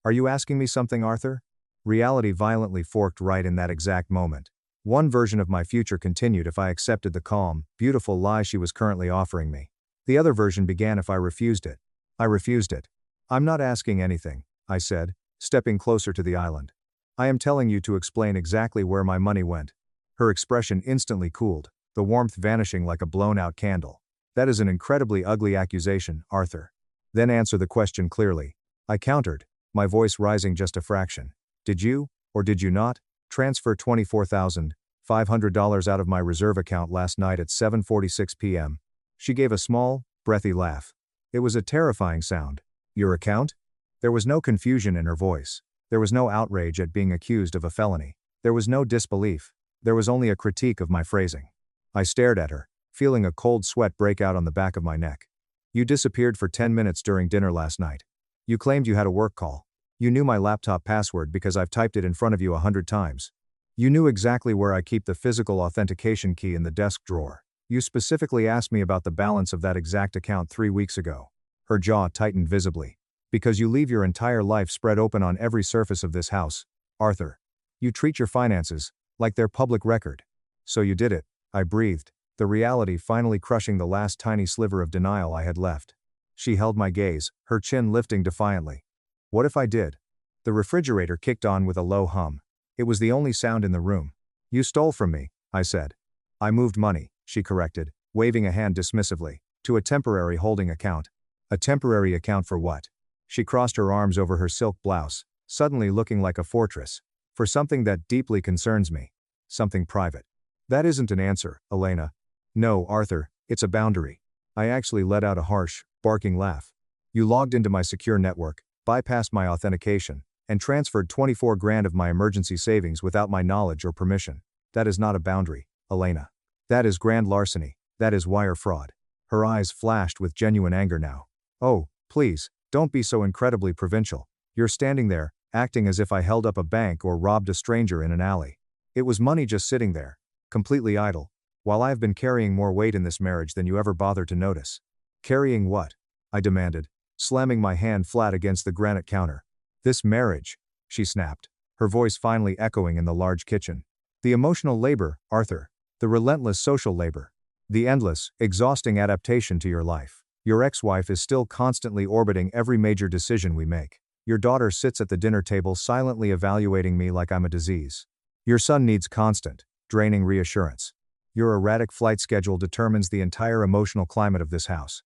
Are you asking me something, Arthur? Reality violently forked right in that exact moment. One version of my future continued if I accepted the calm, beautiful lie she was currently offering me. The other version began if I refused it. I refused it. I'm not asking anything, I said, stepping closer to the island. I am telling you to explain exactly where my money went. Her expression instantly cooled, the warmth vanishing like a blown-out candle. That is an incredibly ugly accusation, Arthur. Then answer the question clearly. I countered, my voice rising just a fraction. Did you, or did you not, transfer $24,500 out of my reserve account last night at 7:46 p.m.? She gave a small, breathy laugh. It was a terrifying sound. Your account? There was no confusion in her voice. There was no outrage at being accused of a felony. There was no disbelief. There was only a critique of my phrasing. I stared at her, feeling a cold sweat break out on the back of my neck. You disappeared for 10 minutes during dinner last night. You claimed you had a work call. You knew my laptop password because I've typed it in front of you 100 times. You knew exactly where I keep the physical authentication key in the desk drawer. You specifically asked me about the balance of that exact account 3 weeks ago. Her jaw tightened visibly. Because you leave your entire life spread open on every surface of this house, Arthur. You treat your finances like they're public record. So you did it, I breathed, the reality finally crushing the last tiny sliver of denial I had left. She held my gaze, her chin lifting defiantly. What if I did? The refrigerator kicked on with a low hum. It was the only sound in the room. You stole from me, I said. I moved money, she corrected, waving a hand dismissively, to a temporary holding account. A temporary account for what? She crossed her arms over her silk blouse, suddenly looking like a fortress. For something that deeply concerns me. Something private. That isn't an answer, Elena. No, Arthur, it's a boundary. I actually let out a harsh, barking laugh. You logged into my secure network, bypassed my authentication, and transferred 24 grand of my emergency savings without my knowledge or permission. That is not a boundary, Elena. That is grand larceny. That is wire fraud. Her eyes flashed with genuine anger now. Oh, please, don't be so incredibly provincial. You're standing there, acting as if I held up a bank or robbed a stranger in an alley. It was money just sitting there, completely idle, while I've been carrying more weight in this marriage than you ever bothered to notice. Carrying what? I demanded, slamming my hand flat against the granite counter. This marriage, she snapped, her voice finally echoing in the large kitchen. The emotional labor, Arthur. The relentless social labor. The endless, exhausting adaptation to your life. Your ex-wife is still constantly orbiting every major decision we make. Your daughter sits at the dinner table silently evaluating me like I'm a disease. Your son needs constant, draining reassurance. Your erratic flight schedule determines the entire emotional climate of this house.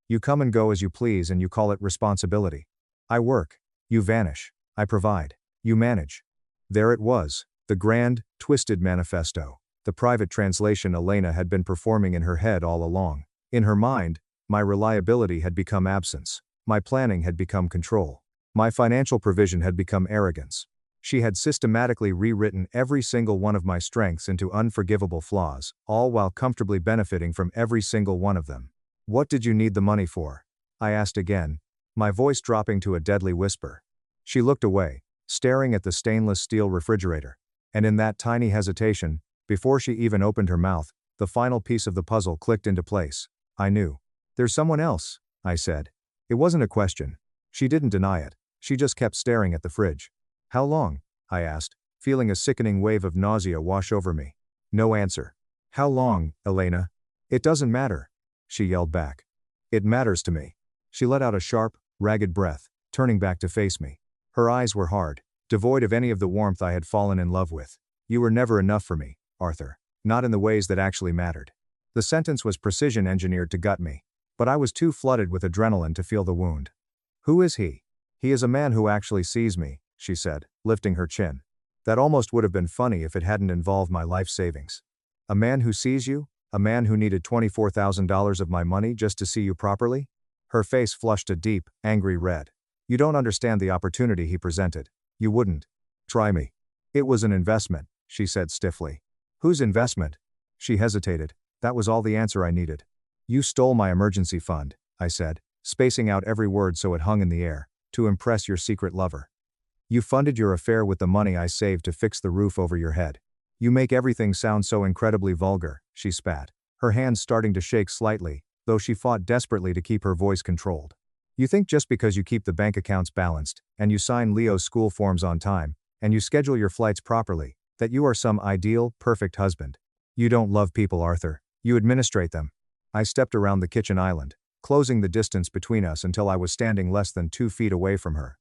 You come and go as you please and you call it responsibility. I work. You vanish. I provide. You manage. There it was, the grand, twisted manifesto. The private translation Elena had been performing in her head all along. In her mind, my reliability had become absence. My planning had become control. My financial provision had become arrogance. She had systematically rewritten every single one of my strengths into unforgivable flaws, all while comfortably benefiting from every single one of them. What did you need the money for? I asked again, my voice dropping to a deadly whisper. She looked away, staring at the stainless steel refrigerator. And in that tiny hesitation, before she even opened her mouth, the final piece of the puzzle clicked into place. I knew. There's someone else, I said. It wasn't a question. She didn't deny it. She just kept staring at the fridge. How long? I asked, feeling a sickening wave of nausea wash over me. No answer. How long, Elena? It doesn't matter. She yelled back. It matters to me. She let out a sharp, ragged breath, turning back to face me. Her eyes were hard, devoid of any of the warmth I had fallen in love with. You were never enough for me, Arthur. Not in the ways that actually mattered. The sentence was precision engineered to gut me. But I was too flooded with adrenaline to feel the wound. Who is he? He is a man who actually sees me, she said, lifting her chin. That almost would have been funny if it hadn't involved my life savings. A man who sees you? A man who needed $24,000 of my money just to see you properly? Her face flushed a deep, angry red. You don't understand the opportunity he presented. You wouldn't. Try me. It was an investment, she said stiffly. Whose investment? She hesitated. That was all the answer I needed. You stole my emergency fund, I said, spacing out every word so it hung in the air, to impress your secret lover. You funded your affair with the money I saved to fix the roof over your head. You make everything sound so incredibly vulgar, she spat, her hands starting to shake slightly, though she fought desperately to keep her voice controlled. You think just because you keep the bank accounts balanced, and you sign Leo's school forms on time, and you schedule your flights properly, that you are some ideal, perfect husband. You don't love people, Arthur. You administrate them. I stepped around the kitchen island, closing the distance between us until I was standing less than 2 feet away from her.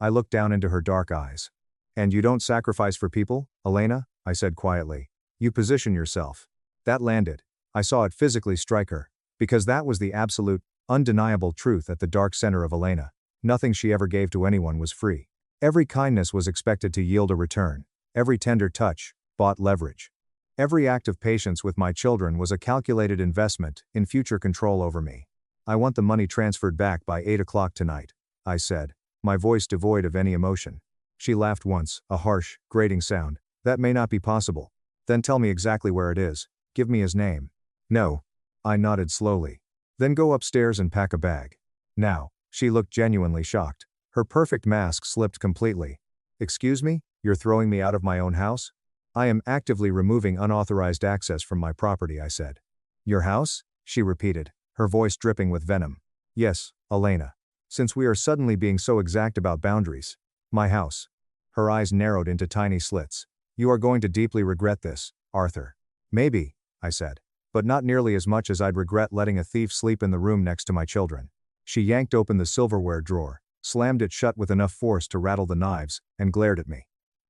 I looked down into her dark eyes. And you don't sacrifice for people, Elena? I said quietly. You position yourself. That landed. I saw it physically strike her. Because that was the absolute, undeniable truth at the dark center of Elena. Nothing she ever gave to anyone was free. Every kindness was expected to yield a return. Every tender touch bought leverage. Every act of patience with my children was a calculated investment in future control over me. I want the money transferred back by 8 o'clock tonight, I said, my voice devoid of any emotion. She laughed once, a harsh, grating sound. That may not be possible. Then tell me exactly where it is. Give me his name. No. I nodded slowly. Then go upstairs and pack a bag. Now. She looked genuinely shocked. Her perfect mask slipped completely. Excuse me? You're throwing me out of my own house? I am actively removing unauthorized access from my property, I said. Your house? She repeated, her voice dripping with venom. Yes, Elena. Since we are suddenly being so exact about boundaries. My house. Her eyes narrowed into tiny slits. You are going to deeply regret this, Arthur. Maybe, I said. But not nearly as much as I'd regret letting a thief sleep in the room next to my children. She yanked open the silverware drawer, slammed it shut with enough force to rattle the knives, and glared at me.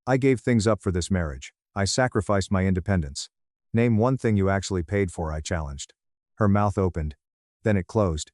I gave things up for this marriage. I sacrificed my independence. Name one thing you actually paid for, I challenged. Her mouth opened. Then it closed.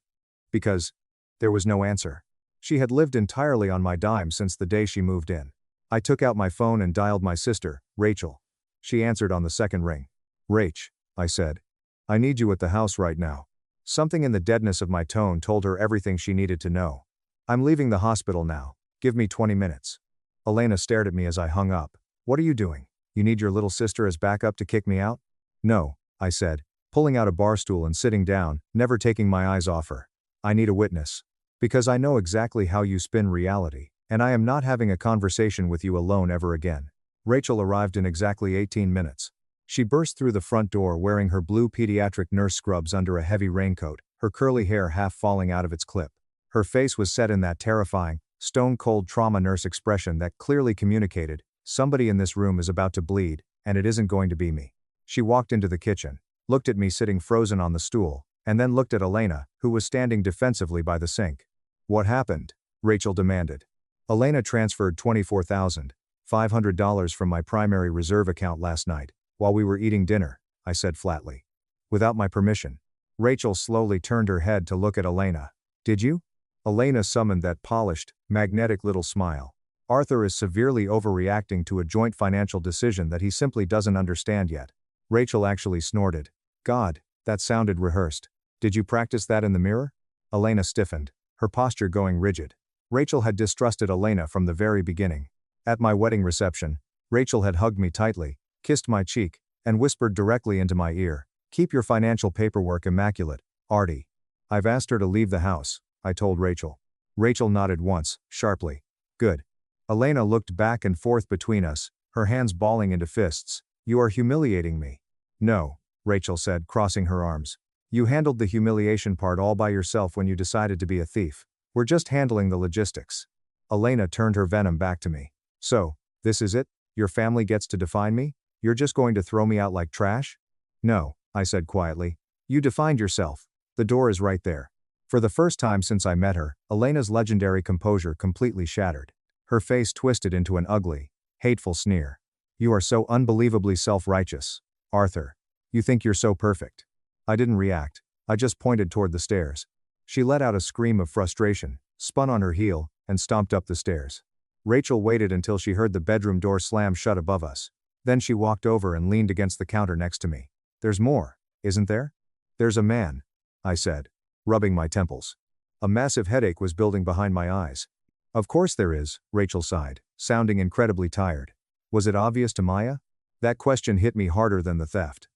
Because there was no answer. She had lived entirely on my dime since the day she moved in. I took out my phone and dialed my sister, Rachel. She answered on the second ring. Rach, I said. I need you at the house right now. Something in the deadness of my tone told her everything she needed to know. I'm leaving the hospital now. Give me 20 minutes. Elena stared at me as I hung up. What are you doing? You need your little sister as backup to kick me out? No, I said, pulling out a bar stool and sitting down, never taking my eyes off her. I need a witness. Because I know exactly how you spin reality, and I am not having a conversation with you alone ever again. Rachel arrived in exactly 18 minutes. She burst through the front door wearing her blue pediatric nurse scrubs under a heavy raincoat, her curly hair half falling out of its clip. Her face was set in that terrifying, stone-cold trauma nurse expression that clearly communicated, somebody in this room is about to bleed, and it isn't going to be me. She walked into the kitchen, looked at me sitting frozen on the stool, and then looked at Elena, who was standing defensively by the sink. What happened? Rachel demanded. Elena transferred $24,500 from my primary reserve account last night, while we were eating dinner, I said flatly. Without my permission. Rachel slowly turned her head to look at Elena. Did you? Elena summoned that polished, magnetic little smile. Arthur is severely overreacting to a joint financial decision that he simply doesn't understand yet. Rachel actually snorted. God, that sounded rehearsed. Did you practice that in the mirror? Elena stiffened, her posture going rigid. Rachel had distrusted Elena from the very beginning. At my wedding reception, Rachel had hugged me tightly, kissed my cheek, and whispered directly into my ear, "Keep your financial paperwork immaculate, Artie." I've asked her to leave the house, I told Rachel. Rachel nodded once, sharply. Good. Elena looked back and forth between us, her hands balling into fists. You are humiliating me. No, Rachel said, crossing her arms. You handled the humiliation part all by yourself when you decided to be a thief. We're just handling the logistics. Elena turned her venom back to me. So, this is it? Your family gets to define me? You're just going to throw me out like trash? No, I said quietly. You defined yourself. The door is right there. For the first time since I met her, Elena's legendary composure completely shattered. Her face twisted into an ugly, hateful sneer. You are so unbelievably self-righteous, Arthur. You think you're so perfect. I didn't react. I just pointed toward the stairs. She let out a scream of frustration, spun on her heel, and stomped up the stairs. Rachel waited until she heard the bedroom door slam shut above us. Then she walked over and leaned against the counter next to me. There's more, isn't there? There's a man, I said, rubbing my temples. A massive headache was building behind my eyes. Of course there is, Rachel sighed, sounding incredibly tired. Was it obvious to Maya? That question hit me harder than the theft.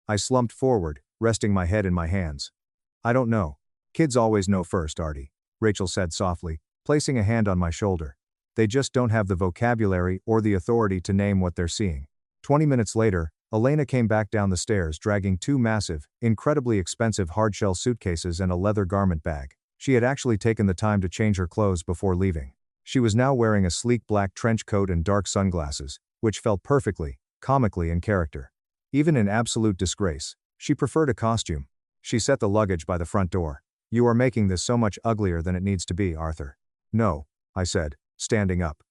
I slumped forward, resting my head in my hands. I don't know. Kids always know first, Artie, Rachel said softly, placing a hand on my shoulder. They just don't have the vocabulary or the authority to name what they're seeing. 20 minutes later, Elena came back down the stairs dragging two massive, incredibly expensive hardshell suitcases and a leather garment bag. She had actually taken the time to change her clothes before leaving. She was now wearing a sleek black trench coat and dark sunglasses, which felt perfectly, comically in character. Even in absolute disgrace, she preferred a costume. She set the luggage by the front door. You are making this so much uglier than it needs to be, Arthur. No, I said, standing up.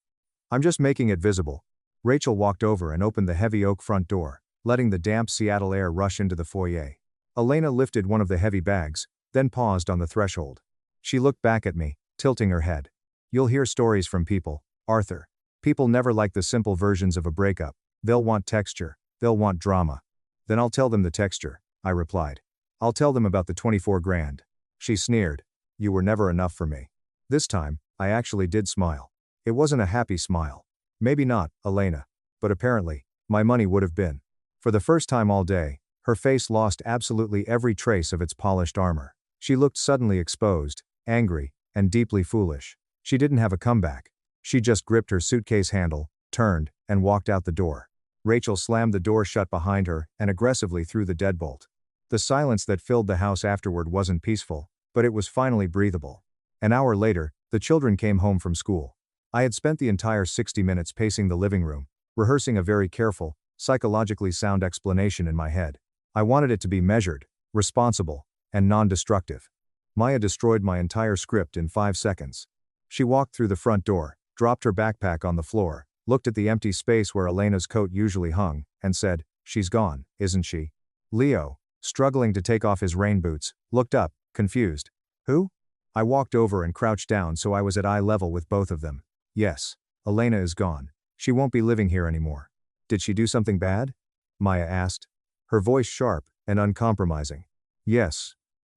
I'm just making it visible. Rachel walked over and opened the heavy oak front door, letting the damp Seattle air rush into the foyer. Elena lifted one of the heavy bags, then paused on the threshold. She looked back at me, tilting her head. You'll hear stories from people, Arthur. People never like the simple versions of a breakup. They'll want texture, they'll want drama. Then I'll tell them the texture, I replied. I'll tell them about the 24 grand. She sneered. You were never enough for me. This time, I actually did smile. It wasn't a happy smile. Maybe not, Elena. But apparently, my money would have been. For the first time all day, her face lost absolutely every trace of its polished armor. She looked suddenly exposed, angry, and deeply foolish. She didn't have a comeback. She just gripped her suitcase handle, turned, and walked out the door. Rachel slammed the door shut behind her and aggressively threw the deadbolt. The silence that filled the house afterward wasn't peaceful, but it was finally breathable. An hour later, the children came home from school. I had spent the entire 60 minutes pacing the living room, rehearsing a very careful, psychologically sound explanation in my head. I wanted it to be measured, responsible, and non-destructive. Maya destroyed my entire script in 5 seconds. She walked through the front door, dropped her backpack on the floor, looked at the empty space where Elena's coat usually hung, and said, "She's gone, isn't she?" Leo, struggling to take off his rain boots, looked up, confused. Who? I walked over and crouched down so I was at eye level with both of them. Yes, Elena is gone. She won't be living here anymore. Did she do something bad? Maya asked, her voice sharp and uncompromising. Yes,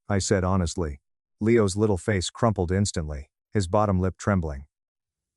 I said honestly. Leo's little face crumpled instantly, his bottom lip trembling.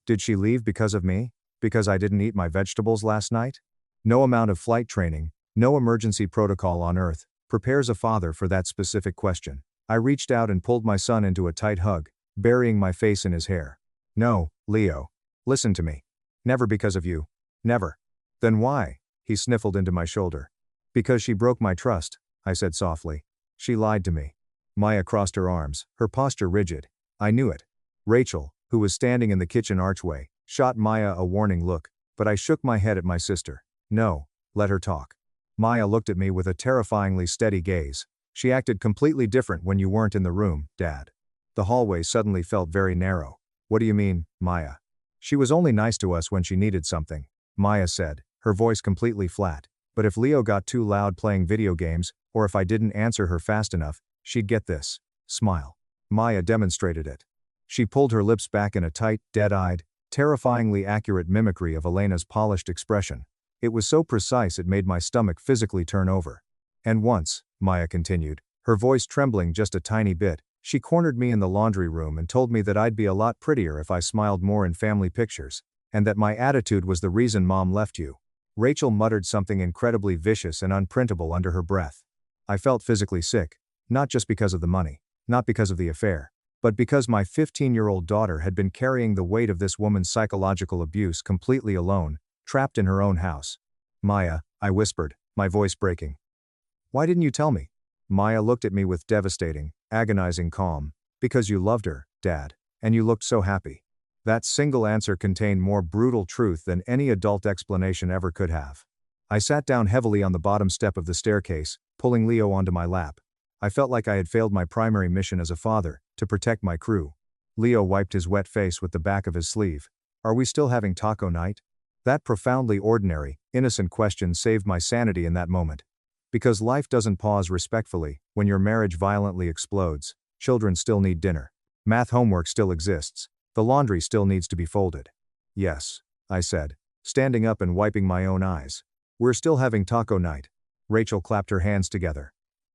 Did she leave because of me? Because I didn't eat my vegetables last night? No amount of flight training, no emergency protocol on Earth, prepares a father for that specific question. I reached out and pulled my son into a tight hug, burying my face in his hair. No, Leo. Listen to me. Never because of you. Never. Then why? He sniffled into my shoulder. Because she broke my trust, I said softly. She lied to me. Maya crossed her arms, her posture rigid. I knew it. Rachel, who was standing in the kitchen archway, shot Maya a warning look, but I shook my head at my sister. No, let her talk. Maya looked at me with a terrifyingly steady gaze. She acted completely different when you weren't in the room, Dad. The hallway suddenly felt very narrow. What do you mean, Maya? She was only nice to us when she needed something, Maya said, her voice completely flat. But if Leo got too loud playing video games, or if I didn't answer her fast enough, she'd get this smile. Maya demonstrated it. She pulled her lips back in a tight, dead-eyed, terrifyingly accurate mimicry of Elena's polished expression. It was so precise it made my stomach physically turn over. And once, Maya continued, her voice trembling just a tiny bit, she cornered me in the laundry room and told me that I'd be a lot prettier if I smiled more in family pictures, and that my attitude was the reason Mom left you. Rachel muttered something incredibly vicious and unprintable under her breath. I felt physically sick, not just because of the money, not because of the affair, but because my 15-year-old daughter had been carrying the weight of this woman's psychological abuse completely alone, trapped in her own house. Maya, I whispered, my voice breaking. Why didn't you tell me? Maya looked at me with devastating, agonizing calm. Because you loved her, Dad, and you looked so happy. That single answer contained more brutal truth than any adult explanation ever could have. I sat down heavily on the bottom step of the staircase, pulling Leo onto my lap. I felt like I had failed my primary mission as a father, to protect my crew. Leo wiped his wet face with the back of his sleeve. Are we still having taco night? That profoundly ordinary, innocent question saved my sanity in that moment. Because life doesn't pause respectfully, when your marriage violently explodes, children still need dinner. Math homework still exists. The laundry still needs to be folded. Yes, I said, standing up and wiping my own eyes. We're still having taco night. Rachel clapped her hands together.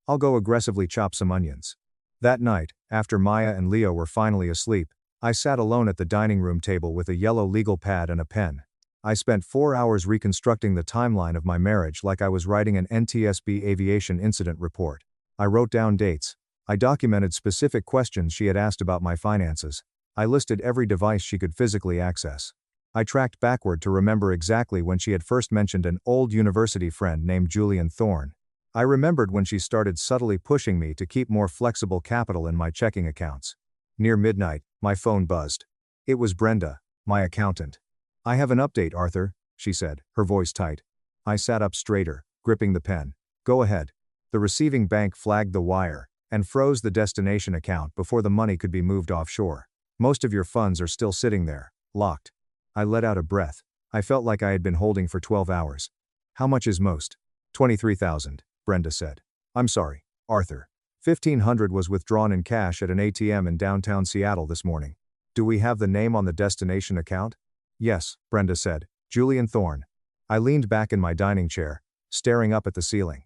I'll go aggressively chop some onions. That night, after Maya and Leo were finally asleep, I sat alone at the dining room table with a yellow legal pad and a pen. I spent 4 hours reconstructing the timeline of my marriage like I was writing an NTSB aviation incident report. I wrote down dates. I documented specific questions she had asked about my finances. I listed every device she could physically access. I tracked backward to remember exactly when she had first mentioned an old university friend named Julian Thorne. I remembered when she started subtly pushing me to keep more flexible capital in my checking accounts. Near midnight, my phone buzzed. It was Brenda, my accountant. I have an update, Arthur, she said, her voice tight. I sat up straighter, gripping the pen. Go ahead. The receiving bank flagged the wire and froze the destination account before the money could be moved offshore. Most of your funds are still sitting there, locked. I let out a breath. I felt like I had been holding for 12 hours. How much is most? 23,000, Brenda said. I'm sorry, Arthur. 1,500 was withdrawn in cash at an ATM in downtown Seattle this morning. Do we have the name on the destination account? Yes, Brenda said. Julian Thorne. I leaned back in my dining chair, staring up at the ceiling.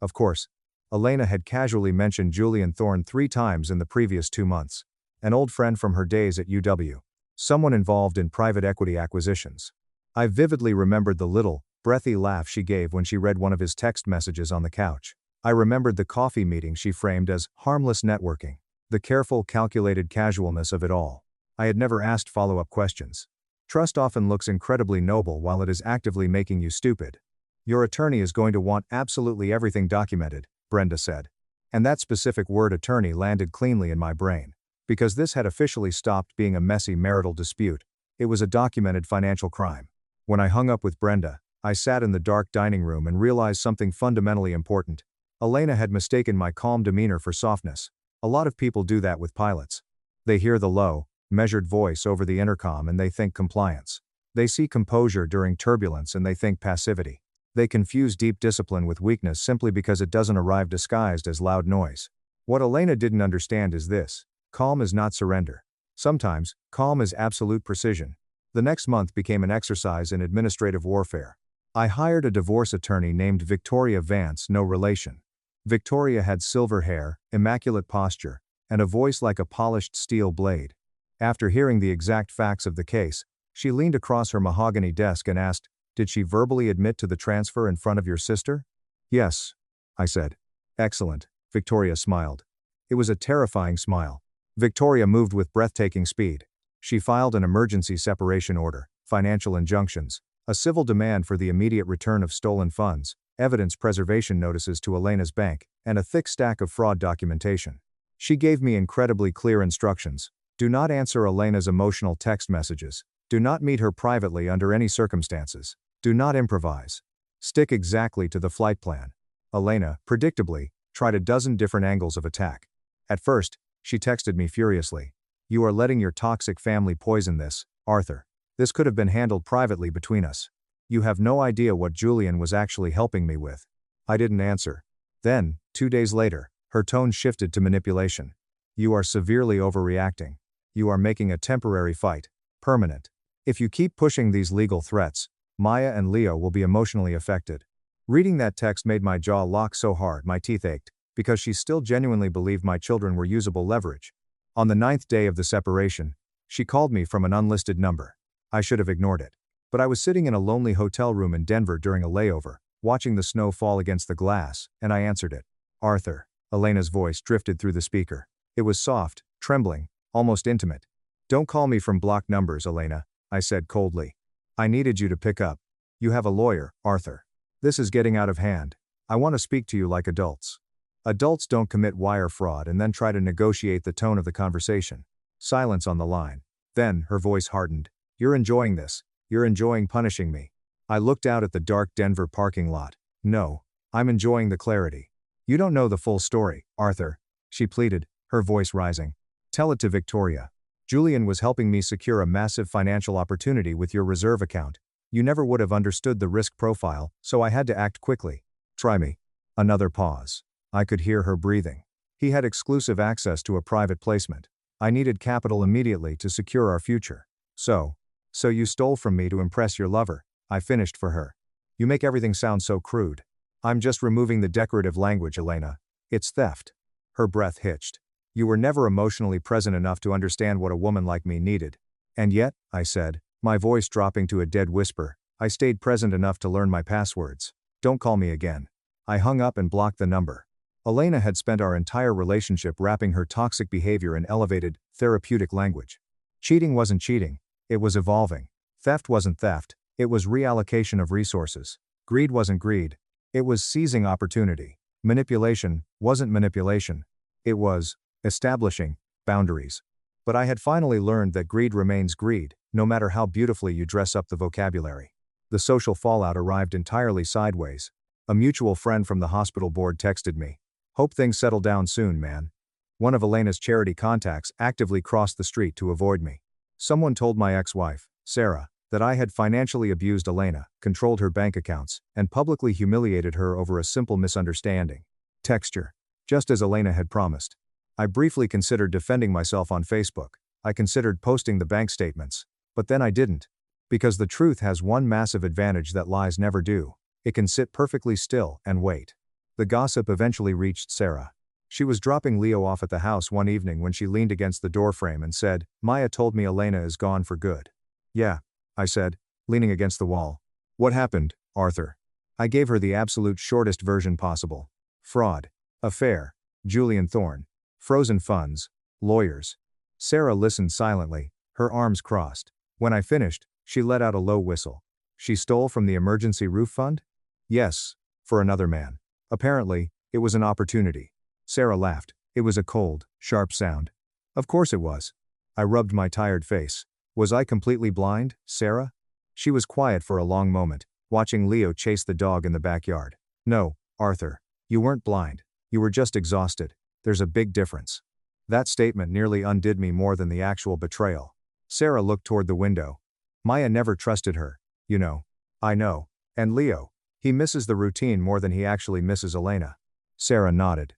Of course. Elena had casually mentioned Julian Thorne 3 times in the previous 2 months. An old friend from her days at UW. Someone involved in private equity acquisitions. I vividly remembered the little, breathy laugh she gave when she read one of his text messages on the couch. I remembered the coffee meeting she framed as harmless networking. The careful, calculated casualness of it all. I had never asked follow-up questions. Trust often looks incredibly noble while it is actively making you stupid. Your attorney is going to want absolutely everything documented, Brenda said. And that specific word attorney landed cleanly in my brain. Because this had officially stopped being a messy marital dispute. It was a documented financial crime. When I hung up with Brenda, I sat in the dark dining room and realized something fundamentally important. Elena had mistaken my calm demeanor for softness. A lot of people do that with pilots. They hear the low, measured voice over the intercom and they think compliance. They see composure during turbulence and they think passivity. They confuse deep discipline with weakness simply because it doesn't arrive disguised as loud noise. What Elena didn't understand is this. Calm is not surrender. Sometimes, calm is absolute precision. The next month became an exercise in administrative warfare. I hired a divorce attorney named Victoria Vance, no relation. Victoria had silver hair, immaculate posture, and a voice like a polished steel blade. After hearing the exact facts of the case, she leaned across her mahogany desk and asked, "Did she verbally admit to the transfer in front of your sister?" "Yes," I said. "Excellent," Victoria smiled. It was a terrifying smile. Victoria moved with breathtaking speed. She filed an emergency separation order, financial injunctions, a civil demand for the immediate return of stolen funds, evidence preservation notices to Elena's bank, and a thick stack of fraud documentation. She gave me incredibly clear instructions. Do not answer Elena's emotional text messages. Do not meet her privately under any circumstances. Do not improvise. Stick exactly to the flight plan. Elena, predictably, tried a dozen different angles of attack. At first, she texted me furiously. "You are letting your toxic family poison this, Arthur. This could have been handled privately between us. You have no idea what Julian was actually helping me with." I didn't answer. Then, 2 days later, her tone shifted to manipulation. "You are severely overreacting. You are making a temporary fight permanent. If you keep pushing these legal threats, Maya and Leo will be emotionally affected." Reading that text made my jaw lock so hard my teeth ached, because she still genuinely believed my children were usable leverage. On the 9th day of the separation, she called me from an unlisted number. I should have ignored it. But I was sitting in a lonely hotel room in Denver during a layover, watching the snow fall against the glass, and I answered it. "Arthur." Elena's voice drifted through the speaker. It was soft, trembling, almost intimate. "Don't call me from blocked numbers, Elena," I said coldly. "I needed you to pick up. You have a lawyer, Arthur. This is getting out of hand. I want to speak to you like adults." Adults don't commit wire fraud and then try to negotiate the tone of the conversation. Silence on the line. Then, her voice hardened. "You're enjoying this. You're enjoying punishing me." I looked out at the dark Denver parking lot. No, I'm enjoying the clarity. You don't know the full story, Arthur, she pleaded, her voice rising. Tell it to Victoria. Julian was helping me secure a massive financial opportunity with your reserve account. You never would have understood the risk profile, so I had to act quickly. Try me. Another pause. I could hear her breathing. He had exclusive access to a private placement. I needed capital immediately to secure our future. So you stole from me to impress your lover, I finished for her. You make everything sound so crude. I'm just removing the decorative language, Elena. It's theft. Her breath hitched. You were never emotionally present enough to understand what a woman like me needed. And yet, I said, my voice dropping to a dead whisper, I stayed present enough to learn my passwords. Don't call me again. I hung up and blocked the number. Elena had spent our entire relationship wrapping her toxic behavior in elevated, therapeutic language. Cheating wasn't cheating, it was evolving. Theft wasn't theft, it was reallocation of resources. Greed wasn't greed, it was seizing opportunity. Manipulation wasn't manipulation, it was establishing boundaries. But I had finally learned that greed remains greed, no matter how beautifully you dress up the vocabulary. The social fallout arrived entirely sideways. A mutual friend from the hospital board texted me. Hope things settle down soon, man. One of Elena's charity contacts actively crossed the street to avoid me. Someone told my ex-wife, Sarah, that I had financially abused Elena, controlled her bank accounts, and publicly humiliated her over a simple misunderstanding. Texture. Just as Elena had promised. I briefly considered defending myself on Facebook. I considered posting the bank statements. But then I didn't. Because the truth has one massive advantage that lies never do. It can sit perfectly still and wait. The gossip eventually reached Sarah. She was dropping Leo off at the house one evening when she leaned against the doorframe and said, Maya told me Elena is gone for good. Yeah, I said, leaning against the wall. What happened, Arthur? I gave her the absolute shortest version possible. Fraud. Affair. Julian Thorne. Frozen funds. Lawyers. Sarah listened silently, her arms crossed. When I finished, she let out a low whistle. She stole from the emergency roof fund? Yes, for another man. Apparently, it was an opportunity. Sarah laughed. It was a cold, sharp sound. Of course it was. I rubbed my tired face. Was I completely blind, Sarah? She was quiet for a long moment, watching Leo chase the dog in the backyard. No, Arthur. You weren't blind. You were just exhausted. There's a big difference. That statement nearly undid me more than the actual betrayal. Sarah looked toward the window. Maya never trusted her, you know. I know. And Leo. He misses the routine more than he actually misses Elena. Sarah nodded.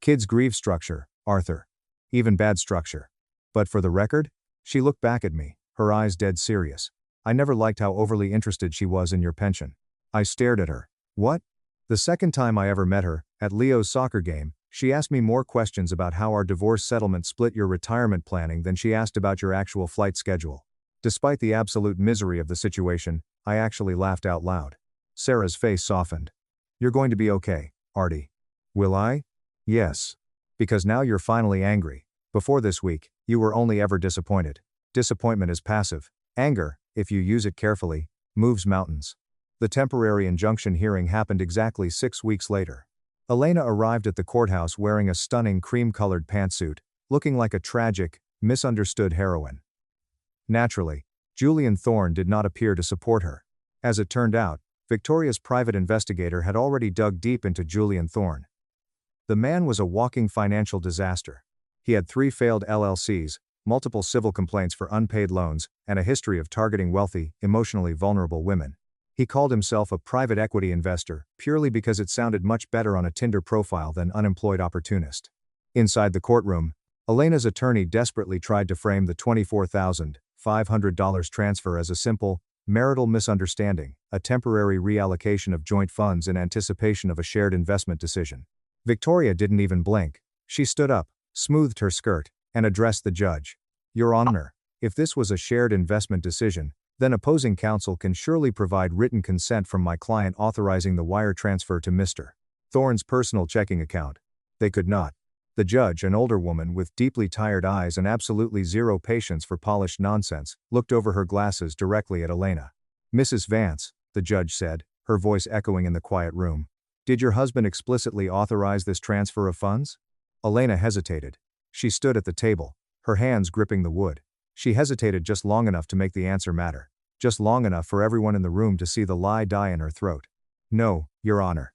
Kids grieve structure, Arthur. Even bad structure. But for the record? She looked back at me, her eyes dead serious. I never liked how overly interested she was in your pension. I stared at her. What? The second time I ever met her, at Leo's soccer game, she asked me more questions about how our divorce settlement split your retirement planning than she asked about your actual flight schedule. Despite the absolute misery of the situation, I actually laughed out loud. Sarah's face softened. You're going to be okay, Artie. Will I? Yes. Because now you're finally angry. Before this week, you were only ever disappointed. Disappointment is passive. Anger, if you use it carefully, moves mountains. The temporary injunction hearing happened exactly 6 weeks later. Elena arrived at the courthouse wearing a stunning cream-colored pantsuit, looking like a tragic, misunderstood heroine. Naturally, Julian Thorne did not appear to support her. As it turned out, Victoria's private investigator had already dug deep into Julian Thorne. The man was a walking financial disaster. He had 3 failed LLCs, multiple civil complaints for unpaid loans, and a history of targeting wealthy, emotionally vulnerable women. He called himself a private equity investor, purely because it sounded much better on a Tinder profile than unemployed opportunist. Inside the courtroom, Elena's attorney desperately tried to frame the $24,500 transfer as a simple, marital misunderstanding, a temporary reallocation of joint funds in anticipation of a shared investment decision. Victoria didn't even blink. She stood up, smoothed her skirt, and addressed the judge. Your Honor, if this was a shared investment decision, then opposing counsel can surely provide written consent from my client authorizing the wire transfer to Mr. Thorne's personal checking account. They could not. The judge, an older woman with deeply tired eyes and absolutely zero patience for polished nonsense, looked over her glasses directly at Elena. Mrs. Vance, the judge said, her voice echoing in the quiet room. Did your husband explicitly authorize this transfer of funds? Elena hesitated. She stood at the table, her hands gripping the wood. She hesitated just long enough to make the answer matter. just long enough for everyone in the room to see the lie die in her throat. "No, Your Honor,"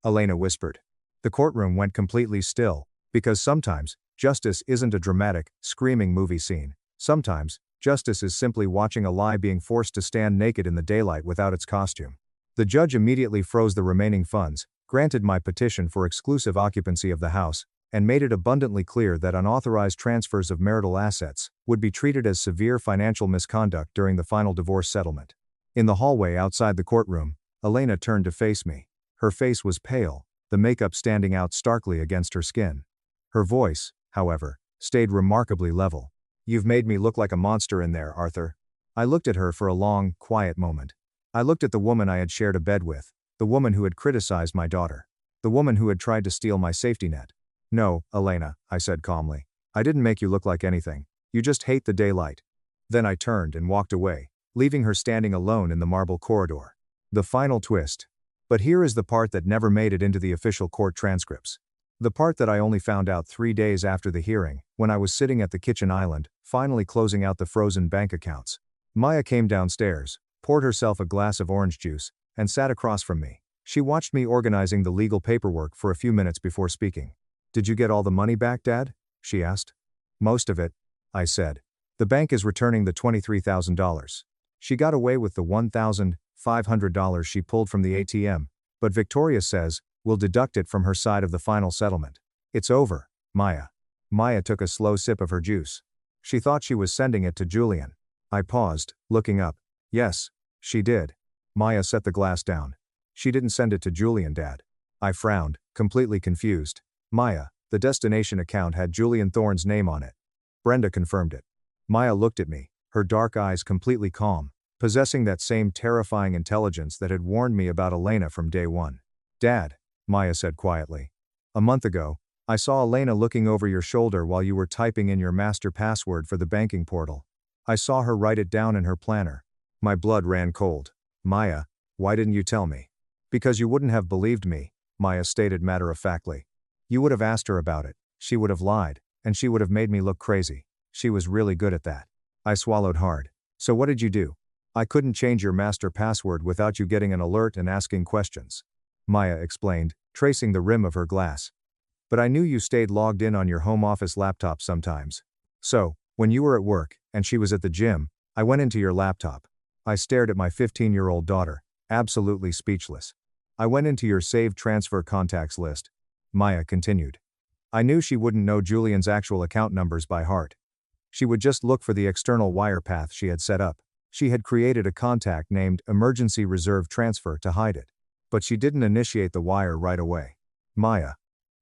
Elena whispered. The courtroom went completely still, because sometimes, justice isn't a dramatic, screaming movie scene. Sometimes, justice is simply watching a lie being forced to stand naked in the daylight without its costume. The judge immediately froze the remaining funds, granted my petition for exclusive occupancy of the house, and made it abundantly clear that unauthorized transfers of marital assets would be treated as severe financial misconduct during the final divorce settlement. In the hallway outside the courtroom, Elena turned to face me. Her face was pale, the makeup standing out starkly against her skin. Her voice, however, stayed remarkably level. "You've made me look like a monster in there, Arthur." I looked at her for a long, quiet moment. I looked at the woman I had shared a bed with, the woman who had criticized my daughter, the woman who had tried to steal my safety net. "No, Elena," I said calmly. "I didn't make you look like anything. You just hate the daylight." Then I turned and walked away, leaving her standing alone in the marble corridor. The final twist. But here is the part that never made it into the official court transcripts. The part that I only found out 3 days after the hearing, when I was sitting at the kitchen island, finally closing out the frozen bank accounts. Maya came downstairs, poured herself a glass of orange juice, and sat across from me. She watched me organizing the legal paperwork for a few minutes before speaking. "Did you get all the money back, Dad?" she asked. "Most of it," I said. "The bank is returning the $23,000. She got away with the $1,500 she pulled from the ATM, but Victoria says, we'll deduct it from her side of the final settlement. It's over, Maya." Maya took a slow sip of her juice. She thought she was sending it to Julian. I paused, looking up. "Yes, she did." Maya set the glass down. "She didn't send it to Julian, Dad." I frowned, completely confused. "Maya, the destination account had Julian Thorne's name on it." Brenda confirmed it. Maya looked at me, her dark eyes completely calm, possessing that same terrifying intelligence that had warned me about Elena from day one. "Dad," Maya said quietly. "A month ago, I saw Elena looking over your shoulder while you were typing in your master password for the banking portal. I saw her write it down in her planner." My blood ran cold. "Maya, why didn't you tell me?" "Because you wouldn't have believed me," Maya stated matter-of-factly. "You would have asked her about it, she would have lied, and she would have made me look crazy. She was really good at that." I swallowed hard. "So what did you do?" "I couldn't change your master password without you getting an alert and asking questions," Maya explained, tracing the rim of her glass. "But I knew you stayed logged in on your home office laptop sometimes. So, when you were at work, and she was at the gym, I went into your laptop. I stared at my 15-year-old daughter, absolutely speechless. I went into your saved transfer contacts list," Maya continued. "I knew she wouldn't know Julian's actual account numbers by heart. She would just look for the external wire path she had set up. She had created a contact named Emergency Reserve Transfer to hide it. But she didn't initiate the wire right away." "Maya,"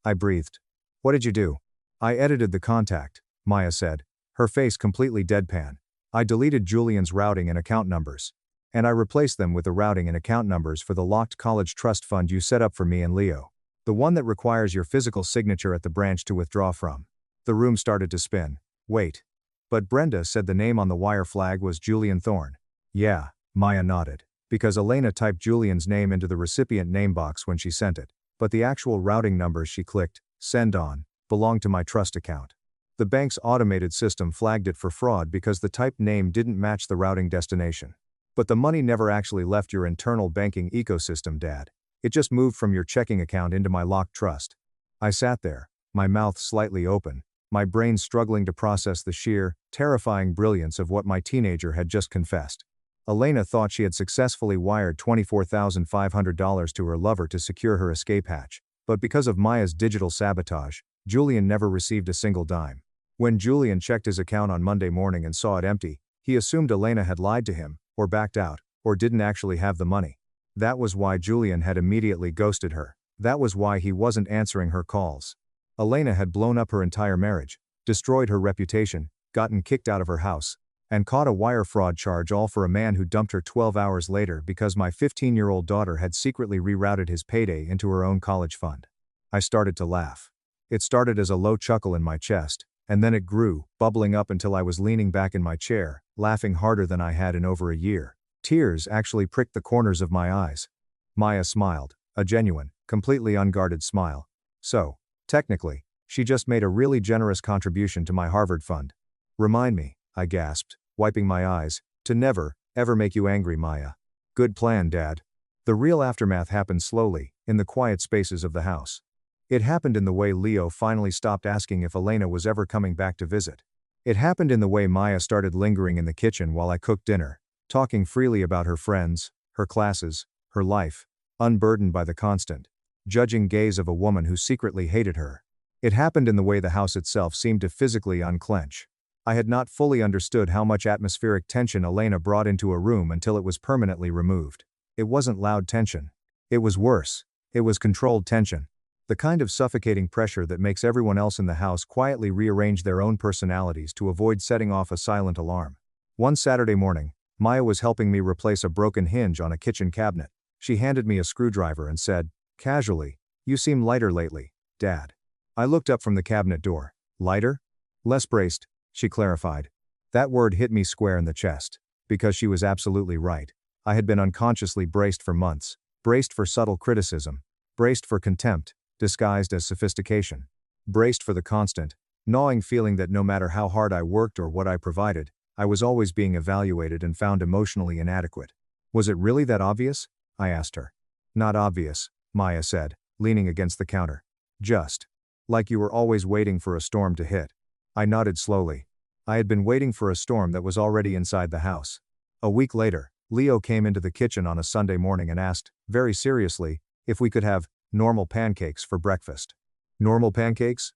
I breathed. "What did you do?" "I edited the contact," Maya said, her face completely deadpan. "I deleted Julian's routing and account numbers. And I replaced them with the routing and account numbers for the locked college trust fund you set up for me and Leo. The one that requires your physical signature at the branch to withdraw from." The room started to spin. "Wait. But Brenda said the name on the wire flag was Julian Thorne." "Yeah," Maya nodded, "because Elena typed Julian's name into the recipient name box when she sent it. But the actual routing numbers she clicked send on belonged to my trust account. The bank's automated system flagged it for fraud because the typed name didn't match the routing destination. But the money never actually left your internal banking ecosystem, Dad. It just moved from your checking account into my locked trust." I sat there, my mouth slightly open, my brain struggling to process the sheer, terrifying brilliance of what my teenager had just confessed. Elena thought she had successfully wired $24,500 to her lover to secure her escape hatch, but because of Maya's digital sabotage, Julian never received a single dime. When Julian checked his account on Monday morning and saw it empty, he assumed Elena had lied to him, or backed out, or didn't actually have the money. That was why Julian had immediately ghosted her. That was why he wasn't answering her calls. Elena had blown up her entire marriage, destroyed her reputation, gotten kicked out of her house, and caught a wire fraud charge, all for a man who dumped her 12 hours later because my 15-year-old daughter had secretly rerouted his payday into her own college fund. I started to laugh. It started as a low chuckle in my chest, and then it grew, bubbling up until I was leaning back in my chair, laughing harder than I had in over a year. Tears actually pricked the corners of my eyes. Maya smiled, a genuine, completely unguarded smile. "So, technically, she just made a really generous contribution to my Harvard fund." "Remind me," I gasped, wiping my eyes, "to never, Ever make you angry, Maya? Good plan, Dad. The real aftermath happened slowly, in the quiet spaces of the house. It happened in the way Leo finally stopped asking if Elena was ever coming back to visit. It happened in the way Maya started lingering in the kitchen while I cooked dinner, talking freely about her friends, her classes, her life, unburdened by the constant, judging gaze of a woman who secretly hated her. It happened in the way the house itself seemed to physically unclench. I had not fully understood how much atmospheric tension Elena brought into a room until it was permanently removed. It wasn't loud tension. It was worse. It was controlled tension. The kind of suffocating pressure that makes everyone else in the house quietly rearrange their own personalities to avoid setting off a silent alarm. One Saturday morning, Maya was helping me replace a broken hinge on a kitchen cabinet. She handed me a screwdriver and said, casually, "You seem lighter lately, Dad." I looked up from the cabinet door. Lighter? Less braced, she clarified. That word hit me square in the chest. Because she was absolutely right. I had been unconsciously braced for months. Braced for subtle criticism. Braced for contempt, disguised as sophistication. Braced for the constant, gnawing feeling that no matter how hard I worked or what I provided, I was always being evaluated and found emotionally inadequate. Was it really that obvious? I asked her. Not obvious, Maya said, leaning against the counter. Just. Like you were always waiting for a storm to hit. I nodded slowly. I had been waiting for a storm that was already inside the house. A week later, Leo came into the kitchen on a Sunday morning and asked, very seriously, if we could have normal pancakes for breakfast. Normal pancakes?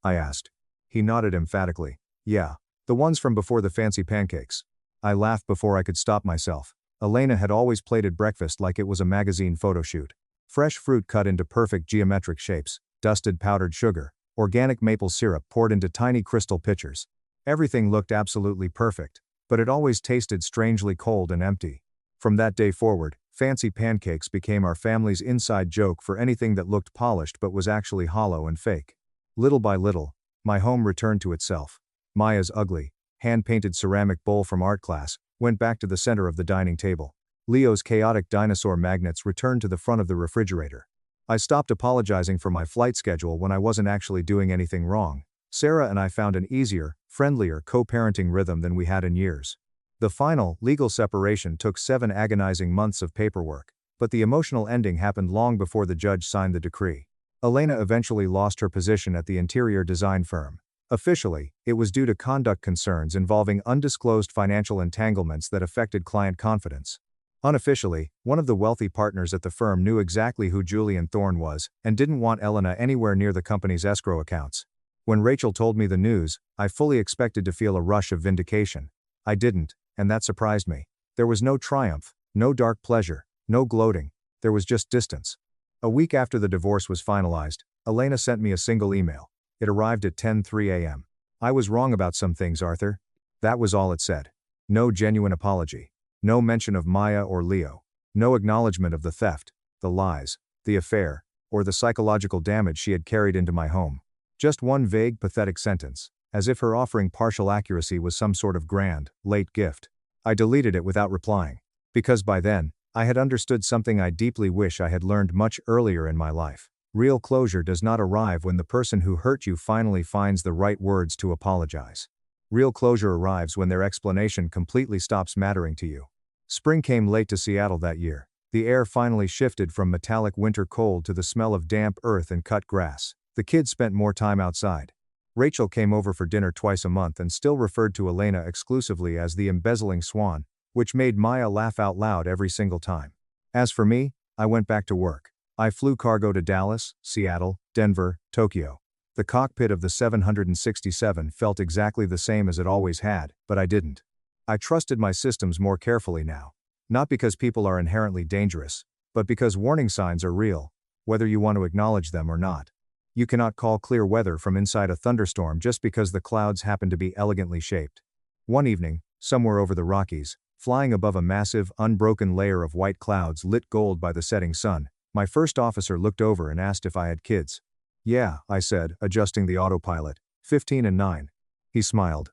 I asked. He nodded emphatically. Yeah, the ones from before the fancy pancakes. I laughed before I could stop myself. Elena had always plated breakfast like it was a magazine photo shoot. Fresh fruit cut into perfect geometric shapes, dusted powdered sugar, organic maple syrup poured into tiny crystal pitchers. Everything looked absolutely perfect, but it always tasted strangely cold and empty. From that day forward, fancy pancakes became our family's inside joke for anything that looked polished but was actually hollow and fake. Little by little, my home returned to itself. Maya's ugly, hand-painted ceramic bowl from art class went back to the center of the dining table. Leo's chaotic dinosaur magnets returned to the front of the refrigerator. I stopped apologizing for my flight schedule when I wasn't actually doing anything wrong. Sarah and I found an easier, friendlier co-parenting rhythm than we had in years. The final, legal separation took 7 agonizing months of paperwork, but the emotional ending happened long before the judge signed the decree. Elena eventually lost her position at the interior design firm. Officially, it was due to conduct concerns involving undisclosed financial entanglements that affected client confidence. Unofficially, one of the wealthy partners at the firm knew exactly who Julian Thorne was and didn't want Elena anywhere near the company's escrow accounts. When Rachel told me the news, I fully expected to feel a rush of vindication. I didn't, and that surprised me. There was no triumph, no dark pleasure, no gloating. There was just distance. A week after the divorce was finalized, Elena sent me a single email. It arrived at 10:03 a.m. I was wrong about some things, Arthur. That was all it said. No genuine apology. No mention of Maya or Leo. No acknowledgement of the theft, the lies, the affair, or the psychological damage she had carried into my home. Just one vague, pathetic sentence, as if her offering partial accuracy was some sort of grand, late gift. I deleted it without replying. Because by then, I had understood something I deeply wish I had learned much earlier in my life. Real closure does not arrive when the person who hurt you finally finds the right words to apologize. Real closure arrives when their explanation completely stops mattering to you. Spring came late to Seattle that year. The air finally shifted from metallic winter cold to the smell of damp earth and cut grass. The kids spent more time outside. Rachel came over for dinner twice a month and still referred to Elena exclusively as the embezzling swan, which made Maya laugh out loud every single time. As for me, I went back to work. I flew cargo to Dallas, Seattle, Denver, Tokyo. The cockpit of the 767 felt exactly the same as it always had, but I didn't. I trusted my systems more carefully now. Not because people are inherently dangerous, but because warning signs are real, whether you want to acknowledge them or not. You cannot call clear weather from inside a thunderstorm just because the clouds happen to be elegantly shaped. One evening, somewhere over the Rockies, flying above a massive, unbroken layer of white clouds lit gold by the setting sun, my first officer looked over and asked if I had kids. Yeah, I said, adjusting the autopilot, 15 and 9. He smiled.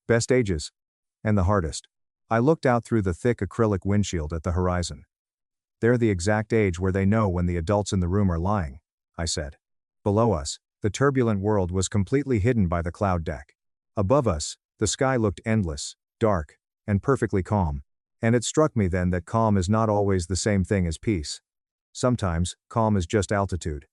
Best ages. And the hardest. I looked out through the thick acrylic windshield at the horizon. They're the exact age where they know when the adults in the room are lying, I said. Below us, the turbulent world was completely hidden by the cloud deck. Above us, the sky looked endless, dark, and perfectly calm. And it struck me then that calm is not always the same thing as peace. Sometimes, calm is just altitude.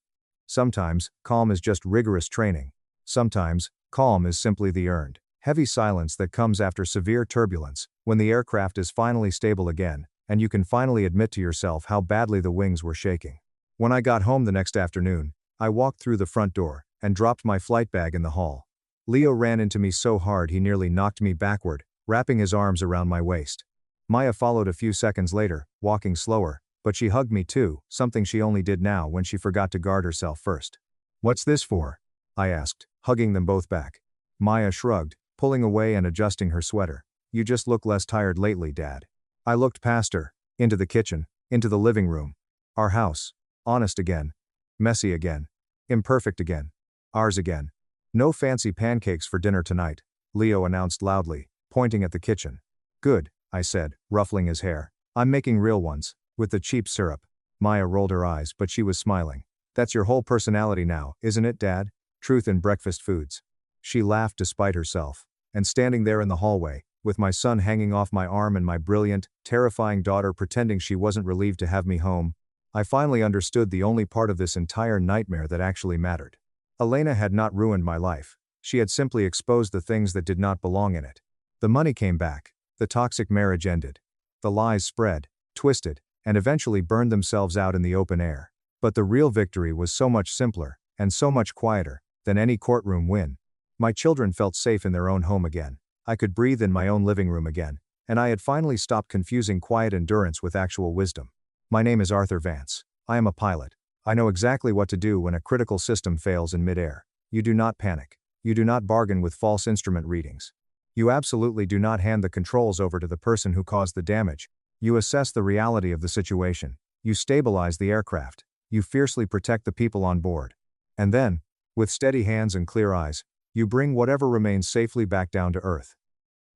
Sometimes, calm is just rigorous training. Sometimes, calm is simply the earned, heavy silence that comes after severe turbulence, when the aircraft is finally stable again, and you can finally admit to yourself how badly the wings were shaking. When I got home the next afternoon, I walked through the front door, and dropped my flight bag in the hall. Leo ran into me so hard he nearly knocked me backward, wrapping his arms around my waist. Maya followed a few seconds later, walking slower, but she hugged me too, something she only did now when she forgot to guard herself first. "What's this for?" I asked, hugging them both back. Maya shrugged, pulling away and adjusting her sweater. "You just look less tired lately, Dad." I looked past her, into the kitchen, into the living room. Our house. Honest again. Messy again. Imperfect again. Ours again. "No fancy pancakes for dinner tonight," Leo announced loudly, pointing at the kitchen. "Good," I said, ruffling his hair. "I'm making real ones, with the cheap syrup." Maya rolled her eyes, but she was smiling. "That's your whole personality now, isn't it, Dad? Truth in breakfast foods." She laughed despite herself. And standing there in the hallway, with my son hanging off my arm and my brilliant, terrifying daughter pretending she wasn't relieved to have me home, I finally understood the only part of this entire nightmare that actually mattered. Elena had not ruined my life. She had simply exposed the things that did not belong in it. The money came back. The toxic marriage ended. The lies spread, twisted, and eventually burned themselves out in the open air. But the real victory was so much simpler, and so much quieter, than any courtroom win. My children felt safe in their own home again. I could breathe in my own living room again, and I had finally stopped confusing quiet endurance with actual wisdom. My name is Arthur Vance. I am a pilot. I know exactly what to do when a critical system fails in midair. You do not panic. You do not bargain with false instrument readings. You absolutely do not hand the controls over to the person who caused the damage. You assess the reality of the situation. You stabilize the aircraft. You fiercely protect the people on board. And then, with steady hands and clear eyes, you bring whatever remains safely back down to earth.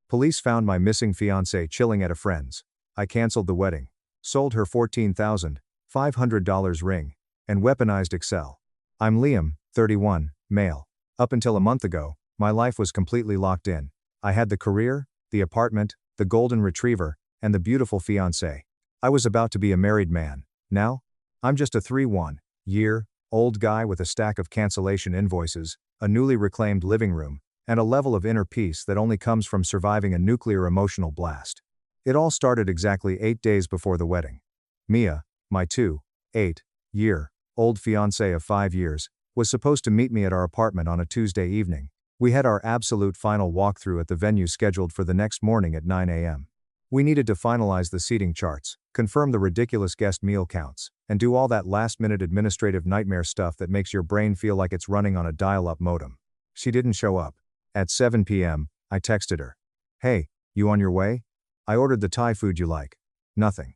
Police found my missing fiancée chilling at a friend's. I canceled the wedding, sold her $14,500 ring, and weaponized Excel. I'm Liam, 31, male. Up until a month ago, my life was completely locked in. I had the career, the apartment, the golden retriever, and the beautiful fiancée. I was about to be a married man. Now, I'm just a 31-year-old guy with a stack of cancellation invoices, a newly reclaimed living room, and a level of inner peace that only comes from surviving a nuclear emotional blast. It all started exactly 8 days before the wedding. Mia, my 8-year-old fiancée of 5 years, was supposed to meet me at our apartment on a Tuesday evening. We had our absolute final walkthrough at the venue scheduled for the next morning at 9 a.m. We needed to finalize the seating charts, confirm the ridiculous guest meal counts, and do all that last-minute administrative nightmare stuff that makes your brain feel like it's running on a dial-up modem. She didn't show up. At 7 p.m., I texted her. "Hey, you on your way? I ordered the Thai food you like." Nothing.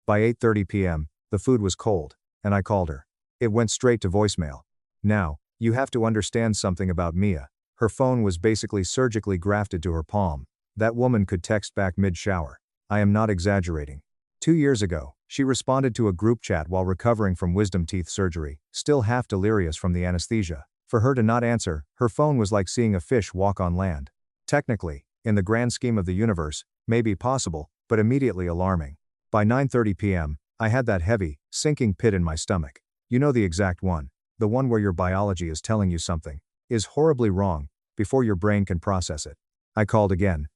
By 8:30 p.m., the food was cold, and I called her. It went straight to voicemail. Now, you have to understand something about Mia. Her phone was basically surgically grafted to her palm. That woman could text back mid-shower. I am not exaggerating. 2 years ago, she responded to a group chat while recovering from wisdom teeth surgery, still half delirious from the anesthesia. For her to not answer, her phone was like seeing a fish walk on land. Technically, in the grand scheme of the universe, maybe possible, but immediately alarming. By 9:30 p.m., I had that heavy, sinking pit in my stomach. You know the exact one. The one where your biology is telling you something is horribly wrong, before your brain can process it. I called again.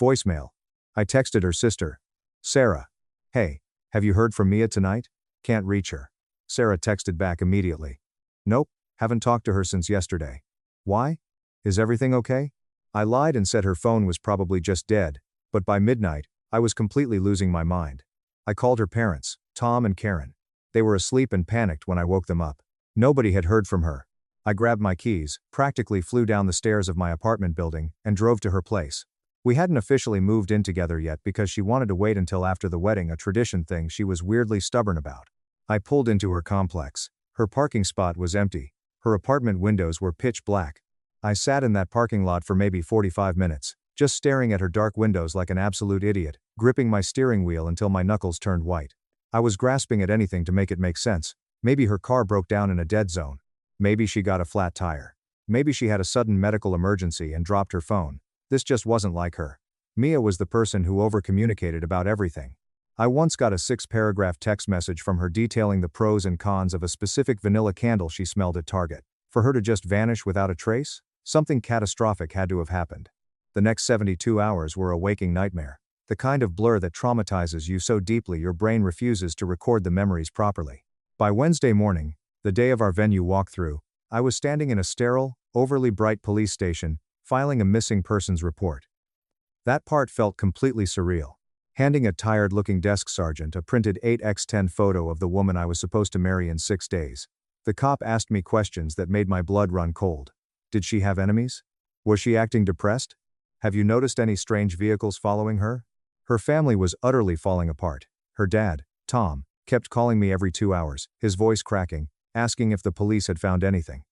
Voicemail. I texted her sister. Sarah. "Hey, have you heard from Mia tonight? Can't reach her." Sarah texted back immediately. "Nope, haven't talked to her since yesterday." "Why? Is everything okay?" I lied and said her phone was probably just dead, but by midnight, I was completely losing my mind. I called her parents, Tom and Karen. They were asleep and panicked when I woke them up. Nobody had heard from her. I grabbed my keys, practically flew down the stairs of my apartment building, and drove to her place. We hadn't officially moved in together yet because she wanted to wait until after the wedding, a tradition thing she was weirdly stubborn about. I pulled into her complex. Her parking spot was empty. Her apartment windows were pitch black. I sat in that parking lot for maybe 45 minutes, just staring at her dark windows like an absolute idiot, gripping my steering wheel until my knuckles turned white. I was grasping at anything to make it make sense. Maybe her car broke down in a dead zone. Maybe she got a flat tire. Maybe she had a sudden medical emergency and dropped her phone. This just wasn't like her. Mia was the person who overcommunicated about everything. I once got a 6-paragraph text message from her detailing the pros and cons of a specific vanilla candle she smelled at Target. For her to just vanish without a trace? Something catastrophic had to have happened. The next 72 hours were a waking nightmare. The kind of blur that traumatizes you so deeply your brain refuses to record the memories properly. By Wednesday morning, the day of our venue walkthrough, I was standing in a sterile, overly bright police station, filing a missing persons report. That part felt completely surreal. Handing a tired-looking desk sergeant a printed 8x10 photo of the woman I was supposed to marry in 6 days. The cop asked me questions that made my blood run cold. Did she have enemies? Was she acting depressed? Have you noticed any strange vehicles following her? Her family was utterly falling apart. Her dad, Tom, kept calling me every 2 hours, his voice cracking, asking if the police had found anything.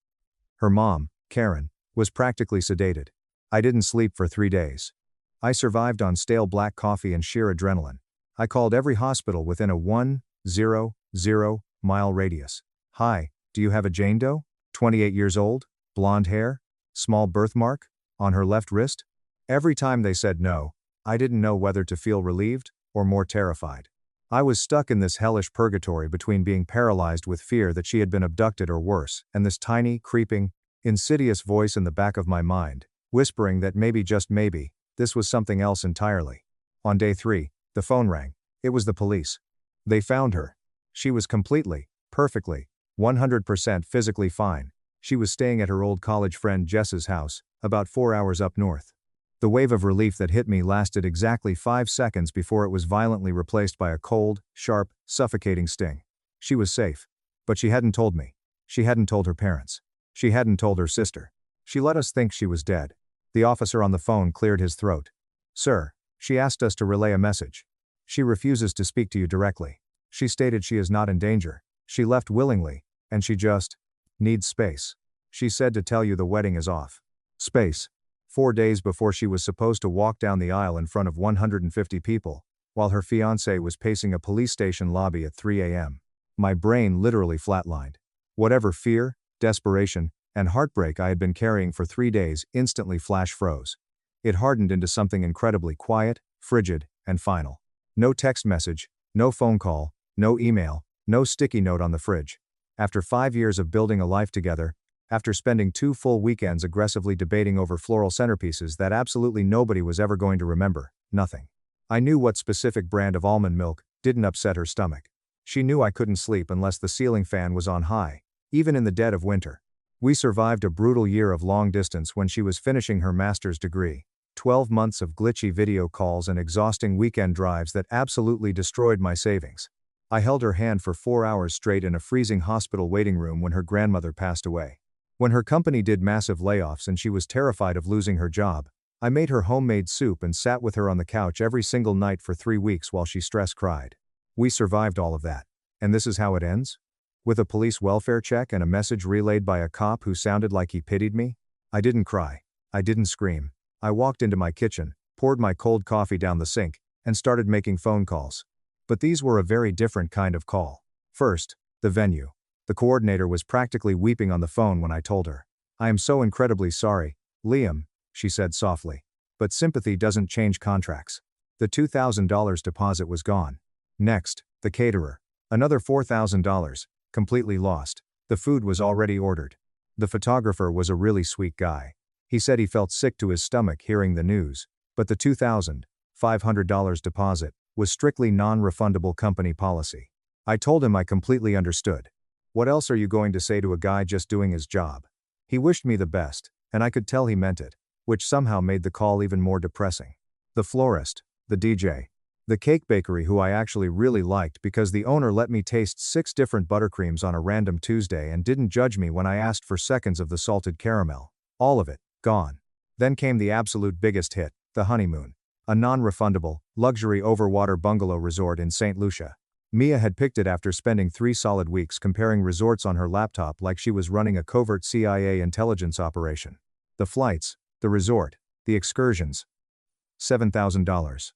Her mom, Karen, was practically sedated. I didn't sleep for 3 days. I survived on stale black coffee and sheer adrenaline. I called every hospital within a 1,000-mile radius. Hi, do you have a Jane Doe? 28 years old, blonde hair, small birthmark on her left wrist? Every time they said no, I didn't know whether to feel relieved or more terrified. I was stuck in this hellish purgatory between being paralyzed with fear that she had been abducted or worse, and this tiny, creeping, insidious voice in the back of my mind, whispering that maybe, just maybe, this was something else entirely. On day 3, the phone rang. It was the police. They found her. She was completely, perfectly, 100% physically fine. She was staying at her old college friend Jess's house, about 4 hours up north. The wave of relief that hit me lasted exactly 5 seconds before it was violently replaced by a cold, sharp, suffocating sting. She was safe. But she hadn't told me. She hadn't told her parents. She hadn't told her sister. She let us think she was dead. The officer on the phone cleared his throat. Sir, she asked us to relay a message. She refuses to speak to you directly. She stated she is not in danger. She left willingly, and she just needs space. She said to tell you the wedding is off. Space. 4 days before she was supposed to walk down the aisle in front of 150 people, while her fiancé was pacing a police station lobby at 3 a.m. My brain literally flatlined. Whatever fear, desperation, and heartbreak I had been carrying for 3 days instantly flash froze. It hardened into something incredibly quiet, frigid, and final. No text message, no phone call, no email, no sticky note on the fridge. After 5 years of building a life together, after spending 2 full weekends aggressively debating over floral centerpieces that absolutely nobody was ever going to remember, nothing. I knew what specific brand of almond milk didn't upset her stomach. She knew I couldn't sleep unless the ceiling fan was on high, even in the dead of winter. We survived a brutal year of long distance when she was finishing her master's degree, 12 months of glitchy video calls and exhausting weekend drives that absolutely destroyed my savings. I held her hand for 4 hours straight in a freezing hospital waiting room when her grandmother passed away. When her company did massive layoffs and she was terrified of losing her job, I made her homemade soup and sat with her on the couch every single night for 3 weeks while she stress-cried. We survived all of that. And this is how it ends? With a police welfare check and a message relayed by a cop who sounded like he pitied me? I didn't cry. I didn't scream. I walked into my kitchen, poured my cold coffee down the sink, and started making phone calls. But these were a very different kind of call. First, the venue. The coordinator was practically weeping on the phone when I told her. I am so incredibly sorry, Liam, she said softly. But sympathy doesn't change contracts. The $2,000 deposit was gone. Next, the caterer. Another $4,000, completely lost. The food was already ordered. The photographer was a really sweet guy. He said he felt sick to his stomach hearing the news, but the $2,500 deposit was strictly non-refundable company policy. I told him I completely understood. What else are you going to say to a guy just doing his job? He wished me the best, and I could tell he meant it, which somehow made the call even more depressing. The florist, the DJ, the cake bakery who I actually really liked because the owner let me taste 6 different buttercreams on a random Tuesday and didn't judge me when I asked for seconds of the salted caramel. All of it, gone. Then came the absolute biggest hit, the honeymoon. A non-refundable, luxury overwater bungalow resort in St. Lucia. Mia had picked it after spending 3 solid weeks comparing resorts on her laptop like she was running a covert CIA intelligence operation. The flights, the resort, the excursions. $7,000.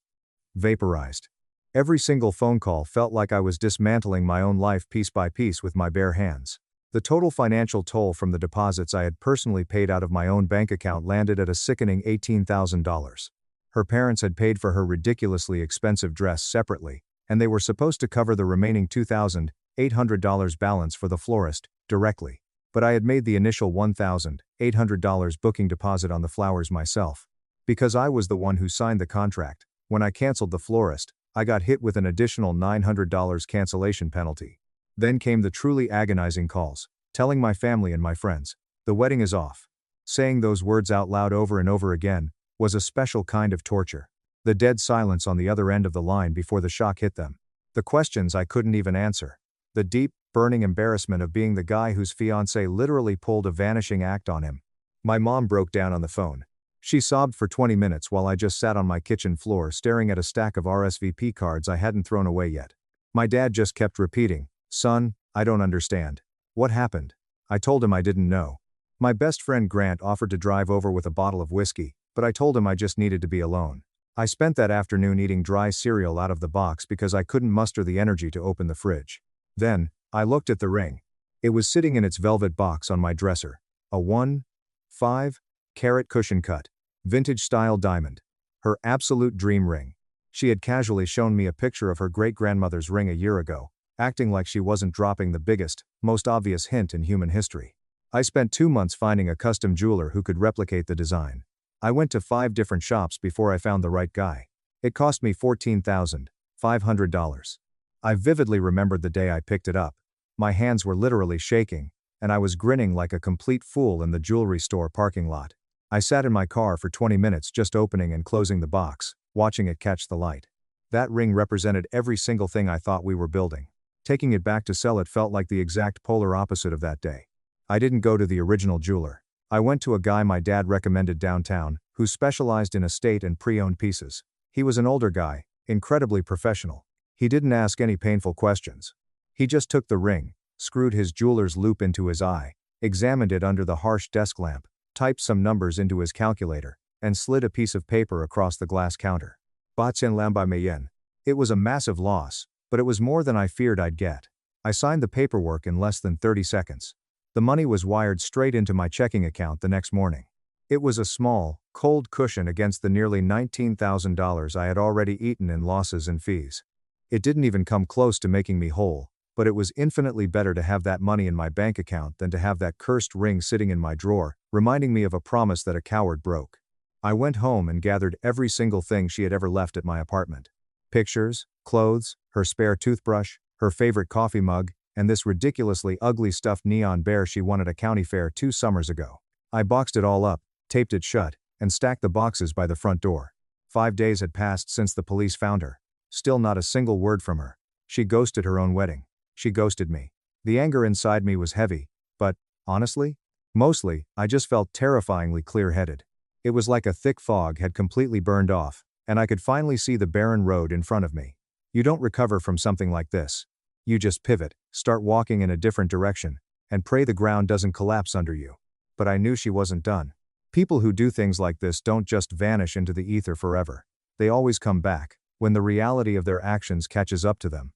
Vaporized. Every single phone call felt like I was dismantling my own life piece by piece with my bare hands. The total financial toll from the deposits I had personally paid out of my own bank account landed at a sickening $18,000. Her parents had paid for her ridiculously expensive dress separately, and they were supposed to cover the remaining $2,800 balance for the florist, directly. But I had made the initial $1,800 booking deposit on the flowers myself. Because I was the one who signed the contract, when I canceled the florist, I got hit with an additional $900 cancellation penalty. Then came the truly agonizing calls, telling my family and my friends, "The wedding is off." Saying those words out loud over and over again was a special kind of torture. The dead silence on the other end of the line before the shock hit them. The questions I couldn't even answer. The deep, burning embarrassment of being the guy whose fiancé literally pulled a vanishing act on him. My mom broke down on the phone. She sobbed for 20 minutes while I just sat on my kitchen floor staring at a stack of RSVP cards I hadn't thrown away yet. My dad just kept repeating, "Son, I don't understand. What happened?" I told him I didn't know. My best friend Grant offered to drive over with a bottle of whiskey, but I told him I just needed to be alone. I spent that afternoon eating dry cereal out of the box because I couldn't muster the energy to open the fridge. Then, I looked at the ring. It was sitting in its velvet box on my dresser. A 1.5-carat cushion cut, vintage-style diamond. Her absolute dream ring. She had casually shown me a picture of her great-grandmother's ring a year ago, acting like she wasn't dropping the biggest, most obvious hint in human history. I spent 2 months finding a custom jeweler who could replicate the design. I went to 5 different shops before I found the right guy. It cost me $14,500. I vividly remembered the day I picked it up. My hands were literally shaking, and I was grinning like a complete fool in the jewelry store parking lot. I sat in my car for 20 minutes just opening and closing the box, watching it catch the light. That ring represented every single thing I thought we were building. Taking it back to sell it felt like the exact polar opposite of that day. I didn't go to the original jeweler. I went to a guy my dad recommended downtown, who specialized in estate and pre-owned pieces. He was an older guy, incredibly professional. He didn't ask any painful questions. He just took the ring, screwed his jeweler's loop into his eye, examined it under the harsh desk lamp, typed some numbers into his calculator, and slid a piece of paper across the glass counter. Batien lamba mayen. It was a massive loss, but it was more than I feared I'd get. I signed the paperwork in less than 30 seconds. The money was wired straight into my checking account the next morning. It was a small, cold cushion against the nearly $19,000 I had already eaten in losses and fees. It didn't even come close to making me whole, but it was infinitely better to have that money in my bank account than to have that cursed ring sitting in my drawer, reminding me of a promise that a coward broke. I went home and gathered every single thing she had ever left at my apartment. Pictures, clothes, her spare toothbrush, her favorite coffee mug, and this ridiculously ugly stuffed neon bear she won at a county fair 2 summers ago. I boxed it all up, taped it shut, and stacked the boxes by the front door. 5 days had passed since the police found her. Still not a single word from her. She ghosted her own wedding. She ghosted me. The anger inside me was heavy, but, honestly, mostly, I just felt terrifyingly clear-headed. It was like a thick fog had completely burned off, and I could finally see the barren road in front of me. You don't recover from something like this. You just pivot, start walking in a different direction, and pray the ground doesn't collapse under you. But I knew she wasn't done. People who do things like this don't just vanish into the ether forever. They always come back, when the reality of their actions catches up to them.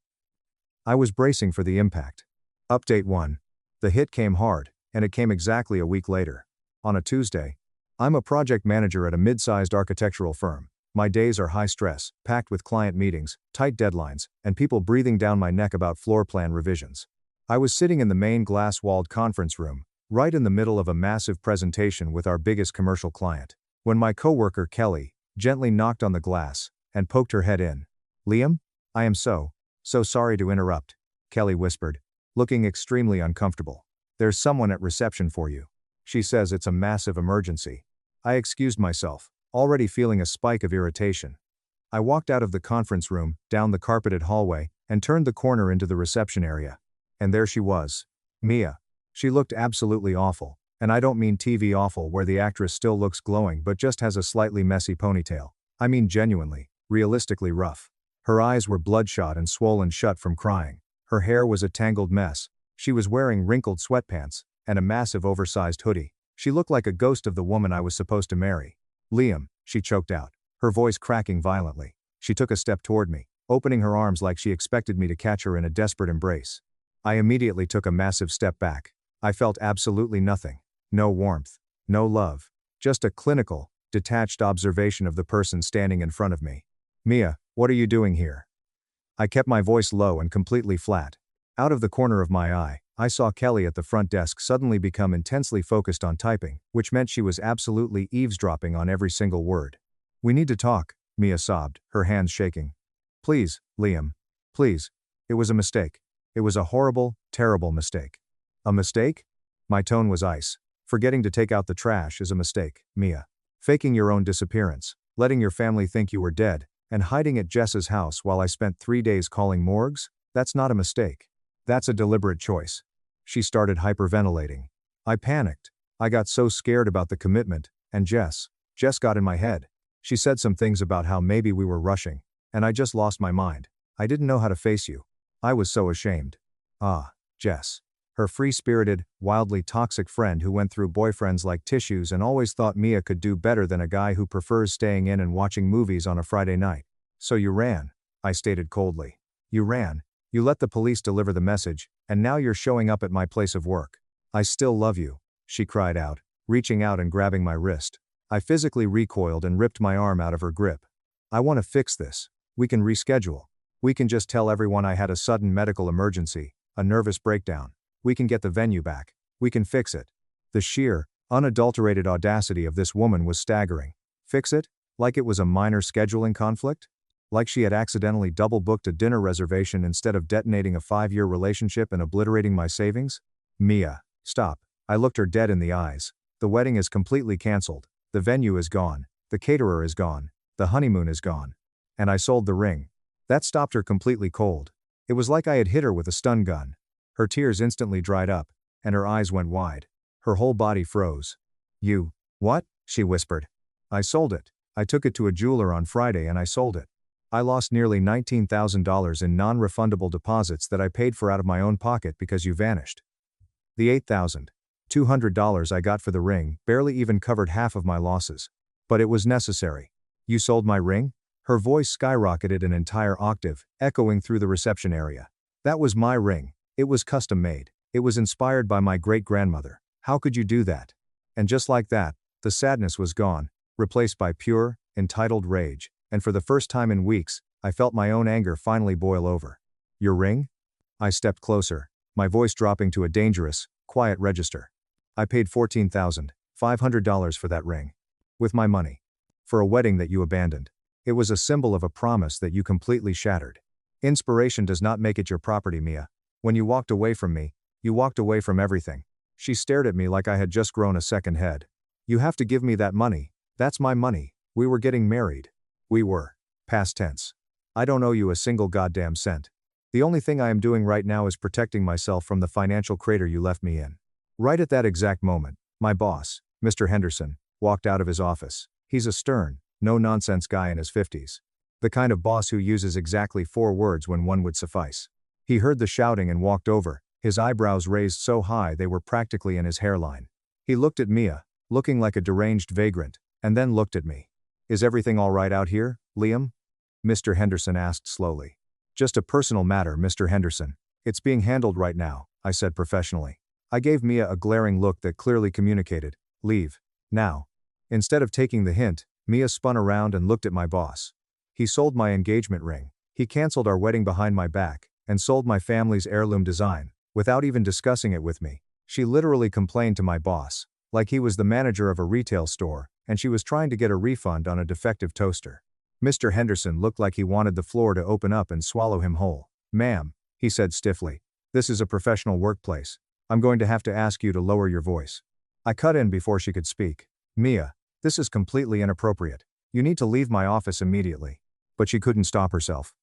I was bracing for the impact. Update 1. The hit came hard, and it came exactly a week later. On a Tuesday. I'm a project manager at a mid-sized architectural firm. My days are high stress, packed with client meetings, tight deadlines, and people breathing down my neck about floor plan revisions. I was sitting in the main glass-walled conference room, right in the middle of a massive presentation with our biggest commercial client, when my coworker Kelly gently knocked on the glass and poked her head in. "Liam? I am so sorry to interrupt," Kelly whispered, looking extremely uncomfortable. "There's someone at reception for you. She says it's a massive emergency." I excused myself, already feeling a spike of irritation. I walked out of the conference room, down the carpeted hallway, and turned the corner into the reception area. And there she was. Mia. She looked absolutely awful, and I don't mean TV awful where the actress still looks glowing but just has a slightly messy ponytail. I mean genuinely, realistically rough. Her eyes were bloodshot and swollen shut from crying. Her hair was a tangled mess. She was wearing wrinkled sweatpants and a massive oversized hoodie. She looked like a ghost of the woman I was supposed to marry. "Liam," she choked out, her voice cracking violently. She took a step toward me, opening her arms like she expected me to catch her in a desperate embrace. I immediately took a massive step back. I felt absolutely nothing. No warmth. No love. Just a clinical, detached observation of the person standing in front of me. Mia, what are you doing here? I kept my voice low and completely flat. Out of the corner of my eye, I saw Kelly at the front desk suddenly become intensely focused on typing, which meant she was absolutely eavesdropping on every single word. We need to talk, Mia sobbed, her hands shaking. Please, Liam. Please. It was a mistake. It was a horrible, terrible mistake. A mistake? My tone was ice. Forgetting to take out the trash is a mistake, Mia. Faking your own disappearance, letting your family think you were dead, and hiding at Jess's house while I spent 3 days calling morgues? That's not a mistake. That's a deliberate choice. She started hyperventilating. I panicked. I got so scared about the commitment, and Jess got in my head. She said some things about how maybe we were rushing, and I just lost my mind. I didn't know how to face you. I was so ashamed. Ah, Jess. Her free-spirited, wildly toxic friend who went through boyfriends like tissues and always thought Mia could do better than a guy who prefers staying in and watching movies on a Friday night. So you ran, I stated coldly. You ran. You let the police deliver the message, and now you're showing up at my place of work. I still love you, she cried out, reaching out and grabbing my wrist. I physically recoiled and ripped my arm out of her grip. I want to fix this. We can reschedule. We can just tell everyone I had a sudden medical emergency, a nervous breakdown. We can get the venue back. We can fix it. The sheer, unadulterated audacity of this woman was staggering. Fix it? Like it was a minor scheduling conflict? Like she had accidentally double-booked a dinner reservation instead of detonating a 5-year relationship and obliterating my savings? Mia, stop. I looked her dead in the eyes. The wedding is completely cancelled. The venue is gone. The caterer is gone. The honeymoon is gone. And I sold the ring. That stopped her completely cold. It was like I had hit her with a stun gun. Her tears instantly dried up, and her eyes went wide. Her whole body froze. You, what? She whispered. I sold it. I took it to a jeweler on Friday and I sold it. I lost nearly $19,000 in non-refundable deposits that I paid for out of my own pocket because you vanished. The $8,200 I got for the ring barely even covered half of my losses. But it was necessary. You sold my ring? Her voice skyrocketed an entire octave, echoing through the reception area. That was my ring. It was custom made. It was inspired by my great-grandmother. How could you do that? And just like that, the sadness was gone, replaced by pure, entitled rage, and for the first time in weeks, I felt my own anger finally boil over. Your ring? I stepped closer, my voice dropping to a dangerous, quiet register. I paid $14,500 for that ring. With my money. For a wedding that you abandoned. It was a symbol of a promise that you completely shattered. Inspiration does not make it your property, Mia. When you walked away from me, you walked away from everything. She stared at me like I had just grown a second head. You have to give me that money. That's my money. We were getting married. We were. Past tense. I don't owe you a single goddamn cent. The only thing I am doing right now is protecting myself from the financial crater you left me in. Right at that exact moment, my boss, Mr. Henderson, walked out of his office. He's a stern, no-nonsense guy in his 50s. The kind of boss who uses exactly 4 words when one would suffice. He heard the shouting and walked over, his eyebrows raised so high they were practically in his hairline. He looked at Mia, looking like a deranged vagrant, and then looked at me. Is everything all right out here, Liam? Mr. Henderson asked slowly. Just a personal matter, Mr. Henderson. It's being handled right now, I said professionally. I gave Mia a glaring look that clearly communicated, leave. Now. Instead of taking the hint, Mia spun around and looked at my boss. He sold my engagement ring. He canceled our wedding behind my back, and sold my family's heirloom design, without even discussing it with me. She literally complained to my boss, like he was the manager of a retail store, and she was trying to get a refund on a defective toaster. Mr. Henderson looked like he wanted the floor to open up and swallow him whole. Ma'am, he said stiffly, this is a professional workplace. I'm going to have to ask you to lower your voice. I cut in before she could speak. Mia, this is completely inappropriate. You need to leave my office immediately. But she couldn't stop herself.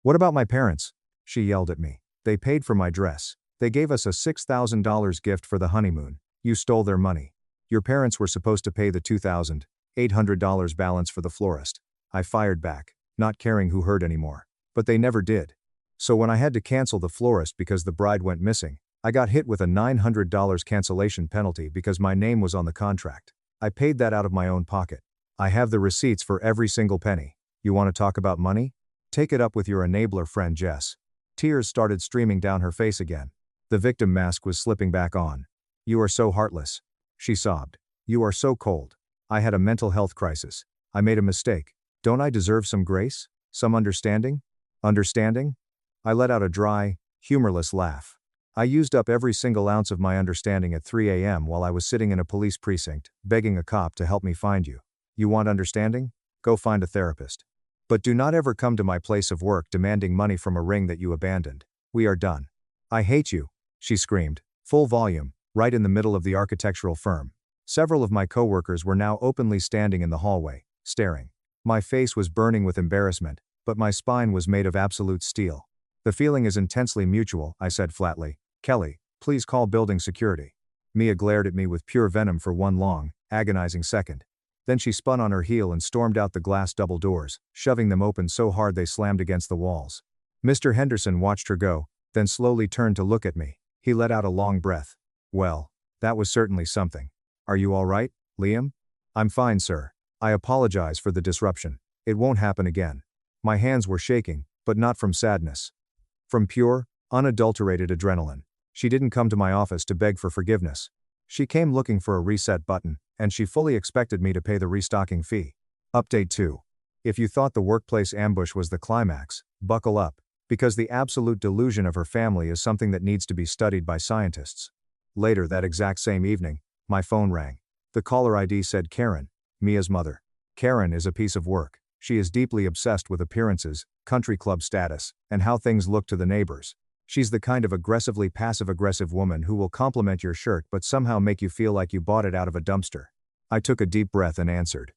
What about my parents? She yelled at me. They paid for my dress. They gave us a $6,000 gift for the honeymoon. You stole their money. Your parents were supposed to pay the $2,800 balance for the florist. I fired back, not caring who heard anymore. But they never did. So when I had to cancel the florist because the bride went missing, I got hit with a $900 cancellation penalty because my name was on the contract. I paid that out of my own pocket. I have the receipts for every single penny. You want to talk about money? Take it up with your enabler friend Jess. Tears started streaming down her face again. The victim mask was slipping back on. You are so heartless. She sobbed. You are so cold. I had a mental health crisis. I made a mistake. Don't I deserve some grace? Some understanding? Understanding? I let out a dry, humorless laugh. I used up every single ounce of my understanding at 3 a.m. while I was sitting in a police precinct, begging a cop to help me find you. You want understanding? Go find a therapist. But do not ever come to my place of work demanding money from a ring that you abandoned. We are done. I hate you, she screamed, full volume, right in the middle of the architectural firm. Several of my coworkers were now openly standing in the hallway, staring. My face was burning with embarrassment, but my spine was made of absolute steel. The feeling is intensely mutual, I said flatly. Kelly, please call building security. Mia glared at me with pure venom for one long, agonizing second. Then she spun on her heel and stormed out the glass double doors, shoving them open so hard they slammed against the walls. Mr. Henderson watched her go, then slowly turned to look at me. He let out a long breath. Well, that was certainly something. Are you all right, Liam? I'm fine, sir. I apologize for the disruption. It won't happen again. My hands were shaking, but not from sadness. From pure, unadulterated adrenaline. She didn't come to my office to beg for forgiveness. She came looking for a reset button, and she fully expected me to pay the restocking fee. Update 2. If you thought the workplace ambush was the climax, buckle up, because the absolute delusion of her family is something that needs to be studied by scientists. Later that exact same evening, my phone rang. The caller ID said Karen, Mia's mother. Karen is a piece of work. She is deeply obsessed with appearances, country club status, and how things look to the neighbors. She's the kind of aggressively passive-aggressive woman who will compliment your shirt but somehow make you feel like you bought it out of a dumpster. I took a deep breath and answered.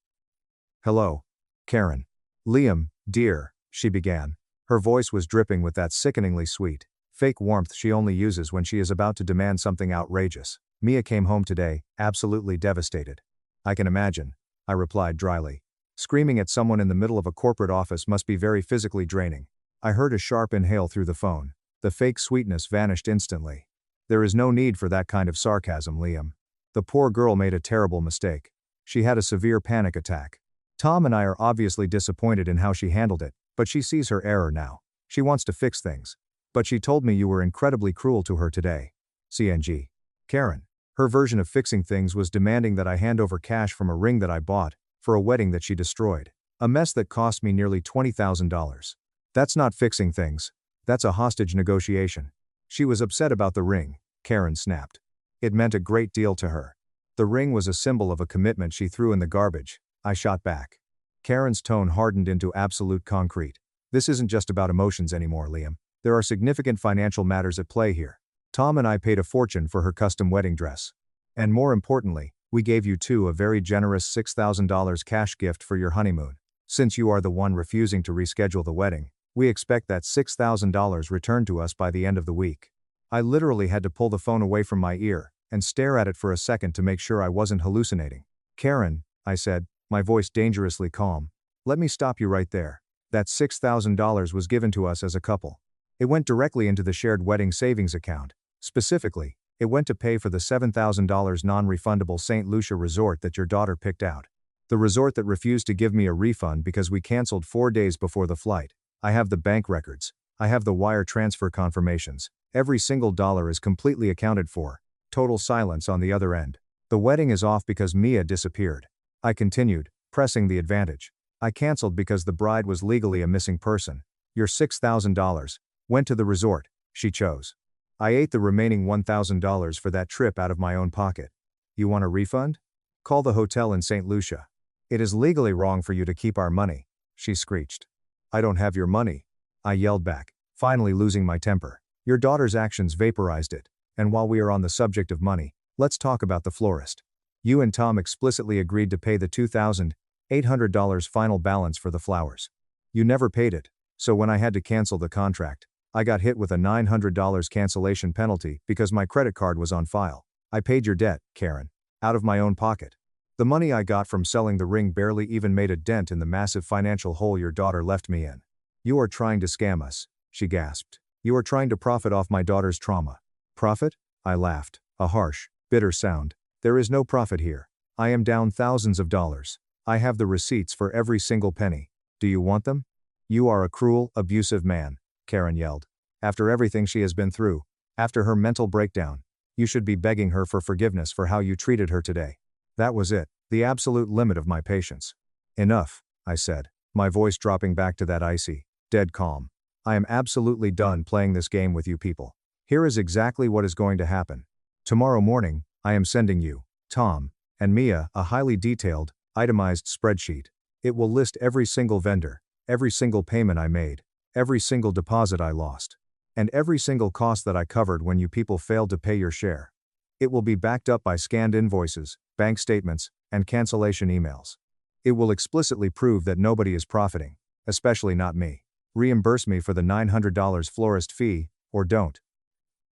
Hello, Karen. Liam, dear, she began. Her voice was dripping with that sickeningly sweet, fake warmth she only uses when she is about to demand something outrageous. Mia came home today, absolutely devastated. I can imagine, I replied dryly. Screaming at someone in the middle of a corporate office must be very physically draining. I heard a sharp inhale through the phone. The fake sweetness vanished instantly. There is no need for that kind of sarcasm, Liam. The poor girl made a terrible mistake. She had a severe panic attack. Tom and I are obviously disappointed in how she handled it, but she sees her error now. She wants to fix things. But she told me you were incredibly cruel to her today. CNG. Karen. Her version of fixing things was demanding that I hand over cash from a ring that I bought, for a wedding that she destroyed. A mess that cost me nearly $20,000. That's not fixing things. That's a hostage negotiation. She was upset about the ring, Karen snapped. It meant a great deal to her. The ring was a symbol of a commitment she threw in the garbage, I shot back. Karen's tone hardened into absolute concrete. This isn't just about emotions anymore, Liam. There are significant financial matters at play here. Tom and I paid a fortune for her custom wedding dress. And more importantly, we gave you two a very generous $6,000 cash gift for your honeymoon. Since you are the one refusing to reschedule the wedding, we expect that $6,000 returned to us by the end of the week. I literally had to pull the phone away from my ear and stare at it for a second to make sure I wasn't hallucinating. Karen, I said, my voice dangerously calm. Let me stop you right there. That $6,000 was given to us as a couple. It went directly into the shared wedding savings account. Specifically, it went to pay for the $7,000 non-refundable St. Lucia resort that your daughter picked out. The resort that refused to give me a refund because we canceled 4 days before the flight. I have the bank records. I have the wire transfer confirmations. Every single dollar is completely accounted for. Total silence on the other end. The wedding is off because Mia disappeared. I continued, pressing the advantage. I canceled because the bride was legally a missing person. Your $6,000 went to the resort she chose. I ate the remaining $1,000 for that trip out of my own pocket. You want a refund? Call the hotel in St. Lucia. It is legally wrong for you to keep our money, she screeched. I don't have your money, I yelled back, finally losing my temper. Your daughter's actions vaporized it, and while we are on the subject of money, let's talk about the florist. You and Tom explicitly agreed to pay the $2,800 final balance for the flowers. You never paid it, so when I had to cancel the contract, I got hit with a $900 cancellation penalty because my credit card was on file. I paid your debt, Karen, out of my own pocket. The money I got from selling the ring barely even made a dent in the massive financial hole your daughter left me in. You are trying to scam us, she gasped. You are trying to profit off my daughter's trauma. Profit? I laughed, a harsh, bitter sound. There is no profit here. I am down thousands of dollars. I have the receipts for every single penny. Do you want them? You are a cruel, abusive man, Karen yelled. After everything she has been through, after her mental breakdown, you should be begging her for forgiveness for how you treated her today. That was it. The absolute limit of my patience. Enough, I said, my voice dropping back to that icy, dead calm. I am absolutely done playing this game with you people. Here is exactly what is going to happen. Tomorrow morning, I am sending you, Tom, and Mia, a highly detailed, itemized spreadsheet. It will list every single vendor, every single payment I made, every single deposit I lost, and every single cost that I covered when you people failed to pay your share. It will be backed up by scanned invoices, bank statements, and cancellation emails. It will explicitly prove that nobody is profiting, especially not me. Reimburse me for the $900 florist fee, or don't.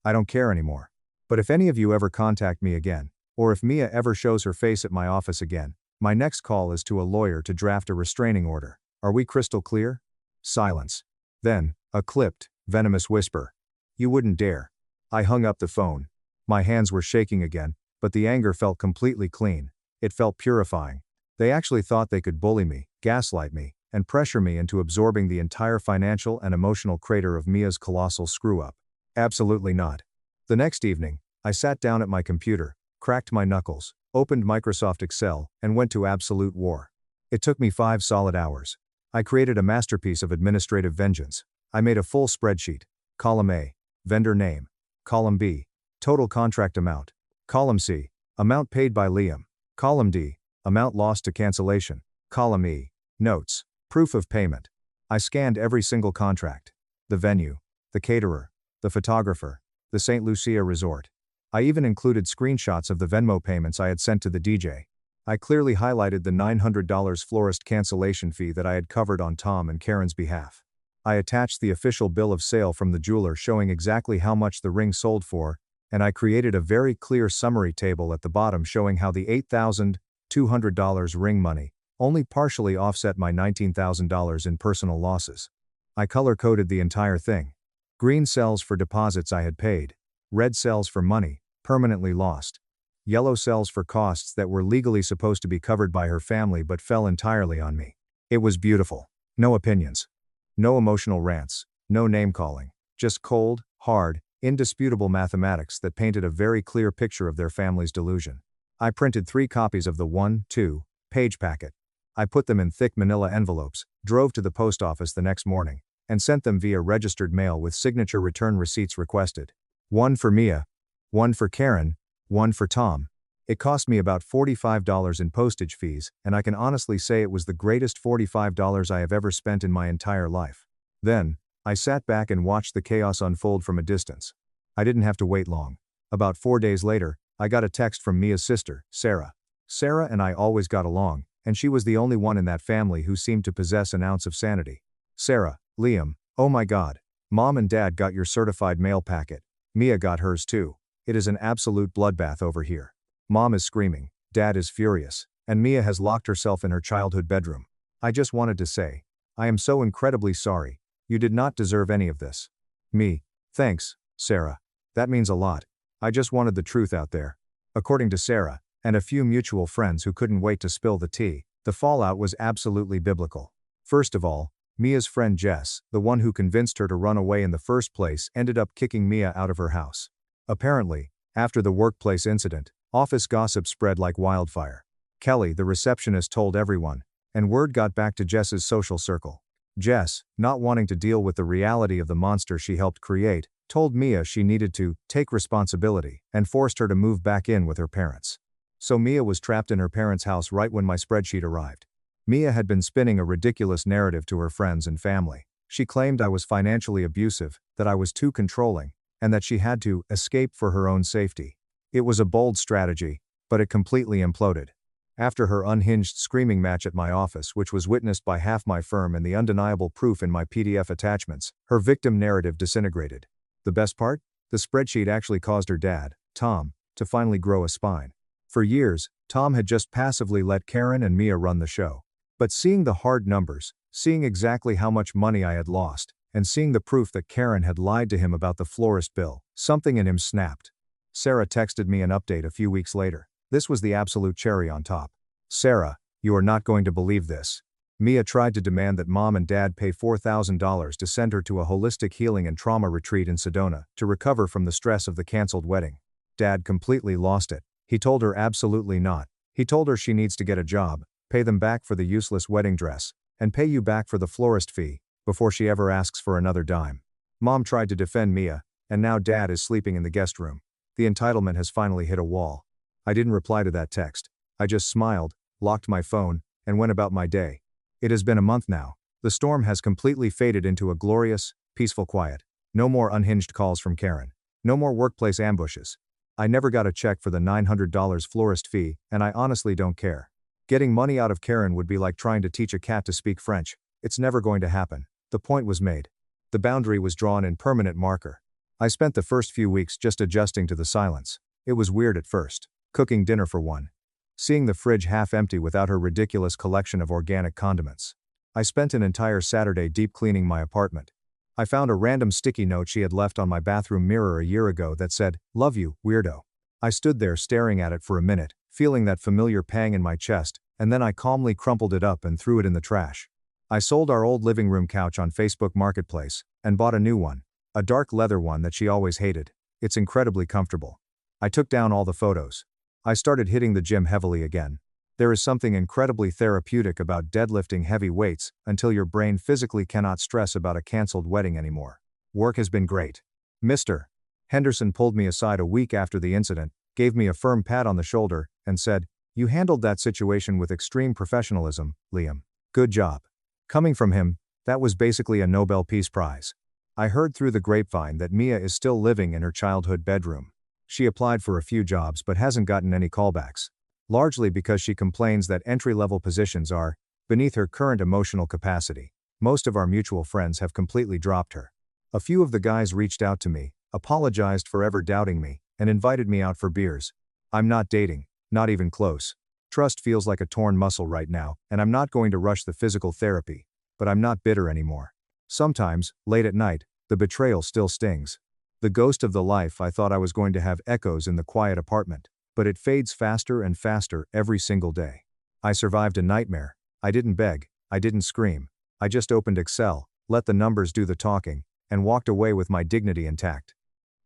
I don't care anymore. But if any of you ever contact me again, or if Mia ever shows her face at my office again, my next call is to a lawyer to draft a restraining order. Are we crystal clear? Silence. Then, a clipped, venomous whisper. You wouldn't dare. I hung up the phone. My hands were shaking again, but the anger felt completely clean. It felt purifying. They actually thought they could bully me, gaslight me, and pressure me into absorbing the entire financial and emotional crater of Mia's colossal screw-up. Absolutely not. The next evening, I sat down at my computer, cracked my knuckles, opened Microsoft Excel, and went to absolute war. It took me 5 solid hours. I created a masterpiece of administrative vengeance. I made a full spreadsheet. Column A, vendor name. Column B, total contract amount. Column C, amount paid by Liam. Column D, amount lost to cancellation. Column E, notes, proof of payment. I scanned every single contract. The venue, the caterer, the photographer, the St. Lucia resort. I even included screenshots of the Venmo payments I had sent to the DJ. I clearly highlighted the $900 florist cancellation fee that I had covered on Tom and Karen's behalf. I attached the official bill of sale from the jeweler showing exactly how much the ring sold for, and I created a very clear summary table at the bottom showing how the $8,200 ring money only partially offset my $19,000 in personal losses. I color-coded the entire thing. Green cells for deposits I had paid, red cells for money permanently lost, yellow cells for costs that were legally supposed to be covered by her family but fell entirely on me. It was beautiful. No opinions. No emotional rants, no name-calling, just cold, hard, indisputable mathematics that painted a very clear picture of their family's delusion. I printed 3 copies of the 1-2-page packet. I put them in thick manila envelopes, drove to the post office the next morning, and sent them via registered mail with signature return receipts requested. 1 for Mia, 1 for Karen, 1 for Tom. It cost me about $45 in postage fees, and I can honestly say it was the greatest $45 I have ever spent in my entire life. Then, I sat back and watched the chaos unfold from a distance. I didn't have to wait long. About 4 days later, I got a text from Mia's sister, Sarah. Sarah and I always got along, and she was the only one in that family who seemed to possess an ounce of sanity. Sarah, Liam, oh my God. Mom and Dad got your certified mail packet. Mia got hers too. It is an absolute bloodbath over here. Mom is screaming, Dad is furious, and Mia has locked herself in her childhood bedroom. I just wanted to say, I am so incredibly sorry. You did not deserve any of this. Me, thanks, Sarah. That means a lot. I just wanted the truth out there. According to Sarah, and a few mutual friends who couldn't wait to spill the tea, the fallout was absolutely biblical. First of all, Mia's friend Jess, the one who convinced her to run away in the first place, ended up kicking Mia out of her house. Apparently, after the workplace incident, office gossip spread like wildfire. Kelly, the receptionist, told everyone, and word got back to Jess's social circle. Jess, not wanting to deal with the reality of the monster she helped create, told Mia she needed to take responsibility and forced her to move back in with her parents. So Mia was trapped in her parents' house right when my spreadsheet arrived. Mia had been spinning a ridiculous narrative to her friends and family. She claimed I was financially abusive, that I was too controlling, and that she had to escape for her own safety. It was a bold strategy, but it completely imploded. After her unhinged screaming match at my office, which was witnessed by half my firm and the undeniable proof in my PDF attachments, her victim narrative disintegrated. The best part? The spreadsheet actually caused her dad, Tom, to finally grow a spine. For years, Tom had just passively let Karen and Mia run the show. But seeing the hard numbers, seeing exactly how much money I had lost, and seeing the proof that Karen had lied to him about the florist bill, something in him snapped. Sarah texted me an update a few weeks later. This was the absolute cherry on top. Sarah, you are not going to believe this. Mia tried to demand that Mom and Dad pay $4,000 to send her to a holistic healing and trauma retreat in Sedona to recover from the stress of the canceled wedding. Dad completely lost it. He told her absolutely not. He told her she needs to get a job, pay them back for the useless wedding dress, and pay you back for the florist fee, before she ever asks for another dime. Mom tried to defend Mia, and now Dad is sleeping in the guest room. The entitlement has finally hit a wall. I didn't reply to that text. I just smiled, locked my phone, and went about my day. It has been a month now. The storm has completely faded into a glorious, peaceful quiet. No more unhinged calls from Karen. No more workplace ambushes. I never got a check for the $900 florist fee, and I honestly don't care. Getting money out of Karen would be like trying to teach a cat to speak French. It's never going to happen. The point was made. The boundary was drawn in permanent marker. I spent the first few weeks just adjusting to the silence. It was weird at first. Cooking dinner for one. Seeing the fridge half empty without her ridiculous collection of organic condiments. I spent an entire Saturday deep cleaning my apartment. I found a random sticky note she had left on my bathroom mirror a year ago that said, "Love you, weirdo." I stood there staring at it for a minute, feeling that familiar pang in my chest, and then I calmly crumpled it up and threw it in the trash. I sold our old living room couch on Facebook Marketplace, and bought a new one. A dark leather one that she always hated. It's incredibly comfortable. I took down all the photos. I started hitting the gym heavily again. There is something incredibly therapeutic about deadlifting heavy weights until your brain physically cannot stress about a cancelled wedding anymore. Work has been great. Mr. Henderson pulled me aside a week after the incident, gave me a firm pat on the shoulder, and said, "You handled that situation with extreme professionalism, Liam. Good job." Coming from him, that was basically a Nobel Peace Prize. I heard through the grapevine that Mia is still living in her childhood bedroom. She applied for a few jobs but hasn't gotten any callbacks. Largely because she complains that entry-level positions are beneath her current emotional capacity. Most of our mutual friends have completely dropped her. A few of the guys reached out to me, apologized for ever doubting me, and invited me out for beers. I'm not dating, not even close. Trust feels like a torn muscle right now, and I'm not going to rush the physical therapy, but I'm not bitter anymore. Sometimes, late at night, the betrayal still stings. The ghost of the life I thought I was going to have echoes in the quiet apartment, but it fades faster and faster every single day. I survived a nightmare. I didn't beg, I didn't scream. I just opened Excel, let the numbers do the talking, and walked away with my dignity intact.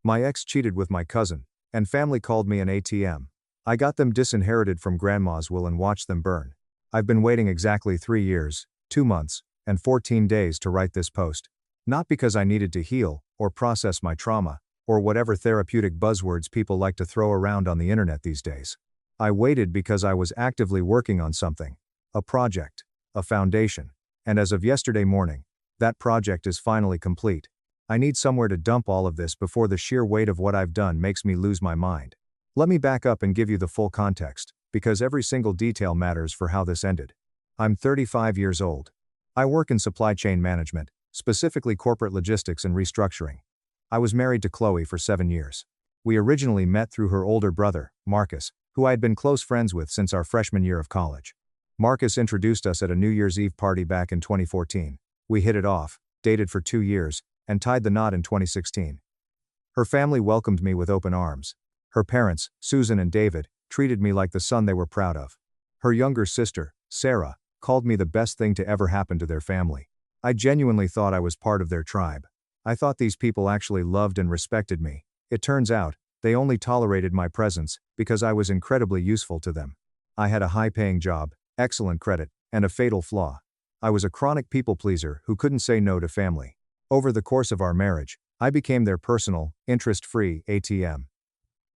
My ex cheated with my cousin, and family called me an ATM. I got them disinherited from grandma's will and watched them burn. I've been waiting exactly 3 years, 2 months, and 14 days to write this post. Not because I needed to heal, or process my trauma, or whatever therapeutic buzzwords people like to throw around on the internet these days. I waited because I was actively working on something. A project. A foundation. And as of yesterday morning, that project is finally complete. I need somewhere to dump all of this before the sheer weight of what I've done makes me lose my mind. Let me back up and give you the full context, because every single detail matters for how this ended. I'm 35 years old. I work in supply chain management, specifically corporate logistics and restructuring. I was married to Chloe for 7 years. We originally met through her older brother, Marcus, who I had been close friends with since our freshman year of college. Marcus introduced us at a New Year's Eve party back in 2014. We hit it off, dated for 2 years, and tied the knot in 2016. Her family welcomed me with open arms. Her parents, Susan and David, treated me like the son they were proud of. Her younger sister, Sarah, called me the best thing to ever happen to their family. I genuinely thought I was part of their tribe. I thought these people actually loved and respected me. It turns out, they only tolerated my presence because I was incredibly useful to them. I had a high-paying job, excellent credit, and a fatal flaw. I was a chronic people pleaser who couldn't say no to family. Over the course of our marriage, I became their personal, interest-free ATM.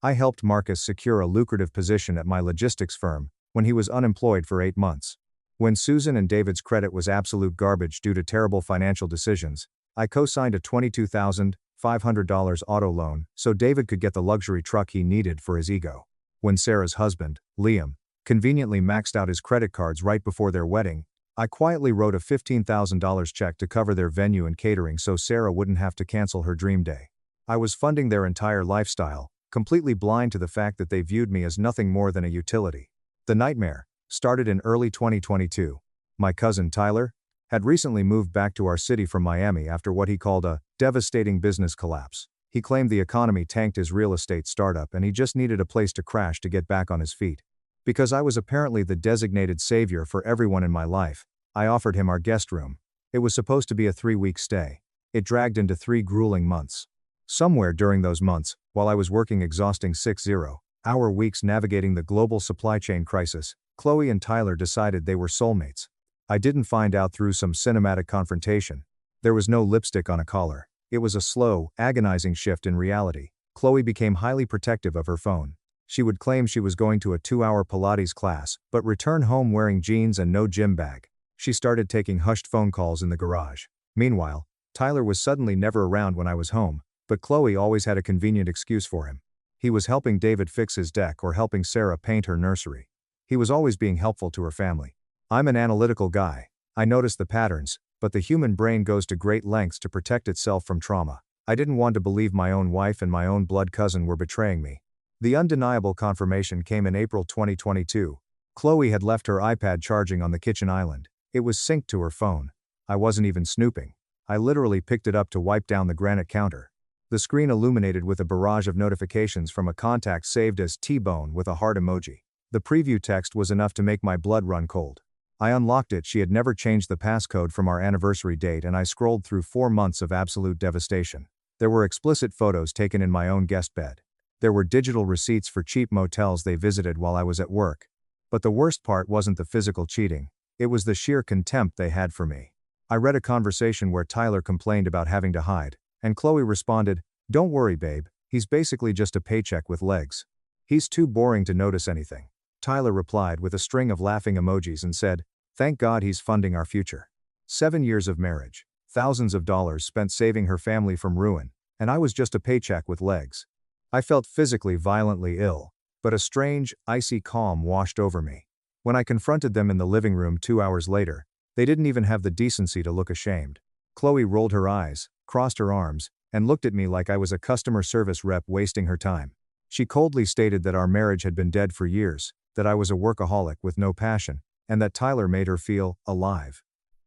I helped Marcus secure a lucrative position at my logistics firm when he was unemployed for 8 months. When Susan and David's credit was absolute garbage due to terrible financial decisions, I co-signed a $22,500 auto loan so David could get the luxury truck he needed for his ego. When Sarah's husband, Liam, conveniently maxed out his credit cards right before their wedding, I quietly wrote a $15,000 check to cover their venue and catering so Sarah wouldn't have to cancel her dream day. I was funding their entire lifestyle, completely blind to the fact that they viewed me as nothing more than a utility. The nightmare started in early 2022. My cousin Tyler had recently moved back to our city from Miami after what he called a devastating business collapse. He claimed the economy tanked his real estate startup and he just needed a place to crash to get back on his feet. Because I was apparently the designated savior for everyone in my life, I offered him our guest room. It was supposed to be a 3-week stay. It dragged into 3 grueling months. Somewhere during those months, while I was working exhausting 6-0 Our weeks navigating the global supply chain crisis, Chloe and Tyler decided they were soulmates. I didn't find out through some cinematic confrontation. There was no lipstick on a collar. It was a slow, agonizing shift in reality. Chloe became highly protective of her phone. She would claim she was going to a 2-hour Pilates class, but return home wearing jeans and no gym bag. She started taking hushed phone calls in the garage. Meanwhile, Tyler was suddenly never around when I was home, but Chloe always had a convenient excuse for him. He was helping David fix his deck or helping Sarah paint her nursery. He was always being helpful to her family. I'm an analytical guy. I notice the patterns, but the human brain goes to great lengths to protect itself from trauma. I didn't want to believe my own wife and my own blood cousin were betraying me. The undeniable confirmation came in April 2022. Chloe had left her iPad charging on the kitchen island. It was synced to her phone. I wasn't even snooping. I literally picked it up to wipe down the granite counter. The screen illuminated with a barrage of notifications from a contact saved as T-Bone with a heart emoji. The preview text was enough to make my blood run cold. I unlocked it. She had never changed the passcode from our anniversary date, and I scrolled through 4 months of absolute devastation. There were explicit photos taken in my own guest bed. There were digital receipts for cheap motels they visited while I was at work. But the worst part wasn't the physical cheating. It was the sheer contempt they had for me. I read a conversation where Tyler complained about having to hide, and Chloe responded, "Don't worry, babe, he's basically just a paycheck with legs. He's too boring to notice anything." Tyler replied with a string of laughing emojis and said, "Thank God he's funding our future." 7 years of marriage, thousands of dollars spent saving her family from ruin, and I was just a paycheck with legs. I felt physically violently ill, but a strange, icy calm washed over me. When I confronted them in the living room 2 hours later, they didn't even have the decency to look ashamed. Chloe rolled her eyes, crossed her arms, and looked at me like I was a customer service rep wasting her time. She coldly stated that our marriage had been dead for years, that I was a workaholic with no passion, and that Tyler made her feel alive.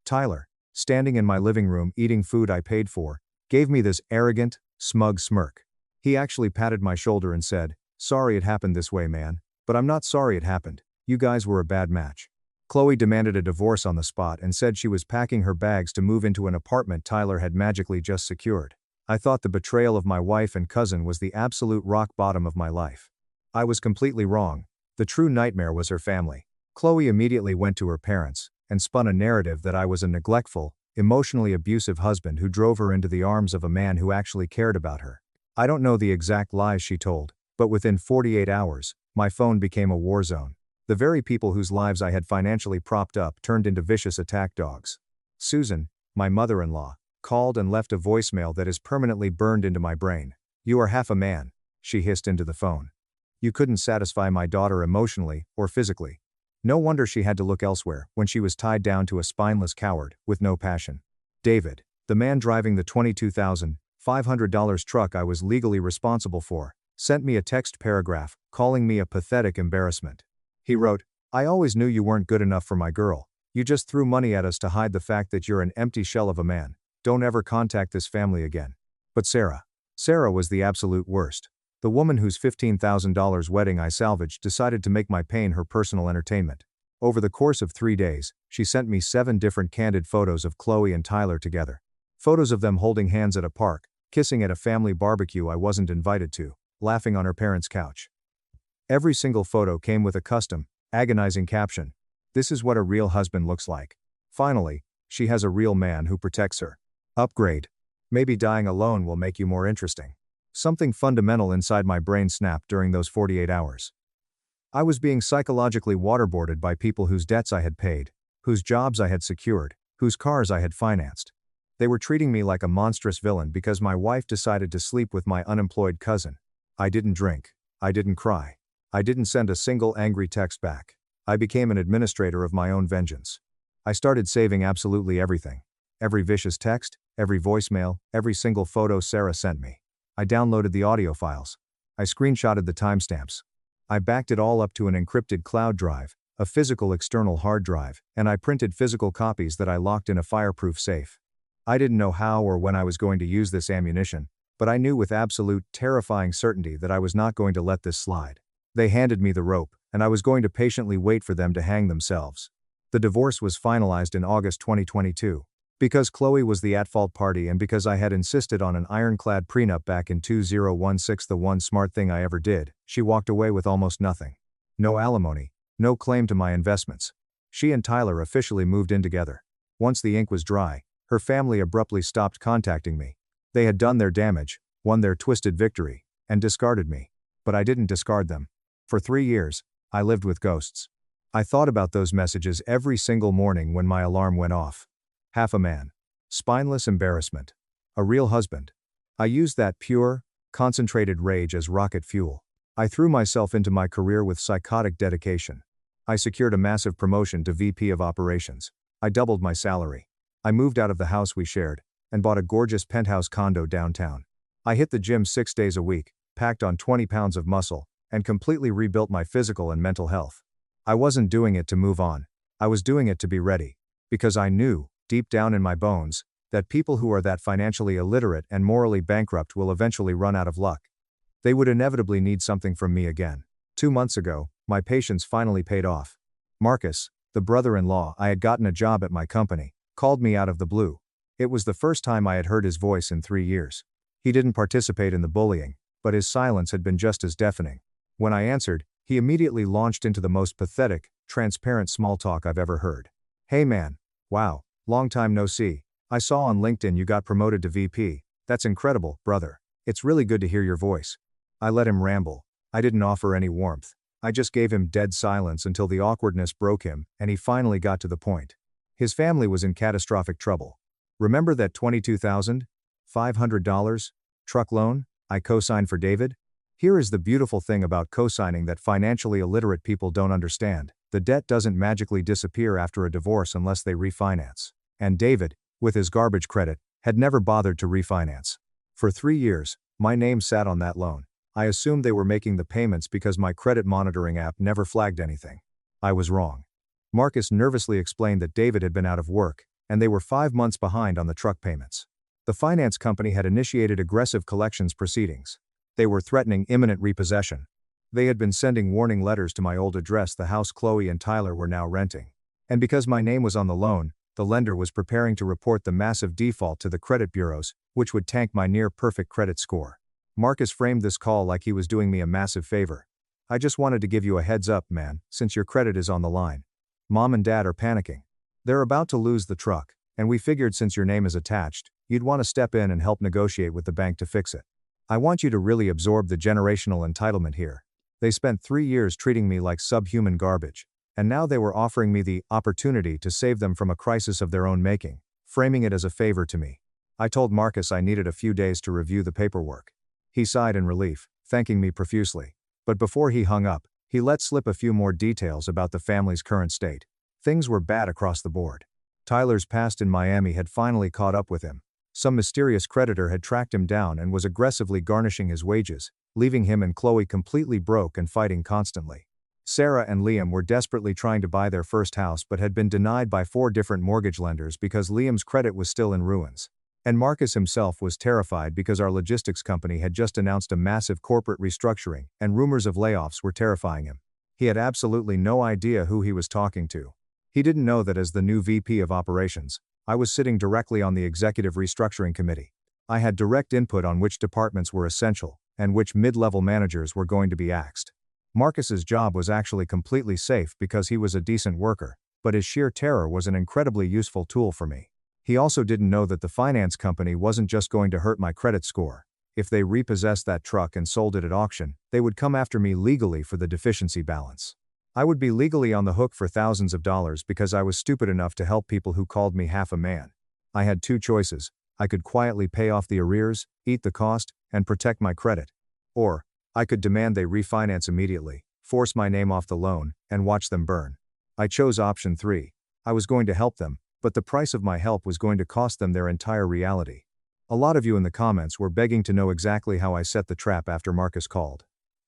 Tyler, standing in my living room eating food I paid for, gave me this arrogant, smug smirk. He actually patted my shoulder and said, "Sorry it happened this way, man, but I'm not sorry it happened. You guys were a bad match." Chloe demanded a divorce on the spot and said she was packing her bags to move into an apartment Tyler had magically just secured. I thought the betrayal of my wife and cousin was the absolute rock bottom of my life. I was completely wrong. The true nightmare was her family. Chloe immediately went to her parents and spun a narrative that I was a neglectful, emotionally abusive husband who drove her into the arms of a man who actually cared about her. I don't know the exact lies she told, but within 48 hours, my phone became a war zone. The very people whose lives I had financially propped up turned into vicious attack dogs. Susan, my mother-in-law, called and left a voicemail that is permanently burned into my brain. "You are half a man," she hissed into the phone. "You couldn't satisfy my daughter emotionally or physically. No wonder she had to look elsewhere when she was tied down to a spineless coward with no passion." David, the man driving the $22,500 truck I was legally responsible for, sent me a text paragraph calling me a pathetic embarrassment. He wrote, "I always knew you weren't good enough for my girl. You just threw money at us to hide the fact that you're an empty shell of a man. Don't ever contact this family again." But Sarah was the absolute worst. The woman whose $15,000 wedding I salvaged decided to make my pain her personal entertainment. Over the course of 3 days, she sent me 7 different candid photos of Chloe and Tyler together. Photos of them holding hands at a park, kissing at a family barbecue I wasn't invited to, laughing on her parents' couch. Every single photo came with a custom, agonizing caption. "This is what a real husband looks like. Finally, she has a real man who protects her. Upgrade. Maybe dying alone will make you more interesting." Something fundamental inside my brain snapped during those 48 hours. I was being psychologically waterboarded by people whose debts I had paid, whose jobs I had secured, whose cars I had financed. They were treating me like a monstrous villain because my wife decided to sleep with my unemployed cousin. I didn't drink. I didn't cry. I didn't send a single angry text back. I became an administrator of my own vengeance. I started saving absolutely everything. Every vicious text, every voicemail, every single photo Sarah sent me. I downloaded the audio files. I screenshotted the timestamps. I backed it all up to an encrypted cloud drive, a physical external hard drive, and I printed physical copies that I locked in a fireproof safe. I didn't know how or when I was going to use this ammunition, but I knew with absolute, terrifying certainty that I was not going to let this slide. They handed me the rope, and I was going to patiently wait for them to hang themselves. The divorce was finalized in August 2022. Because Chloe was the at-fault party and because I had insisted on an ironclad prenup back in 2016, the one smart thing I ever did, she walked away with almost nothing. No alimony, no claim to my investments. She and Tyler officially moved in together. Once the ink was dry, her family abruptly stopped contacting me. They had done their damage, won their twisted victory, and discarded me. But I didn't discard them. For 3 years, I lived with ghosts. I thought about those messages every single morning when my alarm went off. Half a man. Spineless embarrassment. A real husband. I used that pure, concentrated rage as rocket fuel. I threw myself into my career with psychotic dedication. I secured a massive promotion to VP of Operations. I doubled my salary. I moved out of the house we shared, and bought a gorgeous penthouse condo downtown. I hit the gym 6 days a week, packed on 20 pounds of muscle, and completely rebuilt my physical and mental health. I wasn't doing it to move on. I was doing it to be ready. Because I knew, deep down in my bones, that people who are that financially illiterate and morally bankrupt will eventually run out of luck. They would inevitably need something from me again. 2 months ago, my patience finally paid off. Marcus, the brother-in-law I had gotten a job at my company, called me out of the blue. It was the first time I had heard his voice in 3 years. He didn't participate in the bullying, but his silence had been just as deafening. When I answered, he immediately launched into the most pathetic, transparent small talk I've ever heard. "Hey man, wow, long time no see. I saw on LinkedIn you got promoted to VP. That's incredible, brother. It's really good to hear your voice." I let him ramble. I didn't offer any warmth. I just gave him dead silence until the awkwardness broke him, and he finally got to the point. His family was in catastrophic trouble. "Remember that $22,500 truck loan I co-signed for David?" Here is the beautiful thing about co-signing that financially illiterate people don't understand. The debt doesn't magically disappear after a divorce unless they refinance. And David, with his garbage credit, had never bothered to refinance. For 3 years, my name sat on that loan. I assumed they were making the payments because my credit monitoring app never flagged anything. I was wrong. Marcus nervously explained that David had been out of work, and they were 5 months behind on the truck payments. The finance company had initiated aggressive collections proceedings. They were threatening imminent repossession. They had been sending warning letters to my old address, the house Chloe and Tyler were now renting. And because my name was on the loan, the lender was preparing to report the massive default to the credit bureaus, which would tank my near-perfect credit score. Marcus framed this call like he was doing me a massive favor. "I just wanted to give you a heads up, man, since your credit is on the line. Mom and Dad are panicking. They're about to lose the truck, and we figured since your name is attached, you'd want to step in and help negotiate with the bank to fix it. I want you to really absorb the generational entitlement here. They spent 3 years treating me like subhuman garbage, and now they were offering me the opportunity to save them from a crisis of their own making, framing it as a favor to me." I told Marcus I needed a few days to review the paperwork. He sighed in relief, thanking me profusely. But before he hung up, he let slip a few more details about the family's current state. Things were bad across the board. Tyler's past in Miami had finally caught up with him. Some mysterious creditor had tracked him down and was aggressively garnishing his wages, leaving him and Chloe completely broke and fighting constantly. Sarah and Liam were desperately trying to buy their first house but had been denied by 4 different mortgage lenders because Liam's credit was still in ruins. And Marcus himself was terrified because our logistics company had just announced a massive corporate restructuring, and rumors of layoffs were terrifying him. He had absolutely no idea who he was talking to. He didn't know that as the new VP of Operations, I was sitting directly on the Executive Restructuring Committee. I had direct input on which departments were essential, and which mid-level managers were going to be axed. Marcus's job was actually completely safe because he was a decent worker, but his sheer terror was an incredibly useful tool for me. He also didn't know that the finance company wasn't just going to hurt my credit score. If they repossessed that truck and sold it at auction, they would come after me legally for the deficiency balance. I would be legally on the hook for thousands of dollars because I was stupid enough to help people who called me half a man. I had 2 choices. I could quietly pay off the arrears, eat the cost, and protect my credit. Or, I could demand they refinance immediately, force my name off the loan, and watch them burn. I chose option 3. I was going to help them, but the price of my help was going to cost them their entire reality. A lot of you in the comments were begging to know exactly how I set the trap after Marcus called.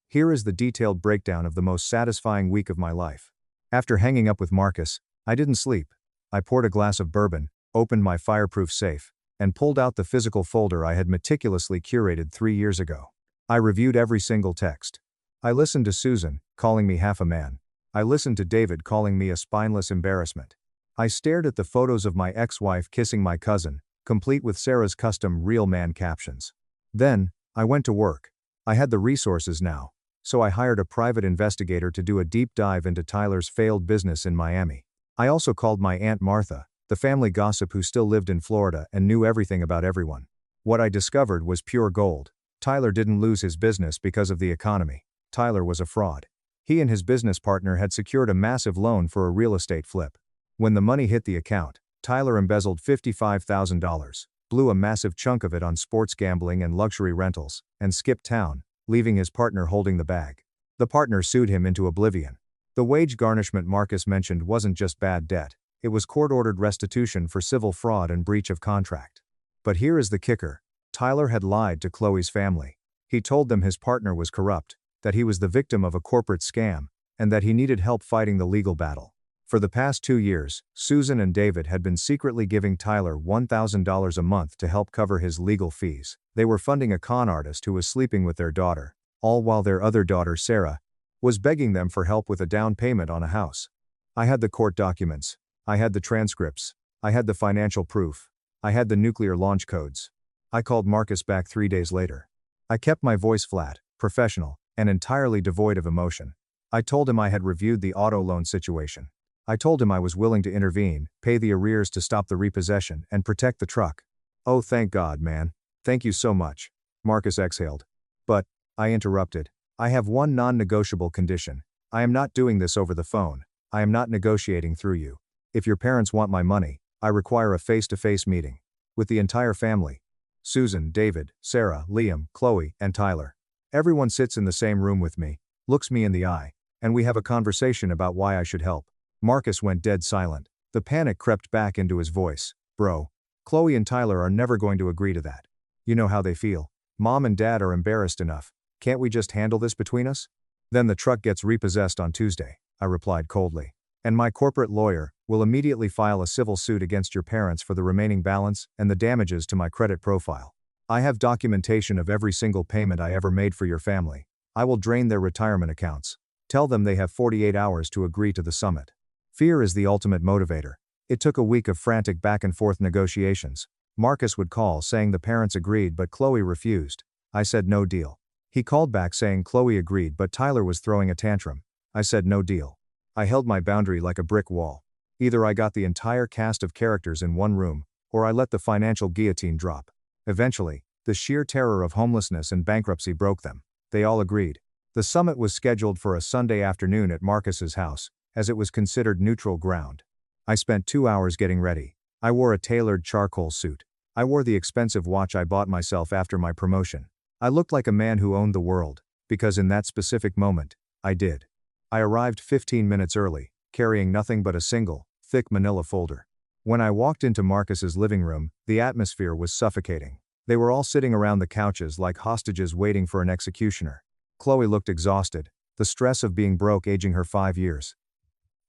Here is the detailed breakdown of the most satisfying week of my life. After hanging up with Marcus, I didn't sleep. I poured a glass of bourbon, opened my fireproof safe, and pulled out the physical folder I had meticulously curated 3 years ago. I reviewed every single text. I listened to Susan, calling me half a man. I listened to David calling me a spineless embarrassment. I stared at the photos of my ex-wife kissing my cousin, complete with Sarah's custom real man captions. Then, I went to work. I had the resources now, so I hired a private investigator to do a deep dive into Tyler's failed business in Miami. I also called my Aunt Martha, the family gossip who still lived in Florida and knew everything about everyone. What I discovered was pure gold. Tyler didn't lose his business because of the economy. Tyler was a fraud. He and his business partner had secured a massive loan for a real estate flip. When the money hit the account, Tyler embezzled $55,000, blew a massive chunk of it on sports gambling and luxury rentals, and skipped town, leaving his partner holding the bag. The partner sued him into oblivion. The wage garnishment Marcus mentioned wasn't just bad debt, it was court-ordered restitution for civil fraud and breach of contract. But here is the kicker. Tyler had lied to Chloe's family. He told them his partner was corrupt, that he was the victim of a corporate scam, and that he needed help fighting the legal battle. For the past 2 years, Susan and David had been secretly giving Tyler $1,000 a month to help cover his legal fees. They were funding a con artist who was sleeping with their daughter, all while their other daughter, Sarah, was begging them for help with a down payment on a house. I had the court documents. I had the transcripts. I had the financial proof. I had the nuclear launch codes. I called Marcus back 3 days later. I kept my voice flat, professional, and entirely devoid of emotion. I told him I had reviewed the auto loan situation. I told him I was willing to intervene, pay the arrears to stop the repossession, and protect the truck. "Oh, thank God, man. Thank you so much," Marcus exhaled. "But," I interrupted, "I have one non-negotiable condition. I am not doing this over the phone. I am not negotiating through you. If your parents want my money, I require a face-to-face meeting. With the entire family. Susan, David, Sarah, Liam, Chloe, and Tyler. Everyone sits in the same room with me, looks me in the eye, and we have a conversation about why I should help." Marcus went dead silent. The panic crept back into his voice. "Bro, Chloe and Tyler are never going to agree to that. You know how they feel. Mom and Dad are embarrassed enough. Can't we just handle this between us?" "Then the truck gets repossessed on Tuesday," I replied coldly. "And my corporate lawyer will immediately file a civil suit against your parents for the remaining balance and the damages to my credit profile. I have documentation of every single payment I ever made for your family. I will drain their retirement accounts. Tell them they have 48 hours to agree to the summit." Fear is the ultimate motivator. It took a week of frantic back-and-forth negotiations. Marcus would call saying the parents agreed but Chloe refused. I said no deal. He called back saying Chloe agreed but Tyler was throwing a tantrum. I said no deal. I held my boundary like a brick wall. Either I got the entire cast of characters in one room, or I let the financial guillotine drop. Eventually, the sheer terror of homelessness and bankruptcy broke them. They all agreed. The summit was scheduled for a Sunday afternoon at Marcus's house, as it was considered neutral ground. I spent 2 hours getting ready. I wore a tailored charcoal suit. I wore the expensive watch I bought myself after my promotion. I looked like a man who owned the world, because in that specific moment, I did. I arrived 15 minutes early, carrying nothing but a single, thick manila folder. When I walked into Marcus's living room, the atmosphere was suffocating. They were all sitting around the couches like hostages waiting for an executioner. Chloe looked exhausted, the stress of being broke aging her 5 years.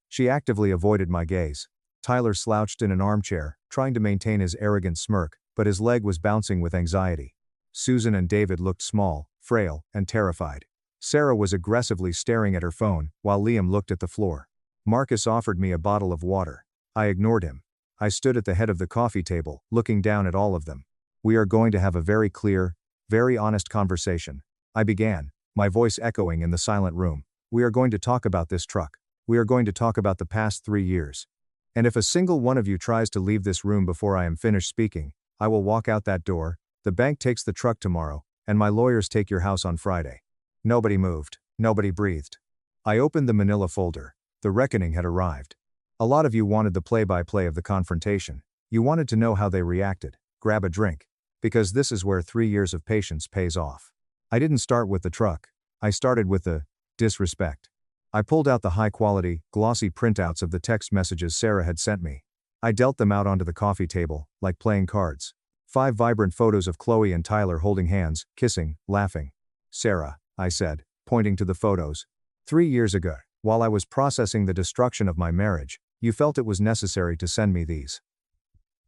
She actively avoided my gaze. Tyler slouched in an armchair, trying to maintain his arrogant smirk, but his leg was bouncing with anxiety. Susan and David looked small, frail, and terrified. Sarah was aggressively staring at her phone, while Liam looked at the floor. Marcus offered me a bottle of water. I ignored him. I stood at the head of the coffee table, looking down at all of them. "We are going to have a very clear, very honest conversation," I began, my voice echoing in the silent room. "We are going to talk about this truck. We are going to talk about the past 3 years. And if a single one of you tries to leave this room before I am finished speaking, I will walk out that door, the bank takes the truck tomorrow, and my lawyers take your house on Friday." Nobody moved. Nobody breathed. I opened the manila folder. The reckoning had arrived. A lot of you wanted the play-by-play of the confrontation. You wanted to know how they reacted. Grab a drink. Because this is where 3 years of patience pays off. I didn't start with the truck. I started with the disrespect. I pulled out the high-quality, glossy printouts of the text messages Sarah had sent me. I dealt them out onto the coffee table, like playing cards. 5 vibrant photos of Chloe and Tyler holding hands, kissing, laughing. "Sarah," I said, pointing to the photos. 3 years ago, while I was processing the destruction of my marriage, you felt it was necessary to send me these.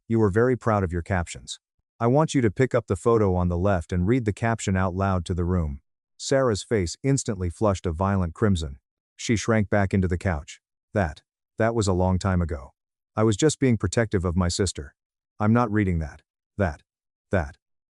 You were very proud of your captions. I want you to pick up the photo on the left and read the caption out loud to the room." Sarah's face instantly flushed a violent crimson. She shrank back into the couch. That was a long time ago. I was just being protective of my sister. I'm not reading that. That.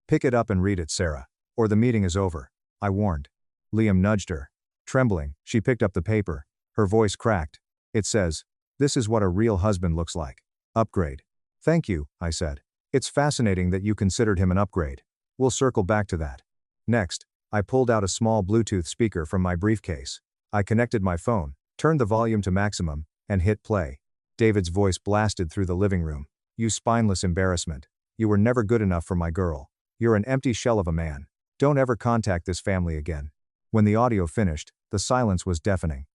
Pick it up and read it, Sarah. Or the meeting is over, I warned. Liam nudged her. Trembling, she picked up the paper. Her voice cracked. It says, "This is what a real husband looks like. Upgrade." "Thank you," I said. "It's fascinating that you considered him an upgrade. We'll circle back to that." Next, I pulled out a small Bluetooth speaker from my briefcase. I connected my phone, turned the volume to maximum, and hit play. David's voice blasted through the living room. "You spineless embarrassment. You were never good enough for my girl. You're an empty shell of a man. Don't ever contact this family again." When the audio finished, the silence was deafening.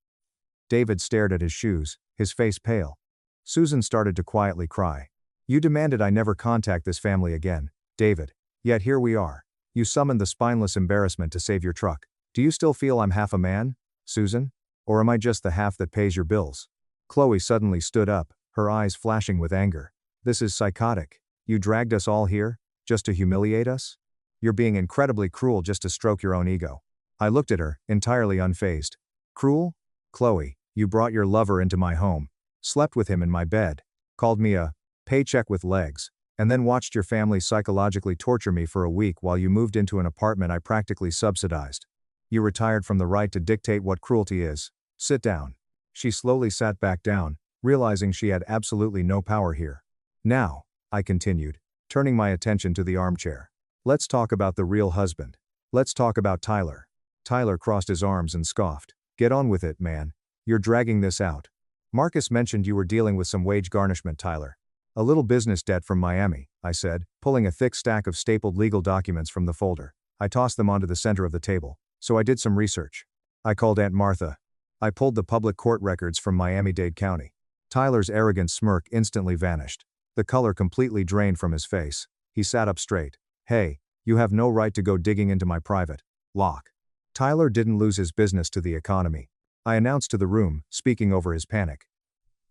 David stared at his shoes, his face pale. Susan started to quietly cry. "You demanded I never contact this family again, David. Yet here we are. You summoned the spineless embarrassment to save your truck. Do you still feel I'm half a man, Susan? Or am I just the half that pays your bills?" Chloe suddenly stood up, her eyes flashing with anger. "This is psychotic. You dragged us all here, just to humiliate us? You're being incredibly cruel just to stroke your own ego." I looked at her, entirely unfazed. "Cruel? Chloe, you brought your lover into my home, slept with him in my bed, called me a paycheck with legs, and then watched your family psychologically torture me for a week while you moved into an apartment I practically subsidized. You retired from the right to dictate what cruelty is. Sit down." She slowly sat back down, realizing she had absolutely no power here. "Now," I continued, turning my attention to the armchair, "let's talk about the real husband. Let's talk about Tyler." Tyler crossed his arms and scoffed. "Get on with it, man. You're dragging this out. Marcus mentioned you were dealing with some wage garnishment, Tyler." "A little business debt from Miami," I said, pulling a thick stack of stapled legal documents from the folder. I tossed them onto the center of the table. "So I did some research. I called Aunt Martha. I pulled the public court records from Miami-Dade County." Tyler's arrogant smirk instantly vanished. The color completely drained from his face. He sat up straight. "Hey, you have no right to go digging into my private lock." Tyler didn't lose his business to the economy, I announced to the room, speaking over his panic.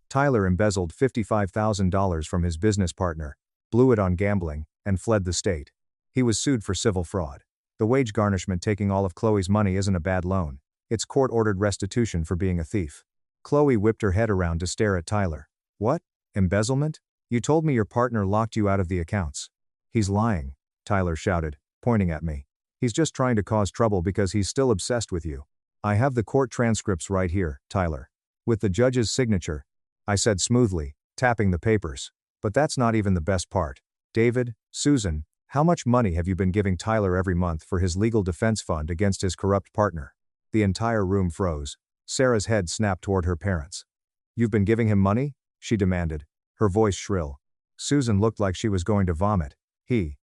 Tyler embezzled $55,000 from his business partner, blew it on gambling, and fled the state. He was sued for civil fraud. The wage garnishment taking all of Chloe's money isn't a bad loan. It's court-ordered restitution for being a thief. Chloe whipped her head around to stare at Tyler. "What? Embezzlement? You told me your partner locked you out of the accounts." "He's lying," Tyler shouted, pointing at me. "He's just trying to cause trouble because he's still obsessed with you." "I have the court transcripts right here, Tyler. With the judge's signature," I said smoothly, tapping the papers. "But that's not even the best part. David, Susan, how much money have you been giving Tyler every month for his legal defense fund against his corrupt partner?" The entire room froze. Sarah's head snapped toward her parents. "You've been giving him money?" she demanded, her voice shrill. Susan looked like she was going to vomit. He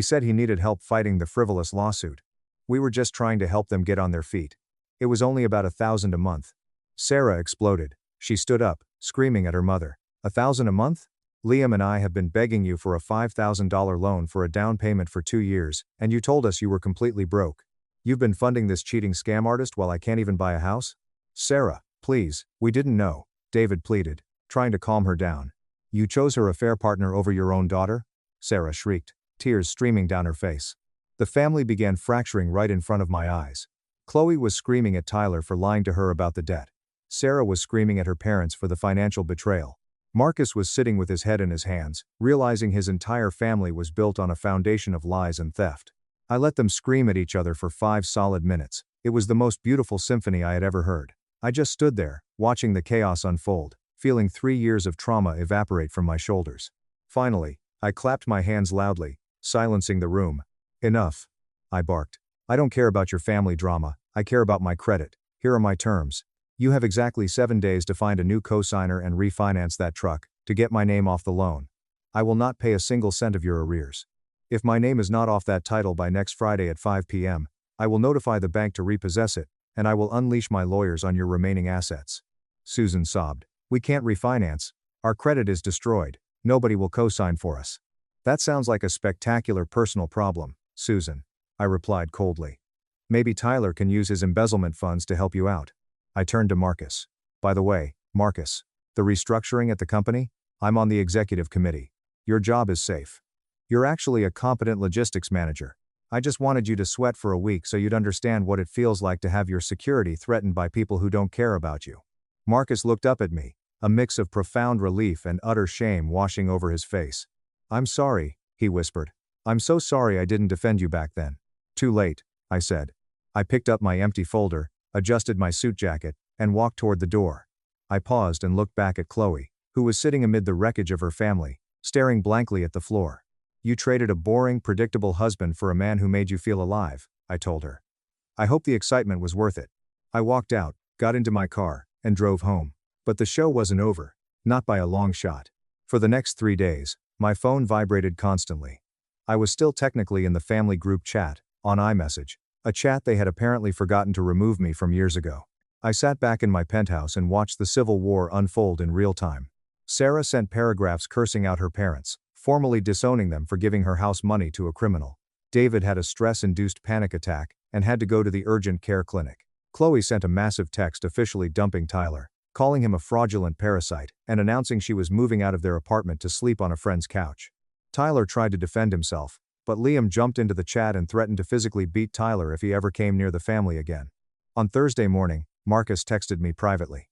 said he needed help fighting the frivolous lawsuit. We were just trying to help them get on their feet. It was only about $1,000 a month." Sarah exploded. She stood up, screaming at her mother. "$1,000 a month? Liam and I have been begging you for a $5,000 loan for a down payment for 2 years, and you told us you were completely broke. You've been funding this cheating scam artist while I can't even buy a house?" "Sarah, please, we didn't know," David pleaded, trying to calm her down. "You chose her affair partner over your own daughter?" Sarah shrieked, tears streaming down her face. The family began fracturing right in front of my eyes. Chloe was screaming at Tyler for lying to her about the debt. Sarah was screaming at her parents for the financial betrayal. Marcus was sitting with his head in his hands, realizing his entire family was built on a foundation of lies and theft. I let them scream at each other for 5 solid minutes. It was the most beautiful symphony I had ever heard. I just stood there, watching the chaos unfold, feeling 3 years of trauma evaporate from my shoulders. Finally, I clapped my hands loudly, silencing the room. "Enough," I barked. "I don't care about your family drama, I care about my credit. Here are my terms. You have exactly 7 days to find a new co-signer and refinance that truck, to get my name off the loan. I will not pay a single cent of your arrears. If my name is not off that title by next Friday at 5 p.m., I will notify the bank to repossess it, and I will unleash my lawyers on your remaining assets." Susan sobbed. "We can't refinance. Our credit is destroyed. Nobody will co-sign for us." "That sounds like a spectacular personal problem, Susan," I replied coldly. "Maybe Tyler can use his embezzlement funds to help you out." I turned to Marcus. "By the way, Marcus, the restructuring at the company? I'm on the executive committee. Your job is safe. You're actually a competent logistics manager. I just wanted you to sweat for a week so you'd understand what it feels like to have your security threatened by people who don't care about you." Marcus looked up at me, a mix of profound relief and utter shame washing over his face. "I'm sorry," he whispered. "I'm so sorry I didn't defend you back then." "Too late," I said. I picked up my empty folder, adjusted my suit jacket, and walked toward the door. I paused and looked back at Chloe, who was sitting amid the wreckage of her family, staring blankly at the floor. "You traded a boring, predictable husband for a man who made you feel alive," I told her. "I hope the excitement was worth it." I walked out, got into my car, and drove home. But the show wasn't over, not by a long shot. For the next 3 days, my phone vibrated constantly. I was still technically in the family group chat, on iMessage, a chat they had apparently forgotten to remove me from years ago. I sat back in my penthouse and watched the civil war unfold in real time. Sarah sent paragraphs cursing out her parents, formally disowning them for giving her house money to a criminal. David had a stress-induced panic attack and had to go to the urgent care clinic. Chloe sent a massive text officially dumping Tyler, calling him a fraudulent parasite, and announcing she was moving out of their apartment to sleep on a friend's couch. Tyler tried to defend himself, but Liam jumped into the chat and threatened to physically beat Tyler if he ever came near the family again. On Thursday morning, Marcus texted me privately.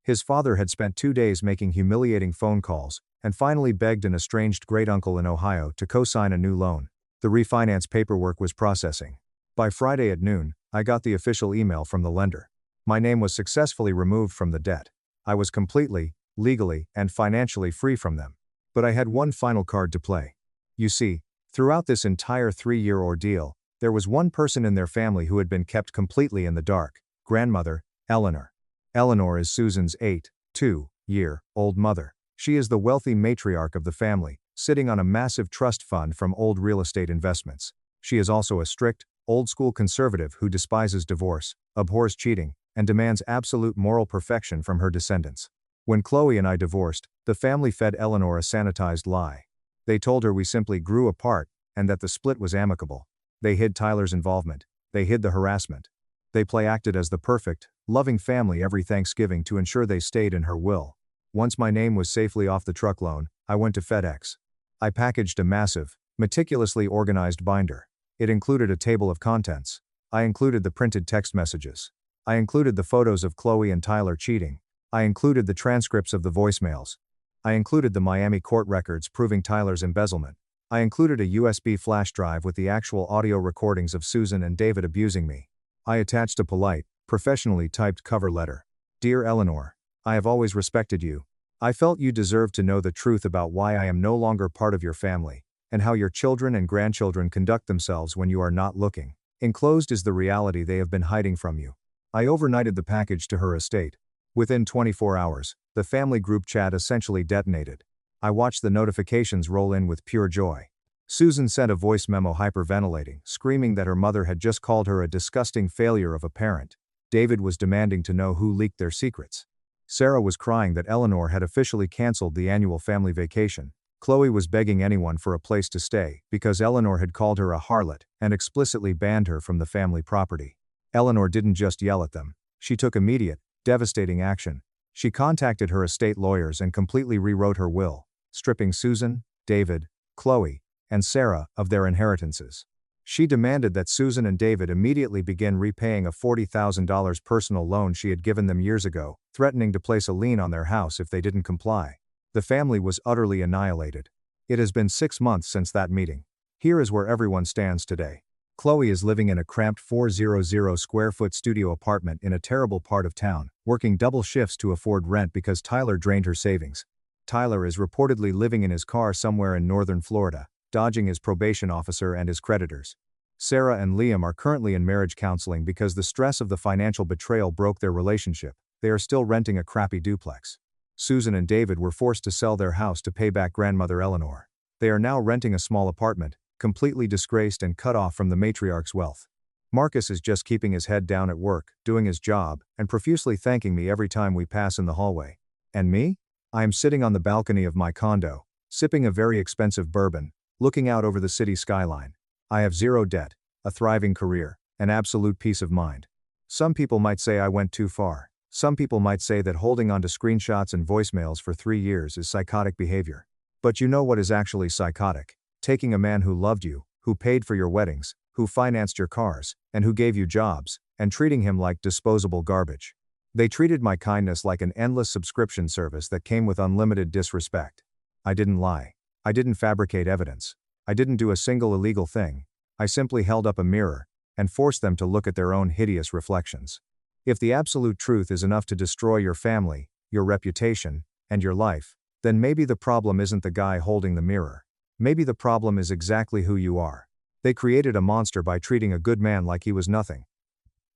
His father had spent 2 days making humiliating phone calls, and finally begged an estranged great-uncle in Ohio to co-sign a new loan. The refinance paperwork was processing. By Friday at noon, I got the official email from the lender. My name was successfully removed from the debt. I was completely, legally, and financially free from them. But I had one final card to play. You see, throughout this entire 3-year ordeal, there was one person in their family who had been kept completely in the dark: grandmother, Eleanor. Eleanor is Susan's 82-year-old mother. She is the wealthy matriarch of the family, sitting on a massive trust fund from old real estate investments. She is also a strict, old-school conservative who despises divorce, abhors cheating, and demands absolute moral perfection from her descendants. When Chloe and I divorced, the family fed Eleanor a sanitized lie. They told her we simply grew apart, and that the split was amicable. They hid Tyler's involvement. They hid the harassment. They play-acted as the perfect, loving family every Thanksgiving to ensure they stayed in her will. Once my name was safely off the truck loan, I went to FedEx. I packaged a massive, meticulously organized binder. It included a table of contents. I included the printed text messages. I included the photos of Chloe and Tyler cheating. I included the transcripts of the voicemails. I included the Miami court records proving Tyler's embezzlement. I included a USB flash drive with the actual audio recordings of Susan and David abusing me. I attached a polite, professionally typed cover letter. Dear Eleanor, I have always respected you. I felt you deserved to know the truth about why I am no longer part of your family, and how your children and grandchildren conduct themselves when you are not looking. Enclosed is the reality they have been hiding from you. I overnighted the package to her estate. Within 24 hours, the family group chat essentially detonated. I watched the notifications roll in with pure joy. Susan sent a voice memo hyperventilating, screaming that her mother had just called her a disgusting failure of a parent. David was demanding to know who leaked their secrets. Sarah was crying that Eleanor had officially canceled the annual family vacation. Chloe was begging anyone for a place to stay, because Eleanor had called her a harlot and explicitly banned her from the family property. Eleanor didn't just yell at them. She took immediate, devastating action. She contacted her estate lawyers and completely rewrote her will, stripping Susan, David, Chloe, and Sarah of their inheritances. She demanded that Susan and David immediately begin repaying a $40,000 personal loan she had given them years ago, threatening to place a lien on their house if they didn't comply. The family was utterly annihilated. It has been 6 months since that meeting. Here is where everyone stands today. Chloe is living in a cramped 400 square foot studio apartment in a terrible part of town, working double shifts to afford rent because Tyler drained her savings. Tyler is reportedly living in his car somewhere in northern Florida, dodging his probation officer and his creditors. Sarah and Liam are currently in marriage counseling because the stress of the financial betrayal broke their relationship. They are still renting a crappy duplex. Susan and David were forced to sell their house to pay back grandmother Eleanor. They are now renting a small apartment, completely disgraced and cut off from the matriarch's wealth. Marcus is just keeping his head down at work, doing his job, and profusely thanking me every time we pass in the hallway. And me? I am sitting on the balcony of my condo, sipping a very expensive bourbon, looking out over the city skyline. I have zero debt, a thriving career, and absolute peace of mind. Some people might say I went too far. Some people might say that holding on to screenshots and voicemails for 3 years is psychotic behavior. But you know what is actually psychotic? Taking a man who loved you, who paid for your weddings, who financed your cars, and who gave you jobs, and treating him like disposable garbage. They treated my kindness like an endless subscription service that came with unlimited disrespect. I didn't lie. I didn't fabricate evidence. I didn't do a single illegal thing. I simply held up a mirror and forced them to look at their own hideous reflections. If the absolute truth is enough to destroy your family, your reputation, and your life, then maybe the problem isn't the guy holding the mirror. Maybe the problem is exactly who you are. They created a monster by treating a good man like he was nothing.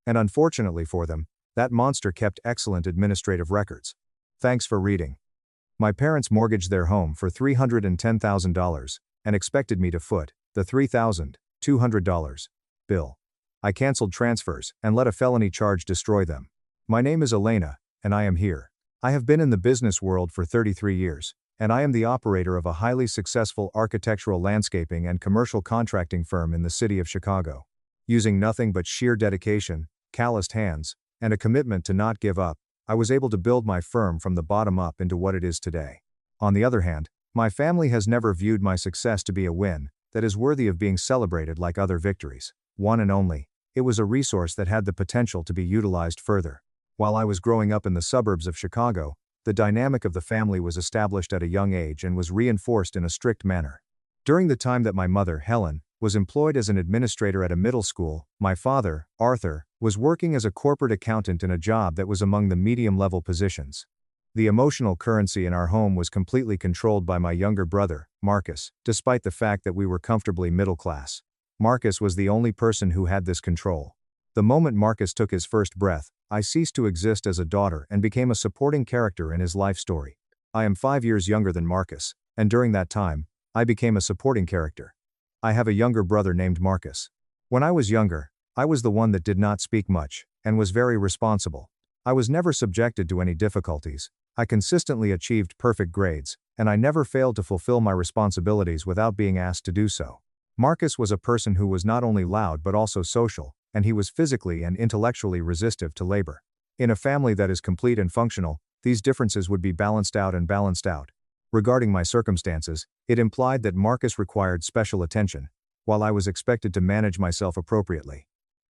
And unfortunately for them, that monster kept excellent administrative records. Thanks for reading. My parents mortgaged their home for $310,000 and expected me to foot the $3,200 bill. I canceled transfers and let a felony charge destroy them. My name is Elena, and I am here. I have been in the business world for 33 years, and I am the operator of a highly successful architectural landscaping and commercial contracting firm in the city of Chicago. Using nothing but sheer dedication, calloused hands, and a commitment to not give up, I was able to build my firm from the bottom up into what it is today. On the other hand, my family has never viewed my success to be a win that is worthy of being celebrated like other victories. One and only, it was a resource that had the potential to be utilized further. While I was growing up in the suburbs of Chicago, the dynamic of the family was established at a young age and was reinforced in a strict manner. During the time that my mother, Helen, was employed as an administrator at a middle school, my father, Arthur, was working as a corporate accountant in a job that was among the medium-level positions. The emotional currency in our home was completely controlled by my younger brother, Marcus, despite the fact that we were comfortably middle class. Marcus was the only person who had this control. The moment Marcus took his first breath, I ceased to exist as a daughter and became a supporting character in his life story. I am 5 years younger than Marcus, and during that time, I became a supporting character. I have a younger brother named Marcus. When I was younger, I was the one that did not speak much, and was very responsible. I was never subjected to any difficulties. I consistently achieved perfect grades, and I never failed to fulfill my responsibilities without being asked to do so. Marcus was a person who was not only loud but also social, and he was physically and intellectually resistive to labor. In a family that is complete and functional, these differences would be balanced out and balanced out. Regarding my circumstances, it implied that Marcus required special attention, while I was expected to manage myself appropriately.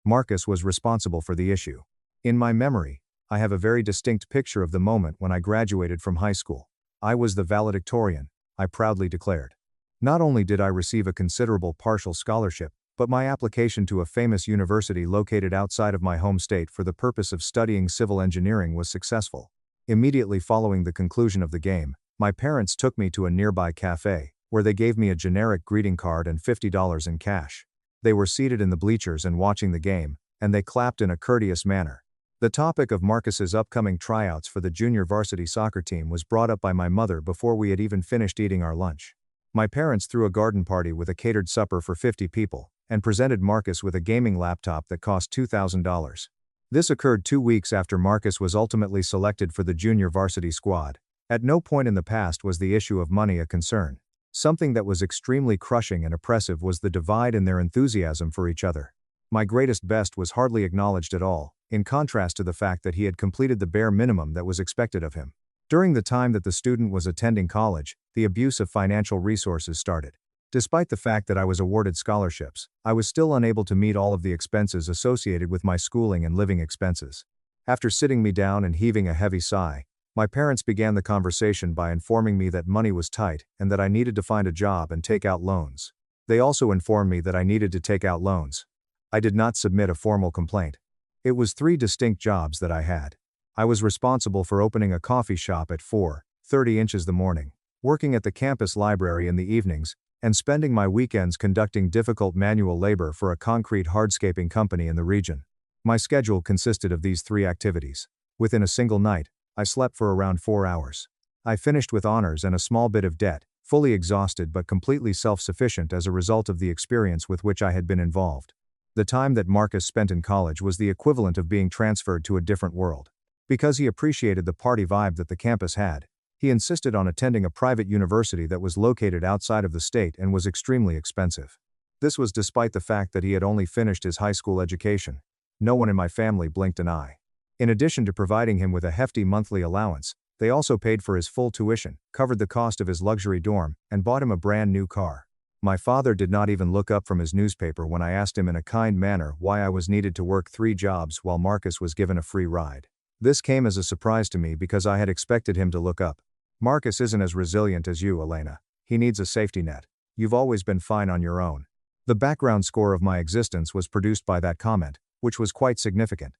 Marcus was responsible for the issue. In my memory, I have a very distinct picture of the moment when I graduated from high school. I was the valedictorian, I proudly declared. Not only did I receive a considerable partial scholarship, but my application to a famous university located outside of my home state for the purpose of studying civil engineering was successful. Immediately following the conclusion of the game, my parents took me to a nearby cafe, where they gave me a generic greeting card and $50 in cash. They were seated in the bleachers and watching the game, and they clapped in a courteous manner. The topic of Marcus's upcoming tryouts for the junior varsity soccer team was brought up by my mother before we had even finished eating our lunch. My parents threw a garden party with a catered supper for 50 people, and presented Marcus with a gaming laptop that cost $2,000. This occurred 2 weeks after Marcus was ultimately selected for the junior varsity squad. At no point in the past was the issue of money a concern. Something that was extremely crushing and oppressive was the divide in their enthusiasm for each other. My greatest best was hardly acknowledged at all, in contrast to the fact that he had completed the bare minimum that was expected of him. During the time that the student was attending college, the abuse of financial resources started. Despite the fact that I was awarded scholarships, I was still unable to meet all of the expenses associated with my schooling and living expenses. After sitting me down and heaving a heavy sigh, my parents began the conversation by informing me that money was tight and that I needed to find a job and take out loans. They also informed me that I needed to take out loans. I did not submit a formal complaint. It was 3 distinct jobs that I had. I was responsible for opening a coffee shop at 4:30 in the morning, working at the campus library in the evenings, and spending my weekends conducting difficult manual labor for a concrete hardscaping company in the region. My schedule consisted of these 3 activities. Within a single night, I slept for around 4 hours. I finished with honors and a small bit of debt, fully exhausted but completely self-sufficient as a result of the experience with which I had been involved. The time that Marcus spent in college was the equivalent of being transferred to a different world. Because he appreciated the party vibe that the campus had, he insisted on attending a private university that was located outside of the state and was extremely expensive. This was despite the fact that he had only finished his high school education. No one in my family blinked an eye. In addition to providing him with a hefty monthly allowance, they also paid for his full tuition, covered the cost of his luxury dorm, and bought him a brand new car. My father did not even look up from his newspaper when I asked him in a kind manner why I was needed to work 3 jobs while Marcus was given a free ride. This came as a surprise to me because I had expected him to look up. Marcus isn't as resilient as you, Elena. He needs a safety net. You've always been fine on your own. The background score of my existence was produced by that comment, which was quite significant.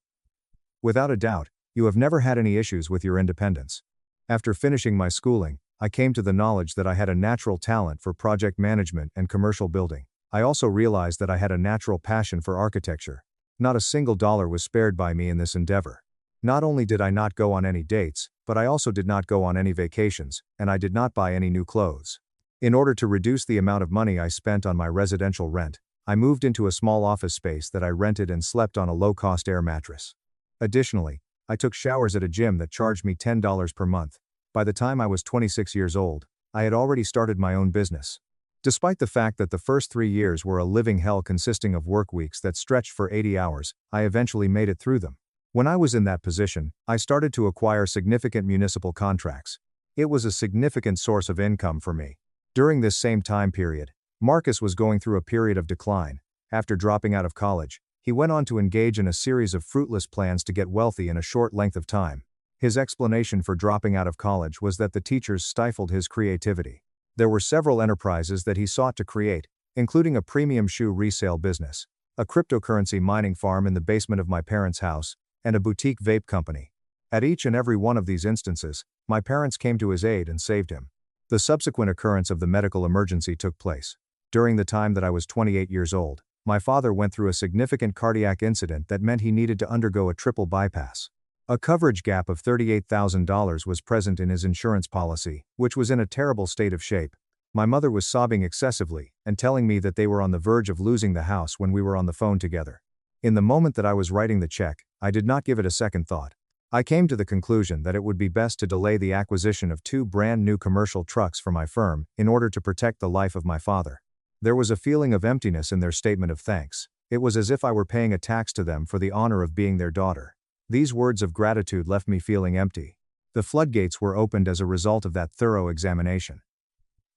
Without a doubt, you have never had any issues with your independence. After finishing my schooling, I came to the knowledge that I had a natural talent for project management and commercial building. I also realized that I had a natural passion for architecture. Not a single dollar was spared by me in this endeavor. Not only did I not go on any dates, but I also did not go on any vacations, and I did not buy any new clothes. In order to reduce the amount of money I spent on my residential rent, I moved into a small office space that I rented and slept on a low-cost air mattress. Additionally, I took showers at a gym that charged me $10 per month. By the time I was 26 years old, I had already started my own business. Despite the fact that the first 3 years were a living hell consisting of work weeks that stretched for 80 hours, I eventually made it through them. When I was in that position, I started to acquire significant municipal contracts. It was a significant source of income for me. During this same time period, Marcus was going through a period of decline. After dropping out of college, he went on to engage in a series of fruitless plans to get wealthy in a short length of time. His explanation for dropping out of college was that the teachers stifled his creativity. There were several enterprises that he sought to create, including a premium shoe resale business, a cryptocurrency mining farm in the basement of my parents' house, and a boutique vape company. At each and every one of these instances, my parents came to his aid and saved him. The subsequent occurrence of the medical emergency took place. During the time that I was 28 years old, my father went through a significant cardiac incident that meant he needed to undergo a triple bypass. A coverage gap of $38,000 was present in his insurance policy, which was in a terrible state of shape. My mother was sobbing excessively and telling me that they were on the verge of losing the house when we were on the phone together. In the moment that I was writing the check, I did not give it a second thought. I came to the conclusion that it would be best to delay the acquisition of 2 brand new commercial trucks for my firm in order to protect the life of my father. There was a feeling of emptiness in their statement of thanks. It was as if I were paying a tax to them for the honor of being their daughter. These words of gratitude left me feeling empty. The floodgates were opened as a result of that thorough examination.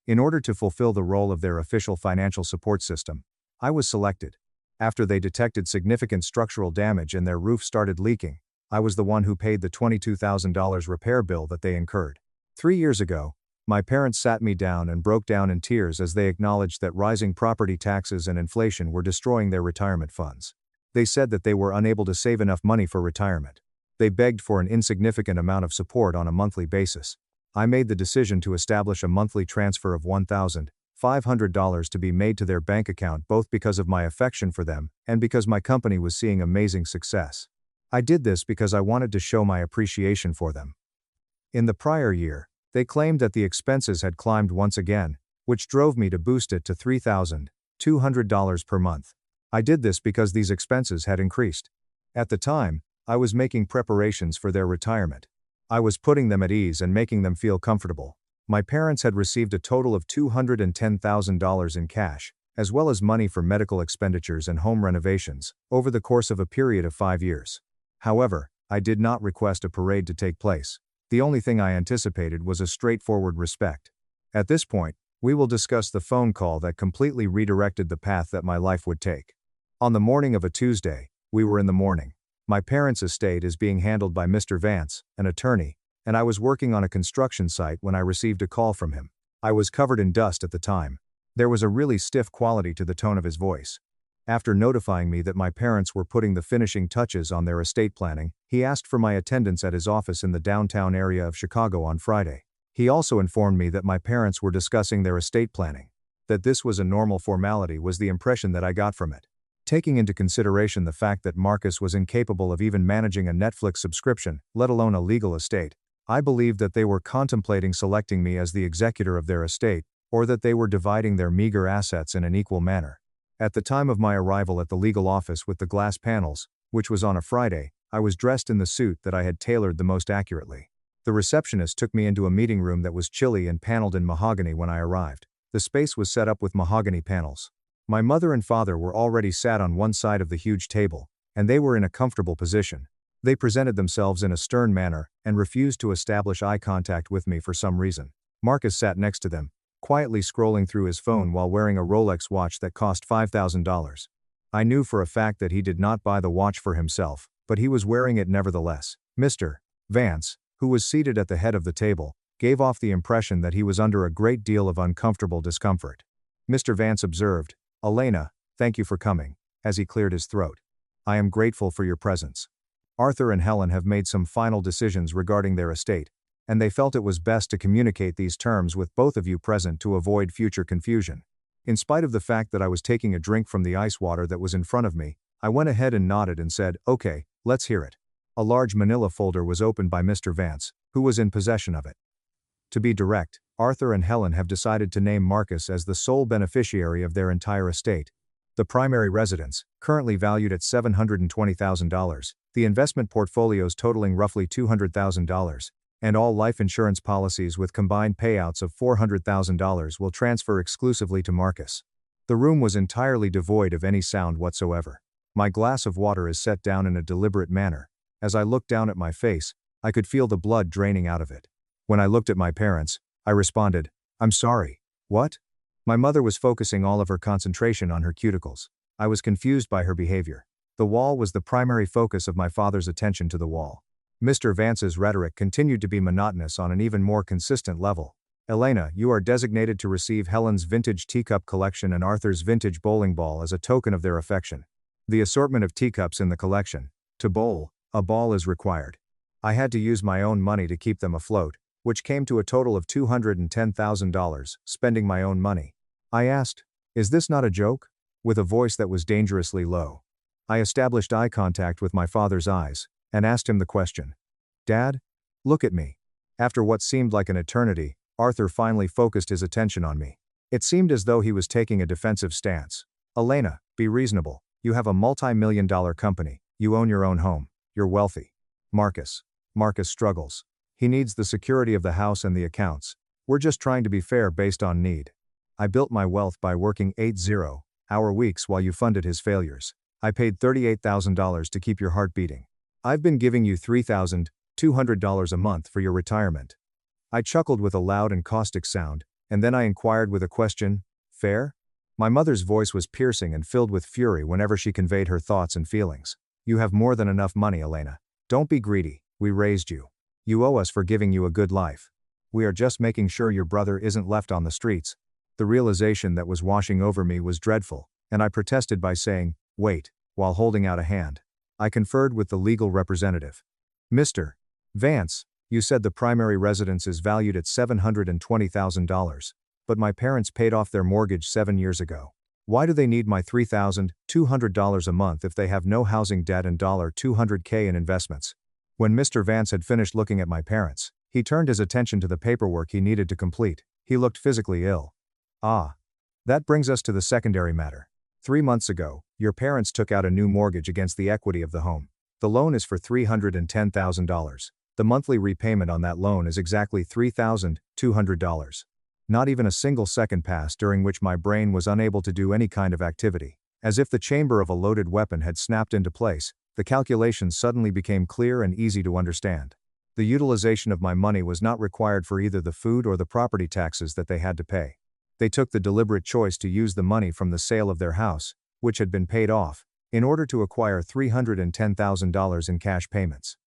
In order to fulfill the role of their official financial support system, I was selected. After they detected significant structural damage and their roof started leaking, I was the one who paid the $22,000 repair bill that they incurred. 3 years ago, my parents sat me down and broke down in tears as they acknowledged that rising property taxes and inflation were destroying their retirement funds. They said that they were unable to save enough money for retirement. They begged for an insignificant amount of support on a monthly basis. I made the decision to establish a monthly transfer of $1,500 to be made to their bank account, both because of my affection for them and because my company was seeing amazing success. I did this because I wanted to show my appreciation for them. In the prior year, they claimed that the expenses had climbed once again, which drove me to boost it to $3,200 per month. I did this because these expenses had increased. At the time, I was making preparations for their retirement. I was putting them at ease and making them feel comfortable. My parents had received a total of $210,000 in cash, as well as money for medical expenditures and home renovations, over the course of a period of 5 years. However, I did not request a parade to take place. The only thing I anticipated was a straightforward respect. At this point, we will discuss the phone call that completely redirected the path that my life would take. On the morning of a Tuesday, we were in the morning. My parents' estate is being handled by Mr. Vance, an attorney, and I was working on a construction site when I received a call from him. I was covered in dust at the time. There was a really stiff quality to the tone of his voice. After notifying me that my parents were putting the finishing touches on their estate planning, he asked for my attendance at his office in the downtown area of Chicago on Friday. He also informed me that my parents were discussing their estate planning. That this was a normal formality was the impression that I got from it. Taking into consideration the fact that Marcus was incapable of even managing a Netflix subscription, let alone a legal estate, I believed that they were contemplating selecting me as the executor of their estate, or that they were dividing their meager assets in an equal manner. At the time of my arrival at the legal office with the glass panels, which was on a Friday, I was dressed in the suit that I had tailored the most accurately. The receptionist took me into a meeting room that was chilly and paneled in mahogany when I arrived. The space was set up with mahogany panels. My mother and father were already sat on one side of the huge table, and they were in a comfortable position. They presented themselves in a stern manner and refused to establish eye contact with me for some reason. Marcus sat next to them, quietly scrolling through his phone while wearing a Rolex watch that cost $5,000. I knew for a fact that he did not buy the watch for himself, but he was wearing it nevertheless. Mr. Vance, who was seated at the head of the table, gave off the impression that he was under a great deal of uncomfortable discomfort. Mr. Vance observed, "Elena, thank you for coming," as he cleared his throat. "I am grateful for your presence. Arthur and Helen have made some final decisions regarding their estate, and they felt it was best to communicate these terms with both of you present to avoid future confusion." In spite of the fact that I was taking a drink from the ice water that was in front of me, I went ahead and nodded and said, "Okay, let's hear it." A large manila folder was opened by Mr. Vance, who was in possession of it. To be direct, Arthur and Helen have decided to name Marcus as the sole beneficiary of their entire estate. The primary residence, currently valued at $720,000, the investment portfolios totaling roughly $200,000, and all life insurance policies with combined payouts of $400,000 will transfer exclusively to Marcus. The room was entirely devoid of any sound whatsoever. My glass of water is set down in a deliberate manner. As I looked down at my face, I could feel the blood draining out of it. When I looked at my parents, I responded, "I'm sorry." "What?" My mother was focusing all of her concentration on her cuticles. I was confused by her behavior. The wall was the primary focus of my father's attention to the wall. Mr. Vance's rhetoric continued to be monotonous on an even more consistent level. "Elena, you are designated to receive Helen's vintage teacup collection and Arthur's vintage bowling ball as a token of their affection. The assortment of teacups in the collection. To bowl, a ball is required. I had to use my own money to keep them afloat, which came to a total of $210,000, spending my own money." I asked, "Is this not a joke?" with a voice that was dangerously low. I established eye contact with my father's eyes, and asked him the question. "Dad? Look at me." After what seemed like an eternity, Arthur finally focused his attention on me. It seemed as though he was taking a defensive stance. "Elena, be reasonable. You have a multi-million-dollar company, you own your own home, you're wealthy. Marcus struggles. He needs the security of the house and the accounts. We're just trying to be fair based on need. I built my wealth by working 80-hour weeks while you funded his failures. I paid $38,000 to keep your heart beating. I've been giving you $3,200 a month for your retirement." I chuckled with a loud and caustic sound, and then I inquired with a question, "Fair?" My mother's voice was piercing and filled with fury whenever she conveyed her thoughts and feelings. "You have more than enough money, Elena. Don't be greedy, we raised you. You owe us for giving you a good life. We are just making sure your brother isn't left on the streets." The realization that was washing over me was dreadful, and I protested by saying, "Wait," while holding out a hand. I conferred with the legal representative. "Mr. Vance, you said the primary residence is valued at $720,000, but my parents paid off their mortgage 7 years ago. Why do they need my $3,200 a month if they have no housing debt and $200K in investments?" When Mr. Vance had finished looking at my parents, he turned his attention to the paperwork he needed to complete. He looked physically ill. "Ah. That brings us to the secondary matter. 3 months ago, your parents took out a new mortgage against the equity of the home. The loan is for $310,000. The monthly repayment on that loan is exactly $3,200. Not even a single second passed during which my brain was unable to do any kind of activity. As if the chamber of a loaded weapon had snapped into place, the calculations suddenly became clear and easy to understand. The utilization of my money was not required for either the food or the property taxes that they had to pay. They took the deliberate choice to use the money from the sale of their house, which had been paid off, in order to acquire $310,000 in cash payments.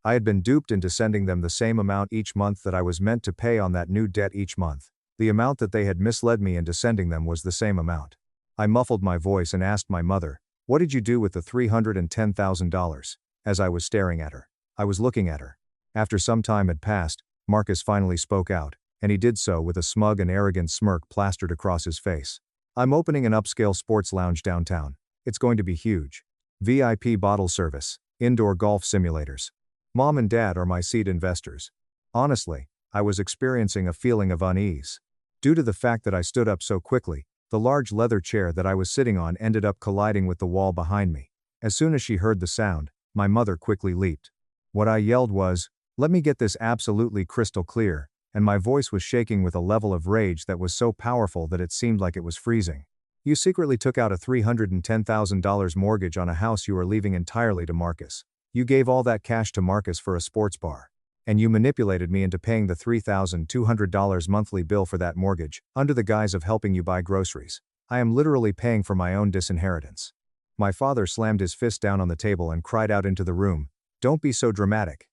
I had been duped into sending them the same amount each month that I was meant to pay on that new debt each month. The amount that they had misled me into sending them was the same amount. I muffled my voice and asked my mother, "What did you do with the $310,000? As I was staring at her. I was looking at her. After some time had passed, Marcus finally spoke out, and he did so with a smug and arrogant smirk plastered across his face. "I'm opening an upscale sports lounge downtown. It's going to be huge. VIP bottle service, indoor golf simulators. Mom and Dad are my seed investors." Honestly, I was experiencing a feeling of unease. Due to the fact that I stood up so quickly, the large leather chair that I was sitting on ended up colliding with the wall behind me. As soon as she heard the sound, my mother quickly leaped. What I yelled was, "Let me get this absolutely crystal clear," and my voice was shaking with a level of rage that was so powerful that it seemed like it was freezing. "You secretly took out a $310,000 mortgage on a house you are leaving entirely to Marcus. You gave all that cash to Marcus for a sports bar. And you manipulated me into paying the $3,200 monthly bill for that mortgage, under the guise of helping you buy groceries. I am literally paying for my own disinheritance." My father slammed his fist down on the table and cried out into the room, "Don't be so dramatic.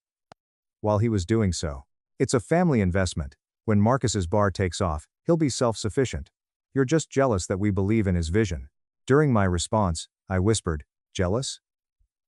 while he was doing so. It's a family investment. When Marcus's bar takes off, he'll be self-sufficient. You're just jealous that we believe in his vision. During my response, I whispered, jealous?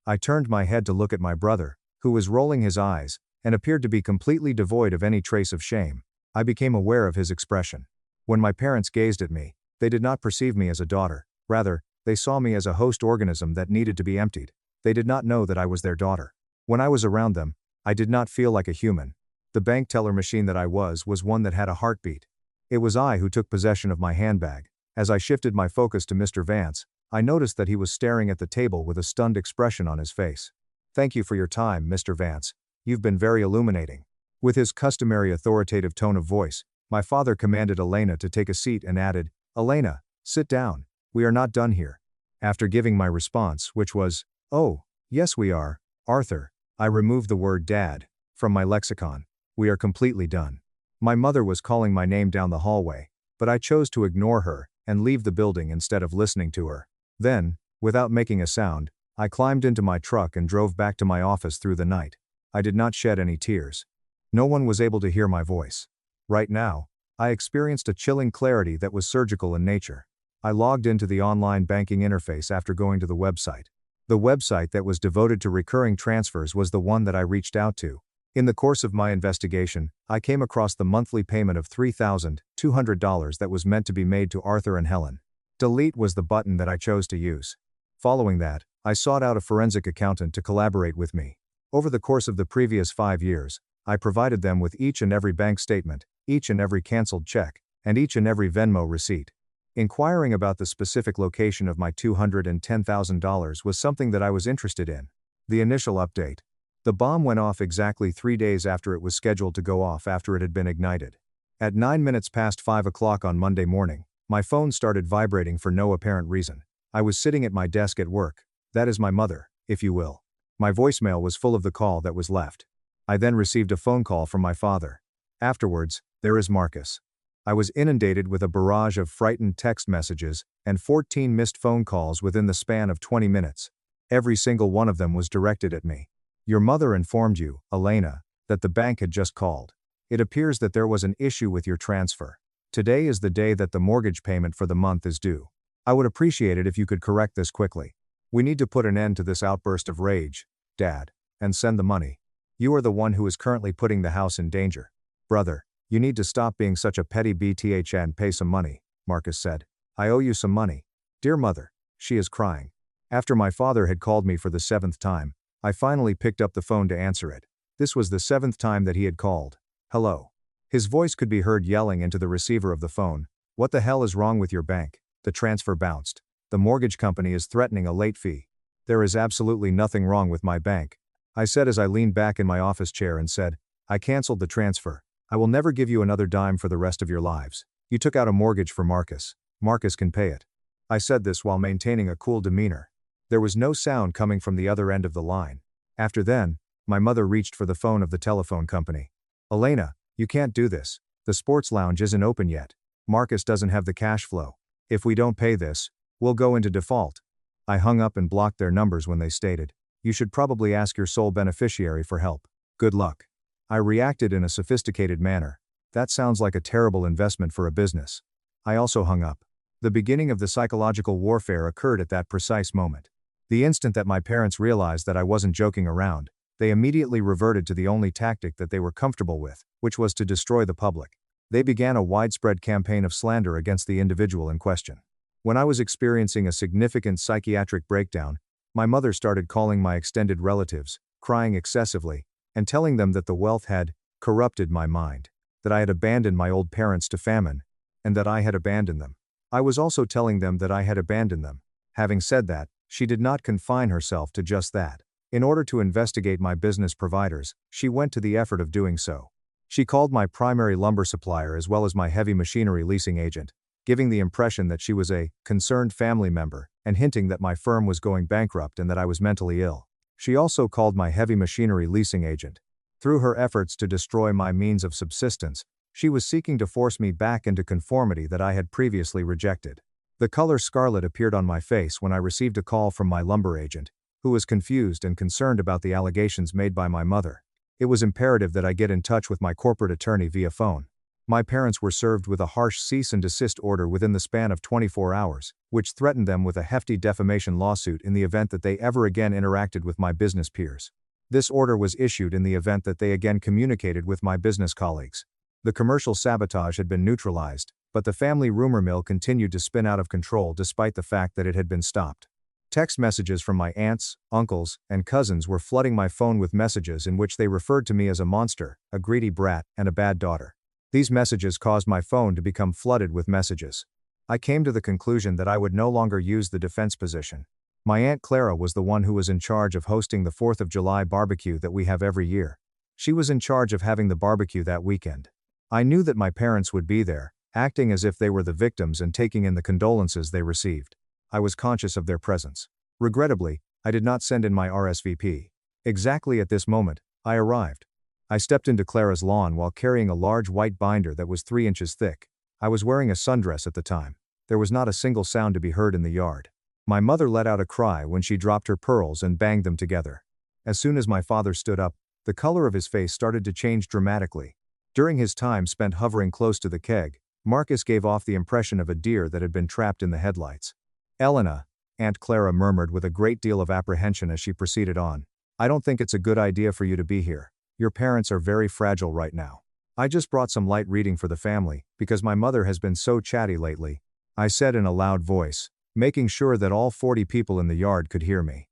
I turned my head to look at my brother, who was rolling his eyes, and appeared to be completely devoid of any trace of shame. I became aware of his expression. When my parents gazed at me, they did not perceive me as a daughter, rather, they saw me as a host organism that needed to be emptied. They did not know that I was their daughter. When I was around them, I did not feel like a human. The bank teller machine that I was one that had a heartbeat. It was I who took possession of my handbag. As I shifted my focus to Mr. Vance, I noticed that he was staring at the table with a stunned expression on his face. Thank you for your time, Mr. Vance. You've been very illuminating. With his customary authoritative tone of voice, my father commanded Elena to take a seat and added, Elena, sit down. We are not done here. After giving my response, which was, oh, yes we are, Arthur, I removed the word dad from my lexicon. We are completely done. My mother was calling my name down the hallway, but I chose to ignore her and leave the building instead of listening to her. Then, without making a sound, I climbed into my truck and drove back to my office through the night. I did not shed any tears. No one was able to hear my voice. Right now, I experienced a chilling clarity that was surgical in nature. I logged into the online banking interface after going to the website. The website that was devoted to recurring transfers was the one that I reached out to. In the course of my investigation, I came across the monthly payment of $3,200 that was meant to be made to Arthur and Helen. Delete was the button that I chose to use. Following that, I sought out a forensic accountant to collaborate with me. Over the course of the previous 5 years, I provided them with each and every bank statement, each and every canceled check, and each and every Venmo receipt. Inquiring about the specific location of my $210,000 was something that I was interested in. The initial update. The bomb went off exactly 3 days after it was scheduled to go off after it had been ignited. At 9 minutes past 5 o'clock on Monday morning, my phone started vibrating for no apparent reason. I was sitting at my desk at work. That is my mother, if you will. My voicemail was full of the call that was left. I then received a phone call from my father. Afterwards, there is Marcus. I was inundated with a barrage of frightened text messages and 14 missed phone calls within the span of 20 minutes. Every single one of them was directed at me. Your mother informed you, Elena, that the bank had just called. It appears that there was an issue with your transfer. Today is the day that the mortgage payment for the month is due. I would appreciate it if you could correct this quickly. We need to put an end to this outburst of rage, Dad, and send the money. You are the one who is currently putting the house in danger. Brother, you need to stop being such a petty BTH and pay some money, Marcus said. I owe you some money. Dear mother, she is crying. After my father had called me for the 7th time, I finally picked up the phone to answer it. This was the 7th time that he had called. Hello. His voice could be heard yelling into the receiver of the phone. What the hell is wrong with your bank? The transfer bounced. The mortgage company is threatening a late fee. There is absolutely nothing wrong with my bank, I said as I leaned back in my office chair and said, I canceled the transfer. I will never give you another dime for the rest of your lives. You took out a mortgage for Marcus. Marcus can pay it. I said this while maintaining a cool demeanor. There was no sound coming from the other end of the line. After then, my mother reached for the phone of the telephone company. Elena, you can't do this. The sports lounge isn't open yet. Marcus doesn't have the cash flow. If we don't pay this, we'll go into default. I hung up and blocked their numbers when they stated, you should probably ask your sole beneficiary for help. Good luck. I reacted in a sophisticated manner. That sounds like a terrible investment for a business. I also hung up. The beginning of the psychological warfare occurred at that precise moment. The instant that my parents realized that I wasn't joking around, they immediately reverted to the only tactic that they were comfortable with, which was to destroy the public. They began a widespread campaign of slander against the individual in question. When I was experiencing a significant psychiatric breakdown, my mother started calling my extended relatives, crying excessively, and telling them that the wealth had corrupted my mind, that I had abandoned my old parents to famine, and that I had abandoned them. I was also telling them that I had abandoned them. Having said that, she did not confine herself to just that. In order to investigate my business providers, she went to the effort of doing so. She called my primary lumber supplier as well as my heavy machinery leasing agent, giving the impression that she was a concerned family member and hinting that my firm was going bankrupt and that I was mentally ill. She also called my heavy machinery leasing agent. Through her efforts to destroy my means of subsistence, she was seeking to force me back into conformity that I had previously rejected. The color scarlet appeared on my face when I received a call from my lumber agent, who was confused and concerned about the allegations made by my mother. It was imperative that I get in touch with my corporate attorney via phone. My parents were served with a harsh cease and desist order within the span of 24 hours, which threatened them with a hefty defamation lawsuit in the event that they ever again interacted with my business peers. This order was issued in the event that they again communicated with my business colleagues. The commercial sabotage had been neutralized, but the family rumor mill continued to spin out of control despite the fact that it had been stopped. Text messages from my aunts, uncles, and cousins were flooding my phone with messages in which they referred to me as a monster, a greedy brat, and a bad daughter. These messages caused my phone to become flooded with messages. I came to the conclusion that I would no longer use the defense position. My Aunt Clara was the one who was in charge of hosting the 4th of July barbecue that we have every year. She was in charge of having the barbecue that weekend. I knew that my parents would be there, acting as if they were the victims and taking in the condolences they received. I was conscious of their presence. Regrettably, I did not send in my RSVP. Exactly at this moment, I arrived. I stepped into Clara's lawn while carrying a large white binder that was 3 inches thick. I was wearing a sundress at the time. There was not a single sound to be heard in the yard. My mother let out a cry when she dropped her pearls and banged them together. As soon as my father stood up, the color of his face started to change dramatically. During his time spent hovering close to the keg, Marcus gave off the impression of a deer that had been trapped in the headlights. "Elena," Aunt Clara murmured with a great deal of apprehension as she proceeded on, "I don't think it's a good idea for you to be here. Your parents are very fragile right now. I just brought some light reading for the family, because my mother has been so chatty lately," I said in a loud voice, making sure that all 40 people in the yard could hear me.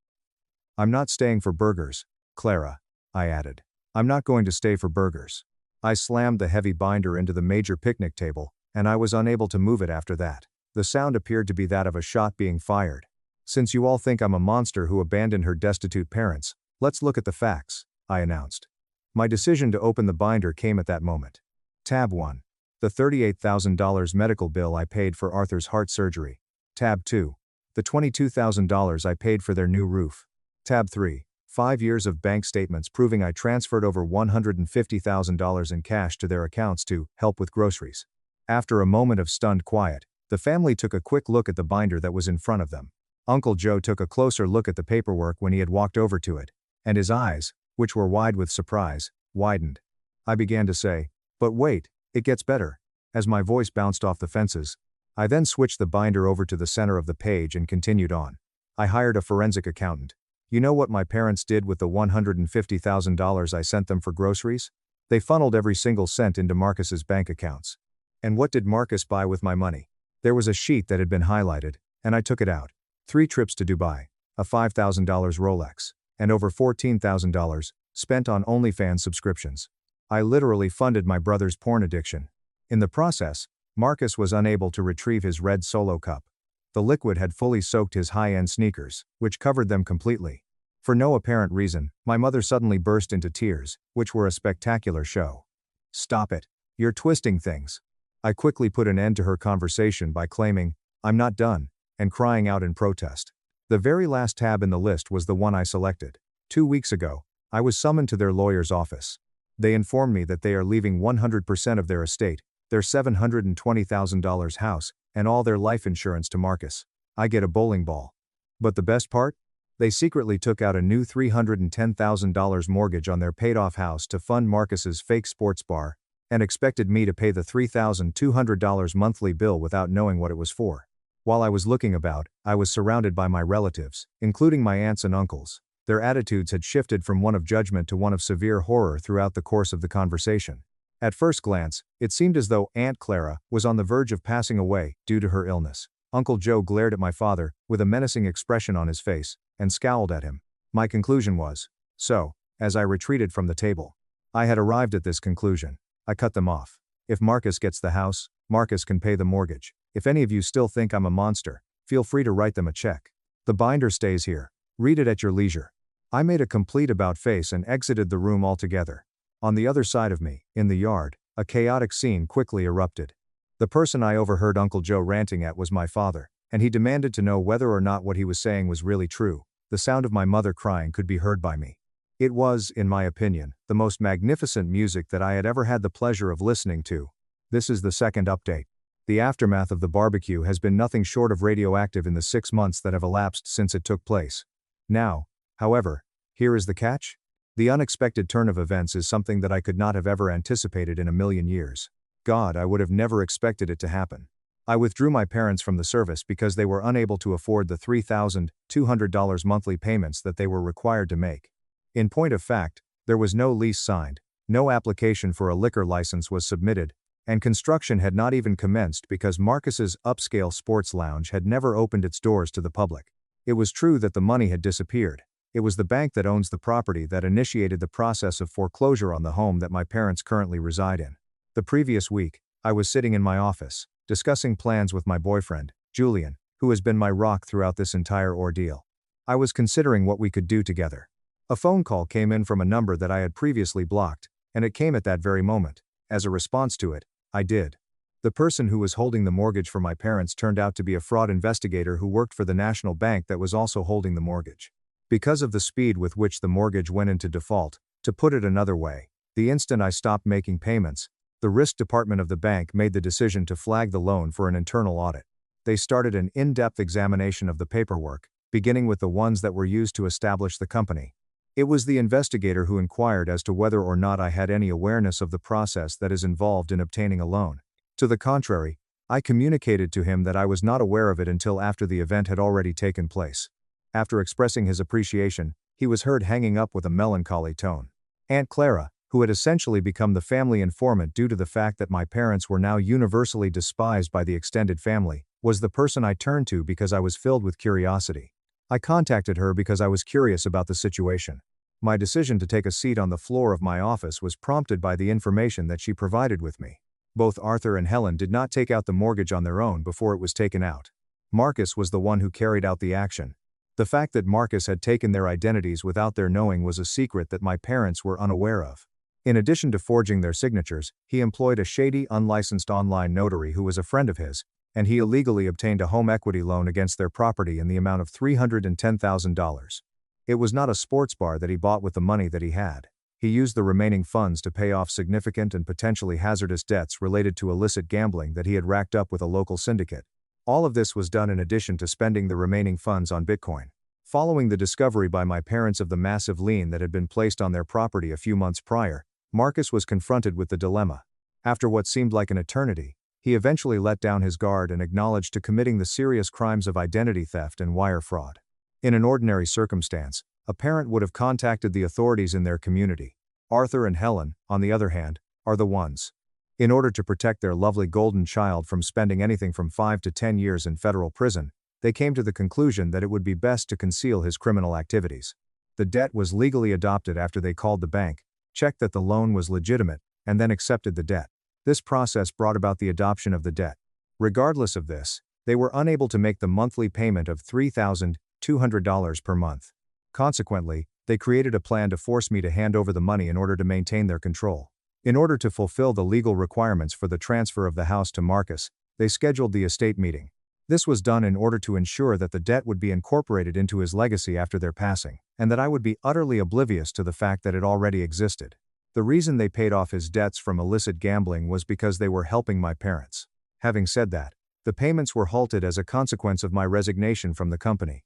"I'm not staying for burgers, Clara," I added. "I'm not going to stay for burgers." I slammed the heavy binder into the major picnic table, and I was unable to move it after that. The sound appeared to be that of a shot being fired. "Since you all think I'm a monster who abandoned her destitute parents, let's look at the facts," I announced. My decision to open the binder came at that moment. Tab 1. The $38,000 medical bill I paid for Arthur's heart surgery. Tab 2. The $22,000 I paid for their new roof. Tab 3. 5 years of bank statements proving I transferred over $150,000 in cash to their accounts to help with groceries. After a moment of stunned quiet, the family took a quick look at the binder that was in front of them. Uncle Joe took a closer look at the paperwork when he had walked over to it, and his eyes, which were wide with surprise, widened. I began to say, "But wait, it gets better," as my voice bounced off the fences. I then switched the binder over to the center of the page and continued on. I hired a forensic accountant. You know what my parents did with the $150,000 I sent them for groceries? They funneled every single cent into Marcus's bank accounts. And what did Marcus buy with my money? There was a sheet that had been highlighted, and I took it out. 3 trips to Dubai, a $5,000 Rolex, and over $14,000 spent on OnlyFans subscriptions. I literally funded my brother's porn addiction. In the process, Marcus was unable to retrieve his red Solo cup. The liquid had fully soaked his high-end sneakers, which covered them completely. For no apparent reason, my mother suddenly burst into tears, which were a spectacular show. "Stop it. You're twisting things." I quickly put an end to her conversation by claiming, "I'm not done," and crying out in protest. The very last tab in the list was the one I selected. 2 weeks ago, I was summoned to their lawyer's office. They informed me that they are leaving 100% of their estate, their $720,000 house, and all their life insurance to Marcus. I get a bowling ball. But the best part? They secretly took out a new $310,000 mortgage on their paid-off house to fund Marcus's fake sports bar, and expected me to pay the $3,200 monthly bill without knowing what it was for. While I was looking about, I was surrounded by my relatives, including my aunts and uncles. Their attitudes had shifted from one of judgment to one of severe horror throughout the course of the conversation. At first glance, it seemed as though Aunt Clara was on the verge of passing away due to her illness. Uncle Joe glared at my father, with a menacing expression on his face, and scowled at him. My conclusion was, so, as I retreated from the table. I had arrived at this conclusion. I cut them off. If Marcus gets the house, Marcus can pay the mortgage. If any of you still think I'm a monster, feel free to write them a check. The binder stays here. Read it at your leisure. I made a complete about-face and exited the room altogether. On the other side of me, in the yard, a chaotic scene quickly erupted. The person I overheard Uncle Joe ranting at was my father, and he demanded to know whether or not what he was saying was really true. The sound of my mother crying could be heard by me. It was, in my opinion, the most magnificent music that I had ever had the pleasure of listening to. This is the second update. The aftermath of the barbecue has been nothing short of radioactive in the 6 months that have elapsed since it took place. Now, however, here is the catch. The unexpected turn of events is something that I could not have ever anticipated in a million years. God, I would have never expected it to happen. I withdrew my parents from the service because they were unable to afford the $3,200 monthly payments that they were required to make. In point of fact, there was no lease signed, no application for a liquor license was submitted, and construction had not even commenced because Marcus's upscale sports lounge had never opened its doors to the public. It was true that the money had disappeared. It was the bank that owns the property that initiated the process of foreclosure on the home that my parents currently reside in. The previous week, I was sitting in my office, discussing plans with my boyfriend, Julian, who has been my rock throughout this entire ordeal. I was considering what we could do together. A phone call came in from a number that I had previously blocked, and it came at that very moment. As a response to it, I did. The person who was holding the mortgage for my parents turned out to be a fraud investigator who worked for the national bank that was also holding the mortgage. Because of the speed with which the mortgage went into default, to put it another way, the instant I stopped making payments, the risk department of the bank made the decision to flag the loan for an internal audit. They started an in-depth examination of the paperwork, beginning with the ones that were used to establish the company. It was the investigator who inquired as to whether or not I had any awareness of the process that is involved in obtaining a loan. To the contrary, I communicated to him that I was not aware of it until after the event had already taken place. After expressing his appreciation, he was heard hanging up with a melancholy tone. Aunt Clara, who had essentially become the family informant due to the fact that my parents were now universally despised by the extended family, was the person I turned to because I was filled with curiosity. I contacted her because I was curious about the situation. My decision to take a seat on the floor of my office was prompted by the information that she provided with me. Both Arthur and Helen did not take out the mortgage on their own before it was taken out. Marcus was the one who carried out the action. The fact that Marcus had taken their identities without their knowing was a secret that my parents were unaware of. In addition to forging their signatures, he employed a shady, unlicensed online notary who was a friend of his, and he illegally obtained a home equity loan against their property in the amount of $310,000. It was not a sports bar that he bought with the money that he had. He used the remaining funds to pay off significant and potentially hazardous debts related to illicit gambling that he had racked up with a local syndicate. All of this was done in addition to spending the remaining funds on Bitcoin. Following the discovery by my parents of the massive lien that had been placed on their property a few months prior, Marcus was confronted with the dilemma. After what seemed like an eternity, he eventually let down his guard and acknowledged to committing the serious crimes of identity theft and wire fraud. In an ordinary circumstance, a parent would have contacted the authorities in their community. Arthur and Helen, on the other hand, are the ones. In order to protect their lovely golden child from spending anything from 5 to 10 years in federal prison, they came to the conclusion that it would be best to conceal his criminal activities. The debt was legally adopted after they called the bank, checked that the loan was legitimate, and then accepted the debt. This process brought about the adoption of the debt. Regardless of this, they were unable to make the monthly payment of $3,200 per month. Consequently, they created a plan to force me to hand over the money in order to maintain their control. In order to fulfill the legal requirements for the transfer of the house to Marcus, they scheduled the estate meeting. This was done in order to ensure that the debt would be incorporated into his legacy after their passing, and that I would be utterly oblivious to the fact that it already existed. The reason they paid off his debts from illicit gambling was because they were helping my parents. Having said that, the payments were halted as a consequence of my resignation from the company.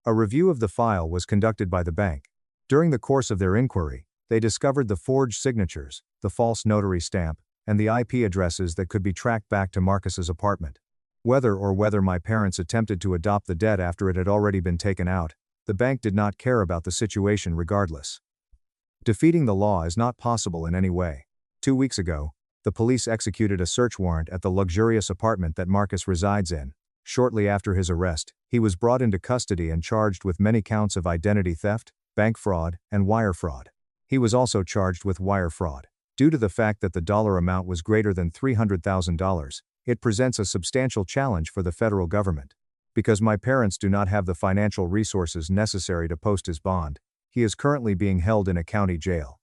A review of the file was conducted by the bank. During the course of their inquiry, they discovered the forged signatures, the false notary stamp, and the IP addresses that could be tracked back to Marcus's apartment. Whether my parents attempted to adopt the debt after it had already been taken out, the bank did not care about the situation regardless. Defeating the law is not possible in any way. 2 weeks ago, the police executed a search warrant at the luxurious apartment that Marcus resides in. Shortly after his arrest, he was brought into custody and charged with many counts of identity theft, bank fraud, and wire fraud. He was also charged with wire fraud. Due to the fact that the dollar amount was greater than $300,000, it presents a substantial challenge for the federal government. Because my parents do not have the financial resources necessary to post his bond, he is currently being held in a county jail.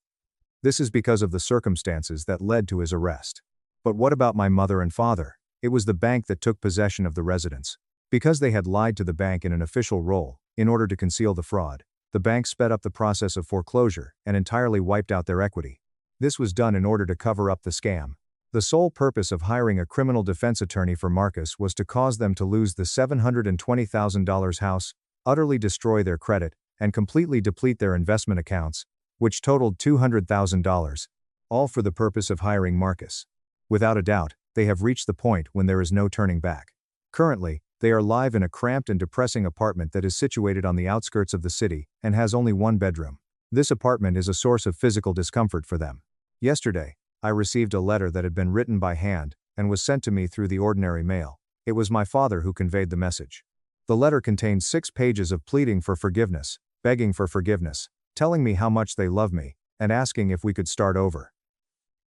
This is because of the circumstances that led to his arrest. But what about my mother and father? It was the bank that took possession of the residence. Because they had lied to the bank in an official role, in order to conceal the fraud, the bank sped up the process of foreclosure and entirely wiped out their equity. This was done in order to cover up the scam. The sole purpose of hiring a criminal defense attorney for Marcus was to cause them to lose the $720,000 house, utterly destroy their credit, and completely deplete their investment accounts, which totaled $200,000, all for the purpose of hiring Marcus. Without a doubt, they have reached the point when there is no turning back. Currently, they are live in a cramped and depressing apartment that is situated on the outskirts of the city and has only one bedroom. This apartment is a source of physical discomfort for them. Yesterday, I received a letter that had been written by hand and was sent to me through the ordinary mail. It was my father who conveyed the message. The letter contained 6 pages of pleading for forgiveness, begging for forgiveness, telling me how much they love me, and asking if we could start over.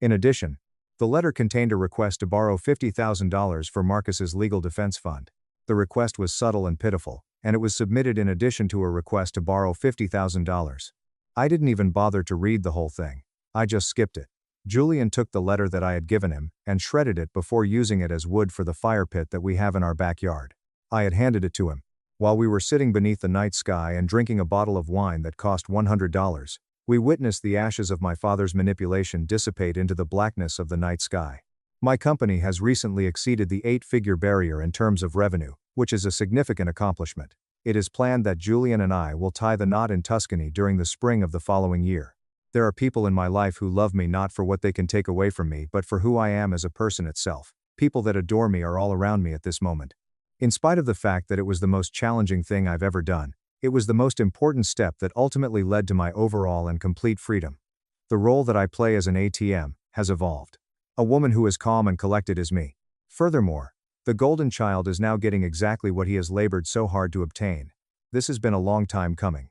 In addition, the letter contained a request to borrow $50,000 for Marcus's legal defense fund. The request was subtle and pitiful, and it was submitted in addition to a request to borrow $50,000. I didn't even bother to read the whole thing. I just skipped it. Julian took the letter that I had given him and shredded it before using it as wood for the fire pit that we have in our backyard. I had handed it to him. While we were sitting beneath the night sky and drinking a bottle of wine that cost $100, we witnessed the ashes of my father's manipulation dissipate into the blackness of the night sky. My company has recently exceeded the 8-figure barrier in terms of revenue, which is a significant accomplishment. It is planned that Julian and I will tie the knot in Tuscany during the spring of the following year. There are people in my life who love me not for what they can take away from me but for who I am as a person itself. People that adore me are all around me at this moment. In spite of the fact that it was the most challenging thing I've ever done, it was the most important step that ultimately led to my overall and complete freedom. The role that I play as an ATM has evolved. A woman who is calm and collected is me. Furthermore, the golden child is now getting exactly what he has labored so hard to obtain. This has been a long time coming.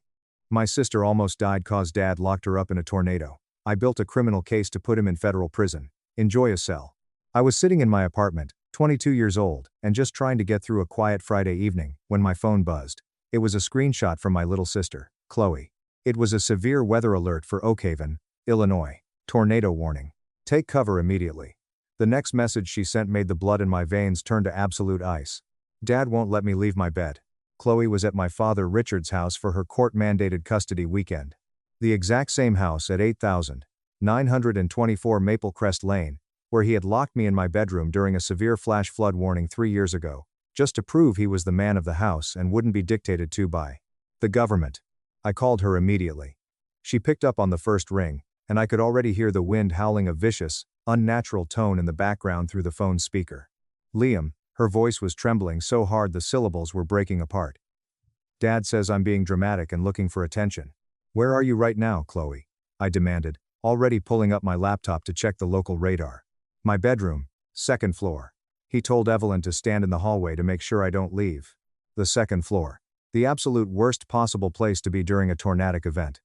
My sister almost died cause dad locked her up in a tornado. I built a criminal case to put him in federal prison. Enjoy a cell. I was sitting in my apartment, 22 years old, and just trying to get through a quiet Friday evening, when my phone buzzed. It was a screenshot from my little sister, Chloe. It was a severe weather alert for Oak Haven, Illinois. Tornado warning. Take cover immediately. The next message she sent made the blood in my veins turn to absolute ice. Dad won't let me leave my bed. Chloe was at my father Richard's house for her court-mandated custody weekend. The exact same house at 8,924 Maple Crest Lane, where he had locked me in my bedroom during a severe flash flood warning 3 years ago, just to prove he was the man of the house and wouldn't be dictated to by the government. I called her immediately. She picked up on the first ring, and I could already hear the wind howling a vicious, unnatural tone in the background through the phone speaker. Liam, her voice was trembling so hard the syllables were breaking apart. Dad says I'm being dramatic and looking for attention. Where are you right now, Chloe? I demanded, already pulling up my laptop to check the local radar. My bedroom, 2nd floor. He told Evelyn to stand in the hallway to make sure I don't leave. The 2nd floor. The absolute worst possible place to be during a tornadic event.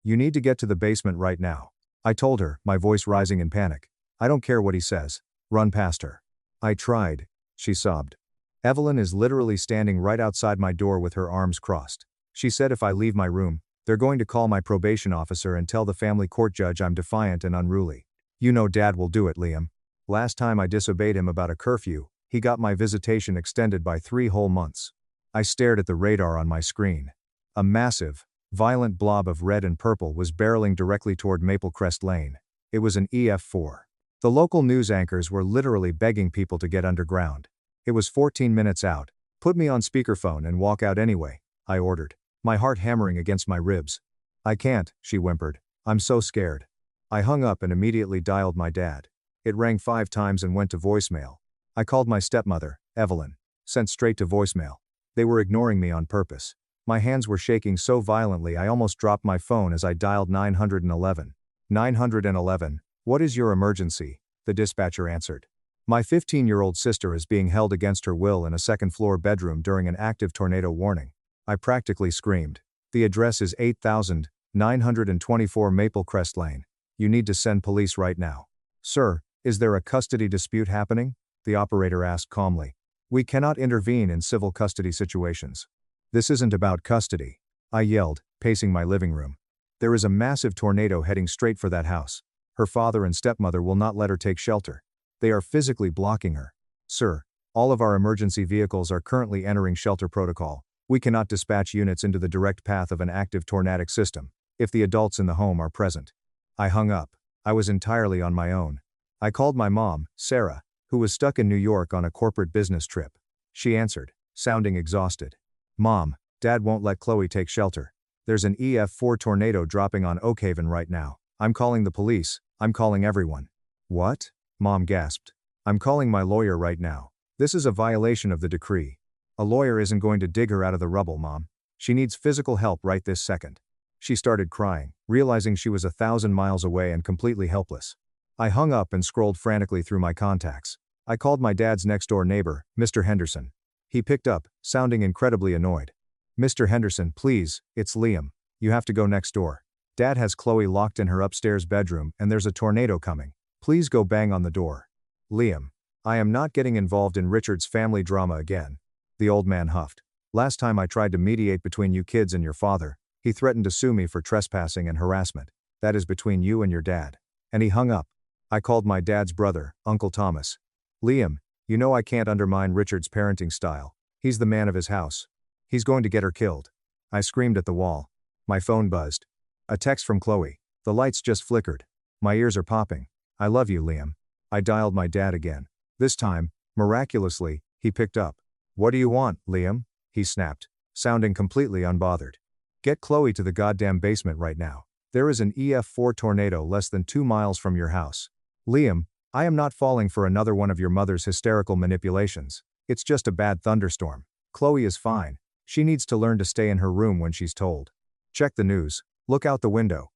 You need to get to the basement right now. I told her, my voice rising in panic. I don't care what he says. Run past her. I tried, she sobbed. Evelyn is literally standing right outside my door with her arms crossed. She said if I leave my room, they're going to call my probation officer and tell the family court judge I'm defiant and unruly. You know Dad will do it, Liam. Last time I disobeyed him about a curfew, he got my visitation extended by 3 whole months. I stared at the radar on my screen. A massive, violent blob of red and purple was barreling directly toward Maple Crest Lane. It was an EF4. The local news anchors were literally begging people to get underground. It was 14 minutes out. Put me on speakerphone and walk out anyway, I ordered, my heart hammering against my ribs. I can't, she whimpered. I'm so scared. I hung up and immediately dialed my dad. It rang 5 times and went to voicemail. I called my stepmother, Evelyn. Sent straight to voicemail. They were ignoring me on purpose. My hands were shaking so violently I almost dropped my phone as I dialed 911. 911, what is your emergency? The dispatcher answered. My 15-year-old sister is being held against her will in a 2nd-floor bedroom during an active tornado warning. I practically screamed. The address is 8,924 Maple Crest Lane. You need to send police right now. Sir, is there a custody dispute happening? The operator asked calmly. We cannot intervene in civil custody situations. This isn't about custody, I yelled, pacing my living room. There is a massive tornado heading straight for that house. Her father and stepmother will not let her take shelter. They are physically blocking her. Sir, all of our emergency vehicles are currently entering shelter protocol. We cannot dispatch units into the direct path of an active tornadic system, if the adults in the home are present. I hung up. I was entirely on my own. I called my mom, Sarah, who was stuck in New York on a corporate business trip. She answered, sounding exhausted. Mom, Dad won't let Chloe take shelter. There's an EF4 tornado dropping on Oakhaven right now. I'm calling the police. I'm calling everyone. What? Mom gasped. I'm calling my lawyer right now. This is a violation of the decree. A lawyer isn't going to dig her out of the rubble, Mom. She needs physical help right this second. She started crying, realizing she was 1,000 miles away and completely helpless. I hung up and scrolled frantically through my contacts. I called my dad's next-door neighbor, Mr. Henderson. He picked up, sounding incredibly annoyed. Mr. Henderson, please, it's Liam. You have to go next door. Dad has Chloe locked in her upstairs bedroom and there's a tornado coming. Please go bang on the door. Liam. I am not getting involved in Richard's family drama again. The old man huffed. Last time I tried to mediate between you kids and your father, he threatened to sue me for trespassing and harassment. That is between you and your dad. And he hung up. I called my dad's brother, Uncle Thomas. Liam, you know I can't undermine Richard's parenting style. He's the man of his house. He's going to get her killed. I screamed at the wall. My phone buzzed. A text from Chloe. The lights just flickered. My ears are popping. I love you, Liam. I dialed my dad again. This time, miraculously, he picked up. What do you want, Liam? He snapped, sounding completely unbothered. Get Chloe to the goddamn basement right now. There is an EF4 tornado less than 2 miles from your house. Liam, I am not falling for another one of your mother's hysterical manipulations. It's just a bad thunderstorm. Chloe is fine. She needs to learn to stay in her room when she's told. Check the news. Look out the window.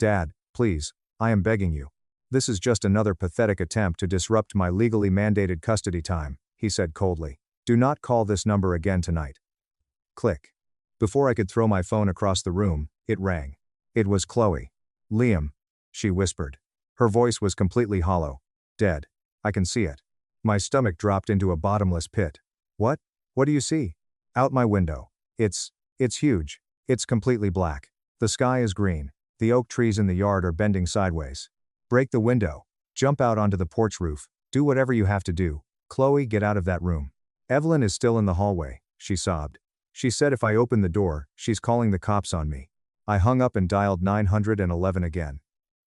Dad, please, I am begging you. This is just another pathetic attempt to disrupt my legally mandated custody time, he said coldly. Do not call this number again tonight. Click. Before I could throw my phone across the room, it rang. It was Chloe. Liam, she whispered. Her voice was completely hollow. Dead. I can see it. My stomach dropped into a bottomless pit. What? What do you see? Out my window. It's huge. It's completely black. The sky is green. The oak trees in the yard are bending sideways. Break the window. Jump out onto the porch roof. Do whatever you have to do. Chloe, get out of that room. Evelyn is still in the hallway, she sobbed. She said if I open the door, she's calling the cops on me. I hung up and dialed 911 again.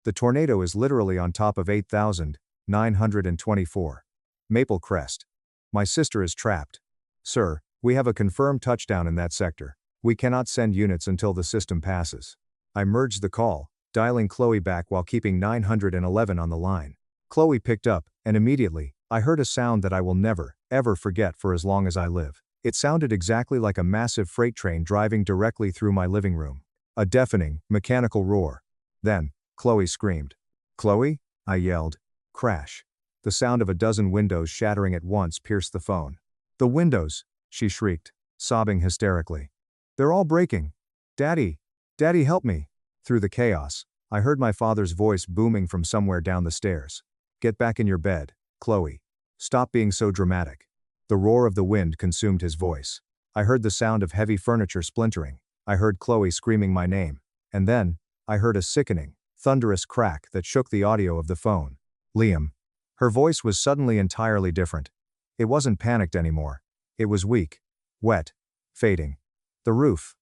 The tornado is literally on top of 8,924. Maple Crest. My sister is trapped. Sir, we have a confirmed touchdown in that sector. We cannot send units until the system passes. I merged the call, dialing Chloe back while keeping 911 on the line. Chloe picked up, and immediately, I heard a sound that I will never, ever forget for as long as I live. It sounded exactly like a massive freight train driving directly through my living room. A deafening, mechanical roar. Then, Chloe screamed. Chloe? I yelled. Crash. The sound of a dozen windows shattering at once pierced the phone. The windows, she shrieked, sobbing hysterically. They're all breaking. Daddy! Daddy, help me! Through the chaos, I heard my father's voice booming from somewhere down the stairs. Get back in your bed, Chloe. Stop being so dramatic. The roar of the wind consumed his voice. I heard the sound of heavy furniture splintering. I heard Chloe screaming my name. And then, I heard a sickening, thunderous crack that shook the audio of the phone. Liam. Her voice was suddenly entirely different. It wasn't panicked anymore. It was weak. Wet. Fading. The roof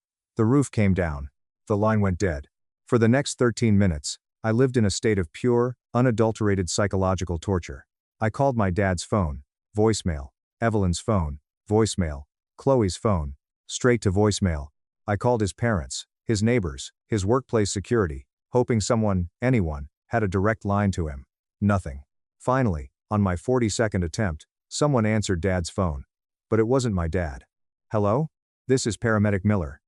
came down. The line went dead. For the next 13 minutes, I lived in a state of pure, unadulterated psychological torture. I called my dad's phone, voicemail, Evelyn's phone, voicemail, Chloe's phone, straight to voicemail. I called his parents, his neighbors, his workplace security, hoping someone, anyone, had a direct line to him. Nothing. Finally, on my 42nd attempt, someone answered Dad's phone. But it wasn't my dad. Hello? This is Paramedic Miller.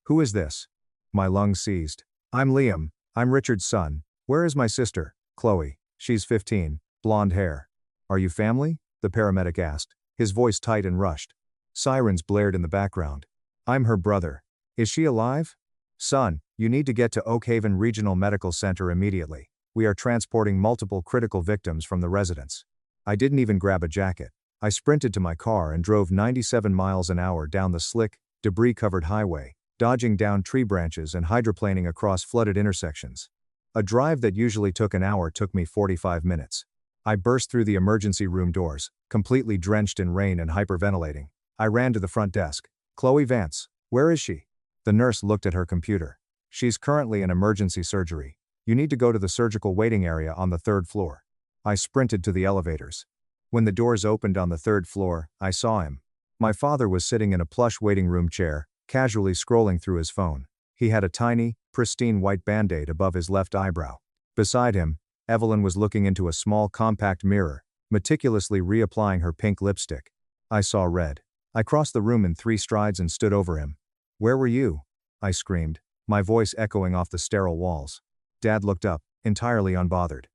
Who is this? My lungs seized. I'm Liam. I'm Richard's son. Where is my sister, Chloe? She's 15, blonde hair. Are you family? The paramedic asked, his voice tight and rushed. Sirens blared in the background. I'm her brother. Is she alive? Son, you need to get to Oakhaven Regional Medical Center immediately. We are transporting multiple critical victims from the residence. I didn't even grab a jacket. I sprinted to my car and drove 97 miles an hour down the slick, debris-covered highway, dodging down tree branches and hydroplaning across flooded intersections. A drive that usually took an hour took me 45 minutes. I burst through the emergency room doors, completely drenched in rain and hyperventilating. I ran to the front desk. Chloe Vance, where is she? The nurse looked at her computer. She's currently in emergency surgery. You need to go to the surgical waiting area on the 3rd floor. I sprinted to the elevators. When the doors opened on the 3rd floor, I saw him. My father was sitting in a plush waiting room chair, casually scrolling through his phone. He had a tiny, pristine white band-aid above his left eyebrow. Beside him, Evelyn was looking into a small compact mirror, meticulously reapplying her pink lipstick. I saw red. I crossed the room in 3 strides and stood over him. "Where were you?" I screamed, my voice echoing off the sterile walls. Dad looked up, entirely unbothered.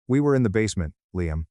"We were in the basement, Liam.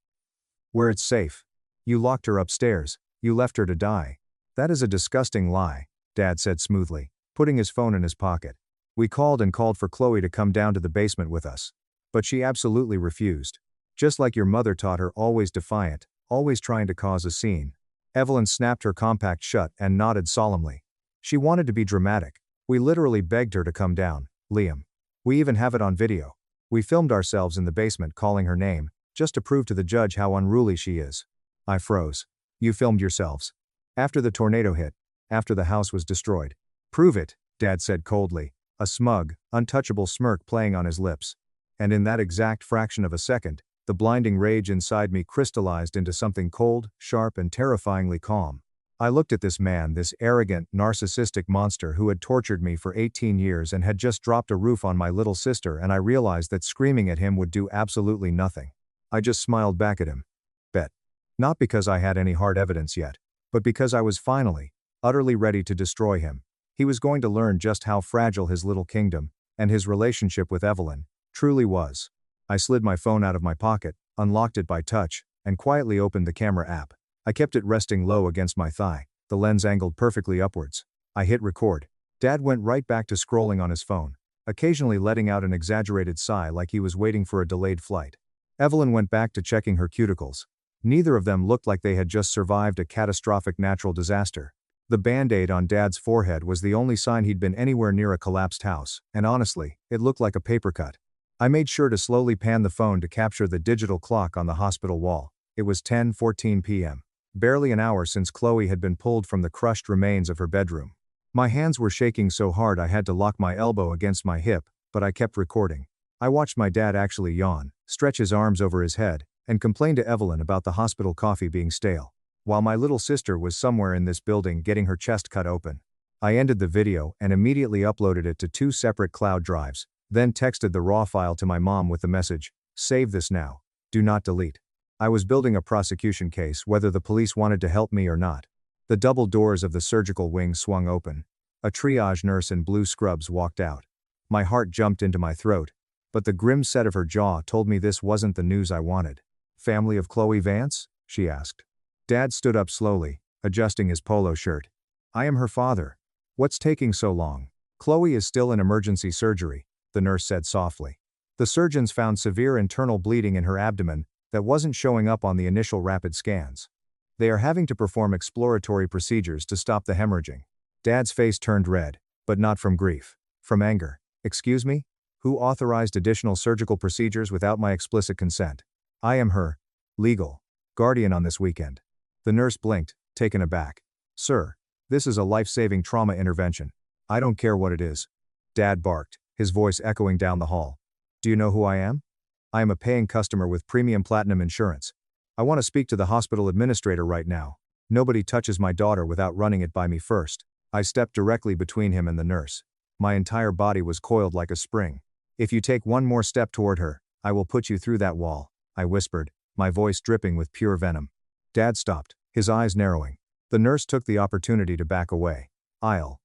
Where it's safe. You locked her upstairs, you left her to die." "That is a disgusting lie," Dad said smoothly, putting his phone in his pocket. "We called and called for Chloe to come down to the basement with us. But she absolutely refused. Just like your mother taught her, always defiant, always trying to cause a scene." Evelyn snapped her compact shut and nodded solemnly. "She wanted to be dramatic. We literally begged her to come down, Liam. We even have it on video. We filmed ourselves in the basement calling her name, just to prove to the judge how unruly she is." I froze. "You filmed yourselves? After the tornado hit? After the house was destroyed?" "Prove it," Dad said coldly, a smug, untouchable smirk playing on his lips. And in that exact fraction of a second, the blinding rage inside me crystallized into something cold, sharp, and terrifyingly calm. I looked at this man, this arrogant, narcissistic monster who had tortured me for 18 years and had just dropped a roof on my little sister, and I realized that screaming at him would do absolutely nothing. I just smiled back at him. Bet. Not because I had any hard evidence yet, but because I was finally, utterly ready to destroy him. He was going to learn just how fragile his little kingdom, and his relationship with Evelyn, truly was. I slid my phone out of my pocket, unlocked it by touch, and quietly opened the camera app. I kept it resting low against my thigh, the lens angled perfectly upwards. I hit record. Dad went right back to scrolling on his phone, occasionally letting out an exaggerated sigh like he was waiting for a delayed flight. Evelyn went back to checking her cuticles. Neither of them looked like they had just survived a catastrophic natural disaster. The band-aid on Dad's forehead was the only sign he'd been anywhere near a collapsed house, and honestly, it looked like a paper cut. I made sure to slowly pan the phone to capture the digital clock on the hospital wall. It was 10:14 p.m. Barely an hour since Chloe had been pulled from the crushed remains of her bedroom. My hands were shaking so hard I had to lock my elbow against my hip, but I kept recording. I watched my dad actually yawn, stretch his arms over his head, and complain to Evelyn about the hospital coffee being stale, while my little sister was somewhere in this building getting her chest cut open. I ended the video and immediately uploaded it to 2 separate cloud drives, then texted the raw file to my mom with the message, "Save this now. Do not delete." I was building a prosecution case whether the police wanted to help me or not. The double doors of the surgical wing swung open. A triage nurse in blue scrubs walked out. My heart jumped into my throat, but the grim set of her jaw told me this wasn't the news I wanted. "Family of Chloe Vance?" she asked. Dad stood up slowly, adjusting his polo shirt. "I am her father. What's taking so long?" "Chloe is still in emergency surgery," the nurse said softly. "The surgeons found severe internal bleeding in her abdomen that wasn't showing up on the initial rapid scans. They are having to perform exploratory procedures to stop the hemorrhaging." Dad's face turned red, but not from grief, from anger. "Excuse me? Who authorized additional surgical procedures without my explicit consent? I am her legal guardian on this weekend." The nurse blinked, taken aback. "Sir, this is a life-saving trauma intervention. I don't care what it is." Dad barked, his voice echoing down the hall. "Do you know who I am? I am a paying customer with premium platinum insurance. I want to speak to the hospital administrator right now. Nobody touches my daughter without running it by me first." I stepped directly between him and the nurse. My entire body was coiled like a spring. "If you take one more step toward her, I will put you through that wall," I whispered, my voice dripping with pure venom. Dad stopped, his eyes narrowing. The nurse took the opportunity to back away. I'll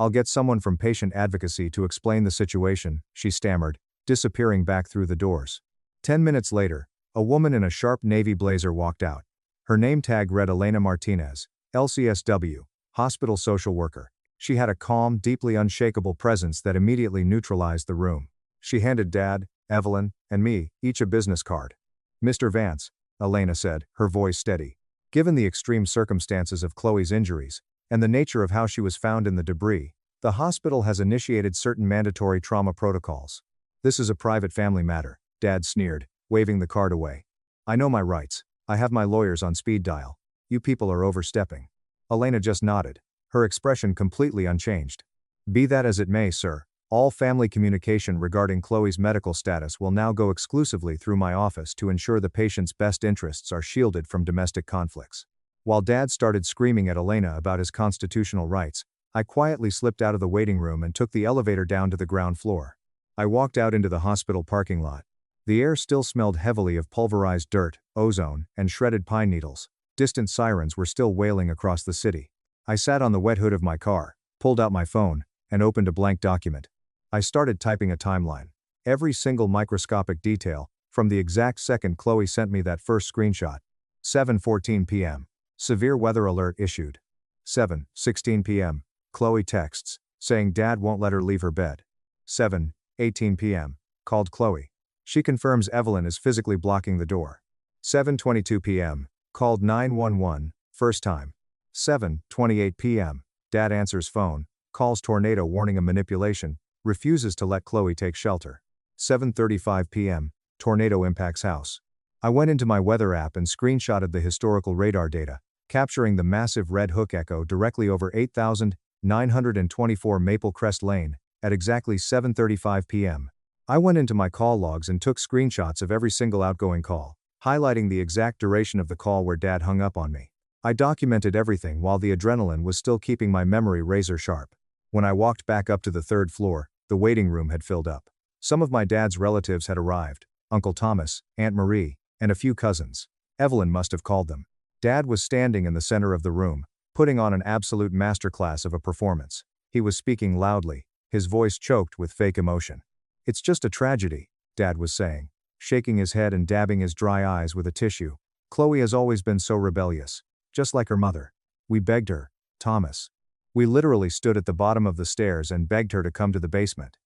get someone from patient advocacy to explain the situation," she stammered, disappearing back through the doors. 10 minutes later, a woman in a sharp navy blazer walked out. Her name tag read Elena Martinez, LCSW, hospital social worker. She had a calm, deeply unshakable presence that immediately neutralized the room. She handed Dad, Evelyn, and me each a business card. "Mr. Vance," Elena said, her voice steady. "Given the extreme circumstances of Chloe's injuries, and the nature of how she was found in the debris, the hospital has initiated certain mandatory trauma protocols. This is a private family matter," Dad sneered, waving the card away. "I know my rights. I have my lawyers on speed dial. You people are overstepping." Elena just nodded, her expression completely unchanged. "Be that as it may, sir, all family communication regarding Chloe's medical status will now go exclusively through my office to ensure the patient's best interests are shielded from domestic conflicts." While Dad started screaming at Elena about his constitutional rights, I quietly slipped out of the waiting room and took the elevator down to the ground floor. I walked out into the hospital parking lot. The air still smelled heavily of pulverized dirt, ozone, and shredded pine needles. Distant sirens were still wailing across the city. I sat on the wet hood of my car, pulled out my phone, and opened a blank document. I started typing a timeline. Every single microscopic detail, from the exact second Chloe sent me that first screenshot. 7:14 p.m. Severe weather alert issued. 7:16 p.m. Chloe texts, saying Dad won't let her leave her bed. 7:18 p.m. Called Chloe. She confirms Evelyn is physically blocking the door. 7:22 p.m. Called 911, first time. 7:28 p.m. Dad answers phone, calls tornado warning a manipulation, refuses to let Chloe take shelter. 7:35 p.m. Tornado impacts house. I went into my weather app and screenshotted the historical radar data, capturing the massive red hook echo directly over 8,924 Maple Crest Lane, at exactly 7:35 p.m. I went into my call logs and took screenshots of every single outgoing call, highlighting the exact duration of the call where Dad hung up on me. I documented everything while the adrenaline was still keeping my memory razor sharp. When I walked back up to the third floor, the waiting room had filled up. Some of my dad's relatives had arrived, Uncle Thomas, Aunt Marie, and a few cousins. Evelyn must have called them. Dad was standing in the center of the room, putting on an absolute masterclass of a performance. He was speaking loudly, his voice choked with fake emotion. "It's just a tragedy," Dad was saying, shaking his head and dabbing his dry eyes with a tissue. "Chloe has always been so rebellious. Just like her mother. We begged her, Thomas. We literally stood at the bottom of the stairs and begged her to come to the basement.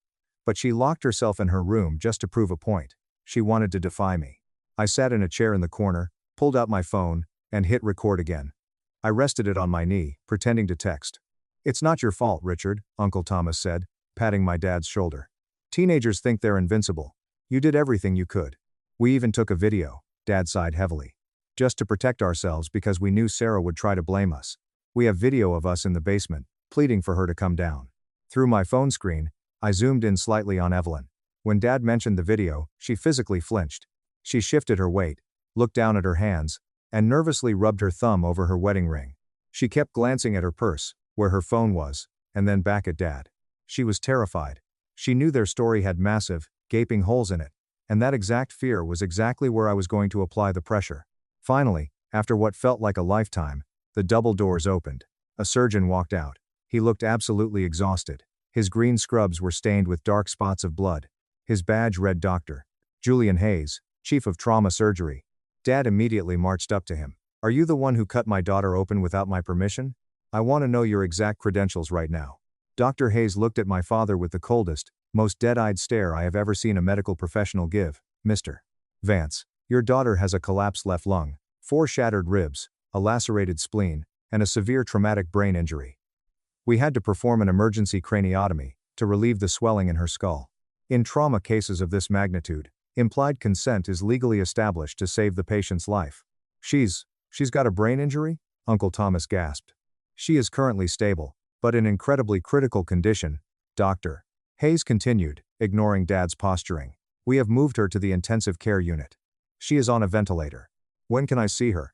But she locked herself in her room just to prove a point. She wanted to defy me." I sat in a chair in the corner, pulled out my phone, and hit record again. I rested it on my knee, pretending to text. "It's not your fault, Richard," Uncle Thomas said, patting my dad's shoulder. "Teenagers think they're invincible. You did everything you could. We even took a video," Dad sighed heavily. "Just to protect ourselves because we knew Sarah would try to blame us. We have video of us in the basement, pleading for her to come down." Through my phone screen, I zoomed in slightly on Evelyn. When Dad mentioned the video, she physically flinched. She shifted her weight, looked down at her hands, and nervously rubbed her thumb over her wedding ring. She kept glancing at her purse, where her phone was, and then back at Dad. She was terrified. She knew their story had massive, gaping holes in it, and that exact fear was exactly where I was going to apply the pressure. Finally, after what felt like a lifetime, the double doors opened. A surgeon walked out. He looked absolutely exhausted. His green scrubs were stained with dark spots of blood. His badge read Dr. Julian Hayes, Chief of Trauma Surgery. Dad immediately marched up to him. "Are you the one who cut my daughter open without my permission? I want to know your exact credentials right now." Dr. Hayes looked at my father with the coldest, most dead-eyed stare I have ever seen a medical professional give. "Mr. Vance, your daughter has a collapsed left lung, 4 shattered ribs, a lacerated spleen, and a severe traumatic brain injury. We had to perform an emergency craniotomy to relieve the swelling in her skull. In trauma cases of this magnitude, implied consent is legally established to save the patient's life." She's got a brain injury?" Uncle Thomas gasped. "She is currently stable, but in incredibly critical condition," Dr. Hayes continued, ignoring Dad's posturing. "We have moved her to the intensive care unit. She is on a ventilator." "When can I see her?"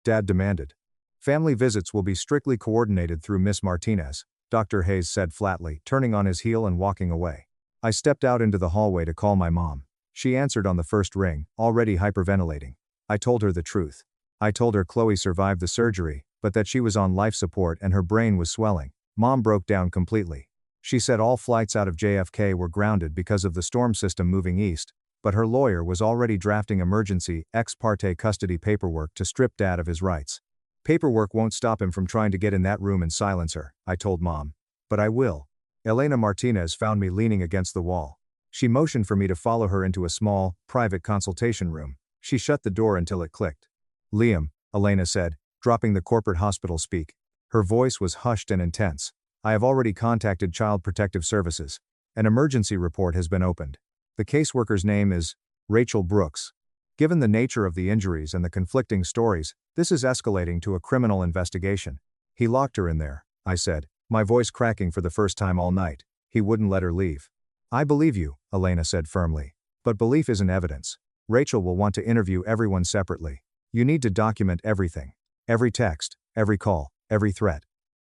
Dad demanded. "Family visits will be strictly coordinated through Miss Martinez," Dr. Hayes said flatly, turning on his heel and walking away. I stepped out into the hallway to call my mom. She answered on the first ring, already hyperventilating. I told her the truth. I told her Chloe survived the surgery, but that she was on life support and her brain was swelling. Mom broke down completely. She said all flights out of JFK were grounded because of the storm system moving east, but her lawyer was already drafting emergency ex parte custody paperwork to strip Dad of his rights. "Paperwork won't stop him from trying to get in that room and silence her," I told Mom. "But I will." Elena Martinez found me leaning against the wall. She motioned for me to follow her into a small, private consultation room. She shut the door until it clicked. "Liam," Elena said, dropping the corporate hospital speak. Her voice was hushed and intense. "I have already contacted Child Protective Services. An emergency report has been opened. The caseworker's name is Rachel Brooks. Given the nature of the injuries and the conflicting stories, this is escalating to a criminal investigation." "He locked her in there," I said, my voice cracking for the first time all night. "He wouldn't let her leave." "I believe you," Elena said firmly. "But belief isn't evidence. Rachel will want to interview everyone separately. You need to document everything. Every text, every call, every threat.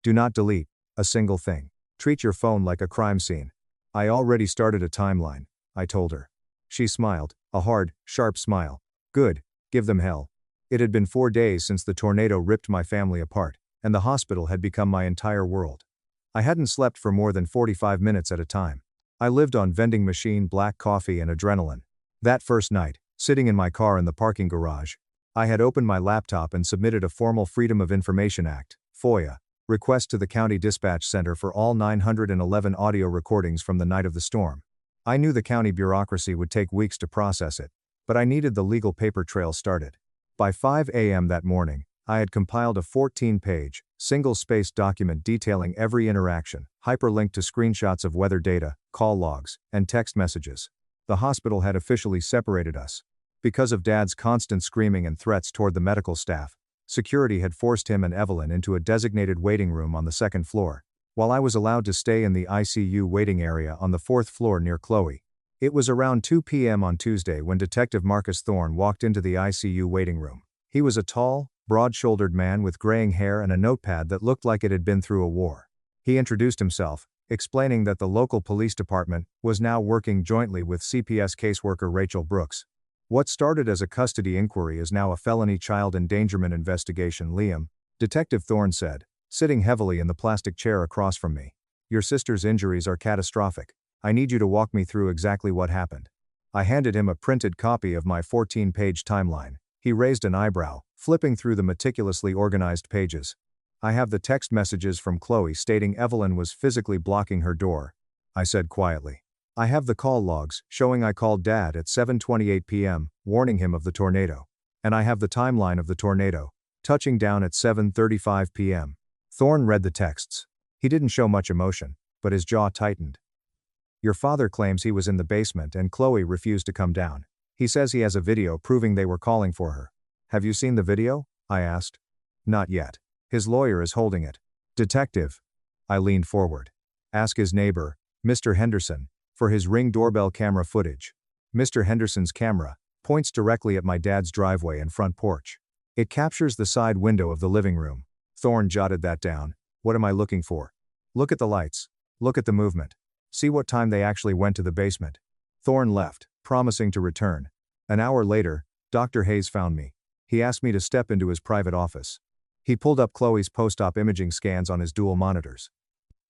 Do not delete." A single thing. Treat your phone like a crime scene. I already started a timeline, I told her. She smiled, a hard, sharp smile. Good, give them hell. It had been 4 days since the tornado ripped my family apart, and the hospital had become my entire world. I hadn't slept for more than 45 minutes at a time. I lived on vending machine, black coffee, and adrenaline. That first night, sitting in my car in the parking garage, I had opened my laptop and submitted a formal Freedom of Information Act, FOIA, request to the County Dispatch Center for all 911 audio recordings from the night of the storm. I knew the county bureaucracy would take weeks to process it, but I needed the legal paper trail started. By 5 a.m. that morning, I had compiled a 14-page, single-spaced document detailing every interaction, hyperlinked to screenshots of weather data, call logs, and text messages. The hospital had officially separated us. Because of Dad's constant screaming and threats toward the medical staff, security had forced him and Evelyn into a designated waiting room on the second floor, while I was allowed to stay in the ICU waiting area on the fourth floor near Chloe. It was around 2 p.m. on Tuesday when Detective Marcus Thorne walked into the ICU waiting room. He was a tall, broad-shouldered man with graying hair and a notepad that looked like it had been through a war. He introduced himself, explaining that the local police department was now working jointly with CPS caseworker Rachel Brooks. What started as a custody inquiry is now a felony child endangerment investigation, Liam, Detective Thorne said, sitting heavily in the plastic chair across from me. Your sister's injuries are catastrophic. I need you to walk me through exactly what happened. I handed him a printed copy of my 14-page timeline. He raised an eyebrow, flipping through the meticulously organized pages. I have the text messages from Chloe stating Evelyn was physically blocking her door, I said quietly. I have the call logs, showing I called Dad at 7:28 p.m., warning him of the tornado. And I have the timeline of the tornado, touching down at 7:35 p.m. Thorne read the texts. He didn't show much emotion, but his jaw tightened. Your father claims he was in the basement and Chloe refused to come down. He says he has a video proving they were calling for her. Have you seen the video? I asked. Not yet. His lawyer is holding it. Detective. I leaned forward. Ask his neighbor, Mr. Henderson, for his Ring doorbell camera footage. Mr. Henderson's camera points directly at my dad's driveway and front porch. It captures the side window of the living room. Thorne jotted that down. What am I looking for? Look at the lights. Look at the movement. See what time they actually went to the basement. Thorne left, promising to return. An hour later, Dr. Hayes found me. He asked me to step into his private office. He pulled up Chloe's post-op imaging scans on his dual monitors.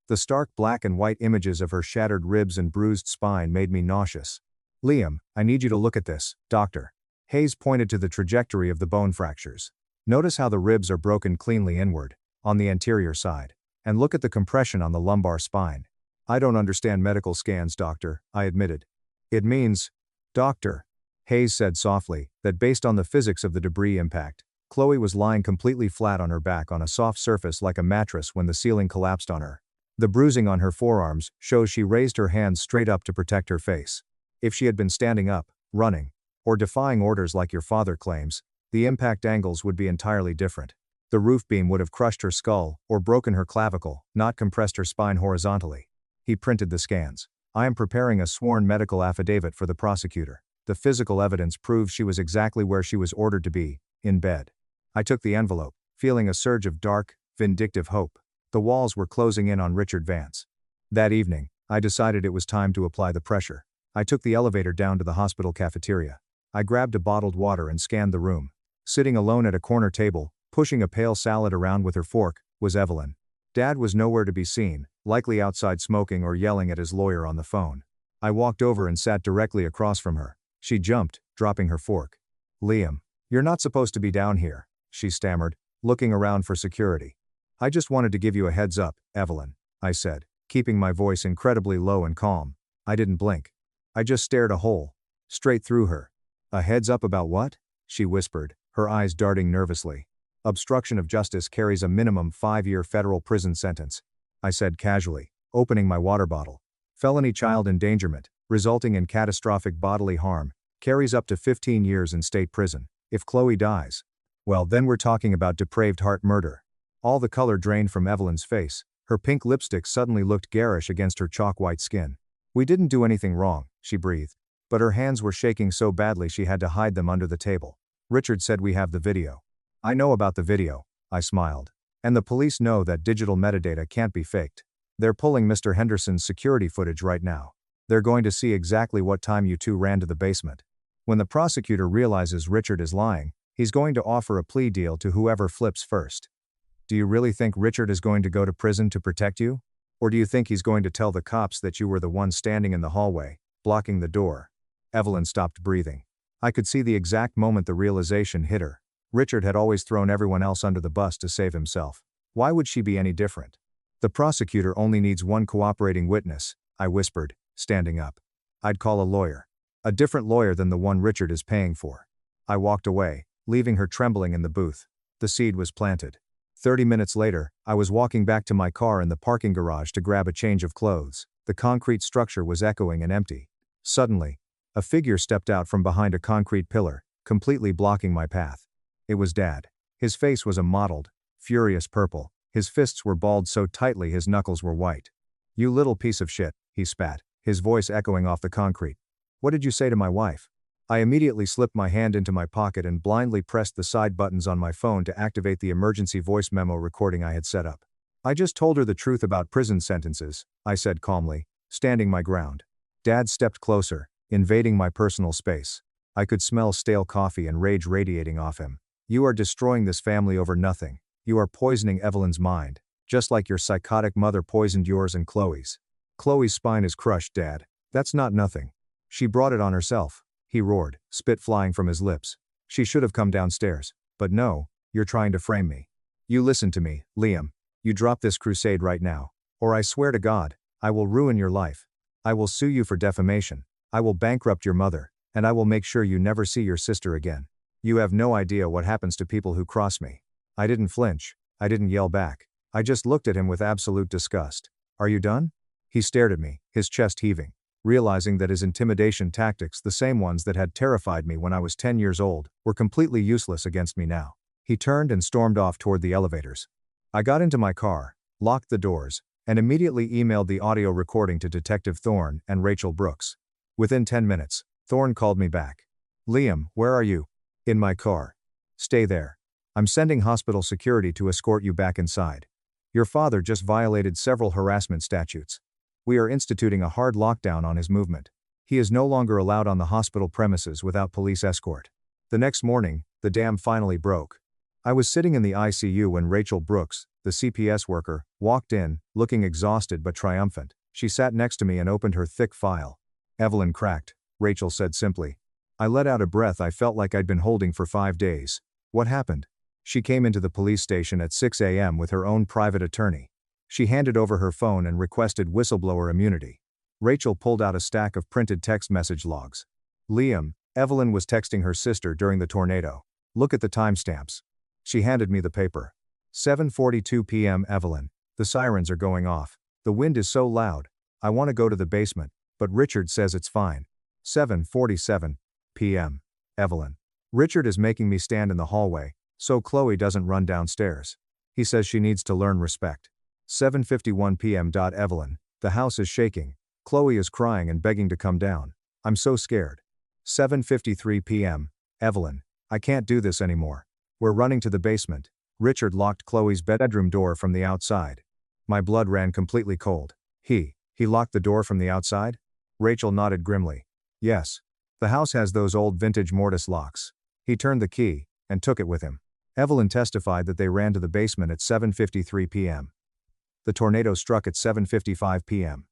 The stark black and white images of her shattered ribs and bruised spine made me nauseous. Liam, I need you to look at this, doctor. Hayes pointed to the trajectory of the bone fractures. Notice how the ribs are broken cleanly inward, on the anterior side. And look at the compression on the lumbar spine. I don't understand medical scans, doctor, I admitted. It means, doctor, Hayes said softly, that based on the physics of the debris impact, Chloe was lying completely flat on her back on a soft surface like a mattress when the ceiling collapsed on her. The bruising on her forearms shows she raised her hands straight up to protect her face. If she had been standing up, running, or defying orders like your father claims, the impact angles would be entirely different. The roof beam would have crushed her skull, or broken her clavicle, not compressed her spine horizontally. He printed the scans. I am preparing a sworn medical affidavit for the prosecutor. The physical evidence proves she was exactly where she was ordered to be, in bed. I took the envelope, feeling a surge of dark, vindictive hope. The walls were closing in on Richard Vance. That evening, I decided it was time to apply the pressure. I took the elevator down to the hospital cafeteria. I grabbed a bottled water and scanned the room. Sitting alone at a corner table, pushing a pale salad around with her fork, was Evelyn. Dad was nowhere to be seen, likely outside smoking or yelling at his lawyer on the phone. I walked over and sat directly across from her. She jumped, dropping her fork. Liam, you're not supposed to be down here, she stammered, looking around for security. I just wanted to give you a heads up, Evelyn, I said, keeping my voice incredibly low and calm. I didn't blink. I just stared a hole, straight through her. A heads up about what? She whispered, her eyes darting nervously. Obstruction of justice carries a minimum 5-year federal prison sentence, I said casually, opening my water bottle. Felony child endangerment, resulting in catastrophic bodily harm, carries up to 15 years in state prison. If Chloe dies, well, then we're talking about depraved heart murder. All the color drained from Evelyn's face. Her pink lipstick suddenly looked garish against her chalk-white skin. We didn't do anything wrong, she breathed. But her hands were shaking so badly she had to hide them under the table. Richard said we have the video. I know about the video, I smiled. And the police know that digital metadata can't be faked. They're pulling Mr. Henderson's security footage right now. They're going to see exactly what time you two ran to the basement. When the prosecutor realizes Richard is lying, he's going to offer a plea deal to whoever flips first. Do you really think Richard is going to go to prison to protect you? Or do you think he's going to tell the cops that you were the one standing in the hallway, blocking the door? Evelyn stopped breathing. I could see the exact moment the realization hit her. Richard had always thrown everyone else under the bus to save himself. Why would she be any different? The prosecutor only needs one cooperating witness, I whispered, standing up. I'd call a lawyer. A different lawyer than the one Richard is paying for. I walked away, leaving her trembling in the booth. The seed was planted. 30 minutes later, I was walking back to my car in the parking garage to grab a change of clothes. The concrete structure was echoing and empty. Suddenly, a figure stepped out from behind a concrete pillar, completely blocking my path. It was Dad. His face was a mottled, furious purple. His fists were balled so tightly his knuckles were white. "You little piece of shit," he spat, his voice echoing off the concrete. "What did you say to my wife?" I immediately slipped my hand into my pocket and blindly pressed the side buttons on my phone to activate the emergency voice memo recording I had set up. "I just told her the truth about prison sentences," I said calmly, standing my ground. Dad stepped closer, invading my personal space. I could smell stale coffee and rage radiating off him. "You are destroying this family over nothing. You are poisoning Evelyn's mind, just like your psychotic mother poisoned yours and Chloe's." "Chloe's spine is crushed, Dad. That's not nothing. She brought it on herself," he roared, spit flying from his lips. "She should have come downstairs. But no, you're trying to frame me. You listen to me, Liam. You drop this crusade right now, or I swear to God, I will ruin your life. I will sue you for defamation. I will bankrupt your mother, and I will make sure you never see your sister again. You have no idea what happens to people who cross me." I didn't flinch. I didn't yell back. I just looked at him with absolute disgust. "Are you done?" He stared at me, his chest heaving, realizing that his intimidation tactics, the same ones that had terrified me when I was 10 years old, were completely useless against me now. He turned and stormed off toward the elevators. I got into my car, locked the doors, and immediately emailed the audio recording to Detective Thorne and Rachel Brooks. Within 10 minutes, Thorne called me back. "Liam, where are you?" "In my car." "Stay there. I'm sending hospital security to escort you back inside. Your father just violated several harassment statutes. We are instituting a hard lockdown on his movement. He is no longer allowed on the hospital premises without police escort." The next morning, the dam finally broke. I was sitting in the ICU when Rachel Brooks, the CPS worker, walked in, looking exhausted but triumphant. She sat next to me and opened her thick file. "Evelyn cracked," Rachel said simply. I let out a breath I felt like I'd been holding for 5 days. "What happened?" She came into the police station at 6 a.m. with her own private attorney. She handed over her phone and requested whistleblower immunity. Rachel pulled out a stack of printed text message logs. "Liam, Evelyn was texting her sister during the tornado. Look at the timestamps." She handed me the paper. 7:42 p.m. Evelyn, the sirens are going off. The wind is so loud. I want to go to the basement, but Richard says it's fine. 7:47 p.m. Evelyn. Richard is making me stand in the hallway, so Chloe doesn't run downstairs. He says she needs to learn respect. 7:51 p.m. Evelyn, the house is shaking. Chloe is crying and begging to come down. I'm so scared. 7:53 p.m. Evelyn, I can't do this anymore. We're running to the basement. Richard locked Chloe's bedroom door from the outside. My blood ran completely cold. He locked the door from the outside? Rachel nodded grimly. Yes. The house has those old vintage mortise locks. He turned the key and took it with him. Evelyn testified that they ran to the basement at 7:53 p.m. The tornado struck at 7:55 p.m.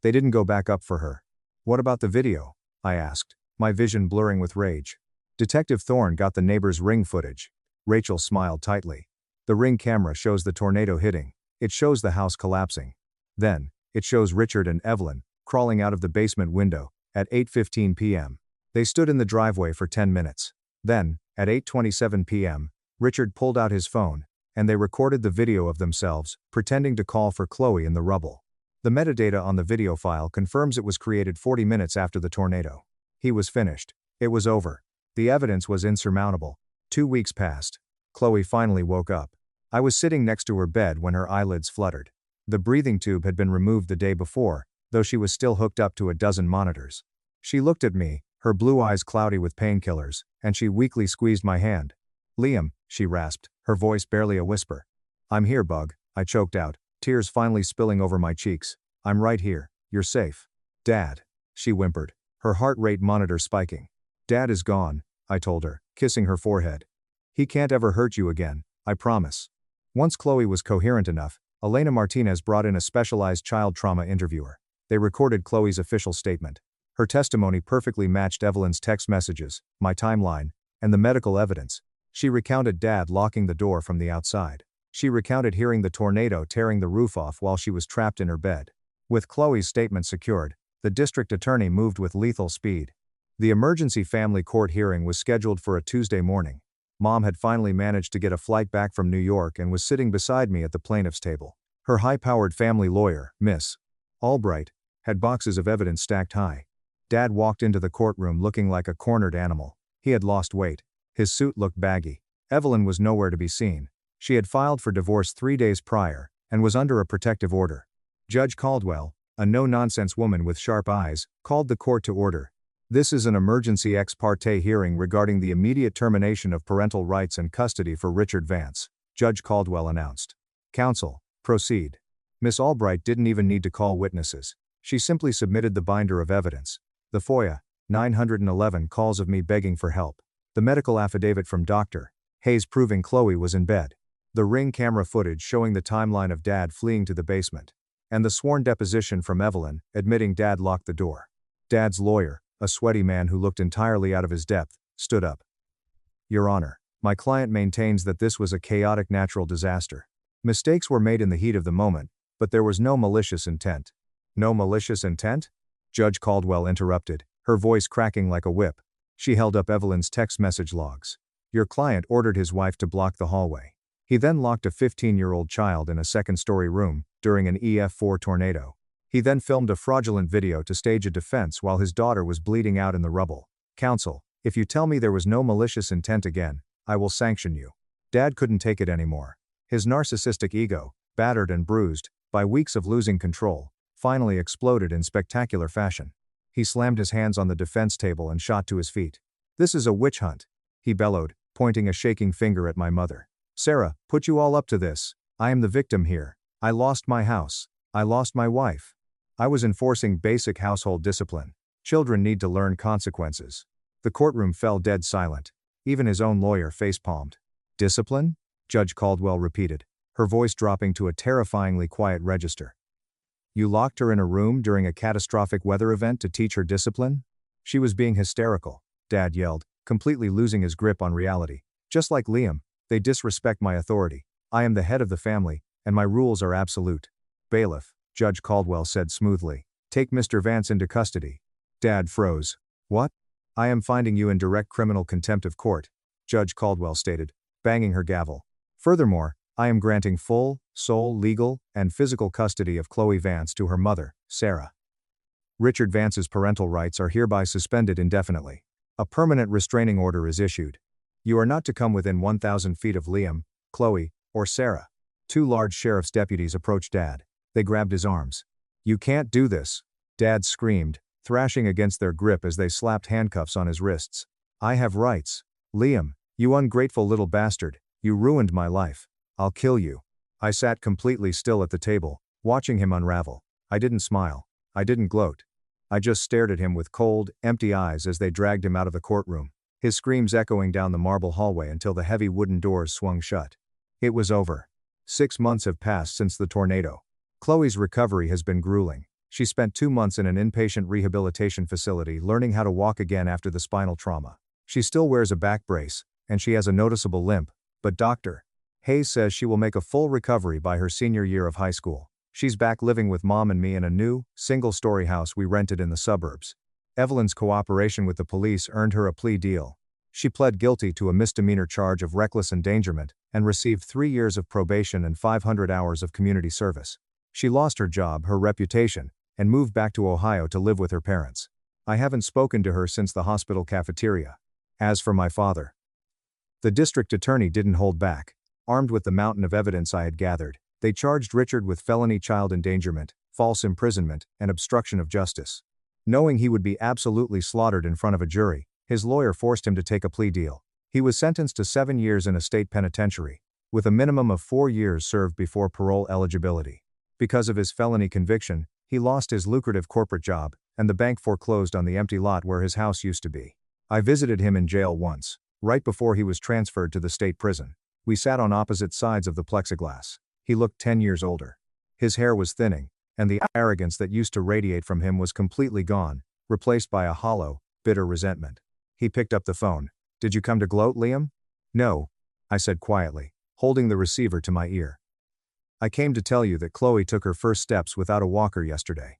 They didn't go back up for her. What about the video? I asked, my vision blurring with rage. Detective Thorne got the neighbor's ring footage. Rachel smiled tightly. The ring camera shows the tornado hitting. It shows the house collapsing. Then, it shows Richard and Evelyn crawling out of the basement window at 8:15 p.m. They stood in the driveway for 10 minutes. Then, at 8:27 p.m., Richard pulled out his phone, and they recorded the video of themselves, pretending to call for Chloe in the rubble. The metadata on the video file confirms it was created 40 minutes after the tornado. He was finished. It was over. The evidence was insurmountable. 2 weeks passed. Chloe finally woke up. I was sitting next to her bed when her eyelids fluttered. The breathing tube had been removed the day before, though she was still hooked up to a dozen monitors. She looked at me, her blue eyes cloudy with painkillers, and she weakly squeezed my hand. Liam, she rasped, her voice barely a whisper. I'm here, Bug, I choked out, tears finally spilling over my cheeks. I'm right here, you're safe. Dad, she whimpered, her heart rate monitor spiking. Dad is gone, I told her, kissing her forehead. He can't ever hurt you again, I promise. Once Chloe was coherent enough, Elena Martinez brought in a specialized child trauma interviewer. They recorded Chloe's official statement. Her testimony perfectly matched Evelyn's text messages, my timeline, and the medical evidence. She recounted Dad locking the door from the outside. She recounted hearing the tornado tearing the roof off while she was trapped in her bed. With Chloe's statement secured, the district attorney moved with lethal speed. The emergency family court hearing was scheduled for a Tuesday morning. Mom had finally managed to get a flight back from New York and was sitting beside me at the plaintiff's table. Her high-powered family lawyer, Miss Albright, had boxes of evidence stacked high. Dad walked into the courtroom looking like a cornered animal. He had lost weight. His suit looked baggy. Evelyn was nowhere to be seen. She had filed for divorce 3 days prior, and was under a protective order. Judge Caldwell, a no-nonsense woman with sharp eyes, called the court to order. This is an emergency ex parte hearing regarding the immediate termination of parental rights and custody for Richard Vance, Judge Caldwell announced. Counsel, proceed. Miss Albright didn't even need to call witnesses. She simply submitted the binder of evidence. The FOIA, 911 calls of me begging for help. The medical affidavit from Dr. Hayes proving Chloe was in bed. The Ring camera footage showing the timeline of Dad fleeing to the basement. And the sworn deposition from Evelyn, admitting Dad locked the door. Dad's lawyer, a sweaty man who looked entirely out of his depth, stood up. Your Honor, my client maintains that this was a chaotic natural disaster. Mistakes were made in the heat of the moment, but there was no malicious intent. No malicious intent? Judge Caldwell interrupted, her voice cracking like a whip. She held up Evelyn's text message logs. Your client ordered his wife to block the hallway. He then locked a 15-year-old child in a second-story room during an EF4 tornado. He then filmed a fraudulent video to stage a defense while his daughter was bleeding out in the rubble. Counsel, if you tell me there was no malicious intent again, I will sanction you. Dad couldn't take it anymore. His narcissistic ego, battered and bruised by weeks of losing control, finally exploded in spectacular fashion. He slammed his hands on the defense table and shot to his feet. This is a witch hunt, he bellowed, pointing a shaking finger at my mother. Sarah, put you all up to this. I am the victim here. I lost my house. I lost my wife. I was enforcing basic household discipline. Children need to learn consequences. The courtroom fell dead silent. Even his own lawyer face-palmed. Discipline? Judge Caldwell repeated, her voice dropping to a terrifyingly quiet register. You locked her in a room during a catastrophic weather event to teach her discipline? She was being hysterical, Dad yelled, completely losing his grip on reality. Just like Liam, they disrespect my authority. I am the head of the family, and my rules are absolute. Bailiff, Judge Caldwell said smoothly, take Mr. Vance into custody. Dad froze. What? I am finding you in direct criminal contempt of court, Judge Caldwell stated, banging her gavel. Furthermore, I am granting full, sole, legal, and physical custody of Chloe Vance to her mother, Sarah. Richard Vance's parental rights are hereby suspended indefinitely. A permanent restraining order is issued. You are not to come within 1,000 feet of Liam, Chloe, or Sarah. 2 large sheriff's deputies approached Dad. They grabbed his arms. You can't do this, Dad screamed, thrashing against their grip as they slapped handcuffs on his wrists. I have rights. Liam, you ungrateful little bastard, you ruined my life. I'll kill you. I sat completely still at the table, watching him unravel. I didn't smile. I didn't gloat. I just stared at him with cold, empty eyes as they dragged him out of the courtroom, his screams echoing down the marble hallway until the heavy wooden doors swung shut. It was over. 6 months have passed since the tornado. Chloe's recovery has been grueling. She spent 2 months in an inpatient rehabilitation facility learning how to walk again after the spinal trauma. She still wears a back brace, and she has a noticeable limp, but Dr. Hayes says she will make a full recovery by her senior year of high school. She's back living with Mom and me in a new, single-story house we rented in the suburbs. Evelyn's cooperation with the police earned her a plea deal. She pled guilty to a misdemeanor charge of reckless endangerment and received 3 years of probation and 500 hours of community service. She lost her job, her reputation, and moved back to Ohio to live with her parents. I haven't spoken to her since the hospital cafeteria. As for my father, the district attorney didn't hold back. Armed with the mountain of evidence I had gathered, they charged Richard with felony child endangerment, false imprisonment, and obstruction of justice. Knowing he would be absolutely slaughtered in front of a jury, his lawyer forced him to take a plea deal. He was sentenced to 7 years in a state penitentiary. with a minimum of 4 years served before parole eligibility. Because of his felony conviction, he lost his lucrative corporate job, and the bank foreclosed on the empty lot where his house used to be. I visited him in jail once, right before he was transferred to the state prison. We sat on opposite sides of the plexiglass. He looked 10 years older. His hair was thinning, and the arrogance that used to radiate from him was completely gone, replaced by a hollow, bitter resentment. He picked up the phone. "Did you come to gloat, Liam?" "No," I said quietly, holding the receiver to my ear. "I came to tell you that Chloe took her first steps without a walker yesterday.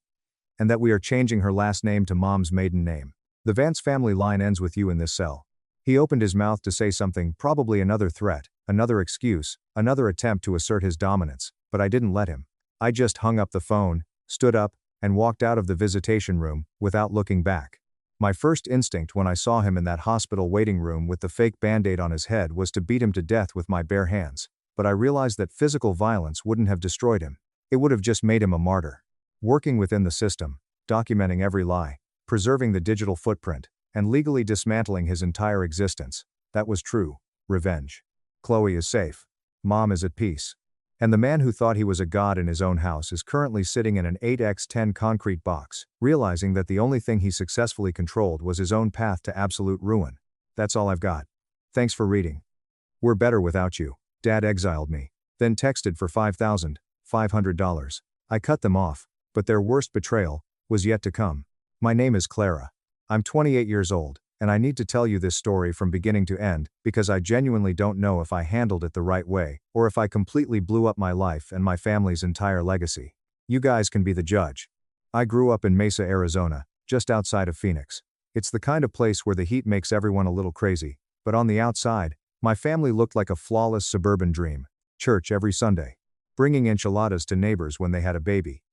And that we are changing her last name to Mom's maiden name. The Vance family line ends with you in this cell." He opened his mouth to say something, probably another threat, another excuse, another attempt to assert his dominance, but I didn't let him. I just hung up the phone, stood up, and walked out of the visitation room, without looking back. My first instinct when I saw him in that hospital waiting room with the fake band-aid on his head was to beat him to death with my bare hands, but I realized that physical violence wouldn't have destroyed him. It would have just made him a martyr. Working within the system, documenting every lie, preserving the digital footprint, and legally dismantling his entire existence, that was true revenge. Chloe is safe. Mom is at peace. And the man who thought he was a god in his own house is currently sitting in an 8x10 concrete box, realizing that the only thing he successfully controlled was his own path to absolute ruin. That's all I've got. Thanks for reading. We're better without you. Dad exiled me, then texted for $5,500. I cut them off, but their worst betrayal was yet to come. My name is Clara. I'm 28 years old, and I need to tell you this story from beginning to end, because I genuinely don't know if I handled it the right way, or if I completely blew up my life and my family's entire legacy. You guys can be the judge. I grew up in Mesa, Arizona, just outside of Phoenix. It's the kind of place where the heat makes everyone a little crazy, but on the outside, my family looked like a flawless suburban dream. Church every Sunday. Bringing enchiladas to neighbors when they had a baby.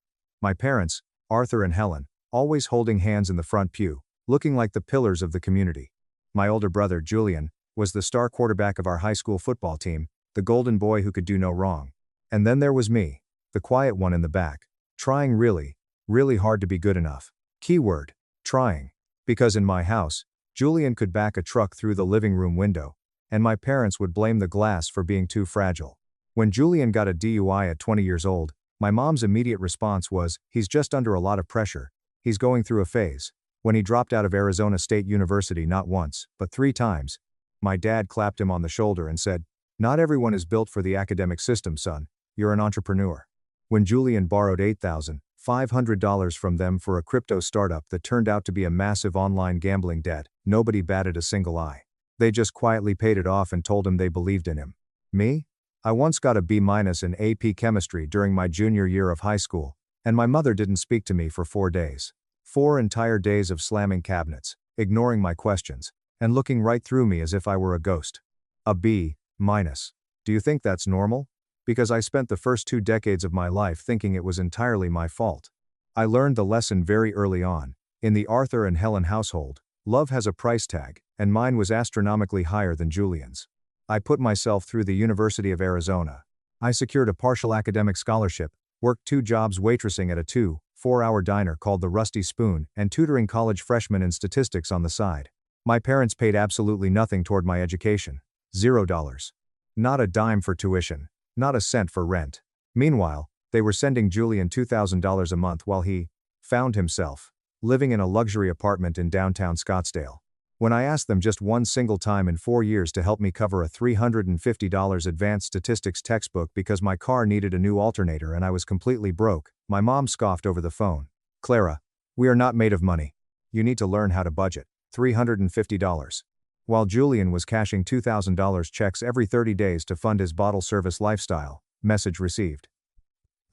My parents, Arthur and Helen, always holding hands in the front pew, looking like the pillars of the community. My older brother, Julian, was the star quarterback of our high school football team, the golden boy who could do no wrong. And then there was me, the quiet one in the back, trying really, really hard to be good enough. Keyword, trying. Because in my house, Julian could back a truck through the living room window, and my parents would blame the glass for being too fragile. When Julian got a DUI at 20 years old, my mom's immediate response was, "He's just under a lot of pressure. He's going through a phase." When he dropped out of Arizona State University not once, but 3 times, my dad clapped him on the shoulder and said, "Not everyone is built for the academic system, son. You're an entrepreneur." When Julian borrowed $8,500 from them for a crypto startup that turned out to be a massive online gambling debt, nobody batted a single eye. They just quietly paid it off and told him they believed in him. Me? I once got a B- in AP chemistry during my junior year of high school, and my mother didn't speak to me for 4 days. 4 entire days of slamming cabinets, ignoring my questions, and looking right through me as if I were a ghost. A B-. Do you think that's normal? Because I spent the first 2 decades of my life thinking it was entirely my fault. I learned the lesson very early on. In the Arthur and Helen household, love has a price tag, and mine was astronomically higher than Julian's. I put myself through the University of Arizona. I secured a partial academic scholarship, worked 2 jobs waitressing at a 2-4-hour diner called the Rusty Spoon, and tutoring college freshmen in statistics on the side. My parents paid absolutely nothing toward my education. $0. Not a dime for tuition. Not a cent for rent. Meanwhile, they were sending Julian $2,000 a month while he found himself living in a luxury apartment in downtown Scottsdale. When I asked them just one single time in 4 years to help me cover a $350 advanced statistics textbook because my car needed a new alternator and I was completely broke, my mom scoffed over the phone. "Clara, we are not made of money. You need to learn how to budget." $350. While Julian was cashing $2,000 checks every 30 days to fund his bottle service lifestyle, message received.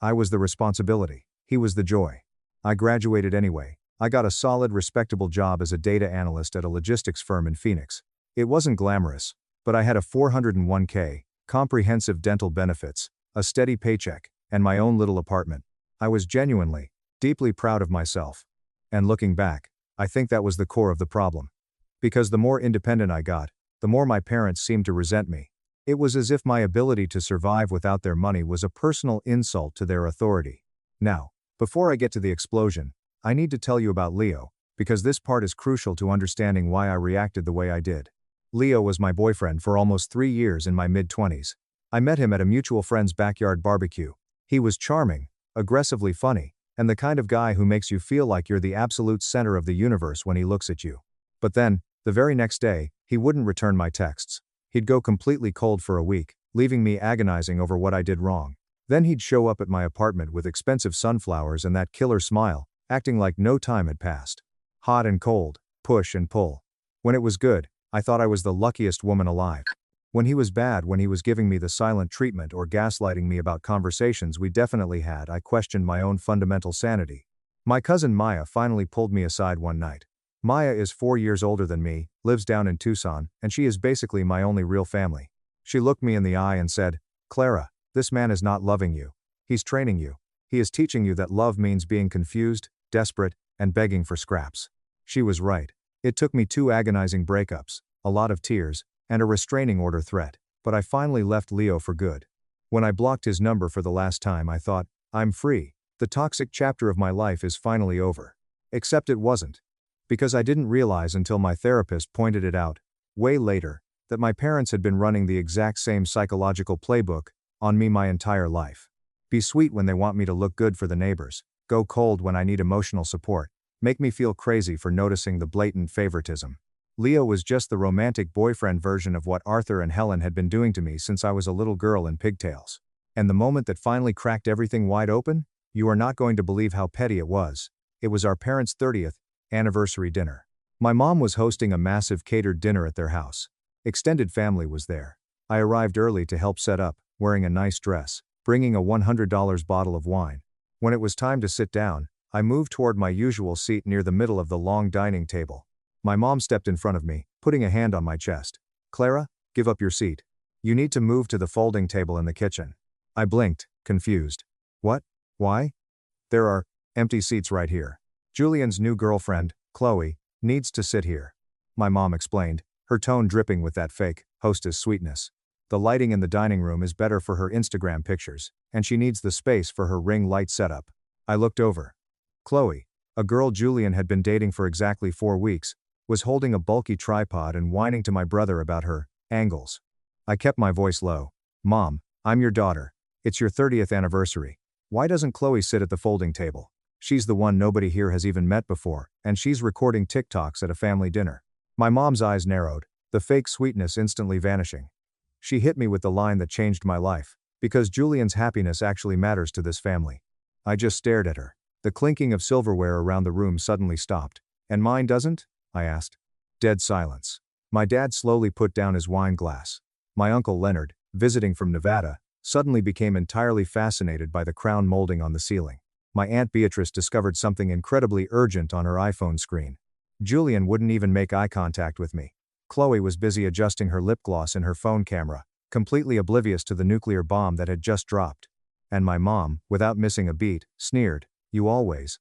I was the responsibility. He was the joy. I graduated anyway. I got a solid, respectable job as a data analyst at a logistics firm in Phoenix. It wasn't glamorous, but I had a 401k, comprehensive dental benefits, a steady paycheck, and my own little apartment. I was genuinely, deeply proud of myself. And looking back, I think that was the core of the problem. Because the more independent I got, the more my parents seemed to resent me. It was as if my ability to survive without their money was a personal insult to their authority. Now, before I get to the explosion, I need to tell you about Leo, because this part is crucial to understanding why I reacted the way I did. Leo was my boyfriend for almost 3 years in my mid-20s. I met him at a mutual friend's backyard barbecue. He was charming, aggressively funny, and the kind of guy who makes you feel like you're the absolute center of the universe when he looks at you. But then, the very next day, he wouldn't return my texts. He'd go completely cold for a week, leaving me agonizing over what I did wrong. Then he'd show up at my apartment with expensive sunflowers and that killer smile, acting like no time had passed. Hot and cold, push and pull. When it was good, I thought I was the luckiest woman alive. When he was bad, when he was giving me the silent treatment or gaslighting me about conversations we definitely had, I questioned my own fundamental sanity. My cousin Maya finally pulled me aside one night. Maya is 4 years older than me, lives down in Tucson, and she is basically my only real family. She looked me in the eye and said, "Clara, this man is not loving you. He's training you. He is teaching you that love means being confused, desperate, and begging for scraps." She was right. It took me 2 agonizing breakups, a lot of tears, and a restraining order threat, but I finally left Leo for good. When I blocked his number for the last time, I thought, I'm free. The toxic chapter of my life is finally over. Except it wasn't. Because I didn't realize until my therapist pointed it out, way later, that my parents had been running the exact same psychological playbook on me my entire life. Be sweet when they want me to look good for the neighbors, go cold when I need emotional support, make me feel crazy for noticing the blatant favoritism. Leo was just the romantic boyfriend version of what Arthur and Helen had been doing to me since I was a little girl in pigtails. And the moment that finally cracked everything wide open, you are not going to believe how petty it was. It was our parents' 30th anniversary dinner. My mom was hosting a massive catered dinner at their house. Extended family was there. I arrived early to help set up, wearing a nice dress, bringing a $100 bottle of wine. When it was time to sit down, I moved toward my usual seat near the middle of the long dining table. My mom stepped in front of me, putting a hand on my chest. "Clara, give up your seat. You need to move to the folding table in the kitchen." I blinked, confused. "What? Why? There are empty seats right here. Julian's new girlfriend, Chloe, needs to sit here," my mom explained, her tone dripping with that fake hostess sweetness. "The lighting in the dining room is better for her Instagram pictures, and she needs the space for her ring light setup." I looked over. Chloe, a girl Julian had been dating for exactly 4 weeks, was holding a bulky tripod and whining to my brother about her angles. I kept my voice low. "Mom, I'm your daughter. It's your 30th anniversary. Why doesn't Chloe sit at the folding table? She's the one nobody here has even met before, and she's recording TikToks at a family dinner." My mom's eyes narrowed, the fake sweetness instantly vanishing. She hit me with the line that changed my life, "Because Julian's happiness actually matters to this family." I just stared at her. The clinking of silverware around the room suddenly stopped. "And mine doesn't?" I asked. Dead silence. My dad slowly put down his wine glass. My uncle Leonard, visiting from Nevada, suddenly became entirely fascinated by the crown molding on the ceiling. My Aunt Beatrice discovered something incredibly urgent on her iPhone screen. Julian wouldn't even make eye contact with me. Chloe was busy adjusting her lip gloss in her phone camera, completely oblivious to the nuclear bomb that had just dropped. And my mom, without missing a beat, sneered, "You always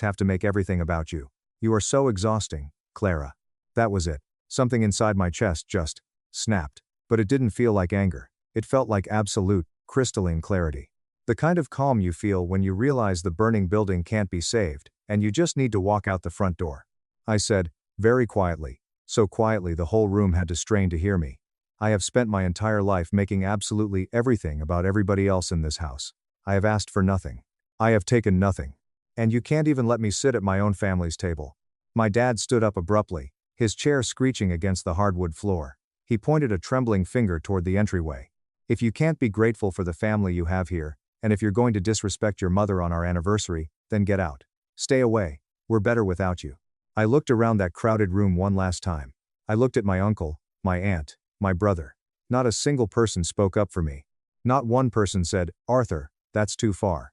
have to make everything about you. You are so exhausting, Clara." That was it. Something inside my chest just snapped. But it didn't feel like anger. It felt like absolute, crystalline clarity. The kind of calm you feel when you realize the burning building can't be saved, and you just need to walk out the front door. I said, very quietly, so quietly the whole room had to strain to hear me. "I have spent my entire life making absolutely everything about everybody else in this house. I have asked for nothing. I have taken nothing. And you can't even let me sit at my own family's table." My dad stood up abruptly, his chair screeching against the hardwood floor. He pointed a trembling finger toward the entryway. "If you can't be grateful for the family you have here, and if you're going to disrespect your mother on our anniversary, then get out. Stay away. We're better without you." I looked around that crowded room one last time. I looked at my uncle, my aunt, my brother. Not a single person spoke up for me. Not one person said, "Arthur, that's too far."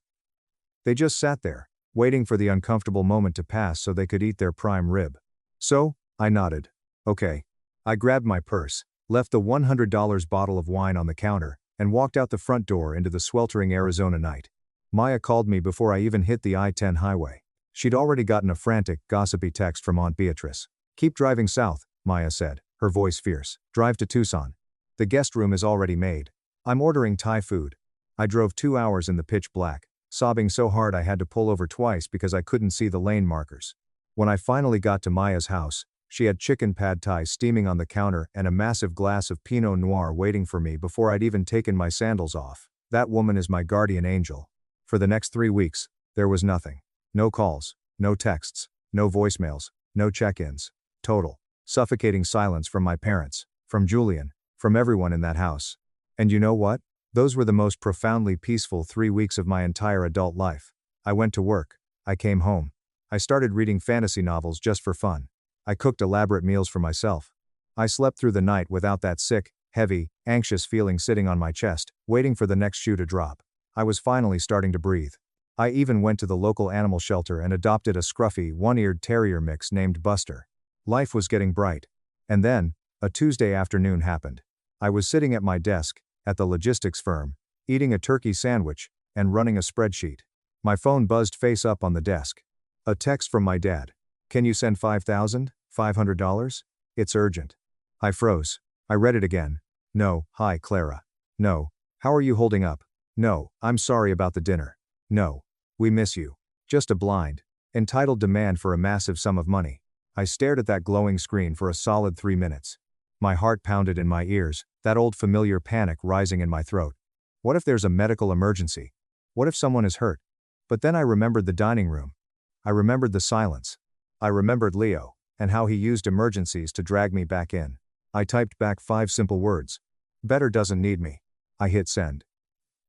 They just sat there, waiting for the uncomfortable moment to pass so they could eat their prime rib. "So?" I nodded. "Okay." I grabbed my purse, left the $100 bottle of wine on the counter, and walked out the front door into the sweltering Arizona night. Maya called me before I even hit the I-10 highway. She'd already gotten a frantic, gossipy text from Aunt Beatrice. "Keep driving south," Maya said, her voice fierce. "Drive to Tucson. The guest room is already made. I'm ordering Thai food." I drove 2 hours in the pitch black, sobbing so hard I had to pull over twice because I couldn't see the lane markers. When I finally got to Maya's house, She had chicken pad thai steaming on the counter and a massive glass of Pinot Noir waiting for me before I'd even taken my sandals off. That woman is my guardian angel. For the next 3 weeks, there was nothing. No calls, no texts, no voicemails, no check-ins. Total, suffocating silence from my parents, from Julian, from everyone in that house. And you know what? Those were the most profoundly peaceful 3 weeks of my entire adult life. I went to work. I came home. I started reading fantasy novels just for fun. I cooked elaborate meals for myself. I slept through the night without that sick, heavy, anxious feeling sitting on my chest, waiting for the next shoe to drop. I was finally starting to breathe. I even went to the local animal shelter and adopted a scruffy, one-eared terrier mix named Buster. Life was getting bright. And then, a Tuesday afternoon happened. I was sitting at my desk, at the logistics firm, eating a turkey sandwich, and running a spreadsheet. My phone buzzed face up on the desk. A text from my dad. Can you send $5,500? It's urgent. I froze. I read it again. No, hi Clara. No, how are you holding up? No, I'm sorry about the dinner. No, we miss you. Just a blind, entitled demand for a massive sum of money. I stared at that glowing screen for a solid 3 minutes. My heart pounded in my ears, that old familiar panic rising in my throat. What if there's a medical emergency? What if someone is hurt? But then I remembered the dining room. I remembered the silence. I remembered Leo, and how he used emergencies to drag me back in. I typed back 5 simple words. Better doesn't need me. I hit send.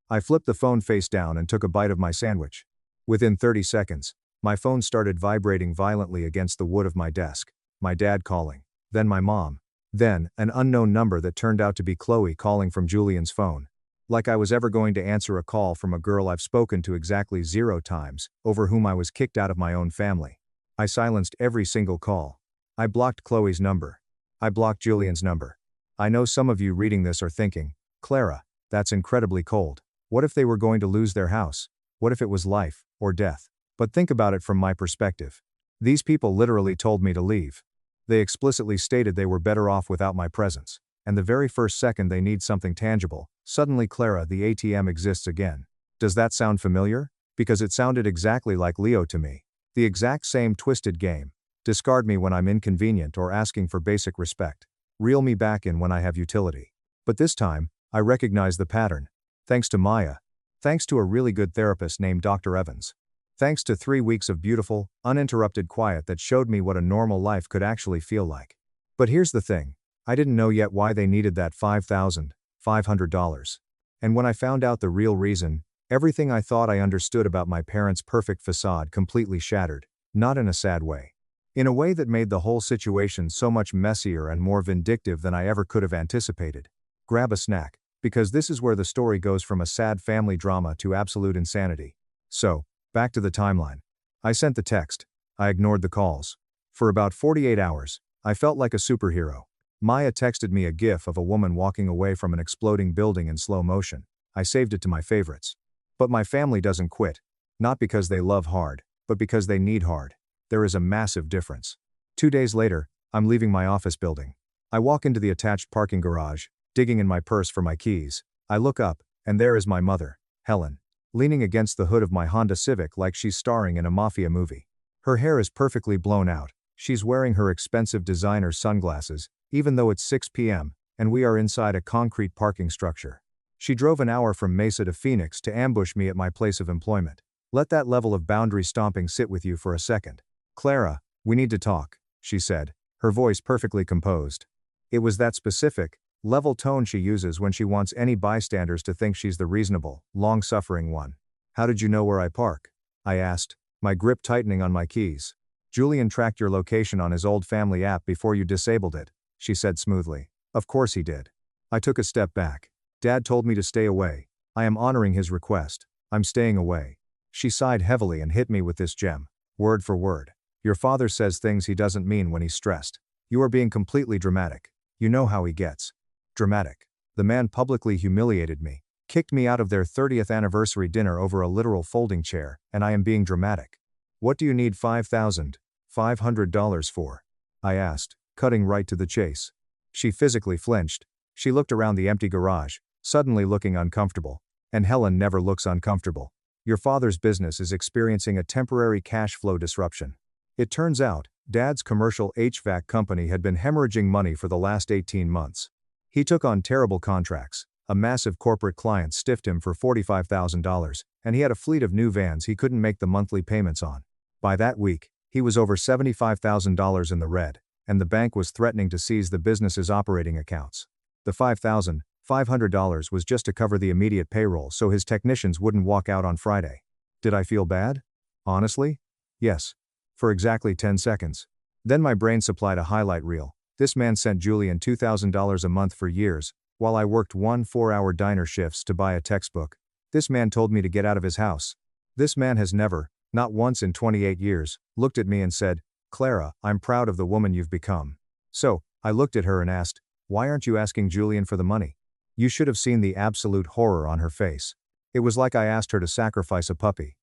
I flipped the phone face down and took a bite of my sandwich. Within 30 seconds, my phone started vibrating violently against the wood of my desk. My dad calling. Then my mom. Then, an unknown number that turned out to be Chloe calling from Julian's phone. Like I was ever going to answer a call from a girl I've spoken to exactly 0 times, over whom I was kicked out of my own family. I silenced every single call. I blocked Chloe's number. I blocked Julian's number. I know some of you reading this are thinking, Clara, that's incredibly cold. What if they were going to lose their house? What if it was life, or death? But think about it from my perspective. These people literally told me to leave. They explicitly stated they were better off without my presence. And the very first second they need something tangible, suddenly Clara, the ATM exists again. Does that sound familiar? Because it sounded exactly like Leo to me. The exact same twisted game. Discard me when I'm inconvenient or asking for basic respect. Reel me back in when I have utility. But this time, I recognize the pattern. Thanks to Maya. Thanks to a really good therapist named Dr. Evans. Thanks to 3 weeks of beautiful, uninterrupted quiet that showed me what a normal life could actually feel like. But here's the thing. I didn't know yet why they needed that $5,500. And when I found out the real reason, everything I thought I understood about my parents' perfect facade completely shattered, not in a sad way. In a way that made the whole situation so much messier and more vindictive than I ever could have anticipated. Grab a snack, because this is where the story goes from a sad family drama to absolute insanity. So, back to the timeline. I sent the text. I ignored the calls. For about 48 hours, I felt like a superhero. Maya texted me a gif of a woman walking away from an exploding building in slow motion. I saved it to my favorites. But my family doesn't quit. Not because they love hard, but because they need hard. There is a massive difference. 2 days later, I'm leaving my office building. I walk into the attached parking garage, digging in my purse for my keys. I look up, and there is my mother, Helen, leaning against the hood of my Honda Civic like she's starring in a mafia movie. Her hair is perfectly blown out. She's wearing her expensive designer sunglasses, even though it's 6 p.m., and we are inside a concrete parking structure. She drove an hour from Mesa to Phoenix to ambush me at my place of employment. Let that level of boundary stomping sit with you for a second. Clara, we need to talk, she said, her voice perfectly composed. It was that specific, level tone she uses when she wants any bystanders to think she's the reasonable, long-suffering one. How did you know where I park? I asked, my grip tightening on my keys. Julian tracked your location on his old family app before you disabled it, she said smoothly. Of course he did. I took a step back. Dad told me to stay away. I am honoring his request. I'm staying away. She sighed heavily and hit me with this gem. Word for word. Your father says things he doesn't mean when he's stressed. You are being completely dramatic. You know how he gets. Dramatic. The man publicly humiliated me, kicked me out of their 30th anniversary dinner over a literal folding chair, and I am being dramatic. What do you need $5,500 for? I asked, cutting right to the chase. She physically flinched. She looked around the empty garage, suddenly looking uncomfortable. And Helen never looks uncomfortable. Your father's business is experiencing a temporary cash flow disruption. It turns out, Dad's commercial HVAC company had been hemorrhaging money for the last 18 months. He took on terrible contracts. A massive corporate client stiffed him for $45,000, and he had a fleet of new vans he couldn't make the monthly payments on. By that week, he was over $75,000 in the red, and the bank was threatening to seize the business's operating accounts. The $5,500 was just to cover the immediate payroll so his technicians wouldn't walk out on Friday. Did I feel bad? Honestly? Yes. For exactly 10 seconds. Then my brain supplied a highlight reel. This man sent Julian $2,000 a month for years, while I worked 4-hour diner shifts to buy a textbook. This man told me to get out of his house. This man has never, not once in 28 years, looked at me and said, "Clara, I'm proud of the woman you've become." So, I looked at her and asked, "Why aren't you asking Julian for the money?" You should have seen the absolute horror on her face. It was like I asked her to sacrifice a puppy.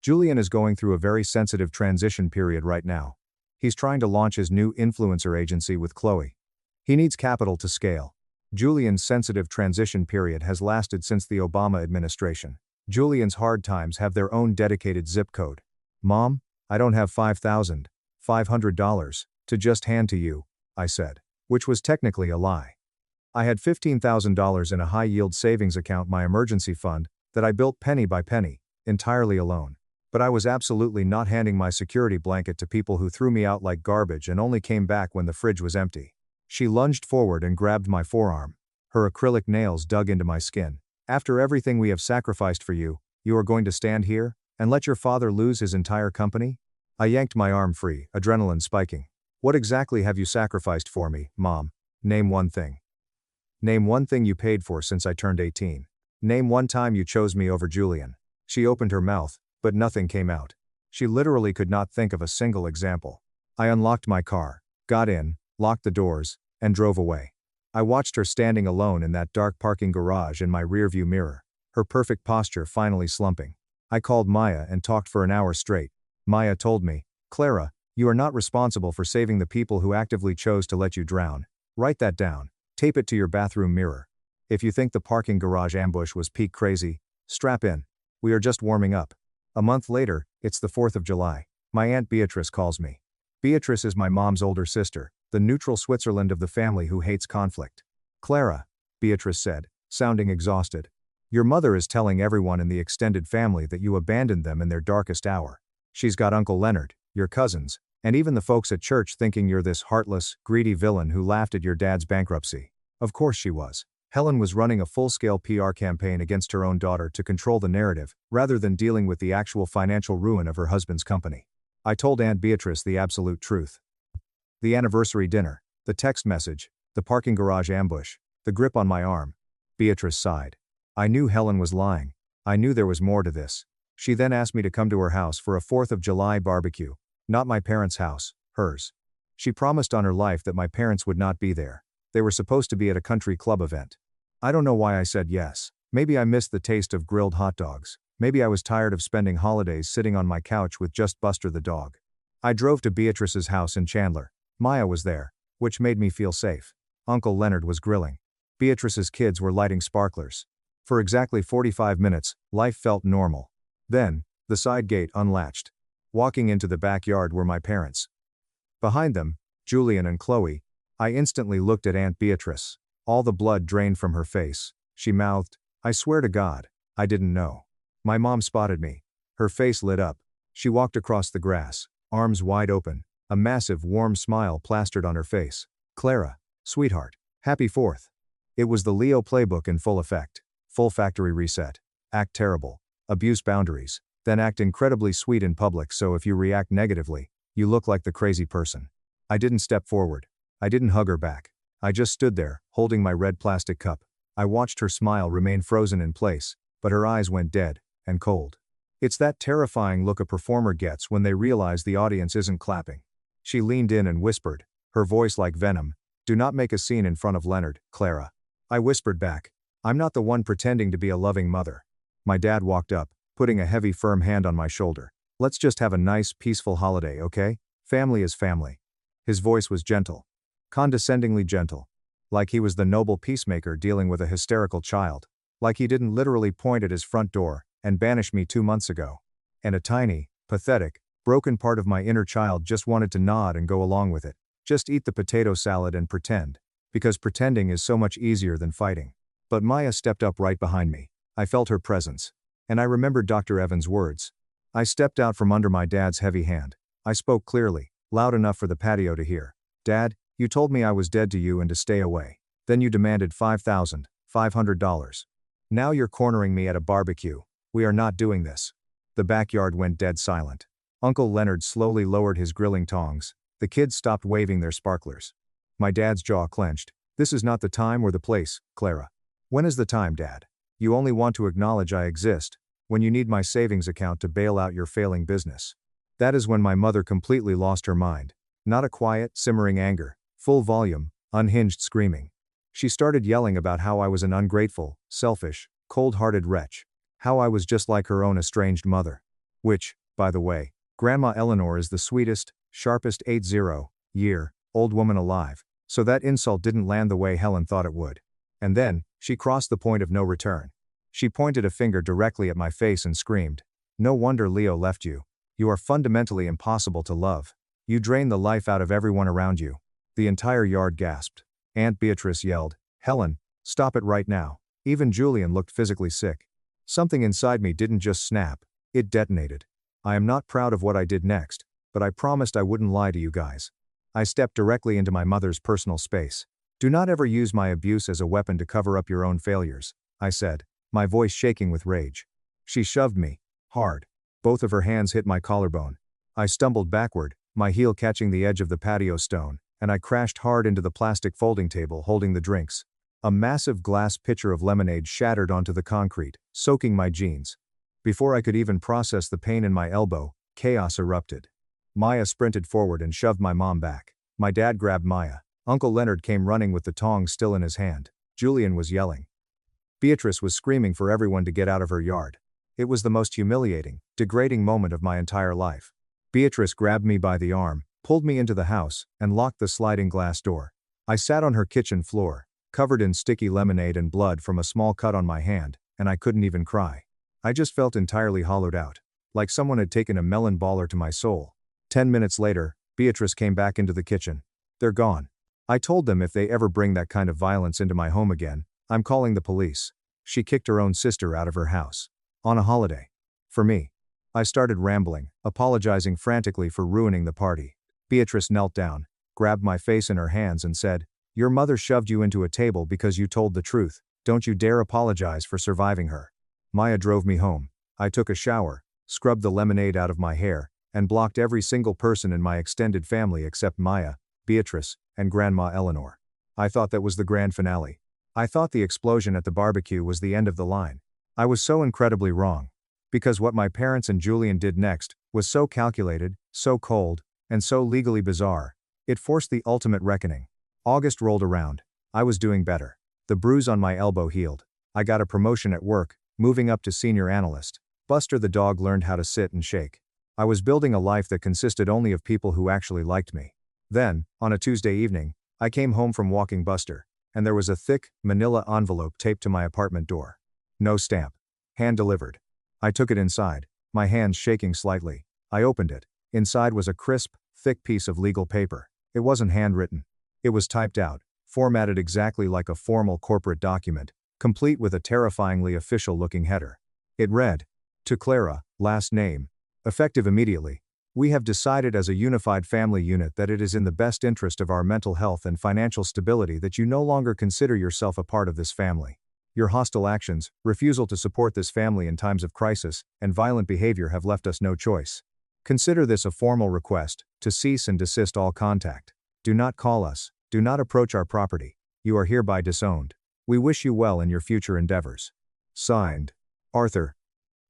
Julian is going through a very sensitive transition period right now. He's trying to launch his new influencer agency with Chloe. He needs capital to scale. Julian's sensitive transition period has lasted since the Obama administration. Julian's hard times have their own dedicated zip code. "Mom, I don't have $5,500 to just hand to you," I said, which was technically a lie. I had $15,000 in a high-yield savings account, my emergency fund, that I built penny by penny, entirely alone. But I was absolutely not handing my security blanket to people who threw me out like garbage and only came back when the fridge was empty. She lunged forward and grabbed my forearm. Her acrylic nails dug into my skin. "After everything we have sacrificed for you, you are going to stand here and let your father lose his entire company?" I yanked my arm free, adrenaline spiking. "What exactly have you sacrificed for me, Mom? Name one thing. Name one thing you paid for since I turned 18. Name one time you chose me over Julian." She opened her mouth, but nothing came out. She literally could not think of a single example. I unlocked my car, got in, locked the doors, and drove away. I watched her standing alone in that dark parking garage in my rearview mirror, her perfect posture finally slumping. I called Maya and talked for an hour straight. Maya told me, "Clara, you are not responsible for saving the people who actively chose to let you drown. Write that down. Tape it to your bathroom mirror. If you think the parking garage ambush was peak crazy, strap in. We are just warming up." A month later, it's the 4th of July. My Aunt Beatrice calls me. Beatrice is my mom's older sister, the neutral Switzerland of the family who hates conflict. "Clara," Beatrice said, sounding exhausted. "Your mother is telling everyone in the extended family that you abandoned them in their darkest hour. She's got Uncle Leonard, your cousins, and even the folks at church thinking you're this heartless, greedy villain who laughed at your dad's bankruptcy." Of course she was. Helen was running a full-scale PR campaign against her own daughter to control the narrative, rather than dealing with the actual financial ruin of her husband's company. I told Aunt Beatrice the absolute truth. The anniversary dinner, the text message, the parking garage ambush, the grip on my arm. Beatrice sighed. I knew Helen was lying. I knew there was more to this. She then asked me to come to her house for a 4th of July barbecue. Not my parents' house, hers. She promised on her life that my parents would not be there. They were supposed to be at a country club event. I don't know why I said yes. Maybe I missed the taste of grilled hot dogs. Maybe I was tired of spending holidays sitting on my couch with just Buster the dog. I drove to Beatrice's house in Chandler. Maya was there, which made me feel safe. Uncle Leonard was grilling. Beatrice's kids were lighting sparklers. For exactly 45 minutes, life felt normal. Then, the side gate unlatched. Walking into the backyard were my parents. Behind them, Julian and Chloe. I instantly looked at Aunt Beatrice. All the blood drained from her face. She mouthed, "I swear to God, I didn't know." My mom spotted me. Her face lit up. She walked across the grass, arms wide open, a massive warm smile plastered on her face. "Clara, sweetheart, happy 4th. It was the Leo playbook in full effect. Full factory reset. Act terrible. Abuse boundaries. Then act incredibly sweet in public so if you react negatively, you look like the crazy person." I didn't step forward. I didn't hug her back. I just stood there, holding my red plastic cup. I watched her smile remain frozen in place, but her eyes went dead and cold. It's that terrifying look a performer gets when they realize the audience isn't clapping. She leaned in and whispered, her voice like venom, "Do not make a scene in front of Leonard, Clara." I whispered back, "I'm not the one pretending to be a loving mother." My dad walked up, putting a heavy firm hand on my shoulder. "Let's just have a nice, peaceful holiday, okay? Family is family." His voice was gentle. Condescendingly gentle. Like he was the noble peacemaker dealing with a hysterical child. Like he didn't literally point at his front door and banish me 2 months ago. And a tiny, pathetic, Broken part of my inner child just wanted to nod and go along with it. Just eat the potato salad and pretend. Because pretending is so much easier than fighting. But Maya stepped up right behind me. I felt her presence. And I remembered Dr. Evans' words. I stepped out from under my dad's heavy hand. I spoke clearly, loud enough for the patio to hear. Dad, you told me I was dead to you and to stay away. Then you demanded $5,500. Now you're cornering me at a barbecue. We are not doing this. The backyard went dead silent. Uncle Leonard slowly lowered his grilling tongs. The kids stopped waving their sparklers. My dad's jaw clenched. This is not the time or the place, Clara. When is the time, Dad? You only want to acknowledge I exist when you need my savings account to bail out your failing business. That is when my mother completely lost her mind. Not a quiet, simmering anger, full volume, unhinged screaming. She started yelling about how I was an ungrateful, selfish, cold-hearted wretch. How I was just like her own estranged mother. Which, by the way, Grandma Eleanor is the sweetest, sharpest 80-year-old woman alive, so that insult didn't land the way Helen thought it would. And then, she crossed the point of no return. She pointed a finger directly at my face and screamed, "No wonder Leo left you. You are fundamentally impossible to love. You drain the life out of everyone around you." The entire yard gasped. Aunt Beatrice yelled, "Helen, stop it right now." Even Julian looked physically sick. Something inside me didn't just snap, it detonated. I am not proud of what I did next, but I promised I wouldn't lie to you guys. I stepped directly into my mother's personal space. "Do not ever use my abuse as a weapon to cover up your own failures," I said, my voice shaking with rage. She shoved me, hard. Both of her hands hit my collarbone. I stumbled backward, my heel catching the edge of the patio stone, and I crashed hard into the plastic folding table holding the drinks. A massive glass pitcher of lemonade shattered onto the concrete, soaking my jeans. Before I could even process the pain in my elbow, chaos erupted. Maya sprinted forward and shoved my mom back. My dad grabbed Maya. Uncle Leonard came running with the tongs still in his hand. Julian was yelling. Beatrice was screaming for everyone to get out of her yard. It was the most humiliating, degrading moment of my entire life. Beatrice grabbed me by the arm, pulled me into the house, and locked the sliding glass door. I sat on her kitchen floor, covered in sticky lemonade and blood from a small cut on my hand, and I couldn't even cry. I just felt entirely hollowed out, like someone had taken a melon baller to my soul. 10 minutes later, Beatrice came back into the kitchen. "They're gone. I told them if they ever bring that kind of violence into my home again, I'm calling the police." She kicked her own sister out of her house. On a holiday. For me. I started rambling, apologizing frantically for ruining the party. Beatrice knelt down, grabbed my face in her hands and said, "Your mother shoved you into a table because you told the truth. Don't you dare apologize for surviving her." Maya drove me home. I took a shower, scrubbed the lemonade out of my hair, and blocked every single person in my extended family except Maya, Beatrice, and Grandma Eleanor. I thought that was the grand finale. I thought the explosion at the barbecue was the end of the line. I was so incredibly wrong. Because what my parents and Julian did next was so calculated, so cold, and so legally bizarre. It forced the ultimate reckoning. August rolled around. I was doing better. The bruise on my elbow healed. I got a promotion at work, moving up to senior analyst. Buster the dog learned how to sit and shake. I was building a life that consisted only of people who actually liked me. Then, on a Tuesday evening, I came home from walking Buster, and there was a thick, manila envelope taped to my apartment door. No stamp. Hand-delivered. I took it inside, my hands shaking slightly. I opened it. Inside was a crisp, thick piece of legal paper. It wasn't handwritten. It was typed out, formatted exactly like a formal corporate document, complete with a terrifyingly official-looking header. It read, "To Clara, last name. Effective immediately. We have decided as a unified family unit that it is in the best interest of our mental health and financial stability that you no longer consider yourself a part of this family. Your hostile actions, refusal to support this family in times of crisis, and violent behavior have left us no choice. Consider this a formal request to cease and desist all contact. Do not call us, do not approach our property. You are hereby disowned. We wish you well in your future endeavors. Signed, Arthur.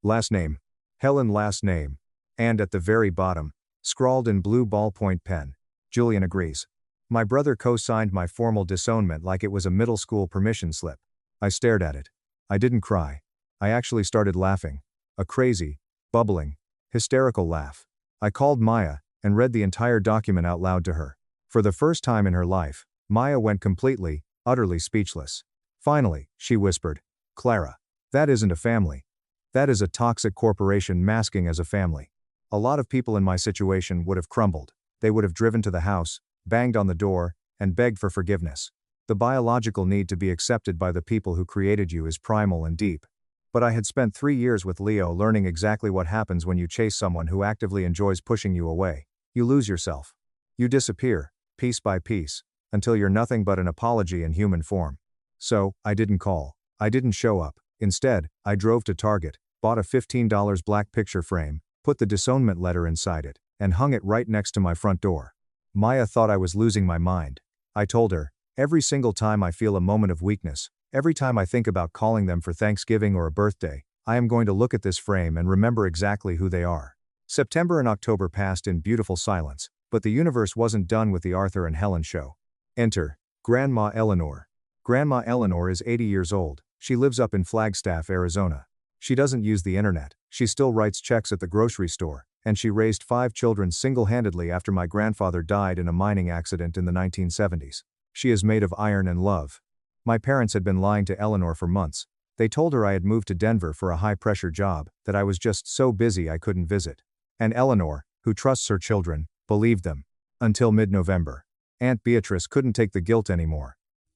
Last name. Helen last name. And at the very bottom, scrawled in blue ballpoint pen, Julian agrees. My brother co-signed my formal disownment like it was a middle school permission slip. I stared at it. I didn't cry. I actually started laughing. A crazy, bubbling, hysterical laugh. I called Maya and read the entire document out loud to her. For the first time in her life, Maya went completely, utterly speechless. Finally, she whispered, "Clara, that isn't a family. That is a toxic corporation masking as a family. A lot of people in my situation would have crumbled. They would have driven to the house, banged on the door, and begged for forgiveness. The biological need to be accepted by the people who created you is primal and deep. But I had spent 3 years with Leo learning exactly what happens when you chase someone who actively enjoys pushing you away. You lose yourself. You disappear, piece by piece, until you're nothing but an apology in human form. So, I didn't call. I didn't show up. Instead, I drove to Target, bought a $15 black picture frame, put the disownment letter inside it, and hung it right next to my front door. Maya thought I was losing my mind. I told her, every single time I feel a moment of weakness, every time I think about calling them for Thanksgiving or a birthday, I am going to look at this frame and remember exactly who they are. September and October passed in beautiful silence, but the universe wasn't done with the Arthur and Helen show. Enter Grandma Eleanor. Grandma Eleanor is 80 years old. She lives up in Flagstaff, Arizona. She doesn't use the internet. She still writes checks at the grocery store, and she raised 5 children single-handedly after my grandfather died in a mining accident in the 1970s. She is made of iron and love. My parents had been lying to Eleanor for months. They told her I had moved to Denver for a high-pressure job, that I was just so busy I couldn't visit. And Eleanor, who trusts her children, believed them. Until mid-November. Aunt Beatrice couldn't take the guilt anymore.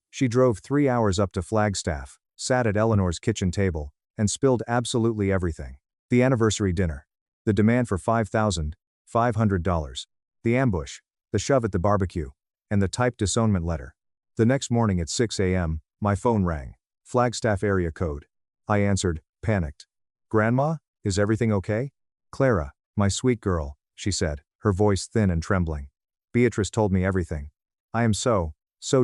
She drove 3 hours up to Flagstaff, sat at Eleanor's kitchen table, and spilled absolutely everything. The anniversary dinner. The demand for $5,500. The ambush. The shove at the barbecue. And the typed disownment letter. The next morning at 6 a.m., my phone rang. Flagstaff area code. I answered, panicked. Grandma, is everything okay? Clara, my sweet girl, she said, her voice thin and trembling. Beatrice told me everything. I am so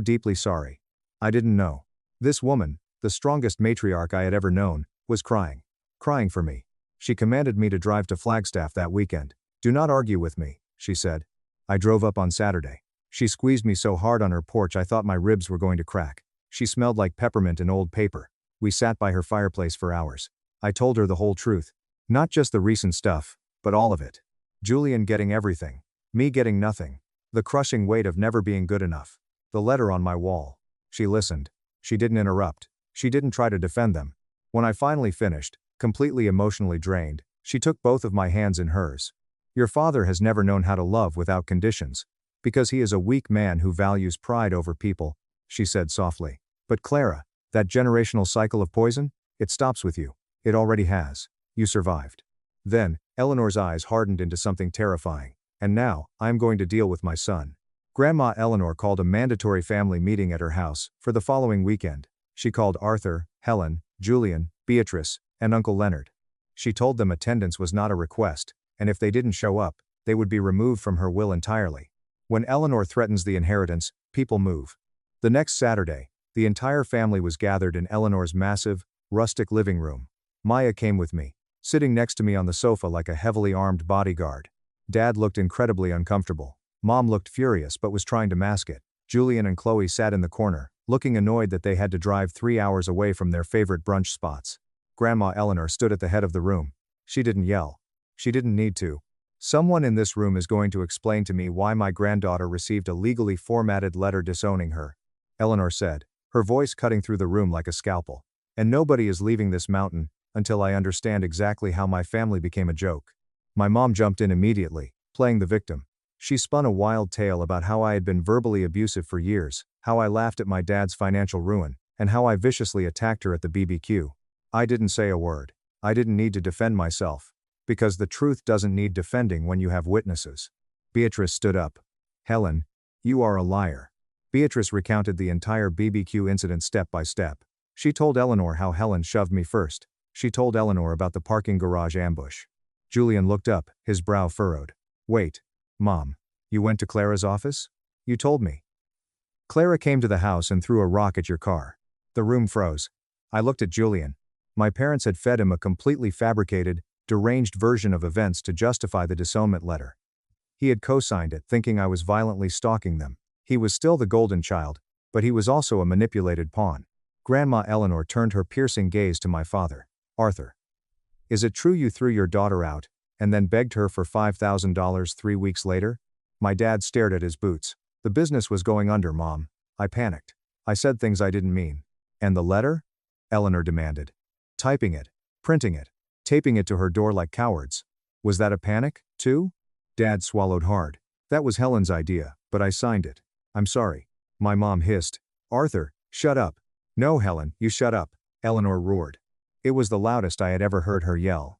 deeply sorry. I didn't know. This woman, the strongest matriarch I had ever known, was crying. Crying for me. She commanded me to drive to Flagstaff that weekend. Do not argue with me, she said. I drove up on Saturday. She squeezed me so hard on her porch I thought my ribs were going to crack. She smelled like peppermint and old paper. We sat by her fireplace for hours. I told her the whole truth. Not just the recent stuff, but all of it. Julian getting everything. Me getting nothing. The crushing weight of never being good enough. The letter on my wall. She listened. She didn't interrupt. She didn't try to defend them. When I finally finished, completely emotionally drained, she took both of my hands in hers. Your father has never known how to love without conditions. Because he is a weak man who values pride over people, she said softly. But Clara, that generational cycle of poison, it stops with you. It already has. You survived. Then, Eleanor's eyes hardened into something terrifying. And now, I am going to deal with my son. Grandma Eleanor called a mandatory family meeting at her house for the following weekend. She called Arthur, Helen, Julian, Beatrice, and Uncle Leonard. She told them attendance was not a request, and if they didn't show up, they would be removed from her will entirely. When Eleanor threatens the inheritance, people move. The next Saturday, the entire family was gathered in Eleanor's massive, rustic living room. Maya came with me, sitting next to me on the sofa like a heavily armed bodyguard. Dad looked incredibly uncomfortable. Mom looked furious but was trying to mask it. Julian and Chloe sat in the corner, looking annoyed that they had to drive 3 hours away from their favorite brunch spots. Grandma Eleanor stood at the head of the room. She didn't yell. She didn't need to. Someone in this room is going to explain to me why my granddaughter received a legally formatted letter disowning her. Eleanor said, her voice cutting through the room like a scalpel. And nobody is leaving this mountain until I understand exactly how my family became a joke. My mom jumped in immediately, playing the victim. She spun a wild tale about how I had been verbally abusive for years, how I laughed at my dad's financial ruin, and how I viciously attacked her at the BBQ. I didn't say a word. I didn't need to defend myself. Because the truth doesn't need defending when you have witnesses. Beatrice stood up. Helen, you are a liar. Beatrice recounted the entire BBQ incident step by step. She told Eleanor how Helen shoved me first. She told Eleanor about the parking garage ambush. Julian looked up, his brow furrowed. Wait, Mom, you went to Clara's office? You told me. Clara came to the house and threw a rock at your car. The room froze. I looked at Julian. My parents had fed him a completely fabricated, deranged version of events to justify the disownment letter. He had co-signed it thinking I was violently stalking them. He was still the golden child, but he was also a manipulated pawn. Grandma Eleanor turned her piercing gaze to my father. Arthur. Is it true you threw your daughter out, and then begged her for $5,000 3 weeks later? My dad stared at his boots. The business was going under, Mom. I panicked. I said things I didn't mean. And the letter? Eleanor demanded. Typing it. Printing it. Taping it to her door like cowards. Was that a panic, too? Dad swallowed hard. That was Helen's idea, but I signed it. I'm sorry. My mom hissed. Arthur, shut up. No, Helen, you shut up, Eleanor roared. It was the loudest I had ever heard her yell.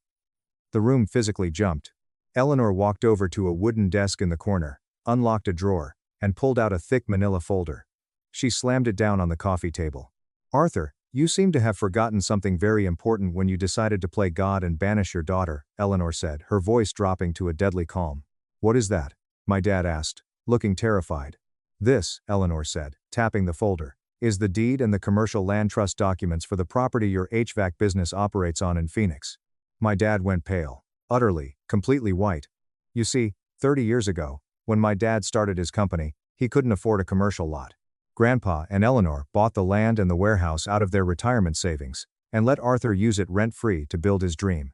The room physically jumped. Eleanor walked over to a wooden desk in the corner, unlocked a drawer, and pulled out a thick manila folder. She slammed it down on the coffee table. Arthur, you seem to have forgotten something very important when you decided to play God and banish your daughter, Eleanor said, her voice dropping to a deadly calm. What is that? My dad asked, looking terrified. This, Eleanor said, tapping the folder, is the deed and the commercial land trust documents for the property your HVAC business operates on in Phoenix. My dad went pale. Utterly, completely white. You see, 30 years ago, when my dad started his company, he couldn't afford a commercial lot. Grandpa and Eleanor bought the land and the warehouse out of their retirement savings, and let Arthur use it rent-free to build his dream.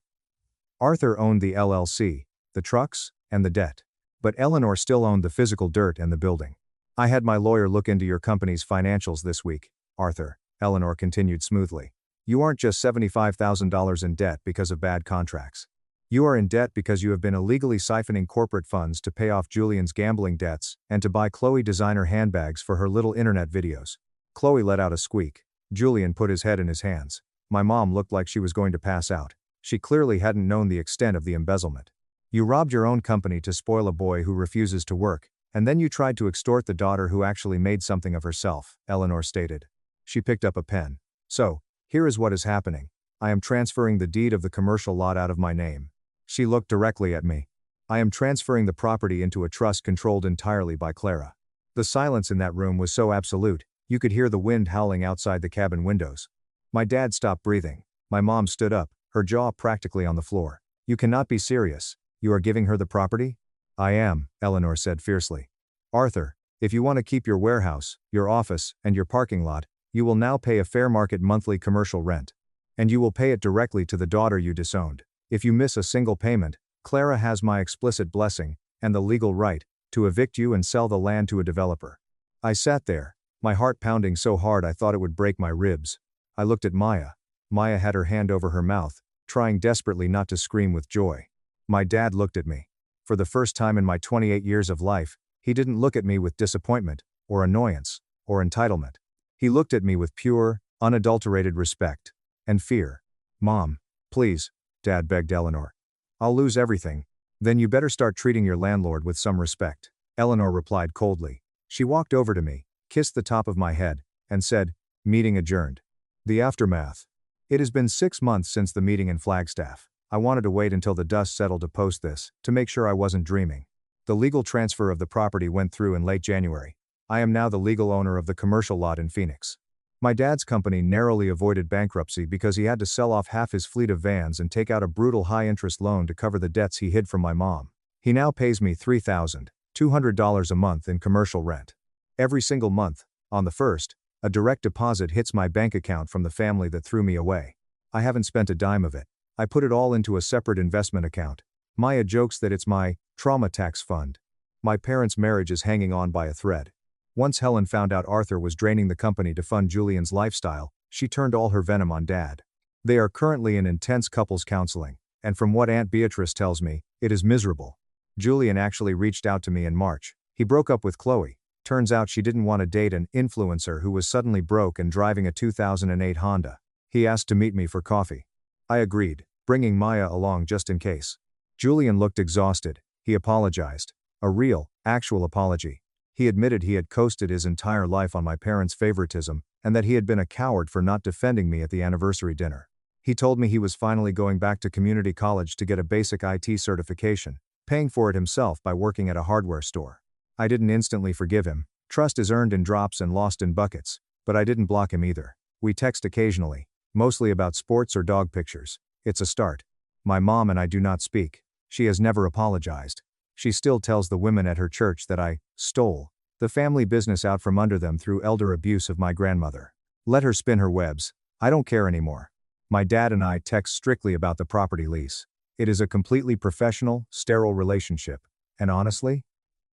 Arthur owned the LLC, the trucks, and the debt. But Eleanor still owned the physical dirt and the building. I had my lawyer look into your company's financials this week, Arthur, Eleanor continued smoothly. You aren't just $75,000 in debt because of bad contracts. You are in debt because you have been illegally siphoning corporate funds to pay off Julian's gambling debts and to buy Chloe designer handbags for her little internet videos. Chloe let out a squeak. Julian put his head in his hands. My mom looked like she was going to pass out. She clearly hadn't known the extent of the embezzlement. You robbed your own company to spoil a boy who refuses to work, and then you tried to extort the daughter who actually made something of herself, Eleanor stated. She picked up a pen. So, here is what is happening. I am transferring the deed of the commercial lot out of my name. She looked directly at me. I am transferring the property into a trust controlled entirely by Clara. The silence in that room was so absolute, you could hear the wind howling outside the cabin windows. My dad stopped breathing. My mom stood up, her jaw practically on the floor. You cannot be serious. You are giving her the property? I am, Eleanor said fiercely. Arthur, if you want to keep your warehouse, your office, and your parking lot, you will now pay a fair market monthly commercial rent. And you will pay it directly to the daughter you disowned. If you miss a single payment, Clara has my explicit blessing, and the legal right, to evict you and sell the land to a developer. I sat there, my heart pounding so hard I thought it would break my ribs. I looked at Maya. Maya had her hand over her mouth, trying desperately not to scream with joy. My dad looked at me. For the first time in my 28 years of life, he didn't look at me with disappointment, or annoyance, or entitlement. He looked at me with pure, unadulterated respect. And fear. Mom, please, Dad begged Eleanor. I'll lose everything. Then you better start treating your landlord with some respect. Eleanor replied coldly. She walked over to me, kissed the top of my head, and said, meeting adjourned. The aftermath. It has been 6 months since the meeting in Flagstaff. I wanted to wait until the dust settled to post this, to make sure I wasn't dreaming. The legal transfer of the property went through in late January. I am now the legal owner of the commercial lot in Phoenix. My dad's company narrowly avoided bankruptcy because he had to sell off half his fleet of vans and take out a brutal high-interest loan to cover the debts he hid from my mom. He now pays me $3,200 a month in commercial rent. Every single month, on the 1st, a direct deposit hits my bank account from the family that threw me away. I haven't spent a dime of it. I put it all into a separate investment account. Maya jokes that it's my trauma tax fund. My parents' marriage is hanging on by a thread. Once Helen found out Arthur was draining the company to fund Julian's lifestyle, she turned all her venom on Dad. They are currently in intense couples counseling, and from what Aunt Beatrice tells me, it is miserable. Julian actually reached out to me in March. He broke up with Chloe. Turns out she didn't want to date an influencer who was suddenly broke and driving a 2008 Honda. He asked to meet me for coffee. I agreed, bringing Maya along just in case. Julian looked exhausted. He apologized. A real, actual apology. He admitted he had coasted his entire life on my parents' favoritism, and that he had been a coward for not defending me at the anniversary dinner. He told me he was finally going back to community college to get a basic IT certification, paying for it himself by working at a hardware store. I didn't instantly forgive him. Trust is earned in drops and lost in buckets, but I didn't block him either. We text occasionally, mostly about sports or dog pictures. It's a start. My mom and I do not speak. She has never apologized. She still tells the women at her church that I stole the family business out from under them through elder abuse of my grandmother. Let her spin her webs. I don't care anymore. My dad and I text strictly about the property lease. It is a completely professional, sterile relationship. And honestly,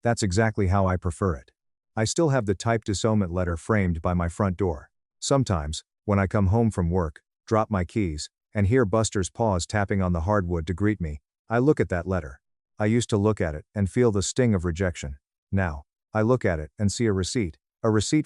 that's exactly how I prefer it. I still have the typed disownment letter framed by my front door. Sometimes, when I come home from work, drop my keys, and hear Buster's paws tapping on the hardwood to greet me, I look at that letter. I used to look at it and feel the sting of rejection. Now, I look at it and see a receipt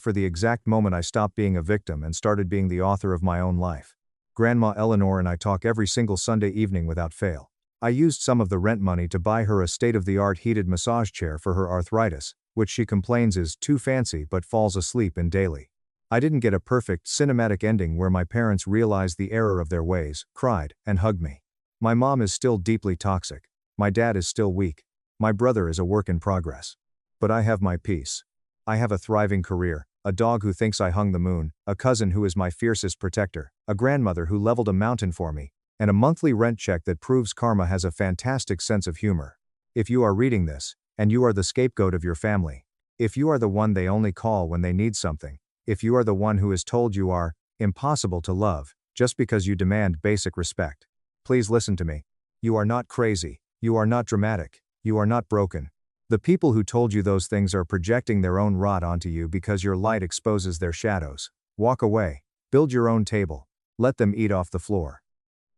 for the exact moment I stopped being a victim and started being the author of my own life. Grandma Eleanor and I talk every single Sunday evening without fail. I used some of the rent money to buy her a state-of-the-art heated massage chair for her arthritis, which she complains is too fancy but falls asleep in daily. I didn't get a perfect cinematic ending where my parents realized the error of their ways, cried, and hugged me. My mom is still deeply toxic. My dad is still weak. My brother is a work in progress. But I have my peace. I have a thriving career, a dog who thinks I hung the moon, a cousin who is my fiercest protector, a grandmother who leveled a mountain for me, and a monthly rent check that proves karma has a fantastic sense of humor. If you are reading this, and you are the scapegoat of your family, if you are the one they only call when they need something, if you are the one who is told you are impossible to love just because you demand basic respect, please listen to me. You are not crazy, you are not dramatic, you are not broken. The people who told you those things are projecting their own rot onto you because your light exposes their shadows. Walk away. Build your own table. Let them eat off the floor.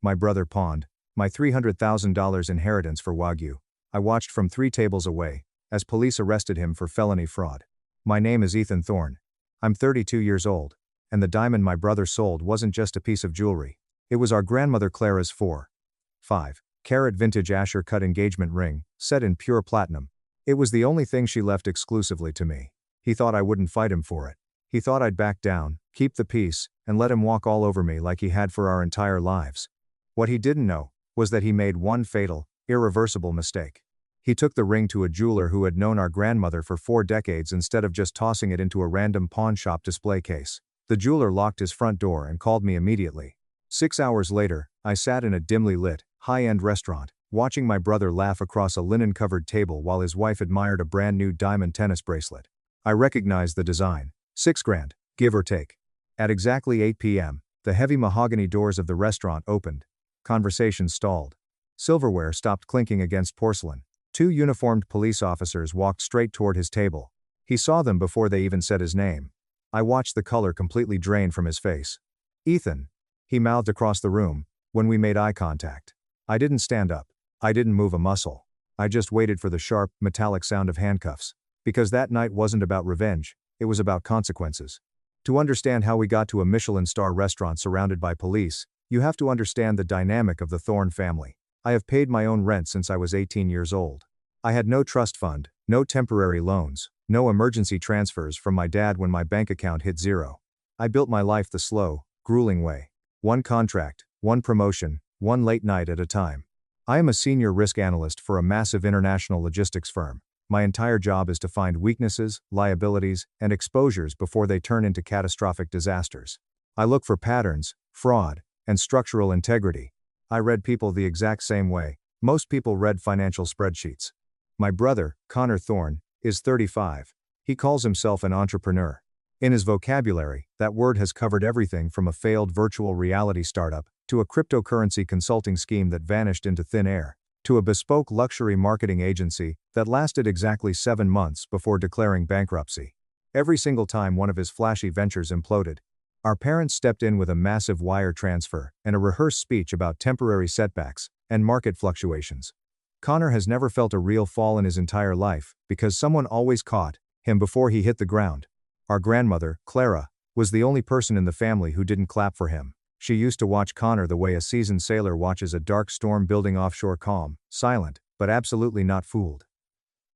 My brother pawned my $300,000 inheritance for Wagyu. I watched from 3 tables away as police arrested him for felony fraud. My name is Ethan Thorne. I'm 32 years old, and the diamond my brother sold wasn't just a piece of jewelry. It was our grandmother Clara's 4.5-carat vintage Asher cut engagement ring, set in pure platinum. It was the only thing she left exclusively to me. He thought I wouldn't fight him for it. He thought I'd back down, keep the peace, and let him walk all over me like he had for our entire lives. What he didn't know was that he made one fatal, irreversible mistake. He took the ring to a jeweler who had known our grandmother for 4 decades instead of just tossing it into a random pawn shop display case. The jeweler locked his front door and called me immediately. 6 hours later, I sat in a dimly lit, high-end restaurant, watching my brother laugh across a linen-covered table while his wife admired a brand-new diamond tennis bracelet. I recognized the design. $6,000, give or take. At exactly 8 p.m., the heavy mahogany doors of the restaurant opened. Conversation stalled. Silverware stopped clinking against porcelain. 2 uniformed police officers walked straight toward his table. He saw them before they even said his name. I watched the color completely drain from his face. "Ethan," he mouthed across the room, when we made eye contact. I didn't stand up. I didn't move a muscle. I just waited for the sharp, metallic sound of handcuffs. Because that night wasn't about revenge, it was about consequences. To understand how we got to a Michelin star restaurant surrounded by police, you have to understand the dynamic of the Thorne family. I have paid my own rent since I was 18 years old. I had no trust fund, no temporary loans, no emergency transfers from my dad when my bank account hit zero. I built my life the slow, grueling way. One contract, one promotion, one late night at a time. I am a senior risk analyst for a massive international logistics firm. My entire job is to find weaknesses, liabilities, and exposures before they turn into catastrophic disasters. I look for patterns, fraud, and structural integrity. I read people the exact same way most people read financial spreadsheets. My brother, Connor Thorne, is 35. He calls himself an entrepreneur. In his vocabulary, that word has covered everything from a failed virtual reality startup, to a cryptocurrency consulting scheme that vanished into thin air, to a bespoke luxury marketing agency that lasted exactly 7 months before declaring bankruptcy. Every single time one of his flashy ventures imploded, our parents stepped in with a massive wire transfer and a rehearsed speech about temporary setbacks and market fluctuations. Connor has never felt a real fall in his entire life because someone always caught him before he hit the ground. Our grandmother, Clara, was the only person in the family who didn't clap for him. She used to watch Connor the way a seasoned sailor watches a dark storm building offshore, calm, silent, but absolutely not fooled.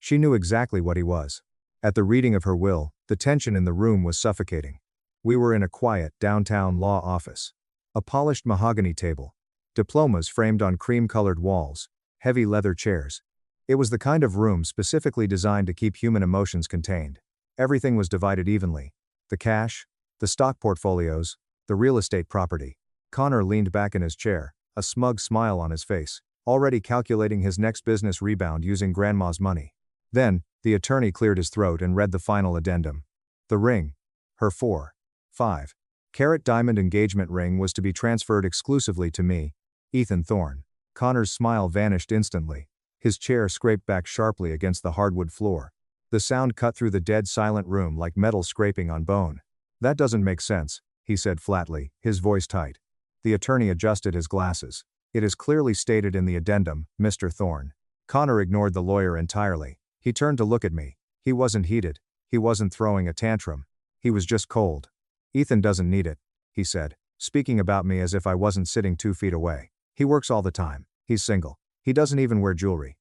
She knew exactly what he was. At the reading of her will, the tension in the room was suffocating. We were in a quiet, downtown law office. A polished mahogany table. Diplomas framed on cream-colored walls. Heavy leather chairs. It was the kind of room specifically designed to keep human emotions contained. Everything was divided evenly. The cash, the stock portfolios, the real estate property. Connor leaned back in his chair, a smug smile on his face, already calculating his next business rebound using grandma's money. Then, the attorney cleared his throat and read the final addendum. The ring, her 4.5-carat diamond engagement ring, was to be transferred exclusively to me, Ethan Thorne. Connor's smile vanished instantly. His chair scraped back sharply against the hardwood floor. The sound cut through the dead silent room like metal scraping on bone. "That doesn't make sense," he said flatly, his voice tight. The attorney adjusted his glasses. It is clearly stated in the addendum, Mr. Thorne. Connor ignored the lawyer entirely. He turned to look at me. He wasn't heated. He wasn't throwing a tantrum. He was just cold. Ethan doesn't need it, he said, speaking about me as if I wasn't sitting 2 feet away. He works all the time. He's single. He doesn't even wear jewelry.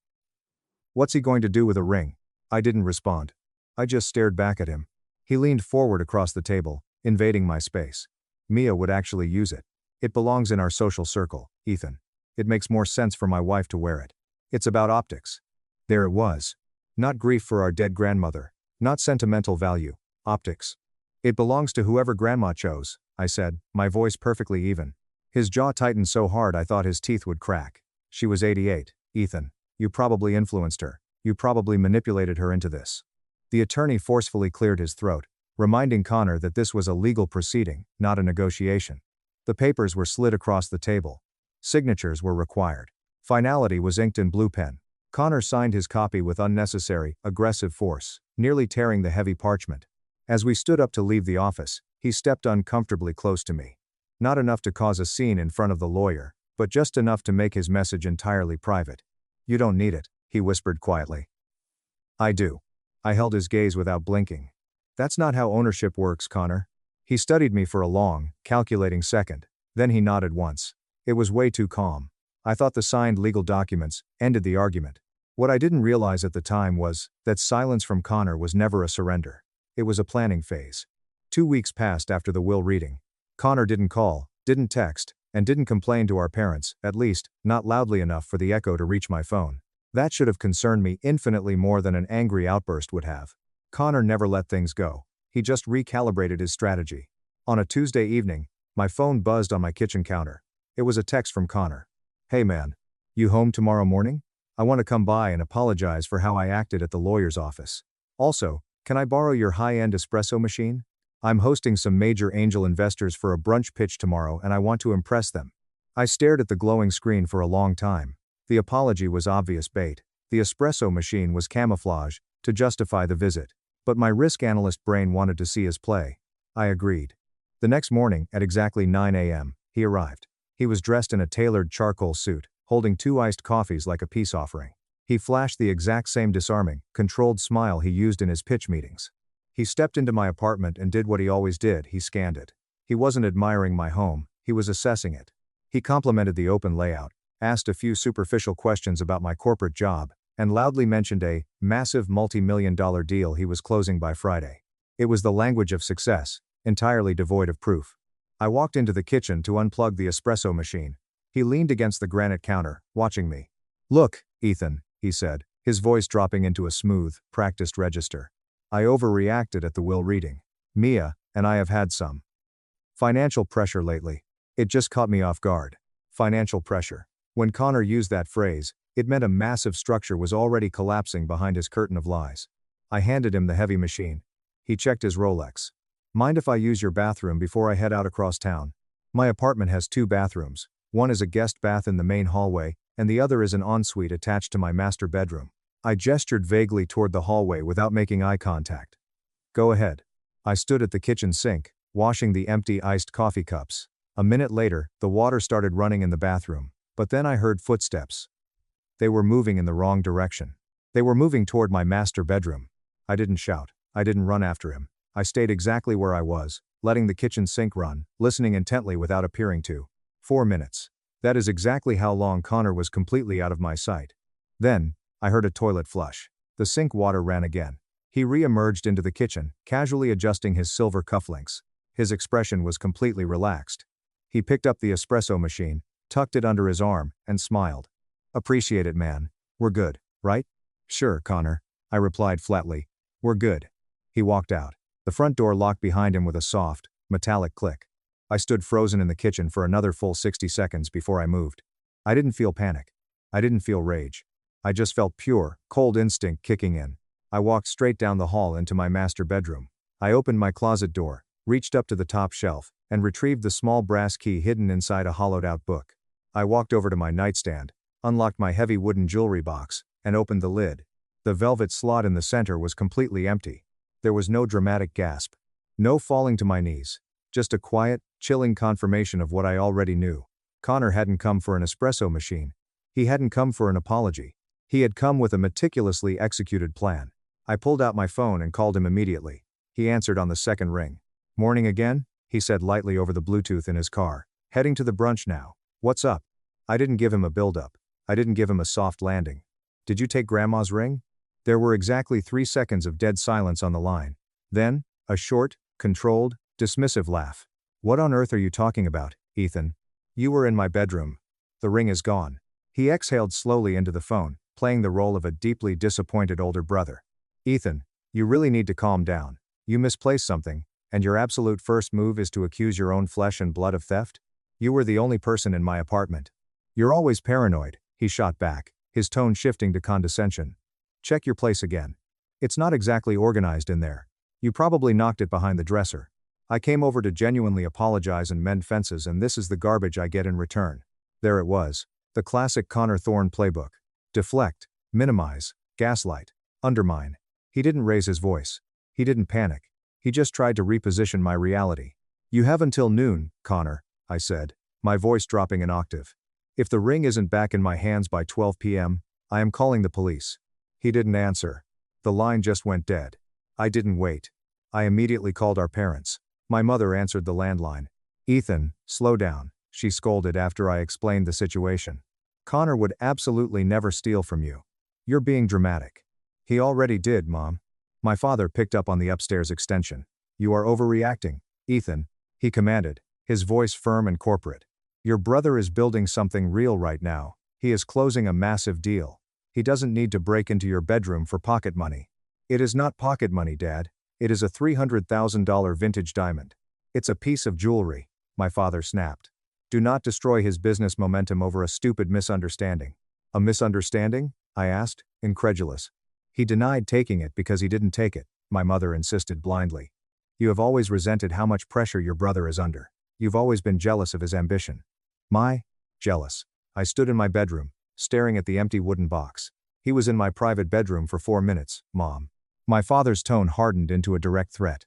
What's he going to do with a ring? I didn't respond. I just stared back at him. He leaned forward across the table, invading my space. Mia would actually use it. It belongs in our social circle, Ethan. It makes more sense for my wife to wear it. It's about optics. There it was. Not grief for our dead grandmother. Not sentimental value. Optics. It belongs to whoever grandma chose, I said, my voice perfectly even. His jaw tightened so hard I thought his teeth would crack. She was 88, Ethan. You probably influenced her. You probably manipulated her into this. The attorney forcefully cleared his throat, reminding Connor that this was a legal proceeding, not a negotiation. The papers were slid across the table. Signatures were required. Finality was inked in blue pen. Connor signed his copy with unnecessary, aggressive force, nearly tearing the heavy parchment. As we stood up to leave the office, he stepped uncomfortably close to me. Not enough to cause a scene in front of the lawyer, but just enough to make his message entirely private. You don't need it, he whispered quietly. I do. I held his gaze without blinking. That's not how ownership works, Connor. He studied me for a long, calculating second. Then he nodded once. It was way too calm. I thought the signed legal documents ended the argument. What I didn't realize at the time was that silence from Connor was never a surrender. It was a planning phase. 2 weeks passed after the will reading. Connor didn't call, didn't text, and didn't complain to our parents, at least, not loudly enough for the echo to reach my phone. That should have concerned me infinitely more than an angry outburst would have. Connor never let things go. He just recalibrated his strategy. On a Tuesday evening, my phone buzzed on my kitchen counter. It was a text from Connor. Hey man. You home tomorrow morning? I want to come by and apologize for how I acted at the lawyer's office. Also, can I borrow your high-end espresso machine? I'm hosting some major angel investors for a brunch pitch tomorrow and I want to impress them. I stared at the glowing screen for a long time. The apology was obvious bait. The espresso machine was camouflage, to justify the visit. But my risk analyst brain wanted to see his play. I agreed. The next morning, at exactly 9 a.m., he arrived. He was dressed in a tailored charcoal suit, holding 2 iced coffees like a peace offering. He flashed the exact same disarming, controlled smile he used in his pitch meetings. He stepped into my apartment and did what he always did, he scanned it. He wasn't admiring my home, he was assessing it. He complimented the open layout, asked a few superficial questions about my corporate job, and loudly mentioned a massive multi-million-dollar deal he was closing by Friday. It was the language of success, entirely devoid of proof. I walked into the kitchen to unplug the espresso machine. He leaned against the granite counter, watching me. Look, Ethan, he said, his voice dropping into a smooth, practiced register. I overreacted at the will reading. Mia and I have had some financial pressure lately. It just caught me off guard. Financial pressure. When Connor used that phrase, it meant a massive structure was already collapsing behind his curtain of lies. I handed him the heavy machine. He checked his Rolex. Mind if I use your bathroom before I head out across town? My apartment has 2 bathrooms. One is a guest bath in the main hallway, and the other is an ensuite attached to my master bedroom. I gestured vaguely toward the hallway without making eye contact. Go ahead. I stood at the kitchen sink, washing the empty iced coffee cups. A minute later, the water started running in the bathroom, but then I heard footsteps. They were moving in the wrong direction. They were moving toward my master bedroom. I didn't shout. I didn't run after him. I stayed exactly where I was, letting the kitchen sink run, listening intently without appearing to. 4 minutes. That is exactly how long Connor was completely out of my sight. Then, I heard a toilet flush. The sink water ran again. He re-emerged into the kitchen, casually adjusting his silver cufflinks. His expression was completely relaxed. He picked up the espresso machine, tucked it under his arm, and smiled. Appreciate it, man. We're good, right? Sure, Connor, I replied flatly. We're good. He walked out. The front door locked behind him with a soft, metallic click. I stood frozen in the kitchen for another full 60 seconds before I moved. I didn't feel panic. I didn't feel rage. I just felt pure, cold instinct kicking in. I walked straight down the hall into my master bedroom. I opened my closet door, reached up to the top shelf, and retrieved the small brass key hidden inside a hollowed-out book. I walked over to my nightstand, unlocked my heavy wooden jewelry box, and opened the lid. The velvet slot in the center was completely empty. There was no dramatic gasp. No falling to my knees. Just a quiet, chilling confirmation of what I already knew. Connor hadn't come for an espresso machine. He hadn't come for an apology. He had come with a meticulously executed plan. I pulled out my phone and called him immediately. He answered on the second ring. "Morning again?" he said lightly over the Bluetooth in his car. "Heading to the brunch now. What's up?" I didn't give him a build-up. I didn't give him a soft landing. "Did you take Grandma's ring?" There were exactly 3 seconds of dead silence on the line. Then, a short, controlled, dismissive laugh. "What on earth are you talking about, Ethan? You were in my bedroom. The ring is gone." He exhaled slowly into the phone, playing the role of a deeply disappointed older brother. "Ethan, you really need to calm down. You misplaced something, and your absolute first move is to accuse your own flesh and blood of theft? You were the only person in my apartment. You're always paranoid," he shot back, his tone shifting to condescension. "Check your place again. It's not exactly organized in there. You probably knocked it behind the dresser. I came over to genuinely apologize and mend fences, and this is the garbage I get in return." There it was. The classic Connor Thorne playbook. Deflect, minimize, gaslight, undermine. He didn't raise his voice. He didn't panic. He just tried to reposition my reality. "You have until noon, Connor," I said, my voice dropping an octave. "If the ring isn't back in my hands by 12 p.m., I am calling the police." He didn't answer. The line just went dead. I didn't wait. I immediately called our parents. My mother answered the landline. "Ethan, slow down," she scolded after I explained the situation. "Connor would absolutely never steal from you. You're being dramatic." "He already did, Mom." My father picked up on the upstairs extension. "You are overreacting, Ethan," he commanded, his voice firm and corporate. "Your brother is building something real right now. He is closing a massive deal. He doesn't need to break into your bedroom for pocket money." "It is not pocket money, Dad. It is a $300,000 vintage diamond. It's a piece of jewelry," my father snapped. "Do not destroy his business momentum over a stupid misunderstanding." "A misunderstanding?" I asked, incredulous. "He denied taking it because he didn't take it," my mother insisted blindly. "You have always resented how much pressure your brother is under. You've always been jealous of his ambition." Jealous. I stood in my bedroom, staring at the empty wooden box. "He was in my private bedroom for 4 minutes, Mom." My father's tone hardened into a direct threat.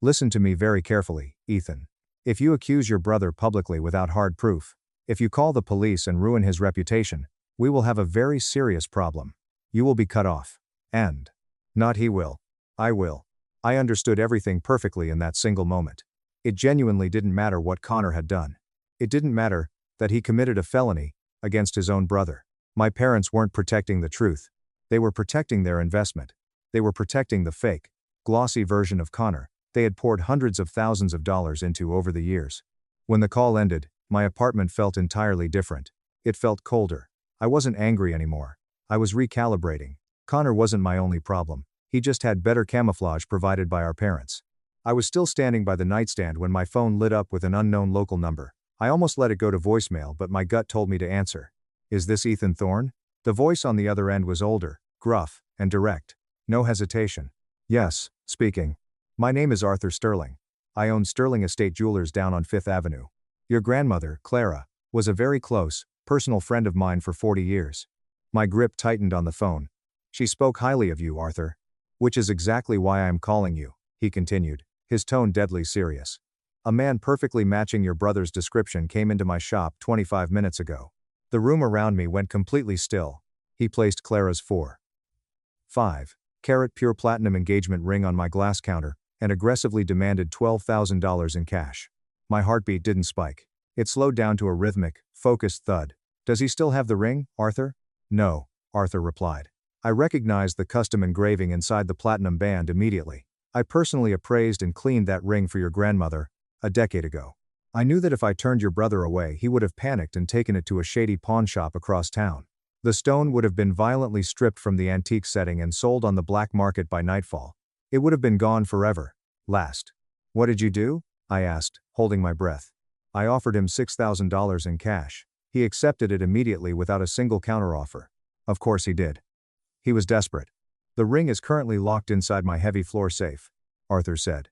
"Listen to me very carefully, Ethan. If you accuse your brother publicly without hard proof, if you call the police and ruin his reputation, we will have a very serious problem. You will be cut off. And not he will. I will." I understood everything perfectly in that single moment. It genuinely didn't matter what Connor had done. It didn't matter that he committed a felony against his own brother. My parents weren't protecting the truth. They were protecting their investment. They were protecting the fake, glossy version of Connor they had poured hundreds of thousands of dollars into over the years. When the call ended, my apartment felt entirely different. It felt colder. I wasn't angry anymore. I was recalibrating. Connor wasn't my only problem. He just had better camouflage provided by our parents. I was still standing by the nightstand when my phone lit up with an unknown local number. I almost let it go to voicemail, but my gut told me to answer. "Is this Ethan Thorne?" The voice on the other end was older, gruff, and direct. No hesitation. "Yes, speaking. My name is Arthur Sterling. I own Sterling Estate Jewelers down on 5th Avenue. Your grandmother, Clara, was a very close, personal friend of mine for 40 years. My grip tightened on the phone. "She spoke highly of you, Arthur. Which is exactly why I am calling you," he continued, his tone deadly serious. "A man perfectly matching your brother's description came into my shop 25 minutes ago." The room around me went completely still. He placed Clara's 4.5-carat pure platinum engagement ring on my glass counter, and aggressively demanded $12,000 in cash. My heartbeat didn't spike. It slowed down to a rhythmic, focused thud. "Does he still have the ring, Arthur?" "No," Arthur replied. "I recognized the custom engraving inside the platinum band immediately. I personally appraised and cleaned that ring for your grandmother a decade ago. I knew that if I turned your brother away, he would have panicked and taken it to a shady pawn shop across town. The stone would have been violently stripped from the antique setting and sold on the black market by nightfall. It would have been gone forever. Last." "What did you do?" I asked, holding my breath. "I offered him $6,000 in cash. He accepted it immediately without a single counteroffer." "Of course he did. He was desperate." "The ring is currently locked inside my heavy floor safe," Arthur said.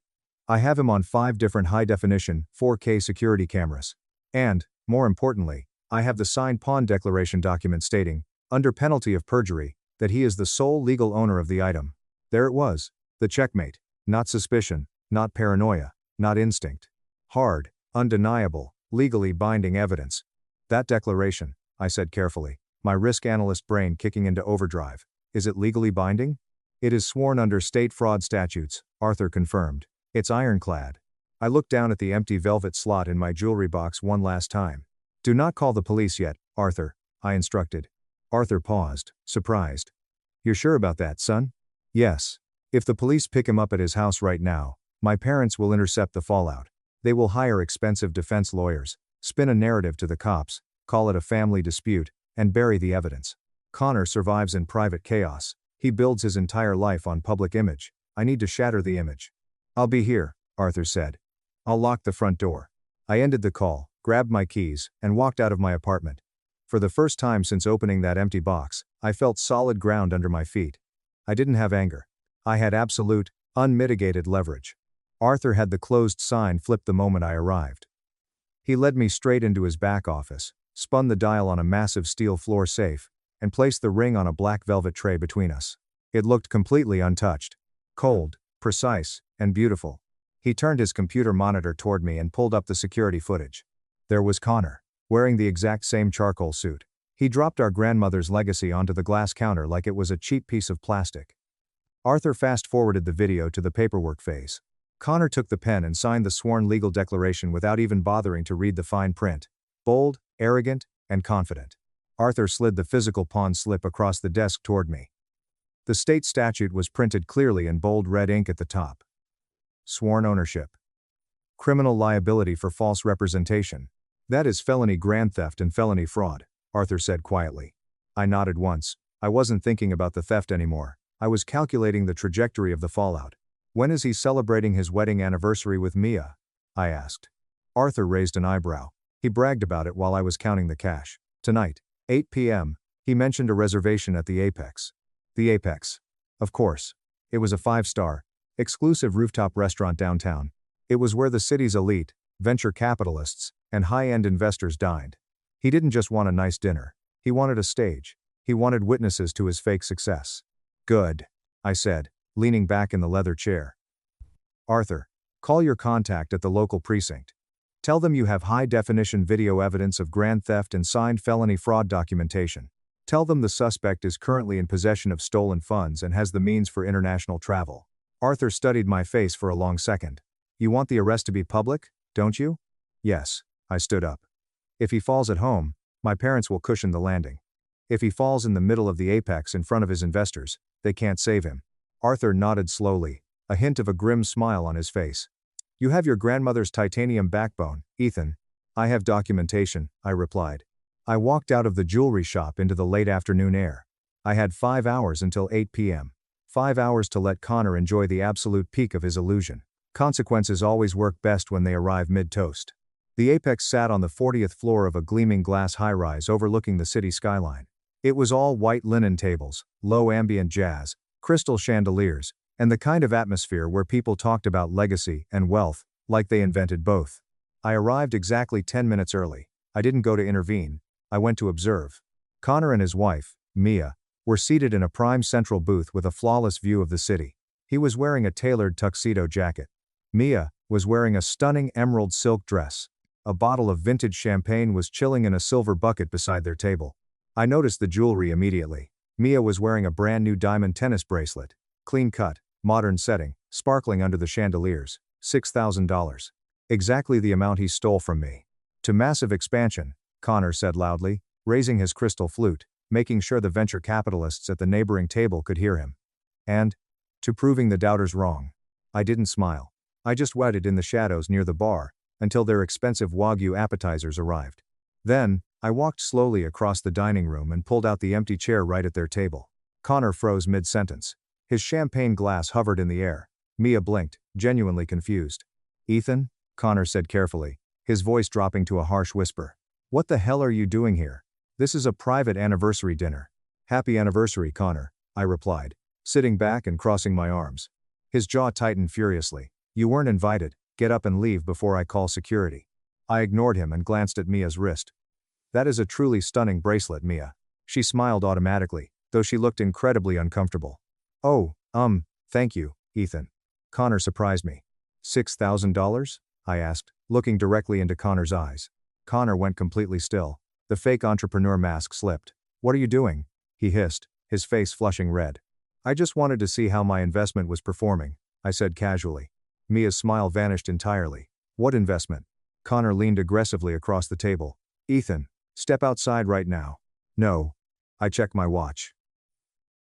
"I have him on 5 different high-definition, 4K security cameras. And, more importantly, I have the signed pawn declaration document stating, under penalty of perjury, that he is the sole legal owner of the item." There it was. The checkmate. Not suspicion, not paranoia, not instinct. Hard, undeniable, legally binding evidence. That declaration, I said carefully, my risk analyst brain kicking into overdrive. Is it legally binding? It is sworn under state fraud statutes, Arthur confirmed. It's ironclad. I looked down at the empty velvet slot in my jewelry box one last time. Do not call the police yet, Arthur, I instructed. Arthur paused, surprised. You're sure about that, son? Yes. If the police pick him up at his house right now, my parents will intercept the fallout. They will hire expensive defense lawyers, spin a narrative to the cops, call it a family dispute, and bury the evidence. Connor survives in private chaos. He builds his entire life on public image. I need to shatter the image. I'll be here, Arthur said. I'll lock the front door. I ended the call, grabbed my keys, and walked out of my apartment. For the first time since opening that empty box, I felt solid ground under my feet. I didn't have anger. I had absolute, unmitigated leverage. Arthur had the closed sign flipped the moment I arrived. He led me straight into his back office, spun the dial on a massive steel floor safe, and placed the ring on a black velvet tray between us. It looked completely untouched. Cold, precise, and beautiful. He turned his computer monitor toward me and pulled up the security footage. There was Connor, wearing the exact same charcoal suit. He dropped our grandmother's legacy onto the glass counter like it was a cheap piece of plastic. Arthur fast-forwarded the video to the paperwork phase. Connor took the pen and signed the sworn legal declaration without even bothering to read the fine print. Bold, arrogant, and confident. Arthur slid the physical pawn slip across the desk toward me. The state statute was printed clearly in bold red ink at the top. Sworn ownership. Criminal liability for false representation. That is felony grand theft and felony fraud, Arthur said quietly. I nodded once. I wasn't thinking about the theft anymore. I was calculating the trajectory of the fallout. When is he celebrating his wedding anniversary with Mia? I asked. Arthur raised an eyebrow. He bragged about it while I was counting the cash. Tonight, 8 p.m., he mentioned a reservation at the Apex. The Apex. Of course. It was a 5-star, exclusive rooftop restaurant downtown. It was where the city's elite, venture capitalists, and high-end investors dined. He didn't just want a nice dinner. He wanted a stage. He wanted witnesses to his fake success. Good, I said, leaning back in the leather chair. Arthur, call your contact at the local precinct. Tell them you have high-definition video evidence of grand theft and signed felony fraud documentation. Tell them the suspect is currently in possession of stolen funds and has the means for international travel. Arthur studied my face for a long second. You want the arrest to be public, don't you? Yes, I stood up. If he falls at home, my parents will cushion the landing. If he falls in the middle of the Apex in front of his investors, they can't save him. Arthur nodded slowly, a hint of a grim smile on his face. You have your grandmother's titanium backbone, Ethan. I have documentation, I replied. I walked out of the jewelry shop into the late afternoon air. I had 5 hours until 8 p.m. 5 hours to let Connor enjoy the absolute peak of his illusion. Consequences always work best when they arrive mid-toast. The Apex sat on the 40th floor of a gleaming glass high-rise overlooking the city skyline. It was all white linen tables, low ambient jazz, crystal chandeliers, and the kind of atmosphere where people talked about legacy and wealth, like they invented both. I arrived exactly 10 minutes early. I didn't go to intervene, I went to observe. Connor and his wife, Mia, were seated in a prime central booth with a flawless view of the city. He was wearing a tailored tuxedo jacket. Mia was wearing a stunning emerald silk dress. A bottle of vintage champagne was chilling in a silver bucket beside their table. I noticed the jewelry immediately. Mia was wearing a brand new diamond tennis bracelet. Clean cut, modern setting, sparkling under the chandeliers. $6,000. Exactly the amount he stole from me. To massive expansion, Connor said loudly, raising his crystal flute, making sure the venture capitalists at the neighboring table could hear him. And to proving the doubters wrong. I didn't smile. I just waited in the shadows near the bar, until their expensive Wagyu appetizers arrived. Then, I walked slowly across the dining room and pulled out the empty chair right at their table. Connor froze mid-sentence. His champagne glass hovered in the air. Mia blinked, genuinely confused. Ethan, Connor said carefully, his voice dropping to a harsh whisper. What the hell are you doing here? This is a private anniversary dinner. Happy anniversary, Connor, I replied, sitting back and crossing my arms. His jaw tightened furiously. You weren't invited, get up and leave before I call security. I ignored him and glanced at Mia's wrist. That is a truly stunning bracelet, Mia. She smiled automatically, though she looked incredibly uncomfortable. Oh, thank you, Ethan. Connor surprised me. $6,000? I asked, looking directly into Connor's eyes. Connor went completely still. The fake entrepreneur mask slipped. "What are you doing?" he hissed, his face flushing red. "I just wanted to see how my investment was performing," I said casually. Mia's smile vanished entirely. "What investment?" Connor leaned aggressively across the table. "Ethan, step outside right now." "No." I checked my watch.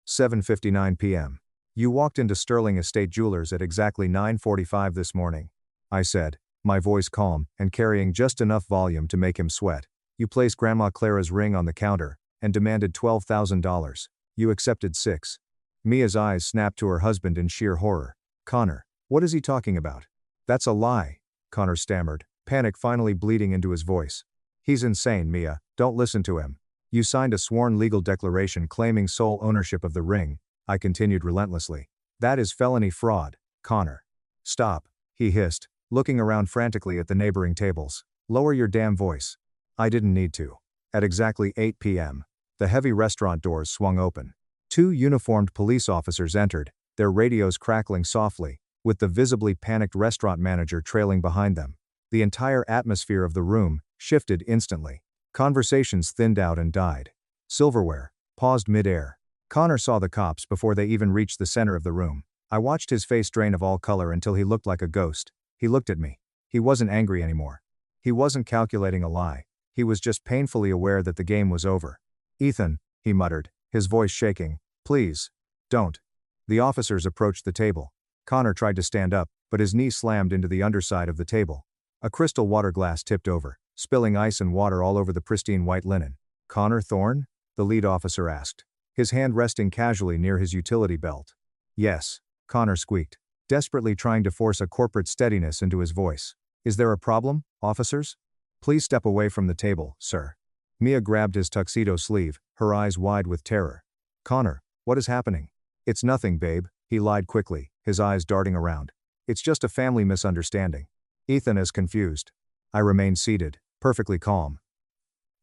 7:59 p.m. "You walked into Sterling Estate Jewelers at exactly 9:45 this morning," I said, my voice calm and carrying just enough volume to make him sweat. "You placed Grandma Clara's ring on the counter and demanded $12,000. You accepted 6. Mia's eyes snapped to her husband in sheer horror. "Connor, what is he talking about?" "That's a lie," Connor stammered, panic finally bleeding into his voice. "He's insane, Mia, don't listen to him. You signed a sworn legal declaration claiming sole ownership of the ring," I continued relentlessly. "That is felony fraud, Connor." "Stop," he hissed, looking around frantically at the neighboring tables. "Lower your damn voice." I didn't need to. At exactly 8 p.m., the heavy restaurant doors swung open. 2 uniformed police officers entered, their radios crackling softly, with the visibly panicked restaurant manager trailing behind them. The entire atmosphere of the room shifted instantly. Conversations thinned out and died. Silverware paused mid-air. Connor saw the cops before they even reached the center of the room. I watched his face drain of all color until he looked like a ghost. He looked at me. He wasn't angry anymore. He wasn't calculating a lie. He was just painfully aware that the game was over. "Ethan," he muttered, his voice shaking, "please, don't." The officers approached the table. Connor tried to stand up, but his knee slammed into the underside of the table. A crystal water glass tipped over, spilling ice and water all over the pristine white linen. "Connor Thorne?" the lead officer asked, his hand resting casually near his utility belt. "Yes," Connor squeaked, desperately trying to force a corporate steadiness into his voice. "Is there a problem, officers?" "Please step away from the table, sir." Mia grabbed his tuxedo sleeve, her eyes wide with terror. "Connor, what is happening?" "It's nothing, babe," he lied quickly, his eyes darting around. "It's just a family misunderstanding." Ethan is confused. I remained seated, perfectly calm.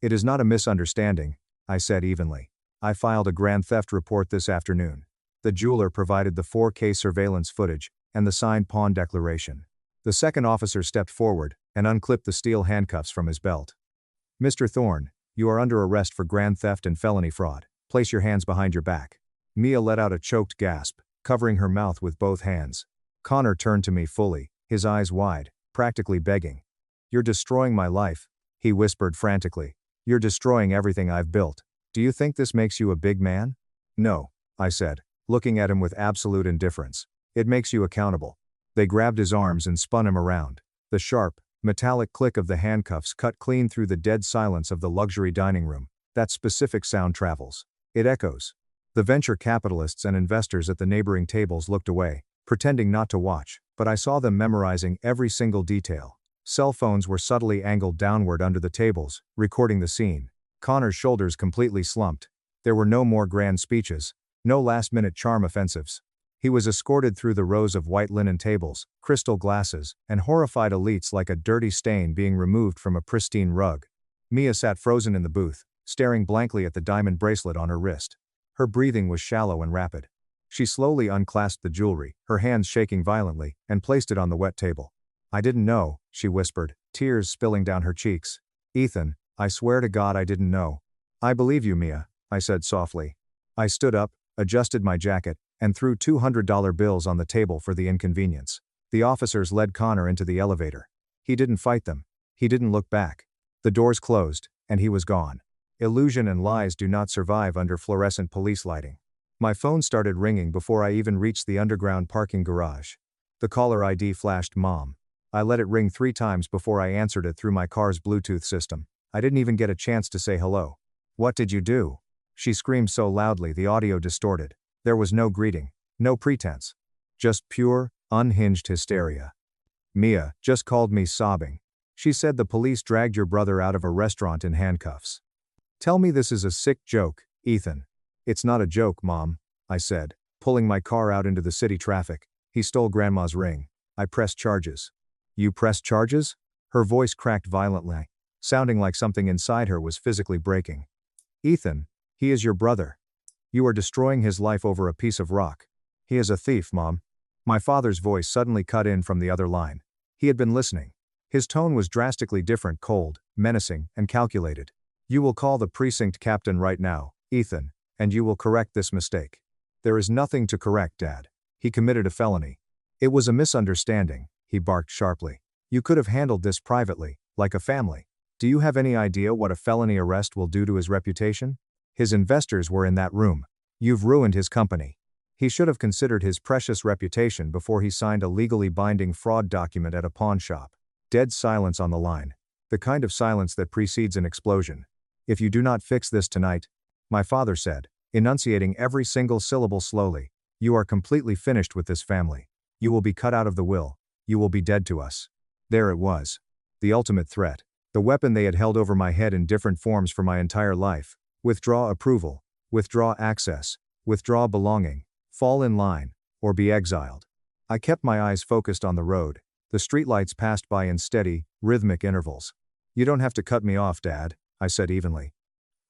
"It is not a misunderstanding," I said evenly. "I filed a grand theft report this afternoon. The jeweler provided the 4K surveillance footage and the signed pawn declaration." The second officer stepped forward and unclipped the steel handcuffs from his belt. "Mr. Thorne, you are under arrest for grand theft and felony fraud. Place your hands behind your back." Mia let out a choked gasp, covering her mouth with both hands. Connor turned to me fully, his eyes wide, practically begging. "You're destroying my life," he whispered frantically. "You're destroying everything I've built. Do you think this makes you a big man?" "No," I said, looking at him with absolute indifference. "It makes you accountable." They grabbed his arms and spun him around. The sharp, metallic click of the handcuffs cut clean through the dead silence of the luxury dining room. That specific sound travels. It echoes. The venture capitalists and investors at the neighboring tables looked away, pretending not to watch, but I saw them memorizing every single detail. Cell phones were subtly angled downward under the tables, recording the scene. Connor's shoulders completely slumped. There were no more grand speeches, no last-minute charm offensives. He was escorted through the rows of white linen tables, crystal glasses, and horrified elites like a dirty stain being removed from a pristine rug. Mia sat frozen in the booth, staring blankly at the diamond bracelet on her wrist. Her breathing was shallow and rapid. She slowly unclasped the jewelry, her hands shaking violently, and placed it on the wet table. "I didn't know," she whispered, tears spilling down her cheeks. "Ethan, I swear to God I didn't know." "I believe you, Mia," I said softly. I stood up, adjusted my jacket, and threw $200 bills on the table for the inconvenience. The officers led Connor into the elevator. He didn't fight them. He didn't look back. The doors closed, and he was gone. Illusion and lies do not survive under fluorescent police lighting. My phone started ringing before I even reached the underground parking garage. The caller ID flashed Mom. I let it ring 3 times before I answered it through my car's Bluetooth system. I didn't even get a chance to say hello. "What did you do?" She screamed so loudly the audio distorted. There was no greeting, no pretense. Just pure, unhinged hysteria. "Mia just called me sobbing. She said the police dragged your brother out of a restaurant in handcuffs." "Tell me this is a sick joke, Ethan." "It's not a joke, Mom," I said, pulling my car out into the city traffic. "He stole Grandma's ring. I pressed charges." "You pressed charges?" Her voice cracked violently, sounding like something inside her was physically breaking. "Ethan, he is your brother. You are destroying his life over a piece of rock. He is a thief, Mom." My father's voice suddenly cut in from the other line. He had been listening. His tone was drastically different, cold, menacing, and calculated. You will call the precinct captain right now, Ethan, and you will correct this mistake. There is nothing to correct, Dad. He committed a felony. It was a misunderstanding, he barked sharply. You could have handled this privately, like a family. Do you have any idea what a felony arrest will do to his reputation? His investors were in that room. You've ruined his company. He should have considered his precious reputation before he signed a legally binding fraud document at a pawn shop. Dead silence on the line. The kind of silence that precedes an explosion. If you do not fix this tonight, my father said, enunciating every single syllable slowly, you are completely finished with this family. You will be cut out of the will. You will be dead to us. There it was. The ultimate threat. The weapon they had held over my head in different forms for my entire life. Withdraw approval. Withdraw access. Withdraw belonging. Fall in line, or be exiled. I kept my eyes focused on the road. The streetlights passed by in steady, rhythmic intervals. You don't have to cut me off, Dad, I said evenly.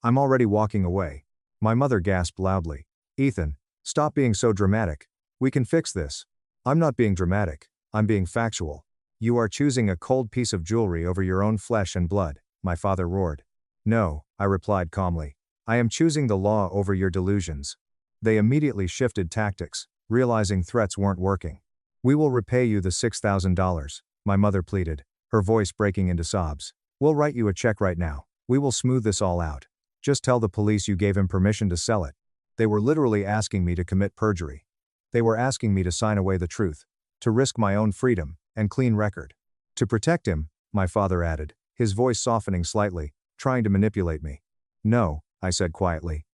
I'm already walking away. My mother gasped loudly. Ethan, stop being so dramatic. We can fix this. I'm not being dramatic, I'm being factual. You are choosing a cold piece of jewelry over your own flesh and blood, my father roared. No, I replied calmly. I am choosing the law over your delusions. They immediately shifted tactics, realizing threats weren't working. We will repay you the $6,000, my mother pleaded, her voice breaking into sobs. We'll write you a check right now. We will smooth this all out. Just tell the police you gave him permission to sell it. They were literally asking me to commit perjury. They were asking me to sign away the truth, to risk my own freedom and clean record. To protect him, my father added, his voice softening slightly, trying to manipulate me. No, I said quietly.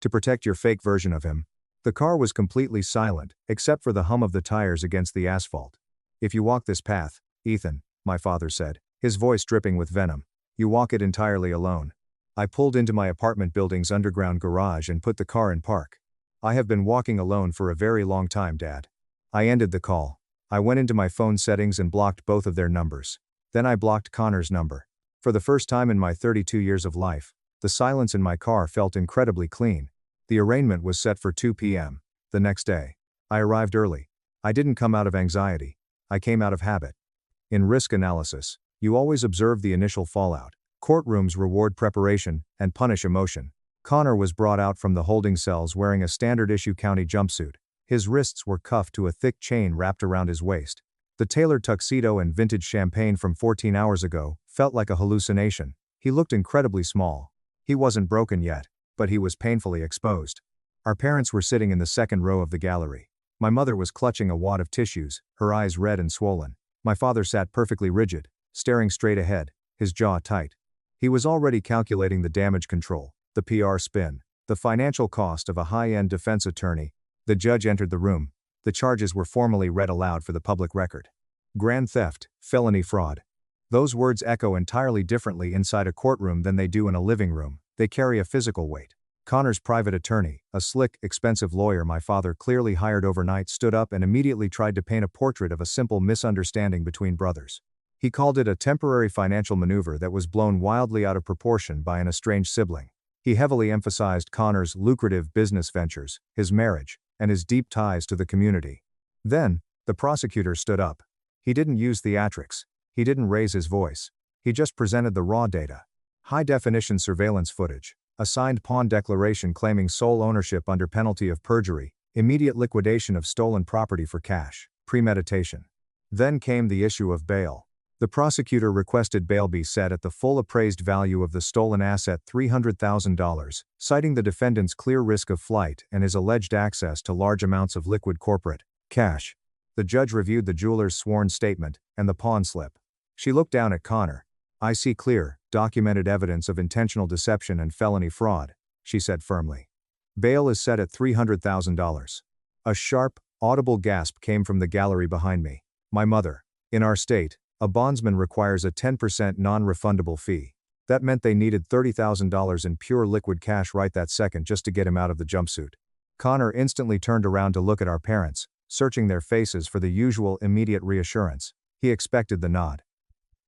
To protect your fake version of him. The car was completely silent, except for the hum of the tires against the asphalt. If you walk this path, Ethan, my father said, his voice dripping with venom, you walk it entirely alone. I pulled into my apartment building's underground garage and put the car in park. I have been walking alone for a very long time, Dad. I ended the call. I went into my phone settings and blocked both of their numbers. Then I blocked Connor's number. For the first time in my 32 years of life, the silence in my car felt incredibly clean. The arraignment was set for 2 p.m. the next day. I arrived early. I didn't come out of anxiety. I came out of habit. In risk analysis, you always observe the initial fallout. Courtrooms reward preparation and punish emotion. Connor was brought out from the holding cells wearing a standard-issue county jumpsuit. His wrists were cuffed to a thick chain wrapped around his waist. The tailored tuxedo and vintage champagne from 14 hours ago felt like a hallucination. He looked incredibly small. He wasn't broken yet, but he was painfully exposed. Our parents were sitting in the second row of the gallery. My mother was clutching a wad of tissues, her eyes red and swollen. My father sat perfectly rigid, staring straight ahead, his jaw tight. He was already calculating the damage control, the PR spin, the financial cost of a high-end defense attorney. The judge entered the room. The charges were formally read aloud for the public record. Grand theft, felony fraud. Those words echo entirely differently inside a courtroom than they do in a living room. They carry a physical weight. Connor's private attorney, a slick, expensive lawyer my father clearly hired overnight, stood up and immediately tried to paint a portrait of a simple misunderstanding between brothers. He called it a temporary financial maneuver that was blown wildly out of proportion by an estranged sibling. He heavily emphasized Connor's lucrative business ventures, his marriage, and his deep ties to the community. Then, the prosecutor stood up. He didn't use theatrics. He didn't raise his voice. He just presented the raw data. High-definition surveillance footage, a signed pawn declaration claiming sole ownership under penalty of perjury, immediate liquidation of stolen property for cash, premeditation. Then came the issue of bail. The prosecutor requested bail be set at the full appraised value of the stolen asset $300,000, citing the defendant's clear risk of flight and his alleged access to large amounts of liquid corporate cash. The judge reviewed the jeweler's sworn statement and the pawn slip. She looked down at Connor. I see clear, documented evidence of intentional deception and felony fraud, she said firmly. Bail is set at $300,000. A sharp, audible gasp came from the gallery behind me. My mother. In our state, a bondsman requires a 10% non-refundable fee. That meant they needed $30,000 in pure liquid cash right that second just to get him out of the jumpsuit. Connor instantly turned around to look at our parents, searching their faces for the usual immediate reassurance. He expected the nod.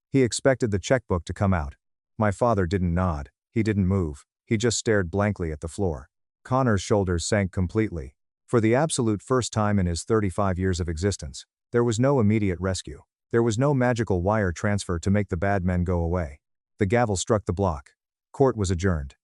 He expected the checkbook to come out. My father didn't nod, he didn't move, he just stared blankly at the floor. Connor's shoulders sank completely. For the absolute first time in his 35 years of existence, there was no immediate rescue. There was no magical wire transfer to make the bad men go away. The gavel struck the block. Court was adjourned.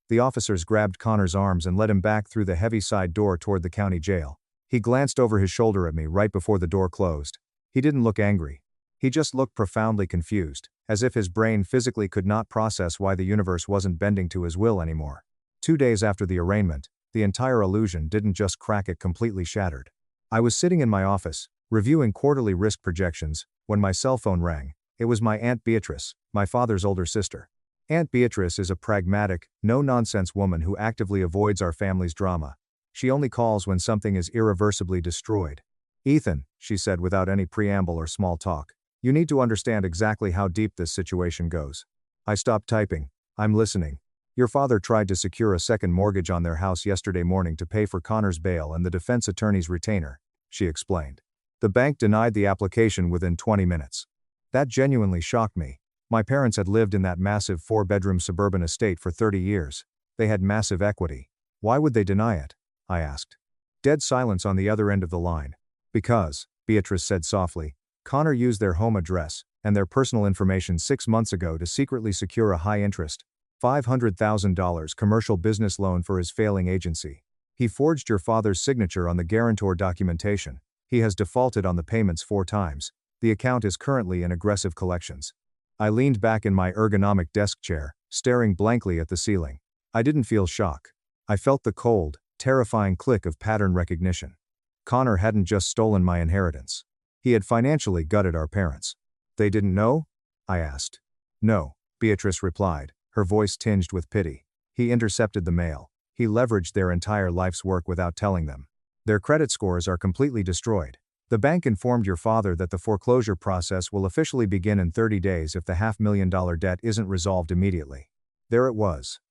The officers grabbed Connor's arms and led him back through the heavy side door toward the county jail. He glanced over his shoulder at me right before the door closed. He didn't look angry. He just looked profoundly confused, as if his brain physically could not process why the universe wasn't bending to his will anymore. 2 days after the arraignment, the entire illusion didn't just crack, it completely shattered. I was sitting in my office, reviewing quarterly risk projections, when my cell phone rang. It was my Aunt Beatrice, my father's older sister. Aunt Beatrice is a pragmatic, no-nonsense woman who actively avoids our family's drama. She only calls when something is irreversibly destroyed. "Ethan," she said without any preamble or small talk, "you need to understand exactly how deep this situation goes." I stopped typing. "I'm listening." "Your father tried to secure a second mortgage on their house yesterday morning to pay for Connor's bail and the defense attorney's retainer," she explained. "The bank denied the application within 20 minutes. That genuinely shocked me. My parents had lived in that massive 4-bedroom suburban estate for 30 years. They had massive equity. Why would they deny it?" I asked. Dead silence on the other end of the line. "Because," Beatrice said softly, "Connor used their home address and their personal information 6 months ago to secretly secure a high-interest, $500,000 commercial business loan for his failing agency. He forged your father's signature on the guarantor documentation. He has defaulted on the payments 4 times. The account is currently in aggressive collections." I leaned back in my ergonomic desk chair, staring blankly at the ceiling. I didn't feel shock. I felt the cold, terrifying click of pattern recognition. Connor hadn't just stolen my inheritance. He had financially gutted our parents. "They didn't know?" I asked. "No," Beatrice replied, her voice tinged with pity. "He intercepted the mail. He leveraged their entire life's work without telling them. Their credit scores are completely destroyed. The bank informed your father that the foreclosure process will officially begin in 30 days if the $500,000 debt isn't resolved immediately." There it was.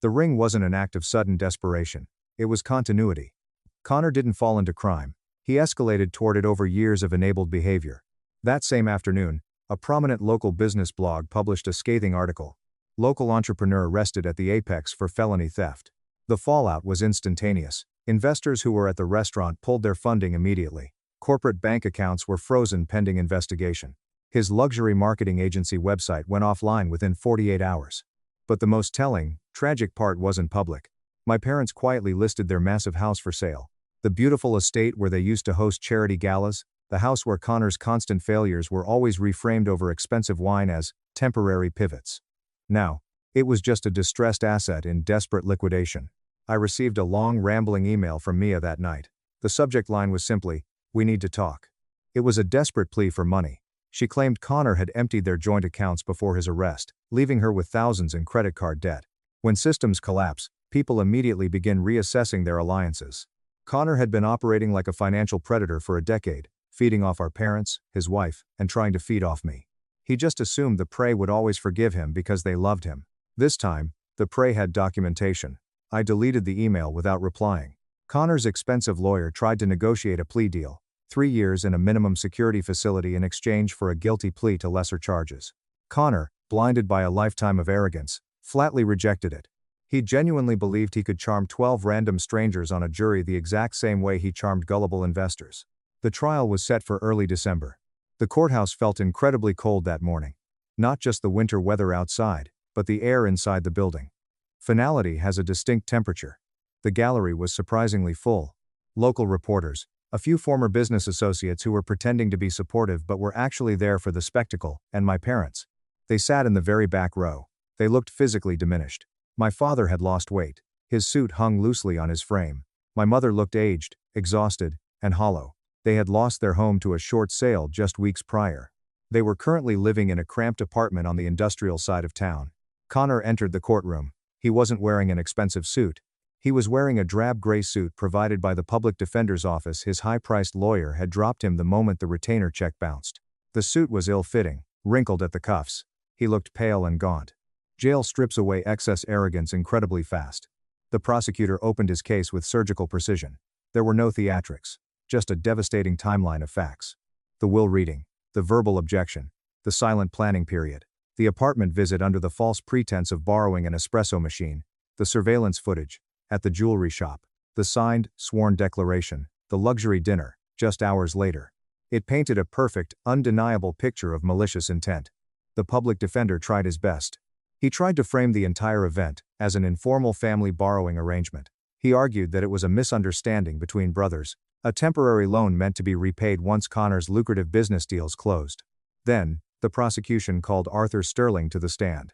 The ring wasn't an act of sudden desperation. It was continuity. Connor didn't fall into crime. He escalated toward it over years of enabled behavior. That same afternoon, a prominent local business blog published a scathing article. "Local entrepreneur arrested at the apex for felony theft." The fallout was instantaneous. Investors who were at the restaurant pulled their funding immediately. Corporate bank accounts were frozen pending investigation. His luxury marketing agency website went offline within 48 hours. But the most telling, tragic part wasn't public. My parents quietly listed their massive house for sale. The beautiful estate where they used to host charity galas, the house where Connor's constant failures were always reframed over expensive wine as temporary pivots. Now, it was just a distressed asset in desperate liquidation. I received a long, rambling email from Mia that night. The subject line was simply, "We need to talk." It was a desperate plea for money. She claimed Connor had emptied their joint accounts before his arrest, leaving her with thousands in credit card debt. When systems collapse, people immediately begin reassessing their alliances. Connor had been operating like a financial predator for a decade, feeding off our parents, his wife, and trying to feed off me. He just assumed the prey would always forgive him because they loved him. This time, the prey had documentation. I deleted the email without replying. Connor's expensive lawyer tried to negotiate a plea deal, 3 years in a minimum security facility in exchange for a guilty plea to lesser charges. Connor, blinded by a lifetime of arrogance, flatly rejected it. He genuinely believed he could charm 12 random strangers on a jury the exact same way he charmed gullible investors. The trial was set for early December. The courthouse felt incredibly cold that morning. Not just the winter weather outside, but the air inside the building. Finality has a distinct temperature. The gallery was surprisingly full. Local reporters, a few former business associates who were pretending to be supportive but were actually there for the spectacle, and my parents. They sat in the very back row. They looked physically diminished. My father had lost weight. His suit hung loosely on his frame. My mother looked aged, exhausted, and hollow. They had lost their home to a short sale just weeks prior. They were currently living in a cramped apartment on the industrial side of town. Connor entered the courtroom. He wasn't wearing an expensive suit. He was wearing a drab gray suit provided by the public defender's office his high-priced lawyer had dropped him the moment the retainer check bounced. The suit was ill-fitting, wrinkled at the cuffs. He looked pale and gaunt. Jail strips away excess arrogance incredibly fast. The prosecutor opened his case with surgical precision. There were no theatrics, just a devastating timeline of facts. The will reading, the verbal objection, the silent planning period, the apartment visit under the false pretense of borrowing an espresso machine, the surveillance footage at the jewelry shop, the signed, sworn declaration, the luxury dinner, just hours later. It painted a perfect, undeniable picture of malicious intent. The public defender tried his best. He tried to frame the entire event as an informal family borrowing arrangement. He argued that it was a misunderstanding between brothers, a temporary loan meant to be repaid once Connor's lucrative business deals closed. Then, the prosecution called Arthur Sterling to the stand.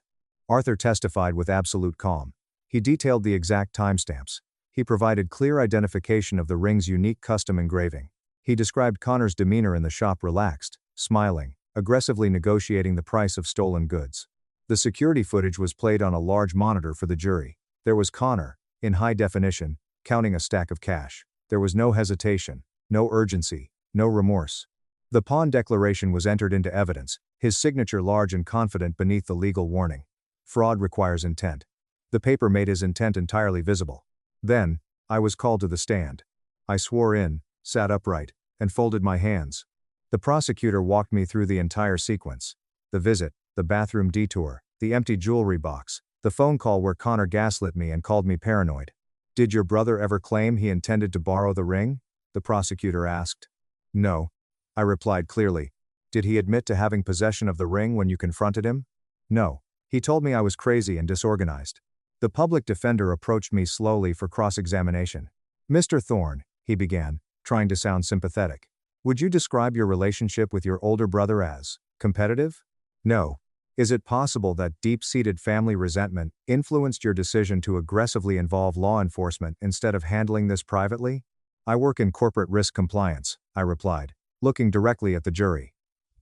Arthur testified with absolute calm. He detailed the exact timestamps. He provided clear identification of the ring's unique custom engraving. He described Connor's demeanor in the shop: relaxed, smiling, aggressively negotiating the price of stolen goods. The security footage was played on a large monitor for the jury. There was Connor, in high definition, counting a stack of cash. There was no hesitation, no urgency, no remorse. The pawn declaration was entered into evidence, his signature large and confident beneath the legal warning. Fraud requires intent. The paper made his intent entirely visible. Then, I was called to the stand. I swore in, sat upright, and folded my hands. The prosecutor walked me through the entire sequence. The visit, the bathroom detour, the empty jewelry box, the phone call where Connor gaslit me and called me paranoid. "Did your brother ever claim he intended to borrow the ring?" the prosecutor asked. "No," I replied clearly. "Did he admit to having possession of the ring when you confronted him?" "No. He told me I was crazy and disorganized." The public defender approached me slowly for cross-examination. "Mr. Thorne," he began, trying to sound sympathetic, "would you describe your relationship with your older brother as competitive?" "No." "Is it possible that deep-seated family resentment influenced your decision to aggressively involve law enforcement instead of handling this privately?" "I work in corporate risk compliance," I replied, looking directly at the jury.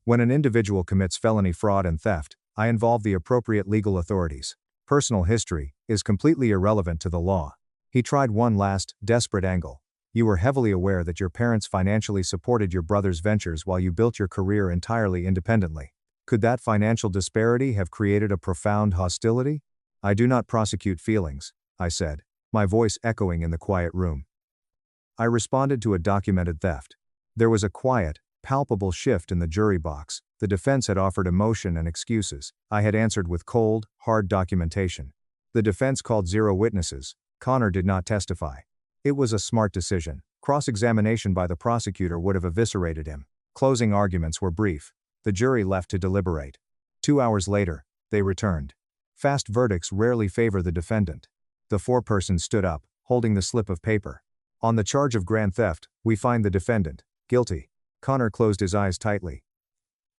"When an individual commits felony fraud and theft, I involve the appropriate legal authorities. Personal history is completely irrelevant to the law." He tried one last, desperate angle. "You were heavily aware that your parents financially supported your brother's ventures while you built your career entirely independently. Could that financial disparity have created a profound hostility?" "I do not prosecute feelings," I said, my voice echoing in the quiet room. I responded to a documented theft. There was a quiet, palpable shift in the jury box. The defense had offered emotion and excuses. I had answered with cold, hard documentation. The defense called 0 witnesses. Connor did not testify. It was a smart decision. Cross-examination by the prosecutor would have eviscerated him. Closing arguments were brief. The jury left to deliberate. 2 hours later, they returned. Fast verdicts rarely favor the defendant. The foreperson stood up, holding the slip of paper. "On the charge of grand theft, we find the defendant guilty." Connor closed his eyes tightly.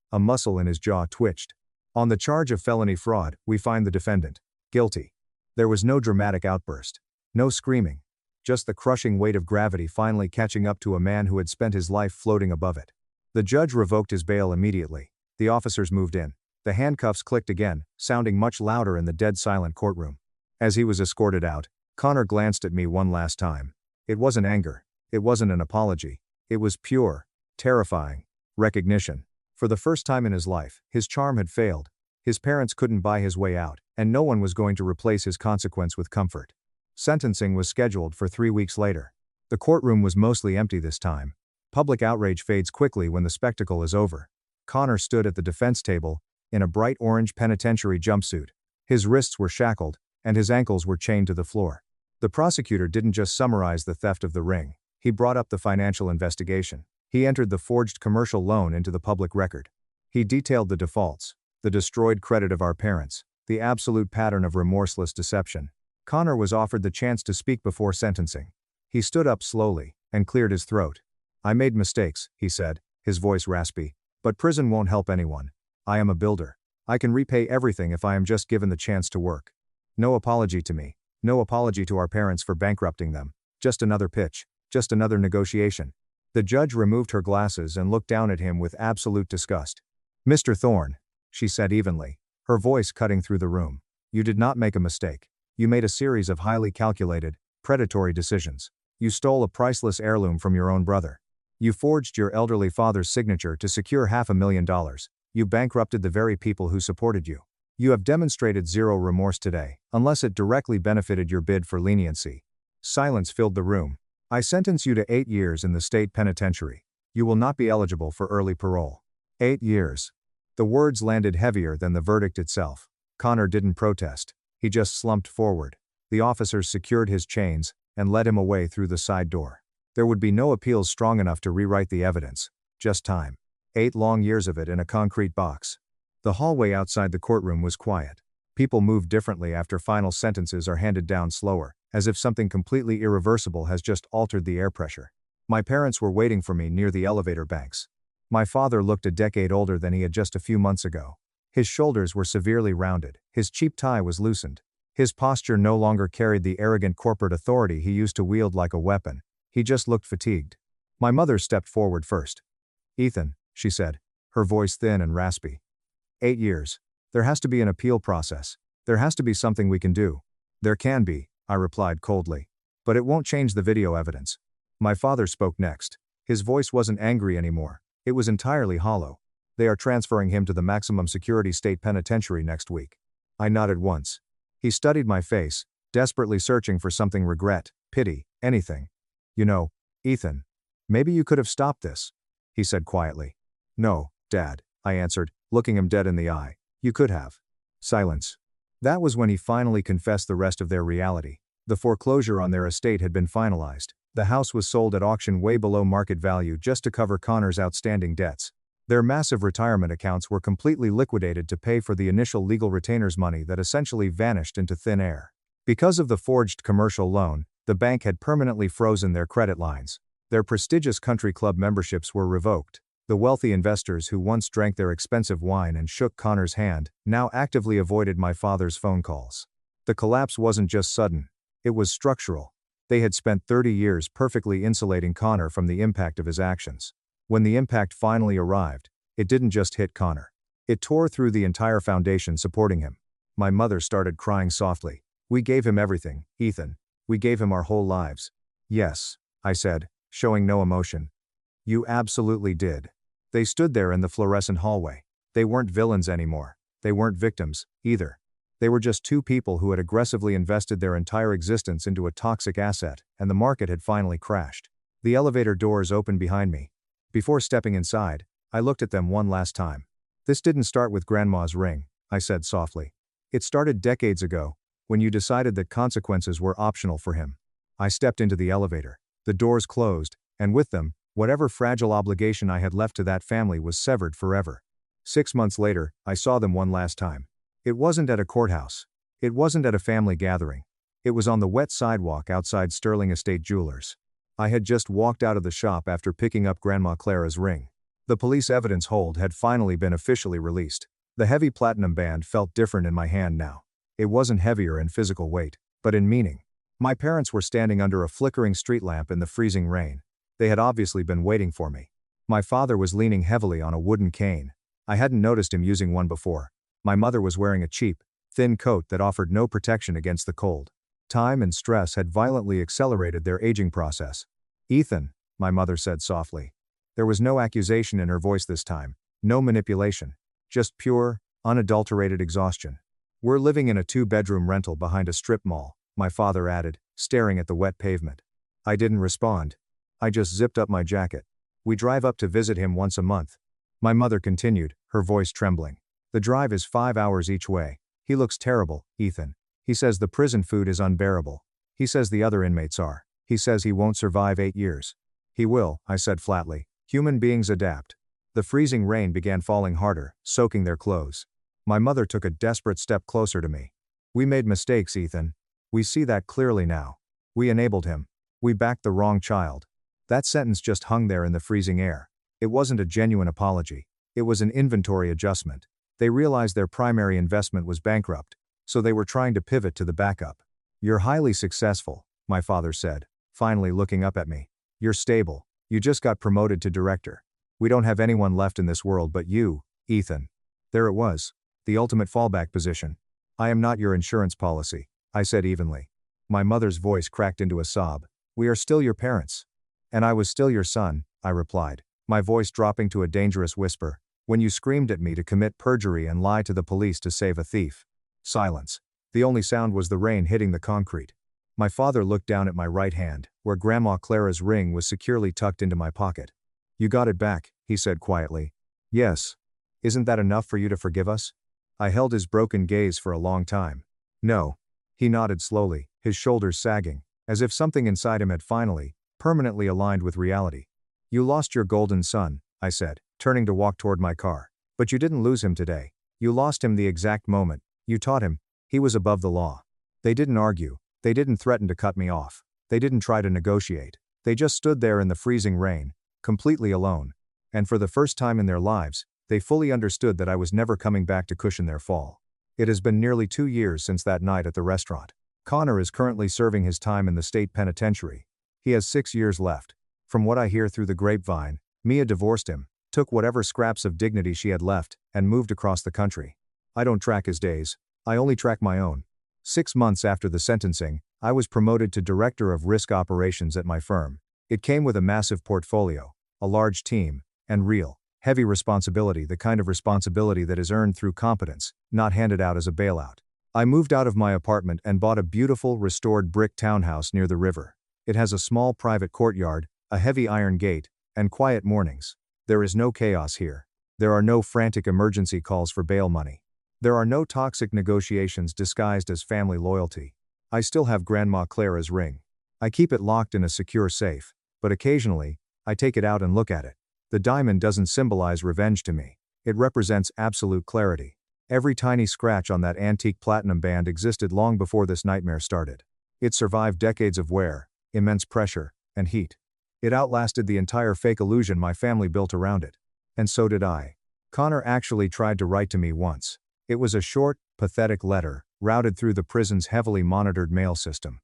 A muscle in his jaw twitched. "On the charge of felony fraud, we find the defendant guilty." There was no dramatic outburst. No screaming. Just the crushing weight of gravity finally catching up to a man who had spent his life floating above it. The judge revoked his bail immediately. The officers moved in. The handcuffs clicked again, sounding much louder in the dead-silent courtroom. As he was escorted out, Connor glanced at me one last time. It wasn't anger. It wasn't an apology. It was pure, terrifying recognition. For the first time in his life, his charm had failed. His parents couldn't buy his way out, and no one was going to replace his consequence with comfort. Sentencing was scheduled for 3 weeks later. The courtroom was mostly empty this time. Public outrage fades quickly when the spectacle is over. Connor stood at the defense table, in a bright orange penitentiary jumpsuit. His wrists were shackled, and his ankles were chained to the floor. The prosecutor didn't just summarize the theft of the ring, he brought up the financial investigation. He entered the forged commercial loan into the public record. He detailed the defaults, the destroyed credit of our parents, the absolute pattern of remorseless deception. Connor was offered the chance to speak before sentencing. He stood up slowly, and cleared his throat. "I made mistakes," he said, his voice raspy, "but prison won't help anyone. I am a builder. I can repay everything if I am just given the chance to work. No apology to me. No apology to our parents for bankrupting them. Just another pitch. Just another negotiation." The judge removed her glasses and looked down at him with absolute disgust. "Mr. Thorne," she said evenly, her voice cutting through the room, "you did not make a mistake. You made a series of highly calculated, predatory decisions. You stole a priceless heirloom from your own brother. You forged your elderly father's signature to secure $500,000. You bankrupted the very people who supported you. You have demonstrated zero remorse today, unless it directly benefited your bid for leniency." Silence filled the room. "I sentence you to 8 years in the state penitentiary. You will not be eligible for early parole." 8 years. The words landed heavier than the verdict itself. Connor didn't protest. He just slumped forward. The officers secured his chains and led him away through the side door. There would be no appeals strong enough to rewrite the evidence. Just time. 8 long years of it in a concrete box. The hallway outside the courtroom was quiet. People move differently after final sentences are handed down slower, as if something completely irreversible has just altered the air pressure. My parents were waiting for me near the elevator banks. My father looked a decade older than he had just a few months ago. His shoulders were severely rounded, his cheap tie was loosened. His posture no longer carried the arrogant corporate authority he used to wield like a weapon. He just looked fatigued. My mother stepped forward first. "Ethan," she said, her voice thin and raspy. 8 years. There has to be an appeal process. There has to be something we can do. There can be, I replied coldly. But it won't change the video evidence. My father spoke next. His voice wasn't angry anymore. It was entirely hollow. "They are transferring him to the maximum security state penitentiary next week." I nodded once. He studied my face, desperately searching for something: regret, pity, anything. "You know, Ethan, maybe you could have stopped this," he said quietly. "No, Dad," I answered, looking him dead in the eye. "You could have." Silence. That was when he finally confessed the rest of their reality. The foreclosure on their estate had been finalized. The house was sold at auction way below market value just to cover Connor's outstanding debts. Their massive retirement accounts were completely liquidated to pay for the initial legal retainers' money that essentially vanished into thin air. Because of the forged commercial loan, the bank had permanently frozen their credit lines. Their prestigious country club memberships were revoked. The wealthy investors who once drank their expensive wine and shook Connor's hand now actively avoided my father's phone calls. The collapse wasn't just sudden. It was structural. They had spent 30 years perfectly insulating Connor from the impact of his actions. When the impact finally arrived, it didn't just hit Connor. It tore through the entire foundation supporting him. My mother started crying softly. "We gave him everything, Ethan. We gave him our whole lives." "Yes," I said, showing no emotion. "You absolutely did." They stood there in the fluorescent hallway. They weren't villains anymore. They weren't victims, either. They were just two people who had aggressively invested their entire existence into a toxic asset, and the market had finally crashed. The elevator doors opened behind me. Before stepping inside, I looked at them one last time. "This didn't start with Grandma's ring," I said softly. "It started decades ago, when you decided that consequences were optional for him." I stepped into the elevator. The doors closed, and with them, whatever fragile obligation I had left to that family was severed forever. 6 months later, I saw them one last time. It wasn't at a courthouse. It wasn't at a family gathering. It was on the wet sidewalk outside Sterling Estate Jewelers. I had just walked out of the shop after picking up Grandma Clara's ring. The police evidence hold had finally been officially released. The heavy platinum band felt different in my hand now. It wasn't heavier in physical weight, but in meaning. My parents were standing under a flickering street lamp in the freezing rain. They had obviously been waiting for me. My father was leaning heavily on a wooden cane. I hadn't noticed him using one before. My mother was wearing a cheap, thin coat that offered no protection against the cold. Time and stress had violently accelerated their aging process. "Ethan," my mother said softly. There was no accusation in her voice this time, no manipulation. Just pure, unadulterated exhaustion. "We're living in a 2-bedroom rental behind a strip mall," my father added, staring at the wet pavement. I didn't respond. I just zipped up my jacket. "We drive up to visit him once a month." My mother continued, her voice trembling. "The drive is 5 hours each way. He looks terrible, Ethan. He says the prison food is unbearable. He says the other inmates are. He says he won't survive 8 years." "He will," I said flatly. "Human beings adapt." The freezing rain began falling harder, soaking their clothes. My mother took a desperate step closer to me. "We made mistakes, Ethan. We see that clearly now. We enabled him. We backed the wrong child." That sentence just hung there in the freezing air. It wasn't a genuine apology. It was an inventory adjustment. They realized their primary investment was bankrupt, so they were trying to pivot to the backup. "You're highly successful," my father said, finally looking up at me. "You're stable. You just got promoted to director. We don't have anyone left in this world but you, Ethan." There it was. The ultimate fallback position. "I am not your insurance policy," I said evenly. My mother's voice cracked into a sob. "We are still your parents." "And I was still your son," I replied, my voice dropping to a dangerous whisper, "when you screamed at me to commit perjury and lie to the police to save a thief." Silence. The only sound was the rain hitting the concrete. My father looked down at my right hand, where Grandma Clara's ring was securely tucked into my pocket. "You got it back," he said quietly. "Yes. Isn't that enough for you to forgive us?" I held his broken gaze for a long time. "No." He nodded slowly, his shoulders sagging, as if something inside him had finally, permanently aligned with reality. "You lost your golden son," I said, turning to walk toward my car. "But you didn't lose him today. You lost him the exact moment you taught him He was above the law. They didn't argue, they didn't threaten to cut me off, they didn't try to negotiate, they just stood there in the freezing rain, completely alone. And for the first time in their lives, they fully understood that I was never coming back to cushion their fall. It has been nearly 2 years since that night at the restaurant. Connor is currently serving his time in the state penitentiary. He has 6 years left. From what I hear through the grapevine, Mia divorced him, took whatever scraps of dignity she had left, and moved across the country. I don't track his days, I only track my own. 6 months after the sentencing, I was promoted to Director of Risk Operations at my firm. It came with a massive portfolio, a large team, and real, heavy responsibility, the kind of responsibility that is earned through competence, not handed out as a bailout. I moved out of my apartment and bought a beautiful, restored brick townhouse near the river. It has a small private courtyard, a heavy iron gate, and quiet mornings. There is no chaos here. There are no frantic emergency calls for bail money. There are no toxic negotiations disguised as family loyalty. I still have Grandma Clara's ring. I keep it locked in a secure safe, but occasionally, I take it out and look at it. The diamond doesn't symbolize revenge to me. It represents absolute clarity. Every tiny scratch on that antique platinum band existed long before this nightmare started. It survived decades of wear, immense pressure, and heat. It outlasted the entire fake illusion my family built around it. And so did I. Connor actually tried to write to me once. It was a short, pathetic letter, routed through the prison's heavily monitored mail system.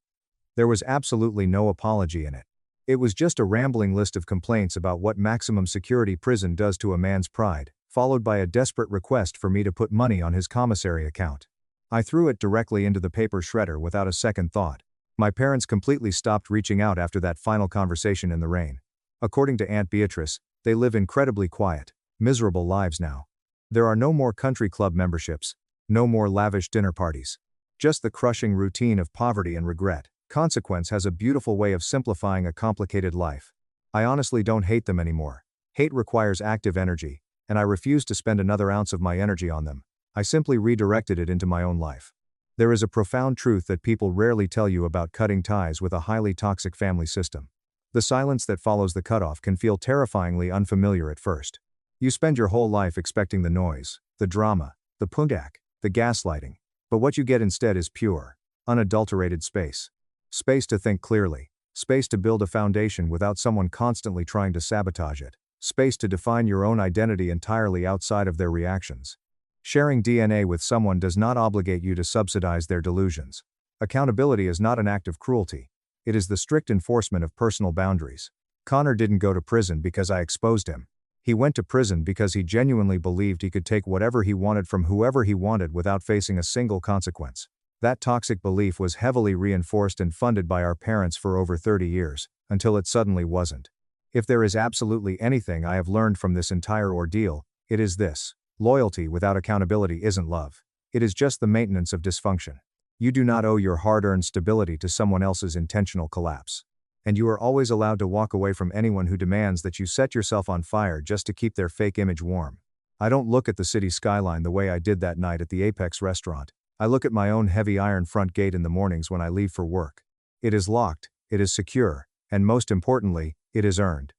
There was absolutely no apology in it. It was just a rambling list of complaints about what maximum security prison does to a man's pride, followed by a desperate request for me to put money on his commissary account. I threw it directly into the paper shredder without a second thought. My parents completely stopped reaching out after that final conversation in the rain. According to Aunt Beatrice, they live incredibly quiet, miserable lives now. There are no more country club memberships, no more lavish dinner parties. Just the crushing routine of poverty and regret. Consequence has a beautiful way of simplifying a complicated life. I honestly don't hate them anymore. Hate requires active energy, and I refuse to spend another ounce of my energy on them. I simply redirected it into my own life. There is a profound truth that people rarely tell you about cutting ties with a highly toxic family system. The silence that follows the cutoff can feel terrifyingly unfamiliar at first. You spend your whole life expecting the noise, the drama, the pundak, the gaslighting, but what you get instead is pure, unadulterated space. Space to think clearly, space to build a foundation without someone constantly trying to sabotage it, space to define your own identity entirely outside of their reactions. Sharing DNA with someone does not obligate you to subsidize their delusions. Accountability is not an act of cruelty. It is the strict enforcement of personal boundaries. Connor didn't go to prison because I exposed him. He went to prison because he genuinely believed he could take whatever he wanted from whoever he wanted without facing a single consequence. That toxic belief was heavily reinforced and funded by our parents for over 30 years, until it suddenly wasn't. If there is absolutely anything I have learned from this entire ordeal, it is this. Loyalty without accountability isn't love. It is just the maintenance of dysfunction. You do not owe your hard-earned stability to someone else's intentional collapse. And you are always allowed to walk away from anyone who demands that you set yourself on fire just to keep their fake image warm. I don't look at the city skyline the way I did that night at the Apex restaurant. I look at my own heavy iron front gate in the mornings when I leave for work. It is locked, it is secure, and most importantly, it is earned.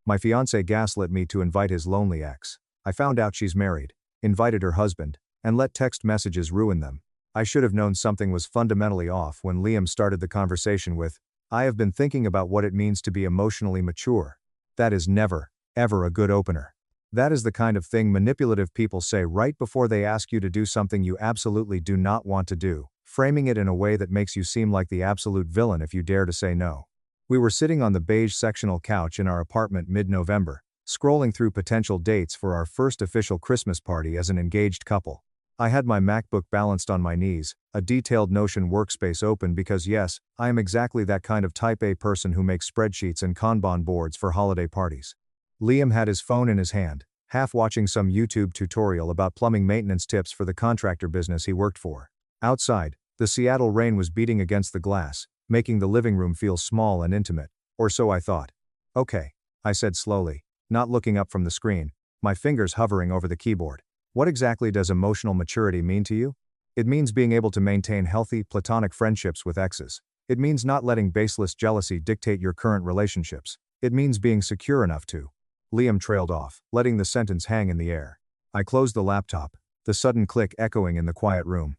My fiancé gaslit me to invite his lonely ex. I found out she's married, invited her husband, and let text messages ruin them. I should have known something was fundamentally off when Liam started the conversation with, "I have been thinking about what it means to be emotionally mature." That is never, ever a good opener. That is the kind of thing manipulative people say right before they ask you to do something you absolutely do not want to do, framing it in a way that makes you seem like the absolute villain if you dare to say no. We were sitting on the beige sectional couch in our apartment mid-November, scrolling through potential dates for our first official Christmas party as an engaged couple. I had my MacBook balanced on my knees, a detailed Notion workspace open because yes, I am exactly that kind of type A person who makes spreadsheets and Kanban boards for holiday parties. Liam had his phone in his hand, half watching some YouTube tutorial about plumbing maintenance tips for the contractor business he worked for. Outside, the Seattle rain was beating against the glass, making the living room feel small and intimate, or so I thought. "Okay," I said slowly, not looking up from the screen, my fingers hovering over the keyboard. "What exactly does emotional maturity mean to you?" It means being able to maintain healthy, platonic friendships with exes. It means not letting baseless jealousy dictate your current relationships. It means being secure enough to. Liam trailed off, letting the sentence hang in the air. I closed the laptop, the sudden click echoing in the quiet room.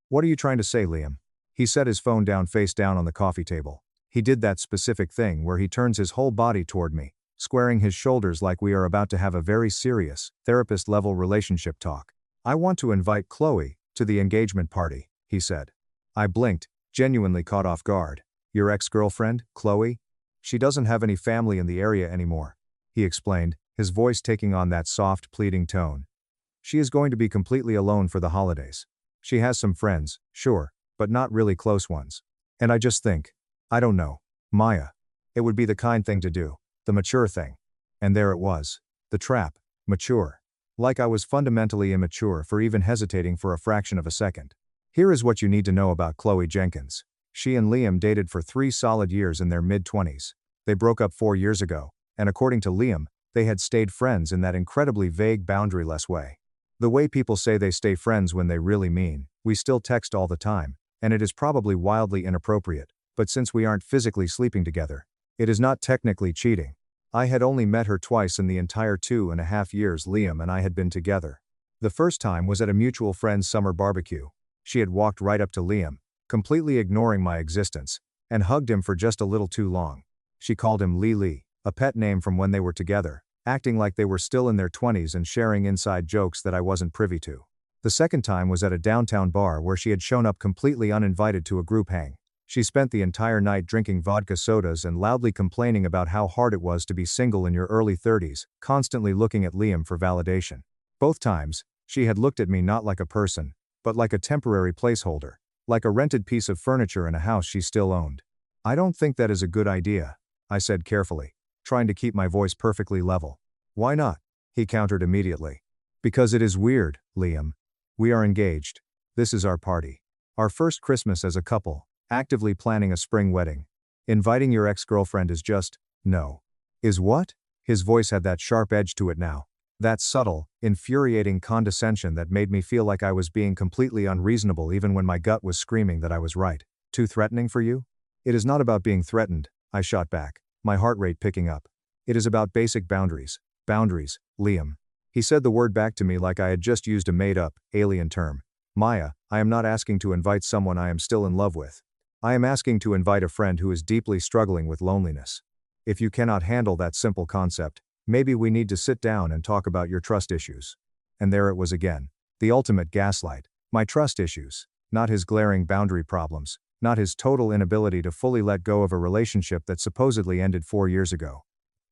What are you trying to say, Liam? He set his phone down face down on the coffee table. He did that specific thing where he turns his whole body toward me, squaring his shoulders like we are about to have a very serious, therapist-level relationship talk. I want to invite Chloe to the engagement party, he said. I blinked, genuinely caught off guard. Your ex-girlfriend, Chloe? She doesn't have any family in the area anymore, he explained, his voice taking on that soft, pleading tone. She is going to be completely alone for the holidays. She has some friends, sure, but not really close ones. And I just think, I don't know, Maya. It would be the kind thing to do, the mature thing. And there it was. The trap, mature. Like I was fundamentally immature for even hesitating for a fraction of a second. Here is what you need to know about Chloe Jenkins. She and Liam dated for 3 solid years in their mid-20s. They broke up 4 years ago, and according to Liam, they had stayed friends in that incredibly vague, boundaryless way. The way people say they stay friends when they really mean, we still text all the time, and it is probably wildly inappropriate, but since we aren't physically sleeping together, it is not technically cheating. I had only met her twice in the entire 2.5 years Liam and I had been together. The first time was at a mutual friend's summer barbecue. She had walked right up to Liam, completely ignoring my existence, and hugged him for just a little too long. She called him Lee, a pet name from when they were together, acting like they were still in their 20s and sharing inside jokes that I wasn't privy to. The second time was at a downtown bar where she had shown up completely uninvited to a group hang. She spent the entire night drinking vodka sodas and loudly complaining about how hard it was to be single in your early 30s, constantly looking at Liam for validation. Both times, she had looked at me not like a person, but like a temporary placeholder, like a rented piece of furniture in a house she still owned. I don't think that is a good idea, I said carefully, trying to keep my voice perfectly level. Why not? He countered immediately. Because it is weird, Liam. We are engaged. This is our party. Our first Christmas as a couple, actively planning a spring wedding. Inviting your ex-girlfriend is just, no. Is what? His voice had that sharp edge to it now. That subtle, infuriating condescension that made me feel like I was being completely unreasonable even when my gut was screaming that I was right. Too threatening for you? It is not about being threatened, I shot back, my heart rate picking up. It is about basic boundaries. Boundaries, Liam. He said the word back to me like I had just used a made-up, alien term. Maya, I am not asking to invite someone I am still in love with. I am asking to invite a friend who is deeply struggling with loneliness. If you cannot handle that simple concept, maybe we need to sit down and talk about your trust issues. And there it was again. The ultimate gaslight. My trust issues. Not his glaring boundary problems. Not his total inability to fully let go of a relationship that supposedly ended 4 years ago.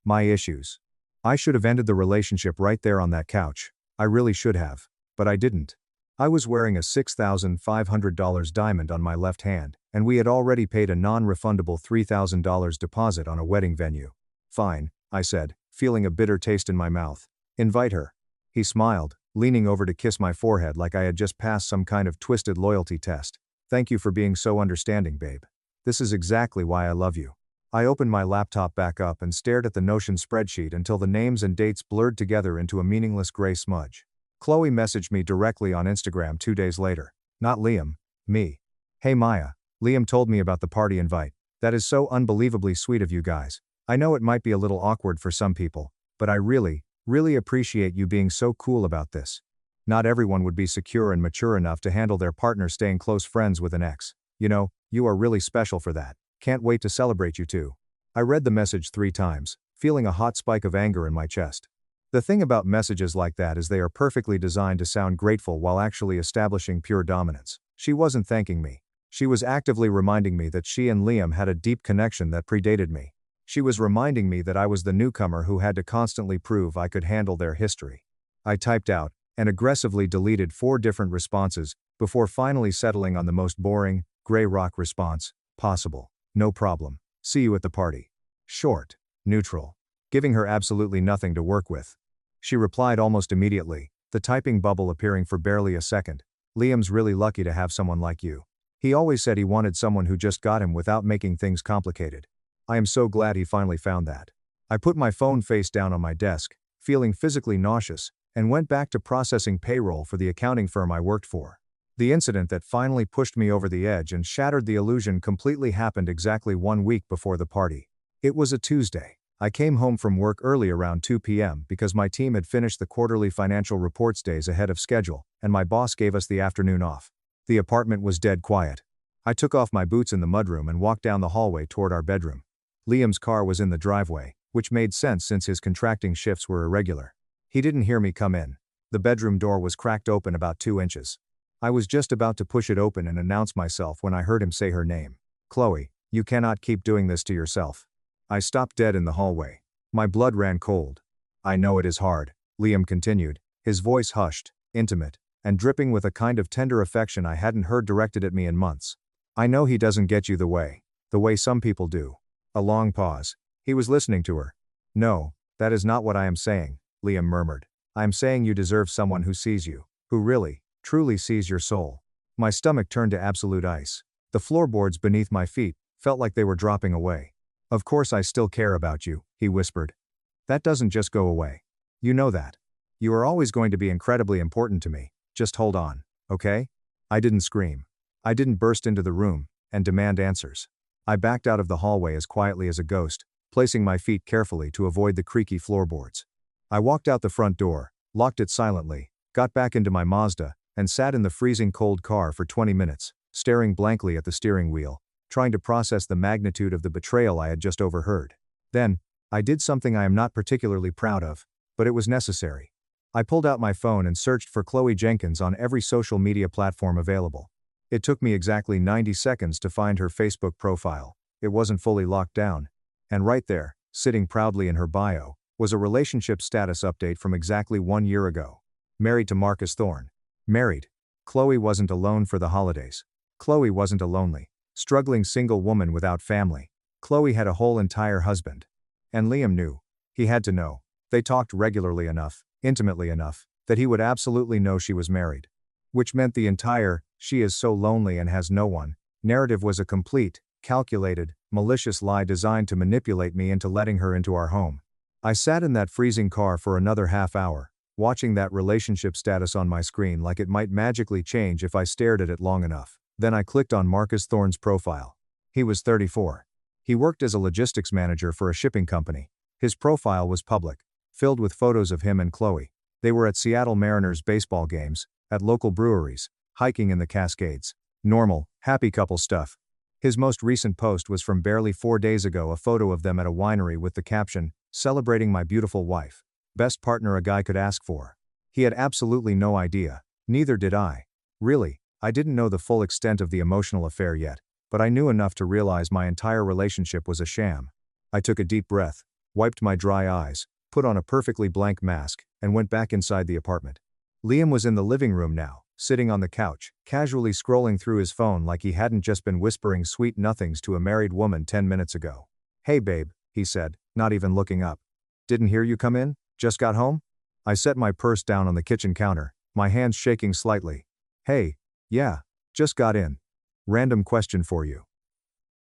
My issues. I should have ended the relationship right there on that couch. I really should have. But I didn't. I was wearing a $6,500 diamond on my left hand, and we had already paid a non-refundable $3,000 deposit on a wedding venue. Fine, I said, feeling a bitter taste in my mouth. Invite her. He smiled, leaning over to kiss my forehead like I had just passed some kind of twisted loyalty test. Thank you for being so understanding, babe. This is exactly why I love you. I opened my laptop back up and stared at the Notion spreadsheet until the names and dates blurred together into a meaningless gray smudge. Chloe messaged me directly on Instagram 2 days later. Not Liam, me. Hey Maya, Liam told me about the party invite. That is so unbelievably sweet of you guys. I know it might be a little awkward for some people, but I really appreciate you being so cool about this. Not everyone would be secure and mature enough to handle their partner staying close friends with an ex. You know, you are really special for that. Can't wait to celebrate you too. I read the message 3 times, feeling a hot spike of anger in my chest. The thing about messages like that is they are perfectly designed to sound grateful while actually establishing pure dominance. She wasn't thanking me. She was actively reminding me that she and Liam had a deep connection that predated me. She was reminding me that I was the newcomer who had to constantly prove I could handle their history. I typed out and aggressively deleted 4 different responses before finally settling on the most boring, gray rock response possible. No problem. See you at the party. Short, neutral, giving her absolutely nothing to work with. She replied almost immediately, the typing bubble appearing for barely a second. Liam's really lucky to have someone like you. He always said he wanted someone who just got him without making things complicated. I am so glad he finally found that. I put my phone face down on my desk, feeling physically nauseous, and went back to processing payroll for the accounting firm I worked for. The incident that finally pushed me over the edge and shattered the illusion completely happened exactly 1 week before the party. It was a Tuesday. I came home from work early around 2 p.m. because my team had finished the quarterly financial reports days ahead of schedule, and my boss gave us the afternoon off. The apartment was dead quiet. I took off my boots in the mudroom and walked down the hallway toward our bedroom. Liam's car was in the driveway, which made sense since his contracting shifts were irregular. He didn't hear me come in. The bedroom door was cracked open about 2 inches. I was just about to push it open and announce myself when I heard him say her name. Chloe, you cannot keep doing this to yourself. I stopped dead in the hallway. My blood ran cold. I know it is hard, Liam continued, his voice hushed, intimate, and dripping with a kind of tender affection I hadn't heard directed at me in months. I know he doesn't get you the way some people do. A long pause. He was listening to her. No, that is not what I am saying, Liam murmured. I am saying you deserve someone who sees you, who really, truly sees your soul. My stomach turned to absolute ice. The floorboards beneath my feet felt like they were dropping away. Of course I still care about you, he whispered. That doesn't just go away. You know that. You are always going to be incredibly important to me. Just hold on, okay? I didn't scream. I didn't burst into the room and demand answers. I backed out of the hallway as quietly as a ghost, placing my feet carefully to avoid the creaky floorboards. I walked out the front door, locked it silently, got back into my Mazda, and sat in the freezing cold car for 20 minutes, staring blankly at the steering wheel, trying to process the magnitude of the betrayal I had just overheard. Then, I did something I am not particularly proud of, but it was necessary. I pulled out my phone and searched for Chloe Jenkins on every social media platform available. It took me exactly 90 seconds to find her Facebook profile. It wasn't fully locked down. And right there, sitting proudly in her bio, was a relationship status update from exactly 1 year ago. Married to Marcus Thorne. Married. Chloe wasn't alone for the holidays. Chloe wasn't a lonely, struggling single woman without family. Chloe had a whole entire husband. And Liam knew. He had to know. They talked regularly enough, intimately enough, that he would absolutely know she was married. Which meant the entire, she is so lonely and has no one, narrative was a complete, calculated, malicious lie designed to manipulate me into letting her into our home. I sat in that freezing car for another half hour, watching that relationship status on my screen like it might magically change if I stared at it long enough. Then I clicked on Marcus Thorne's profile. He was 34. He worked as a logistics manager for a shipping company. His profile was public, filled with photos of him and Chloe. They were at Seattle Mariners baseball games, at local breweries, hiking in the Cascades. Normal, happy couple stuff. His most recent post was from barely 4 days ago, a photo of them at a winery with the caption, "Celebrating my beautiful wife. Best partner a guy could ask for." He had absolutely no idea. Neither did I. Really, I didn't know the full extent of the emotional affair yet, but I knew enough to realize my entire relationship was a sham. I took a deep breath, wiped my dry eyes, put on a perfectly blank mask, and went back inside the apartment. Liam was in the living room now, sitting on the couch, casually scrolling through his phone like he hadn't just been whispering sweet nothings to a married woman 10 minutes ago. "Hey babe," he said, not even looking up. "Didn't hear you come in? Just got home?" I set my purse down on the kitchen counter, my hands shaking slightly. "Hey, yeah, just got in. Random question for you.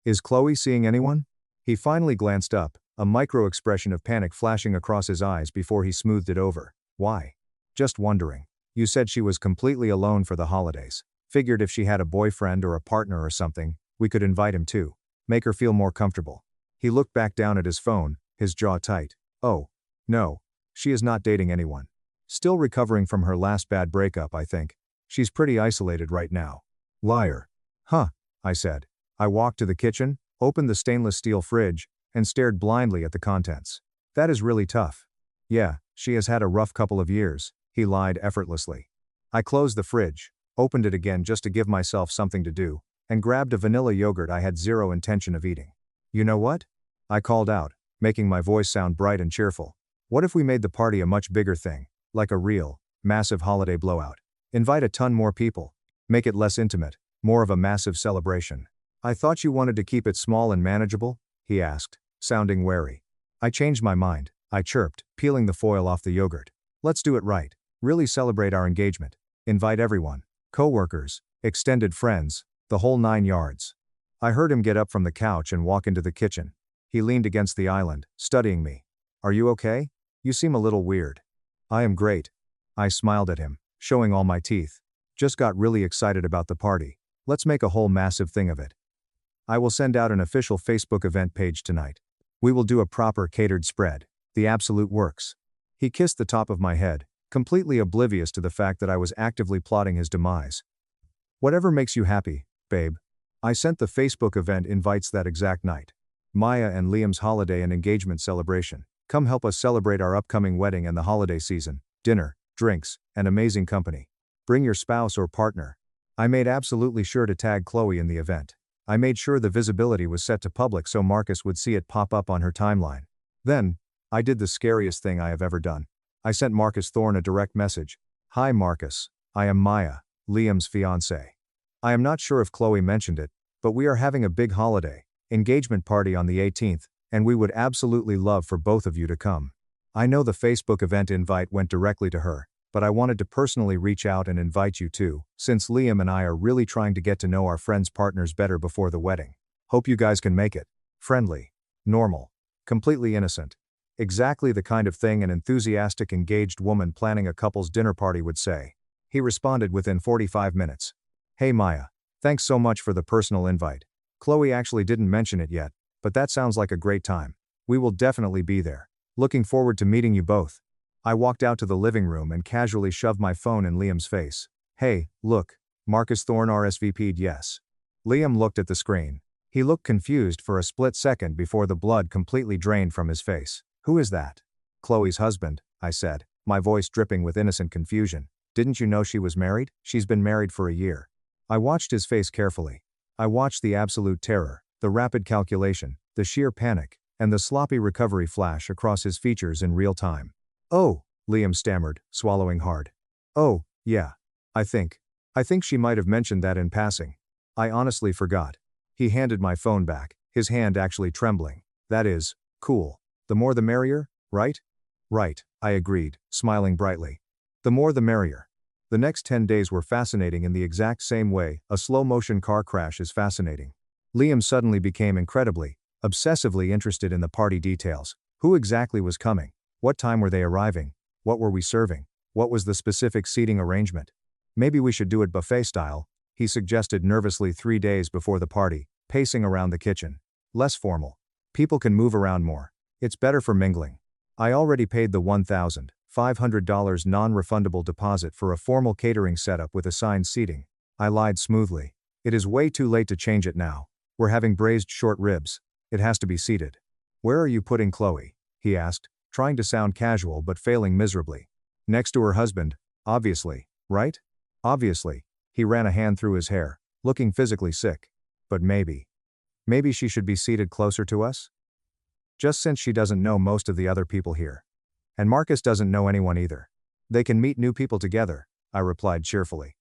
Is Chloe seeing anyone?" He finally glanced up, a micro expression of panic flashing across his eyes before he smoothed it over. "Why?" "Just wondering. You said she was completely alone for the holidays. Figured if she had a boyfriend or a partner or something, we could invite him too. Make her feel more comfortable." He looked back down at his phone, his jaw tight. "Oh, no. She is not dating anyone. Still recovering from her last bad breakup, I think. She's pretty isolated right now." "Liar." "Huh," I said. I walked to the kitchen, opened the stainless steel fridge, and stared blindly at the contents. "That is really tough." "Yeah, she has had a rough couple of years," he lied effortlessly. I closed the fridge, opened it again just to give myself something to do, and grabbed a vanilla yogurt I had zero intention of eating. "You know what?" I called out, making my voice sound bright and cheerful. "What if we made the party a much bigger thing, like a real, massive holiday blowout? Invite a ton more people. Make it less intimate, more of a massive celebration." "I thought you wanted to keep it small and manageable?" he asked, sounding wary. "I changed my mind," I chirped, peeling the foil off the yogurt. "Let's do it right. Really celebrate our engagement. Invite everyone. Co-workers, extended friends, the whole 9 yards." I heard him get up from the couch and walk into the kitchen. He leaned against the island, studying me. "Are you okay? You seem a little weird." "I am great." I smiled at him, showing all my teeth. "Just got really excited about the party. Let's make a whole massive thing of it. I will send out an official Facebook event page tonight. We will do a proper catered spread. The absolute works." He kissed the top of my head, completely oblivious to the fact that I was actively plotting his demise. Whatever makes you happy, babe. I sent the Facebook event invites that exact night. Maya and Liam's holiday and engagement celebration. Come help us celebrate our upcoming wedding and the holiday season. Dinner, drinks, and amazing company. Bring your spouse or partner. I made absolutely sure to tag Chloe in the event. I made sure the visibility was set to public so Marcus would see it pop up on her timeline. Then, I did the scariest thing I have ever done. I sent Marcus Thorne a direct message. Hi Marcus, I am Maya, Liam's fiancée. I am not sure if Chloe mentioned it, but we are having a big holiday, engagement party on the 18th, and we would absolutely love for both of you to come. I know the Facebook event invite went directly to her, but I wanted to personally reach out and invite you too, since Liam and I are really trying to get to know our friends' partners better before the wedding. Hope you guys can make it. Friendly. Normal. Completely innocent. Exactly the kind of thing an enthusiastic engaged woman planning a couple's dinner party would say. He responded within 45 minutes. Hey Maya. Thanks so much for the personal invite. Chloe actually didn't mention it yet, but that sounds like a great time. We will definitely be there. Looking forward to meeting you both. I walked out to the living room and casually shoved my phone in Liam's face. Hey, look. Marcus Thorne RSVP'd yes. Liam looked at the screen. He looked confused for a split second before the blood completely drained from his face. Who is that? Chloe's husband, I said, my voice dripping with innocent confusion. Didn't you know she was married? She's been married for a year. I watched his face carefully. I watched the absolute terror, the rapid calculation, the sheer panic, and the sloppy recovery flash across his features in real time. Oh, Liam stammered, swallowing hard. Oh, yeah. I think she might have mentioned that in passing. I honestly forgot. He handed my phone back, his hand actually trembling. That is, cool. The more the merrier, right? Right, I agreed, smiling brightly. The more the merrier. The next 10 days were fascinating in the exact same way a slow-motion car crash is fascinating. Liam suddenly became incredibly, obsessively interested in the party details. Who exactly was coming? What time were they arriving? What were we serving? What was the specific seating arrangement? Maybe we should do it buffet style, he suggested nervously 3 days before the party, pacing around the kitchen. Less formal. People can move around more. It's better for mingling. I already paid the $1,500 non-refundable deposit for a formal catering setup with assigned seating. I lied smoothly. It is way too late to change it now. We're having braised short ribs. It has to be seated. Where are you putting Chloe? He asked, trying to sound casual but failing miserably. Next to her husband, obviously, right? Obviously. He ran a hand through his hair, looking physically sick. But maybe she should be seated closer to us? Just since she doesn't know most of the other people here. And Marcus doesn't know anyone either. They can meet new people together, I replied cheerfully.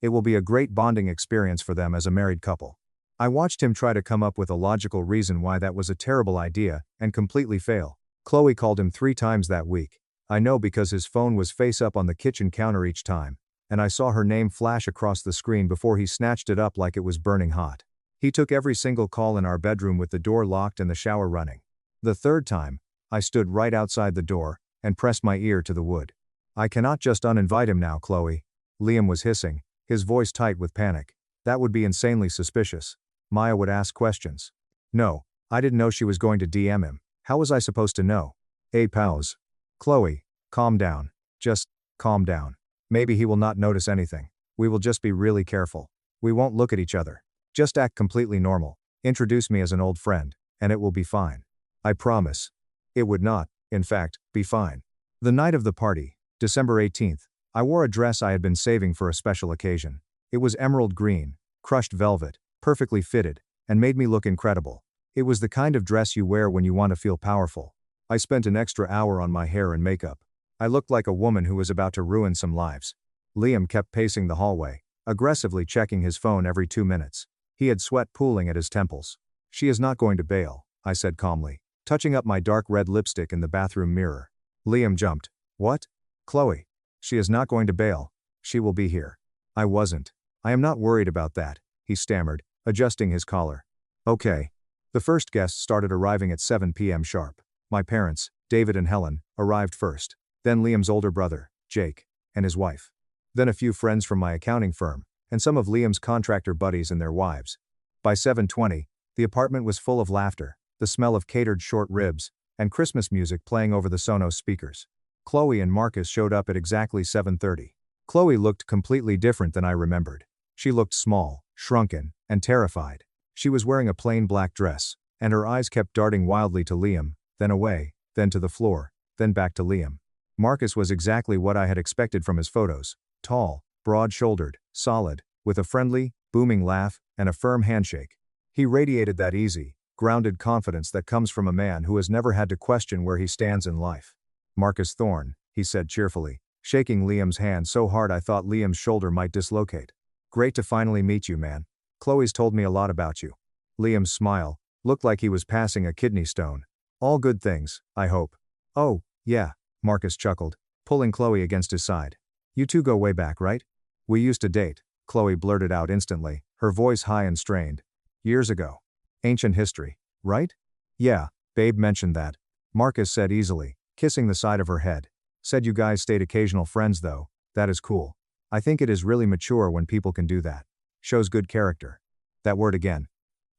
It will be a great bonding experience for them as a married couple. I watched him try to come up with a logical reason why that was a terrible idea, and completely fail. Chloe called him 3 times that week. I know because his phone was face up on the kitchen counter each time, and I saw her name flash across the screen before he snatched it up like it was burning hot. He took every single call in our bedroom with the door locked and the shower running. The 3rd time, I stood right outside the door, and pressed my ear to the wood. I cannot just uninvite him now, Chloe. Liam was hissing, his voice tight with panic. That would be insanely suspicious. Maya would ask questions. No, I didn't know she was going to DM him. How was I supposed to know? Hey pals. Chloe, calm down. Just, calm down. Maybe he will not notice anything. We will just be really careful. We won't look at each other. Just act completely normal. Introduce me as an old friend, and it will be fine. I promise. It would not, in fact, be fine. The night of the party, December 18th, I wore a dress I had been saving for a special occasion. It was emerald green, crushed velvet, perfectly fitted, and made me look incredible. It was the kind of dress you wear when you want to feel powerful. I spent an extra hour on my hair and makeup. I looked like a woman who was about to ruin some lives. Liam kept pacing the hallway, aggressively checking his phone every 2 minutes. He had sweat pooling at his temples. She is not going to bail, I said calmly, touching up my dark red lipstick in the bathroom mirror. Liam jumped. What? Chloe. She is not going to bail. She will be here. I wasn't. I am not worried about that, he stammered, adjusting his collar. Okay. The first guests started arriving at 7 p.m. sharp. My parents, David and Helen, arrived first. Then Liam's older brother, Jake, and his wife. Then a few friends from my accounting firm, and some of Liam's contractor buddies and their wives. By 7:20, the apartment was full of laughter, the smell of catered short ribs, and Christmas music playing over the Sonos speakers. Chloe and Marcus showed up at exactly 7:30. Chloe looked completely different than I remembered. She looked small, shrunken, and terrified. She was wearing a plain black dress, and her eyes kept darting wildly to Liam, then away, then to the floor, then back to Liam. Marcus was exactly what I had expected from his photos: tall, broad-shouldered, solid, with a friendly, booming laugh, and a firm handshake. He radiated that easy, grounded confidence that comes from a man who has never had to question where he stands in life. "Marcus Thorne," he said cheerfully, shaking Liam's hand so hard I thought Liam's shoulder might dislocate. "Great to finally meet you, man. Chloe's told me a lot about you." Liam's smile looked like he was passing a kidney stone. "All good things, I hope." "Oh, yeah," Marcus chuckled, pulling Chloe against his side. "You two go way back, right?" "We used to date," Chloe blurted out instantly, her voice high and strained. "Years ago. Ancient history, right?" "Yeah, Babe mentioned that," Marcus said easily, kissing the side of her head. "Said you guys stayed occasional friends though. That is cool. I think it is really mature when people can do that. Shows good character." That word again.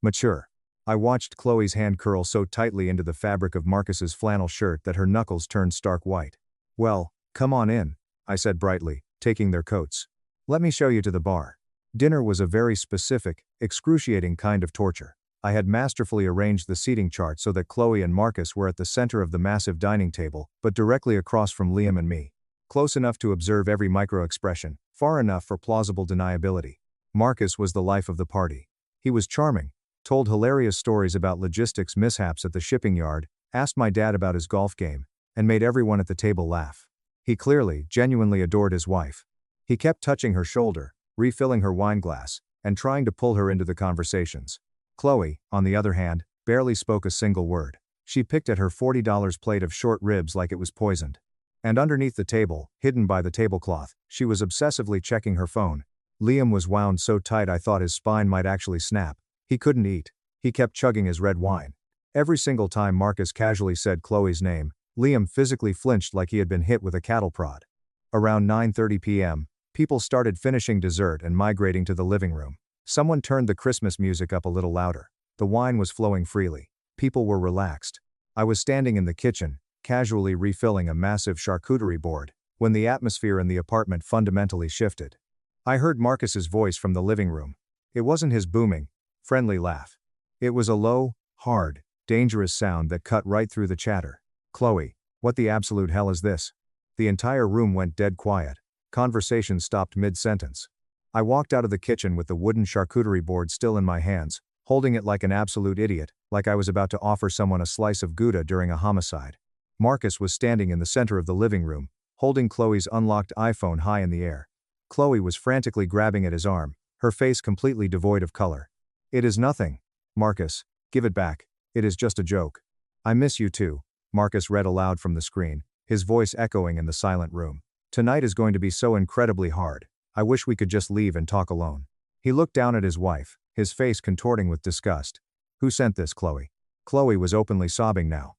Mature. I watched Chloe's hand curl so tightly into the fabric of Marcus's flannel shirt that her knuckles turned stark white. "Well, come on in," I said brightly, taking their coats. "Let me show you to the bar." Dinner was a very specific, excruciating kind of torture. I had masterfully arranged the seating chart so that Chloe and Marcus were at the center of the massive dining table, but directly across from Liam and me. Close enough to observe every micro-expression, far enough for plausible deniability. Marcus was the life of the party. He was charming, told hilarious stories about logistics mishaps at the shipping yard, asked my dad about his golf game, and made everyone at the table laugh. He clearly, genuinely adored his wife. He kept touching her shoulder, refilling her wine glass, and trying to pull her into the conversations. Chloe, on the other hand, barely spoke a single word. She picked at her $40 plate of short ribs like it was poisoned. And underneath the table, hidden by the tablecloth, she was obsessively checking her phone. Liam was wound so tight I thought his spine might actually snap. He couldn't eat. He kept chugging his red wine. Every single time Marcus casually said Chloe's name, Liam physically flinched like he had been hit with a cattle prod. Around 9:30 p.m., people started finishing dessert and migrating to the living room. Someone turned the Christmas music up a little louder. The wine was flowing freely. People were relaxed. I was standing in the kitchen, casually refilling a massive charcuterie board, when the atmosphere in the apartment fundamentally shifted. I heard Marcus's voice from the living room. It wasn't his booming, friendly laugh. It was a low, hard, dangerous sound that cut right through the chatter. "Chloe, what the absolute hell is this?" The entire room went dead quiet. Conversation stopped mid-sentence. I walked out of the kitchen with the wooden charcuterie board still in my hands, holding it like an absolute idiot, like I was about to offer someone a slice of Gouda during a homicide. Marcus was standing in the center of the living room, holding Chloe's unlocked iPhone high in the air. Chloe was frantically grabbing at his arm, her face completely devoid of color. "It is nothing. Marcus, give it back. It is just a joke." "I miss you too," Marcus read aloud from the screen, his voice echoing in the silent room. "Tonight is going to be so incredibly hard. I wish we could just leave and talk alone." He looked down at his wife, his face contorting with disgust. "Who sent this, Chloe?" Chloe was openly sobbing now.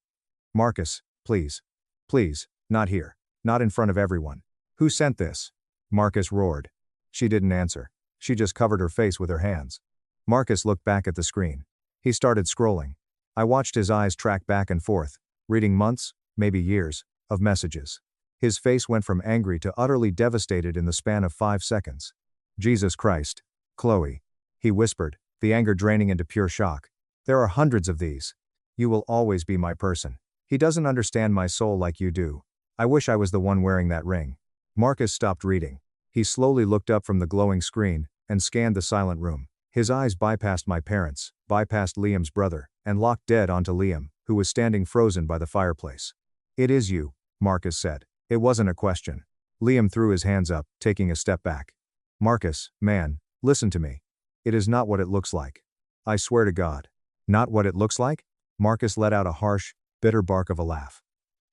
"Marcus, please. Please, not here. Not in front of everyone." "Who sent this?" Marcus roared. She didn't answer. She just covered her face with her hands. Marcus looked back at the screen. He started scrolling. I watched his eyes track back and forth, reading months, maybe years, of messages. His face went from angry to utterly devastated in the span of 5 seconds. "Jesus Christ, Chloe," he whispered, the anger draining into pure shock. "There are hundreds of these. You will always be my person. He doesn't understand my soul like you do. I wish I was the one wearing that ring." Marcus stopped reading. He slowly looked up from the glowing screen, and scanned the silent room. His eyes bypassed my parents, bypassed Liam's brother, and locked dead onto Liam, who was standing frozen by the fireplace. "It is you," Marcus said. It wasn't a question. Liam threw his hands up, taking a step back. "Marcus, man, listen to me. It is not what it looks like. I swear to God." "Not what it looks like?" Marcus let out a harsh, bitter bark of a laugh.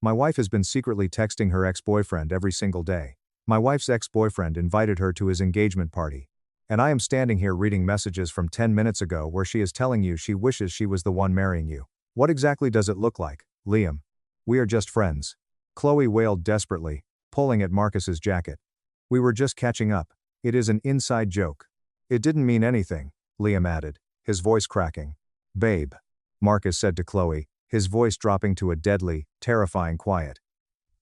"My wife has been secretly texting her ex-boyfriend every single day. My wife's ex-boyfriend invited her to his engagement party. And I am standing here reading messages from 10 minutes ago where she is telling you she wishes she was the one marrying you. What exactly does it look like, Liam? We are just friends." Chloe wailed desperately, pulling at Marcus's jacket. "We were just catching up. It is an inside joke." "It didn't mean anything," Liam added, his voice cracking. "Babe," Marcus said to Chloe, his voice dropping to a deadly, terrifying quiet.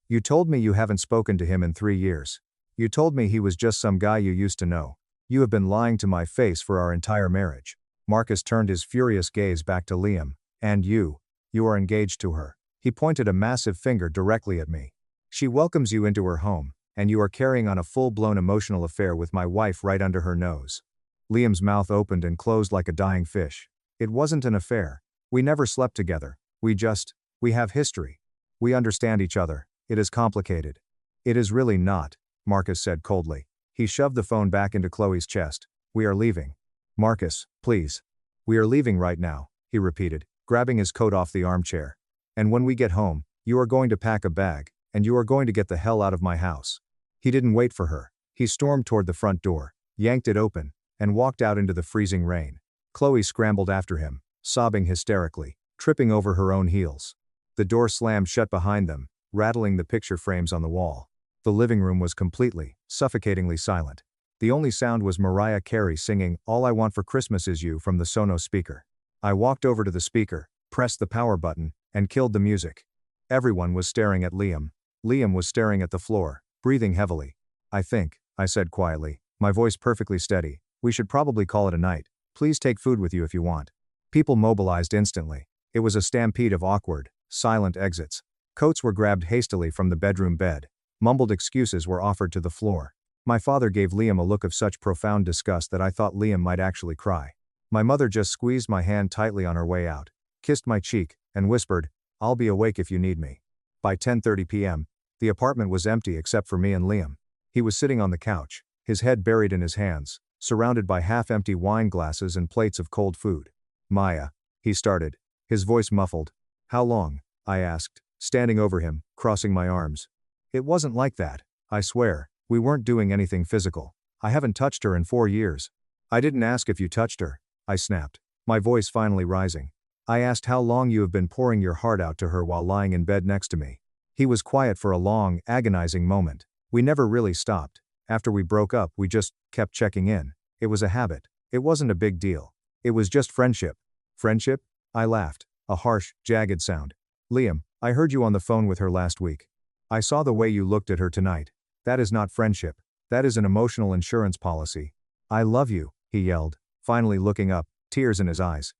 "You told me you haven't spoken to him in 3 years. You told me he was just some guy you used to know. You have been lying to my face for our entire marriage. Marcus turned his furious gaze back to Liam. And you are engaged to her. He pointed a massive finger directly at me. She welcomes you into her home, and you are carrying on a full-blown emotional affair with my wife right under her nose. Liam's mouth opened and closed like a dying fish. It wasn't an affair. We never slept together. We have history. We understand each other. It is complicated. It is really not, Marcus said coldly. He shoved the phone back into Chloe's chest. We are leaving. Marcus, please. We are leaving right now, he repeated, grabbing his coat off the armchair. And when we get home, you are going to pack a bag, and you are going to get the hell out of my house. He didn't wait for her. He stormed toward the front door, yanked it open, and walked out into the freezing rain. Chloe scrambled after him, sobbing hysterically, tripping over her own heels. The door slammed shut behind them, rattling the picture frames on the wall. The living room was completely, suffocatingly silent. The only sound was Mariah Carey singing "All I Want for Christmas Is You" from the Sonos speaker. I walked over to the speaker, pressed the power button, and killed the music. Everyone was staring at Liam. Liam was staring at the floor, breathing heavily. I said quietly, my voice perfectly steady, we should probably call it a night. Please take food with you if you want. People mobilized instantly. It was a stampede of awkward, silent exits. Coats were grabbed hastily from the bedroom bed. Mumbled excuses were offered to the floor. My father gave Liam a look of such profound disgust that I thought Liam might actually cry. My mother just squeezed my hand tightly on her way out, kissed my cheek, and whispered, "I'll be awake if you need me." By 10:30 p.m., the apartment was empty except for me and Liam. He was sitting on the couch, his head buried in his hands, surrounded by half-empty wine glasses and plates of cold food. "Maya," he started, his voice muffled. "How long?" I asked, standing over him, crossing my arms. "It wasn't like that, I swear. We weren't doing anything physical. I haven't touched her in 4 years." "I didn't ask if you touched her," I snapped, my voice finally rising. "I asked how long you have been pouring your heart out to her while lying in bed next to me." He was quiet for a long, agonizing moment. We never really stopped. After we broke up, we just kept checking in. It was a habit. It wasn't a big deal. It was just friendship. "Friendship?" I laughed, a harsh, jagged sound. "Liam, I heard you on the phone with her last week. I saw the way you looked at her tonight. That is not friendship. That is an emotional insurance policy." "I love you," he yelled, finally looking up, tears in his eyes.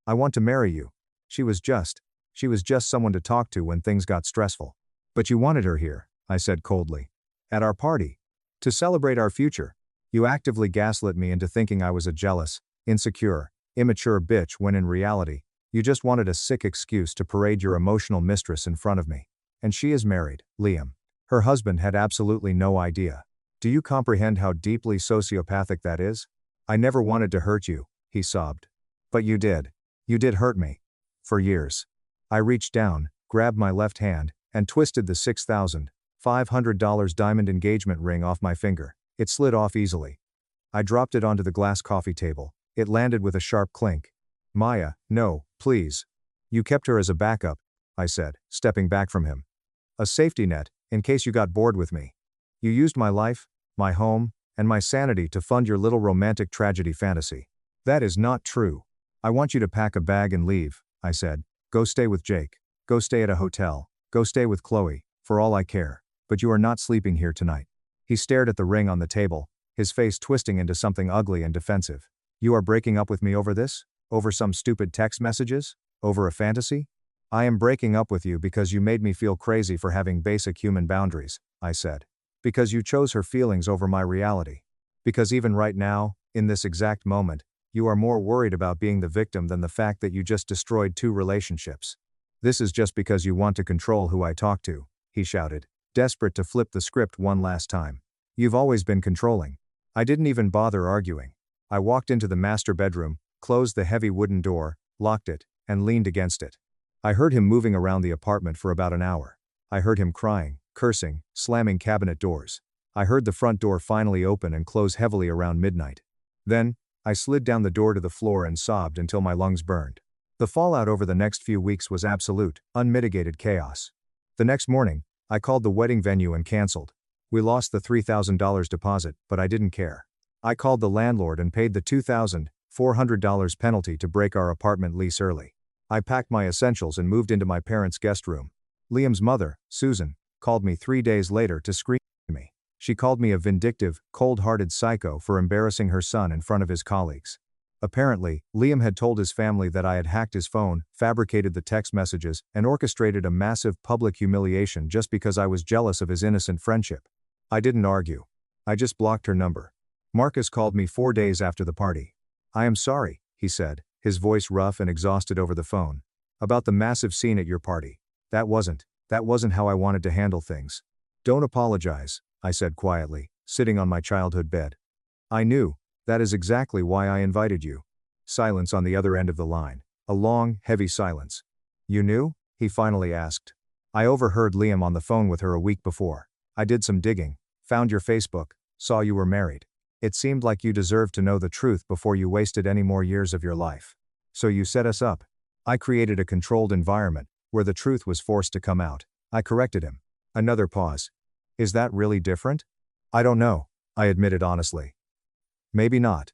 "I want to marry you." She was just someone to talk to when things got stressful. "But you wanted her here," I said coldly. "At our party. To celebrate our future. You actively gaslit me into thinking I was a jealous, insecure, immature bitch when in reality, you just wanted a sick excuse to parade your emotional mistress in front of me. And she is married, Liam. Her husband had absolutely no idea. Do you comprehend how deeply sociopathic that is? I never wanted to hurt you," he sobbed. "But you did. You did hurt me. For years." I reached down, grabbed my left hand, and twisted the $6,500 diamond engagement ring off my finger. It slid off easily. I dropped it onto the glass coffee table. It landed with a sharp clink. "Maya, no, please. You kept her as a backup," I said, stepping back from him. "A safety net, in case you got bored with me. You used my life, my home, and my sanity to fund your little romantic tragedy fantasy." "That is not true. I want you to pack a bag and leave," I said. "Go stay with Jake. Go stay at a hotel. Go stay with Chloe, for all I care. But you are not sleeping here tonight." He stared at the ring on the table, his face twisting into something ugly and defensive. "You are breaking up with me over this? Over some stupid text messages? Over a fantasy?" "I am breaking up with you because you made me feel crazy for having basic human boundaries," I said. "Because you chose her feelings over my reality. Because even right now, in this exact moment, you are more worried about being the victim than the fact that you just destroyed 2 relationships. This is just because you want to control who I talk to," he shouted, desperate to flip the script one last time. "You've always been controlling." I didn't even bother arguing. I walked into the master bedroom, closed the heavy wooden door, locked it, and leaned against it. I heard him moving around the apartment for about an hour. I heard him crying, cursing, slamming cabinet doors. I heard the front door finally open and close heavily around midnight. Then, I slid down the door to the floor and sobbed until my lungs burned. The fallout over the next few weeks was absolute, unmitigated chaos. The next morning, I called the wedding venue and canceled. We lost the $3,000 deposit, but I didn't care. I called the landlord and paid the $2,400 penalty to break our apartment lease early. I packed my essentials and moved into my parents' guest room. Liam's mother, Susan, called me 3 days later to scream at me. She called me a vindictive, cold-hearted psycho for embarrassing her son in front of his colleagues. Apparently, Liam had told his family that I had hacked his phone, fabricated the text messages, and orchestrated a massive public humiliation just because I was jealous of his innocent friendship. I didn't argue. I just blocked her number. Marcus called me 4 days after the party. "I am sorry," he said, his voice rough and exhausted over the phone. "About the massive scene at your party. That wasn't how I wanted to handle things." "Don't apologize," I said quietly, sitting on my childhood bed. "I knew. That is exactly why I invited you." Silence on the other end of the line. A long, heavy silence. "You knew?" he finally asked. "I overheard Liam on the phone with her a week before. I did some digging, found your Facebook, saw you were married. It seemed like you deserved to know the truth before you wasted any more years of your life. So you set us up." I created a controlled environment, where the truth was forced to come out. I corrected him. Another pause. "Is that really different?" "I don't know," I admitted honestly. "Maybe not.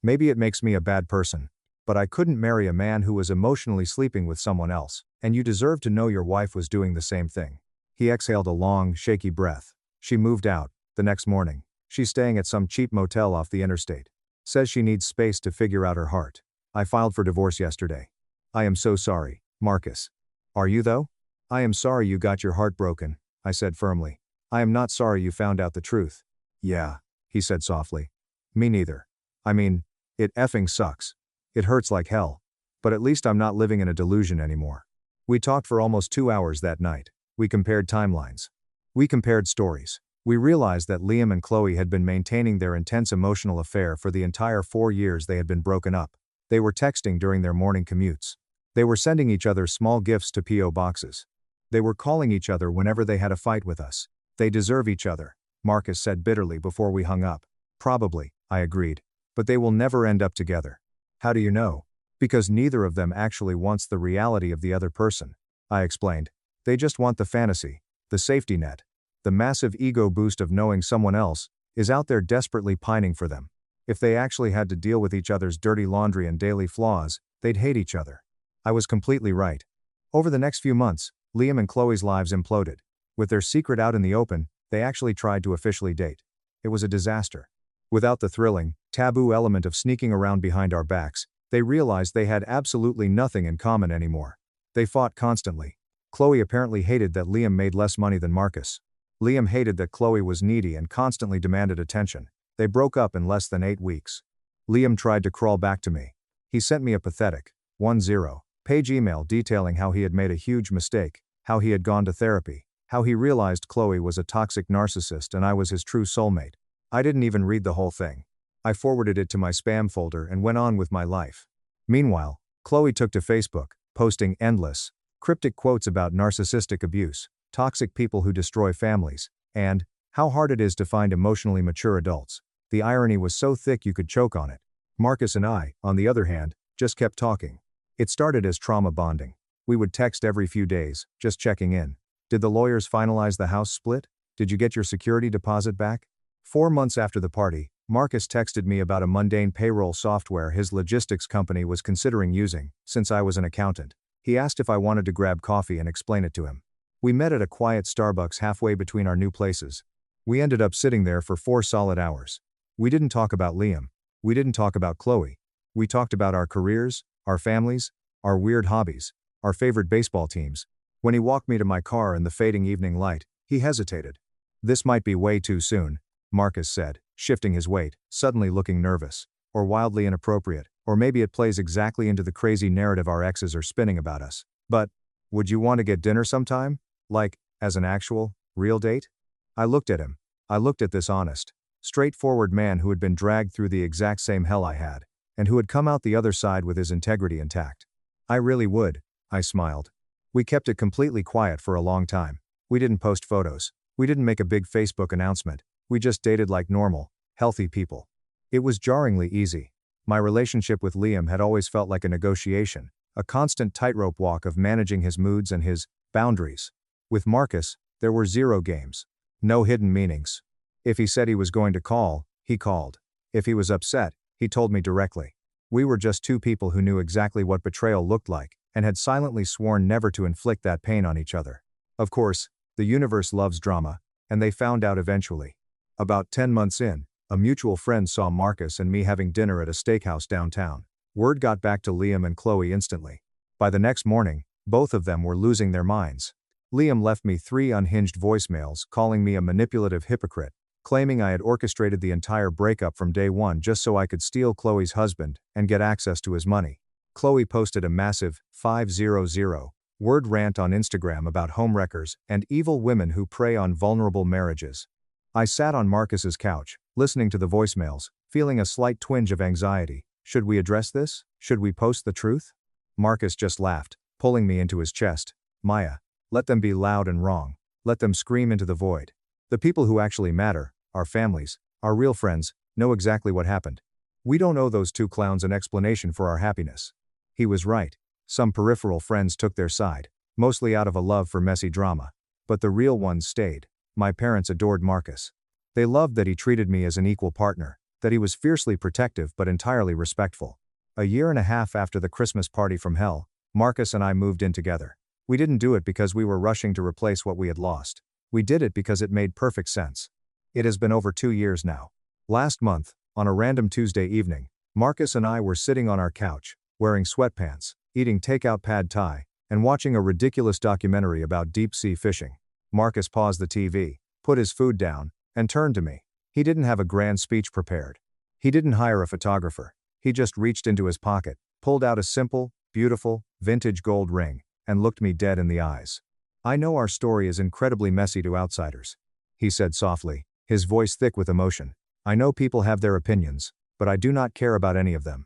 Maybe it makes me a bad person. But I couldn't marry a man who was emotionally sleeping with someone else, and you deserve to know your wife was doing the same thing." He exhaled a long, shaky breath. "She moved out, the next morning. She's staying at some cheap motel off the interstate. Says she needs space to figure out her heart. I filed for divorce yesterday." "I am so sorry, Marcus." "Are you though?" "I am sorry you got your heart broken," I said firmly. "I am not sorry you found out the truth." "Yeah," he said softly. "Me neither. I mean, it effing sucks. It hurts like hell. But at least I'm not living in a delusion anymore." We talked for almost 2 hours that night. We compared timelines. We compared stories. We realized that Liam and Chloe had been maintaining their intense emotional affair for the entire 4 years they had been broken up. They were texting during their morning commutes. They were sending each other small gifts to P.O. boxes. They were calling each other whenever they had a fight with us. "They deserve each other," Marcus said bitterly before we hung up. "Probably," I agreed. "But they will never end up together." "How do you know?" "Because neither of them actually wants the reality of the other person," I explained. "They just want the fantasy, the safety net, the massive ego boost of knowing someone else is out there desperately pining for them. If they actually had to deal with each other's dirty laundry and daily flaws, they'd hate each other." I was completely right. Over the next few months, Liam and Chloe's lives imploded. With their secret out in the open, they actually tried to officially date. It was a disaster. Without the thrilling, taboo element of sneaking around behind our backs, they realized they had absolutely nothing in common anymore. They fought constantly. Chloe apparently hated that Liam made less money than Marcus. Liam hated that Chloe was needy and constantly demanded attention. They broke up in less than 8 weeks. Liam tried to crawl back to me. He sent me a pathetic, 10-page email detailing how he had made a huge mistake, how he had gone to therapy, how he realized Chloe was a toxic narcissist and I was his true soulmate. I didn't even read the whole thing. I forwarded it to my spam folder and went on with my life. Meanwhile, Chloe took to Facebook, posting endless, cryptic quotes about narcissistic abuse, toxic people who destroy families, and how hard it is to find emotionally mature adults. The irony was so thick you could choke on it. Marcus and I, on the other hand, just kept talking. It started as trauma bonding. We would text every few days, just checking in. "Did the lawyers finalize the house split? Did you get your security deposit back?" 4 months after the party, Marcus texted me about a mundane payroll software his logistics company was considering using, since I was an accountant. He asked if I wanted to grab coffee and explain it to him. We met at a quiet Starbucks halfway between our new places. We ended up sitting there for 4 solid hours. We didn't talk about Liam. We didn't talk about Chloe. We talked about our careers, our families, our weird hobbies, our favorite baseball teams. When he walked me to my car in the fading evening light, he hesitated. "This might be way too soon," Marcus said, shifting his weight, suddenly looking nervous, or wildly inappropriate, or maybe it plays exactly into the crazy narrative our exes are spinning about us. "But, would you want to get dinner sometime? Like, as an actual, real date?" I looked at him. I looked at this honest, straightforward man who had been dragged through the exact same hell I had, and who had come out the other side with his integrity intact. "I really would," I smiled. We kept it completely quiet for a long time. We didn't post photos. We didn't make a big Facebook announcement. We just dated like normal, healthy people. It was jarringly easy. My relationship with Liam had always felt like a negotiation, a constant tightrope walk of managing his moods and his boundaries. With Marcus, there were 0 games. No hidden meanings. If he said he was going to call, he called. If he was upset, he told me directly. We were just 2 people who knew exactly what betrayal looked like, and had silently sworn never to inflict that pain on each other. Of course, the universe loves drama, and they found out eventually. About 10 months in, a mutual friend saw Marcus and me having dinner at a steakhouse downtown. Word got back to Liam and Chloe instantly. By the next morning, both of them were losing their minds. Liam left me 3 unhinged voicemails calling me a manipulative hypocrite, claiming I had orchestrated the entire breakup from day one just so I could steal Chloe's husband and get access to his money. Chloe posted a massive 500-word rant on Instagram about homewreckers and evil women who prey on vulnerable marriages. I sat on Marcus's couch, listening to the voicemails, feeling a slight twinge of anxiety. Should we address this? Should we post the truth? Marcus just laughed, pulling me into his chest. Maya, let them be loud and wrong. Let them scream into the void. The people who actually matter, our families, our real friends, know exactly what happened. We don't owe those 2 clowns an explanation for our happiness. He was right. Some peripheral friends took their side, mostly out of a love for messy drama. But the real ones stayed. My parents adored Marcus. They loved that he treated me as an equal partner, that he was fiercely protective but entirely respectful. A year and a half after the Christmas party from hell, Marcus and I moved in together. We didn't do it because we were rushing to replace what we had lost. We did it because it made perfect sense. It has been over 2 years now. Last month, on a random Tuesday evening, Marcus and I were sitting on our couch, wearing sweatpants, eating takeout pad thai, and watching a ridiculous documentary about deep-sea fishing. Marcus paused the TV, put his food down, and turned to me. He didn't have a grand speech prepared. He didn't hire a photographer. He just reached into his pocket, pulled out a simple, beautiful, vintage gold ring, and looked me dead in the eyes. I know our story is incredibly messy to outsiders, he said softly, his voice thick with emotion. I know people have their opinions, but I do not care about any of them.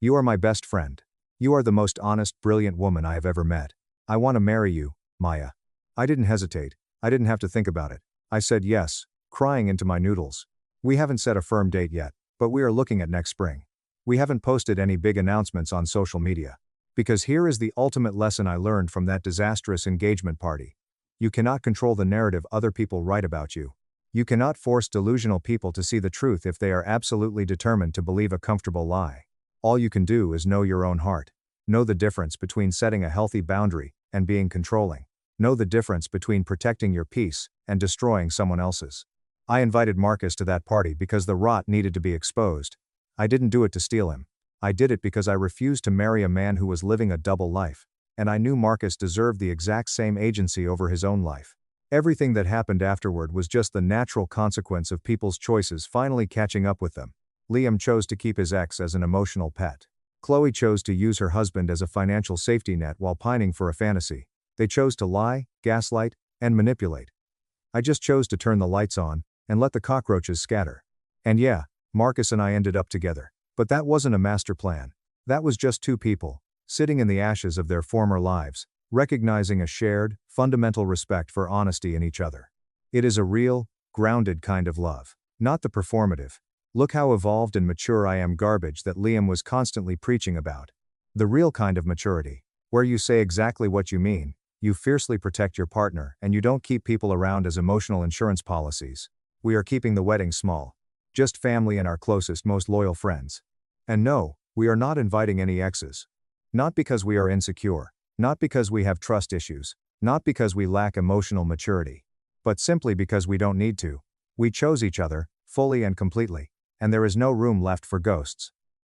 You are my best friend. You are the most honest, brilliant woman I have ever met. I want to marry you, Maya. I didn't hesitate. I didn't have to think about it. I said yes, crying into my noodles. We haven't set a firm date yet, but we are looking at next spring. We haven't posted any big announcements on social media. Because here is the ultimate lesson I learned from that disastrous engagement party. You cannot control the narrative other people write about you. You cannot force delusional people to see the truth if they are absolutely determined to believe a comfortable lie. All you can do is know your own heart. Know the difference between setting a healthy boundary and being controlling. Know the difference between protecting your peace and destroying someone else's. I invited Marcus to that party because the rot needed to be exposed. I didn't do it to steal him. I did it because I refused to marry a man who was living a double life, and I knew Marcus deserved the exact same agency over his own life. Everything that happened afterward was just the natural consequence of people's choices finally catching up with them. Liam chose to keep his ex as an emotional pet. Chloe chose to use her husband as a financial safety net while pining for a fantasy. They chose to lie, gaslight, and manipulate. I just chose to turn the lights on and let the cockroaches scatter. And yeah, Marcus and I ended up together. But that wasn't a master plan. That was just 2 people, sitting in the ashes of their former lives, recognizing a shared, fundamental respect for honesty in each other. It is a real, grounded kind of love, not the performative, look how evolved and mature I am garbage that Liam was constantly preaching about. The real kind of maturity, where you say exactly what you mean, you fiercely protect your partner, and you don't keep people around as emotional insurance policies. We are keeping the wedding small. Just family and our closest, most loyal friends. And no, we are not inviting any exes. Not because we are insecure, not because we have trust issues, not because we lack emotional maturity, but simply because we don't need to. We chose each other, fully and completely, and there is no room left for ghosts.